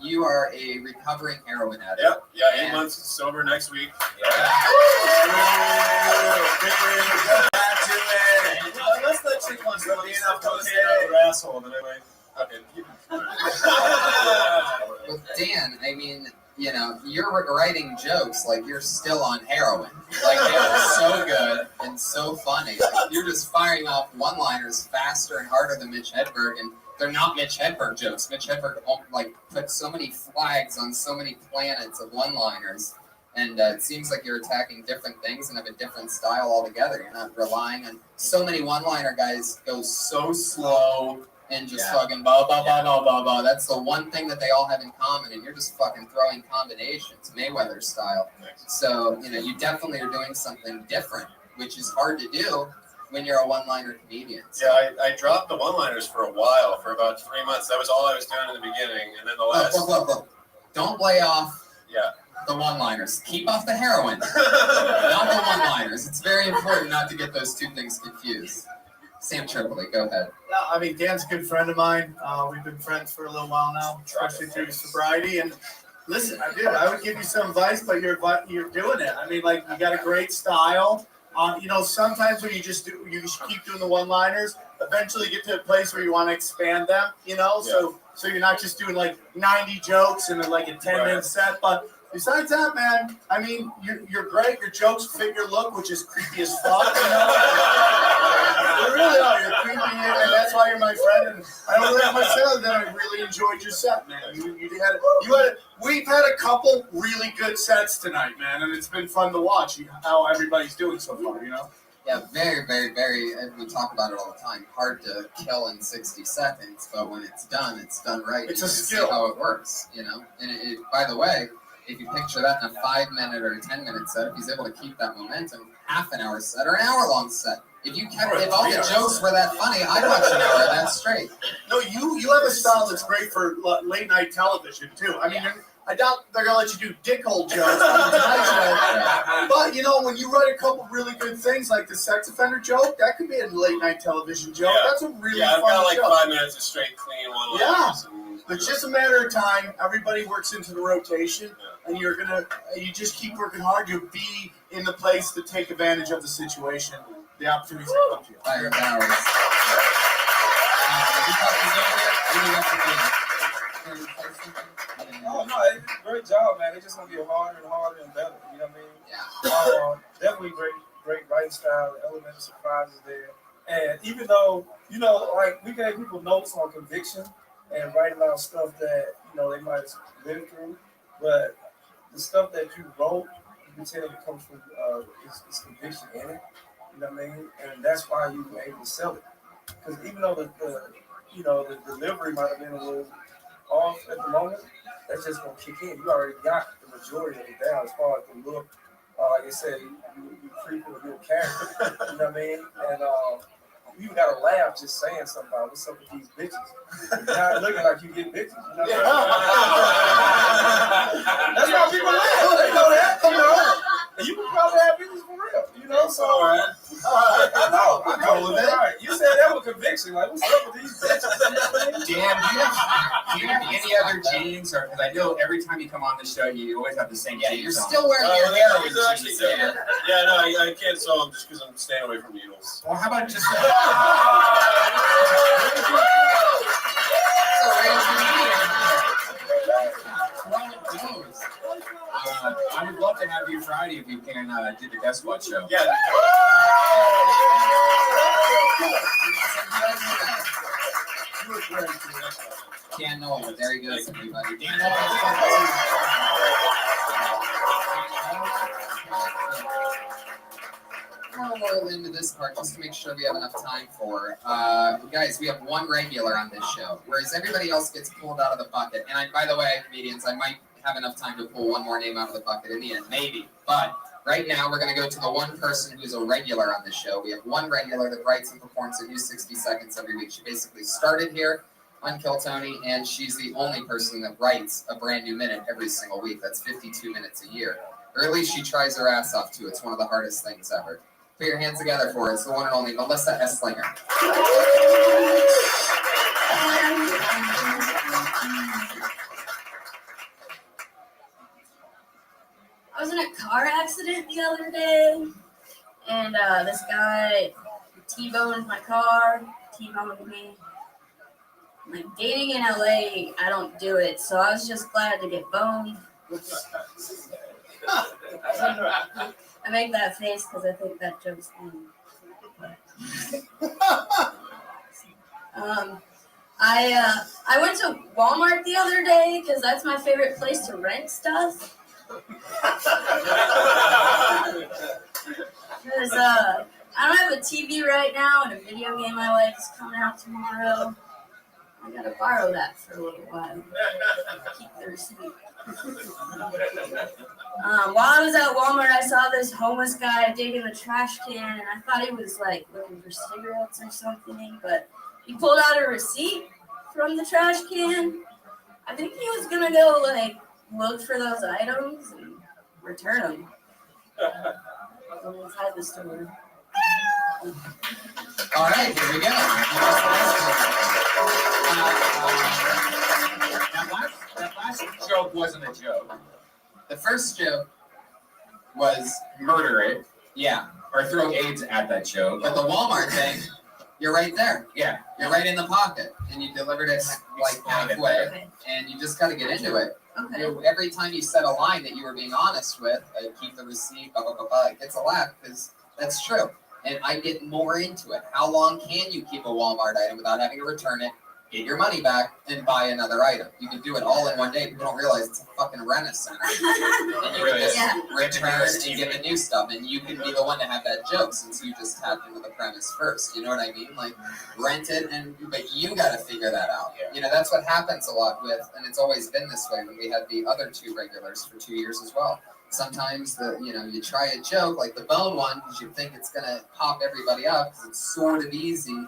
You are a recovering heroin addict. Yep. Yeah. 8 months sober next week. Unless that chick wants to be enough to say another asshole, then I might. Okay. With Dan, I mean, you know, you're writing jokes like you're still on heroin. Like, they are so good and so funny. Like, you're just firing off one-liners faster and harder than Mitch Hedberg, and they're not Mitch Hedberg jokes. Mitch Hedberg, like, put so many flags on so many planets of one-liners, and it seems like you're attacking different things and have a different style altogether. You're not relying on so many one-liner guys go so slow and just fucking blah, blah, blah, blah, blah, blah. That's the one thing that they all have in common, and you're just fucking throwing combinations, Mayweather style. So, you know, you definitely are doing something different, which is hard to do when you're a one-liner comedian. So. Yeah, I dropped the one-liners for a while, for about 3 months. That was all I was doing in the beginning, and then the last... Look. Don't lay off the one-liners. Keep off the heroin, not the one-liners. It's very important not to get those two things confused. Sam Tripoli, go ahead. No, I mean, Dan's a good friend of mine. We've been friends for a little while now, especially through sobriety. And listen, I would give you some advice, but you're doing it. I mean, like, you got a great style. You know, sometimes when you just keep doing the one-liners, eventually you get to a place where you want to expand them, you know? So you're not just doing like 90 jokes in like a 10-minute set, but besides that, man, I mean, you're great. Your jokes fit your look, which is creepy as fuck, you know? You really are. You're creepy, and that's why you're my friend. And I don't really have much to say that I really enjoyed your set, man. We've had a couple really good sets tonight, man, and it's been fun to watch how everybody's doing so far, you know? Yeah, very, very, very, and we talk about it all the time, hard to kill in 60 seconds, but when it's done right. It's a skill. See how it works, you know? And it, by the way, if you picture that in a 5-minute or a 10-minute set, if he's able to keep that momentum, half an hour set or an hour-long set, if all the jokes were that funny, I'd watch an hour of that straight. No, you have a style that's great for late night television too. I mean, I doubt they're gonna let you do dickhole jokes on the Tonight Show. But you know, when you write a couple really good things like the sex offender joke, that could be a late night television joke. Yeah. That's a really I've funny got like joke. 5 minutes of straight clean one. Yeah. It's just a matter of time. Everybody works into the rotation, and you just keep working hard. You'll be in the place to take advantage of the situation, the opportunities that come to you. Fire powers. Oh no, it's a great job, man. It's just gonna get harder and harder and better. You know what I mean? Yeah. Definitely great writing style. The element of surprise is there. And even though like we gave people notes on conviction and writing out stuff that they might have been through, but the stuff that you wrote, you can tell it comes from is conviction in it. You know what I mean? And that's why you were able to sell it. Because even though the delivery might have been a little off at the moment, that's just gonna kick in. You already got the majority of it down as far as the look. Like I said, you creep with a good character. You know what I mean? And you gotta laugh just saying something about what's up with these bitches. You're not looking like you get bitches. You know what I mean? That's why people laugh. They know that. And you can probably have bitches for real. So I know. Right. You said that with conviction. Like, what's up with these bitches? Dan, do you have any other jeans? Or because I know every time you come on the show, you always have the same jeans. You're still wearing your hair. These are actually different. Yeah, no, I can't sew them just because I'm staying away from needles. Well, how about just? I would love to have you Friday if you can do the Guess What show. Yeah. Dan Noel, there he goes, everybody. Dan Noel. We'll roll into this part just to make sure we have enough time for. Guys, we have one regular on this show, whereas everybody else gets pulled out of the bucket. And by the way, comedians, I might have enough time to pull one more name out of the bucket in the end, maybe. But right now, we're going to go to the one person who's a regular on this show. We have one regular that writes and performs at New 60 Seconds every week. She basically started here on Kill Tony, and she's the only person that writes a brand new minute every single week. That's 52 minutes a year. Or at least she tries her ass off to. It's one of the hardest things ever. Put your hands together for it. It's the one and only Melissa Esslinger. I was in a car accident the other day, and this guy T-boned my car, T-boned me. Like, dating in LA, I don't do it, so I was just glad to get boned. I make that face because I think that joke's funny. I went to Walmart the other day because that's my favorite place to rent stuff. Because I don't have a TV right now, and a video game I like is coming out tomorrow. I gotta borrow that for a little while. Keep the receipt. While I was at Walmart, I saw this homeless guy digging the trash can, and I thought he was like looking for cigarettes or something, but he pulled out a receipt from the trash can. I think he was gonna go like look for those items and return them. Go inside the store. All right, here we go. That last joke wasn't a joke. The first joke was murder it. Yeah. Or throw AIDS at that joke. But the Walmart thing, you're right there. Yeah. You're right in the pocket. And you delivered it like halfway. And you just got to get into it. Okay. Every time you said a line that you were being honest with, keep the receipt, blah, blah, blah, blah, it gets a laugh because that's true. And I get more into it. How long can you keep a Walmart item without having to return it, get your money back, and buy another item? You can do it all in one day. People don't realize it's a fucking rent-a-center. And you can just return and get the new stuff. And you can be the one to have that joke since you just tapped into the premise first. You know what I mean? Like, rent it, but you got to figure that out. You know, that's what happens a lot with, and it's always been this way when we had the other two regulars for 2 years as well. Sometimes you try a joke like the bone one because you think it's gonna pop everybody up because it's sort of easy,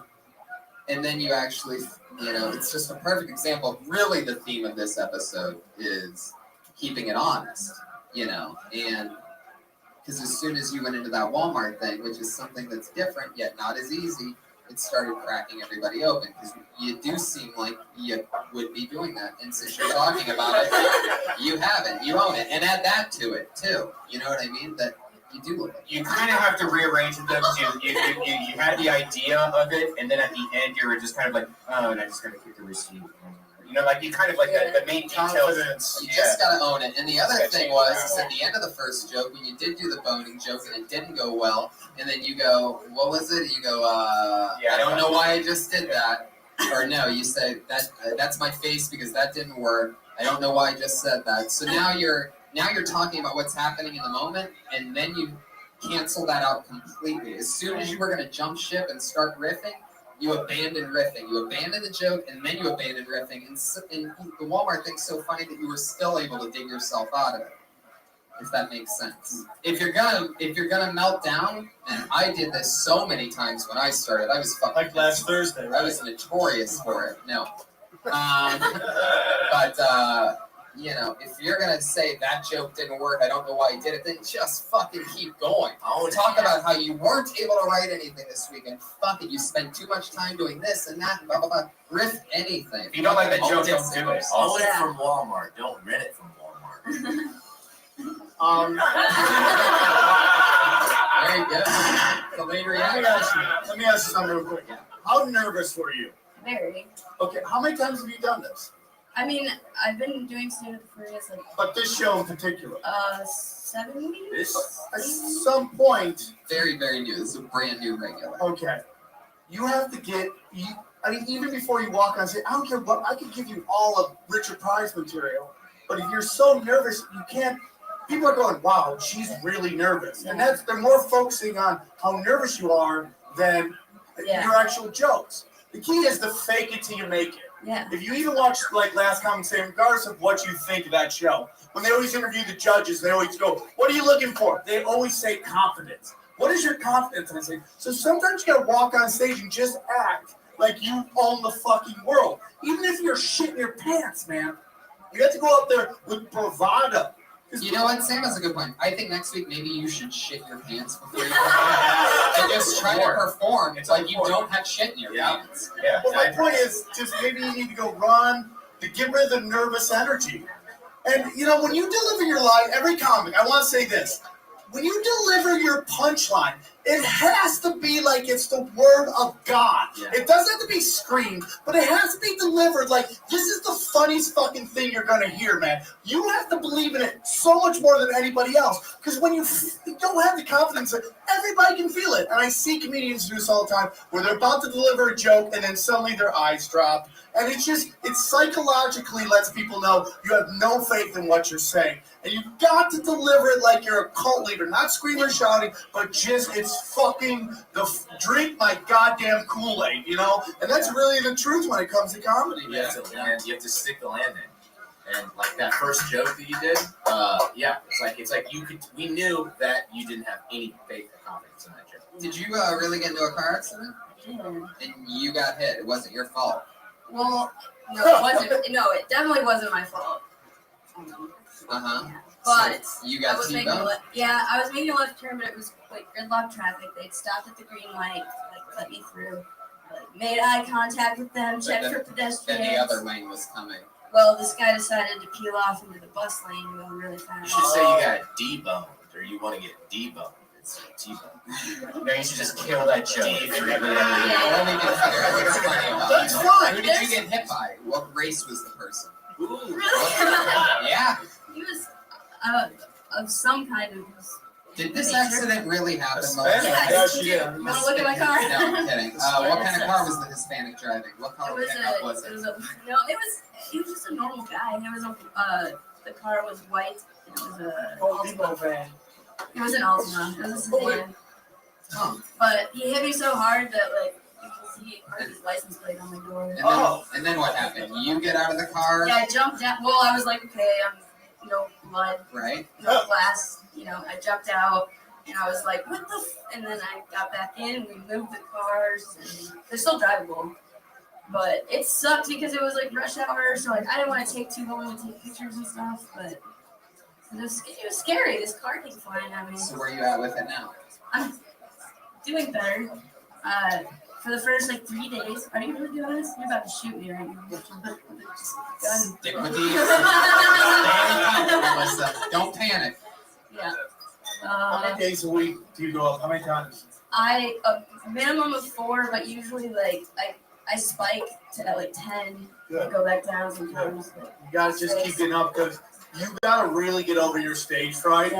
and then you actually, it's just a perfect example. Really, the theme of this episode is keeping it honest, and because as soon as you went into that Walmart thing, which is something that's different yet not as easy, it started cracking everybody open because you do seem like you would be doing that. And since you're talking about it, you haven't. You own it. And add that to it, too. You know what I mean? That you do look like You kind of have to rearrange it, though, because you had the idea of it, and then at the end, you were just kind of like, oh, and I just got to keep the receipt. Like you kind of like the main details. You just gotta own it. And the other thing was, at the end of the first joke, when you did do the boning joke and it didn't go well, and then you go, what was it? You go, I don't know why I just did that. Or no, you say, that's my face because that didn't work. I don't know why I just said that. So now you're talking about what's happening in the moment, and then you cancel that out completely. As soon as you were gonna jump ship and start riffing, you abandon riffing. You abandon the joke, and then you abandon riffing. And the Walmart thing's so funny that you were still able to dig yourself out of it. If that makes sense. If you're gonna melt down, and I did this so many times when I started, I was fucking like last Thursday. Right? I was notorious for it. No, if you're gonna say that joke didn't work, I don't know why you did it, then just fucking keep going. Talk about how you weren't able to write anything this week, and fuck it, you spent too much time doing this and that, and blah blah blah. Riff anything. If you don't like that joke, don't do it. Own it from Walmart. Don't rent it from Walmart. Very good. The later Let me ask you something real quick. How nervous were you? Very. Okay, how many times have you done this? I mean, I've been doing stand-up for But this show in particular? 7 weeks. At some point. Very, very new. This is a brand new regular. Okay. You have to get. Even before you walk on stage, I don't care what. I could give you all of Richard Pryor's material, but if you're so nervous, you can't. People are going, "Wow, she's really nervous," and they're more focusing on how nervous you are than your actual jokes. The key is to fake it till you make it. Yeah. If you even watch like Last Comic Standing, regardless of what you think of that show, when they always interview the judges, they always go, "What are you looking for?" They always say confidence. What is your confidence? I say, so sometimes you gotta walk on stage and just act like you own the fucking world, even if you're shitting your pants, man. You have to go up there with bravado. You know what? Sam has a good point. I think next week maybe you should shit your pants before you perform. And just try to perform. It's like you don't have shit in your pants. Yeah. Well, my point is just maybe you need to go run to get rid of the nervous energy. And, when you deliver your line, every comic, I want to say this. When you deliver your punchline, it has to be like it's the word of God. Yeah. It doesn't have to be screamed, but it has to be delivered like this is the funniest fucking thing you're going to hear, man. You have to believe in it so much more than anybody else. Because when you don't have the confidence, everybody can feel it. And I see comedians do this all the time where they're about to deliver a joke and then suddenly their eyes drop. And it psychologically lets people know you have no faith in what you're saying. And you've got to deliver it like you're a cult leader, not screaming or shouting, but just it's fucking drink my goddamn Kool-Aid, And that's really the truth when it comes to comedy. Yeah, you have to stick the landing. And like that first joke that you did, it's like we knew that you didn't have any faith or confidence in that joke. Did you really get into a car accident? Yeah. And you got hit. It wasn't your fault. Well, no, it wasn't. No, it definitely wasn't my fault. But so you got I was making a left turn, but it was like gridlock traffic. They'd stopped at the green light, let me through. Made eye contact with them, checked for pedestrians. Then the other lane was coming. Well, this guy decided to peel off into the bus lane going really fast. You should say you got deboned, or you want to get deboned. It's T-bone. No, you should just kill that joke. That's fine. Who did you get hit by? What race was the person? Really? Yeah. He was of some kind of. Did this accident really happen? Yes. You want to look at my car? No, I'm kidding. What kind of car was the Hispanic driving? What color pickup was it? He was just a normal guy. The car was white. It was a Altima van. It was an Altima. It was a sedan. But he hit me so hard that you can see his license plate on my door. And then what happened? You get out of the car? Yeah, I jumped down. Well, I was like, okay, I'm no blood, right? No glass. I jumped out and I was like, what the and then I got back in, we moved the cars, and they're still drivable. But it sucked because it was like rush hour, so like I didn't want to take too long to take pictures and stuff, but it was scary. This car came flying at me. So where are you at with it now? I'm doing better. For the first like 3 days. Are you really doing this? You're about to shoot me right now. Gun. Stick with the Melissa. Don't panic. Yeah. How many days a week do you go up? How many times? A minimum of 4, but usually like I spike to like 10. Good. Go back down sometimes. You gotta just keep getting up because you gotta really get over your stage fright,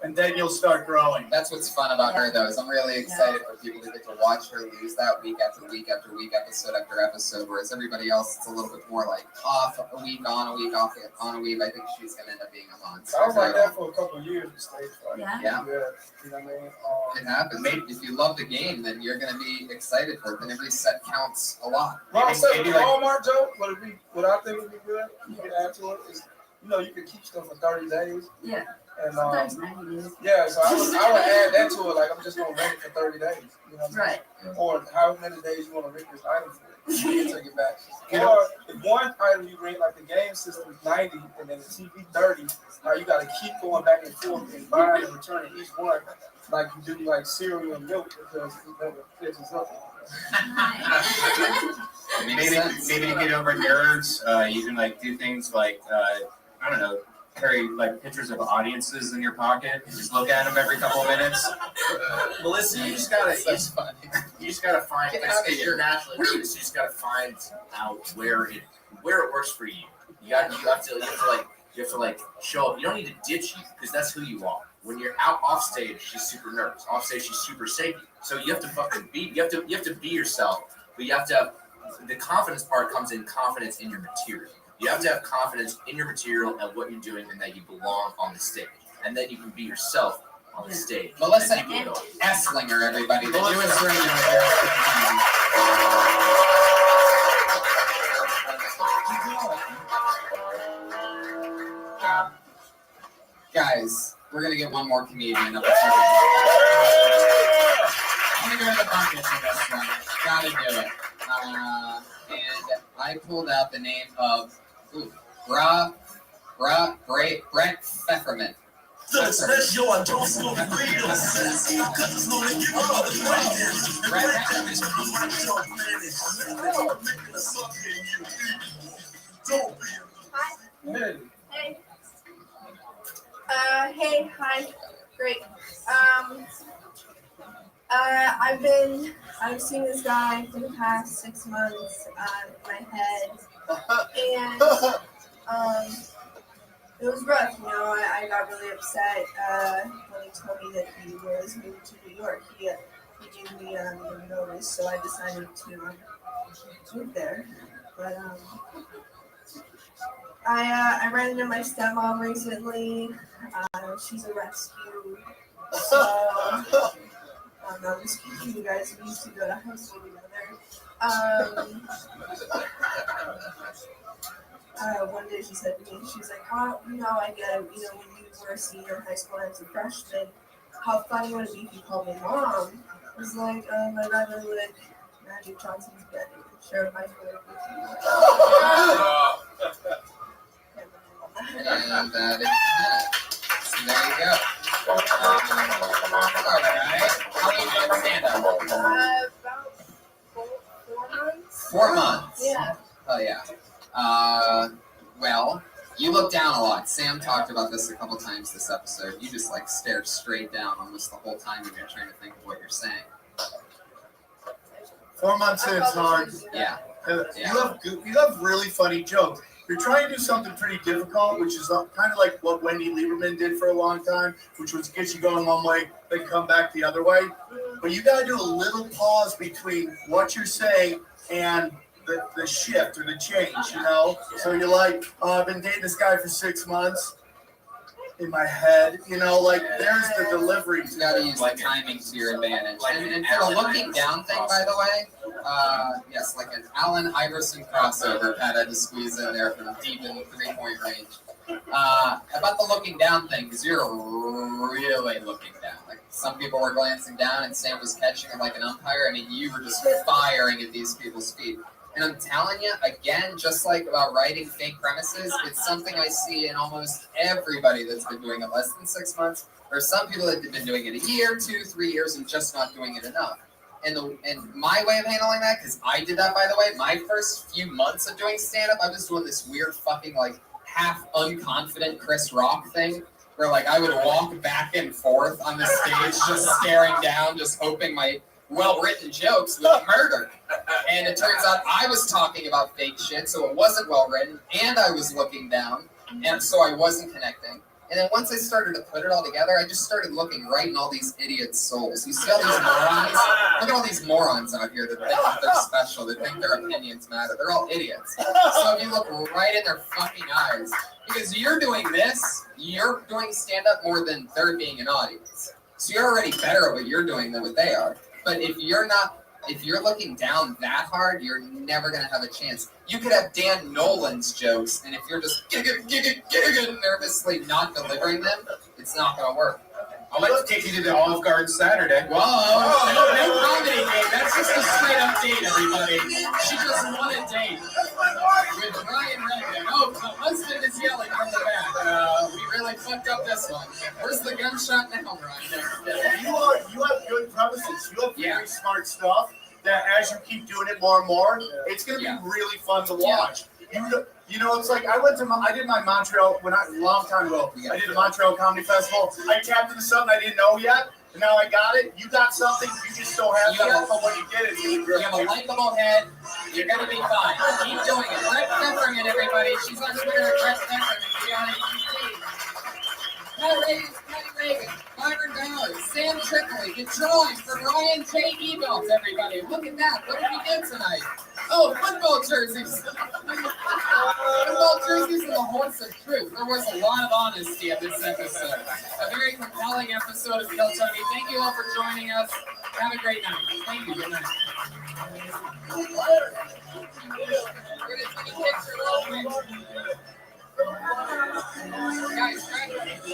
and then you'll start growing. That's what's fun about her, though, is I'm really excited for people to get to watch her lose that week after week after week, episode after episode, whereas everybody else, it's a little bit more like off, a week on, a week off, on a week. I think she's going to end up being a monster. I was like that for a couple of years with stage fright. Yeah. You know what I mean? It happens. If you love the game, then you're going to be excited for it. Then every set counts a lot. Ron said the Walmart joke, what I think would be good, you can add to it, is you can keep stuff for 30 days. Yeah. And sometimes 90 days. yeah, so I would add that to it. Like I'm just gonna rent it for 30 days. You know what I mean? Or how many days you want to rent this item for? You can take it back. Or if one item you rent, like the game system is 90 and then the TV 30, now you got to keep going back and forth and buying and returning each one, like you do like cereal and milk because it never finishes up. Maybe to get over nerves, you can like do things like I don't know, carry like pictures of audiences in your pocket and just look at them every couple of minutes. Melissa, you just gotta find. You're naturally good, so you just gotta find out where it works for you. You have to show up. You don't need to ditch you because that's who you are. When you're out off stage, she's super nervous. Off stage, she's super shaky. So you have to fucking be. You have to be yourself, but you have to have the confidence part comes in confidence in your material. You have to have confidence in your material and what you're doing, and that you belong on the stage, and then you can be yourself on the stage. Melissa Esslinger, everybody. The newest ring Guys, we're gonna get one more comedian up. I'm gonna go to the bucket for this one. Gotta do it. And I pulled out the name of Brett Pfefferman. The special I don't smoke weed or sense, cause it's no give up the Hey. Hey, hi. Great. I've seen this guy for the past 6 months in my head, and it was rough, I got really upset when he told me that he was moving to New York. He gave me a notice, so I decided to move there. But I ran into my stepmom recently. She's a rescue, so I'm just kidding, you guys. We used to go to high school together. One day she said to me, she's like, oh, I get it. When you were a senior in high school and I was a freshman, how funny would it be if you called me mom? I was like, I'd rather lick Magic Johnson's bed and share my food with you. And that is that. So there you go. All right. How long have you been stand-up? About 4 months. 4 months? Yeah. Oh, yeah. Well, you look down a lot. Sam talked about this a couple times this episode. You just stare straight down almost the whole time when you're trying to think of what you're saying. 4 months in, it's hard. Yeah. You have really funny jokes. You're trying to do something pretty difficult, which is kind of like what Wendy Lieberman did for a long time, which was get you going one way, then come back the other way. But you got to do a little pause between what you're saying and the shift or the change, So you're like, I've been dating this guy for 6 months. In my head, there's the delivery. You got to use the timing to your advantage. And for the looking down thing, by the way, Yes, like an Allen Iverson crossover. Pat had to squeeze in there from deep in 3-point range. About the looking down thing, because you're really looking down. Like some people were glancing down and Sam was catching it like an umpire. I mean, you were just firing at these people's feet. And I'm telling you, again, just like about writing fake premises, it's something I see in almost everybody that's been doing it less than 6 months, or some people that have been doing it a year, 2, 3 years, and just not doing it enough. And my way of handling that, because I did that, by the way, my first few months of doing stand-up, I was doing this weird fucking, like, half unconfident Chris Rock thing, where, like, I would walk back and forth on the stage, just staring down, just hoping my well-written jokes with murder. And it turns out I was talking about fake shit, so it wasn't well-written, and I was looking down, and so I wasn't connecting. And then once I started to put it all together, I just started looking right in all these idiots' souls. You see all these morons? Look at all these morons out here that think that they're special, that think their opinions matter. They're all idiots. So if you look right in their fucking eyes, because you're doing this, you're doing stand-up more than they're being an audience. So you're already better at what you're doing than what they are. But if you're looking down that hard, you're never going to have a chance. You could have Dan Nolan's jokes, and if you're just nervously not delivering them, it's not going to work. I'll let take you to the Olive Garden Saturday. Whoa, no comedy date. That's just a straight up date, everybody. She just won a date with Ryan Redman. Oh, the husband is yelling from the back. We really fucked up this one. Where's the gunshot now, Ryan? You have good premises. You have very smart stuff that as you keep doing it more and more, it's going to be really fun to watch. You know, it's like I did my Montreal a long time ago. I did a Montreal Comedy Festival. I tapped into something I didn't know yet, and now I got it. You got something, you just don't have it. But when you get it, you have a likable head. You're gonna be fine. Keep doing it. Brett Pepperman, everybody. She's on Twitter at Brett Pepperman. Be on it. Pat Reagan, Byron Ballard, Sam Tripoli, the drawing for Ryan J. Ebelt, everybody. Look at that. What did we get tonight? Oh, football jerseys. Football jerseys and the horse of truth. There was a lot of honesty in this episode. A very compelling episode of Kill Tony. Thank you all for joining us. Have a great night. Thank you. Good night. We're going to take a picture real quick. Guys,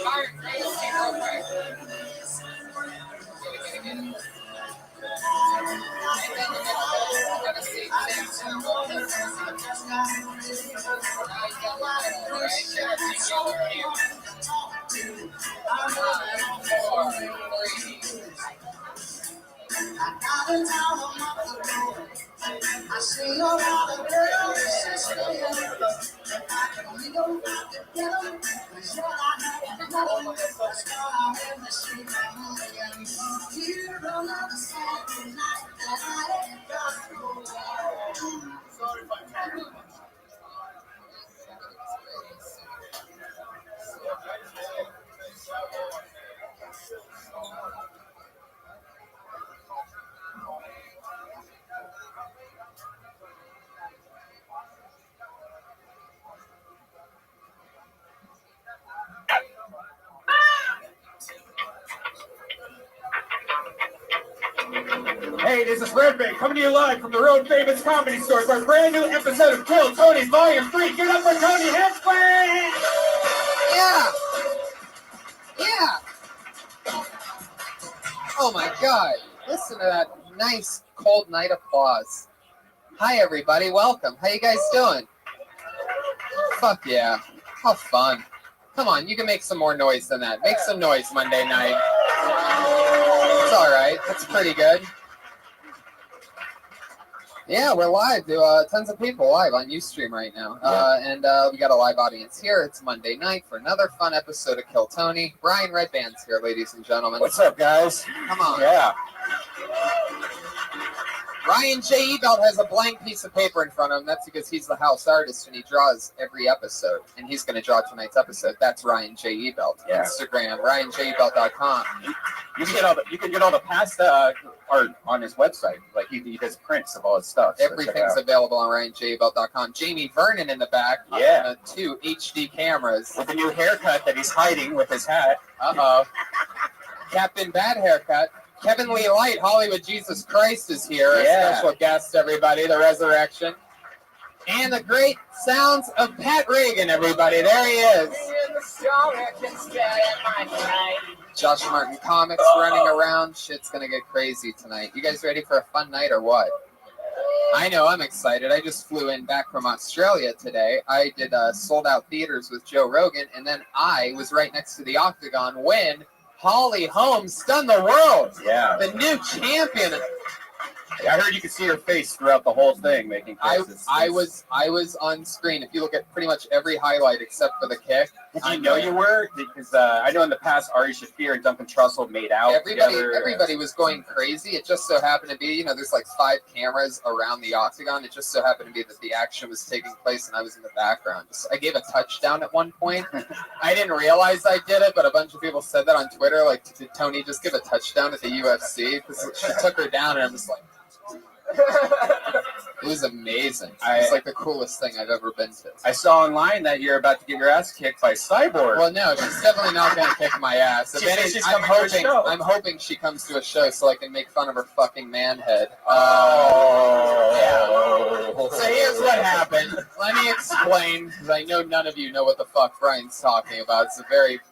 fire, real quick. I see a lot of girls I can only go back together. Cause all I have was scar in the street. Here another Saturday night that I ain't got to go. Sorry if I can't. Hey, this is Rabbi coming to you live from the Road Famous Comedy Store for a brand new episode of Kill Tony Volume 3. Get up for Tony Hensley! Yeah! Yeah! Oh my God. Listen to that nice cold night applause. Hi everybody, welcome. How you guys doing? Fuck yeah. How fun. Come on, you can make some more noise than that. Make some noise Monday night. It's alright. That's pretty good. Yeah, we're live to tons of people live on Ustream right now. And we got a live audience here. It's Monday night for another fun episode of Kill Tony. Brian Redband's here, ladies and gentlemen. What's up, guys? Come on. Yeah. Ryan J. Ebelt has a blank piece of paper in front of him. That's because he's the house artist and he draws every episode. And he's going to draw tonight's episode. That's Ryan J. Ebelt. Yeah. Instagram, ryanjebelt.com. You can get all the past art on his website. Like he does prints of all his stuff. So everything's available on ryanjebelt.com. Jamie Vernon in the back. Yeah. 2 HD cameras. With the new haircut that he's hiding with his hat. Uh-oh. Captain Bad haircut. Kevin Lee Light, Hollywood Jesus Christ is here. Yeah. A special guest, everybody, the resurrection. And the great sounds of Pat Reagan, everybody. There he is. Josh Martin Comics running around. Shit's going to get crazy tonight. You guys ready for a fun night or what? I know, I'm excited. I just flew in back from Australia today. I did sold out theaters with Joe Rogan, and then I was right next to the Octagon when Holly Holm stunned the world. Yeah. The new champion. I heard you could see her face throughout the whole thing, making faces. I was on screen. If you look at pretty much every highlight except for the kick. I know you were, because I know in the past Ari Shaffir and Duncan Trussell made out together. Everybody was going crazy. It just so happened to be, there's like 5 cameras around the Octagon. It just so happened to be that the action was taking place and I was in the background. I gave a touchdown at one point. I didn't realize I did it, but a bunch of people said that on Twitter. Like, did Tony just give a touchdown at the UFC? Because she took her down, and I'm just like, it was amazing. It's like the coolest thing I've ever been to. I saw online that you're about to get your ass kicked by Cyborg. Well, no, she's definitely not going to kick my ass. I'm hoping she comes to a show so I can make fun of her fucking man head. Yeah. So here's what happened. Let me explain, because I know none of you know what the fuck Brian's talking about.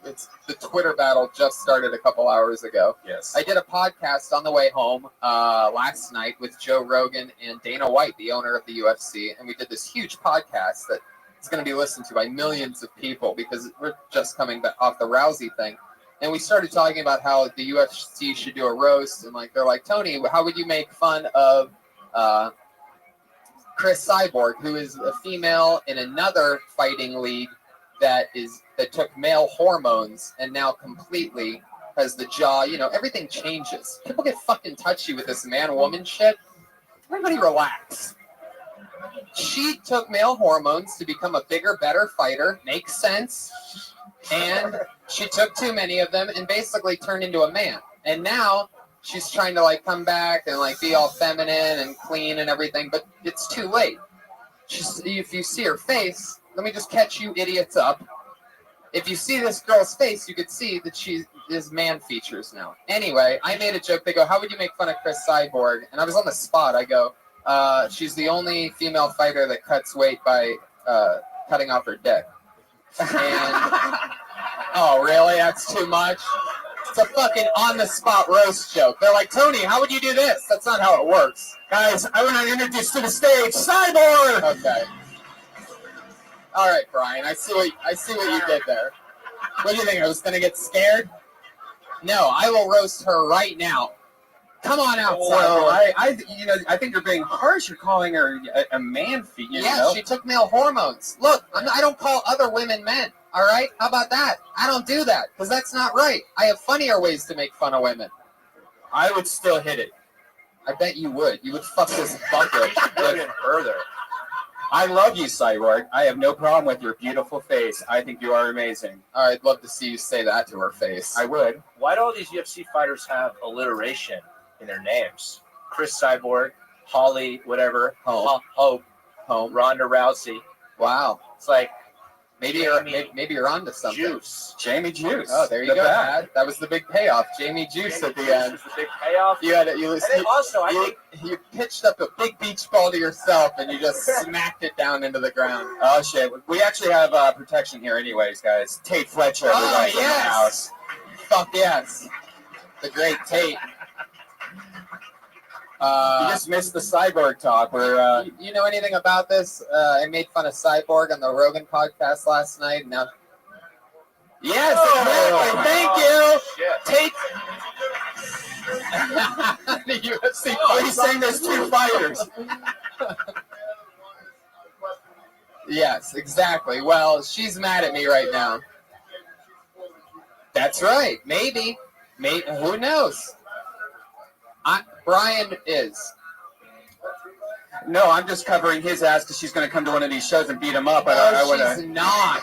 It's the Twitter battle just started a couple hours ago. Yes. I did a podcast on the way home last night with Joe Rogan and Dana White, the owner of the UFC, and we did this huge podcast that is going to be listened to by millions of people because we're just coming back off the Rousey thing. And we started talking about how the UFC should do a roast, and they're like, Tony, how would you make fun of Chris Cyborg, who is a female in another fighting league that took male hormones and now completely has the jaw, everything changes. People get fucking touchy with this man-woman shit. Everybody relax. She took male hormones to become a bigger, better fighter. Makes sense. And she took too many of them and basically turned into a man. And now she's trying to come back and be all feminine and clean and everything, but it's too late. If you see her face, let me just catch you idiots up. If you see this girl's face, you could see that she is man features now. Anyway, I made a joke. They go, how would you make fun of Chris Cyborg? And I was on the spot. I go, she's the only female fighter that cuts weight by cutting off her dick. And, oh, really? That's too much? It's a fucking on-the-spot roast joke. They're like, Tony, how would you do this? That's not how it works. Guys, I want to introduce to the stage Cyborg! Okay. All right, Brian, I see what you did there. What do you think? I was going to get scared? No, I will roast her right now. Come on out, Well, Cyborg. I think you're being harsh. You're calling her a man feat. She took male hormones. Look, I don't call other women men. All right? How about that? I don't do that because that's not right. I have funnier ways to make fun of women. I would still hit it. I bet you would. You would fuck this bucket even further. I love you, Cyborg. I have no problem with your beautiful face. I think you are amazing. All right, I'd love to see you say that to her face. I would. Why do all these UFC fighters have alliteration in their names? Chris Cyborg, Holly, whatever, Hope, Ronda Rousey. Wow. It's like, maybe you're onto something. Juice. Jamie Juice. Oh, there you go, Dad. That was the big payoff. Jamie Juice at the end. Was the big payoff. You pitched up a big beach ball to yourself and you just smacked it down into the ground. Oh shit! We actually have protection here, anyways, guys. Tate Fletcher. Oh yes. Fuck yes. The great Tate. You just missed the Cyborg talk. Where you know anything about this? I made fun of Cyborg on the Rogan podcast last night. Now, yes, exactly. Thank you. Tate. The UFC. He's saying there's 2 fighters. Yes, exactly. Well, she's mad at me right now. That's right. Maybe. Who knows? Brian is. No, I'm just covering his ass because she's going to come to one of these shows and beat him up. She's not.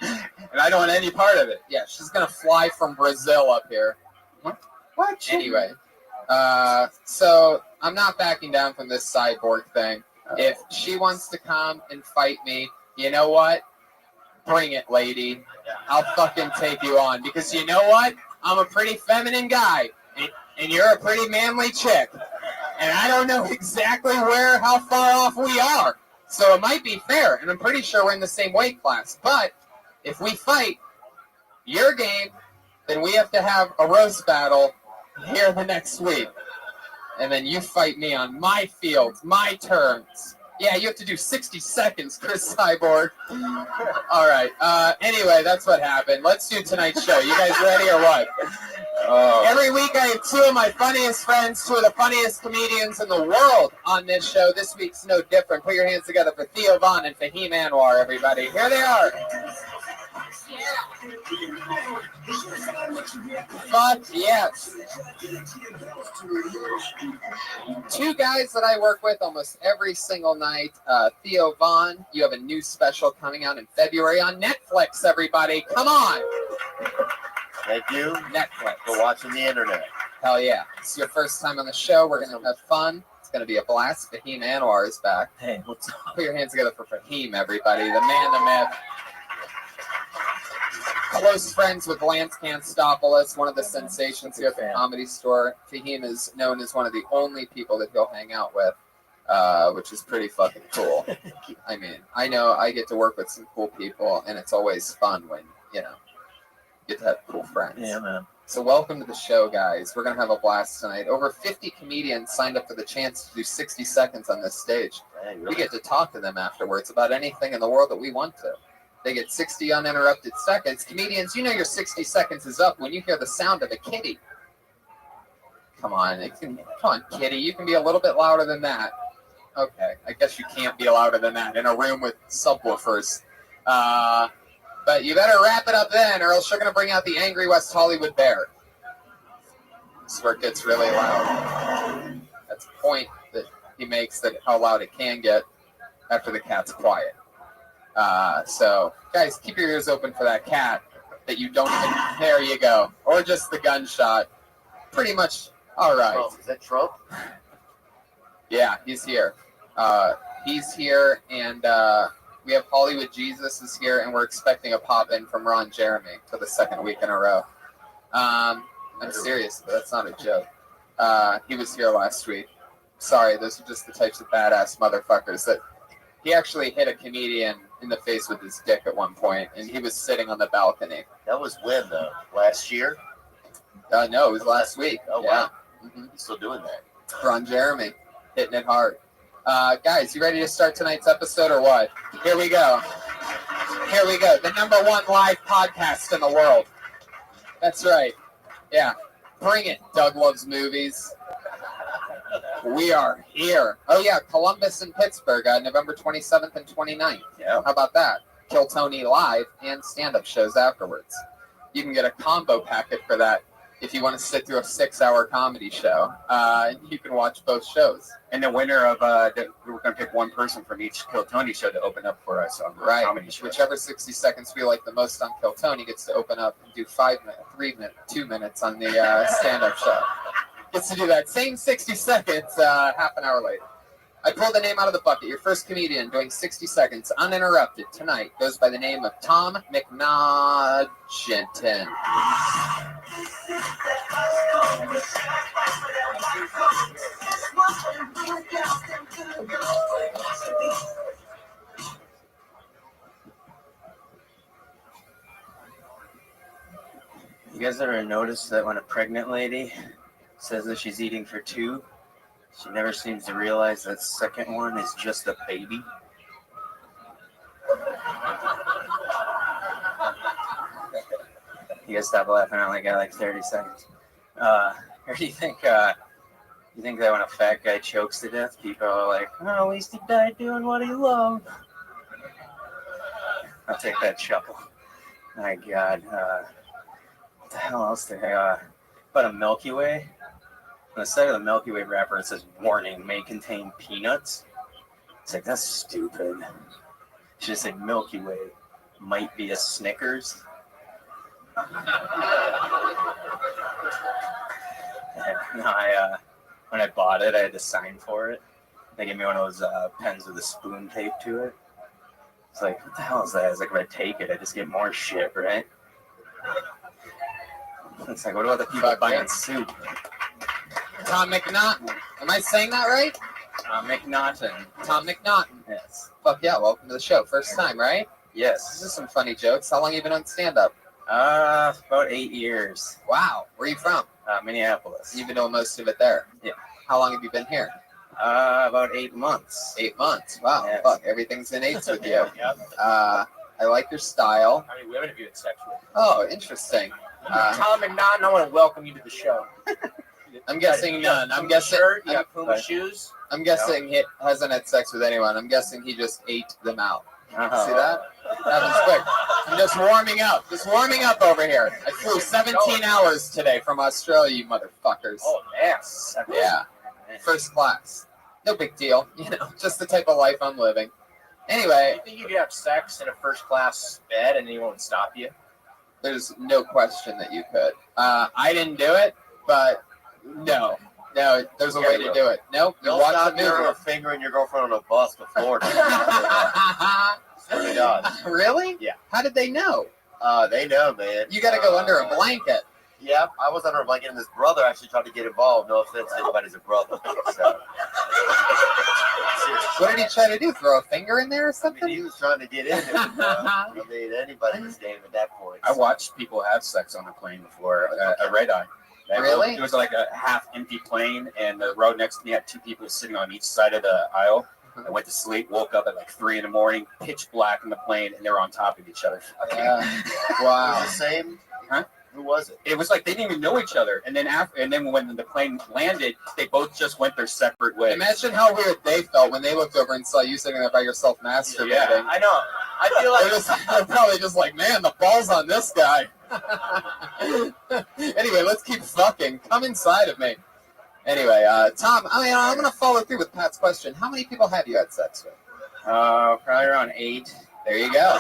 And I don't want any part of it. Yeah, she's going to fly from Brazil up here. What? Anyway, so I'm not backing down from this Cyborg thing. If she wants to come and fight me, you know what? Bring it, lady. I'll fucking take you on. Because you know what? I'm a pretty feminine guy. and you're a pretty manly chick. And I don't know exactly how far off we are. So it might be fair, and I'm pretty sure we're in the same weight class. But if we fight your game, then we have to have a roast battle here the next week. And then you fight me on my field, my terms. Yeah, you have to do 60 seconds, Chris Cyborg. All right. Anyway, that's what happened. Let's do tonight's show. You guys ready or what? Every week I have two of my funniest friends, two of the funniest comedians in the world on this show. This week's no different. Put your hands together for Theo Von and Fahim Anwar, everybody. Here they are. Fuck yes. Two guys that I work with almost every single night. Theo Von, you have a new special coming out in February on Netflix, everybody. Come on. Thank you. Netflix. For watching the internet. Hell yeah. It's your first time on the show. We're going to have fun. It's going to be a blast. Fahim Anwar is back. Hey, what's up? Put your hands together for Fahim, everybody. The man, the myth. Close friends with Lance Kanstopoulos, one of the sensations here at the Comedy Store. Fahim is known as one of the only people that he'll hang out with, which is pretty fucking cool. I mean, I know I get to work with some cool people, and it's always fun when, you know, you get to have cool friends. Yeah, man. So welcome to the show, guys. We're going to have a blast tonight. Over 50 comedians signed up for the chance to do 60 seconds on this stage. Hey, really? We get to talk to them afterwards about anything in the world that we want to. They get 60 uninterrupted seconds. Comedians, you know your 60 seconds is up when you hear the sound of a kitty. Come on, kitty. You can be a little bit louder than that. Okay, I guess you can't be louder than that in a room with subwoofers. But you better wrap it up then, or else you're going to bring out the angry West Hollywood bear. This is where it gets really loud. That's a point that he makes, that how loud it can get after the cat's quiet. So, guys, keep your ears open for that cat that you don't even... There you go. Or just the gunshot. Pretty much all right. Trump. Is that Trump? Yeah, he's here. He's here, and we have Hollywood Jesus is here, and we're expecting a pop-in from Ron Jeremy for the second week in a row. I'm serious, but that's not a joke. He was here last week. Sorry, those are just the types of badass motherfuckers that... He actually hit a comedian in the face with his dick at one point, and he was sitting on the balcony. That was when, though? Last year? No, it was last week. Oh, yeah. Wow. Mm-hmm. He's still doing that. Ron Jeremy, hitting it hard. Guys, you ready to start tonight's episode or what? Here we go. Here we go. The #1 live podcast in the world. That's right. Yeah. Bring it, Doug Loves Movies. We are here. Oh, yeah, Columbus and Pittsburgh, November 27th and 29th. Yeah. How about that? Kill Tony live and stand-up shows afterwards. You can get a combo packet for that if you want to sit through a 6-hour comedy show. You can watch both shows. And the winner of, we're going to pick one person from each Kill Tony show to open up for us on the comedy show. Whichever 60 seconds we like the most on Kill Tony gets to open up and do 5 minutes, 3 minutes, 2 minutes on the stand-up show. Gets to do that same 60 seconds half an hour later. I pulled the name out of the bucket. Your first comedian doing 60 seconds uninterrupted tonight goes by the name of Tom McNaughton. You guys ever notice that when a pregnant lady says that she's eating for two, she never seems to realize that second one is just a baby? You guys stop laughing. I only got like 30 seconds. Or do you think that when a fat guy chokes to death, people are like, oh, at least he died doing what he loved? I'll take that chuckle. My God. What the hell else did about a Milky Way? On the side of the Milky Way wrapper, it says, warning, may contain peanuts. It's like, that's stupid. It should just say Milky Way might be a Snickers. When I bought it, I had to sign for it. They gave me one of those pens with a spoon taped to it. It's like, what the hell is that? It's like, if I take it, I just get more shit, right? It's like, what about the people buying soup? Tom McNaughton. Am I saying that right? McNaughton. Tom McNaughton. Yes. Fuck yeah, welcome to the show. First time, right? Yes. This is some funny jokes. How long you been on stand-up? About 8 years. Wow. Where are you from? Minneapolis. You've been doing most of it there? Yeah. How long have you been here? About 8 months. 8 months. Wow. Yes. Fuck, everything's in eights with you. Yep. I like your style. How many women have you had sex with? Oh, interesting. Tom McNaughton, I want to welcome you to the show. I'm guessing none. I'm guessing. Shirt, you got Puma shoes. I'm guessing he hasn't had sex with anyone. I'm guessing he just ate them out. See that? That was quick. I'm just warming up. Just warming up over here. I flew 17 hours today from Australia, you motherfuckers. Oh, yes. Yeah. First class. No big deal. You know, just the type of life I'm living. Anyway. You think you could have sex in a first class bed and he won't stop you? There's no question that you could. I didn't do it, but no. No, there's a way to do it. Nope. You Don't watch stop the movie. your fingering your girlfriend on a bus before. Swear to God. Really? Yeah. How did they know? They know, man. You got to go under a blanket. Yeah, I was under a blanket, and this brother actually tried to get involved. No offense to anybody's a brother. So. What did he try to do? Throw a finger in there or something? I mean, he was trying to get in there. I mean, anybody was game at that point. I watched people have sex on a plane before, a red eye. Really? It was like a half-empty plane, and the row next to me had 2 people sitting on each side of the aisle. I went to sleep, woke up at like 3 in the morning, pitch black in the plane, and they were on top of each other. Wow. Was it the same? Huh? Who was it? It was like they didn't even know each other. And then when the plane landed, they both just went their separate ways. Imagine how weird they felt when they looked over and saw you sitting there by yourself masturbating. Yeah, I know. I feel like they're probably just like, man, the ball's on this guy. Anyway, let's keep fucking. Come inside of me. Anyway, Tom, I'm going to follow through with Pat's question. How many people have you had sex with? Probably around 8. There you go.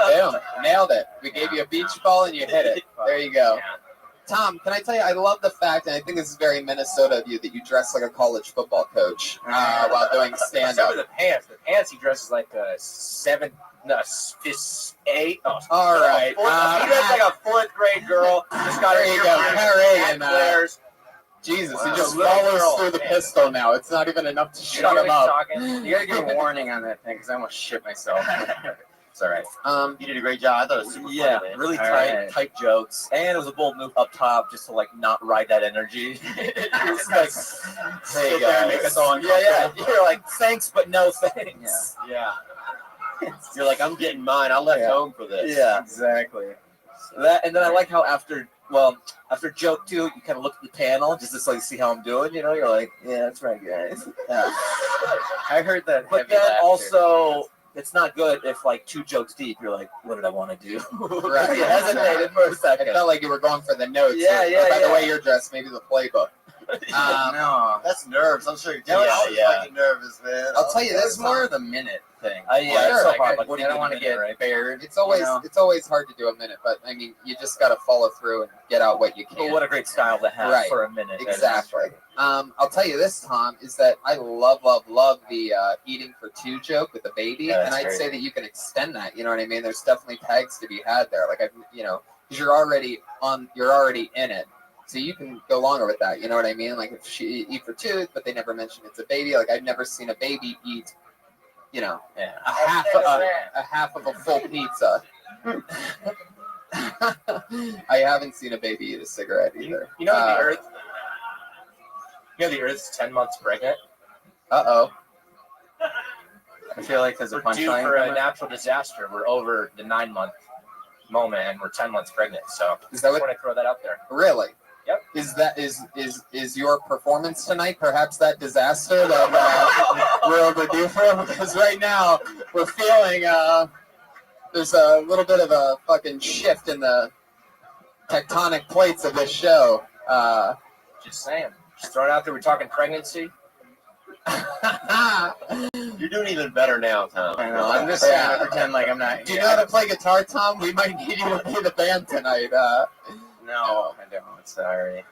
Boom. Nailed it. We gave you a beach ball and you hit it. There you go. Tom, can I tell you, I love the fact, and I think this is very Minnesota of you, that you dress like a college football coach while doing stand-up. Except for the pants he dresses like a 8. Oh, all right. He dresses like a 4th grade girl. Just got there you go. Harry. Jesus, he just follows through the pistol now. It's not even enough to shut him up. You gotta give a warning on that thing because I almost shit myself. It's all right. You did a great job. I thought it was super Yeah, funny, man. really All tight, right. tight jokes, and it was a bold move up top just to like not ride that energy. It's like, sit there and make us all uncomfortable. You're like, thanks, but no thanks. Yeah. You're like, I'm getting mine. I left home for this. Yeah, exactly. That, and then I like how after joke 2, you kind of look at the panel just to like see how I'm doing. You know, you're like, yeah, that's right, guys. Yeah. I heard that. But heavy then laughter. also, it's not good if like 2 jokes deep, you're like, what did I want to do? Right. You hesitated for a second. It felt like you were going for the notes. Yeah, or by the yeah. way you're dressed, maybe the playbook. No. That's nerves. I'm sure you're fucking nervous, man. I'll tell you this It's more of the minute thing. Yeah, it's so hard. Like, I don't want to get bared. It's always you know? it's always hard to do a minute, but I mean, you just got to follow through and get out what you can. But what a great style to have Right. for a minute. Exactly. I'll tell you this, Tom, is that I love the eating for 2 joke with the baby, Yeah, and that's I'd great. say that you can extend that. You know what I mean? There's definitely pegs to be had there. Like because you're already in it. So you can go longer with that, you know what I mean? Like if she eat for 2, but they never mention it's a baby. Like I've never seen a baby eat, a half of a full pizza. I haven't seen a baby eat a cigarette either. You know the Earth's 10 months pregnant. Uh-oh. I feel like there's a We're due punchline. for a coming. natural disaster. We're over the 9-month moment, and we're 10 months pregnant. So Is that what? I want to throw that out there. Really? Yep. Is your performance tonight perhaps that disaster that we're overdue for? Because right now we're feeling there's a little bit of a fucking shift in the tectonic plates of this show. Just saying. Just throw it out there. We're talking pregnancy. You're doing even better now, Tom. I know. I'm just trying to pretend like I'm not. Do you know how to play guitar, Tom? We might need you to be the band tonight. No, I don't. Sorry.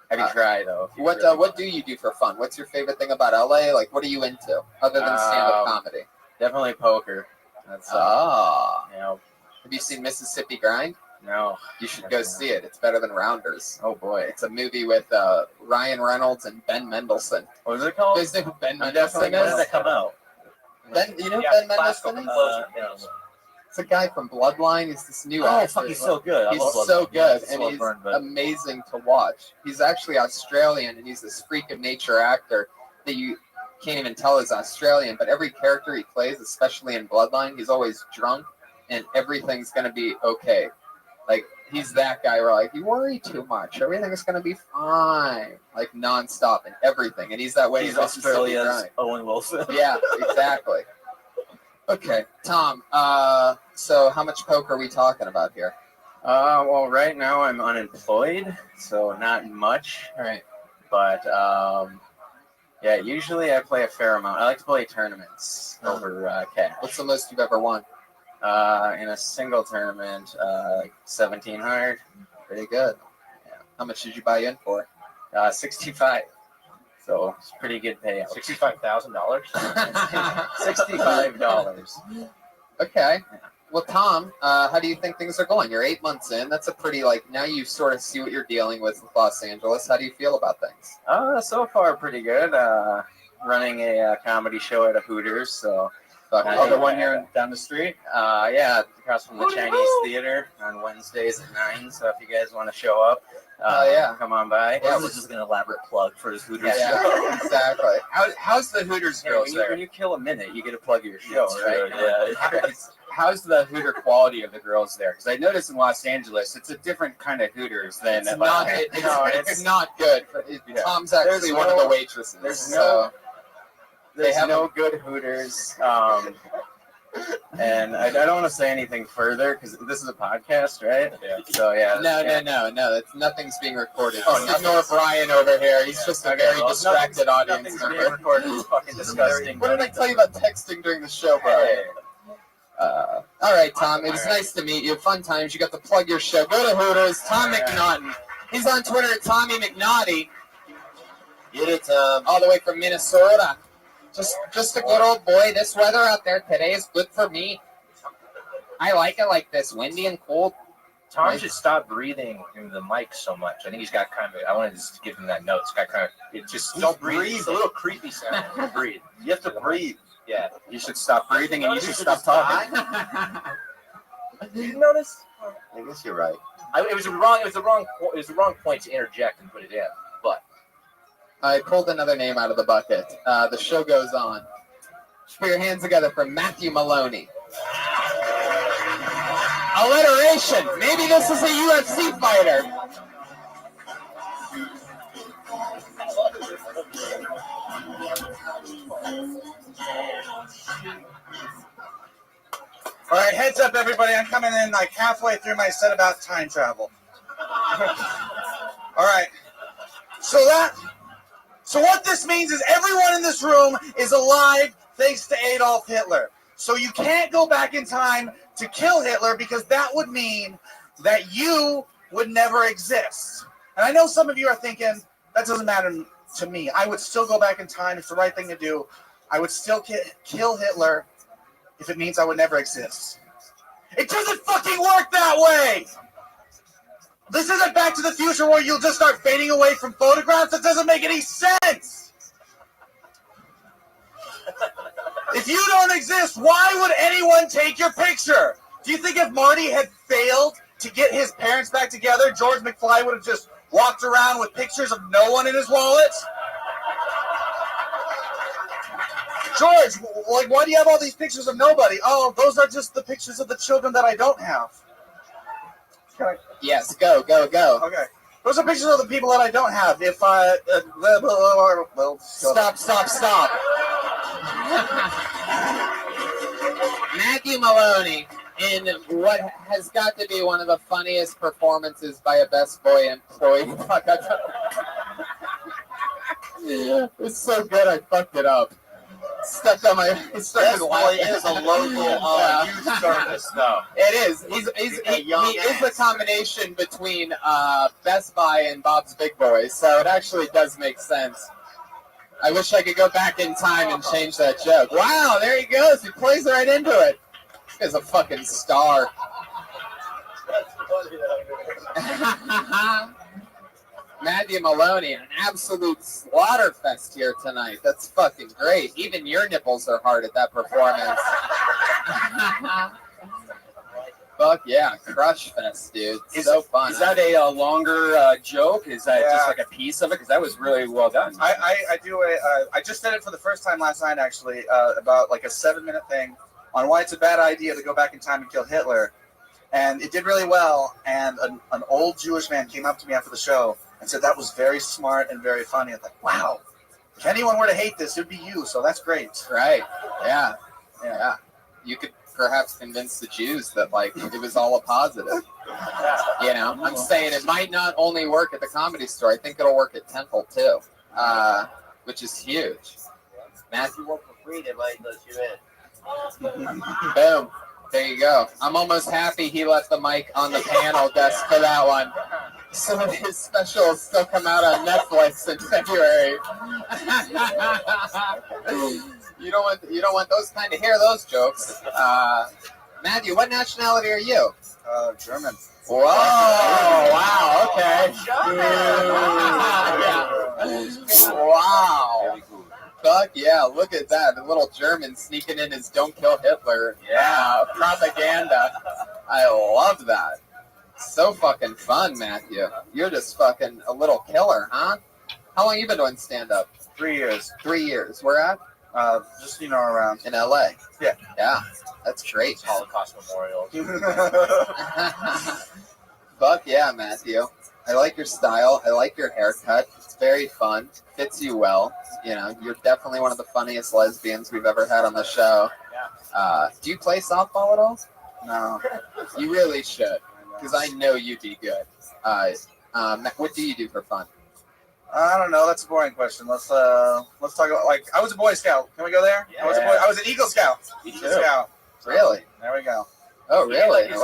I can try though. if you What really what do you do for fun? What's your favorite thing about LA? Like, what are you into other than stand-up comedy? Definitely poker. That's Ah. you know. Have you seen Mississippi Grind? No. You should go see it. It's better than Rounders. Oh boy. It's a movie with Ryan Reynolds and Ben Mendelsohn. What is it called? You guys know who Ben I'm Mendelsohn definitely. When did is? that come out? Ben, you know Yeah, Ben classical Mendelsohn is? composer. Yes. It's a guy from Bloodline. He's this new Oh, actor. fuck, he's so good. I He's love so Bloodline. Yeah, good, I and love he's Burn, but- amazing to watch. He's actually Australian, and he's this freak of nature actor that you can't even tell is Australian. But every character he plays, especially in Bloodline, he's always drunk, and everything's gonna be okay. Like he's that guy where like you worry too much, everything's gonna be fine, like nonstop and everything. And he's that way. He's in Mississippi Australia's Grind. Owen Wilson. Yeah, exactly. Okay, Tom. So how much poker are we talking about here? Well, right now I'm unemployed, so not much. All right. But yeah, usually I play a fair amount. I like to play tournaments over cash. What's the most you've ever won? In a single tournament, like 1,700. Pretty good. Yeah. How much did you buy in for? 65. So it's pretty good payout. $65,000. $65. Okay. Well, Tom, how do you think things are going? You're 8 months in. That's a pretty now you sort of see what you're dealing with Los Angeles. How do you feel about things? So far pretty good. Running a comedy show at a Hooters, so. The one here down the street? Yeah, across from the Chinese Theater on Wednesdays at 9. So if you guys want to show up, yeah, come on by. Yeah, this is just an elaborate plug for his Hooters Yeah, show. exactly. How's the Hooters girls when, there? when you kill a minute, you get to plug your show, That's right? true, yeah. How's the Hooter quality of the girls there? Because I noticed in Los Angeles, it's a different kind of Hooters than It's not. It's not good. Yeah. Tom's actually There's one of no- the waitresses. there's so There's have no good Hooters. And I don't want to say anything further because this is a podcast, right? Yeah. So yeah. No. That's nothing's being recorded. Oh, Just ignore Brian over here. He's just a very distracted audience Nothing's being member. recorded. It's fucking disgusting. What did I tell you about texting during the show, Brian? All right, Tom. It was nice to meet you. Fun times. You got to plug your show. Go to Hooters. Tom McNaughton. He's on Twitter at Tommy McNaughty. Get it, Tom. All the way from Minnesota. Just a good old boy. This weather out there today is good for me. I like it like this, windy and cold. Tom should stop breathing into the mic so much. I think he's got kind of. I wanted to just give him that note. It's got kind of. It just don't breathe. It's a little creepy sound. Don't breathe. You have to breathe. Yeah, you should stop breathing and you should stop talking. Did you notice? I guess you're right. It was the wrong point to interject and put it in. But I pulled another name out of the bucket. The show goes on. Put your hands together for Matthew Maloney. Alliteration. Maybe this is a UFC fighter. All right, heads up, everybody. I'm coming in like halfway through my set about time travel. All right. So what this means is everyone in this room is alive thanks to Adolf Hitler. So you can't go back in time to kill Hitler because that would mean that you would never exist. And I know some of you are thinking, that doesn't matter to me. I would still go back in time. It's the right thing to do. I would still kill Hitler if it means I would never exist. It doesn't fucking work that way! This isn't Back to the Future where you'll just start fading away from photographs. That doesn't make any sense! If you don't exist, why would anyone take your picture? Do you think if Marty had failed to get his parents back together, George McFly would have just walked around with pictures of no one in his wallet? George, like, why do you have all these pictures of nobody? Oh, those are just the pictures of the children that I don't have. Yes, go. Okay. Those are pictures of the people that I don't have. If I... Stop. Matthew Maloney in what has got to be one of the funniest performances by a Best Boy employee. It's so good I fucked it up. Stepped on my. Best Boy is a local youth service, though. It is. He is the combination between Best Buy and Bob's Big Boys, so it actually does make sense. I wish I could go back in time and change that joke. Wow, there he goes. He plays right into it. This guy's a fucking star. Matthew Maloney, an absolute slaughter fest here tonight. That's fucking great. Even your nipples are hard at that performance. Fuck yeah, crush fest, dude. So fun. Is that a longer joke? Is that just like a piece of it? Because that was really well done. I do I just did it for the first time last night, actually, about like a 7-minute thing on why it's a bad idea to go back in time and kill Hitler. And it did really well. And an old Jewish man came up to me after the show and said that was very smart and very funny. I was like, wow, if anyone were to hate this, it would be you. So that's great. Right. Yeah. Yeah. You could perhaps convince the Jews that, like, it was all a positive. You know, I'm saying it might not only work at the Comedy Store. I think it'll work at Temple, too, which is huge. Matthew worked for free. They might let you in. Boom. There you go. I'm almost happy he left the mic on the panel desk for that one. Some of his specials still come out on Netflix in February. You don't want those kind to hear those jokes. Matthew, what nationality are you? German. Whoa! Wow. Okay. Wow. Fuck yeah, look at that. The little German sneaking in his "Don't Kill Hitler" propaganda. I love that. So fucking fun, Matthew. You're just fucking a little killer, huh? How long you been doing stand-up? 3 years. 3 years. Where at? Just, around. In LA? Yeah. Yeah, that's great. Holocaust Memorial. Fuck yeah, Matthew. I like your style. I like your haircut. It's very fun. Fits you well. You know, you're definitely one of the funniest lesbians we've ever had on the show. Do you play softball at all? No. You really should, because I know you'd be good. What do you do for fun? I don't know. That's a boring question. Let's talk about, like, I was a Boy Scout. Can we go there? Yeah. I was an Eagle Scout. Eagle Scout. Really? There we go. Oh, really? I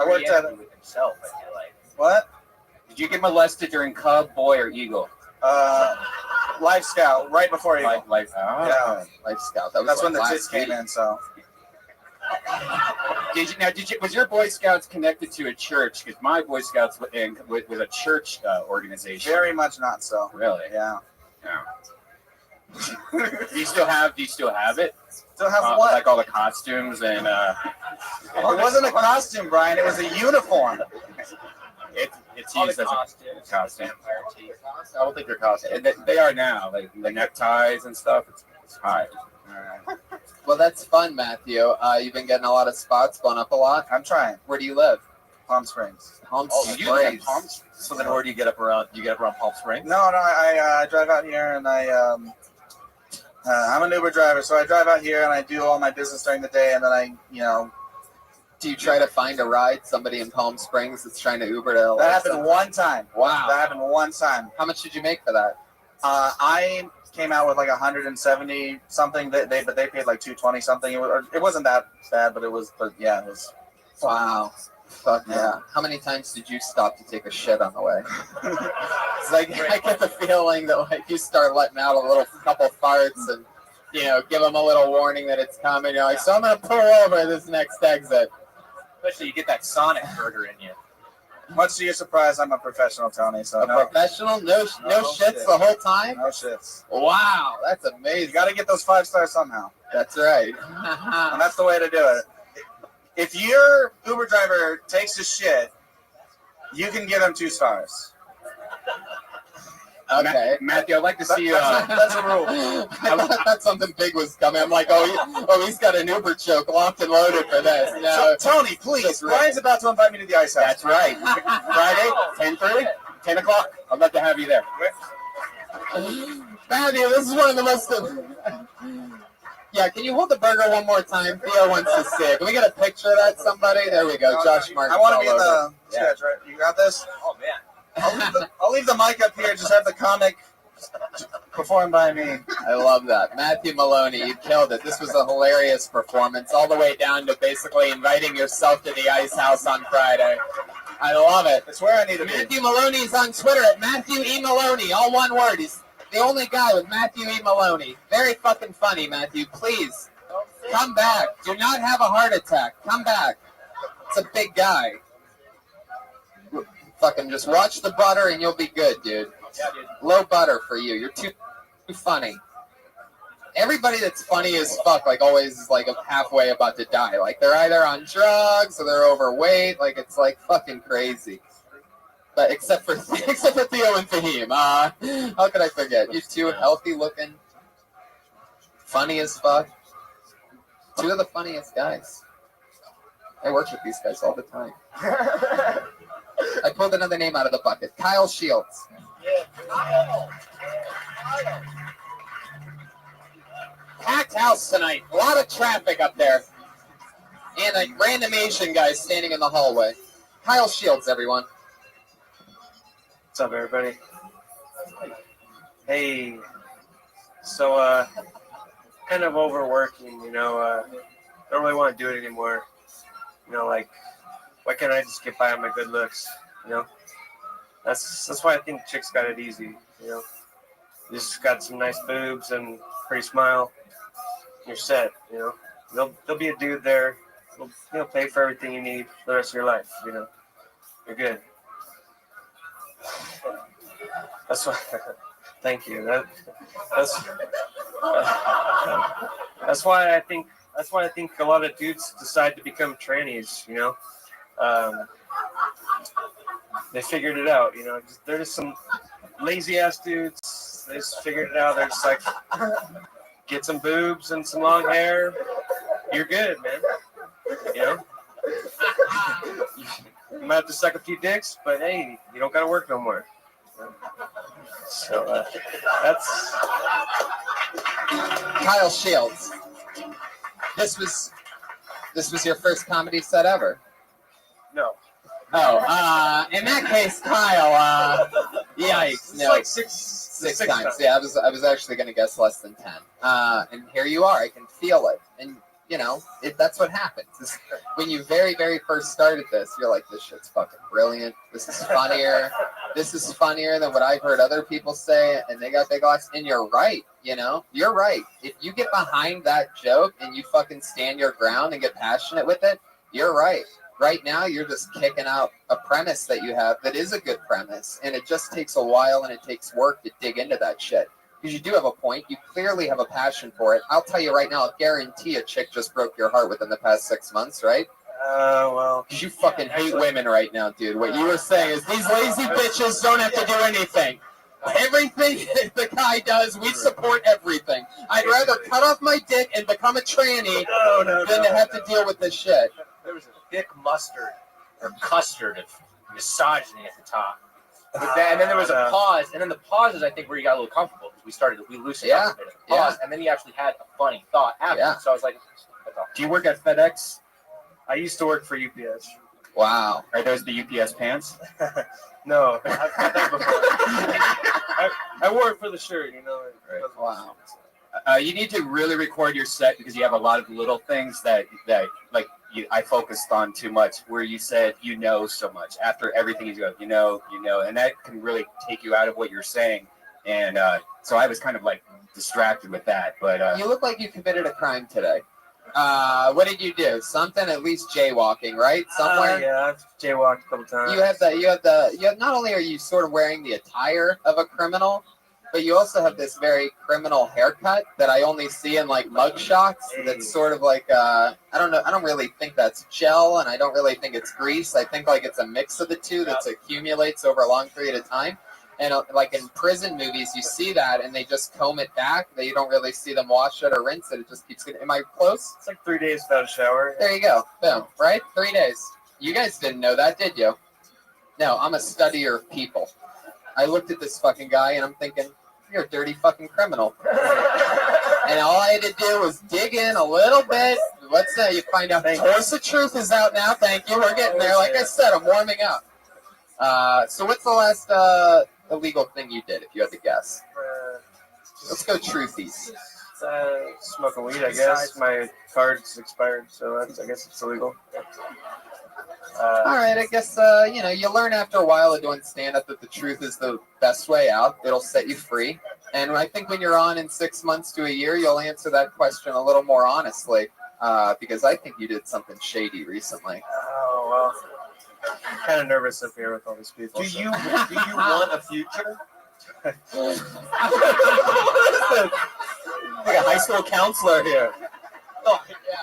worked at it. With himself, I feel like. What? Did you get molested during Cub, Boy, or Eagle? Life Scout, right before Eagle. Life Scout. That's when the tits came in, so. Was your Boy Scouts connected to a church? Because my Boy Scouts was a church organization. Very much not so. Really? Yeah. Do you still have it? Still have what? Like all the costumes and. It wasn't a costume, Brian. It was a uniform. It's used as a costume. I don't think they're costumes. They are now, like the neckties and stuff. It's high. Well, that's fun, Matthew. You've been getting a lot of spots, blown up a lot. I'm trying. Where do you live? Palm Springs. Palm Springs. So then, where do you get up around? Do you get up around Palm Springs? No. I drive out here, and I'm an Uber driver, so I drive out here and I do all my business during the day, and then Do you try to find a ride? Somebody in Palm Springs that's trying to Uber to LA? That happened one time. Wow. That happened one time. How much did you make for that? I came out with like 170 something. But they paid like 220 something. It wasn't that bad, but it was. But yeah, it was. Wow. Fuck yeah. How many times did you stop to take a shit on the way? It's like, I get the feeling that, like, you start letting out a couple farts and, give them a little warning that it's coming. You're like, so I'm going to pull over at this next exit. Especially you get that Sonic burger in you. Much to your surprise, I'm a professional, Tony. So professional? No shits the whole time? No shits. Wow, that's amazing. You got to get those 5 stars somehow. That's right. And that's the way to do it. If your Uber driver takes a shit, you can give him 2 stars. Okay. Matthew, I'd like to see you. That's a rule. I thought something big was coming. I'm like, he's got an Uber joke locked and loaded for this. No. Tony, please. Brian's about to invite me to the ice house. That's right. Friday, 10:30, 10 o'clock. I'd love to have you there. Matthew, this is one of the most... Yeah, can you hold the burger one more time? Theo wants to see it. Can we get a picture of that, somebody? There we go. Josh Martin. I want to be in the sketch, right? You got this? Oh, man. I'll leave the mic up here. Just have the comic performed by me. I love that. Matthew Maloney, you killed it. This was a hilarious performance, all the way down to basically inviting yourself to the Ice House on Friday. I love it. It's where I need to be. Matthew Maloney's on Twitter at Matthew E. Maloney, all one word. He's the only guy with Matthew E. Maloney. Very fucking funny, Matthew. Please, come back. Do not have a heart attack. Come back. It's a big guy. Fucking just watch the butter and you'll be good, dude. Low butter for you. You're too funny. Everybody that's funny as fuck, like, always is, like, halfway about to die. Like, they're either on drugs or they're overweight. Like, it's, like, fucking crazy. But except for Theo and Fahim. How could I forget? You two healthy looking, funny as fuck. Two of the funniest guys. I work with these guys all the time. I pulled another name out of the bucket. Kyle Shields. Yeah, Kyle. Packed house tonight. A lot of traffic up there. And a random Asian guy standing in the hallway. Kyle Shields, everyone. What's up, everybody? Hey, so, kind of overworking, don't really want to do it anymore. Like, why can't I just get by on my good looks, That's why I think chicks got it easy, You just got some nice boobs and pretty smile. You're set, There'll be a dude there. He'll pay for everything you need for the rest of your life, You're good. That's why. Thank you. That's why I think a lot of dudes decide to become trannies. They figured it out. They're just some lazy ass dudes. They just figured it out. They're just like, get some boobs and some long hair. You're good, man. You might have to suck a few dicks, but hey, you don't gotta work no more. So that's Kyle Shields. This was your first comedy set ever? No. Oh, in that case, Kyle, yikes. No, like six times. Yeah, I was actually going to guess less than 10. And here you are. I can feel it. And, that's what happens. When you very, very first started this, you're like, this shit's fucking brilliant. This is funnier. This is funnier than what I've heard other people say. And they got big laughs. And you're right, You're right. If you get behind that joke and you fucking stand your ground and get passionate with it, you're right. Right now, you're just kicking out a premise that you have that is a good premise. And it just takes a while and it takes work to dig into that shit. Because you do have a point. You clearly have a passion for it. I'll tell you right now, I guarantee a chick just broke your heart within the past 6 months, right? Well. Because you fucking hate women right now, dude. What you were saying is these lazy bitches don't have to do anything. Everything the guy does, we support everything. I'd rather cut off my dick and become a tranny than to have to deal with this shit. There was a thick mustard or custard of misogyny at the top. But then, and then there was a pause, and then the pause is, I think, where you got a little comfortable. We loosened up a bit at the pause, and then you actually had a funny thought after. Yeah. So I was like, that's all. Do you work at FedEx? I used to work for UPS. Wow. Are those the UPS pants? No, I've had that before. I wore it for the shirt, Right. Wow. You need to really record your set because you have a lot of little things that like I focused on too much. Where you said so much after everything you go, and that can really take you out of what you're saying. And so I was kind of like distracted with that. But you look like you committed a crime today. What did you do? Something, at least jaywalking, right? Somewhere. Yeah, I've jaywalked a couple times. You have not only are you sort of wearing the attire of a criminal, but you also have this very criminal haircut that I only see in like mug shots. That's sort of like I don't know. I don't really think that's gel, and I don't really think it's grease. I think like it's a mix of the two that accumulates over a long period of time. And like in prison movies, you see that, and they just comb it back. You don't really see them wash it or rinse it. It just keeps getting. Am I close? It's like 3 days without a shower. There you go. Boom. Right? 3 days. You guys didn't know that, did you? No, I'm a studier of people. I looked at this fucking guy, and I'm thinking, you're a dirty fucking criminal. And all I had to do was dig in a little bit. Let's say you find out. Torch of Truth is out now. Thank you. We're getting there. Like I said, I'm warming up. So what's the last illegal thing you did, if you had to guess? Let's go truthies. Smoking weed, I guess. My card's expired, so I guess it's illegal. All right, I guess, you learn after a while of doing stand-up that the truth is the best way out. It'll set you free. And I think when you're on in 6 months to a year, you'll answer that question a little more honestly, because I think you did something shady recently. Oh, well. kind of nervous up here with all these people. Do you want a future? Like a high school counselor here.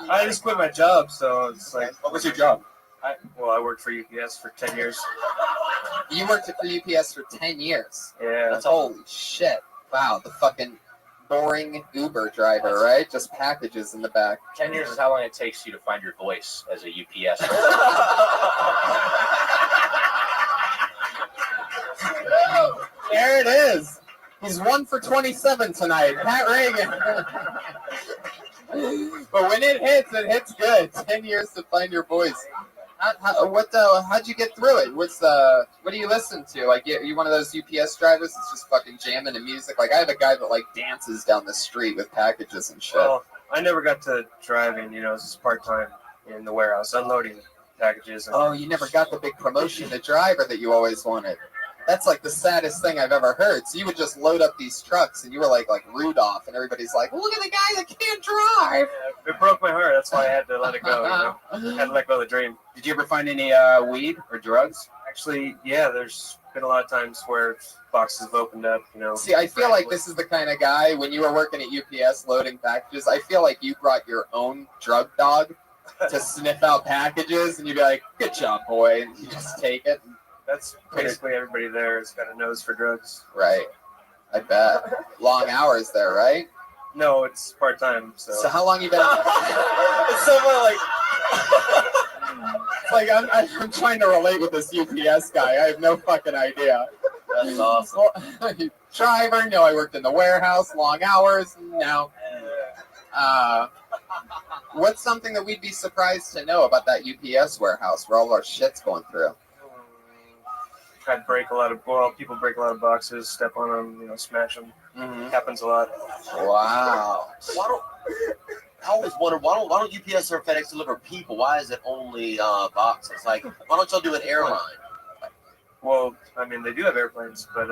I just quit my job, so it's like. What was your job? I worked for UPS for 10 years. You worked for UPS for 10 years. Yeah. That's holy shit. Wow, the fucking boring Uber driver, right? Just packages in the back. 10 years is how long it takes you to find your voice as a UPS. There it is. He's 1 for 27 tonight. Pat Reagan. But when it hits good. 10 years to find your voice. How'd you get through it? What do you listen to? Like, you one of those UPS drivers that's just fucking jamming to music? Like, I have a guy that like dances down the street with packages and shit. Well, I never got to driving. You know, it's just part time in the warehouse unloading packages. Oh, you never got the big promotion to driver that you always wanted. That's like the saddest thing I've ever heard. So you would just load up these trucks, and you were like Rudolph, and everybody's like, "Look at the guy that can't drive." Yeah, it broke my heart. That's why I had to let it go. You know? Had to let go of the dream. Did you ever find any weed or drugs? Actually, yeah. There's been a lot of times where boxes have opened up. You know. See, I feel like this is the kind of guy when you were working at UPS loading packages. I feel like you brought your own drug dog to sniff out packages, and you'd be like, "Good job, boy," and you just take it. That's basically everybody there has got a nose for drugs. Right. I bet. Long hours there, right? No, it's part time. So how long you been? It's someone like I'm trying to relate with this UPS guy. I have no fucking idea. That's awesome. Driver, no, I worked in the warehouse, long hours, no. What's something that we'd be surprised to know about that UPS warehouse where all our shit's going through? I'd people break a lot of boxes, step on them, you know, smash them. Mm-hmm. Happens a lot. Wow. I always wonder why don't UPS or FedEx deliver people? Why is it only boxes? Like, why don't y'all do an airline? Well, I mean, they do have airplanes, but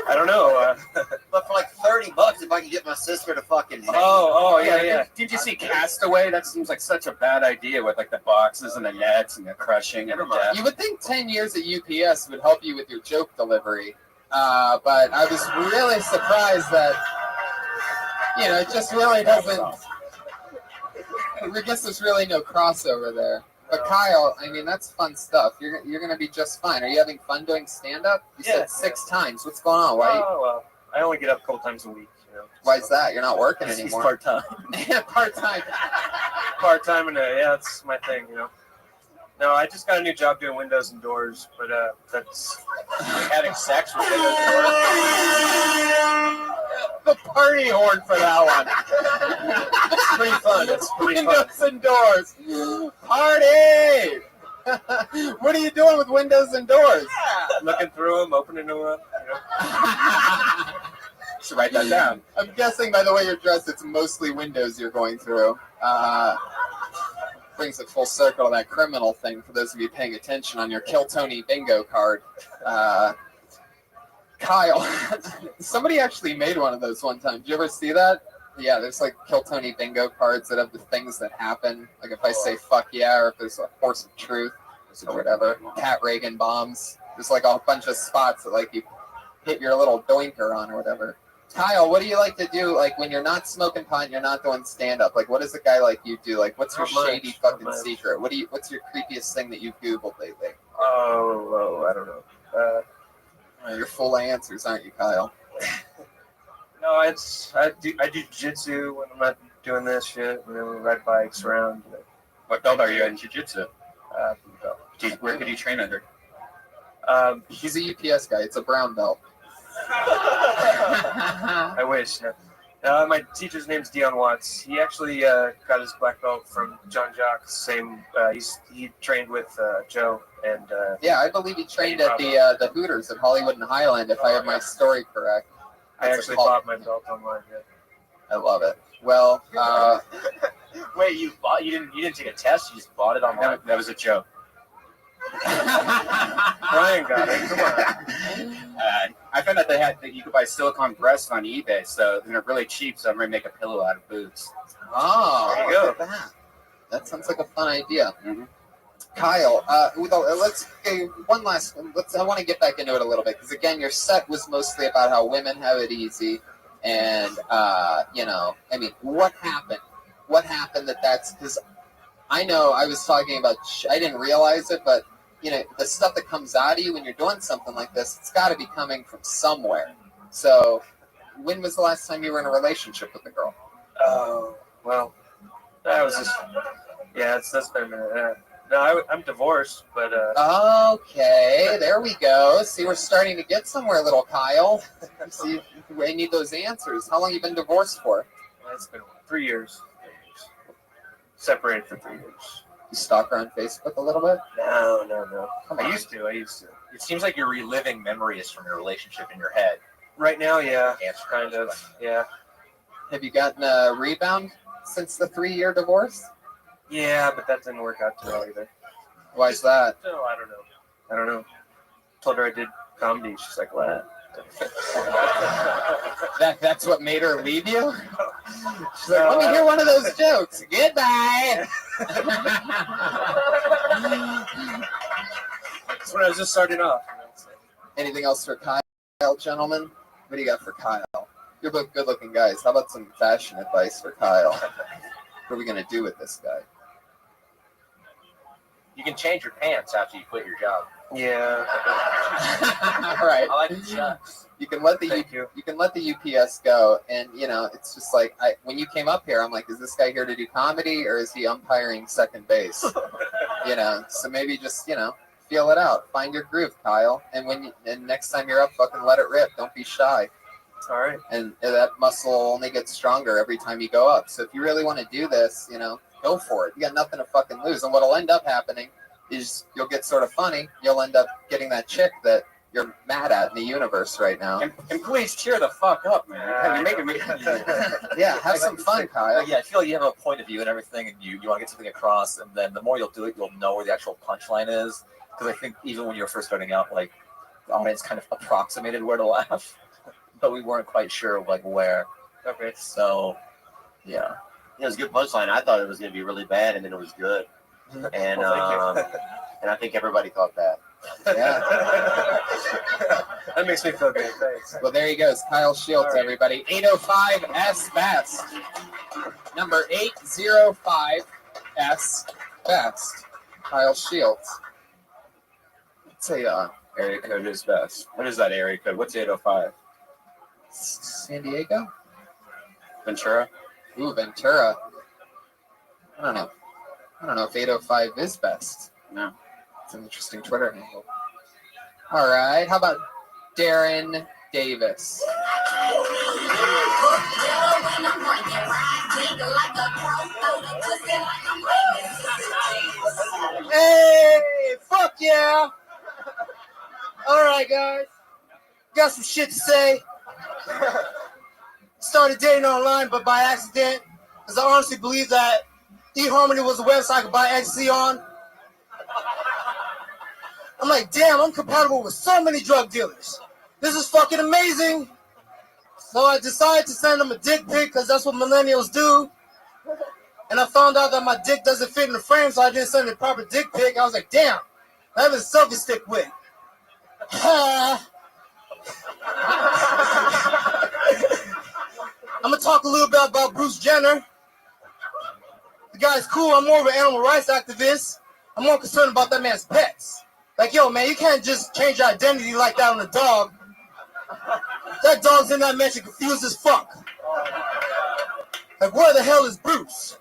I don't know. But for like $30, if I can get my sister to fucking. Yeah. Did you see Castaway? That seems like such a bad idea with like the boxes and the nets and the crushing and the death. You would think 10 years at UPS would help you with your joke delivery, but I was really surprised that, you know, it just really doesn't. I guess there's really no crossover there. But Kyle, I mean, that's fun stuff. You're gonna be just fine. Are you having fun doing stand-up? You said 6 times. What's going on? Why? Oh, well, I only get up a couple times a week. You know. Why is that? You're not working anymore. He's part-time. Yeah, part-time. Part-time, and that's my thing, you know. No, I just got a new job doing windows and doors, but that's having sex with windows and doors. The party horn for that one. It's pretty fun. It's pretty windows fun. and doors. Party! What are you doing with windows and doors? Looking through them, opening them up. You know. Should write that down. I'm guessing by the way you're dressed, it's mostly windows you're going through. Brings it full circle to that criminal thing for those of you paying attention on your Kill Tony bingo card. Kyle, somebody actually made one of those one time. Did you ever see that? Yeah, there's like Kill Tony bingo cards that have the things that happen. Like if I say fuck yeah, or if there's a horse of truth or whatever. Pat Reagan bombs. There's like a bunch of spots that like you hit your little doinker on or whatever. Kyle, what do you like to do like when you're not smoking pot and you're not doing stand-up? Like what does a guy like you do? Like what's your shady fucking secret? What's your creepiest thing that you've Googled lately? Oh, I don't know. You're full of answers, aren't you, Kyle? No, I do jiu-jitsu when I'm not doing this shit. You know, we ride bikes around. What belt are you in jiu-jitsu? Belt. Where could you train under? He's a UPS guy. It's a brown belt. I wish. Yeah. My teacher's name's Dion Watts. He actually got his black belt from John Jock. He trained with Joe and. Yeah, I believe he trained at the Hooters at Hollywood and Highland. If I have my story correct. I actually bought my belt online. Yeah. I love it. Well, wait, you didn't take a test? You just bought it online? That was a joke. Brian got it. Come on. I found out that you could buy silicone breasts on eBay, so they're really cheap. So I'm gonna make a pillow out of boobs. Oh, there you go. That sounds like a fun idea. Mm-hmm. Kyle, let's okay, one last. I want to get back into it a little bit because again, your set was mostly about how women have it easy, and what happened? What happened that's because I know I was talking about. I didn't realize it, but the stuff that comes out of you when you're doing something like this, it's got to be coming from somewhere. So, when was the last time you were in a relationship with a girl? Oh, well, that was just that's been a minute. No, I'm divorced, but Okay, there we go. See, we're starting to get somewhere, little Kyle. See, we need those answers. How long you been divorced for? It's been 3 years. Separated for 3 years. You stalk her on Facebook a little bit? No. I used to. It seems like you're reliving memories from your relationship in your head. Right now, yeah. Kind of, yeah. Have you gotten a rebound since the 3-year divorce? Yeah, but that didn't work out too well either. Why is that? Oh, I don't know. Told her I did comedy. She's like, what? That's what made her leave you? She's like, let me hear one of those jokes. Goodbye. That's when I was just starting off. Anything else for Kyle, gentlemen? What do you got for Kyle? You're both good-looking guys. How about some fashion advice for Kyle? What are we going to do with this guy? You can change your pants after you quit your job. Yeah. All right. I like the chucks. You can let the UPS go, and it's just like when you came up here, I'm like, is this guy here to do comedy or is he umpiring second base? So maybe just feel it out, find your groove, Kyle, and next time you're up, fucking let it rip. Don't be shy. All right. And that muscle only gets stronger every time you go up. So if you really want to do this, go for it. You got nothing to fucking lose. And what'll end up happening is you'll get sort of funny. You'll end up getting that chick that you're mad at in the universe right now. And please cheer the fuck up, man. You're making me. Yeah, have some fun, Kyle. Yeah, I feel like you have a point of view and everything, and you want to get something across, and then the more you'll do it, you'll know where the actual punchline is. Because I think even when you were first starting out, like, the audience kind of approximated where to laugh, but we weren't quite sure, like, where. Okay. So, yeah. It was a good punchline. I thought it was going to be really bad, and then it was good. And and I think everybody thought that. Yeah. That makes me feel good. Thanks. Well, there he goes. Kyle Shields, everybody. 805 S Best. Number 805 S Best. Kyle Shields. Let's say Area code is best. What is that area code? What's 805? San Diego? Ventura? Ooh, Ventura. I don't know if 805 is best. No. It's an interesting Twitter handle. All right. How about Darren Davis? Hey, fuck yeah. All right, guys. Got some shit to say. Started dating online, but by accident, because I honestly believe that eHarmony was a website I could buy ecstasy on. I'm like, damn, I'm compatible with so many drug dealers. This is fucking amazing. So I decided to send them a dick pic because that's what millennials do. And I found out that my dick doesn't fit in the frame, so I didn't send a proper dick pic. I was like, damn, I have a selfie stick with. I'm going to talk a little bit about Bruce Jenner. The guy's cool. I'm more of an animal rights activist. I'm more concerned about that man's pets. Like, yo, man, you can't just change your identity like that on a dog. That dog's in that mansion confused as fuck. Like, where the hell is Bruce?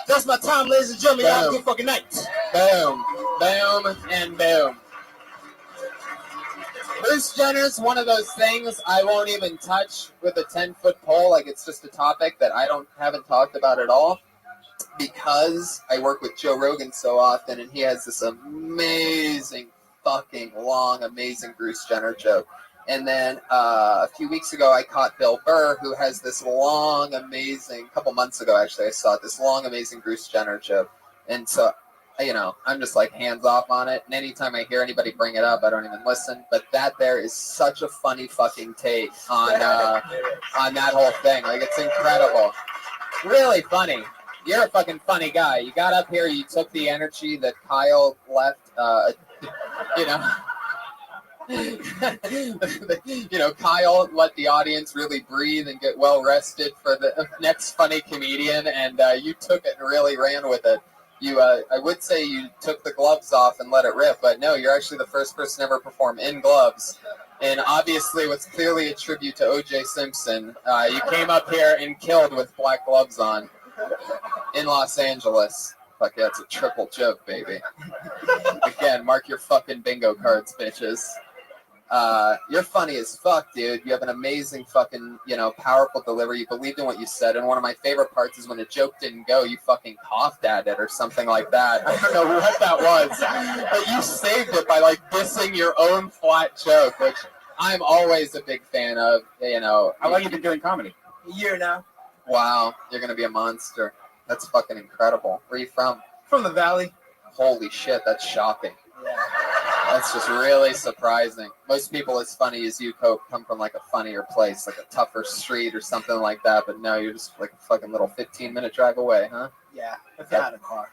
That's my time, ladies and gentlemen. Y'all have a good fucking night. Boom, boom, and boom. Bruce Jenner's one of those things I won't even touch with a 10-foot pole. Like, it's just a topic that I haven't talked about at all because I work with Joe Rogan so often, and he has this amazing, fucking long, amazing Bruce Jenner joke. And then a few weeks ago, I caught Bill Burr, who has this long, amazing, a couple months ago, actually, I saw this long, amazing Bruce Jenner joke. And so I'm just like hands off on it. And anytime I hear anybody bring it up, I don't even listen. But that there is such a funny fucking take on that whole thing. Like, it's incredible. Really funny. You're a fucking funny guy. You got up here, you took the energy that Kyle left, Kyle let the audience really breathe and get well rested for the next funny comedian, and you took it and really ran with it. I would say you took the gloves off and let it rip, but no, you're actually the first person to ever perform in gloves. And obviously, what's clearly a tribute to O.J. Simpson, you came up here and killed with black gloves on in Los Angeles. Fuck yeah, it's a triple joke, baby. Again, mark your fucking bingo cards, bitches. You're funny as fuck, dude. You have an amazing fucking, powerful delivery. You believed in what you said, and one of my favorite parts is when a joke didn't go, you fucking coughed at it or something like that. I don't know what that was, but you saved it by like dissing your own flat joke, which I'm always a big fan of. How long you been doing comedy? A year now. Wow, you're gonna be a monster. That's fucking incredible. Where are you from? From the Valley. Holy shit, that's shocking. Yeah. That's just really surprising. Most people as funny as you come from like a funnier place, like a tougher street or something like that. But no, you're just like a fucking little 15-minute drive away, huh? Yeah, if I had a car.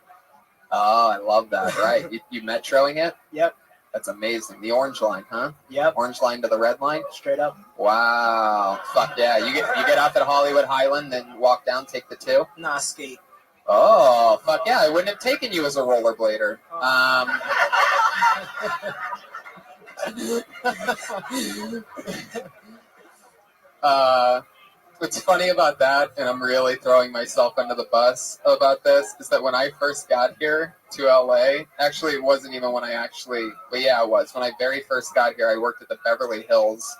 Oh, I love that. Right. you metroing it? Yep. That's amazing. The orange line, huh? Yep. Orange line to the red line? Straight up. Wow. Fuck yeah. You get off at Hollywood Highland, then walk down, take the 2? Nah, skate. Oh, fuck yeah. I wouldn't have taken you as a rollerblader. What's funny about that, and I'm really throwing myself under the bus about this, is that when I first got here to LA, actually it wasn't even when but yeah, it was. When I very first got here, I worked at the Beverly Hills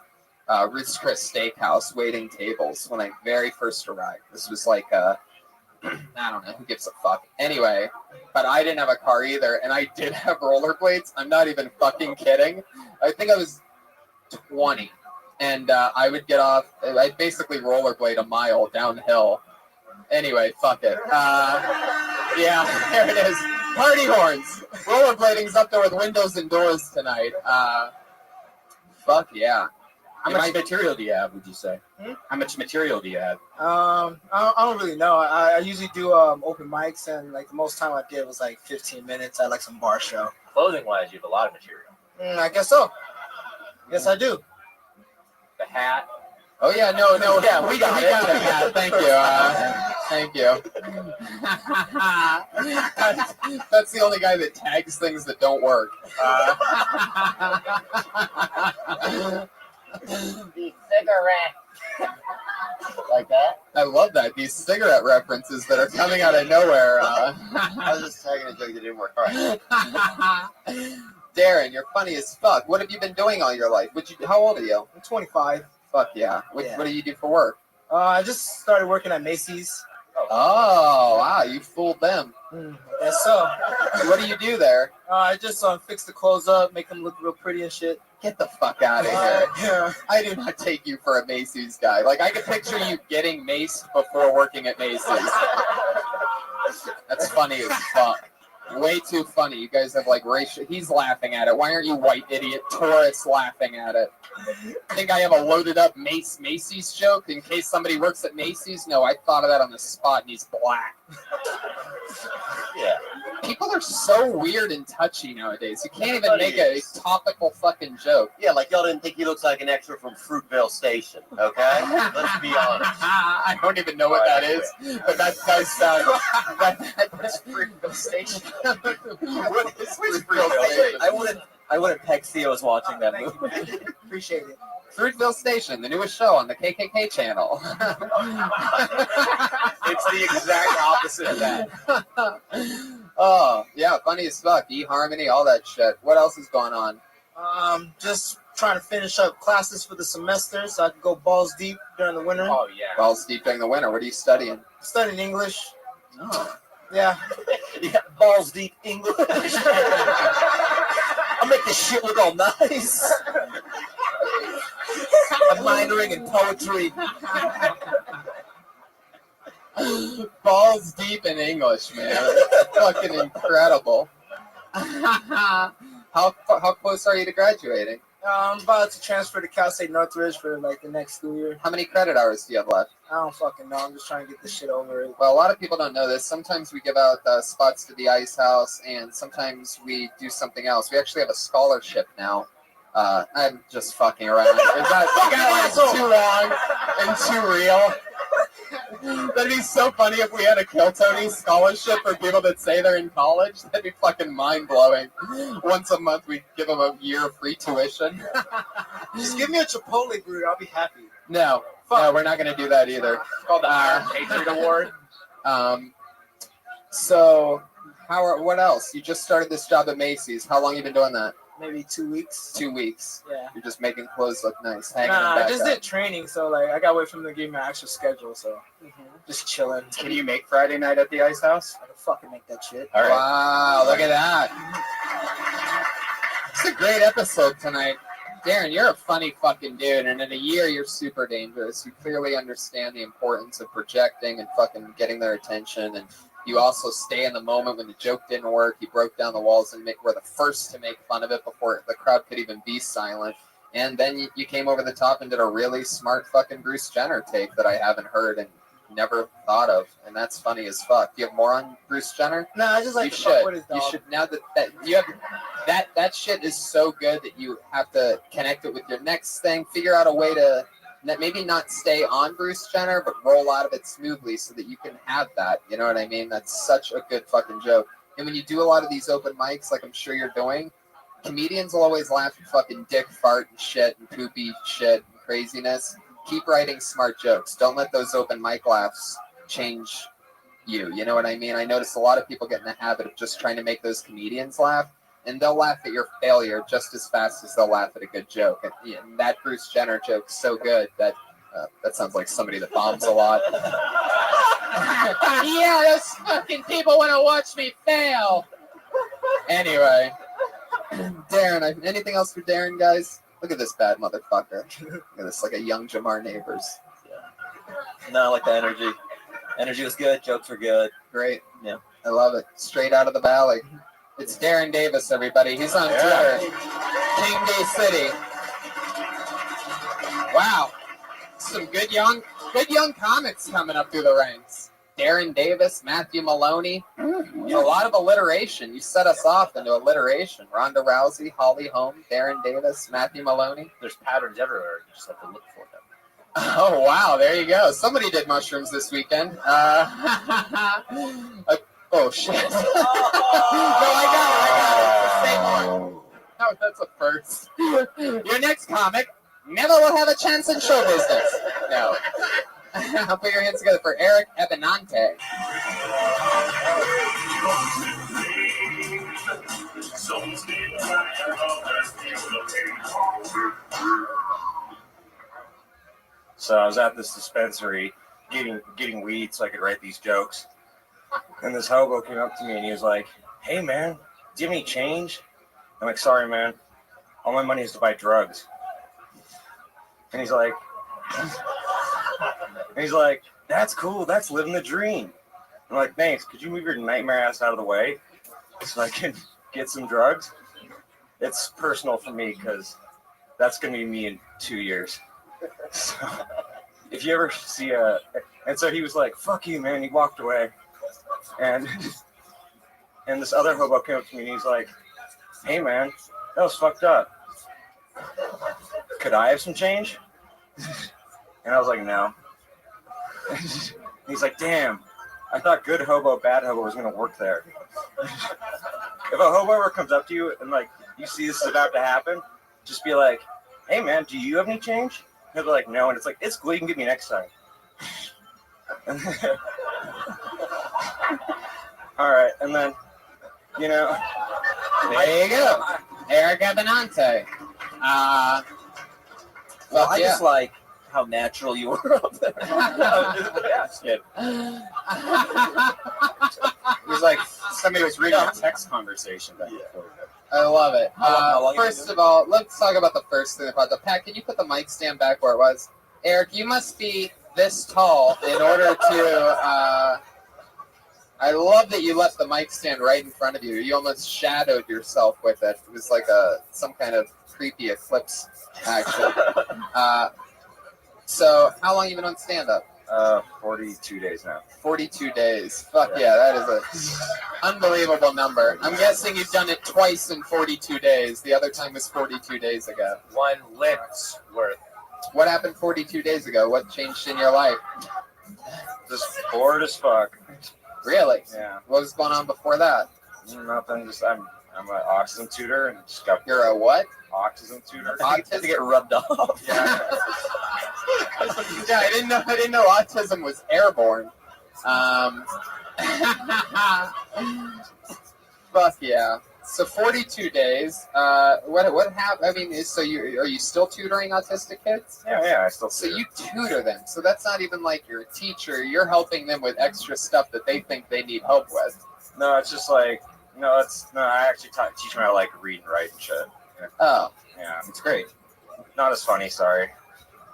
Ruth's Chris Steakhouse waiting tables when I very first arrived. This was like I don't know, who gives a fuck. Anyway, but I didn't have a car either, and I did have rollerblades. I'm not even fucking kidding. I think I was 20, and I would get off. I'd basically rollerblade a mile downhill. Anyway, fuck it. Yeah, there it is. Party horns. Rollerblading's up there with windows and doors tonight. Fuck yeah. How much material do you have, would you say? How much material do you have? I don't really know. I usually do open mics, and like the most time I did was like 15 minutes at like some bar show. Clothing-wise, you have a lot of material. I guess so. Yes, I do. The hat. Oh yeah, no, yeah, we got it. Yeah, thank you. That's the only guy that tags things that don't work. The cigarette. Like that? I love that. These cigarette references that are coming out of nowhere. I was just tagging a joke that didn't work. All right. Darren, you're funny as fuck. What have you been doing all your life? How old are you? I'm 25. Fuck yeah. What do you do for work? I just started working at Macy's. Oh, wow. You fooled them. I guess so. What do you do there? I just fix the clothes up, make them look real pretty and shit. Get the fuck out of here. Yeah. I do not take you for a Macy's guy. Like, I can picture you getting maced before working at Macy's. That's funny as fuck. Way too funny. You guys have like racial. He's laughing at it. Why aren't you white idiot tourists laughing at it? I think I have a loaded up Macy's joke in case somebody works at Macy's. No, I thought of that on the spot, and he's black. Yeah. People are so weird and touchy nowadays. You can't even make a topical fucking joke. Yeah, like y'all didn't think he looks like an extra from Fruitvale Station, okay? Let's be honest. I don't even know what that is, but that does sound. That's Fruitvale Station. What is Fruitvale Station? I wouldn't peg Theo was watching that movie. Appreciate it. Fruitvale Station, the newest show on the KKK channel. It's the exact opposite of that. Oh, yeah, funny as fuck. eHarmony, all that shit. What else is going on? Just trying to finish up classes for the semester so I can go balls deep during the winter. Oh, yeah. Balls deep during the winter. What are you studying? Studying English. Oh. Yeah. Yeah, balls deep English. I'll make this shit look all nice. I'm minoring in poetry. Balls deep in English, man. Fucking incredible. How close are you to graduating? I'm about to transfer to Cal State Northridge for like the next school year. How many credit hours do you have left? I don't fucking know. I'm just trying to get this shit over it. Well, a lot of people don't know this. Sometimes we give out spots to the Ice House, and sometimes we do something else. We actually have a scholarship now. I'm just fucking around. That got like too long and too real. That'd be so funny if we had a Kill Tony scholarship for people that say they're in college. That'd be fucking mind-blowing. Once a month, we'd give them a year of free tuition. Just give me a Chipotle burrito. I'll be happy. No, we're not going to do that either. It's called the Patriot Award. So, what else? You just started this job at Macy's. How long you been doing that? Maybe 2 weeks. 2 weeks. Yeah. You're just making clothes look nice. Hanging Nah, them I back just up. did training, so like I got away from the game my actual schedule, so just chilling. Can you make Friday night at the Ice House? I can fucking make that shit. All right. Wow, look at that. It's a great episode tonight. Darren, you're a funny fucking dude, and in a year, you're super dangerous. You clearly understand the importance of projecting and fucking getting their attention, and you also stay in the moment when the joke didn't work. You broke down the walls and were the first to make fun of it before the crowd could even be silent. And then you came over the top and did a really smart fucking Bruce Jenner take that I haven't heard and never thought of, and that's funny as fuck. Do you have more on Bruce Jenner? No, I just like you to should. fuck with his dog. You should now that you have that shit is so good that you have to connect it with your next thing. Figure out a way to maybe not stay on Bruce Jenner, but roll out of it smoothly so that you can have that. You know what I mean? That's such a good fucking joke. And when you do a lot of these open mics, like I'm sure you're doing, comedians will always laugh at fucking dick fart and shit and poopy shit and craziness. Keep writing smart jokes. Don't let those open mic laughs change you. You know what I mean? I notice a lot of people get in the habit of just trying to make those comedians laugh, and they'll laugh at your failure just as fast as they'll laugh at a good joke. And that Bruce Jenner joke's so good that that sounds like somebody that bombs a lot. Yeah, those fucking people want to watch me fail. Anyway, Darren, anything else for Darren, guys? Look at this bad motherfucker. Look at this, like a young Jamar Neighbors. No, I like the energy. Energy was good. Jokes were good. Great. Yeah. I love it. Straight out of the valley. It's Darren Davis, everybody. He's on Twitter. King Day City. Wow. Some good young comics coming up through the ranks. Darren Davis, Matthew Maloney. A lot of alliteration. You set us off into alliteration. Ronda Rousey, Holly Holm, Darren Davis, Matthew Maloney. There's patterns everywhere. You just have to look for them. Oh, wow. There you go. Somebody did mushrooms this weekend. Oh, shit. No, I got it. Say more. No, that's a first. Your next comic never will have a chance in show business. No. I'll put your hands together for Eric Ebenante. So I was at this dispensary getting weed so I could write these jokes. And this hobo came up to me and he was like, "Hey man, do you have any change?" I'm like, "Sorry man, all my money is to buy drugs." And he's like, "That's cool, that's living the dream." I'm like, "Thanks, could you move your nightmare ass out of the way so I can get some drugs?" It's personal for me because that's going to be me in 2 years. So if you ever see and so he was like, "Fuck you, man." He walked away. And this other hobo came up to me and he's like, "Hey man, that was fucked up. Could I have some change?" And I was like, "No." He's like, "Damn, I thought good hobo, bad hobo was gonna work there." If a hobo ever comes up to you and like you see this is about to happen, just be like, "Hey man, do you have any change?" And they're like, "No," and it's like, "It's cool, you can give me next time." All right, and then, you know, there you go, Eric Ebenante. Well, I just like how natural you were up there. Yeah, shit. It was like somebody was reading a text conversation back before. I love it. How long First of all, let's talk about the first thing about the Pat. Can you put the mic stand back where it was? Eric, you must be this tall in order to I love that you left the mic stand right in front of you. You almost shadowed yourself with it. It was like some kind of creepy eclipse action. So, how long you been on stand-up? 42 days now. 42 days. Fuck yeah, that is a unbelievable number. I'm guessing you've done it twice in 42 days. The other time was 42 days ago. 1 lift's worth. What happened 42 days ago? What changed in your life? Just bored as fuck. Really? Yeah. What was going on before that? Nothing. Just I'm an autism tutor and just got. You're a what? Autism tutor. Autism? To get rubbed off. Yeah. Yeah, I didn't know autism was airborne. Fuck yeah. So 42 days. What happened? I mean, so are you still tutoring autistic kids? Yeah, I still. So you tutor them. So that's not even like you're a teacher. You're helping them with extra stuff that they think they need help with. No, it's just like I actually teach them how to like read and write and shit. Yeah. Oh, yeah, It's great. not as funny. Sorry.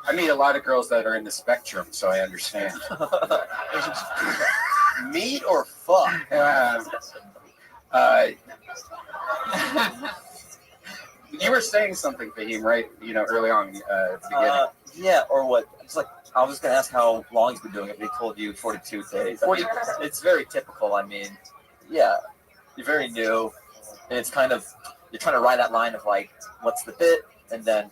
I meet a lot of girls that are in the spectrum, so I understand. Meat or fuck? You were saying something, Fahim, right? Early on at the beginning. Yeah, or what? It's like I was going to ask how long he's been doing it, but he told you 42 days. 40. It's very typical. I mean, yeah, you're very new, and it's kind of you're trying to ride that line of like, what's the bit, and then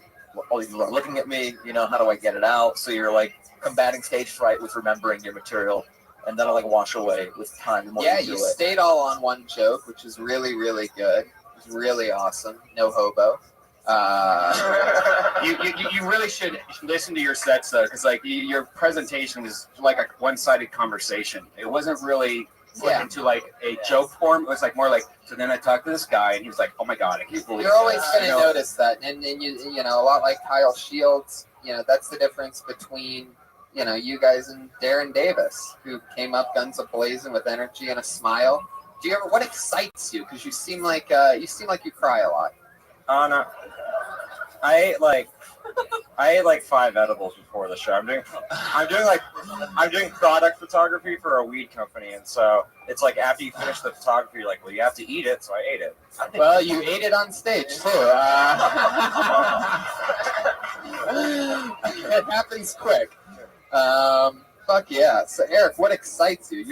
oh, you're looking at me, how do I get it out? So you're like combating stage fright with remembering your material, and then I'll like wash away with time. The more Yeah, you you do it. stayed all on one joke, which is really, really good. It was really awesome. No hobo. You really should listen to your sets though, because like your presentation was like a one-sided conversation. It wasn't really put into like a joke form. It was like more like. So then I talked to this guy, and he was like, "Oh my god, I can't believe." You're always this." going to notice that, and you a lot like Kyle Shields. That's the difference between you guys and Darren Davis, who came up guns a-blazing with energy and a smile. Do you ever? What excites you? Because you seem like you cry a lot. Oh no. I ate like 5 edibles before the show. I'm doing product photography for a weed company, and so it's like after you finish the photography, you're like, well, you have to eat it, so I ate it. Well, you ate it on stage too. It happens quick. Fuck yeah. So Eric, what excites you?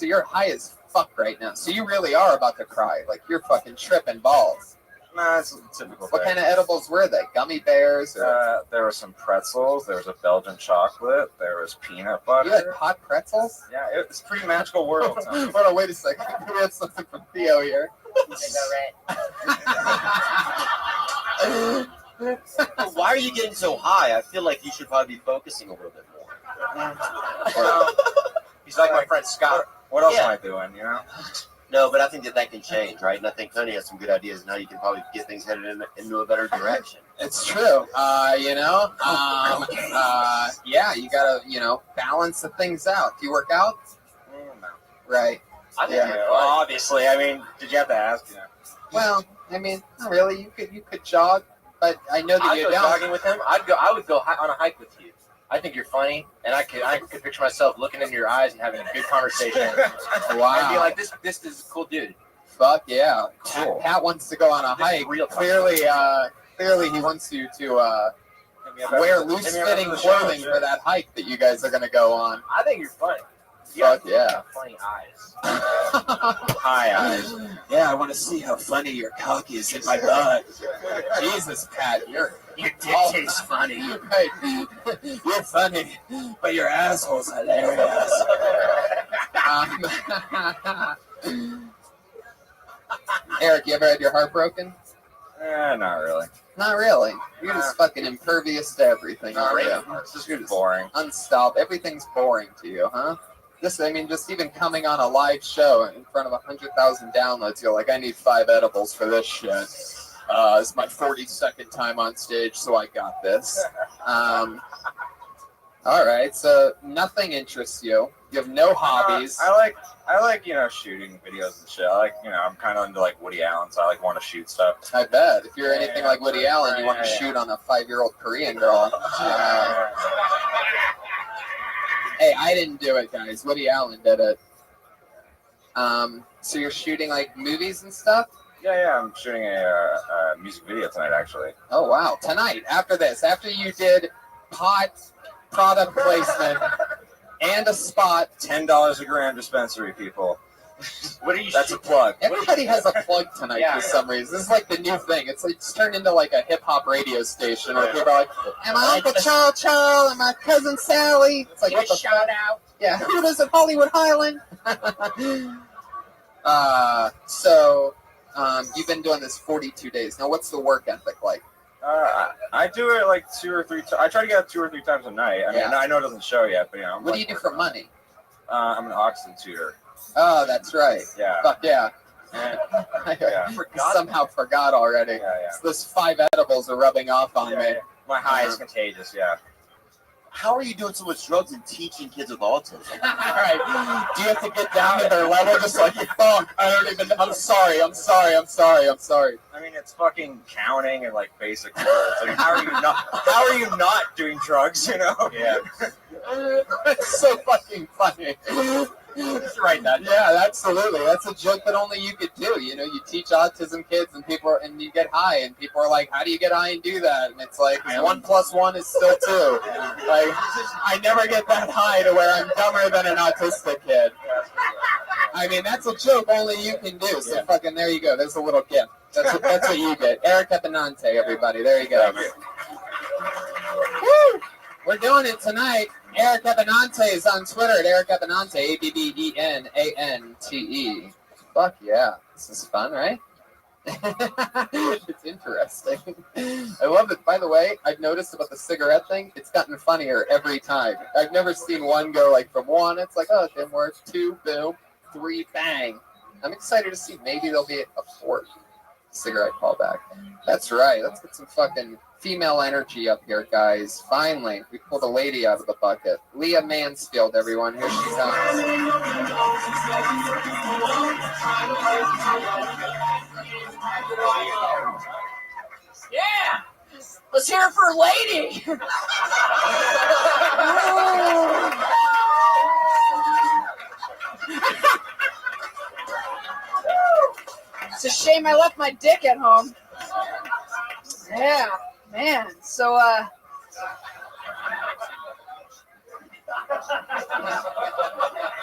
You're high as fuck right now. So you really are about to cry. Like you're fucking tripping balls. Nah, it's a typical What thing. kind of edibles were they? Gummy bears? Or... There were some pretzels. There was a Belgian chocolate. There was peanut butter. You had hot pretzels? Yeah, it's a pretty magical world. Hold on, wait a second. We have something from Theo here. Why are you getting so high? I feel like you should probably be focusing a little bit more. He's like my friend Scott. What else Yeah. am I doing? No, but I think that can change, right? And I think Tony has some good ideas on how you can probably get things headed into a better direction. It's true. Yeah, you gotta, balance the things out. Do you work out? No. Right. I think Yeah. you're Well, fine. obviously, I mean, did you have to ask? Well, I mean, not really. You could jog, but I know that I'd you go don't. jogging with him. I would go on a hike with you. I think you're funny, and I could picture myself looking into your eyes and having a good conversation. Wow. And be like, this is a cool dude. Fuck yeah. Cool. Pat wants to go on a This is hike. real Clearly he wants you to wear loose-fitting clothing for that hike that you guys are going to go on. I think you're funny. Fuck yeah. Funny eyes. High eyes. Yeah, I want to see how funny your cock is in my butt. Jesus, Pat, your dick tastes funny. Right. You're funny, but your asshole's hilarious. Eric, you ever had your heart broken? Not really. Not really. You're just fucking impervious to everything, aren't you? It's just boring. Unstoppable. Everything's boring to you, huh? Just even coming on a live show in front of 100,000 downloads, you're like, I need 5 edibles for this shit. It's my 42nd time on stage, so I got this. All right, so nothing interests you. You have no hobbies. I like shooting videos and shit. I'm kind of into like Woody Allen, so I want to shoot stuff. I bet. If you're anything like Woody Allen, you want to shoot on a 5-year-old Korean girl. Hey, I didn't do it, guys. Woody Allen did it. So you're shooting like movies and stuff? Yeah, I'm shooting a music video tonight, actually. Oh wow! Tonight, after this, after you did pot product placement and a spot, $10 a gram dispensary, people. What are you? That's a plug. Everybody has a plug tonight Yeah. for some reason. This is like the new thing. It's turned into like a hip hop radio station where people are like, "And my Uncle Chow and my cousin Sally." It's like what the shout out. Yeah, who does it? Hollywood Highland. So you've been doing this 42 days. Now, what's the work ethic like? I do it like 2 or 3 times. I try to get up 2 or 3 times a night. I mean, Yeah. I know it doesn't show yet, but What do you do for money? I'm an Oxford tutor. Oh, that's right. Yeah. Fuck yeah. Yeah. Somehow forgot already. Yeah. So those 5 edibles are rubbing off on me. My high is contagious. Yeah. How are you doing so much drugs and teaching kids with autism? All right. Do you have to get down to their level just like, fuck, I don't even, I'm sorry. I mean, it's fucking counting and like basic words. Like, how are you not doing drugs? You know? Yeah. It's so fucking funny. Just write that. Yeah, absolutely. That's a joke that only you could do. You know, you teach autism kids and and you get high and people are like, how do you get high and do that? And it's like, 1 + 1 is still 2. Like, I never get that high to where I'm dumber than an autistic kid. I mean, that's a joke only you can do. So fucking there you go. There's a little gift. That's what you get. Eric Epenante, everybody. There you go. Woo! We're doing it tonight. Eric Epenante is on Twitter at Eric Epenante, ABBENANTE. Fuck yeah. This is fun, right? It's interesting. I love it. By the way, I've noticed about the cigarette thing, it's gotten funnier every time. I've never seen one go like from 1, it's like, oh, it didn't work. 2, boom. 3, bang. I'm excited to see. Maybe there'll be a 4th cigarette callback. That's right. Let's get some fucking female energy up here, guys. Finally, we pulled a lady out of the bucket. Leah Mansfield, everyone. Here she comes. Yeah! Let's hear it for a lady! It's a shame I left my dick at home. Yeah, man. So,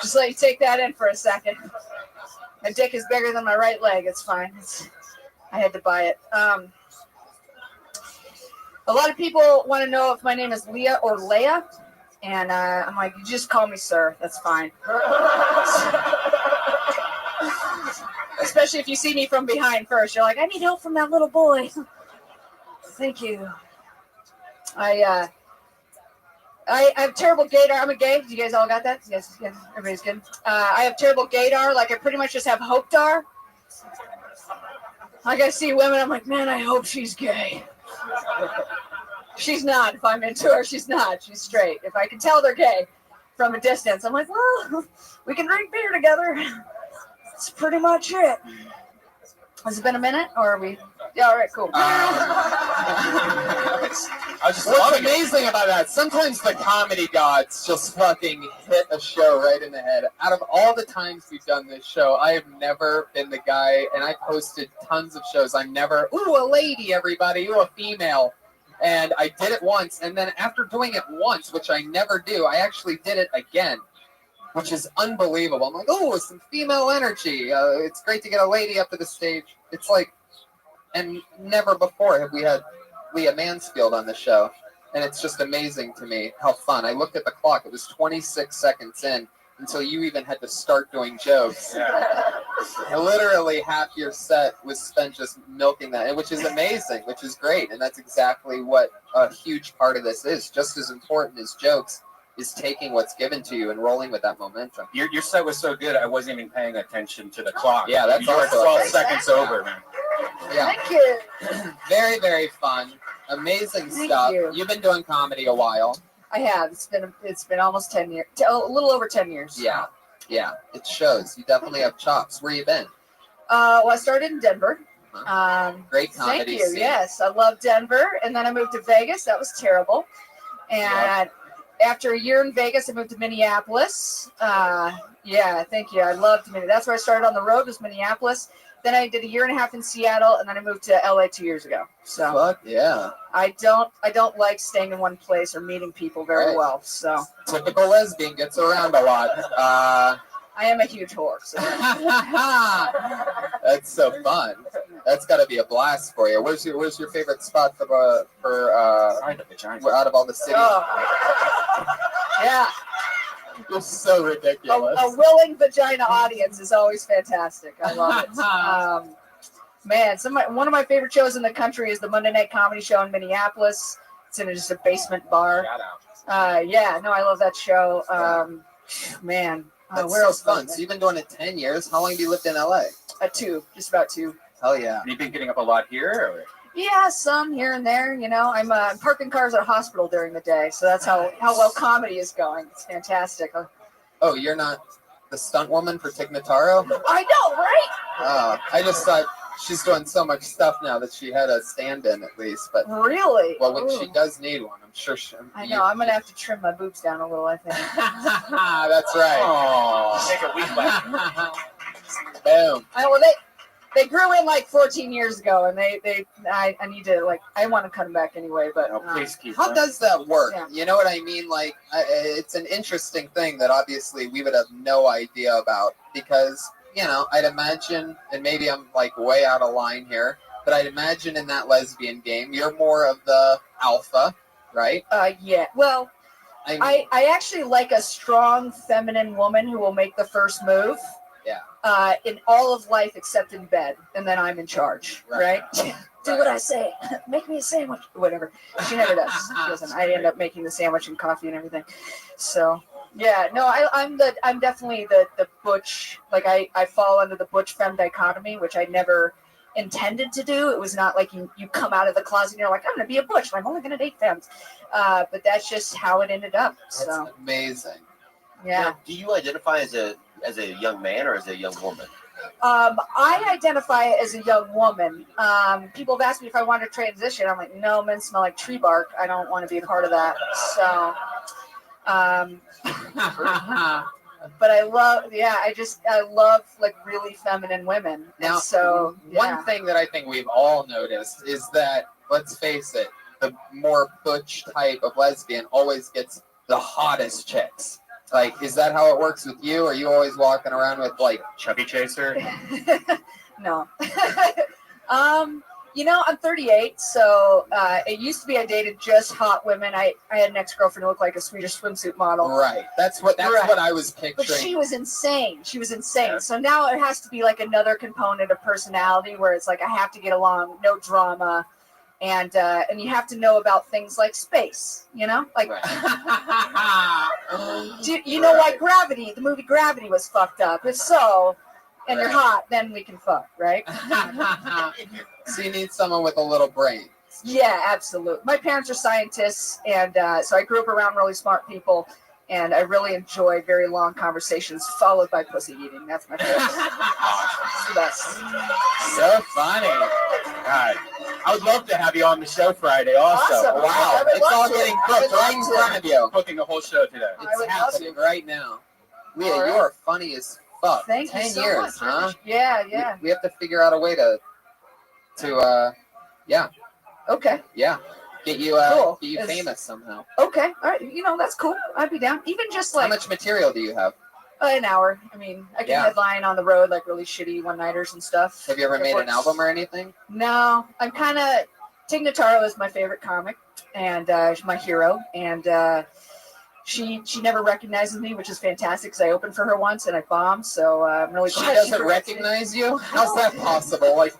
just let you take that in for a second. My dick is bigger than my right leg. It's fine. I had to buy it. A lot of people want to know if my name is Leah or Leia. And I'm like, you just call me sir. That's fine. Especially if you see me from behind first. You're like, I need help from that little boy. Thank you. I have terrible gaydar. I'm a gay. You guys all got that? Yes, everybody's good. I have terrible gaydar. Like, I pretty much just have hope-dar. Like, I see women, I'm like, man, I hope she's gay. She's not. If I'm into her, she's not. She's straight. If I can tell they're gay from a distance, I'm like, well, we can drink beer together. That's pretty much it. Has it been a minute, or are we? Yeah, all right, cool. What's amazing about that, sometimes the comedy gods just fucking hit a show right in the head. Out of all the times we've done this show, I have never been the guy, and I've hosted tons of shows. I'm never, ooh, a lady, everybody, ooh, a female. And I did it once, and then after doing it once, which I never do, I actually did it again, which is unbelievable. I'm like, oh, some female energy. It's great to get a lady up to the stage. It's like, and never before have we had Leah Mansfield on the show. And it's just amazing to me how fun. I looked at the clock. It was 26 seconds in until you even had to start doing jokes. Yeah. Literally half your set was spent just milking that, which is amazing, which is great. And that's exactly what a huge part of this is. Just as important as jokes is taking what's given to you and rolling with that momentum. Your set was so good, I wasn't even paying attention to the clock. Yeah, that's you were also 12 seconds over, man. Yeah. Thank you. Very, very fun. Amazing Thank stuff. you. You've been doing comedy a while. I have. It's been almost 10 years. A little over 10 years. Yeah. Yeah. It shows. You definitely have chops. Where you been? Well, I started in Denver. Great comedy Thank you. scene. Yes, I love Denver, and then I moved to Vegas. That was terrible. And after a year in Vegas, I moved to Minneapolis. Yeah, thank you. I loved Minneapolis. That's where I started on the road, was Minneapolis. Then I did a year and a half in Seattle, and then I moved to LA 2 years ago. So Fuck yeah. I don't like staying in one place or meeting people very well. So typical lesbian, gets around a lot. I am a huge whore. So. That's so fun. That's got to be a blast for you. Where's your favorite spot for out of all the cities? Oh. Yeah. You're so ridiculous. A willing vagina audience is always fantastic. I love it. Man, one of my favorite shows in the country is the Monday Night Comedy Show in Minneapolis. It's in just a basement bar. Yeah, no, I love that show. Man, that's where so else fun. So you've been doing it 10 years. How long have you lived in LA? 2, just about 2. Hell yeah. Have you been getting up a lot here? Or? Yeah, some here and there. You know, I'm parking cars at a hospital during the day, so that's how well comedy is going. It's fantastic. Oh, you're not the stunt woman for Tig Notaro? I know, right? I just thought she's doing so much stuff now that she had a stand-in at least. But really, well, when she does need one, I'm sure. I know. I'm gonna have to trim my boobs down a little. I think. That's right. Oh, take a week left. Boom. Well, they grew in like 14 years ago, and I need to I want to cut them back anyway. But please keep. How does that work? Yeah. You know what I mean? Like, it's an interesting thing that obviously we would have no idea about because, you know, I'd imagine, and maybe I'm like way out of line here, but I'd imagine in that lesbian game, you're more of the alpha, right? Yeah. Well, I actually like a strong feminine woman who will make the first move. Yeah. In all of life except in bed, and then I'm in charge, right? Do what I say. Make me a sandwich, whatever. She never does. She doesn't. I end up making the sandwich and coffee and everything. So yeah, no, I'm definitely the butch. Like I fall under the butch femme dichotomy, which I never intended to do. It was not like you come out of the closet and you're like, I'm gonna be a butch. I'm only gonna date femmes. But that's just how it ended up. So that's amazing. Yeah. Now, do you identify as a young man or as a young woman? I identify as a young woman. People have asked me if I want to transition. I'm like, no, men smell like tree bark. I don't want to be a part of that. So, but I love like really feminine women. Now, so one thing that I think we've all noticed is that, let's face it, the more butch type of lesbian always gets the hottest chicks. Like, is that how it works with you? Are you always walking around with like Chubby Chaser? No. You know, I'm 38, so it used to be I dated just hot women. I had an ex-girlfriend who looked like a Swedish swimsuit model. Right. That's what I was picturing. But she was insane. Yeah. So now it has to be like another component of personality where it's like I have to get along, no drama. And you have to know about things like space, you know, like you know why the movie Gravity was fucked up. If so, and you're hot, then we can fuck, right? So you need someone with a little brain. Yeah, absolutely. My parents are scientists, and so I grew up around really smart people, and I really enjoy very long conversations followed by pussy eating. That's my favorite. It's the best. So funny. God, I would love to have you on the show Friday also. Awesome. Wow, it's all getting cooked right in front of you. Cooking the whole show today. It's happening right now. Leah, you are funny as fuck. Thank 10 you so years, much. huh? Yeah. We have to figure out a way to yeah. Okay. Yeah. Get you Cool. get you famous somehow. Okay. All right. You know, that's cool. I'd be down. Even just like How much material do you have? an hour. I mean, I can headline on the road like really shitty one-nighters and stuff. Have you ever made an album or anything? No. I'm kind of Tig Notaro is my favorite comic and she's my hero, and she never recognizes me, which is fantastic because I opened for her once and I bombed. So I'm really glad she doesn't recognize you. How's that possible? Like,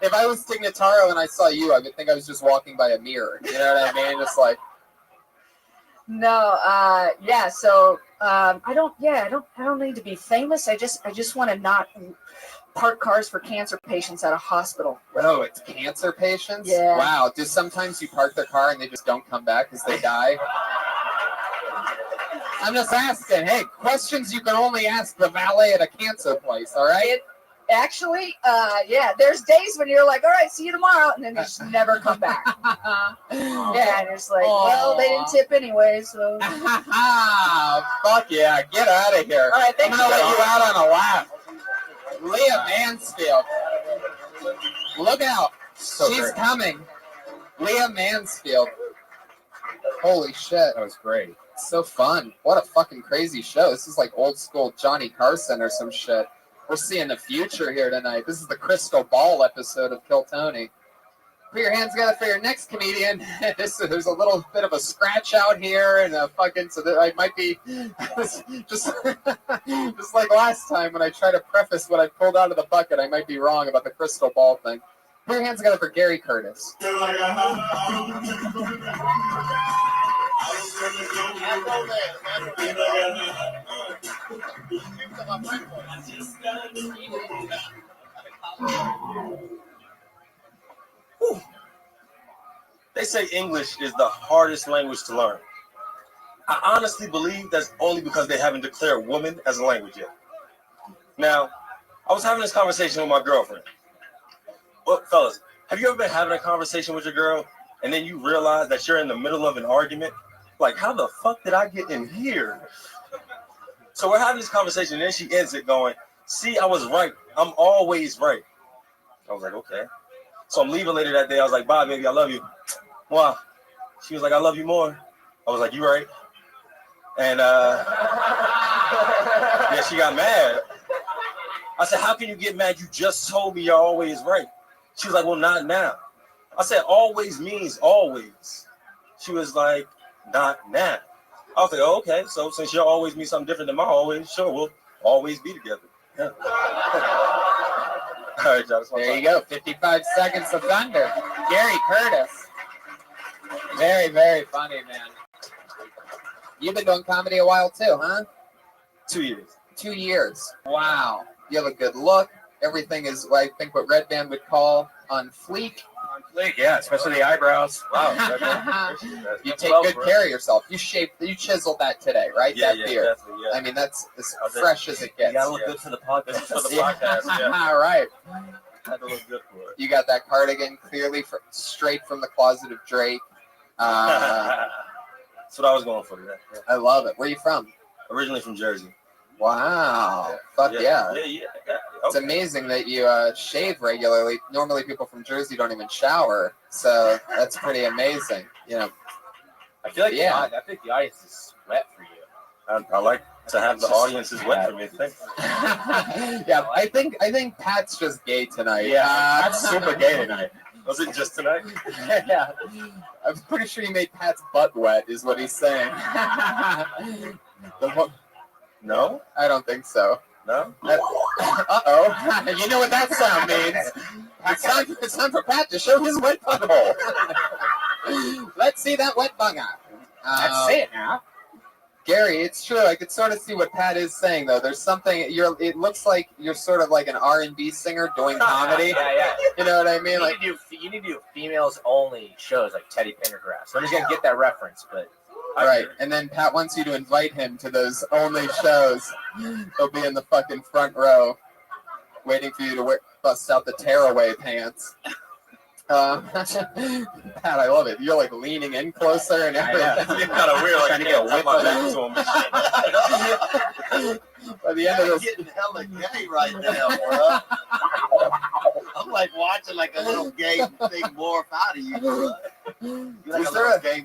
if I was Tig Notaro and I saw you, I would think I was just walking by a mirror. You know what I mean? Just like. No. Yeah. So I don't need to be famous. I just want to not park cars for cancer patients at a hospital. Oh, it's cancer patients? Yeah. Wow. Do sometimes you park their car and they just don't come back because they die? I'm just asking. Hey, questions you can only ask the valet at a cancer place, all right? Actually, yeah, there's days when you're like, all right, see you tomorrow, and then you just never come back. Yeah, and it's like, well, they didn't tip anyway, so. Fuck yeah, get out of here. All right, thank I'm gonna you. let you out on a laugh. Leah Mansfield. Look out. She's great. coming. Leah Mansfield. Holy shit. That was great. So fun. What a fucking crazy show. This is like old school Johnny Carson or some shit. We're seeing the future here tonight. This is the Crystal Ball episode of Kill Tony. Put your hands together for your next comedian. There's a little bit of a scratch out here and a fucking, so that I might be just like last time when I tried to preface what I pulled out of the bucket, I might be wrong about the crystal ball thing. Put your hands together for Gary Curtis. They say English is the hardest language to learn. I honestly believe that's only because they haven't declared woman as a language yet. Now, I was having this conversation with my girlfriend. Well, fellas, have you ever been having a conversation with your girl and then you realize that you're in the middle of an argument? Like, how the fuck did I get in here? So we're having this conversation and then she ends it going, see, I was right. I'm always right. I was like, okay. So I'm leaving later that day. I was like, bye, baby, I love you. Wow. She was like, I love you more. I was like, you right. And yeah, she got mad. I said, how can you get mad? You just told me you're always right. She was like, well, not now. I said, always means always. She was like, not now. I was like, oh, okay. So since you'll always mean something different than my always, sure, we'll always be together. Yeah. All right, y'all. There you go. 55 seconds of thunder. Gary Curtis. Very, very funny, man. You've been doing comedy a while too, huh? 2 years. 2 years. Wow. You have a good look. Everything is, I think, what Red Band would call on fleek. On fleek, yeah, especially the eyebrows. Wow. You take good care of yourself. You chiseled that today, right? Yeah, that yeah, beard. definitely, yeah. I mean, that's as fresh as it gets. You gotta look good for the podcast. For the podcast, yeah. All right. Had to look good for it. You got that cardigan clearly straight from the closet of Drake. That's what I was going for today. Yeah. I love it. Where are you from? Originally from Jersey. Wow. Fuck yeah. Yeah. It's amazing that you shave regularly. Normally people from Jersey don't even shower. So that's pretty amazing. You know. I feel like I think the audience is wet for you. I like to have the audiences wet for me. Thanks. Yeah, I think Pat's just gay tonight. Yeah, Pat's super gay tonight. Was it just tonight? Yeah. I'm pretty sure you made Pat's butt wet, is what he's saying. No? I don't think so. No? Uh-oh. You know what that sound means. It's time for Pat to show his wet butthole. Let's see that wet bunga. Let's see it now. Gary, it's true. I could sort of see what Pat is saying, though. There's something. It looks like you're sort of like an R&B singer doing comedy. Yeah. You know what I mean? You need to do females only shows like Teddy Pendergrass. So I'm just gonna get that reference, but. Right, and then Pat wants you to invite him to those only shows. He'll be in the fucking front row, waiting for you to bust out the tearaway pants. Pat, I love it. You're like leaning in closer and everything. It's kind of weird, like trying to get a whip of it. By the end of I'm this, getting hella gay right now, bro. I'm like watching like a little gay thing morph out of you, bro. You're like is a there little a gay.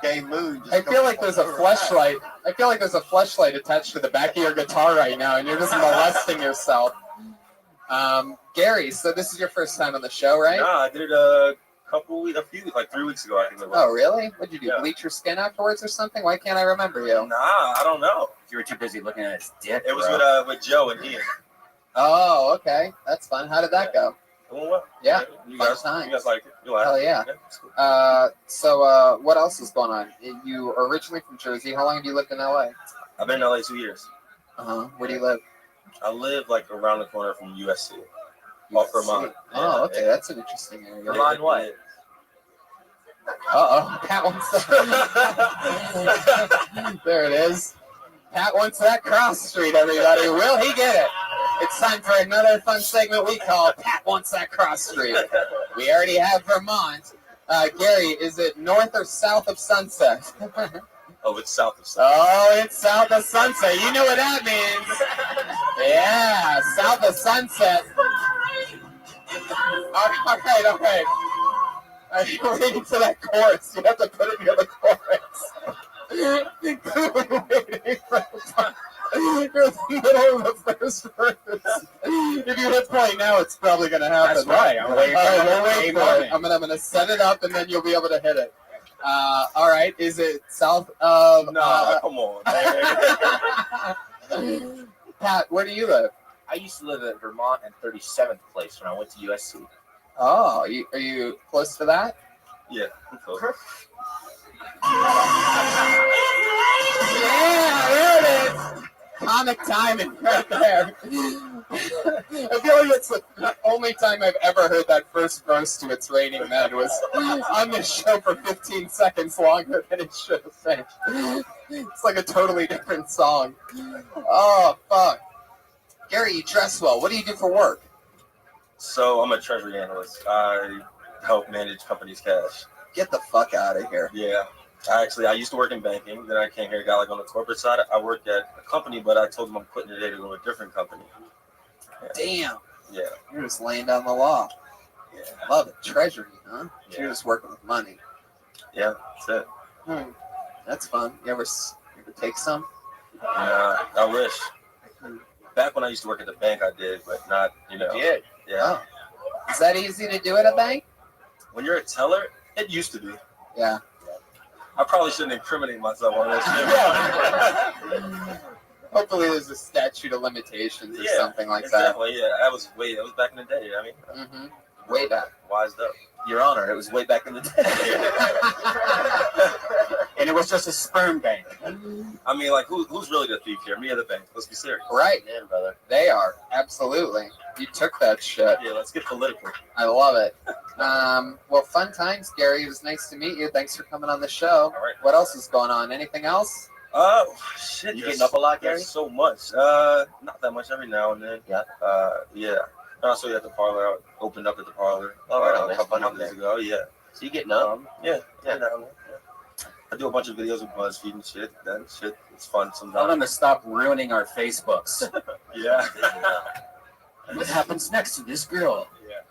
gay mood. I feel like there's a fleshlight. I feel like there's a fleshlight attached to the back of your guitar right now, and you're just molesting yourself. Gary, so this is your first time on the show, right? Nah, I did it a few, like 3 weeks ago, I think it was. Oh, really? What did you do? Bleach your skin afterwards or something? Why can't I remember you? Nah, I don't know. You were too busy looking at his dick. It was bro. with Joe and Ian. Oh, okay. That's fun. How did that go? Well, Yeah, you fun guys times. like it? You like Hell it? yeah. It's cool. So what else is going on? You are originally from Jersey. How long have you lived in LA? I've been in LA 2 years. Where do you live? I live like around the corner from USC. Off Vermont. Oh, okay. That's an interesting area. Vermont what? Uh-oh. Pat wants that. There it is. Pat wants that cross street, everybody. Will he get it? It's time for another fun segment we call Pat Wants That Cross Street. We already have Vermont. Gary, is it north or south of Sunset? Oh, it's south of Sunset. Oh, it's south of Sunset. You know what that means. Yeah, south of Sunset. All right. I'm waiting for that chorus. You have to put it near the chorus. You're in the middle of the first verse. If you hit play now, it's probably going to happen. That's right. I'm waiting for we'll wait it. for it. I'm gonna set it up, and then you'll be able to hit it. All right. Is it south of? No, come on. Pat, where do you live? I used to live at Vermont and 37th Place when I went to USC. Oh, are you close to that? Yeah, I'm close. Yeah, there it is. Comic timing right there. I feel like it's the only time I've ever heard that first verse to It's Raining Men was on this show for 15 seconds longer than it should have been. It's like a totally different song. Oh, fuck. Gary, you dress well. What do you do for work? So I'm a treasury analyst. I help manage companies' cash. Get the fuck out of here. Yeah. I used to work in banking. Then I came here, got like on the corporate side. I worked at a company, but I told them I'm quitting today to go to a different company. Damn. Yeah. You're just laying down the law. Yeah. Love it. Treasury, huh? Yeah. You're just working with money. Yeah, that's it. That's fun. You ever take some? Yeah, I wish. Back when I used to work at the bank, I did, but not, You did? Yeah. Oh. Is that easy to do at a bank? When you're a teller, it used to be. Yeah. I probably shouldn't incriminate myself on this shit. Hopefully there's a statute of limitations or something like exactly, yeah. That was back in the day, I mean. Mm-hmm. Way back. Wised up. Your Honor, it was way back in the day. And it was just a sperm bank. I mean, like, who's really the thief here? Me or the bank? Let's be serious. Right. Yeah, brother. They are. Absolutely. You took that shit. Yeah, let's get political. I love it. Well, fun times, Gary. It was nice to meet you. Thanks for coming on the show. All right. What else is going on? Anything else? Shit. You getting up a lot, Gary? There's so much. Not that much every now and then. Yeah. Yeah. And also at the parlor. I opened up at the parlor a couple months ago. Yeah. So you getting up? Yeah. I do a bunch of videos with BuzzFeed and shit. That shit, it's fun Tell sometimes. them to stop ruining our Facebooks. Yeah. What happens next to this girl? Yeah.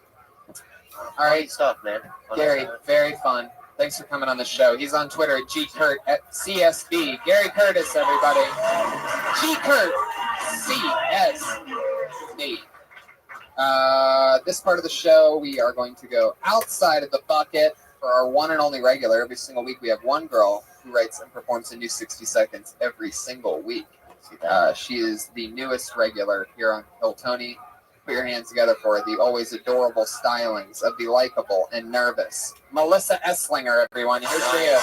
All right. Stuff, man. Gary, very fun. Thanks for coming on the show. He's on Twitter at GKurt at CSB. Gary Curtis, everybody. GKurt CSB. This part of the show, we are going to go outside of the bucket for our one and only regular. Every single week, we have one girl who writes and performs a new 60 seconds every single week. She is the newest regular here on Kill Tony. Put your hands together for the always adorable stylings of the likable and nervous Melissa Esslinger, everyone. Here she is.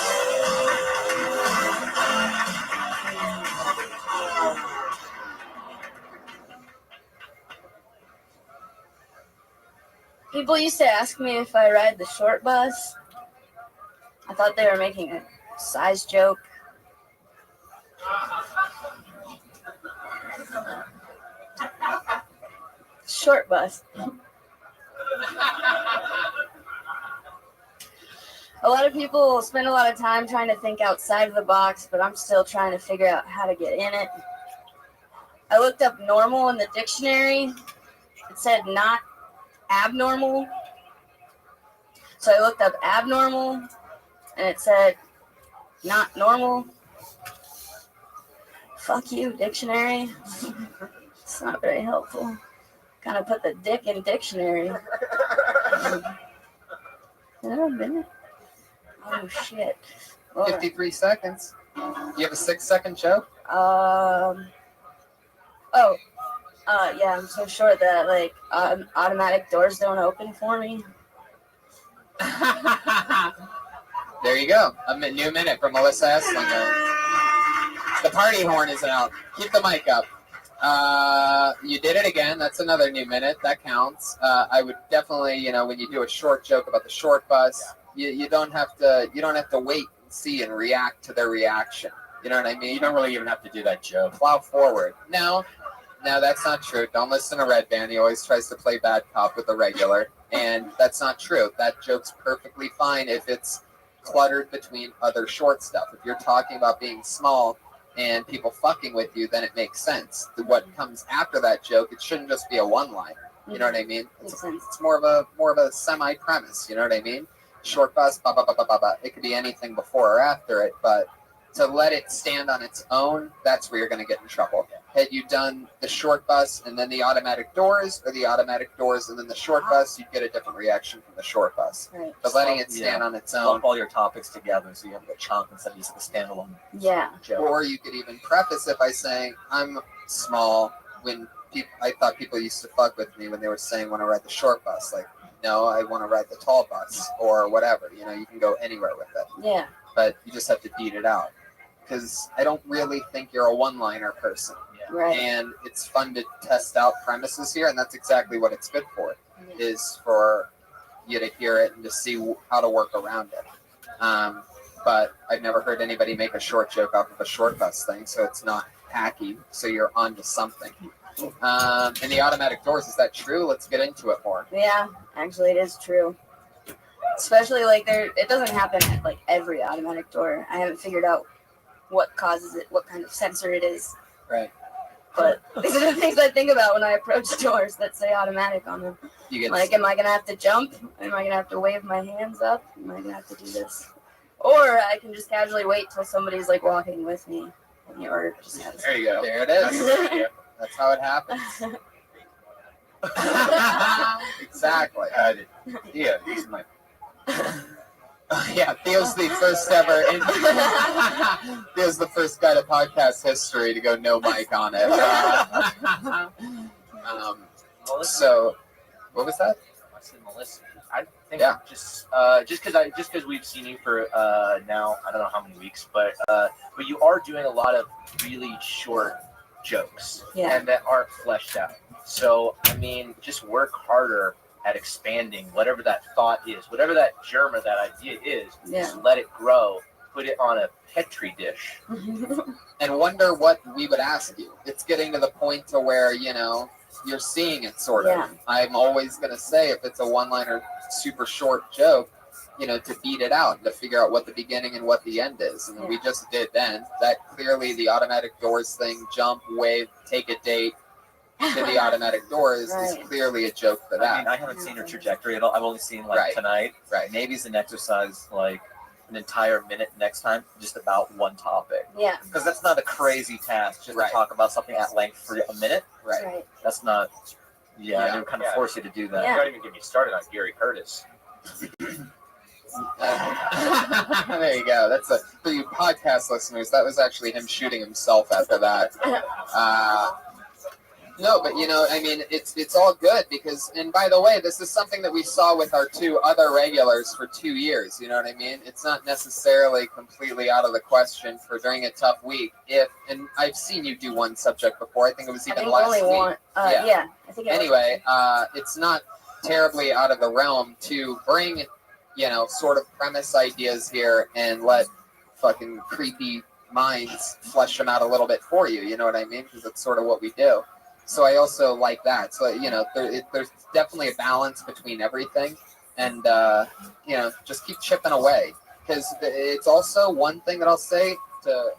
People used to ask me if I ride the short bus. I thought they were making a size joke. Short bus. A lot of people spend a lot of time trying to think outside of the box, but I'm still trying to figure out how to get in it. I looked up normal in the dictionary. It said not abnormal. So I looked up abnormal, and it said not normal. Fuck you, dictionary. It's not very helpful. Kind of put the dick in dictionary. Oh shit. 53 seconds. You have a 6-second joke? Yeah, I'm so short that like automatic doors don't open for me. There you go. A new minute from Melissa Esslinger. The party horn is out. Keep the mic up. You did it again. That's another new minute. That counts. I would definitely, when you do a short joke about the short bus, you don't have to wait and see and react to their reaction. You know what I mean? You don't really even have to do that joke. Plow forward. No, that's not true. Don't listen to Red Band. He always tries to play bad cop with the regular, and that's not true. That joke's perfectly fine if it's cluttered between other short stuff. If you're talking about being small and people fucking with you, then it makes sense. What comes after that joke, it shouldn't just be a one-liner. You know what I mean? It's more of a semi-premise. You know what I mean? Short bus, ba ba ba ba ba ba. It could be anything before or after it, but to let it stand on its own, that's where you're going to get in trouble. Had you done the short bus and then the automatic doors, or the automatic doors and then the short bus, you'd get a different reaction from the short bus. Right. But letting it stand on its own. Lump all your topics together so you have a chunk instead of just a standalone joke. Or you could even preface it by saying, I'm small. When I thought people used to fuck with me when they were saying, want to ride the short bus. Like, no, I want to ride the tall bus or whatever. You can go anywhere with it. Yeah. But you just have to beat it out. Because I don't really think you're a one-liner person. Right. And it's fun to test out premises here, and that's exactly what it's good for, is for you to hear it and to see how to work around it. But I've never heard anybody make a short joke off of a short bus thing, so it's not hacky, so you're onto something. And the automatic doors, is that true? Let's get into it more. Yeah, actually it is true. Especially it doesn't happen at like every automatic door. I haven't figured out what causes it, what kind of sensor it is. Right. But these are the things I think about when I approach doors that say automatic on them. Am I going to have to jump? Am I going to have to wave my hands up? Am I going to have to do this? Or I can just casually wait till somebody's like walking with me. Or just have there you go. There it is. That's how it happens. Exactly. Yeah, he's my... Yeah, Theo's the first ever. Theo's the first guy to podcast history to go no mic on it. So, what was that? I said Melissa. I think Yeah. just because we've seen you for now, I don't know how many weeks, but you are doing a lot of really short jokes and that aren't fleshed out. So I mean, just work harder at expanding whatever that thought is, whatever that germ or that idea is. Just let it grow, put it on a petri dish, and wonder what we would ask you. It's getting to the point to where you're seeing it sort of. Yeah. I'm always gonna say if it's a one-liner, super short joke, to beat it out and to figure out what the beginning and what the end is. And we just did then. That clearly the automatic doors thing, jump, wave, take a date to the automatic doors is clearly a joke for that. I mean, I haven't seen her trajectory at all. I've only seen tonight. Right. Maybe it's an exercise like an entire minute next time, just about one topic. Yeah. Because that's not a crazy task just to talk about something at length for a minute. Right. That's not. Yeah, they would kind of force you to do that. Yeah. Don't even get me started on Gary Curtis. There you go. That's for you podcast listeners. That was actually him shooting himself after that. No, but I mean, it's all good because, and by the way, this is something that we saw with our two other regulars for 2 years. You know what I mean? It's not necessarily completely out of the question for during a tough week. And I've seen you do one subject before. I think it was even last only week. one. I think. Anyway, it's not terribly out of the realm to bring, sort of premise ideas here and let fucking creepy minds flesh them out a little bit for you. You know what I mean? Because it's sort of what we do. So I also like that. So, there's definitely a balance between everything. And, just keep chipping away. Because it's also one thing that I'll say to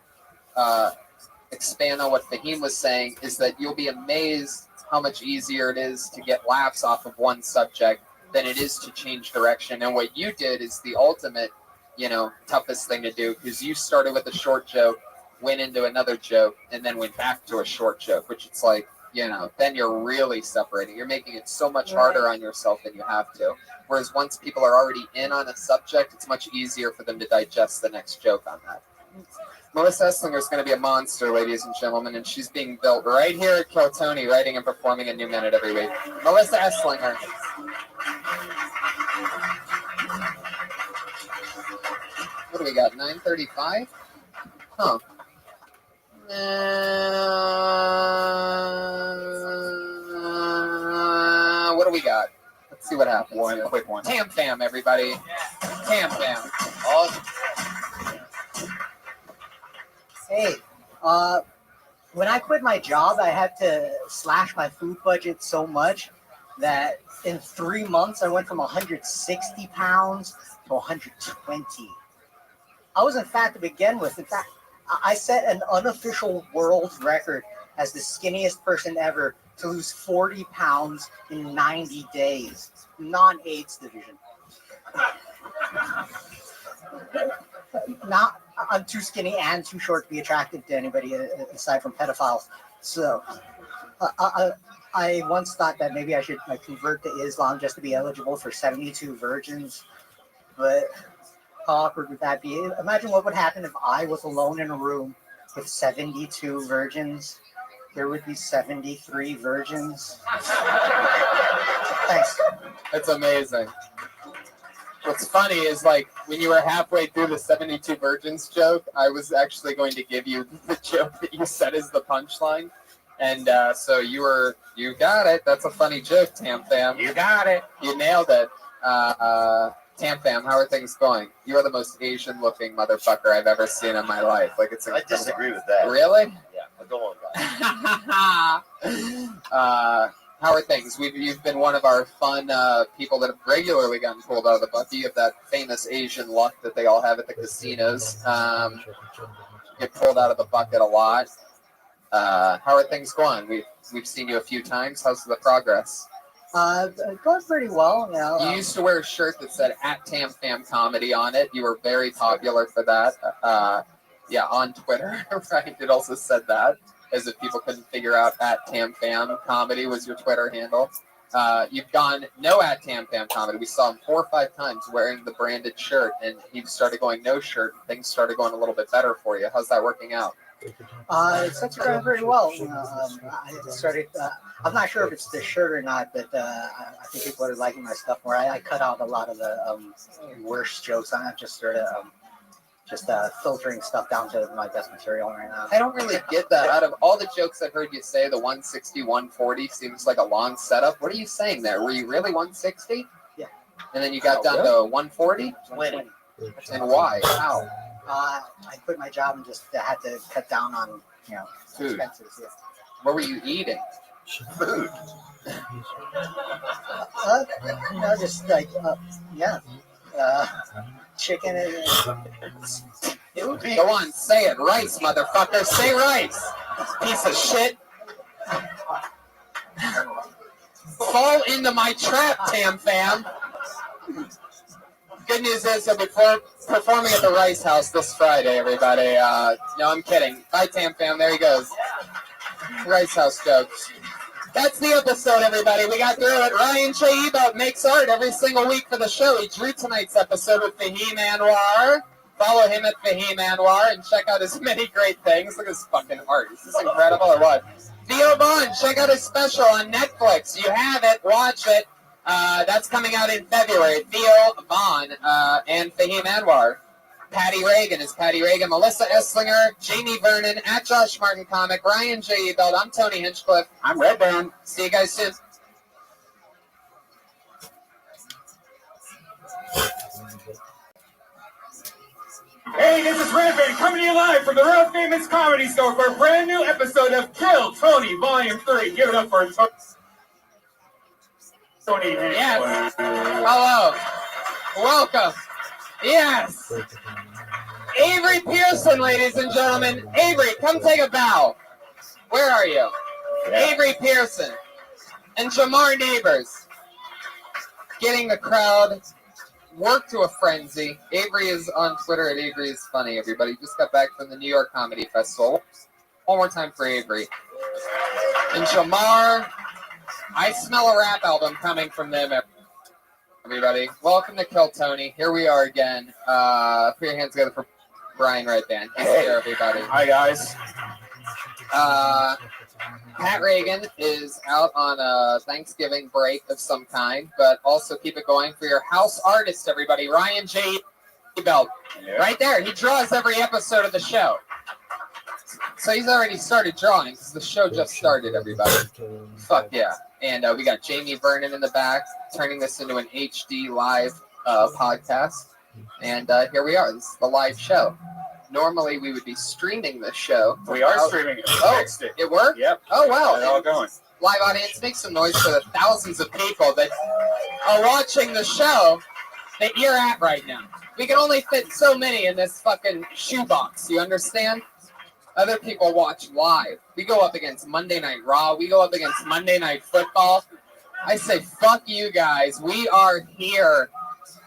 expand on what Fahim was saying is that you'll be amazed how much easier it is to get laughs off of one subject than it is to change direction. And what you did is the ultimate, toughest thing to do, because you started with a short joke, went into another joke, and then went back to a short joke, which it's like, then you're really separating. You're making it so much harder on yourself than you have to. Whereas once people are already in on a subject, it's much easier for them to digest the next joke on that. Melissa Esslinger is going to be a monster, ladies and gentlemen, and she's being built right here at Kill Tony, writing and performing a new minute every week. Melissa Esslinger. What do we got, 9:35? Huh. What do we got? Let's see what happens. One quick one. Tam Fam, everybody. Tam Fam. Awesome. Hey, when I quit my job, I had to slash my food budget so much that in 3 months I went from 160 pounds to 120. I wasn't fat to begin with. In fact, I set an unofficial world record as the skinniest person ever to lose 40 pounds in 90 days. Non-AIDS division. I'm too skinny and too short to be attractive to anybody aside from pedophiles. So I once thought that maybe I should convert to Islam just to be eligible for 72 virgins. But how awkward would that be? Imagine what would happen if I was alone in a room with 72 virgins. There would be 73 virgins. Thanks. That's amazing. What's funny is, like, when you were halfway through the 72 virgins joke, I was actually going to give you the joke that you said is the punchline. And so you got it. That's a funny joke, Tam Fam. You got it. You nailed it. Tam Fam, how are things going? You are the most Asian-looking motherfucker I've ever seen in my life. Like, it's I disagree with that. Really? Yeah, but go on, guys. How are things? You've been one of our fun people that have regularly gotten pulled out of the bucket. You have that famous Asian luck that they all have at the casinos. Get pulled out of the bucket a lot. How are things going? We've seen you a few times. How's the progress? Going pretty well. You used to wear a shirt that said @TamFam Comedy on it. You were very popular for that. On Twitter, right? It also said that, as if people couldn't figure out @TamFam Comedy was your Twitter handle. You've gone no @TamFam Comedy. We saw him 4 or 5 times wearing the branded shirt, and he started going no shirt. And things started going a little bit better for you. How's that working out? It's actually going very well. I started. I'm not sure if it's the shirt or not, but I think people are liking my stuff more. I cut out a lot of the worst jokes. I just started filtering stuff down to my best material right now. I don't really get that. Out of all the jokes I've heard you say, the 160, 140 seems like a long setup. What are you saying there? Were you really 160? Yeah. And then you got down to 140? 20. And why? How? I quit my job and just had to cut down on Food. expenses. Yeah. What were you eating? Food. Just like chicken and Go on, say it. Rice, motherfucker. Say rice. Piece of shit. Fall into my trap, Tam Fam. Good news is he'll be performing at the Rice House this Friday, everybody. No, I'm kidding. Bye, Tam Fam. There he goes. Rice House jokes. That's the episode, everybody. We got through it. Ryan J. Ebelt makes art every single week for the show. He drew tonight's episode with Fahim Anwar. Follow him at Fahim Anwar and check out his many great things. Look at his fucking art. Is this incredible or what? Theo Bond, check out his special on Netflix. You have it. Watch it. That's coming out in February. Theo Bond and Fahim Anwar. Patty Reagan is Patty Reagan. Melissa Esslinger, Jamie Vernon, at Josh Martin Comic, Ryan J. Ebelt. I'm Tony Hinchcliffe. I'm Redbound. See you guys soon. Hey, this is Rabbi coming to you live from the World Famous Comedy Store for a brand new episode of Kill Tony Volume 3. Give it up for Tony. Yes. Hello. Welcome. Yes. Avery Pearson, ladies and gentlemen. Avery, come take a bow. Where are you? Yeah. Avery Pearson and Jamar Neighbors getting the crowd work to a frenzy. Avery is on Twitter at Avery is Funny, everybody. Just got back from the New York Comedy Festival. One more time for Avery. And Jamar, I smell a rap album coming from them, everybody. Welcome to Kill Tony. Here we are again. Put your hands together for Brian Redband. He's here, everybody. Hi, guys. Pat Reagan is out on a Thanksgiving break of some kind, but also keep it going for your house artist, everybody. Ryan J. Belt. Yeah. Right there. He draws every episode of the show. So he's already started drawing because the show just started, everybody. Fuck yeah. And we got Jamie Vernon in the back, turning this into an HD live podcast. And here we are. This is the live show. Normally we would be streaming this show. We are streaming it. Oh, it worked? Yep. Oh, wow. It's all going. Live audience, make some noise for the thousands of people that are watching the show that you're at right now. We can only fit so many in this fucking shoebox, you understand? Other people watch live. We go up against Monday Night Raw. We go up against Monday Night Football. I say, fuck you guys. We are here,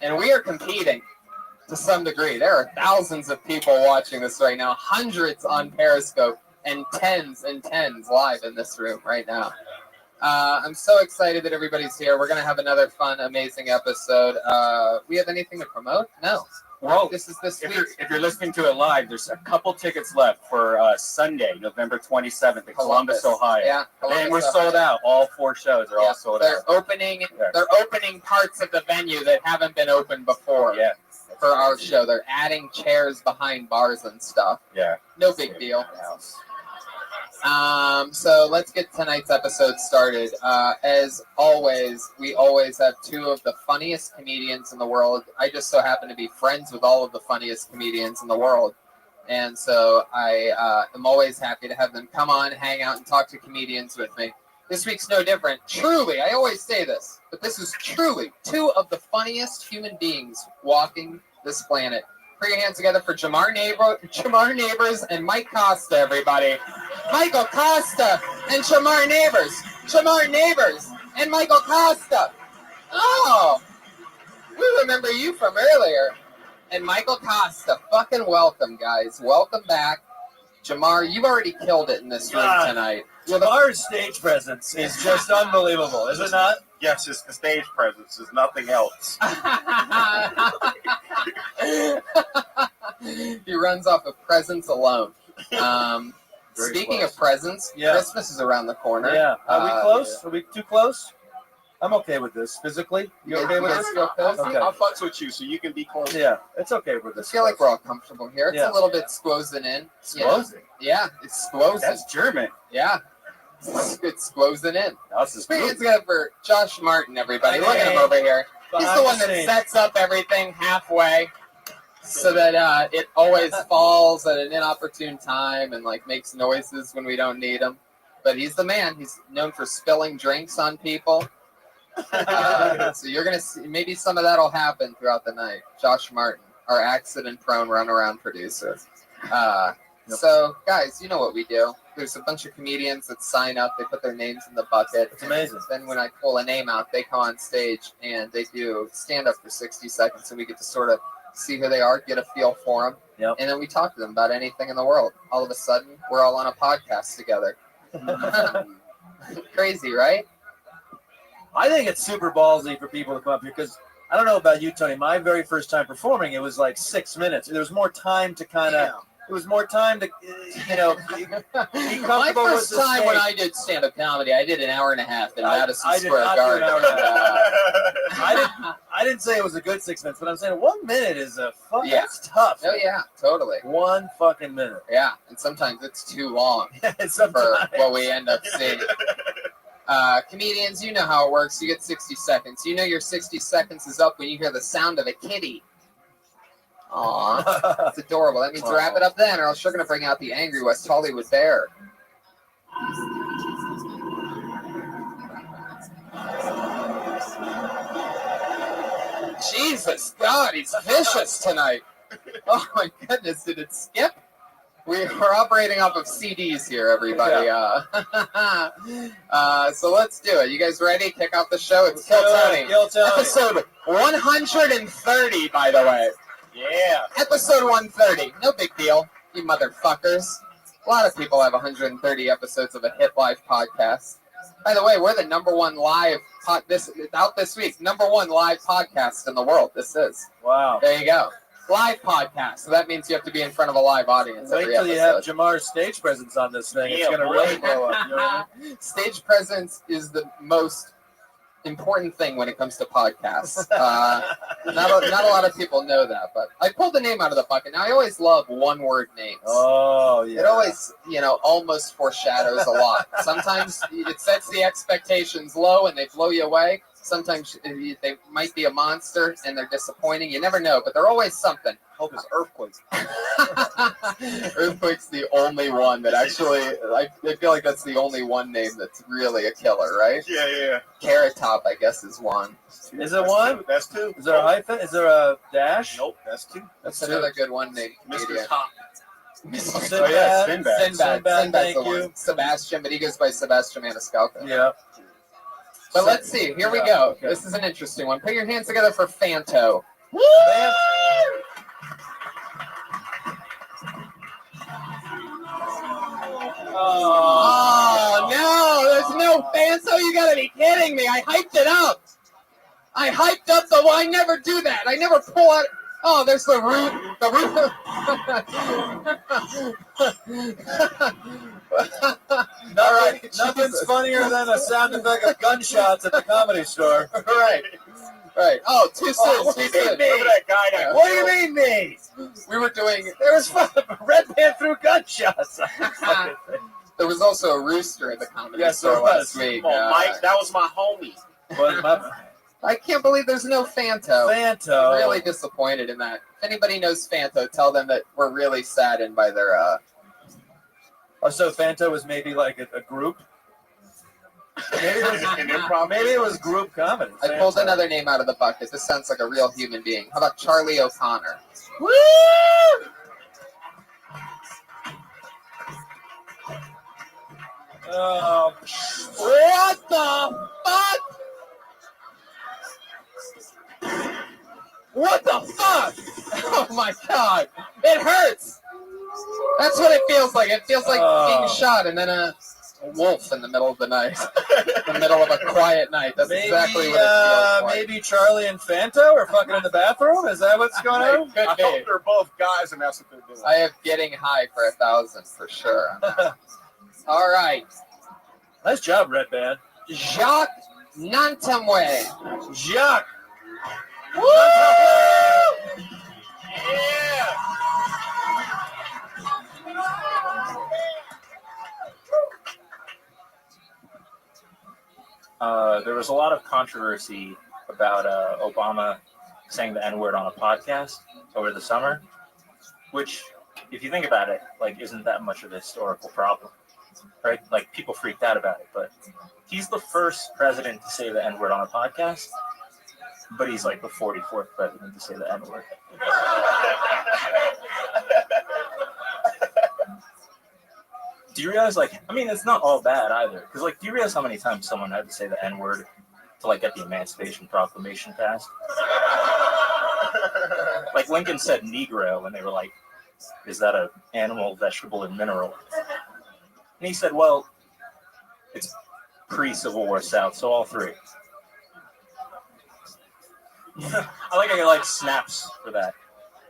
and we are competing to some degree. There are thousands of people watching this right now, hundreds on Periscope, and tens live in this room right now. I'm so excited that everybody's here. We're going to have another fun, amazing episode. We have anything to promote? No. Well, this is this week. If you're listening to it live, there's a couple tickets left for Sunday, November 27th in Columbus, Ohio. Yeah, and we're sold out. All 4 shows are all sold out. They're opening parts of the venue that haven't been opened before. Yeah. For our show, they're adding chairs behind bars and stuff. Yeah. No big deal. So let's get tonight's episode started. As always, we always have 2 of the funniest comedians in the world. I just so happen to be friends with all of the funniest comedians in the world. And so I am always happy to have them come on, hang out, and talk to comedians with me. This week's no different. Truly, I always say this, but this is truly 2 of the funniest human beings walking this planet. Put your hands together for Jamar Neighbors and Mike Costa, everybody. Michael Costa and Jamar Neighbors. Jamar Neighbors and Michael Costa. Oh, we remember you from earlier. And Michael Costa, fucking welcome, guys. Welcome back. Jamar, you've already killed it in this room tonight. Jamar's stage presence is just unbelievable, is it not? Yes, it's the stage presence. It's nothing else. He runs off of presence alone. Speaking of presents, Christmas is around the corner. Yeah. Are we close? Are we too close? I'm okay with this. Physically? You okay with this? Okay. I'll fucks with you so you can be close. Yeah, it's okay with this. I feel like we're all comfortable here. It's a little bit skwozen in. Skwozen? Yeah, it's skwozen. That's German. Yeah. It's skwozen in. This is Put your hands together for Josh Martin, everybody. Look at him over here. He's the one that sets up everything halfway so that it always falls at an inopportune time and like makes noises when we don't need them. But he's the man. He's known for spilling drinks on people. So you're gonna see maybe some of that'll happen throughout the night. Josh Martin, our accident-prone runaround producer. So guys, you know what we do. There's a bunch of comedians that sign up. They put their names in the bucket. It's amazing. Then when I pull a name out, they come on stage and they do stand up for 60 seconds, and we get to sort of see who they are, get a feel for them, and then we talk to them about anything in the world. All of a sudden, we're all on a podcast together. Crazy, right? I think it's super ballsy for people to come up here because I don't know about you, Tony. My very first time performing, it was like 6 minutes. There was more time to kind of. It was more time to, be comfortable. My first with the time stage. when I did stand-up comedy, I did an hour and a half in Madison I did Square not do Garden. an hour and a half. I didn't say it was a good 6 minutes, but I'm saying 1 minute is that's tough. Oh yeah, totally. 1 fucking minute. Yeah, and sometimes it's too long for what we end up seeing. Comedians, you know how it works. You get 60 seconds. You know your 60 seconds is up when you hear the sound of a kitty. Aw, it's adorable. That means wrap it up then, or else you're going to bring out the angry West Hollywood bear. Jesus, God, he's vicious tonight. Oh my goodness, did it skip? We're operating off of CDs here, everybody. So let's do it. You guys ready? Kick off the show. It's Kill Tony. Episode 130, by the way. Yeah. Episode 130. No big deal, you motherfuckers. A lot of people have 130 episodes of a hit live podcast. By the way, we're the number one live this week. Number one live podcast in the world. This is. Wow. There you go. Live podcast. So that means you have to be in front of a live audience. Wait till you have Jamar's stage presence on this thing. It's going to really blow up. You know what I mean? Stage presence is the most important thing when it comes to podcasts. Not a lot of people know that, but I pulled the name out of the bucket. Now, I always love one-word names. Oh, yeah. It always, almost foreshadows a lot. Sometimes it sets the expectations low and they blow you away. Sometimes they might be a monster and they're disappointing. You never know, but they're always something. Hope it's Earthquake. Earthquake's the only one that actually, I feel like that's the only one name that's really a killer, right? Yeah. Carrot Top, I guess, is one. Is it one? That's two. Is there a hyphen? Is there a dash? Nope, that's two. That's another good one named Mr. Top. Sinbad. Oh, yeah, Sinbad. Sinbad's thank the you. one. Sebastian, but he goes by Sebastian Maniscalco. Yeah. But let's see. Here we go. Okay. This is an interesting one. Put your hands together for Fanto. Woo! Oh, no. There's no Fanto. You got to be kidding me. I hyped it up. I hyped up the I never do that. I never pull out. Oh, there's the root. All right. Nothing's funnier than a sound effect of gunshots at the Comedy Store. Right. Oh, too soon. What do you mean me? Remember that guy that What do you mean me? We were doing. There was Red Man threw gunshots. There was also a rooster at the Comedy Yes, Store there was. last week. Oh, Mike, that was my homie. I can't believe there's no Fanto. Fanto. I'm really disappointed in that. If anybody knows Fanto, tell them that we're really saddened by their. Oh, so Fanto was maybe like a group? Maybe it was group comedy. I pulled another name out of the bucket. This sounds like a real human being. How about Charlie O'Connor? Woo! Oh, what the fuck? What the fuck? Oh my god. It hurts. That's what it feels like. It feels like being shot and then a wolf in the middle of the night. In the middle of a quiet night. That's exactly what it feels like. Maybe Charlie and Fanto are fucking in the bathroom? Is that what's going on? Could I be. hope they're both guys and that's what they're doing. I have Getting High for 1,000 for sure. All right. Nice job, Red Band. Jacques Nantamwe. Jacques. Woo! Yeah. There was a lot of controversy about Obama saying the N-word on a podcast over the summer, which, if you think about it, isn't that much of a historical problem, right? People freaked out about it, but he's the first president to say the N-word on a podcast, but he's the 44th president to say the N-word. Do you realize, it's not all bad either. Because, do you realize how many times someone had to say the N-word to, get the Emancipation Proclamation passed? Lincoln said Negro, and they were like, is that an animal, vegetable, or mineral? And he said, well, it's pre-Civil War South, so all three. I get, snaps for that.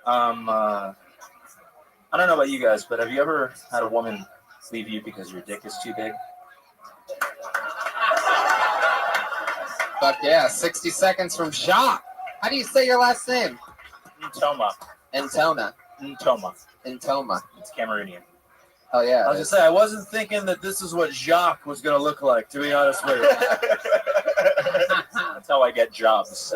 I don't know about you guys, but have you ever had a woman leave you because your dick is too big? Fuck yeah, 60 seconds from Jacques. How do you say your last name? Ntoma. Ntona. Ntoma. It's Cameroonian. Oh yeah. I was gonna say I wasn't thinking that this is what Jacques was gonna look like, to be honest with you. That's how I get jobs.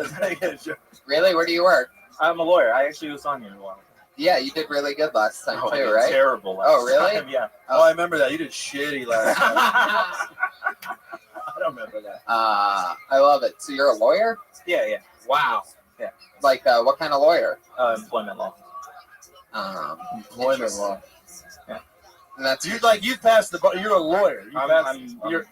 Really? Where do you work? I'm a lawyer. I actually was on here a while. Yeah, you did really good last time I too, did right? Terrible last Oh really? time, yeah. Oh, I remember that. You did shitty last time. I don't remember that. I love it. So you're a lawyer? Yeah. Wow. Yeah. What kind of lawyer? Employment law. Employment law. Yeah. And that's you've passed the bar. You're a lawyer. I'm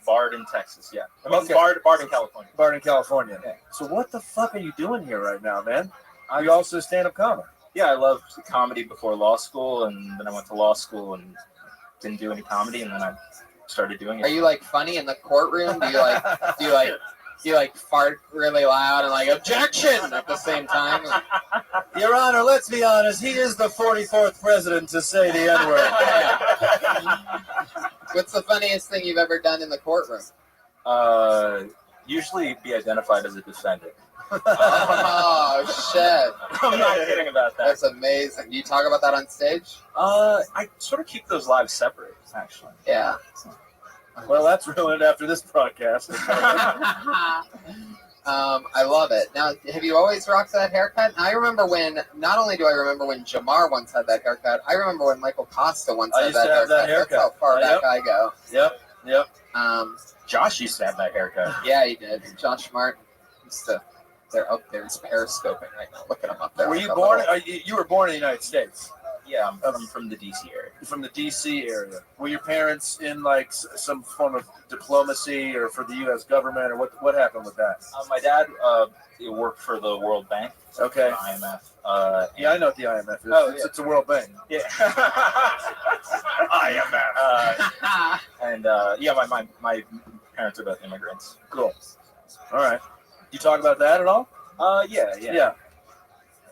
barred in Texas. Yeah. I mean, Okay. barred in California. Barred in California. Yeah. So what the fuck are you doing here right now, man? Are you also a stand-up comic? Yeah, I loved comedy before law school, and then I went to law school and didn't do any comedy, and then I started doing it. Are you like funny in the courtroom? Do you like fart really loud and like objection at the same time? Your Honor, let's be honest. He is the 44th president to say the N-word. What's the funniest thing you've ever done in the courtroom? Usually be identified as a defendant. Oh shit! I'm not kidding about that. That's amazing. Do you talk about that on stage? I sort of keep those lives separate, actually. Yeah. Well, that's ruined after this broadcast. I love it. Now, have you always rocked that haircut? I remember when. Not only do I remember when Jamar once had that haircut, I remember when Michael Costa once had that haircut. That's how far back I go. Yep. Josh used to have that haircut. Yeah, he did. Josh Martin used to. They're up there. He's periscoping right now. Look at him up there. Were you born? You were born in the United States. Yeah, I'm from the DC area. From the DC area. Were your parents in like some form of diplomacy or for the U.S. government, or what happened with that? My dad worked for the World Bank. Okay. The IMF. Yeah, I know what the IMF is. Oh, It's a World Bank. Yeah. IMF. My parents are both immigrants. Cool. All right. You talk about that at all? Yeah.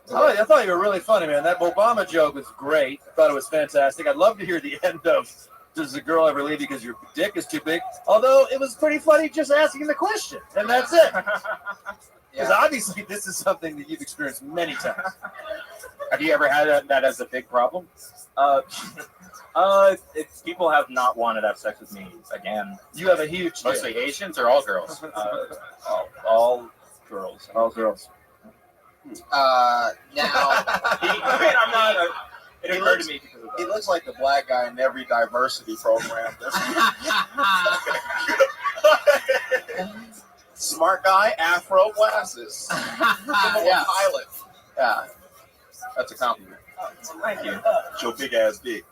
Oh, I thought you were really funny, man. That Obama joke was great. I thought it was fantastic. I'd love to hear the end of "Does the girl ever leave because your dick is too big?" Although it was pretty funny just asking the question, and that's it. Because obviously this is something that you've experienced many times. Have you ever had that as a big problem? People have not wanted to have sex with me again. You have a huge mostly Asians or all girls? All girls. All girls. Now, I'm not. It occurred to me because of that. He looks like the black guy in every diversity program. Smart guy, afro, glasses. Yeah. Pilot. Yeah. That's a compliment. Thank you. It's your big ass dick.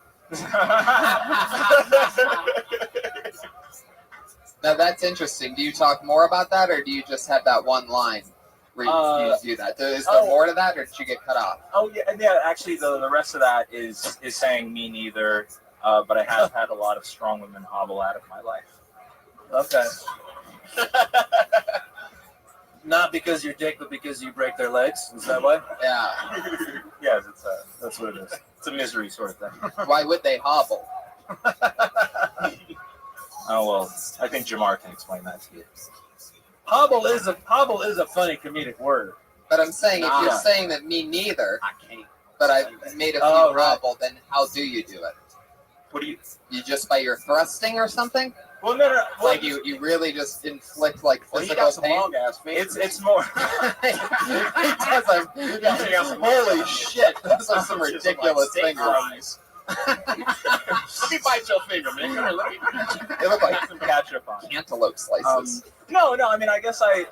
Now that's interesting. Do you talk more about that, or do you just have that one line where you do that? Is there more to that, or did you get cut off? Oh yeah. Actually, the rest of that is saying me neither. But I have had a lot of strong women hobble out of my life. Okay. Not because you're dick, but because you break their legs. Is that why? Yeah. Yes, that's what it is. It's a misery sort of thing. Why would they hobble? Oh well, I think Jamar can explain that to you. Hobble is a funny comedic word. But I'm saying if you're saying that me neither, I can't. But I made a few hobble, then how do you do it? What do you? You just by your thrusting or something? Well, no. Well, like you really just inflict like physical he got some pain. long ass it's more. Holy shit! Those are some ridiculous fingers. Let me bite your finger, man. Come here, let me. They look like some ketchup on cantaloupe slices. No. I mean, I guess I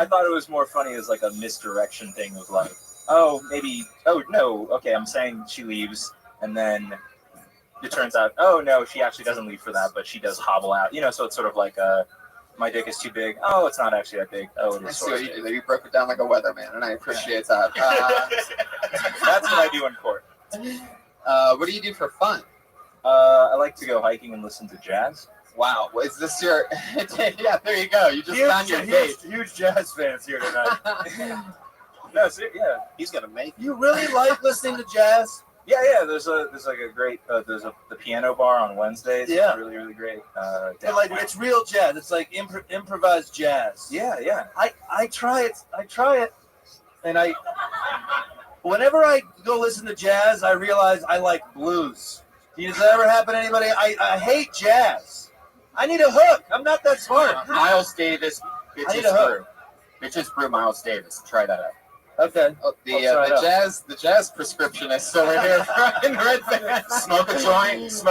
thought it was more funny as like a misdirection thing of like, oh no, okay, I'm saying she leaves, and then it turns out, oh no, she actually doesn't leave for that, but she does hobble out. So it's sort of like my dick is too big. Oh, it's not actually that big. Oh, it is. I see what you did there. You broke it down like a weatherman, and I appreciate that. That's what I do in court. What do you do for fun? I like to go hiking and listen to jazz. Wow, is this your? Yeah, there you go. You just found your date. Huge jazz fans here tonight. No, yeah, he's gonna make. You really like listening to jazz? Yeah. There's like a great the piano bar on Wednesdays. Yeah, it's really, really great. It's real jazz. It's like improvised jazz. Yeah. I try it, and whenever I go listen to jazz, I realize I like blues. Does that ever happen to anybody? I hate jazz. I need a hook. I'm not that smart. Miles Davis, Bitches Brew Miles Davis. Try that out. Okay. The jazz prescriptionist over here in Red Band. Smoke a joint, listen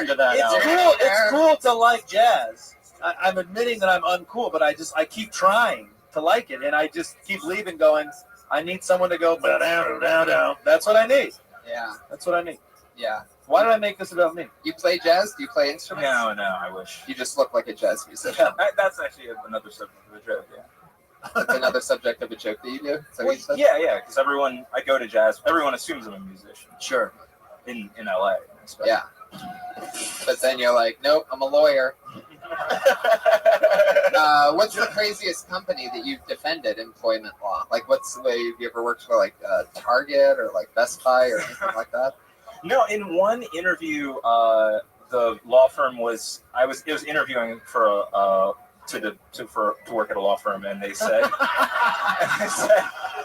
to that. It's cool to like jazz. I'm admitting that I'm uncool, but I keep trying to like it, and I just keep leaving going, I need someone to go, down. That's what I need. Yeah. That's what I need. Yeah. Why did I make this about me? You play jazz? Do you play instruments? No, I wish. You just look like a jazz musician. That's actually another subject of a joke. Yeah. That's another subject of a joke that you do. So Well, yeah, because I go to jazz. Everyone assumes I'm a musician. Sure. In LA. Especially. Yeah. But then you're like, nope, I'm a lawyer. What's the craziest company that you've defended employment law? Like, what's the way you ever worked for, like Target or like Best Buy or anything like that? No, in one interview, the law firm was interviewing for to work at a law firm, and they said,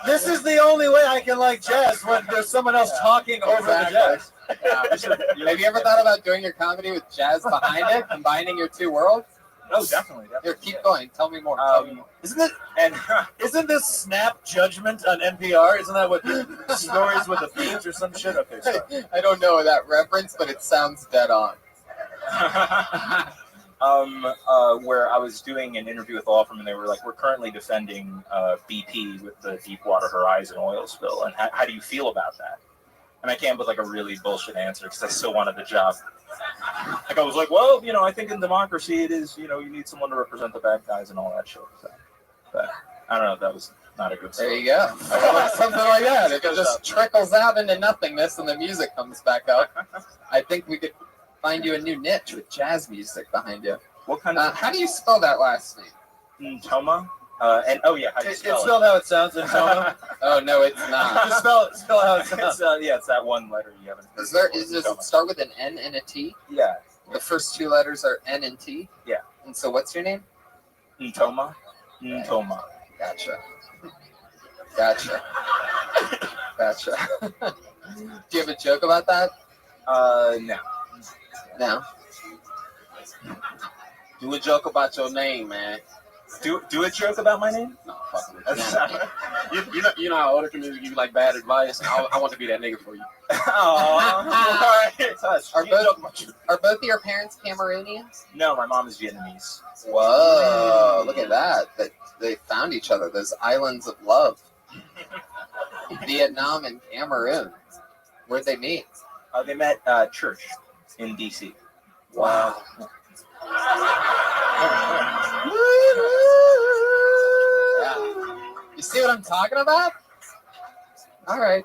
this is the only way I can like jazz when there's someone else talking over the jazz. Have you ever thought about doing your comedy with jazz behind it, combining your two worlds? Oh, definitely. Here, keep going. Tell me more. Isn't this Snap Judgment on NPR? Isn't that what stories with the themes or some shit? Okay, sorry. I don't know that reference, but it sounds dead on. Where I was doing an interview with the law firm, and they were like, "We're currently defending BP with the Deepwater Horizon oil spill, and how do you feel about that?" And I came up with like a really bullshit answer because I still wanted the job. Like I was like, well, I think in democracy it is, you need someone to represent the bad guys and all that shit. So, but I don't know if that was not a good story. There you go. Something like that. It just trickles out into nothingness and the music comes back up. I think we could find you a new niche with jazz music behind you. What kind of? How do you spell that last name? Toma. And how do you It's spell spelled how it sounds. Toma. Oh no, it's not. Just spell how it sounds. It's that one letter you haven't. Does it start with an N and a T? Yeah. The first two letters are N and T? Yeah. And so what's your name? Ntoma. Gotcha. Do you have a joke about that? No. No. Do a joke about your name, man. Do a joke about my name? No, fuck it. You know how older communities give you like bad advice? I want to be that nigga for you. Are both of your parents Cameroonians? No, my mom is Vietnamese. Whoa, look at that. They found each other, those islands of love. Vietnam and Cameroon. Where'd they meet? They met church in DC. Wow. You see what I'm talking about? All right.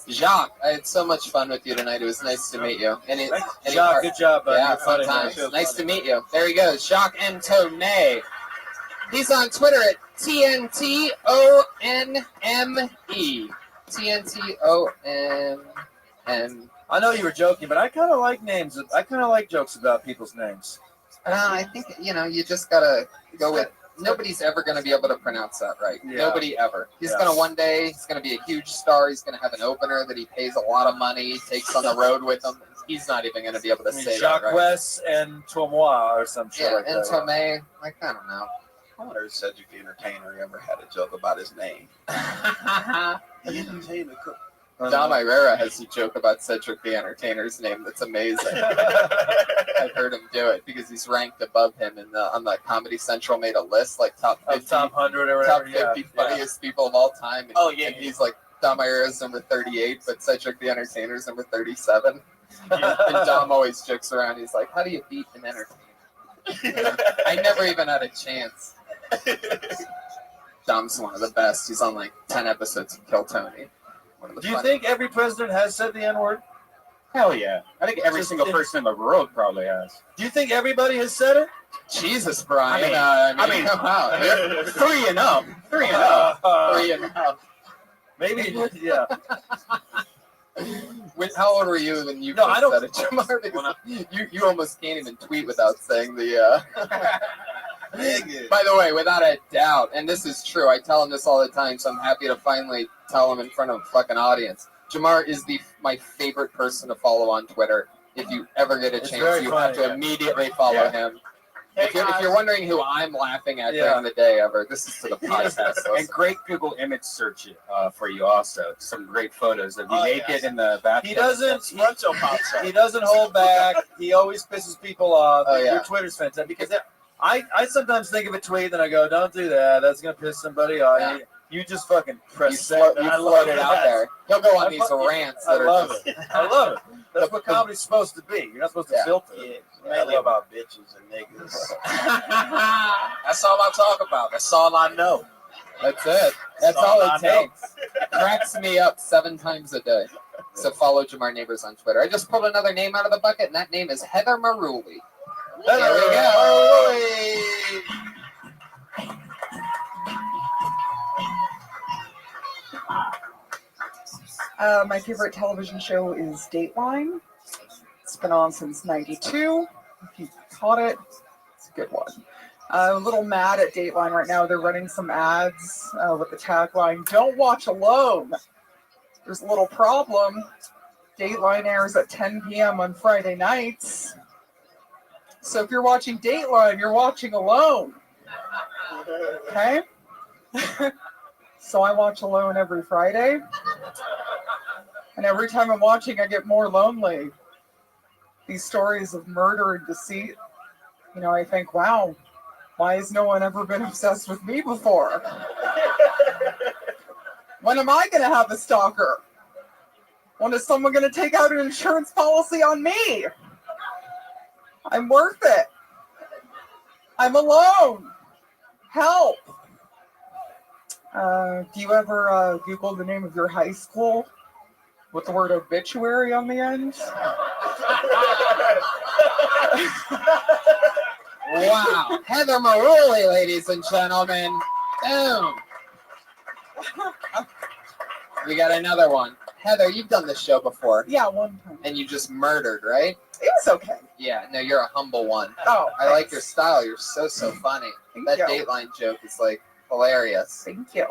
Jacques, I had so much fun with you tonight. It was nice to meet you. Jacques, good job, buddy. Yeah, fun times. Nice to meet you. There he goes, Jacques Antonet. He's on Twitter at TNTONME. TNTONM. I know you were joking, but I kind of like names. I kind of like jokes about people's names. I think, you just got to go with, nobody's ever going to be able to pronounce that right. Yeah. Nobody ever. He's going to one day, he's going to be a huge star. He's going to have an opener that he pays a lot of money, takes on the road with him. He's not even going to be able to say Jacques that right. West and Tomois or some shit like that. And Tomei, like, I don't know. I wonder if Cedric the Entertainer ever had a joke about his name. Dom Irera has a joke about Cedric the Entertainer's name that's amazing. I've heard him do it because he's ranked above him on the Comedy Central made a list, like top 50, top 100 or whatever. Top 50 funniest people of all time. And, he's like, Dom Irera's number 38, but Cedric the Entertainer's number 37. And Dom always jokes around. He's like, how do you beat an entertainer? I never even had a chance. Dom's one of the best. He's on like 10 episodes of Kill Tony. Do you think every president has said the N-word? Hell yeah. I think every single person in the world probably has. Do you think everybody has said it? Jesus, Brian. I mean, wow. 3 and up. 3 and up. 3 and up. Maybe, yeah. How old were you when you I don't said it, Jamar? Because you almost can't even tweet without saying the... By the way, without a doubt, and this is true, I tell him this all the time, so I'm happy to finally tell him in front of a fucking audience. Jamar is my favorite person to follow on Twitter. If you ever get a chance, you have to immediately follow him. If you're wondering who I'm laughing at during the day ever, this is to the podcast. And great Google image search for you also. Some great photos of you naked in the bathroom. He doesn't hold back. He always pisses people off. Oh, yeah. Your Twitter's fantastic because I sometimes think of a tweet and I go, don't do that. That's going to piss somebody off. Yeah. You just fucking You press float, send. you I float love it out that. there. He'll go on I these fu- rants I that are love just. it. I love it. That's what comedy's supposed to be. You're not supposed to Yeah. filter. Mainly about bitches and niggas. That's all I talk about. That's all I know. That's it. That's all it takes. It cracks me up 7 times a day. So follow Jamar Neighbors on Twitter. I just pulled another name out of the bucket, and that name is Heather Maruli. There we go. My favorite television show is Dateline. It's been on since '92. If you caught it, it's a good one. I'm a little mad at Dateline right now. They're running some ads with the tagline, "Don't watch alone." There's a little problem. Dateline airs at 10 p.m. on Friday nights. So if you're watching Dateline, you're watching alone. Okay? So I watch alone every Friday. And every time I'm watching, I get more lonely. These stories of murder and deceit, you know, I think, wow, why has no one ever been obsessed with me before? When am I going to have a stalker? When is someone going to take out an insurance policy on me? I'm worth it. I'm alone. Help. Do you ever Google the name of your high school with the word obituary on the end? Wow. Heather Maruli, ladies and gentlemen. Boom. We got another one. Heather, you've done this show before. Yeah, one time. And you just murdered, right? It was okay. Yeah, no, you're a humble one. Oh, I like your style. You're so funny. That you. Dateline joke is like hilarious. Thank you.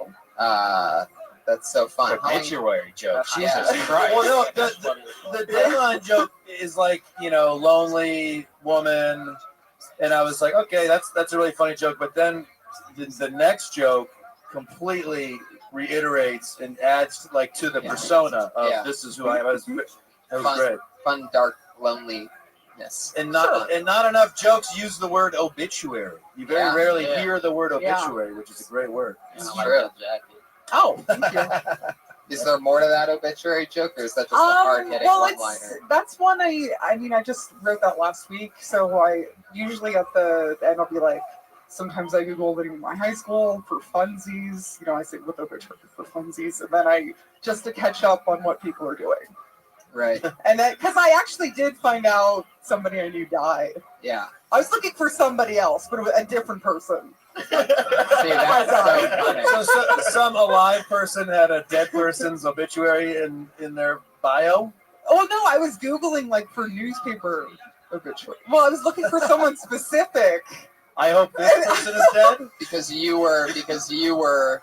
That's so fun. Obituary joke. Yeah. Jesus Christ. Well, no, the Dateline joke is like, you know, lonely woman, and I was like, okay, that's a really funny joke. But then the next joke completely reiterates and adds to the persona of this is who I was. That was great. Fun, dark, loneliness. And not enough jokes use the word obituary. You very rarely hear the word obituary, which is a great word. It's true. Oh, thank you. Is there more to that obituary joke, or is that just a hard-hitting one-liner? That's one I mean, I just wrote that last week, so I usually at the end I'll be like, sometimes I Google the name of my high school for funsies. You know, I say with obituary for funsies, and then just to catch up on what people are doing. Right. And because I actually did find out somebody I knew died. Yeah. I was looking for somebody else, but it was a different person. See, that's so funny. So some alive person had a dead person's obituary in their bio? Oh, no, I was Googling, like, for newspaper obituary. Well, I was looking for someone specific. I hope this person is dead? Because you were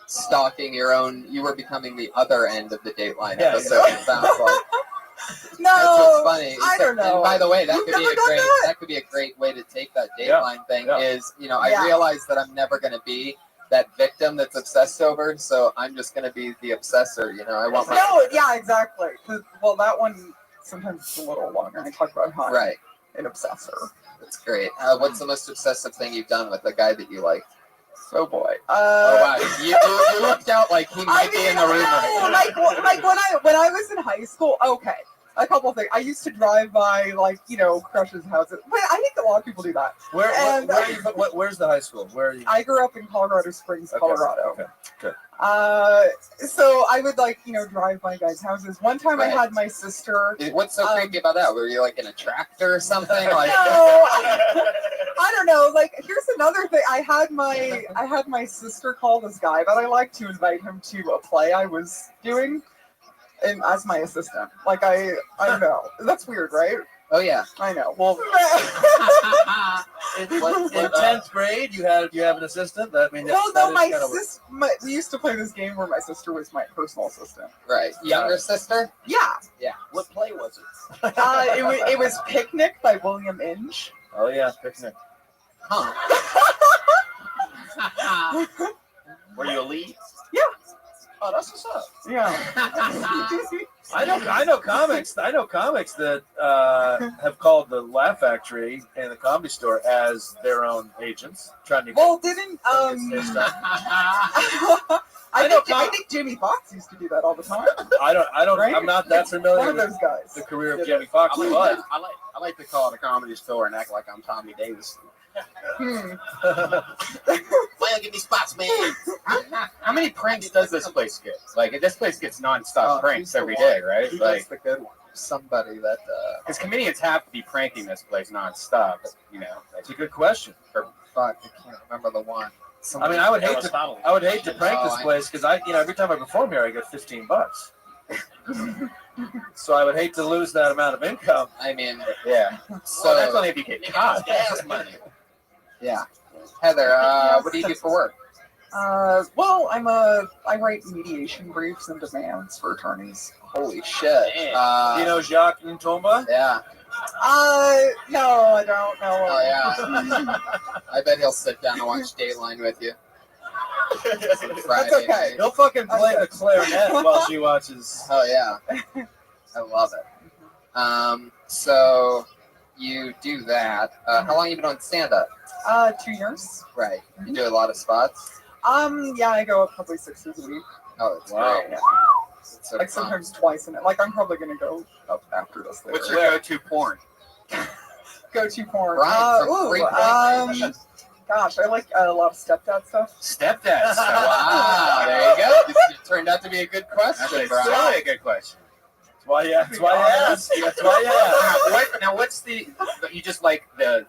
stalking your own, you were becoming the other end of the Dateline episode, it sounds like. No, that's what's funny. I don't know. And by the way, that You've could be never a done great that? could be a great way to take that Dateline thing. Is I Yeah. realize that I'm never going to be that victim that's obsessed over, so I'm just going to be the obsessor. You know, I want my No, yeah, exactly. 'Cause, well, that one sometimes it's a little longer. I talk about how I'm an obsessor. That's great. What's the most obsessive thing you've done with a guy that you like? Oh boy. Oh wow, you looked out like he might be in the room right now. Like when I was in high school. Okay, a couple of things. I used to drive by crushes' houses. But I think a lot of people do that. Where's the high school? Where are you? I grew up in Colorado Springs, Colorado. Okay. Good. So I would drive by guys' houses. One time I had my sister. What's so creepy about that? Were you like in a tractor or something? Like No, I don't know. Like, here's another thing. I had my sister call this guy that I liked to invite him to a play I was doing, and as my assistant. Like, I don't know. That's weird, right? Oh yeah, I know. Well, in 10th grade, you have an assistant. We used to play this game where my sister was my personal assistant. Right, younger sister. Yeah. Yeah. What play was it? It was Picnic by William Inge. Oh yeah, Picnic. Huh. Were you a lead? Yeah. Oh, that's what's up. Yeah. I know comics that have called the Laugh Factory and the Comedy Store as their own agents, trying to. Well, didn't I think Jamie Foxx used to do that all the time. I don't. Right? I'm not that familiar One of with those guys. the career of Jamie Foxx. I like to call it a comedy store and act like I'm Tommy Davis. Why you give me spots, man? How many pranks does this place get? Like, this place gets nonstop pranks every day, right? Who Like, gets the good one? Somebody that. because comedians have to be pranking this place nonstop. You know, That's a good question. Fuck, I can't remember the one. I mean, I would hate to prank this Oh, place because every time I perform here, I get $15. So I would hate to lose that amount of income. I mean, yeah. So that's only if you get caught. gas money. Yeah. Heather, what do you do for work? Well, I write mediation briefs and demands for attorneys. Holy shit. Do you know Jacques Ntomba? Yeah. No, I don't know. Oh, yeah. I bet he'll sit down and watch Dateline with you. That's okay. He'll fucking play the clarinet while she watches. Oh, yeah. I love it. So you do that. How long have you been on stand-up? 2 years. Right. You do a lot of spots? Yeah, I go up probably 6 days a week. Oh, that's Wow. great. Yeah. It's so Like fun. sometimes twice in it. Like I'm probably gonna go up after this. What's your go-to porn? Go-to porn? Right, from Free Point. Gosh, I like a lot of stepdad stuff. Stepdad stuff. Wow, there you go. This turned out to be a good question, That's Brian. really a good question. That's why you asked. Now, what's the? You just like the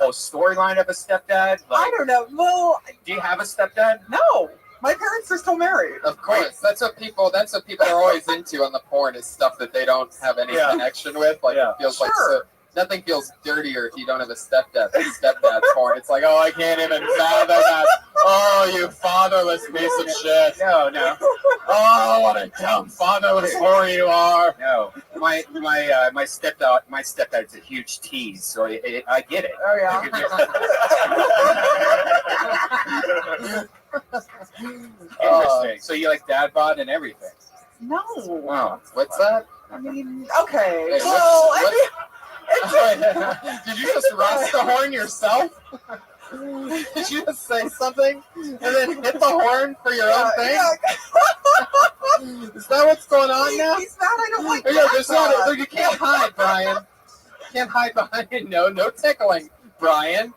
whole storyline of a stepdad? I don't know. Well, do you have a stepdad? No, my parents are still married. Of course, that's what people are always into on the porn is stuff that they don't have any connection with. Like it feels like so. Nothing feels dirtier if you don't have a stepdad than stepdad porn. It's like, oh, I can't even fathom that. Oh, you fatherless piece of shit. No. Oh, what a dumb fatherless whore you are. No, my stepdad's a huge tease, so I get it. Oh yeah. Interesting. So you like dad bod and everything? No. Wow. What's that? I mean, okay. Hey, well, did you just rust the horn yourself? Did you just say something and then hit the horn for your own thing? Is that what's going on now? He's mad I don't like Yeah, there's not. You can't hide, Brian. You can't hide behind it. No tickling, Brian.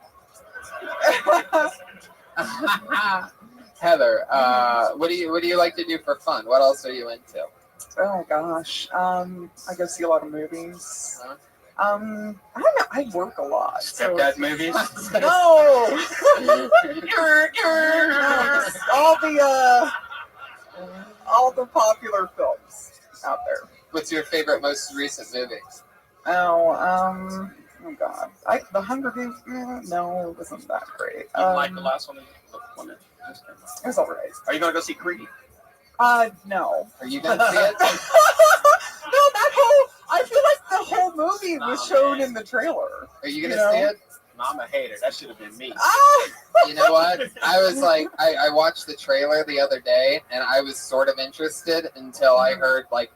Heather, what do you like to do for fun? What else are you into? Oh gosh, I go see a lot of movies. I don't know. I work a lot. Stepdad movies? No. all the popular films out there. What's your favorite, most recent movie? Oh God, The Hunger Games. No, it wasn't that great. You like the last one? The one that just came out? It was alright. Are you gonna go see Creed? No. Are you gonna see it? No, I feel like the whole movie was shown in the trailer. Are you gonna see it? No, I'm a hater. That should have been me. You know what? I was like, I watched the trailer the other day, and I was sort of interested until I heard like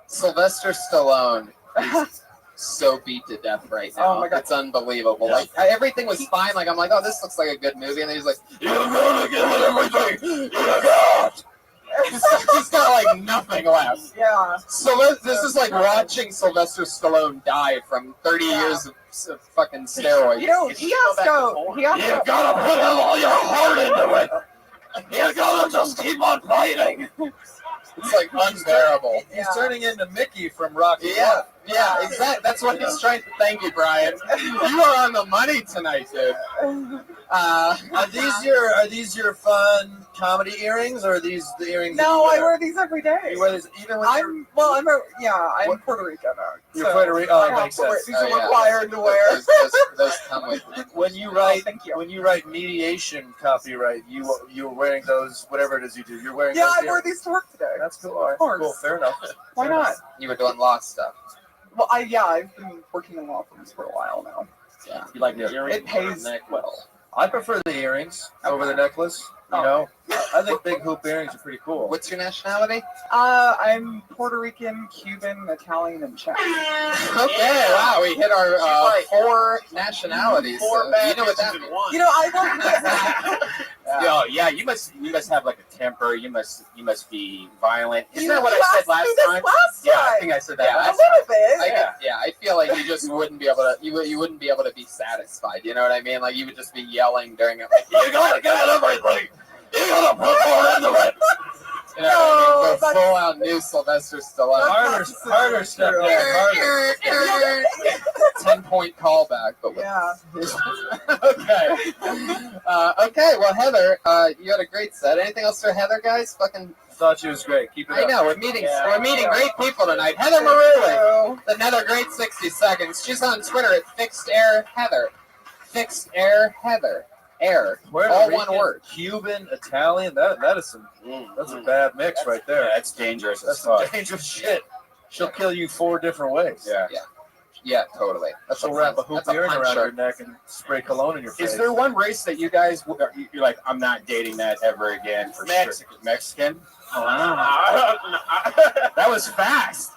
Sylvester Stallone is so beat to death right now. Oh my God. It's unbelievable. Like everything was fine. Like I'm like, oh, this looks like a good movie, and then he's like, you're gonna get everything you got. He's got like nothing left. Yeah. So this is like watching Sylvester Stallone die from 30 years of fucking steroids. You know, he has to. You gotta put all your heart into it. You gotta just keep on fighting. It's like unbearable. He's turning into Mickey from Rocky. Yeah, exactly. That's what he's trying to. Thank you, Brian. You are on the money tonight, dude. Are these your fun comedy earrings, or are these the earrings? No, I wear these every day. You wear these even when I'm Puerto Rican. You're Puerto Rican. Oh, that makes sense. These are required to wear. Those come with me. When you write mediation copyright, you're wearing those, whatever it is you do. You're wearing. Yeah, those I wore these to work today. That's cool. All right. Cool. Fair enough. Why not? You were doing law stuff. Well, I've been working in law firms for a while now. Yeah. You like the earrings? It pays well. I prefer the earrings over the necklace. You know, I think big hoop earrings are pretty cool. What's your nationality? I'm Puerto Rican, Cuban, Italian, and Czech. Okay, wow, we hit our 4 nationalities. Four so bad you know what that bitches in means. one. You know, I love Oh yeah, you must have like a temper. You must be violent. Isn't You that what I asked said last me this time? last Yeah, I time. think I said that Yeah, a last little bit. I feel like you just wouldn't be able to. You wouldn't be able to be satisfied. You know what I mean? Like you would just be yelling during it. Like, you gotta get everything. You gotta put more into it. You know what I mean? Go full out new Sylvester Stallone. Harder stuff. Yeah, harder. 10-point callback, but with okay. Well, Heather, you had a great set. Anything else for Heather, guys? Fucking. Thought she was great. Keep it up. I know we're meeting great people tonight. Heather Maruli, another great 60 seconds. She's on Twitter at Fixed Air Heather. Fixed Air Heather. Air. Puerto all Rican, one word. Cuban, Italian. That is some. That's a bad mix right there. Yeah, that's dangerous. That's some dangerous shit. She'll kill you 4 different ways. Yeah, totally. She'll wrap a hoop earring around your neck and spray cologne in your face. Is there one race that you guys you're like, I'm not dating that ever again for Mexican. sure? Mexican. Wow. That was fast.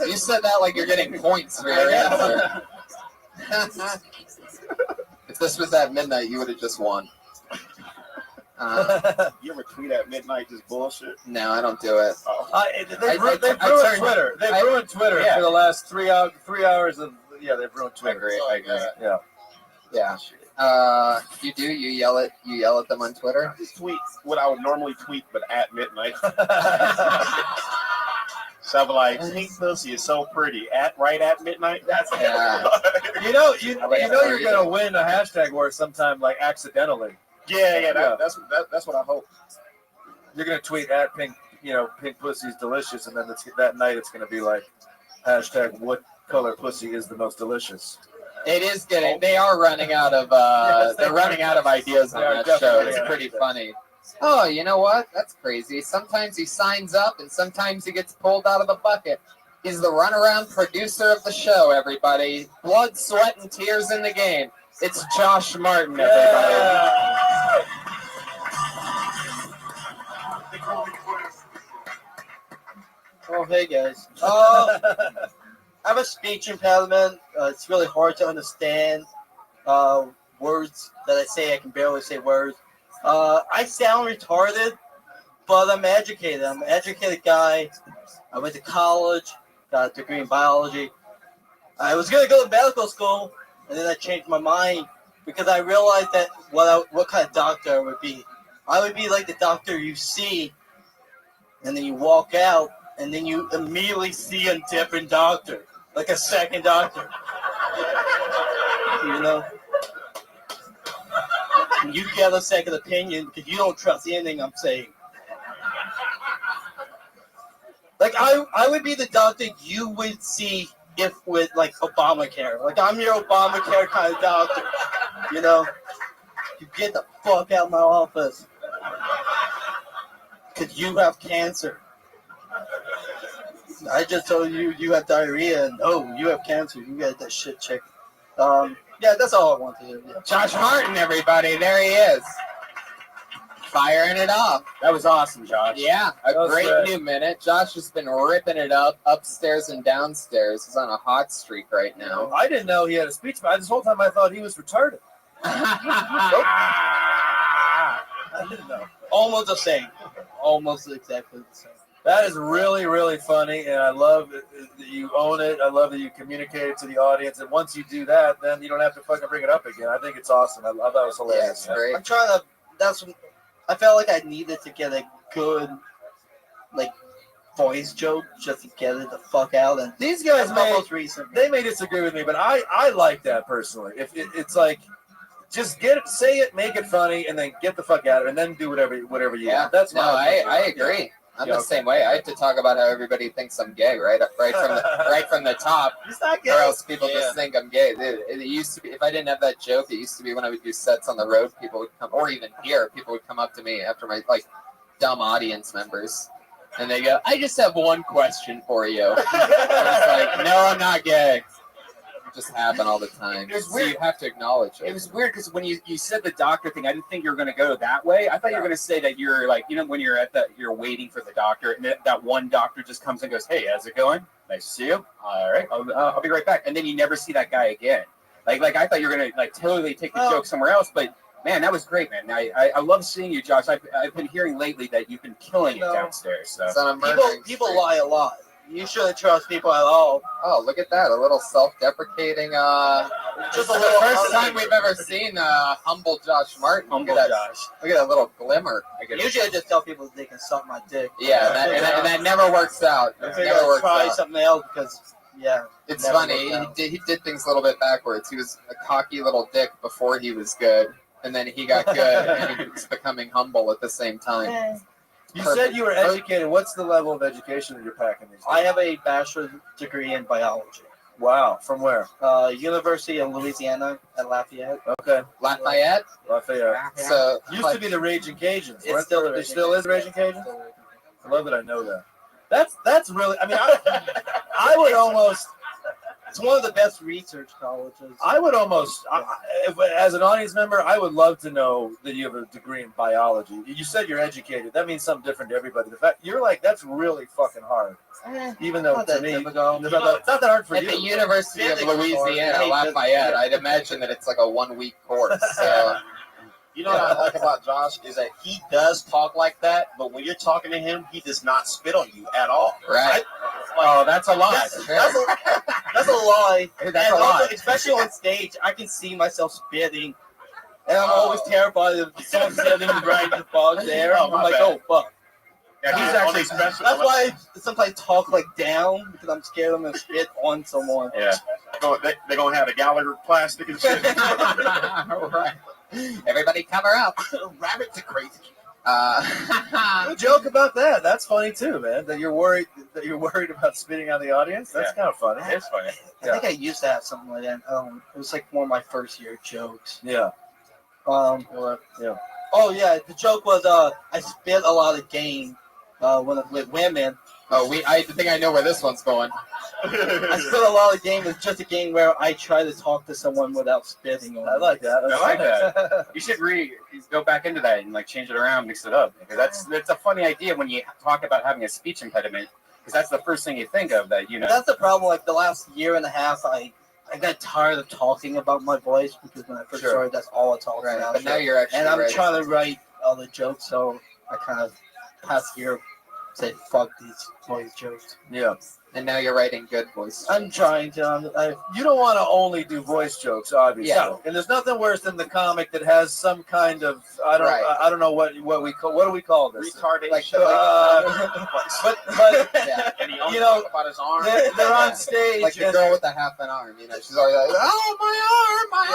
You said that like you're getting points for your answer. If this was at midnight, you would have just won. You ever tweet at midnight just bullshit? No, I don't do it. They've ruined Twitter. They've ruined Twitter for the last 3 hours of. Yeah, they've ruined Twitter. I agree. Yeah. You do? You yell at them on Twitter? I just tweet what I would normally tweet, but at midnight. So I'm like, pink pussy is so pretty. Right at midnight. That's You know you're gonna win a hashtag war sometime, like accidentally. That's what I hope. You're gonna tweet at pink pussy's delicious, and then that night it's gonna be like hashtag what color pussy is the most delicious. It is getting. They are running out of. They're running out of ideas on that show. It's pretty funny. Oh, you know what? That's crazy. Sometimes he signs up, and sometimes he gets pulled out of the bucket. He's the runaround producer of the show. Everybody, blood, sweat, and tears in the game. It's Josh Martin. Everybody. Oh, hey guys. I have a speech impediment. It's really hard to understand words that I say. I can barely say words. I sound retarded, but I'm educated. I'm an educated guy. I went to college, got a degree in biology. I was going to go to medical school, and then I changed my mind because I realized that what kind of doctor I would be. I would be like the doctor you see, and then you walk out, and then you immediately see a different doctor, like a second doctor. You know? You get a second opinion because you don't trust anything I'm saying. Like, I would be the doctor you would see if with, like, Obamacare. Like, I'm your Obamacare kind of doctor. You know? You get the fuck out of my office. Because you have cancer. I just told you you have diarrhea, and you have cancer. You got that shit checked. Yeah, that's all I want to hear. Yeah. Josh Martin, everybody. There he is. Firing it up. That was awesome, Josh. Yeah, a great new minute. Josh has been ripping it up upstairs and downstairs. He's on a hot streak right now. I didn't know he had a speech, but this whole time I thought he was retarded. I didn't know. Almost the same. Almost exactly the same. That is really, really funny, and I love that you own it. I love that you communicate it to the audience, and once you do that, then you don't have to fucking bring it up again. I think it's awesome. I thought it was hilarious. Yeah, great. I'm trying to. I felt like I needed to get a good, like, voice joke just to get it the fuck out. And these guys they may disagree with me, but I like that personally. If it's like, just say it, make it funny, and then get the fuck out of it, and then do whatever you want. That's I agree. I'm the same way. I have to talk about how everybody thinks I'm gay, right from the top, or else people just think I'm gay. It used to be, if I didn't have that joke, it used to be when I would do sets on the road, people would come, or even here, people would come up to me after my dumb audience members, and they go, "I just have one question for you." I was like, "No, I'm not gay." just happen all the time. It was So weird. you have to acknowledge it. It was weird because when you said the doctor thing, I didn't think you were going to go that way. I thought you were going to say that you're like, when you're you're waiting for the doctor, and that one doctor just comes and goes, "Hey, how's it going? Nice to see you. All right, I'll be right back." And then you never see that guy again. Like I thought you were going to like totally take the joke somewhere else, but. Man, that was great, man. I love seeing you, Josh. I've been hearing lately that you've been killing it downstairs. So. People lie a lot. You shouldn't trust people at all. Oh, look at that. A little self-deprecating. Just the first time we've ever seen humble Josh Martin. Humble look at Josh. Look at that little glimmer. Usually I just tell people they can suck my dick. Yeah, and that never works out. If It they never works try out. something else because, It's never funny. worked out. He did things a little bit backwards. He was a cocky little dick before he was good. And then he got good, and he was becoming humble at the same time. You said you were educated. What's the level of education that you're packing these days? I have a bachelor's degree in biology. Wow. From where? University of Louisiana at Lafayette. Okay. Lafayette? Lafayette. So used to be the Raging Cajuns. It's still the It Raging still is the Cajuns. Raging Cajuns? I love that I know that. That's really, I mean, I would almost... It's one of the best research colleges. I would almost, as an audience member, I would love to know that you have a degree in biology. You said you're educated. That means something different to everybody. The fact you're like, that's really fucking hard. Even though Not to that me, it's difficult. not that hard for At you. the University of Louisiana, Lafayette, I'd imagine that it's like a 1-week course. So. You know what I like about Josh is that he does talk like that, but when you're talking to him, he does not spit on you at all. Right. Oh, that's a lie. That's a lie. That's and a lie. also, especially on stage, I can see myself spitting. And I'm always terrified of someone sitting right in the box there. Oh, I'm my like, bad. oh, fuck. Yeah, he's actually special. That's why I sometimes talk like down, because I'm scared I'm going to spit on someone. Yeah. They're going to have the Gallagher plastic and shit. Right. Everybody cover up. Rabbits are crazy. Good joke about that. That's funny too, man. That you're worried about spitting on the audience. That's kind of funny. It's funny. I think I used to have something like that. It was like one of my first year jokes. Yeah. Yeah. Oh yeah, the joke was I spit a lot of game with women. Oh, I think I know where this one's going. I spit a lot of game. It's just a game where I try to talk to someone without spitting on them. I like that. I like that. You should go back into that and like change it around, mix it up. Because that's a funny idea when you talk about having a speech impediment. Because that's the first thing you think of. That's the problem. Like the last year and a half, I got tired of talking about my voice because when I first started, that's all I talked about. But now you're actually and I'm writing. trying to write other jokes, so I kind of past year say fuck these voice jokes. Yeah. And now you're writing good voice. I'm trying to. You don't want to only do voice jokes, obviously. Yeah. And there's nothing worse than the comic that has some kind of I don't know what we call, what do we call this? Retardation. But Yeah. And he only you know, talks about his arm. they're on stage. Like the and girl with the half an arm, she's always like, oh, my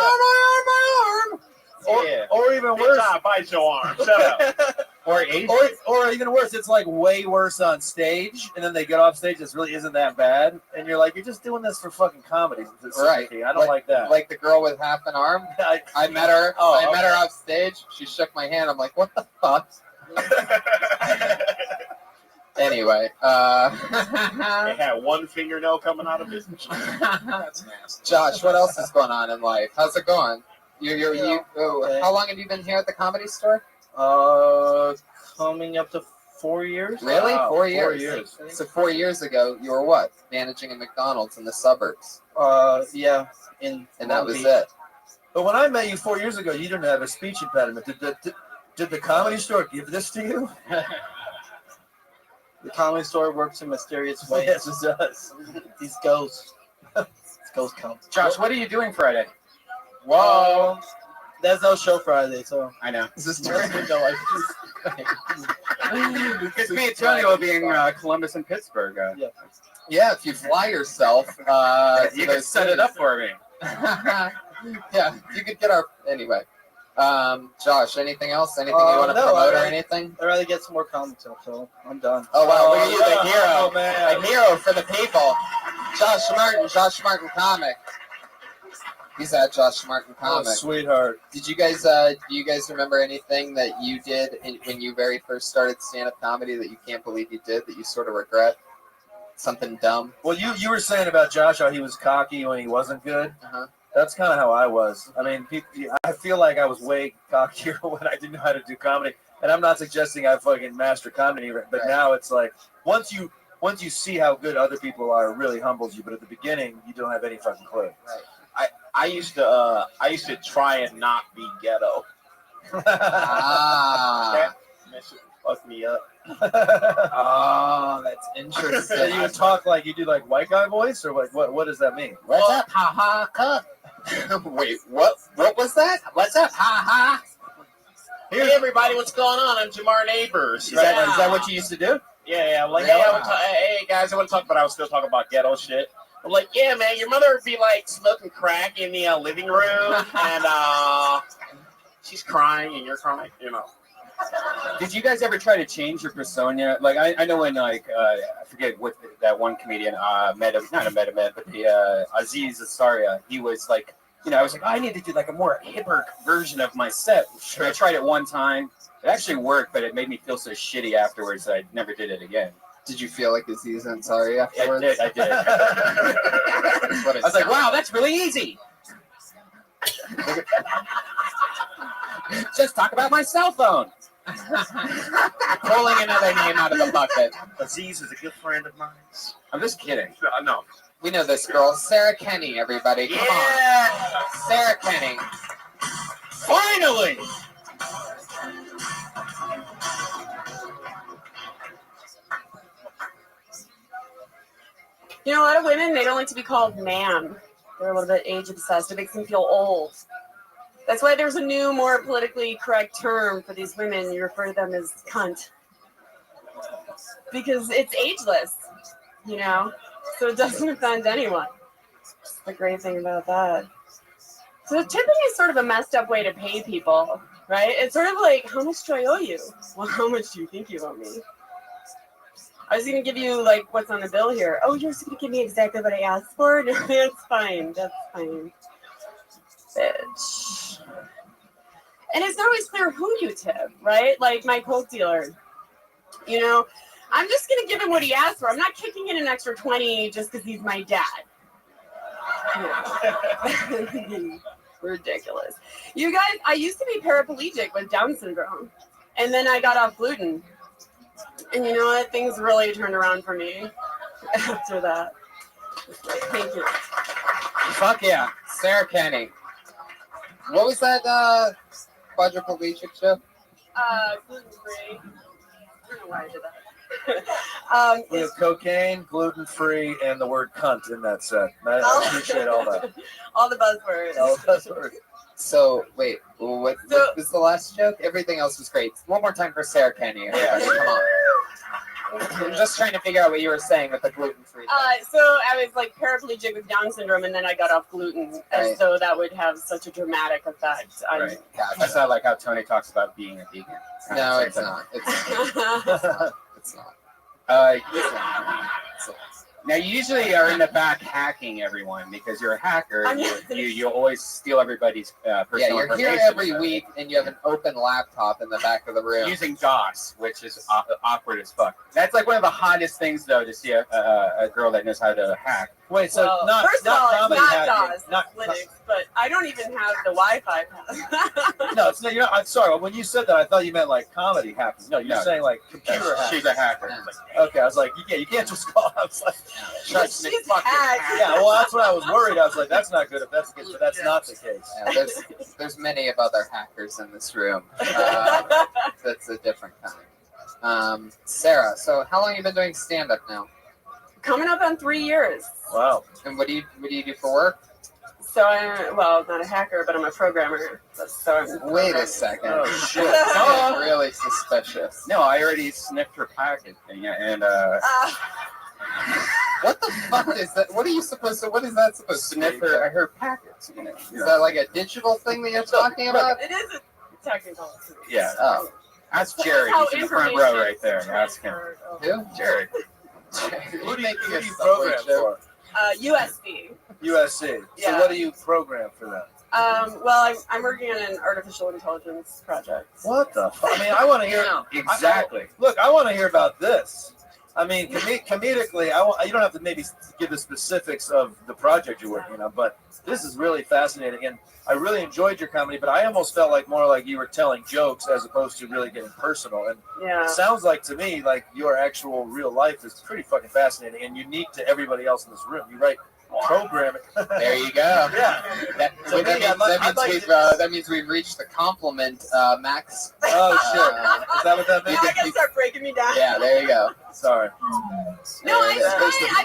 arm. Or even Big worse. time, bite your arm. Shut up. Or even worse, it's like way worse on stage, and then they get off stage. It really isn't that bad, and you're like, you're just doing this for fucking comedy. Right. I don't like that. Like the girl with half an arm. I met her. I met her off stage. She shook my hand. I'm like, what the fuck? Anyway, They had one fingernail coming out of his. That's nasty. Josh, what else is going on in life? How's it going? How long have you been here at the Comedy Store? Coming up to 4 years. Really? Wow, 4 years. 4 years. So 4 years ago, you were what? Managing a McDonald's in the suburbs. Yeah. And that was Beach. it. But when I met you 4 years ago, you didn't have a speech impediment. Did the Comedy Store give this to you? The Comedy Store works in mysterious ways. Yes, it does. These ghosts. Ghosts come. Josh, what are you doing Friday? Whoa. There's no show Friday, so. I know. Is this Because me and Tony will be in Columbus and Pittsburgh. Yeah, if you fly yourself, you can set it up for me. Yeah, you could get our anyway. Josh, anything else? Anything you want to promote or anything? I'd rather get some more comics up, so I'm done. Oh wow, look at you, the hero, Oh, man. the hero for the people. Josh Martin comic. He's at Josh Martin comic. Oh, sweetheart. Did you guys? Do you guys remember anything that you did when you very first started stand-up comedy that you can't believe you did that you sort of regret? something dumb. Well, you were saying about Josh how he was cocky when he wasn't good. Uh-huh. That's kind of how I was. I mean, I feel like I was way cockier when I didn't know how to do comedy. And I'm not suggesting I fucking master comedy, but now it's like once you see how good other people are, it really humbles you. But at the beginning, you don't have any fucking clue. I used to try and not be ghetto. Ah. That shit fucked me up. Oh, that's interesting. So you would talk like you do like white guy voice, or what does that mean? What's up, ha ha, cup? Wait, what? What was that? What's up, ha ha? Hey everybody, what's going on? I'm Jamar Neighbors. Is that what you used to do? Yeah. Like, Really? hey guys, I want to talk, but I was still talking about ghetto shit. I'm like, yeah, man, your mother would be like smoking crack in the living room, and she's crying, and you're crying, you know. Did you guys ever try to change your persona? Like, I know when, like, I forget what that one comedian, but the Aziz Ansari, he was like, I was like, I need to do like a more hipper version of my set. Sure. I tried it one time. It actually worked, but it made me feel so shitty afterwards that I never did it again. Did you feel like Aziz Ansari afterwards? I did. I was like, wow, that's really easy. Just talk about my cell phone. Pulling another name out of the bucket. Aziz is a good friend of mine. I'm just kidding. No. We know this girl, Sarah Kenny, everybody. Come on. Sarah Kenny. Finally! You know, a lot of women, they don't like to be called ma'am. They're a little bit age obsessed. It makes them feel old. That's why there's a new, more politically correct term for these women. You refer to them as cunt. Because it's ageless, so it doesn't offend anyone. That's the great thing about that. So tipping is sort of a messed up way to pay people, right? It's sort of like, how much do I owe you? Well, how much do you think you owe me? I was going to give you, like, what's on the bill here. Oh, you're just going to give me exactly what I asked for? No, that's fine. That's fine. Bitch. And it's not always clear who you tip, right? Like my coke dealer. I'm just going to give him what he asked for. I'm not kicking in an extra 20 just because he's my dad. Ridiculous. You guys, I used to be paraplegic with Down syndrome. And then I got off gluten. And you know what? Things really turned around for me after that. Thank you. Fuck yeah. Sarah Kenny. What was that quadriplegic show? Gluten-free. I don't know why I did that. We have cocaine, gluten-free, and the word cunt in that set. I appreciate all that. All the buzzwords. All the buzzwords. So, wait, what was the last joke? Everything else was great. One more time for Sarah Kenny. Yeah, come on. I'm just trying to figure out what you were saying with the gluten-free. So I was like paraplegic with Down syndrome, and then I got off gluten, and so that would have such a dramatic effect. Right. That's not like how Tony talks about being a vegan. No, it's not. It's not. It's not. Now, you usually are in the back hacking everyone because you're a hacker. You always steal everybody's personal information. Yeah, you're here every week, and you have an open laptop in the back of the room. Using DOS, which is awkward as fuck. That's like one of the hottest things, though, to see a girl that knows how to hack. Wait, so well, first of all, it's not DOS, not Linux, but I don't even have the Wi-Fi. No, it's not. I'm sorry. When you said that, I thought you meant like comedy hacking. No, you're saying like computer hacking. She's a hacker. Okay, I was like, you can't just call. I was like, she's hacked. Yeah, well, that's what I was worried. I was like, that's not good if that's the case, but that's not the case. Yeah, there's many of other hackers in this room. That's a different kind. Sarah, so how long have you been doing stand-up now? Coming up on 3 years. Wow. And what do you do for work? So I'm not a hacker, but I'm a programmer. Wait a second. Oh shit! That's really suspicious. No, I already sniffed her packet thing, and what the fuck is that? What are you supposed to? What is that supposed to sniff her packets? Is that like a digital thing that you're talking about? It is a technical. Yeah. Oh. That's Jared. He's in the front row right there. That's him. Who? Jared. Who do you program for? USC. USC. Yeah. So what do you program for them? Well, I'm working on an artificial intelligence project. What the fuck? I mean, I want to hear exactly. I want to hear about this. I mean, comedically, you don't have to maybe give the specifics of the project you're working on, but this is really fascinating, and I really enjoyed your comedy. But I almost felt like more like you were telling jokes as opposed to really getting personal. And Yeah. it sounds like to me like your actual real life is pretty fucking fascinating and unique to everybody else in this room. You write programming. There you go. Yeah. That means we've reached the compliment max. Oh shit! Is that what that Now means? I gotta start breaking me down. Yeah, there you go. Sorry. No,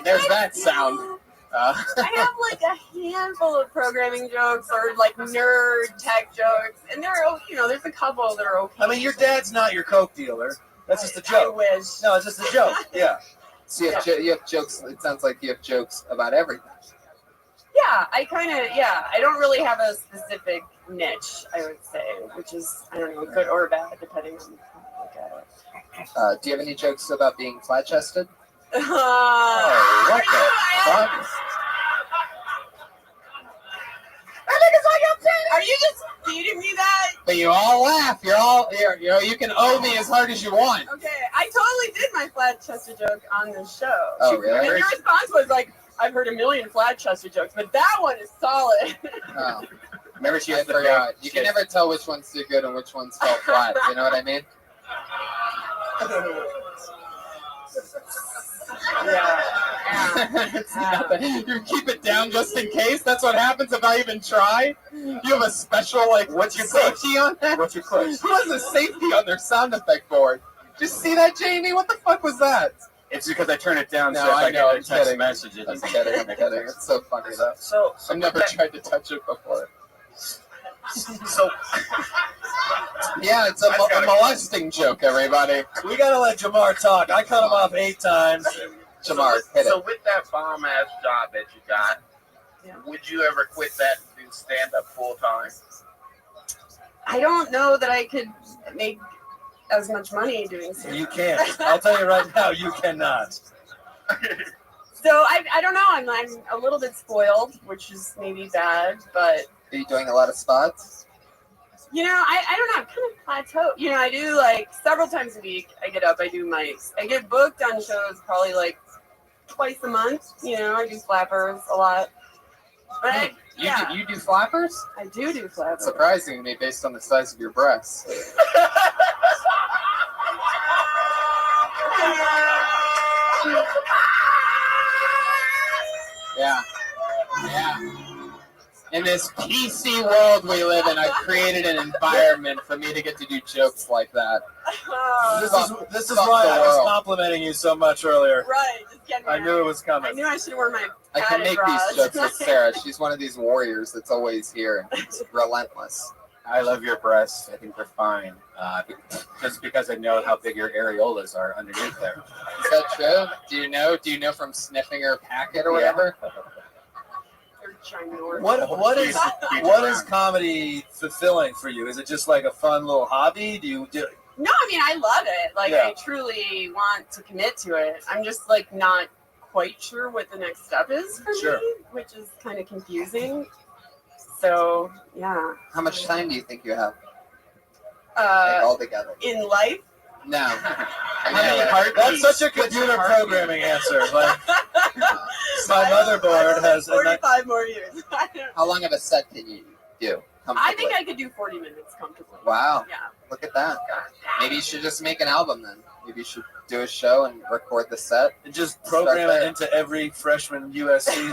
There's that sound. I have like a handful of programming jokes or like nerd tech jokes, and there's a couple that are okay. I mean, your dad's not your coke dealer. That's just a joke. I wish. No, it's just a joke. Yeah. So you have jokes. It sounds like you have jokes about everything. Yeah, I don't really have a specific niche, I would say, which is, I don't know, good or bad, depending on how you look at it. Do you have any jokes about being flat-chested? What the fuck? Are you just feeding me that? But you all laugh. You can owe me as hard as you want. Okay, I totally did my flat-chested joke on this show. Oh, really? And your response was like, I've heard a million flat-chested jokes, but that one is solid. Oh. Remember, she I has the forgot. big- You can never tell which ones do good and which ones fell flat. You know what I mean? It's nothing. You keep it down just in case. That's what happens if I even try. You have a special what's your safety on that? What's your push? Who has a safety on their sound effect board? Did you see that, Jamie? What the fuck was that? It's because I turn it down. No, so if I know. I'm get a text kidding. message, I'm kidding. I'm kidding. It's so funny though. So I've never tried to touch it before. So yeah, it's a molesting joke, everybody. we gotta let Jamar talk. I cut him off 8 times. Jamar, hit So it. with that bomb ass job that you got, would you ever quit that and do stand up full time? I don't know that I could make as much money doing stand-up. You can't. I'll tell you right now, you cannot. So I don't know. I'm a little bit spoiled, which is maybe bad, but Are you doing a lot of spots? I don't know. I'm kind of plateaued. I do like several times a week. I get up. I do mics. I get booked on shows probably like twice a month. I do flappers a lot. But You do flappers? I do flappers. Surprising to me based on the size of your breasts. Yeah. In this PC world we live in, I've created an environment for me to get to do jokes like that. This is why I was complimenting you so much earlier. Right. Just get me I knew it was coming. I knew I should wear my I can padded make bras. these jokes with Sarah. She's one of these warriors that's always here and she's relentless. I love your breasts. I think they're fine. Just because I know how big your areolas are underneath there. Is that true? Do you know? Do you know from sniffing her packet or whatever? What is comedy fulfilling for you? Is it just like a fun little hobby? Do you do? No, I mean I love it. I truly want to commit to it. I'm just not quite sure what the next step is for me, which is kind of confusing. So yeah. How much time do you think you have? All together. In life? No. That's such a computer programming answer. Like my motherboard has 45 more years. How long of a set can you do? I think I could do 40 minutes comfortably. Wow. Yeah. Look at that. Maybe you should just make an album then. Maybe you should do a show and record the set. And just program it into every freshman USC.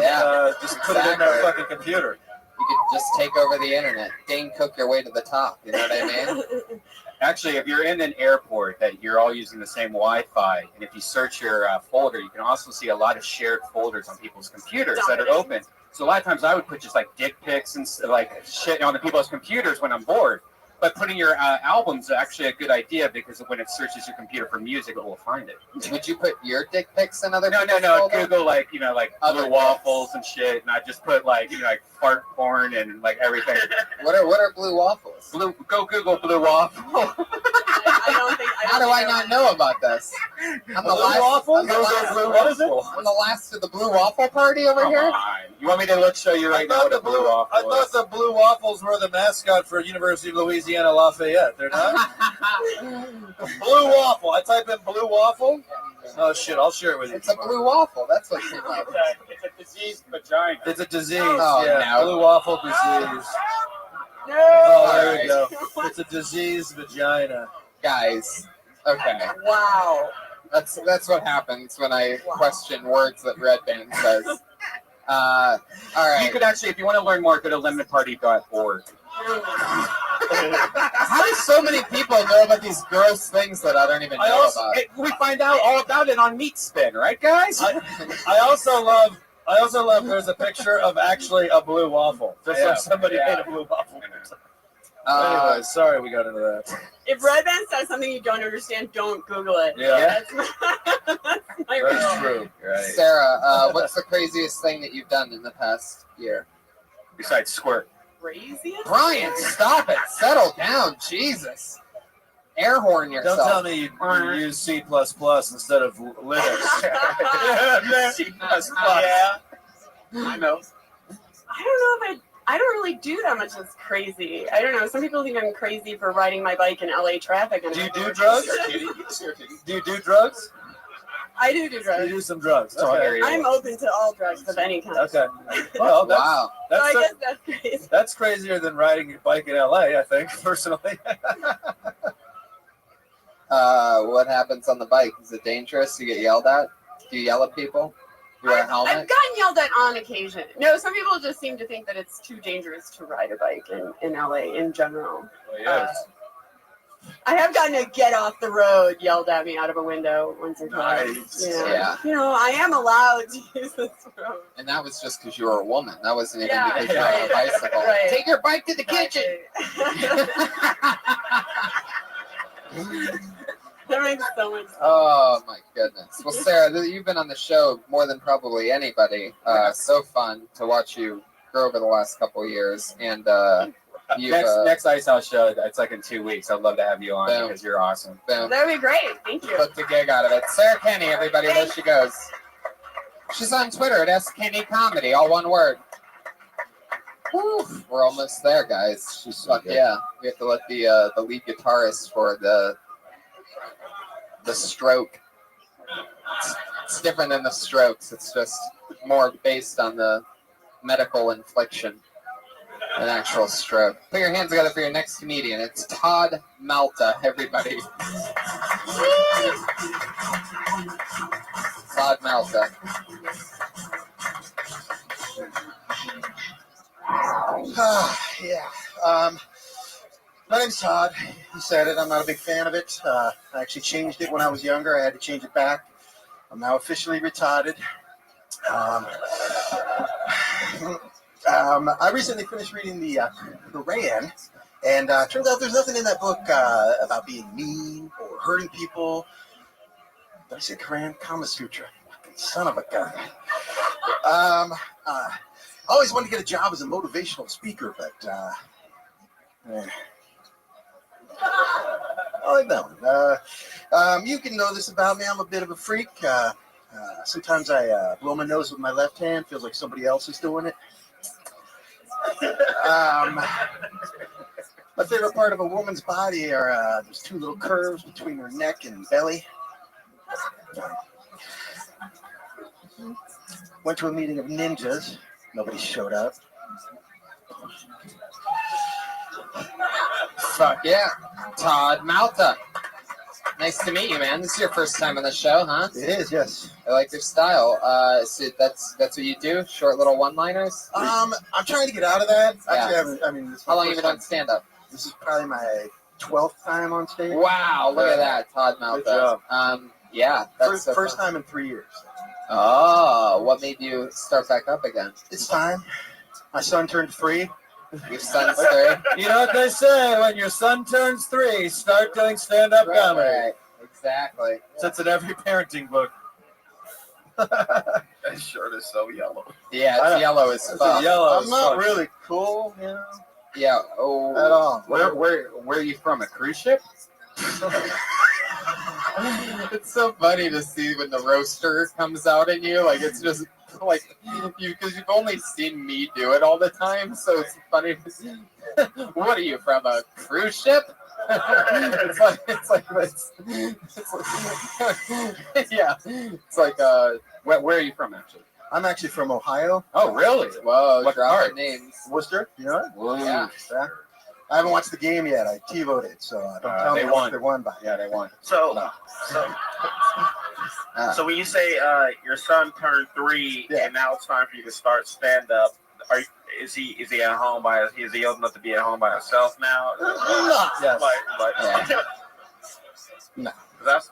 Just put it in their fucking computer. You could just take over the internet. Dane Cook your way to the top. You know what I mean? Actually, if you're in an airport that you're all using the same Wi-Fi, and if you search your folder, you can also see a lot of shared folders on people's computers that are open. So a lot of times I would put just like dick pics and like shit on the people's computers when I'm bored. But putting your albums is actually a good idea because when it searches your computer for music, it will find it. Would you put your dick pics in other? No. Google like Other blue waffles and shit, and I just put like fart porn and like everything. What are blue waffles? Go Google blue waffle. How do I not know about this? I'm the last. What is it? I'm the last of the blue waffle party over here. You want me to show you right now what a blue waffle I thought the blue waffles were the mascot for University of Louisiana Lafayette. They're not. Blue waffle. I type in blue waffle. Oh shit! I'll share it with you. It's a blue waffle. That's what came out. It's a diseased vagina. It's a disease. Oh, yeah, no. blue waffle disease. No. Oh, there Alright. we go. It's a diseased vagina. Guys, okay. Wow. That's what happens when I question words that Red Band says. All right. You could actually, if you want to learn more, go to limitparty.org. How do so many people know about these gross things that I don't even know about? We find out all about it on Meat Spin, right, guys? I also love. There's a picture of actually a blue waffle. Just like somebody made a blue waffle. Anyway, sorry we got into that. If Red Band says something you don't understand, don't Google it. Yeah. That's my rule. That's true. Right. Sarah, what's the craziest thing that you've done in the past year? Besides squirt. Crazy? Brian, stop it. Settle down. Jesus. Air horn yourself. Don't tell me you use C++ instead of Linux. C++. Yeah. I know. I don't know if I don't really do that much that's crazy. I don't know. Some people think I'm crazy for riding my bike in LA traffic. And Do you do drugs? Do you do drugs? I do drugs. You do some drugs. all Okay. very I'm open to all drugs of any kind. Okay. Well, that's, Wow. So I that's, guess that's crazy. that's crazier than riding your bike in LA, I think, personally. What happens on the bike? Is it dangerous? Do you get yelled at? Do you yell at people? Do you wear a I've helmet? gotten yelled at on occasion. No, some people just seem to think that it's too dangerous to ride a bike in LA in general. I have gotten a get off the road yelled at me out of a window once or twice. Nice. Yeah. Yeah. You know, I am allowed to use this road. And that was just because you were a woman. That wasn't even Yeah, because you were on a right. bicycle. Right. Take your bike to the kitchen. That makes so much sense. Oh my goodness. Well, Sarah, you've been on the show more than probably anybody. So fun to watch you grow over the last couple of years. And you've Next Ice House show, it's like in 2 weeks. I'd love to have you on Boom. because you're awesome. boom, That would be great. Thank you. took the gig out of it. Sarah Kenny, everybody, there she goes. She's on Twitter at SKenny Comedy, all one word. Whew, we're almost there, guys. Fuck yeah. We have to let the lead guitarist for the stroke. It's different than the strokes. It's just more based on the medical infliction than actual stroke. Put your hands together for your next comedian. It's Todd Malta, everybody. Todd Malta. Yeah. My name's Todd. You said it. I'm not a big fan of it. I actually changed it when I was younger. I had to change it back. I'm now officially retarded. I recently finished reading the Quran, and turns out there's nothing in that book about being mean or hurting people. Did I say Quran? Kama Sutra. Fucking son of a gun. I always wanted to get a job as a motivational speaker, but I like that one. You can know this about me. I'm a bit of a freak. Sometimes I blow my nose with my left hand. Feels like somebody else is doing it. My favorite part of a woman's body are there's two little curves between her neck and belly. Went to a meeting of ninjas. Nobody showed up. Fuck yeah. Todd Malta. Nice to meet you, man. This is your first time on the show, huh? It is, yes. I like your style. So that's what you do? Short little one-liners? I'm trying to get out of that. Yeah. Actually, this is How my long have you first been on time. stand-up? This is probably my 12th time on stage. Wow, look at that, Todd Malta. Good job. Yeah, that's First time in 3 years. Oh, what made you start back up again? It's time. My son turned 3. Your son's 3? You know what they say, when your son turns 3, start doing stand-up comedy. Right, exactly. So it's in every parenting book. That shirt is so yellow. Yeah, it's yellow as fuck. I'm not really cool, you know. Yeah, oh. At all. Where are you from? A cruise ship? It's so funny to see when the roaster comes out in you. Like, it's just like because you've only seen me do it all the time, so it's funny to see. What are you from, a cruise ship? yeah. It's like where are you from actually? I'm actually from Ohio. Oh, really? Whoa, What dropping part? names. Worcester. You know it? Whoa. Yeah. I haven't watched the game yet. I TiVo'd it, so don't tell me they how much won. they won by. Yeah, they won. So when you say your son turned 3 and now it's time for you to start stand up, is he at home is he old enough to be at home by himself now? No. Yes. No. That's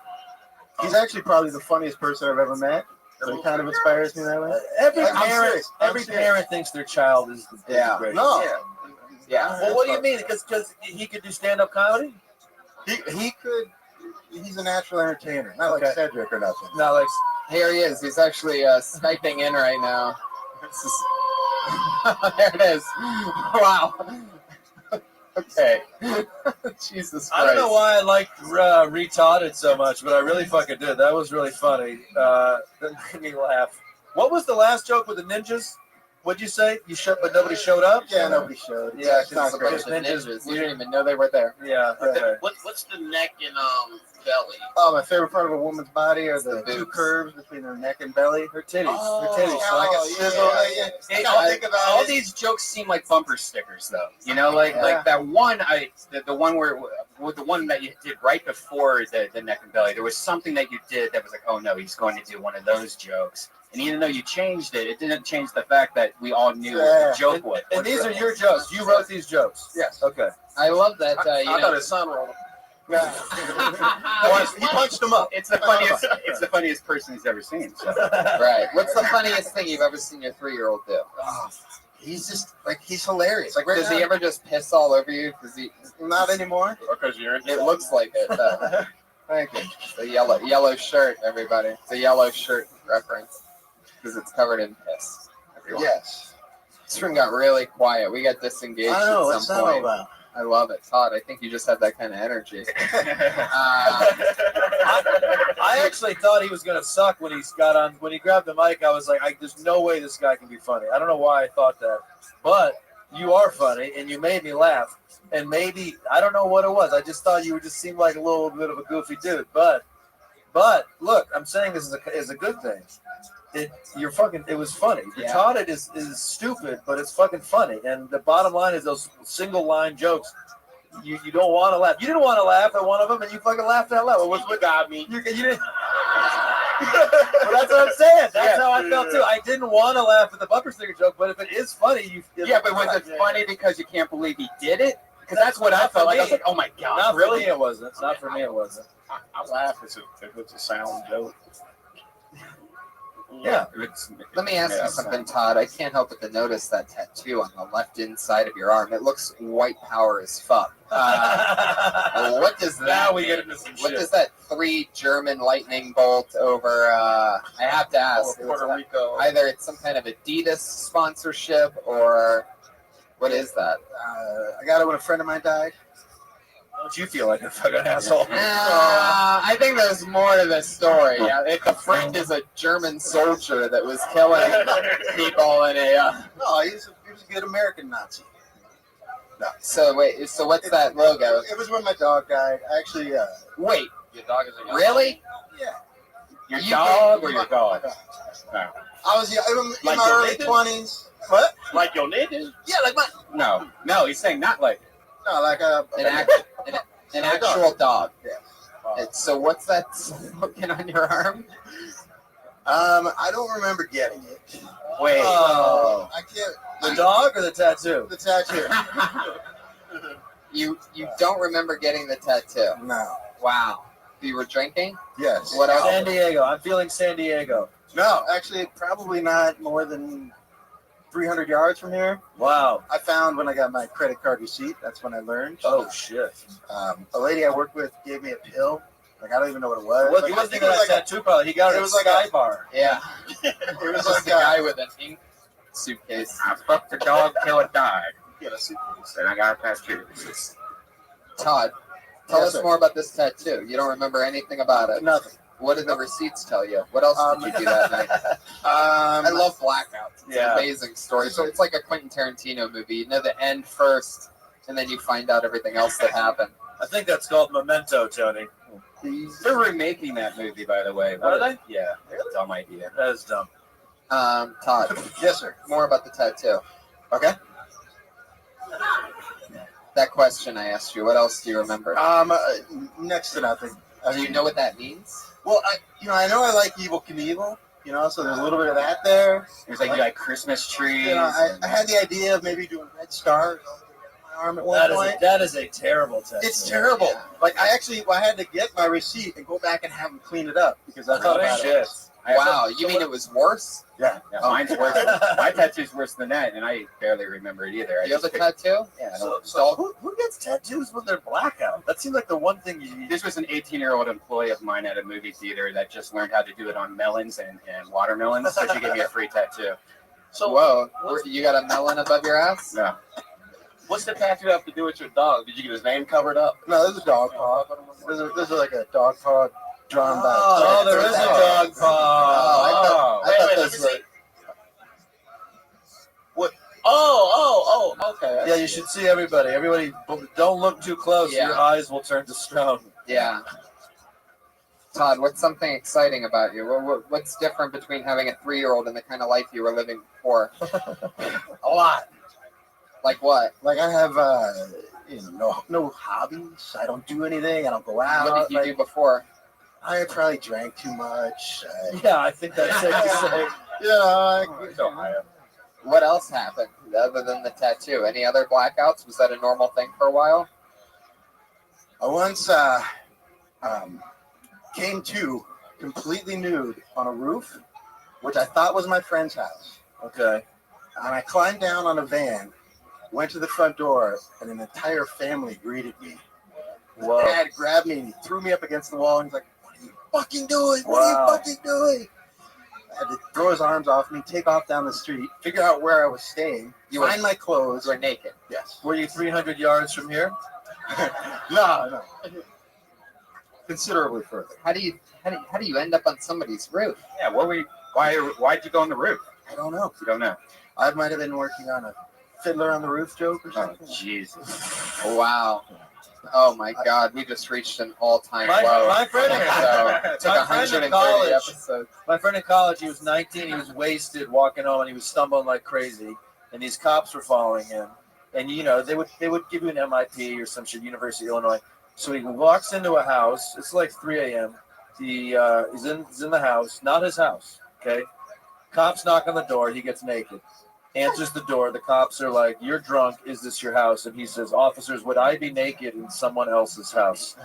He's actually probably the funniest person I've ever met. So he kind of inspires me that way. Every I'm parent, serious. every parent thinks their child is Yeah. great. No. Yeah. Well, what do you mean? Because he could do stand-up comedy? He could. He's a natural entertainer, not like Cedric or nothing. Not like. Here he is. He's actually Skyping in right now. There it is. Wow. Okay. Jesus Christ. I don't know why I liked Retarded so much, but I really fucking did. That was really funny. That made me laugh. What was the last joke with the ninjas? What'd you say? But nobody showed up? Yeah, nobody showed. Yeah, It's not because great. it's a bunch of ninjas. You didn't even know they were there. Yeah. Okay. What's the neck and belly? Oh, my favorite part of a woman's body are the two boobs. curves between her neck and belly. Her titties. Her titties. Oh, So like a sizzle. yeah. Hey, I think about all it. these jokes seem like bumper stickers, though. You know, like Yeah. that one. The one with the one that you did right before the neck and belly. There was something that you did that was like, oh no, he's going to do one of those jokes. And even though you changed it, it didn't change the fact that we all knew what the joke was. And these are your jokes. You wrote these jokes. Yes. Okay. I love that. I thought his son wrote them. He punched him up. It's the funniest. It's the funniest person he's ever seen. So. Right. What's the funniest thing you've ever seen your 3-year-old do? He's just like he's hilarious. Like Does he ever just piss all over you? Does he? Not anymore. Because you're It looks like it. Thank you. The yellow shirt, everybody. It's a yellow shirt reference because it's covered in piss. Everyone. Yes. This room got really quiet. We got disengaged I know. at What's some that all point. about? I love it, Todd. I think you just have that kind of energy. I actually thought he was gonna suck when he grabbed the mic. I was like, there's no way this guy can be funny. I don't know why I thought that, but you are funny and you made me laugh. And maybe I don't know what it was. I just thought you just seemed like a little bit of a goofy dude. But look, I'm saying this is a good thing. It was funny. Yeah. Retarded is stupid, but it's fucking funny. And the bottom line is those single line jokes. You don't want to laugh. You didn't want to laugh at one of them, and you fucking laughed out loud. What got me? You didn't. Well, that's what I'm saying. That's how I felt too. I didn't want to laugh at the bumper sticker joke, but if it is funny, But was it funny because you can't believe he did it? Because that's what I felt like. I was like, oh my god, Not really? for me, it wasn't. Not for me, it wasn't. I laugh if it's a sound joke. Yeah. Let me ask you something, Todd. I can't help but to notice that tattoo on the left inside of your arm. It looks white power as fuck. What does that Now we mean? get into some What shit. does that 3 German lightning bolt over, I have to ask. Puerto Rico. Either it's some kind of Adidas sponsorship or what is that? I got it when a friend of mine died. Don't you feel like a fucking asshole? I think there's more to this story. Yeah, the friend is a German soldier that was killing people in a. No, he was a good American Nazi. No. So what's that logo? It was when my dog died. Actually, Wait, Your dog is a really? yeah. Your dog or your dog? I was in Like my your early nigga? 20s. What? Like your nigga? Yeah, like my No, he's saying not like. no, like An actual dog. Yeah. So what's that smoking on your arm? I don't remember getting it. Wait. I can't. The dog or the tattoo? The tattoo. You don't remember getting the tattoo? No. Wow. You were drinking? Yes. What else? San Diego. I'm feeling San Diego. No, actually, probably not more than 300 yards from here. Wow. I found when I got my credit card receipt. That's when I learned. Oh shit. A lady I worked with gave me a pill. Like I don't even know what it was. What, Like, he I wasn't think even it was that like tattoo probably. He got it at was a like Sky a- Bar. Yeah. it was Just like a guy with an ink suitcase. I fucked the dog till it died. Yeah, a suitcase. And I got a tattoo. Todd, tell Yes, us sir. more about this tattoo. You don't remember anything about it. Nothing. What did the receipts tell you? What else did you do that night? I love Blackouts. It's an amazing story. So it's like a Quentin Tarantino movie. You know the end first, and then you find out everything else that happened. I think that's called Memento, Tony. They're remaking that movie, by the way. Are they? Yeah, dumb idea. That is dumb. Todd. Yes, sir. More about the tattoo. Okay. That question I asked you. What else do you remember? Next to nothing. Do you know what that means? Well, I know I like Evel Knievel. So there's a little bit of that there. There's like Christmas trees. I had the idea of maybe doing red stars all the way down my arm at one point. That is a terrible tattoo. It's terrible. Yeah. Like I had to get my receipt and go back and have them clean it up because I thought about it. Wow, you mean it was worse? Yeah. Mine's worse. My tattoo's worse than that, and I barely remember it either. You have a tattoo? Yeah. So who gets tattoos when they're blackout? That seems like the one thing you. This was an 18-year-old employee of mine at a movie theater that just learned how to do it on melons and watermelons, so she gave me a free tattoo. So whoa, you got a melon above your ass? No. What's the tattoo have to do with your dog? Did you get his name covered up? No, this is a dog paw. This is like a dog paw drawn by. Oh, there is a dog paw. I thought those were. What? Oh, okay. Yeah, you should see everybody. Everybody, don't look too close. Yeah. Your eyes will turn to stone. Yeah. Todd, what's something exciting about you? What's different between having a 3-year-old and the kind of life you were living before? A lot. Like what? Like I have, no hobbies. I don't do anything. I don't go out. What did you do before? I probably drank too much. Yeah, I think that's safe to say. What else happened other than the tattoo? Any other blackouts? Was that a normal thing for a while? I once came to completely nude on a roof, which I thought was my friend's house. Okay. And I climbed down on a van, went to the front door, and an entire family greeted me. Whoa. Dad grabbed me and he threw me up against the wall and he's like, "What are you fucking doing? What are you fucking doing?" I had to throw his arms off me, take off down the street, figure out where I was staying, find my clothes. You were naked. Yes. Were you 300 yards from here? No. Considerably further. How do you end up on somebody's roof? Yeah, why'd you go on the roof? I don't know. You don't know. I might have been working on a Fiddler on the Roof joke or something. Oh, Jesus. Wow. Oh my God, we just reached an all-time My low. friend Took 130 episodes. My friend in college, he was 19, he was wasted walking home, and he was stumbling like crazy, and these cops were following him. And, they would give you an MIP or some shit, University of Illinois. So he walks into a house. It's like 3 a.m. He's in the house, not his house, okay? Cops knock on the door. He gets naked. Answers the door. The cops are like, "You're drunk. Is this your house?" And he says, "Officers, would I be naked in someone else's house?"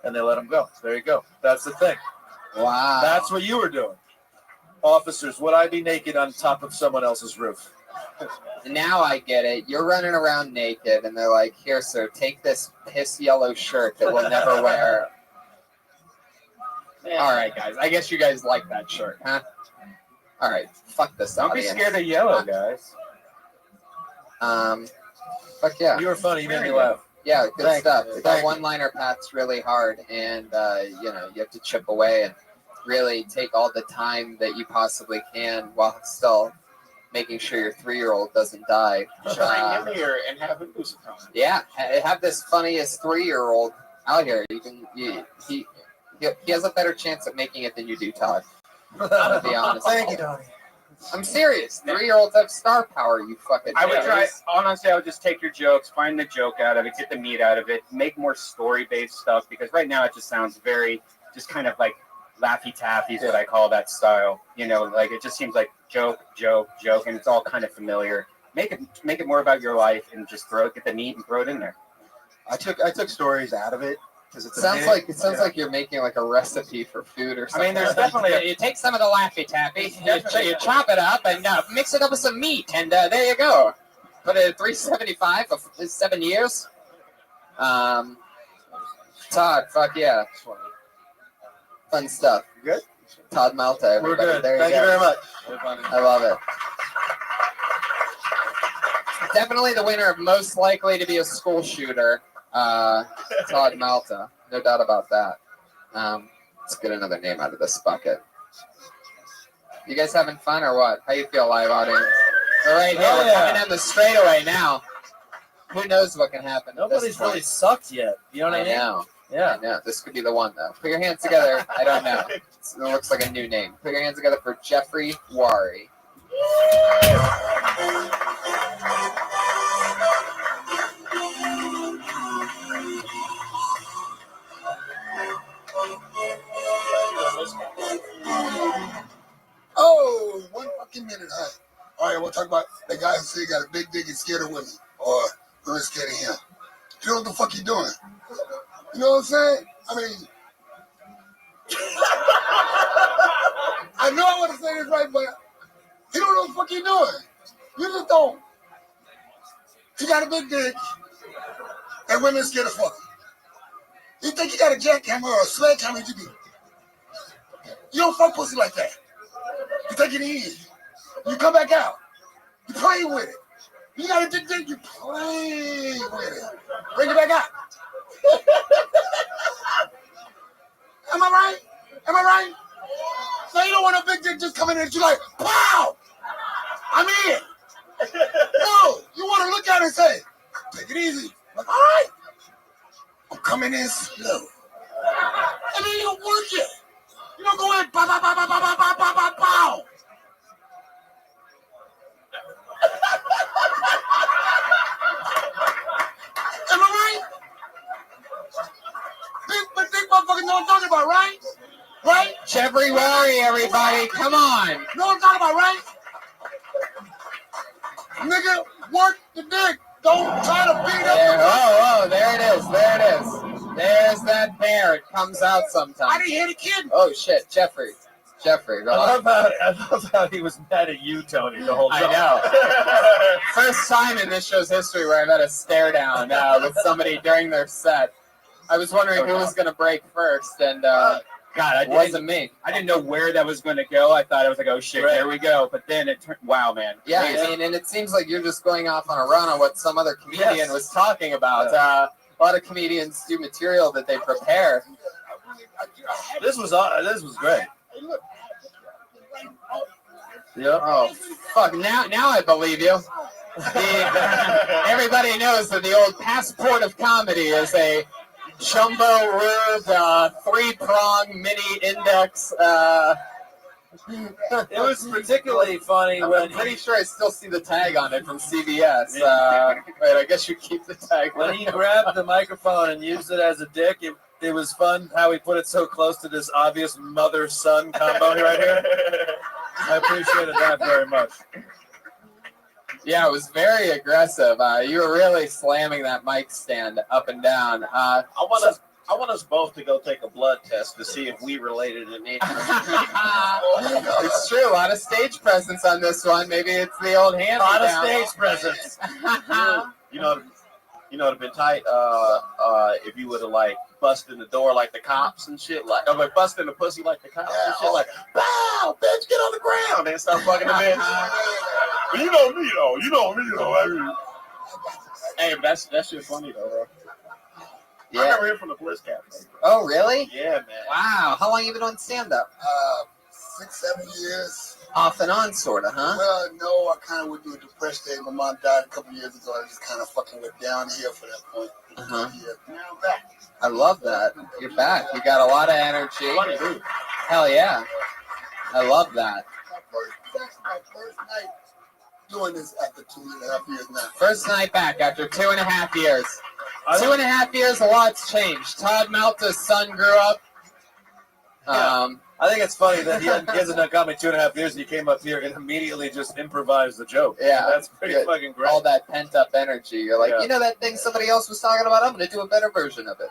And they let him go. There you go. That's the thing. Wow. That's what you were doing. Officers, would I be naked on top of someone else's roof? Now I get it. You're running around naked, and they're like, "Here, sir, take this piss yellow shirt that we'll never wear." All right, guys. I guess you guys like that shirt, huh? All right. Fuck this Don't audience. be scared of yellow, guys. Fuck yeah. You were funny. You made me laugh. Yeah, good Thank stuff. you. That one-liner path's really hard, and you have to chip away and really take all the time that you possibly can while still making sure your 3-year-old doesn't die. Bring him here and have him do some time. Yeah, have this funniest 3-year-old out here. He has a better chance at making it than you do, Todd. To be honest. Thank you, Donnie. I'm serious. 3-year-olds have star power, you fucking I would idiots. honestly, I would just take your jokes, find the joke out of it, get the meat out of it, make more story-based stuff, because right now it just sounds very, just kind of like Laffy Taffy is what I call that style. Like it just seems like joke, and it's all kind of familiar. Make it more about your life and just get the meat and throw it in there. I took stories out of it because it sounds like you're making like a recipe for food or something. I mean, there's definitely you take some of the Laffy Taffy, you chop it up and mix it up with some meat, and there you go. Put it at 375 for 7 years. Todd, fuck yeah, fun stuff. You good? Todd Malta, everybody. We're good. There Thank you you go. very much. I love it. Definitely the winner of most likely to be a school shooter, Todd Malta. No doubt about that. Let's get another name out of this bucket. You guys having fun or what? How you feel, live audience? We're right here. We're coming down the straightaway now. Who knows what can happen? Nobody's really sucked yet. You know what I mean? know. Yeah. I know. This could be the one, though. Put your hands together. I don't know. It looks like a new name. Put your hands together for Jeffrey Wari. Oh, one fucking minute, huh? All right, we'll talk about the guy who said he got a big dick and scared of women, or women scared of him. You know what the fuck you doing? You know what I'm saying? I mean, I know I want to say this right, but you don't know what the fuck you doing. You just don't. He got a big dick, and women scared of fucking. You think you got a jackhammer or a sledgehammer, you do. You don't fuck pussy like that. You take it easy. You come back out. You play with it. You got a dick, you play with it. Bring it back out. Am I right? Am I right? So you don't want a big dick just coming in and you like, pow! I'm in. No, you want to look at it and say, take it easy. Like, all right. I'm coming in slow. And then you don't work it. You don't go in, pow, pow, pow, pow, pow, pow, pow, pow, pow. Am I right? Big motherfuckers know what I'm talking about, right? Right? Jeffrey Wari, everybody. Come on. Know what I'm talking about, right? Nigga, work the dick. Don't try to beat up There, the oh, there it is. There it is. There's that bear. It comes out sometimes. I didn't hear the kid. Oh, shit. Jeffrey, I love how he was mad at you, Tony, the whole time. I know. First time in this show's history where I've had a stare down with somebody during their set. I was wondering who was going to break first, and God, it wasn't me. I didn't know where that was going to go. I thought I was like, oh shit, there we go. But then it turned, wow, man. Yeah, Crazy. I mean, and it seems like you're just going off on a run on what some other comedian was talking about. A lot of comedians do material that they prepare. This was great. Yeah. Oh, fuck! Now I believe you. Everybody knows that the old passport of comedy is a jumbo rubed, 3-prong mini index. It was particularly funny I'm pretty sure I still see the tag on it from CBS. Wait, I guess you keep the tag. When he grabbed the microphone and used it as a dick, it was fun how he put it so close to this obvious mother-son combo right here. I appreciated that very much. Yeah, it was very aggressive. You were really slamming that mic stand up and down. I want us both to go take a blood test to see if we related in nature. It's true. A lot of stage presence on this one. Maybe it's the old hand. A lot of stage presence. You know, it'd been tight. If you would have like busted the door like the cops and shit, like busting the pussy like the cops and shit, like, bow, bitch, get on the ground and start fucking the bitch. You don't need though. I mean, hey, but that shit's funny though, bro. Yeah. I never heard from the Bliss Cafe. Oh, really? Yeah, man. Wow. How long you been on stand-up? 6-7 years. Off and on, sort of, huh? Well, no, I kind of went through a depressed day. My mom died a couple years ago. I just kind of fucking went downhill for that point. Uh-huh. Yeah, now I'm back. I love that. You're back. You got a lot of energy. Hell yeah. I love that. That's my first night doing this after 2.5 years now. First night back after 2.5 years. 2.5 years, a lot's changed. Todd Malta's son grew up. I think it's funny that he hasn't done comedy 2.5 years and he came up here and immediately just improvised the joke. Yeah. That's pretty fucking great. All that pent-up energy. You're like, Yeah. you know that thing somebody else was talking about? I'm going to do a better version of it.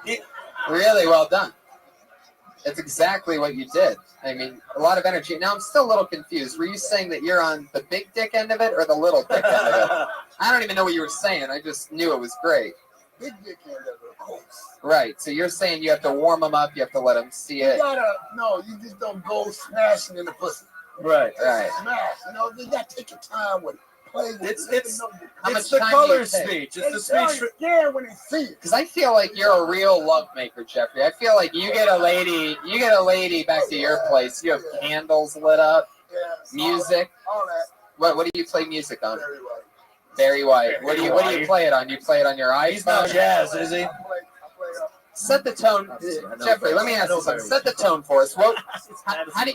Really well done. It's exactly what you did. I mean, a lot of energy. Now, I'm still a little confused. Were you saying that you're on the big dick end of it or the little dick end of it? I don't even know what you were saying. I just knew it was great. Big dick end of it, of course. Right. So you're saying you have to warm them up. You have to let them see it. You just don't go smashing in the pussy. Right. Right. Smash. You got to take your time with it. Play with it. How much It's the time color do you take? speech. It's the speech. Yeah, when they see it. Because I feel like you're a real lovemaker, Jeffrey. I feel like you get a lady back to your place. You have candles lit up, music. All that. What do you play music on? Barry White. What do you play it on? You play it on your iPhone? He's not jazz, is he? Set the tone, Jeffrey. Let me ask you something. Set the tone for us. What? How do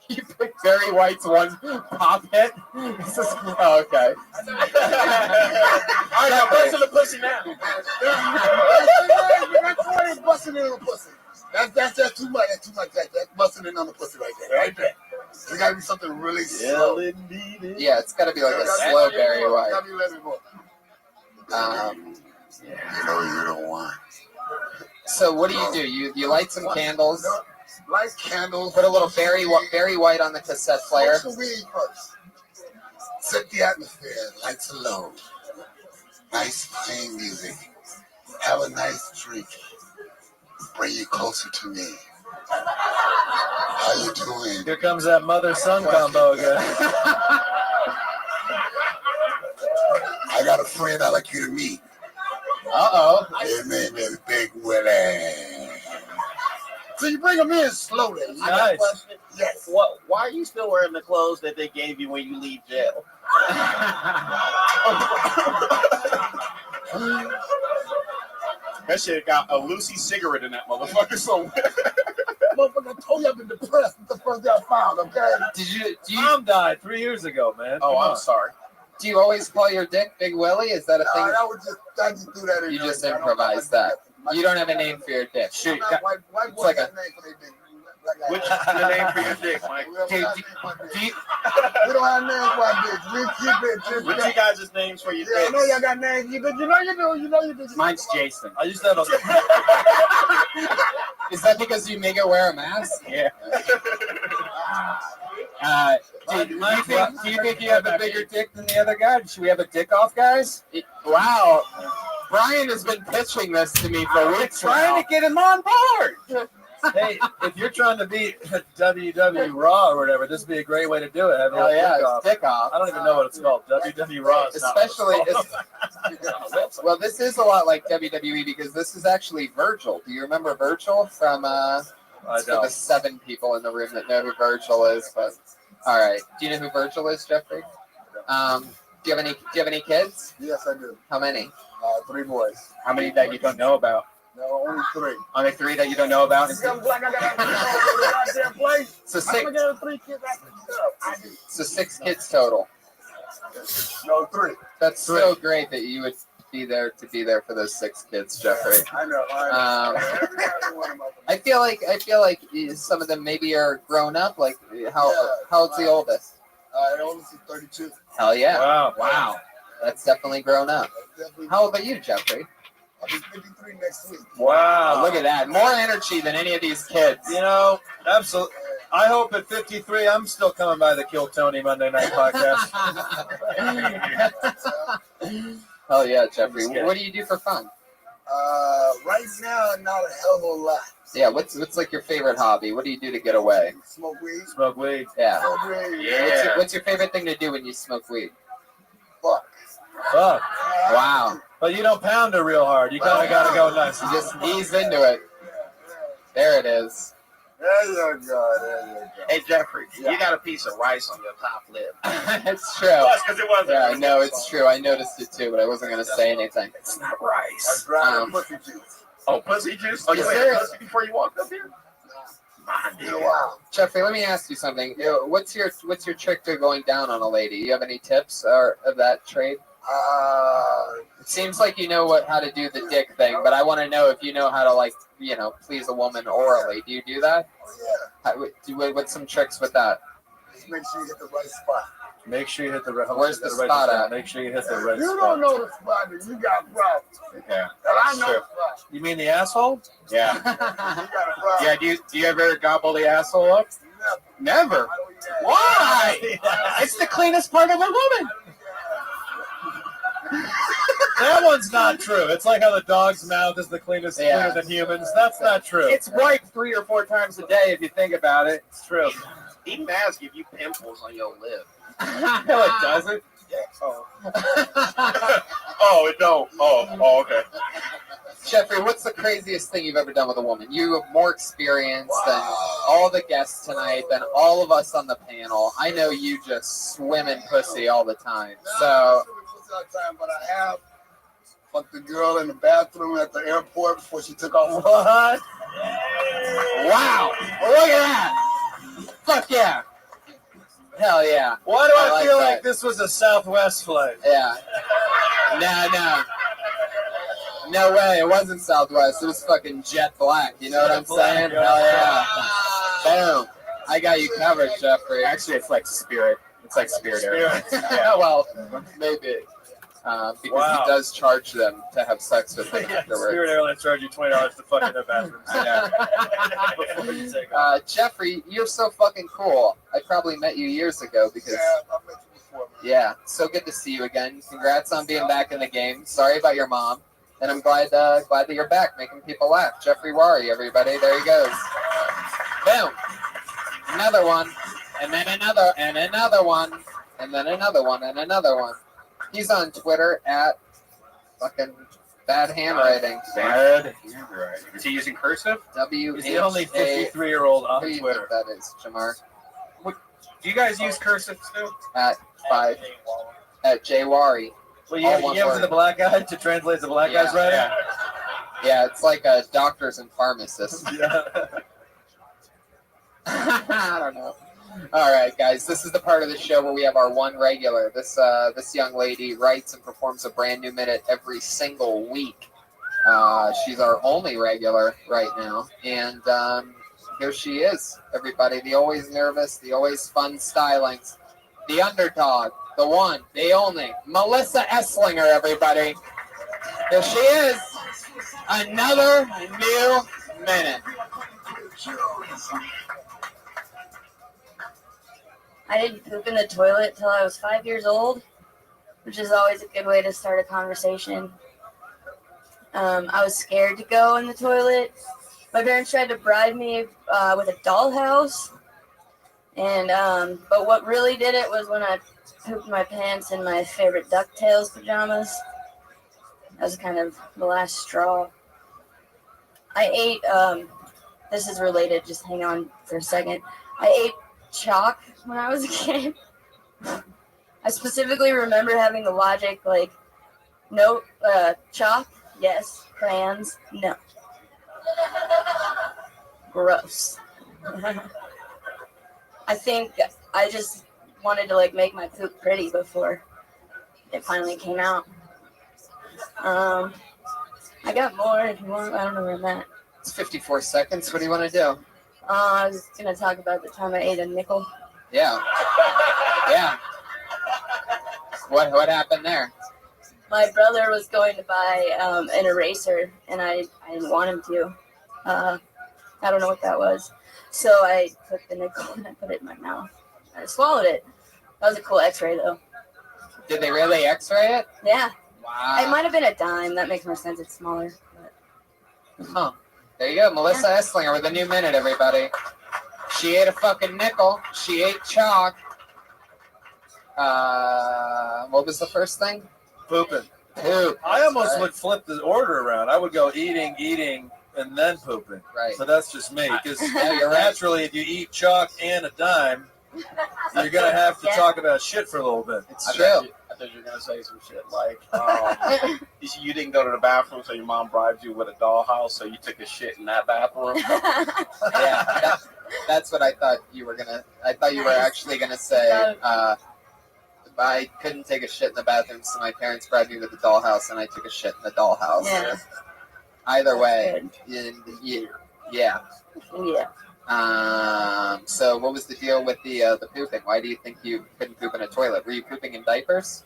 you pick Barry White's one pop hit? Oh, okay. All right, now busting the pussy now. That's busting it on the pussy. That's too much. That's too much. That's busting it on the pussy right there. Right there. It gotta be something really slow. Yeah, it's gotta be like a slow Barry White. Gotta be a little bit more. You know you don't want. So what do? You light some candles. Light candles. Put a little Barry White on the cassette player. Smoke some weed first. Set the atmosphere. Lights are low. Nice plain music. Have a nice drink. Bring you closer to me. How you doing? Here comes that mother-son combo again. I got a friend I'd like you to meet. Uh-oh. His name is Big Willie. So you bring him in slowly. I got a question. Yes. Why are you still wearing the clothes that they gave you when you leave jail? That shit got a Lucy cigarette in that motherfucker somewhere. Motherfucker, I told you I've been depressed. It's the first day I found, okay? Mom died 3 years ago, man. Oh, I'm sorry. Do you always call your dick Big Willie? Is that a thing? I just do that. You just improvise that. You don't have a name for your dick. Shoot. White It's boys like got a. a name for their dick. Which is the name for your dick, Mike? We don't have names for our dicks. We keep it just. What's you guys' names for your Yeah, I dicks? know y'all got names. You know you do. Mine's Jason. I used to have a. Is that because you make it wear a mask? Yeah. Do you think you have a bigger dick than the other guy? Should we have a dick off, guys? Wow. Brian has been pitching this to me for weeks. Trying to get him on board. Hey, if you're trying to beat WWE Raw or whatever, this would be a great way to do it. Have a Oh little yeah, dick dick off. I don't even know what it's called. WWE Raw. Is not Especially, what it's called. well, this is a lot like WWE because this is actually Virgil. Do you remember Virgil from? I For don't. the 7 people in the room that know who Virgil is, but all right. Do you know who Virgil is, Jeffrey? Do you have any kids? Yes, I do. How many? 3 boys. How many that you don't know about? No, only 3. Only 3 that you don't know about? I'm black. I got a goddamn place. So I'm gonna get 3 kids. I do. So 6 kids total. No, 3. That's so great that you would be there for those 6 kids, Jeffrey. I know. I feel like some of them maybe are grown up. Like how old's the oldest? The oldest is 32. Hell yeah! Wow. That's definitely grown up. How old are you, Jeffrey? I'll be 53 next week. Wow. Look at that! More energy than any of these kids. You know, absolutely. I hope at 53 I'm still coming by the Kill Tony Monday Night Podcast. Hell yeah, Jeffrey. What do you do for fun? Right now, not a hell of a lot. Yeah, what's like your favorite hobby? What do you do to get away? Smoke weed. Smoke weed. Yeah. Smoke weed. Yeah. What's your favorite thing to do when you smoke weed? Fuck. Fuck. Wow. But you don't pound it real hard. You kind of got to go nice. You just ease into it. There it is. There you go. Hey, Jeffrey, you got a piece of rice on your top lip. It's true. Plus, because it wasn't. Yeah, no, it's true. I noticed it too, but I wasn't going to say anything. It's not rice. Pussy juice. Oh, pussy juice? Oh, you Is had there- pussy before you walked up here? Wow. Jeffrey, let me ask you something. What's your trick to going down on a lady? You have any tips of that trade? It seems like you know how to do the dick thing, but I want to know if you know how to please a woman orally. Do you do that? Oh, yeah. What's some tricks with that? Just make sure you hit the right spot. Make sure you hit the right. Where's the spot at? Make sure you hit the right You spot. don't know the spot, then you got problems. Yeah. And I know Sure. the spot. You mean the asshole? Yeah. You got a problem. Yeah. Do you ever gobble the asshole up? Never. Why? It's the cleanest part of a woman. That one's not true. It's like how the dog's mouth is the cleanest, Yeah. cleaner than humans. That's not true. It's wiped 3 or 4 times a day if you think about it. It's true. Even masks give you pimples on your lip. No, it doesn't. Oh, it don't. Oh, okay. Jeffrey, what's the craziest thing you've ever done with a woman? You have more experience than all the guests tonight, than all of us on the panel. I know you just swim in pussy all the time. So, but I have fucked the girl in the bathroom at the airport before she took off. What? Wow! Look at that! Fuck yeah! Hell yeah! Why do I feel that. like this was a Southwest flight? Yeah. No way, it wasn't Southwest. It was fucking jet black. You know what I'm saying? Hell yeah. Boom. I got you covered, Jeffrey. Actually, it's like Spirit. It's like Spirit Airlines. Yeah, well, maybe. Because he does charge them to have sex with them afterwards. Spirit Airlines charge you $20 to fuck in their bathrooms. Before you take off. Jeffrey, you're so fucking cool. I probably met you years ago because. Yeah, I've met you before, man. Yeah, so good to see you again. Congrats on being back in the game. Sorry about your mom. And I'm glad that you're back, making people laugh. Jeffrey Wari, everybody. There he goes. Boom. Another one. And then another. And another one. And then another one. And another one. He's on Twitter at fucking bad handwriting. Bad handwriting. Is he using cursive? He's the only 53-year-old on Twitter. Who do you think that is, Jamar? Do you guys use cursive too? At Jwari. Well, you give it to the black guy to translate the black guy's writing? Yeah, it's like doctors and pharmacists. I don't know. All right, guys, this is the part of the show where we have our one regular. This young lady writes and performs a brand new minute every single week. She's our only regular right now, and here she is, everybody. The always nervous, the always fun stylings, the underdog, the one, the only, Melissa Esslinger, everybody. Here she is, another new minute. I didn't poop in the toilet till I was 5 years old, which is always a good way to start a conversation. I was scared to go in the toilet. My parents tried to bribe me with a dollhouse, and but what really did it was when I pooped my pants in my favorite DuckTales pajamas. That was kind of the last straw. I ate, this is related, just hang on for a second. I ate chalk when I was a kid. I specifically remember having the logic like, no, chalk, yes, crayons, no. Gross. I think I just wanted to like make my poop pretty before it finally came out. I got more if you want. I don't know where I'm at. It's 54 seconds. What do you want to do? I was going to talk about the time I ate a nickel. Yeah. Yeah. What happened there? My brother was going to buy an eraser, and I didn't want him to. I don't know what that was. So I took the nickel and I put it in my mouth. I swallowed it. That was a cool x-ray, though. Did they really x-ray it? Yeah. Wow. It might have been a dime. That makes more sense. It's smaller. But... Huh. There you go. Melissa Esslinger with a new minute, everybody. She ate a fucking nickel. She ate chalk. What was the first thing? Pooping. Poop. I almost would flip the order around. I would go eating, and then pooping. Right. So that's just me. Because you're right. naturally, if you eat chalk and a dime, you're going to have to talk about shit for a little bit. I thought you were going to say some shit like, you didn't go to the bathroom, so your mom bribed you with a dollhouse, so you took a shit in that bathroom. Yeah, that's what I thought you were going to. I thought you were actually going to say, I couldn't take a shit in the bathroom, so my parents bribed me with the dollhouse, and I took a shit in the dollhouse. Yeah. Either way, yeah. Yeah. So what was the deal with the pooping? Why do you think you couldn't poop in a toilet? Were you pooping in diapers?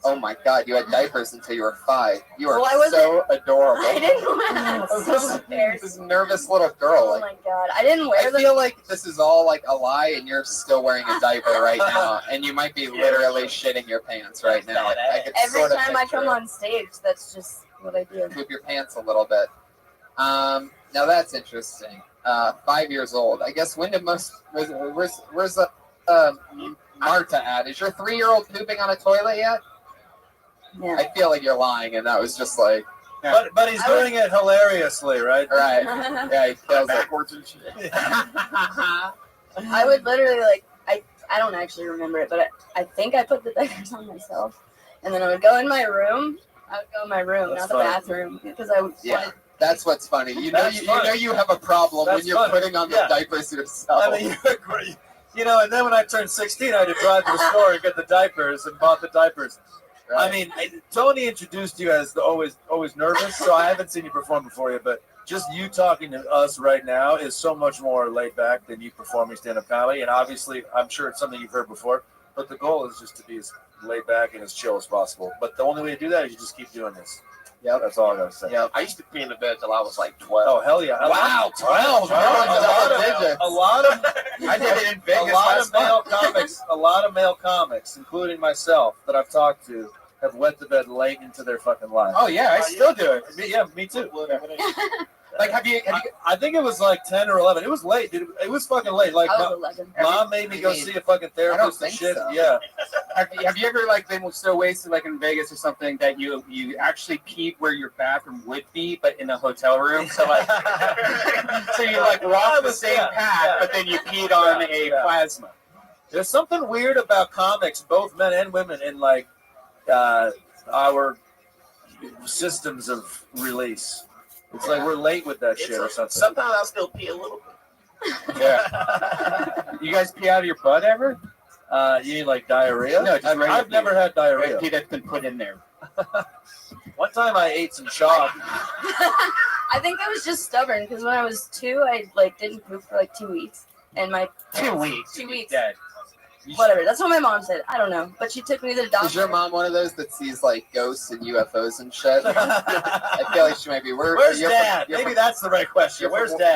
Oh my God, you had diapers until you were 5. You are so adorable. I didn't want to. This nervous little girl. Oh my God, I didn't wear them. I feel like this is all like a lie, and you're still wearing a diaper right now, and you might be literally shitting your pants right now. Every time I come on stage, that's just what I do. Poop your pants a little bit. Now that's interesting. 5 years old. I guess when did where's Marta at? Is your 3-year-old pooping on a toilet yet? Yeah. I feel like you're lying, and that was just like But he's doing it hilariously, right? Right. Yeah, he kills it. Backwards and shit. I would literally I don't actually remember it, but I think I put the diapers on myself, and then I would go in my room. I would go in my room, That's not the funny. bathroom, because I would. Yeah, that's what's funny. You know, That's you funny. know you have a problem That's when you're funny. putting on the Yeah. diapers yourself. I mean, you agree. You know, and then when I turned 16, I had to drive to the store and get the diapers and bought the diapers. Right. I mean, Tony introduced you as the always nervous, so I haven't seen you perform before yet, but just you talking to us right now is so much more laid back than you performing stand-up comedy. And obviously, I'm sure it's something you've heard before, but the goal is just to be as laid back and as chill as possible. But the only way to do that is you just keep doing this. Yep. That's all I gotta say. Yeah, I used to pee in the bed till I was like 12. Oh, hell yeah. Wow, 12. A lot of I did it in Vegas a lot last of male month. comics, a lot of male comics, including myself, that I've talked to, have wet the bed late into their fucking life. Oh yeah, I still do it. Me too. Like, have you? I think it was like 10 or 11. It was late, dude. It was fucking late. Like, I was 11. Mom made me go see a fucking therapist and think shit. so. Yeah. Have you ever like been so wasted like in Vegas or something that you actually peed where your bathroom would be, but in a hotel room? So like, so you like walk the same path, but then you peed on a plasma. There's something weird about comics, both men and women, in like our systems of release. It's like we're late with that shit or something. Sometimes I still pee a little bit. Yeah. You guys pee out of your butt ever? You mean like diarrhea? No, just regular I've never had diarrhea. Pee that's been put in there. One time I ate some chalk. I think I was just stubborn because when I was 2, I like didn't poop for like 2 weeks, and my 2 weeks. 2 weeks. Dead. Whatever. That's what my mom said. I don't know, but she took me to the doctor. Is your mom one of those that sees like ghosts and UFOs and shit? I feel like she might be. Where's Dad? Maybe that's the right question. Where's Dad?